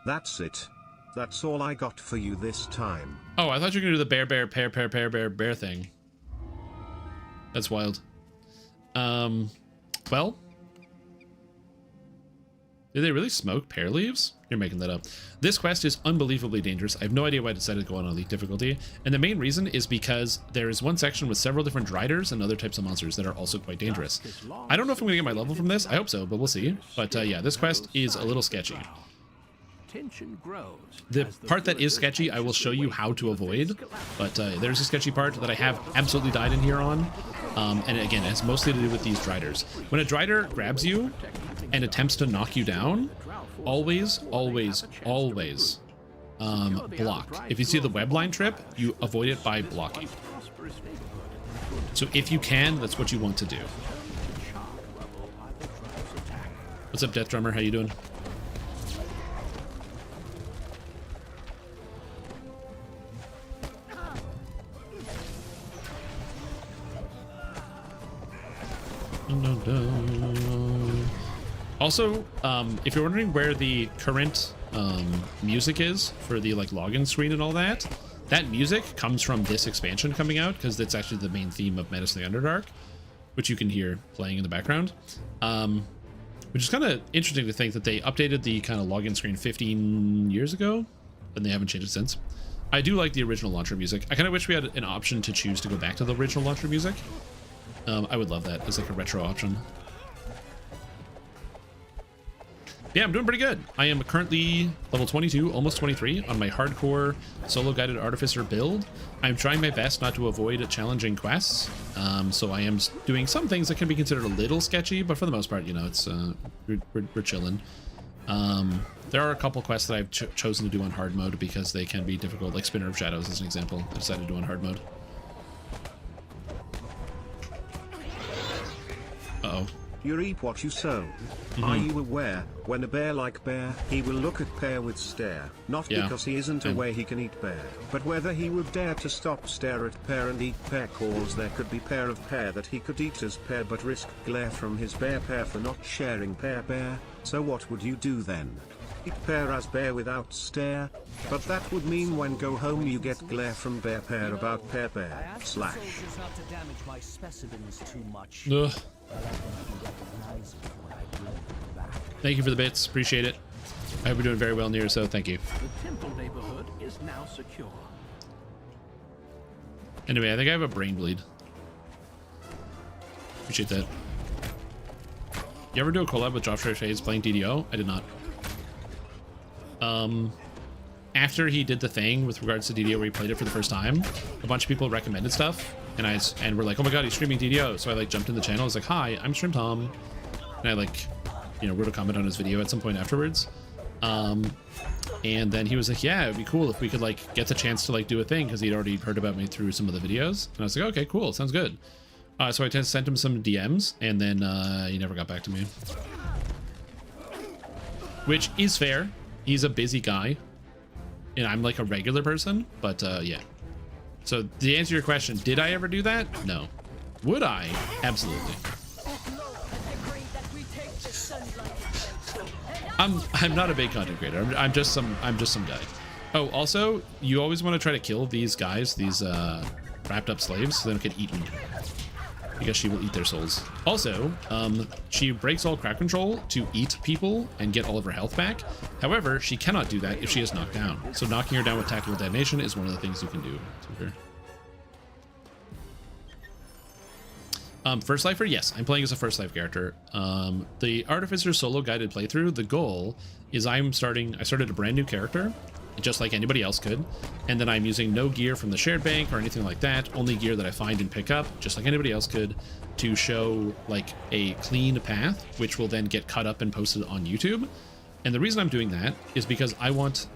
Speaker 3: That's it. That's all I got for you this time.
Speaker 6: Oh, I thought you were gonna do the bear thing. That's wild. Well, did they really smoke pear leaves? You're making that up. This quest is unbelievably dangerous. I have no idea why I decided to go on elite difficulty. And the main reason is because there is one section with several different driders and other types of monsters that are also quite dangerous. I don't know if I'm going to get my level from this. I hope so, but we'll see. But yeah, this quest is a little sketchy. The part that is sketchy, I will show you how to avoid. But there's a sketchy part that I have absolutely died in here on. And again, it has mostly to do with these driders. When a drider grabs you and attempts to knock you down, always block. If you see the web line trip, you avoid it by blocking. So if you can, that's what you want to do. What's up, Death Drummer? How you doing? Also, if you're wondering where the current music is for the like login screen and all that, that music comes from this expansion coming out, because that's actually the main theme of Menace in the Underdark, which you can hear playing in the background. Which is kind of interesting to think that they updated the kind of login screen 15 years ago, and they haven't changed it since. I do like the original launcher music. I kind of wish we had an option to choose to go back to the original launcher music. I would love that as like a retro option. Yeah, I'm doing pretty good. I am currently level 22, almost 23 on my hardcore solo guided artificer build. I'm trying my best not to avoid challenging quests. So I am doing some things that can be considered a little sketchy, but for the most part, you know, it's we're chilling. There are a couple quests that I've chosen to do on hard mode because they can be difficult, like Spinner of Shadows as an example. I decided to do on hard mode. Uh-oh.
Speaker 3: You reap what you sow. Are you aware, when a bear like bear, he will look at pear with stare, not because he isn't aware he can eat bear, but whether he would dare to stop stare at pear and eat pear, cause there could be pair of pear that he could eat as pear but risk glare from his bear pair for not sharing pear bear. So what would you do then? Eat pear as bear without stare? But that would mean when go home you get glare from bear pair about pear bear slash.
Speaker 6: Ugh. Thank you for the bits. Appreciate it. I hope you're doing very well near, so thank you.
Speaker 15: The temple neighborhood is now secure.
Speaker 6: Anyway, I think I have a brain bleed. Appreciate that. You ever do a collab with Joshua Shades playing DDO? I did not. After he did the thing with regards to DDO where he played it for the first time, a bunch of people recommended stuff, and we're like, oh my god, he's streaming DDO. So I like jumped in the channel. I was like, hi, I'm Stream Tom, and I like, you know, wrote a comment on his video at some point afterwards. And then he was like, yeah, it'd be cool if we could like get the chance to like do a thing, because he'd already heard about me through some of the videos. And I was like, okay, cool, sounds good. So I sent him some DMs, and then he never got back to me, which is fair. He's a busy guy, and I'm like a regular person, but yeah. So to answer your question, did I ever do that? No. Would I? Absolutely. I'm not a big content creator. I'm just some guy. Oh, also, you always want to try to kill these guys, these wrapped up slaves, so they don't get eaten, because she will eat their souls. Also, she breaks all crowd control to eat people and get all of her health back. However, she cannot do that if she is knocked down. So knocking her down with tactical detonation is one of the things you can do to her. First Lifer, yes, I'm playing as a First Life character. The Artificer solo guided playthrough, the goal is I started a brand new character, just like anybody else could, and then I'm using no gear from the shared bank or anything like that, only gear that I find and pick up, just like anybody else could, to show like a clean path, which will then get cut up and posted on YouTube. And the reason I'm doing that is because I want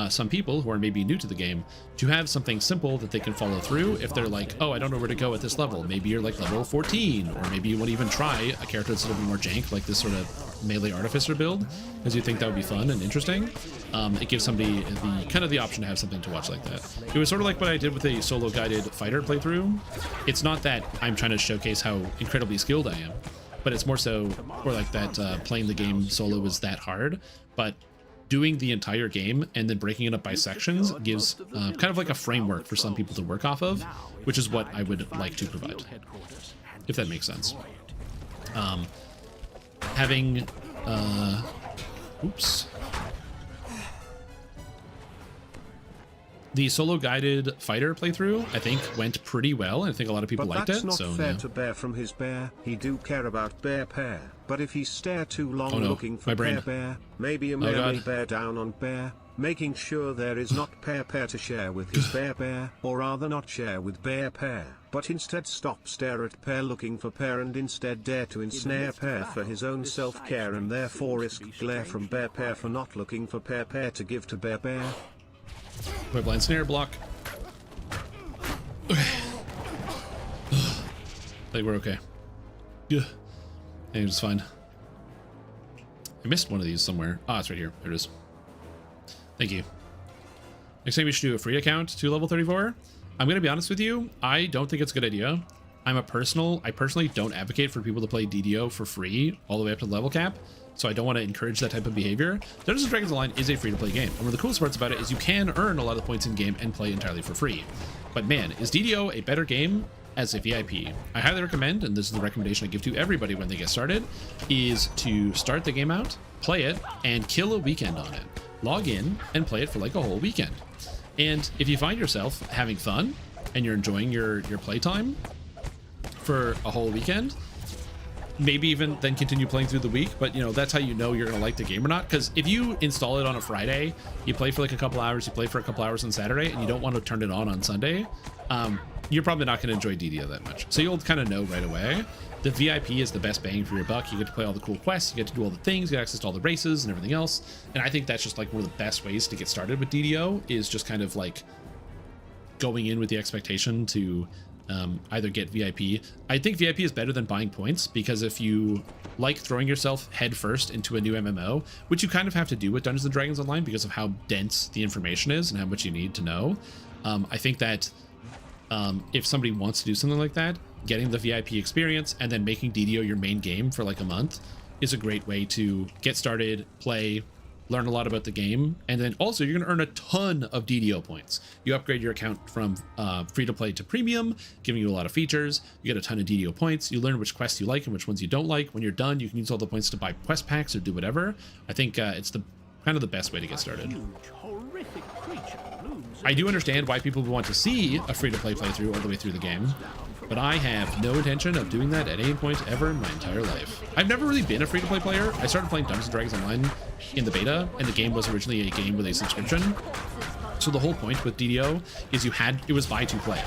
Speaker 6: some people who are maybe new to the game to have something simple that they can follow through if they're like, oh, I don't know where to go at this level. Maybe you're like level 14, or maybe you want to even try a character that's a little bit more jank, like this sort of melee artificer build, because you think that would be fun and interesting. It gives somebody the option to have something to watch like that. It was sort of like what I did with a solo guided fighter playthrough. It's not that I'm trying to showcase how incredibly skilled I am, but it's more like that playing the game solo is that hard, but doing the entire game and then breaking it up by sections gives kind of like a framework for some people to work off of, which is what I would like to provide, if that makes sense. Having, oops. The solo guided fighter playthrough, I think, went pretty well, and I think a lot of people
Speaker 3: But
Speaker 6: liked
Speaker 3: that's
Speaker 6: it.
Speaker 3: not
Speaker 6: So
Speaker 3: fair
Speaker 6: yeah.
Speaker 3: to Bear from his bear. He do care about Bear Pair. But if he stare too long
Speaker 6: Oh no,
Speaker 3: looking for
Speaker 6: my brain.
Speaker 3: Bear, maybe a
Speaker 6: Oh,
Speaker 3: mare may
Speaker 6: God.
Speaker 3: bear down on Bear, making sure there is not Pair to share with his Bear, or rather not share with Bear, but instead stop stare at Pair looking for Pair and instead dare to ensnare Pair for his own self-care and therefore risk glare from Bear for not looking for Pair to give to Bear.
Speaker 6: My blind snare block. Okay. I think we're okay. Yeah. I think it's fine. I missed one of these somewhere. Ah, it's right here. There it is. Thank you. Next time we should do a free account to level 34. I'm gonna be honest with you. I don't think it's a good idea. I personally don't advocate for people to play DDO for free all the way up to the level cap. So I don't want to encourage that type of behavior. Dungeons & Dragons Online is a free-to-play game. And one of the coolest parts about it is you can earn a lot of points in game and play entirely for free. But man, is DDO a better game as a VIP? I highly recommend, and this is the recommendation I give to everybody when they get started, is to start the game out, play it, and kill a weekend on it. Log in and play it for like a whole weekend. And if you find yourself having fun and you're enjoying your playtime for a whole weekend, maybe even then continue playing through the week, but you know, that's how you know you're gonna like the game or not. Because if you install it on a Friday, you play for like a couple hours, you play for a couple hours on Saturday, and you don't want to turn it on Sunday, you're probably not going to enjoy DDO that much. So you'll kind of know right away. The VIP is the best bang for your buck. You get to play all the cool quests, you get to do all the things, you get access to all the races and everything else. And I think that's just like one of the best ways to get started with DDO, is just kind of like going in with the expectation to either get VIP. I think VIP is better than buying points, because if you like throwing yourself head first into a new MMO, which you kind of have to do with Dungeons & Dragons Online because of how dense the information is and how much you need to know, I think that if somebody wants to do something like that, getting the VIP experience and then making DDO your main game for like a month is a great way to get started, play, learn a lot about the game, and then also you're going to earn a ton of DDO points. You upgrade your account from free-to-play to premium, giving you a lot of features. You get a ton of DDO points. You learn which quests you like and which ones you don't like. When you're done, you can use all the points to buy quest packs or do whatever. I think it's the kind of the best way to get started. I do understand why people would want to see a free-to-play playthrough all the way through the game, but I have no intention of doing that at any point ever in my entire life. I've never really been a free-to-play player. I started playing Dungeons & Dragons Online in the beta, and the game was originally a game with a subscription. So the whole point with DDO is it was buy to play.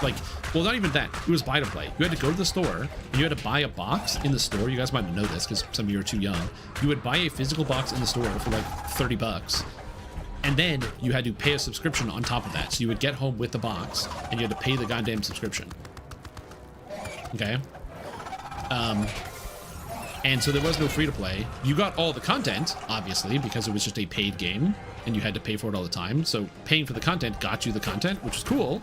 Speaker 6: Like, well, not even that. It was buy to play. You had to go to the store, and you had to buy a box in the store. You guys might not know this because some of you are too young. You would buy a physical box in the store for like $30. And then you had to pay a subscription on top of that. So you would get home with the box, and you had to pay the goddamn subscription. Okay? And so there was no free-to-play. You got all the content, obviously, because it was just a paid game, and you had to pay for it all the time. So paying for the content got you the content, which was cool.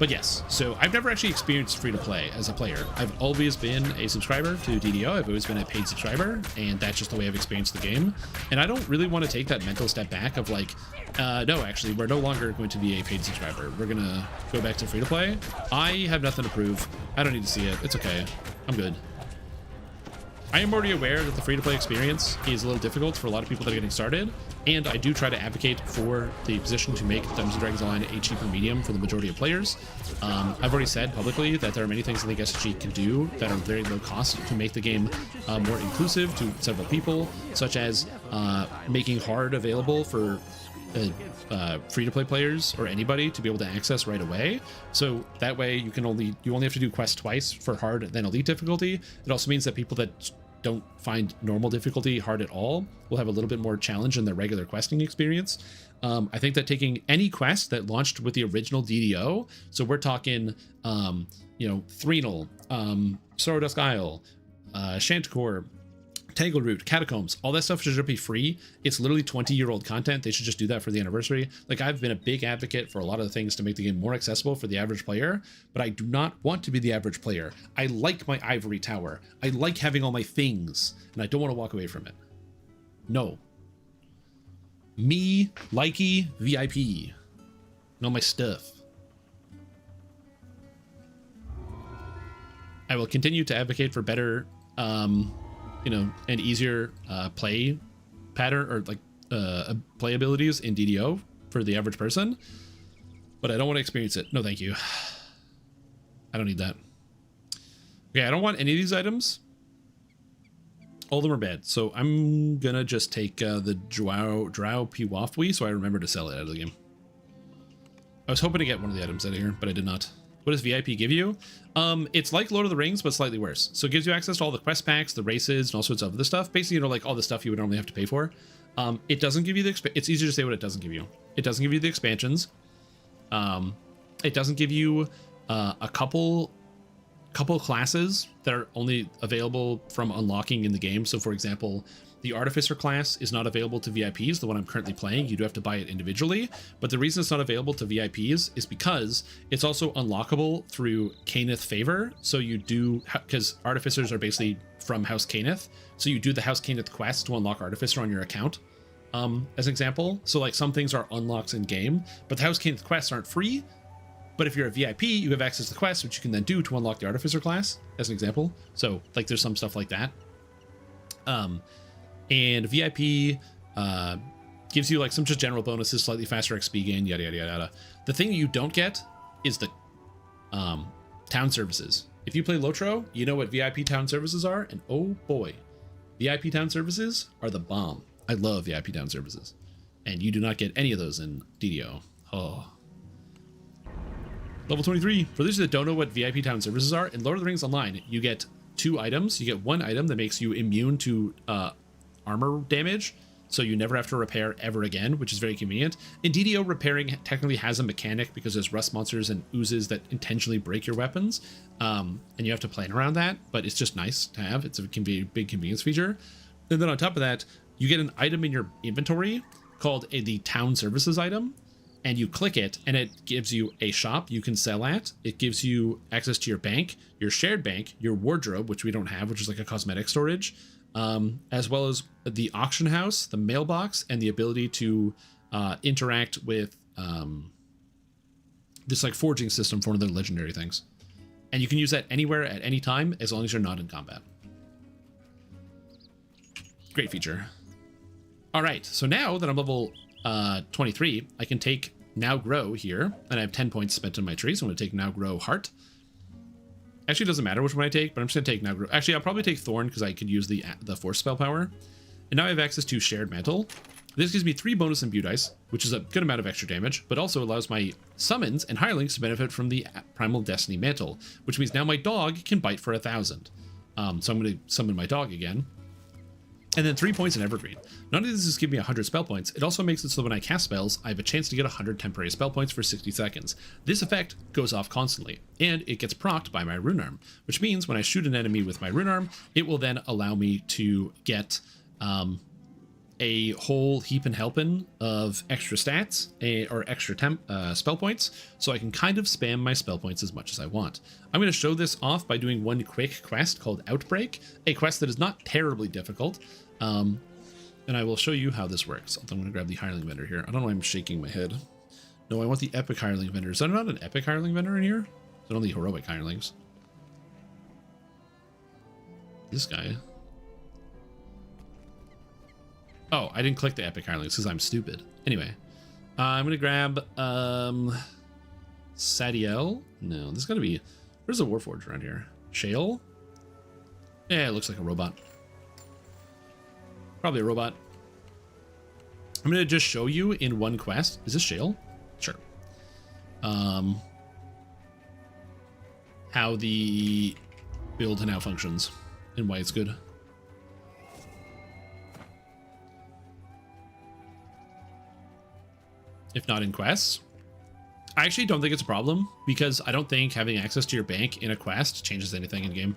Speaker 6: But yes, so I've never actually experienced free-to-play as a player. I've always been a subscriber to DDO. I've always been a paid subscriber, and that's just the way I've experienced the game. And I don't really want to take that mental step back of like, no, actually, we're no longer going to be a paid subscriber. We're going to go back to free-to-play. I have nothing to prove. I don't need to see it. It's okay. I'm good. I am already aware that the free-to-play experience is a little difficult for a lot of people that are getting started, and I do try to advocate for the position to make Dungeons & Dragons Online a cheaper medium for the majority of players. I've already said publicly that there are many things I think SG can do that are very low cost to make the game more inclusive to several people, such as making hard available for free-to-play players or anybody to be able to access right away. So that way you only have to do quests twice for hard then elite difficulty. It also means that people that don't find normal difficulty hard at all will have a little bit more challenge in their regular questing experience. I think that taking any quest that launched with the original DDO, so we're talking Threnal, Sorrowdusk Isle, Shantcore, Tangleroot, Catacombs, all that stuff should just be free. It's literally 20-year-old content. They should just do that for the anniversary. Like, I've been a big advocate for a lot of the things to make the game more accessible for the average player, but I do not want to be the average player. I like my ivory tower. I like having all my things, and I don't want to walk away from it. No. Me, likey, VIP. And all my stuff. I will continue to advocate for better, you know, and easier play pattern or like play abilities in DDO for the average person, but I don't want to experience it. No, thank you. I don't need that. Okay, I don't want any of these items. All of them are bad, so I'm gonna just take the Drow Piwafwi, so I remember to sell it out of the game. I was hoping to get one of the items out of here, but I did not. What does VIP give you? It's like Lord of the Rings, but slightly worse. So it gives you access to all the quest packs, the races, and all sorts of other stuff. Basically, you know, like all the stuff you would normally have to pay for. It doesn't give you the... It's easier to say what it doesn't give you. It doesn't give you the expansions. It doesn't give you a couple classes that are only available from unlocking in the game. So, for example, the artificer class is not available to VIPs, the one I'm currently playing. You do have to buy it individually, but the reason it's not available to VIPs is because it's also unlockable through Cainith favor. So you do, because artificers are basically from House Cainith, so you do the House Cainith quest to unlock artificer on your account, as an example. So like some things are unlocked in game, but the House Cainith quests aren't free. But if you're a VIP, you have access to quests, which you can then do to unlock the artificer class, as an example. So like there's some stuff like that. And VIP gives you like some just general bonuses, slightly faster XP gain, yada, yada, yada. The thing you don't get is the town services. If you play Lotro, you know what VIP town services are, and oh boy, VIP town services are the bomb. I love VIP town services. And you do not get any of those in DDO. Oh. Level 23. For those that don't know what VIP town services are, in Lord of the Rings Online, you get 2 items. You get 1 item that makes you immune to armor damage, so you never have to repair ever again, which is very convenient. In DDO, repairing technically has a mechanic because there's rust monsters and oozes that intentionally break your weapons, and you have to plan around that, but it's just nice to have. It can be a big convenience feature. And then on top of that, you get an item in your inventory called the town services item, and you click it, and it gives you a shop you can sell at. It gives you access to your bank, your shared bank, your wardrobe, which we don't have, which is like a cosmetic storage, as well as the auction house, the mailbox, and the ability to interact with this like forging system for one of the legendary things. And you can use that anywhere at any time as long as you're not in combat. Great feature. All right, so now that I'm level 23, I can take Now Grow here, and I have 10 points spent on my tree, so I'm going to take Now Grow Heart. Actually, it doesn't matter which one I take, but I'm just going to take Now Grow. Actually, I'll probably take Thorn because I could use the Force spell power. And now I have access to Shared Mantle. This gives me 3 bonus imbue dice, which is a good amount of extra damage, but also allows my summons and hirelings to benefit from the Primal Destiny Mantle, which means now my dog can bite for 1,000. So I'm going to summon my dog again. And then 3 points in Evergreen. Not only does this give me 100 spell points, it also makes it so when I cast spells, I have a chance to get 100 temporary spell points for 60 seconds. This effect goes off constantly, and it gets procced by my rune arm, which means when I shoot an enemy with my rune arm, it will then allow me to get a whole heap and helping of extra stats or extra spell points, so I can kind of spam my spell points as much as I want. I'm going to show this off by doing one quick quest called Outbreak, a quest that is not terribly difficult, and I will show you how this works. I'm going to grab the hireling vendor here. I don't know why I'm shaking my head. No, I want the epic hireling vendor. Is there not an epic hireling vendor in here? Is it only heroic hirelings? This guy. Oh, I didn't click the epic hirelings because I'm stupid. Anyway, I'm going to grab Sadiel. No, there's got to be... Where's the Warforged around here? Shale? Yeah, it looks like a robot. Probably a robot. I'm going to just show you in one quest. Is this Shale? Sure. How the build now functions and why it's good. If not in quests. I actually don't think it's a problem because I don't think having access to your bank in a quest changes anything in game.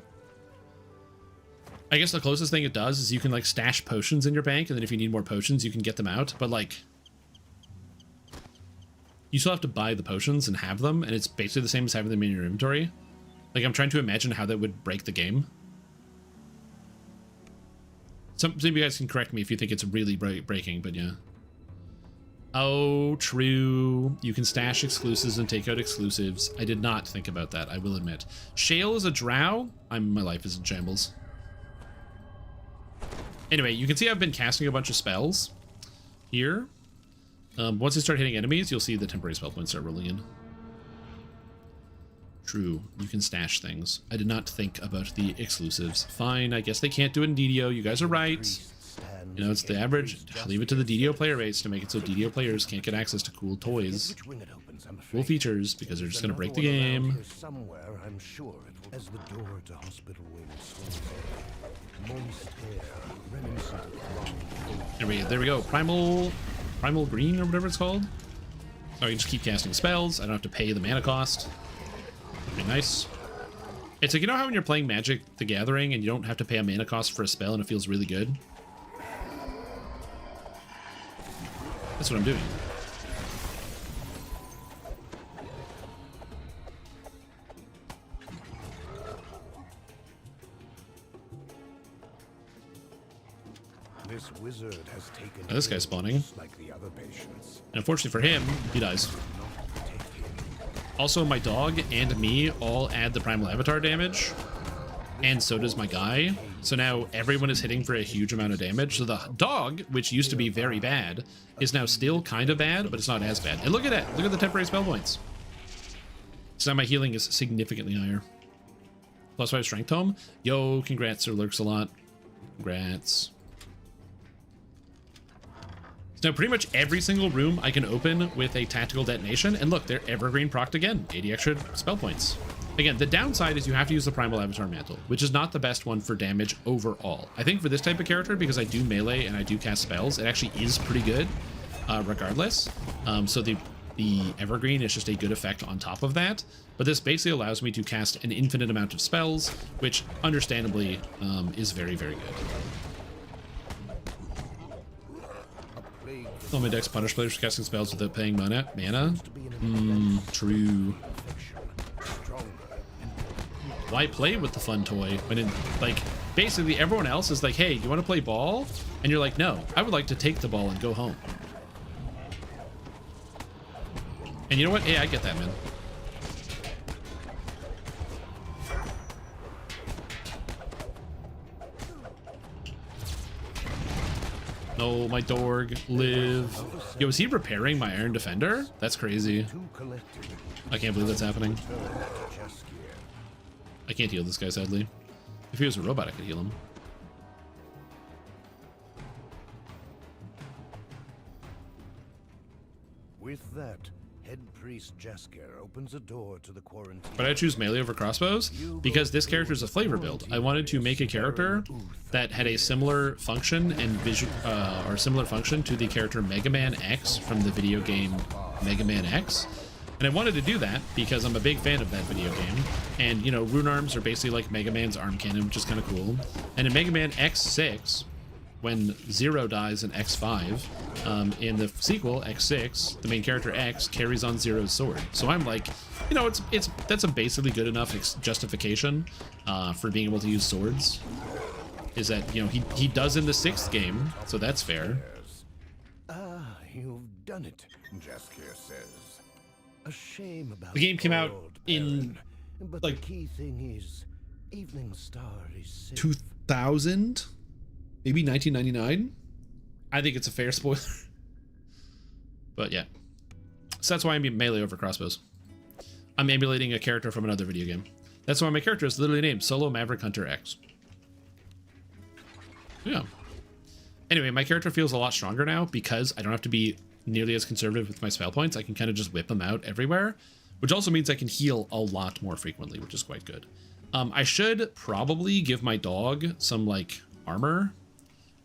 Speaker 6: I guess the closest thing it does is you can like stash potions in your bank, and then if you need more potions, you can get them out. But like, you still have to buy the potions and have them, and it's basically the same as having them in your inventory. Like, I'm trying to imagine how that would break the game. Some of you guys can correct me if you think it's really breaking, but yeah. Oh, true. You can stash exclusives and take out exclusives. I did not think about that, I will admit. Shale is a drow? My life is in shambles. Anyway, you can see I've been casting a bunch of spells here. Once I start hitting enemies, you'll see the temporary spell points start rolling in. True, you can stash things. I did not think about the exclusives. Fine, I guess they can't do it in DDO. You guys are right. You know, it's the average. Leave it to the DDO player base to make it so DDO players can't get access to cool toys, cool features, because they're just going to break the game.
Speaker 10: Somewhere, I'm sure it will. As the door to hospital wing swings open, moist air, reminiscent of
Speaker 6: There we go. Primal Green or whatever it's called. So I can just keep casting spells. I don't have to pay the mana cost. Pretty nice. It's like, you know how when you're playing Magic the Gathering and you don't have to pay a mana cost for a spell and it feels really good? That's what I'm doing.
Speaker 10: This wizard has taken
Speaker 6: Now this guy's spawning.
Speaker 10: like the other patients.
Speaker 6: And unfortunately for him, he dies. Also, my dog and me all add the Primal Avatar damage. And so does my guy. So now everyone is hitting for a huge amount of damage. So the dog, which used to be very bad, is now still kind of bad, but it's not as bad. And look at that. Look at the temporary spell points. So now my healing is significantly higher. +5 strength tome. Yo, congrats, Sir Lurks a lot. Congrats. So now pretty much every single room I can open with a tactical detonation. And look, they're evergreen procced again. 80 extra spell points. Again, the downside is you have to use the Primal Avatar Mantle, which is not the best one for damage overall. I think for this type of character, because I do melee and I do cast spells, it actually is pretty good, regardless. So the Evergreen is just a good effect on top of that. But this basically allows me to cast an infinite amount of spells, which understandably is very, very good. Oh, my decks punish players for casting spells without paying mana? True. Why play with the fun toy when it, like, basically everyone else is like, hey, you want to play ball? And you're like, no, I would like to take the ball and go home. And you know what? Hey, I get that, man. No, my Dorg, live. Yo, is he repairing my Iron Defender? That's crazy. I can't believe that's happening. I can't heal this guy, sadly. If he was a robot, I could heal him.
Speaker 10: With that, head priest Jaskier opens a door to the quarantine.
Speaker 6: But I choose melee over crossbows because this character is a flavor build. I wanted to make a character that had a similar function and or similar function to the character Mega Man X from the video game Mega Man X. And I wanted to do that because I'm a big fan of that video game. And, you know, rune arms are basically like Mega Man's arm cannon, which is kind of cool. And in Mega Man X6, when Zero dies in X5, in the sequel, X6, the main character X carries on Zero's sword. So I'm like, you know, that's a basically good enough justification for being able to use swords. Is that, you know, he does in the 6th game, so that's fair.
Speaker 10: Ah, you've done it, Jaskier says. A shame about
Speaker 6: The game came out in,
Speaker 10: but
Speaker 6: like,
Speaker 10: the key thing is, Evening Star is safe.
Speaker 6: 2000? Maybe 1999? I think it's a fair spoiler. But yeah. So that's why I'm melee over crossbows. I'm emulating a character from another video game. That's why my character is literally named Solo Maverick Hunter X. Yeah. Anyway, my character feels a lot stronger now because I don't have to be nearly as conservative with my spell points. I can kind of just whip them out everywhere, which also means I can heal a lot more frequently, which is quite good. I should probably give my dog some, like, armor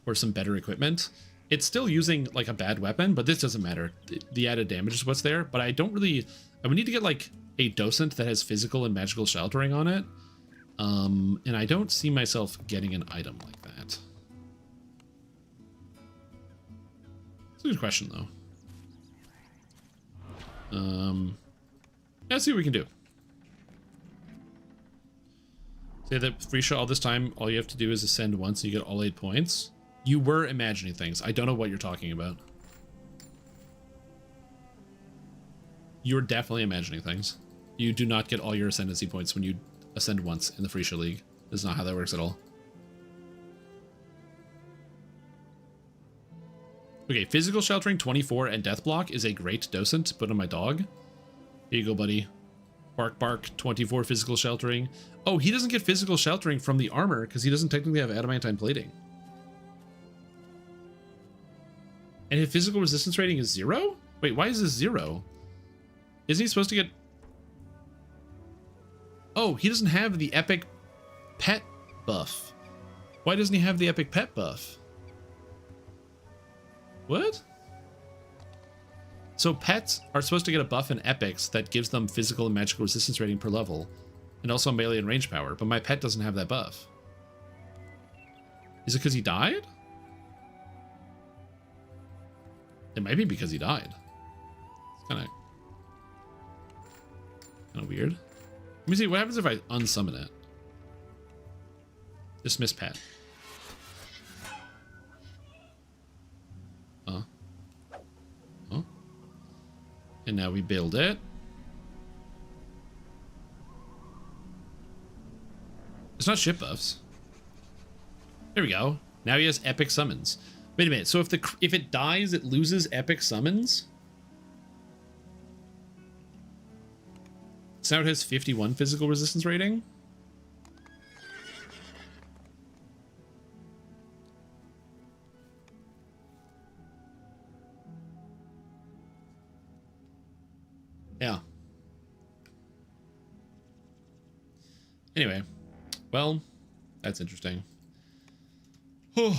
Speaker 6: or some better equipment. It's still using, like, a bad weapon, but this doesn't matter. The added damage is what's there, but I would need to get, like, a docent that has physical and magical sheltering on it. And I don't see myself getting an item like that. It's a good question, though. Let's see what we can do. Say that Frisha, all this time, all you have to do is ascend once and you get all 8 points. You were imagining things. I don't know what you're talking about. You're definitely imagining things. You do not get all your ascendancy points when you ascend once in the Freesia League. That's not how that works at all. Okay, physical sheltering 24 and death block is a great docent to put on my dog. Here you go, buddy. Bark bark 24 physical sheltering. Oh, he doesn't get physical sheltering from the armor because he doesn't technically have adamantine plating. And his physical resistance rating is 0? Wait, why is this 0? Isn't he supposed to get... Oh, he doesn't have the epic pet buff. Why doesn't he have the epic pet buff? What? So pets are supposed to get a buff in epics that gives them physical and magical resistance rating per level, and also melee and range power, but my pet doesn't have that buff. Is it because he died? It might be because he died. It's kind of weird. Let me see, what happens if I unsummon it? Dismiss pet. And now we build it. It's not ship buffs. There we go. Now he has epic summons. Wait a minute. So if it dies, it loses epic summons? So now it has 51 physical resistance rating? Yeah. Anyway, well, that's interesting. You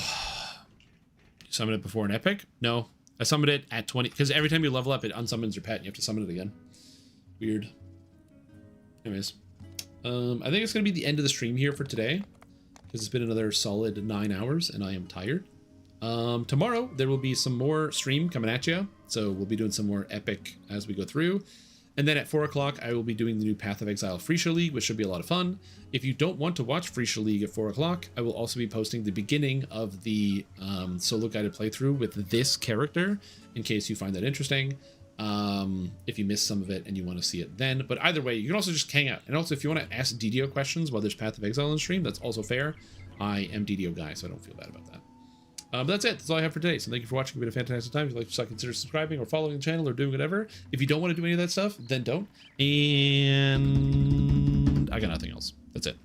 Speaker 6: summoned it before an epic? No, I summoned it at 20, because every time you level up, it unsummons your pet, and you have to summon it again. Weird. Anyways, I think it's going to be the end of the stream here for today, because it's been another solid 9 hours, and I am tired. Tomorrow, there will be some more stream coming at you, so we'll be doing some more epic as we go through. And then at 4 o'clock, I will be doing the new Path of Exile Freesia League, which should be a lot of fun. If you don't want to watch Freesia League at 4 o'clock, I will also be posting the beginning of the solo guided playthrough with this character, in case you find that interesting. If you missed some of it and you want to see it then. But either way, you can also just hang out. And also, if you want to ask DDO questions while there's Path of Exile on stream, that's also fair. I am DDO guy, so I don't feel bad about that. But that's it. That's all I have for today. So thank you for watching. It's been a fantastic time. If you like to consider subscribing or following the channel or doing whatever. If you don't want to do any of that stuff, then don't. And I got nothing else. That's it.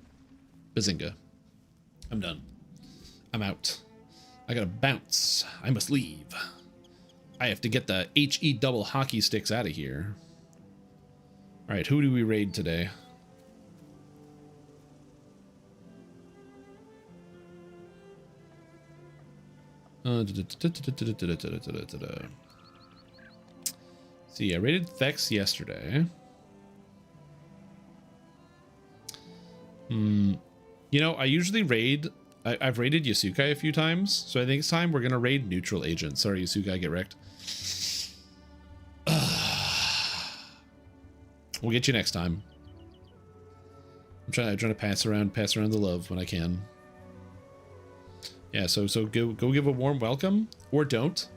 Speaker 6: Bazinga. I'm done. I'm out. I gotta bounce. I must leave. I have to get the HE double hockey sticks out of here. All right, who do we raid today? See, I raided Thex yesterday. You know, I usually raid... I've raided Yasukai a few times, so I think it's time we're gonna raid neutral agent. Sorry, Yasukai, get wrecked. We'll get you next time. I'm trying to pass around the love when I can. Yeah, so go give a warm welcome, or don't,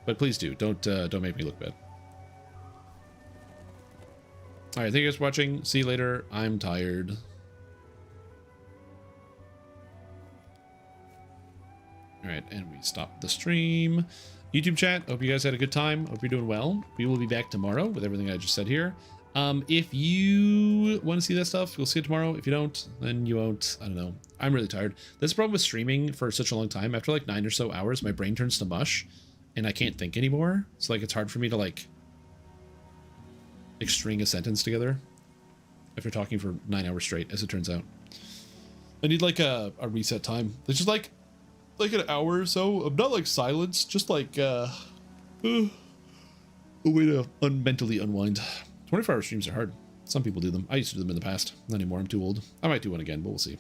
Speaker 6: but please do. Don't make me look bad. All right, thank you guys for watching. See you later. I'm tired. All right, and we stop the stream. YouTube chat, hope you guys had a good time. Hope you're doing well. We will be back tomorrow with everything I just said here. If you want to see that stuff, you'll see it tomorrow. If you don't, then you won't. I don't know. I'm really tired. That's the problem with streaming for such a long time. After like 9 or so hours, my brain turns to mush and I can't think anymore. So like, it's hard for me to like string a sentence together after talking for 9 hours straight, as it turns out. I need like a reset time. It's just like an hour or so of not like silence, just like a way to mentally unwind. 24-hour streams are hard. Some people do them. I used to do them in the past. Not anymore. I'm too old. I might do one again, but we'll see.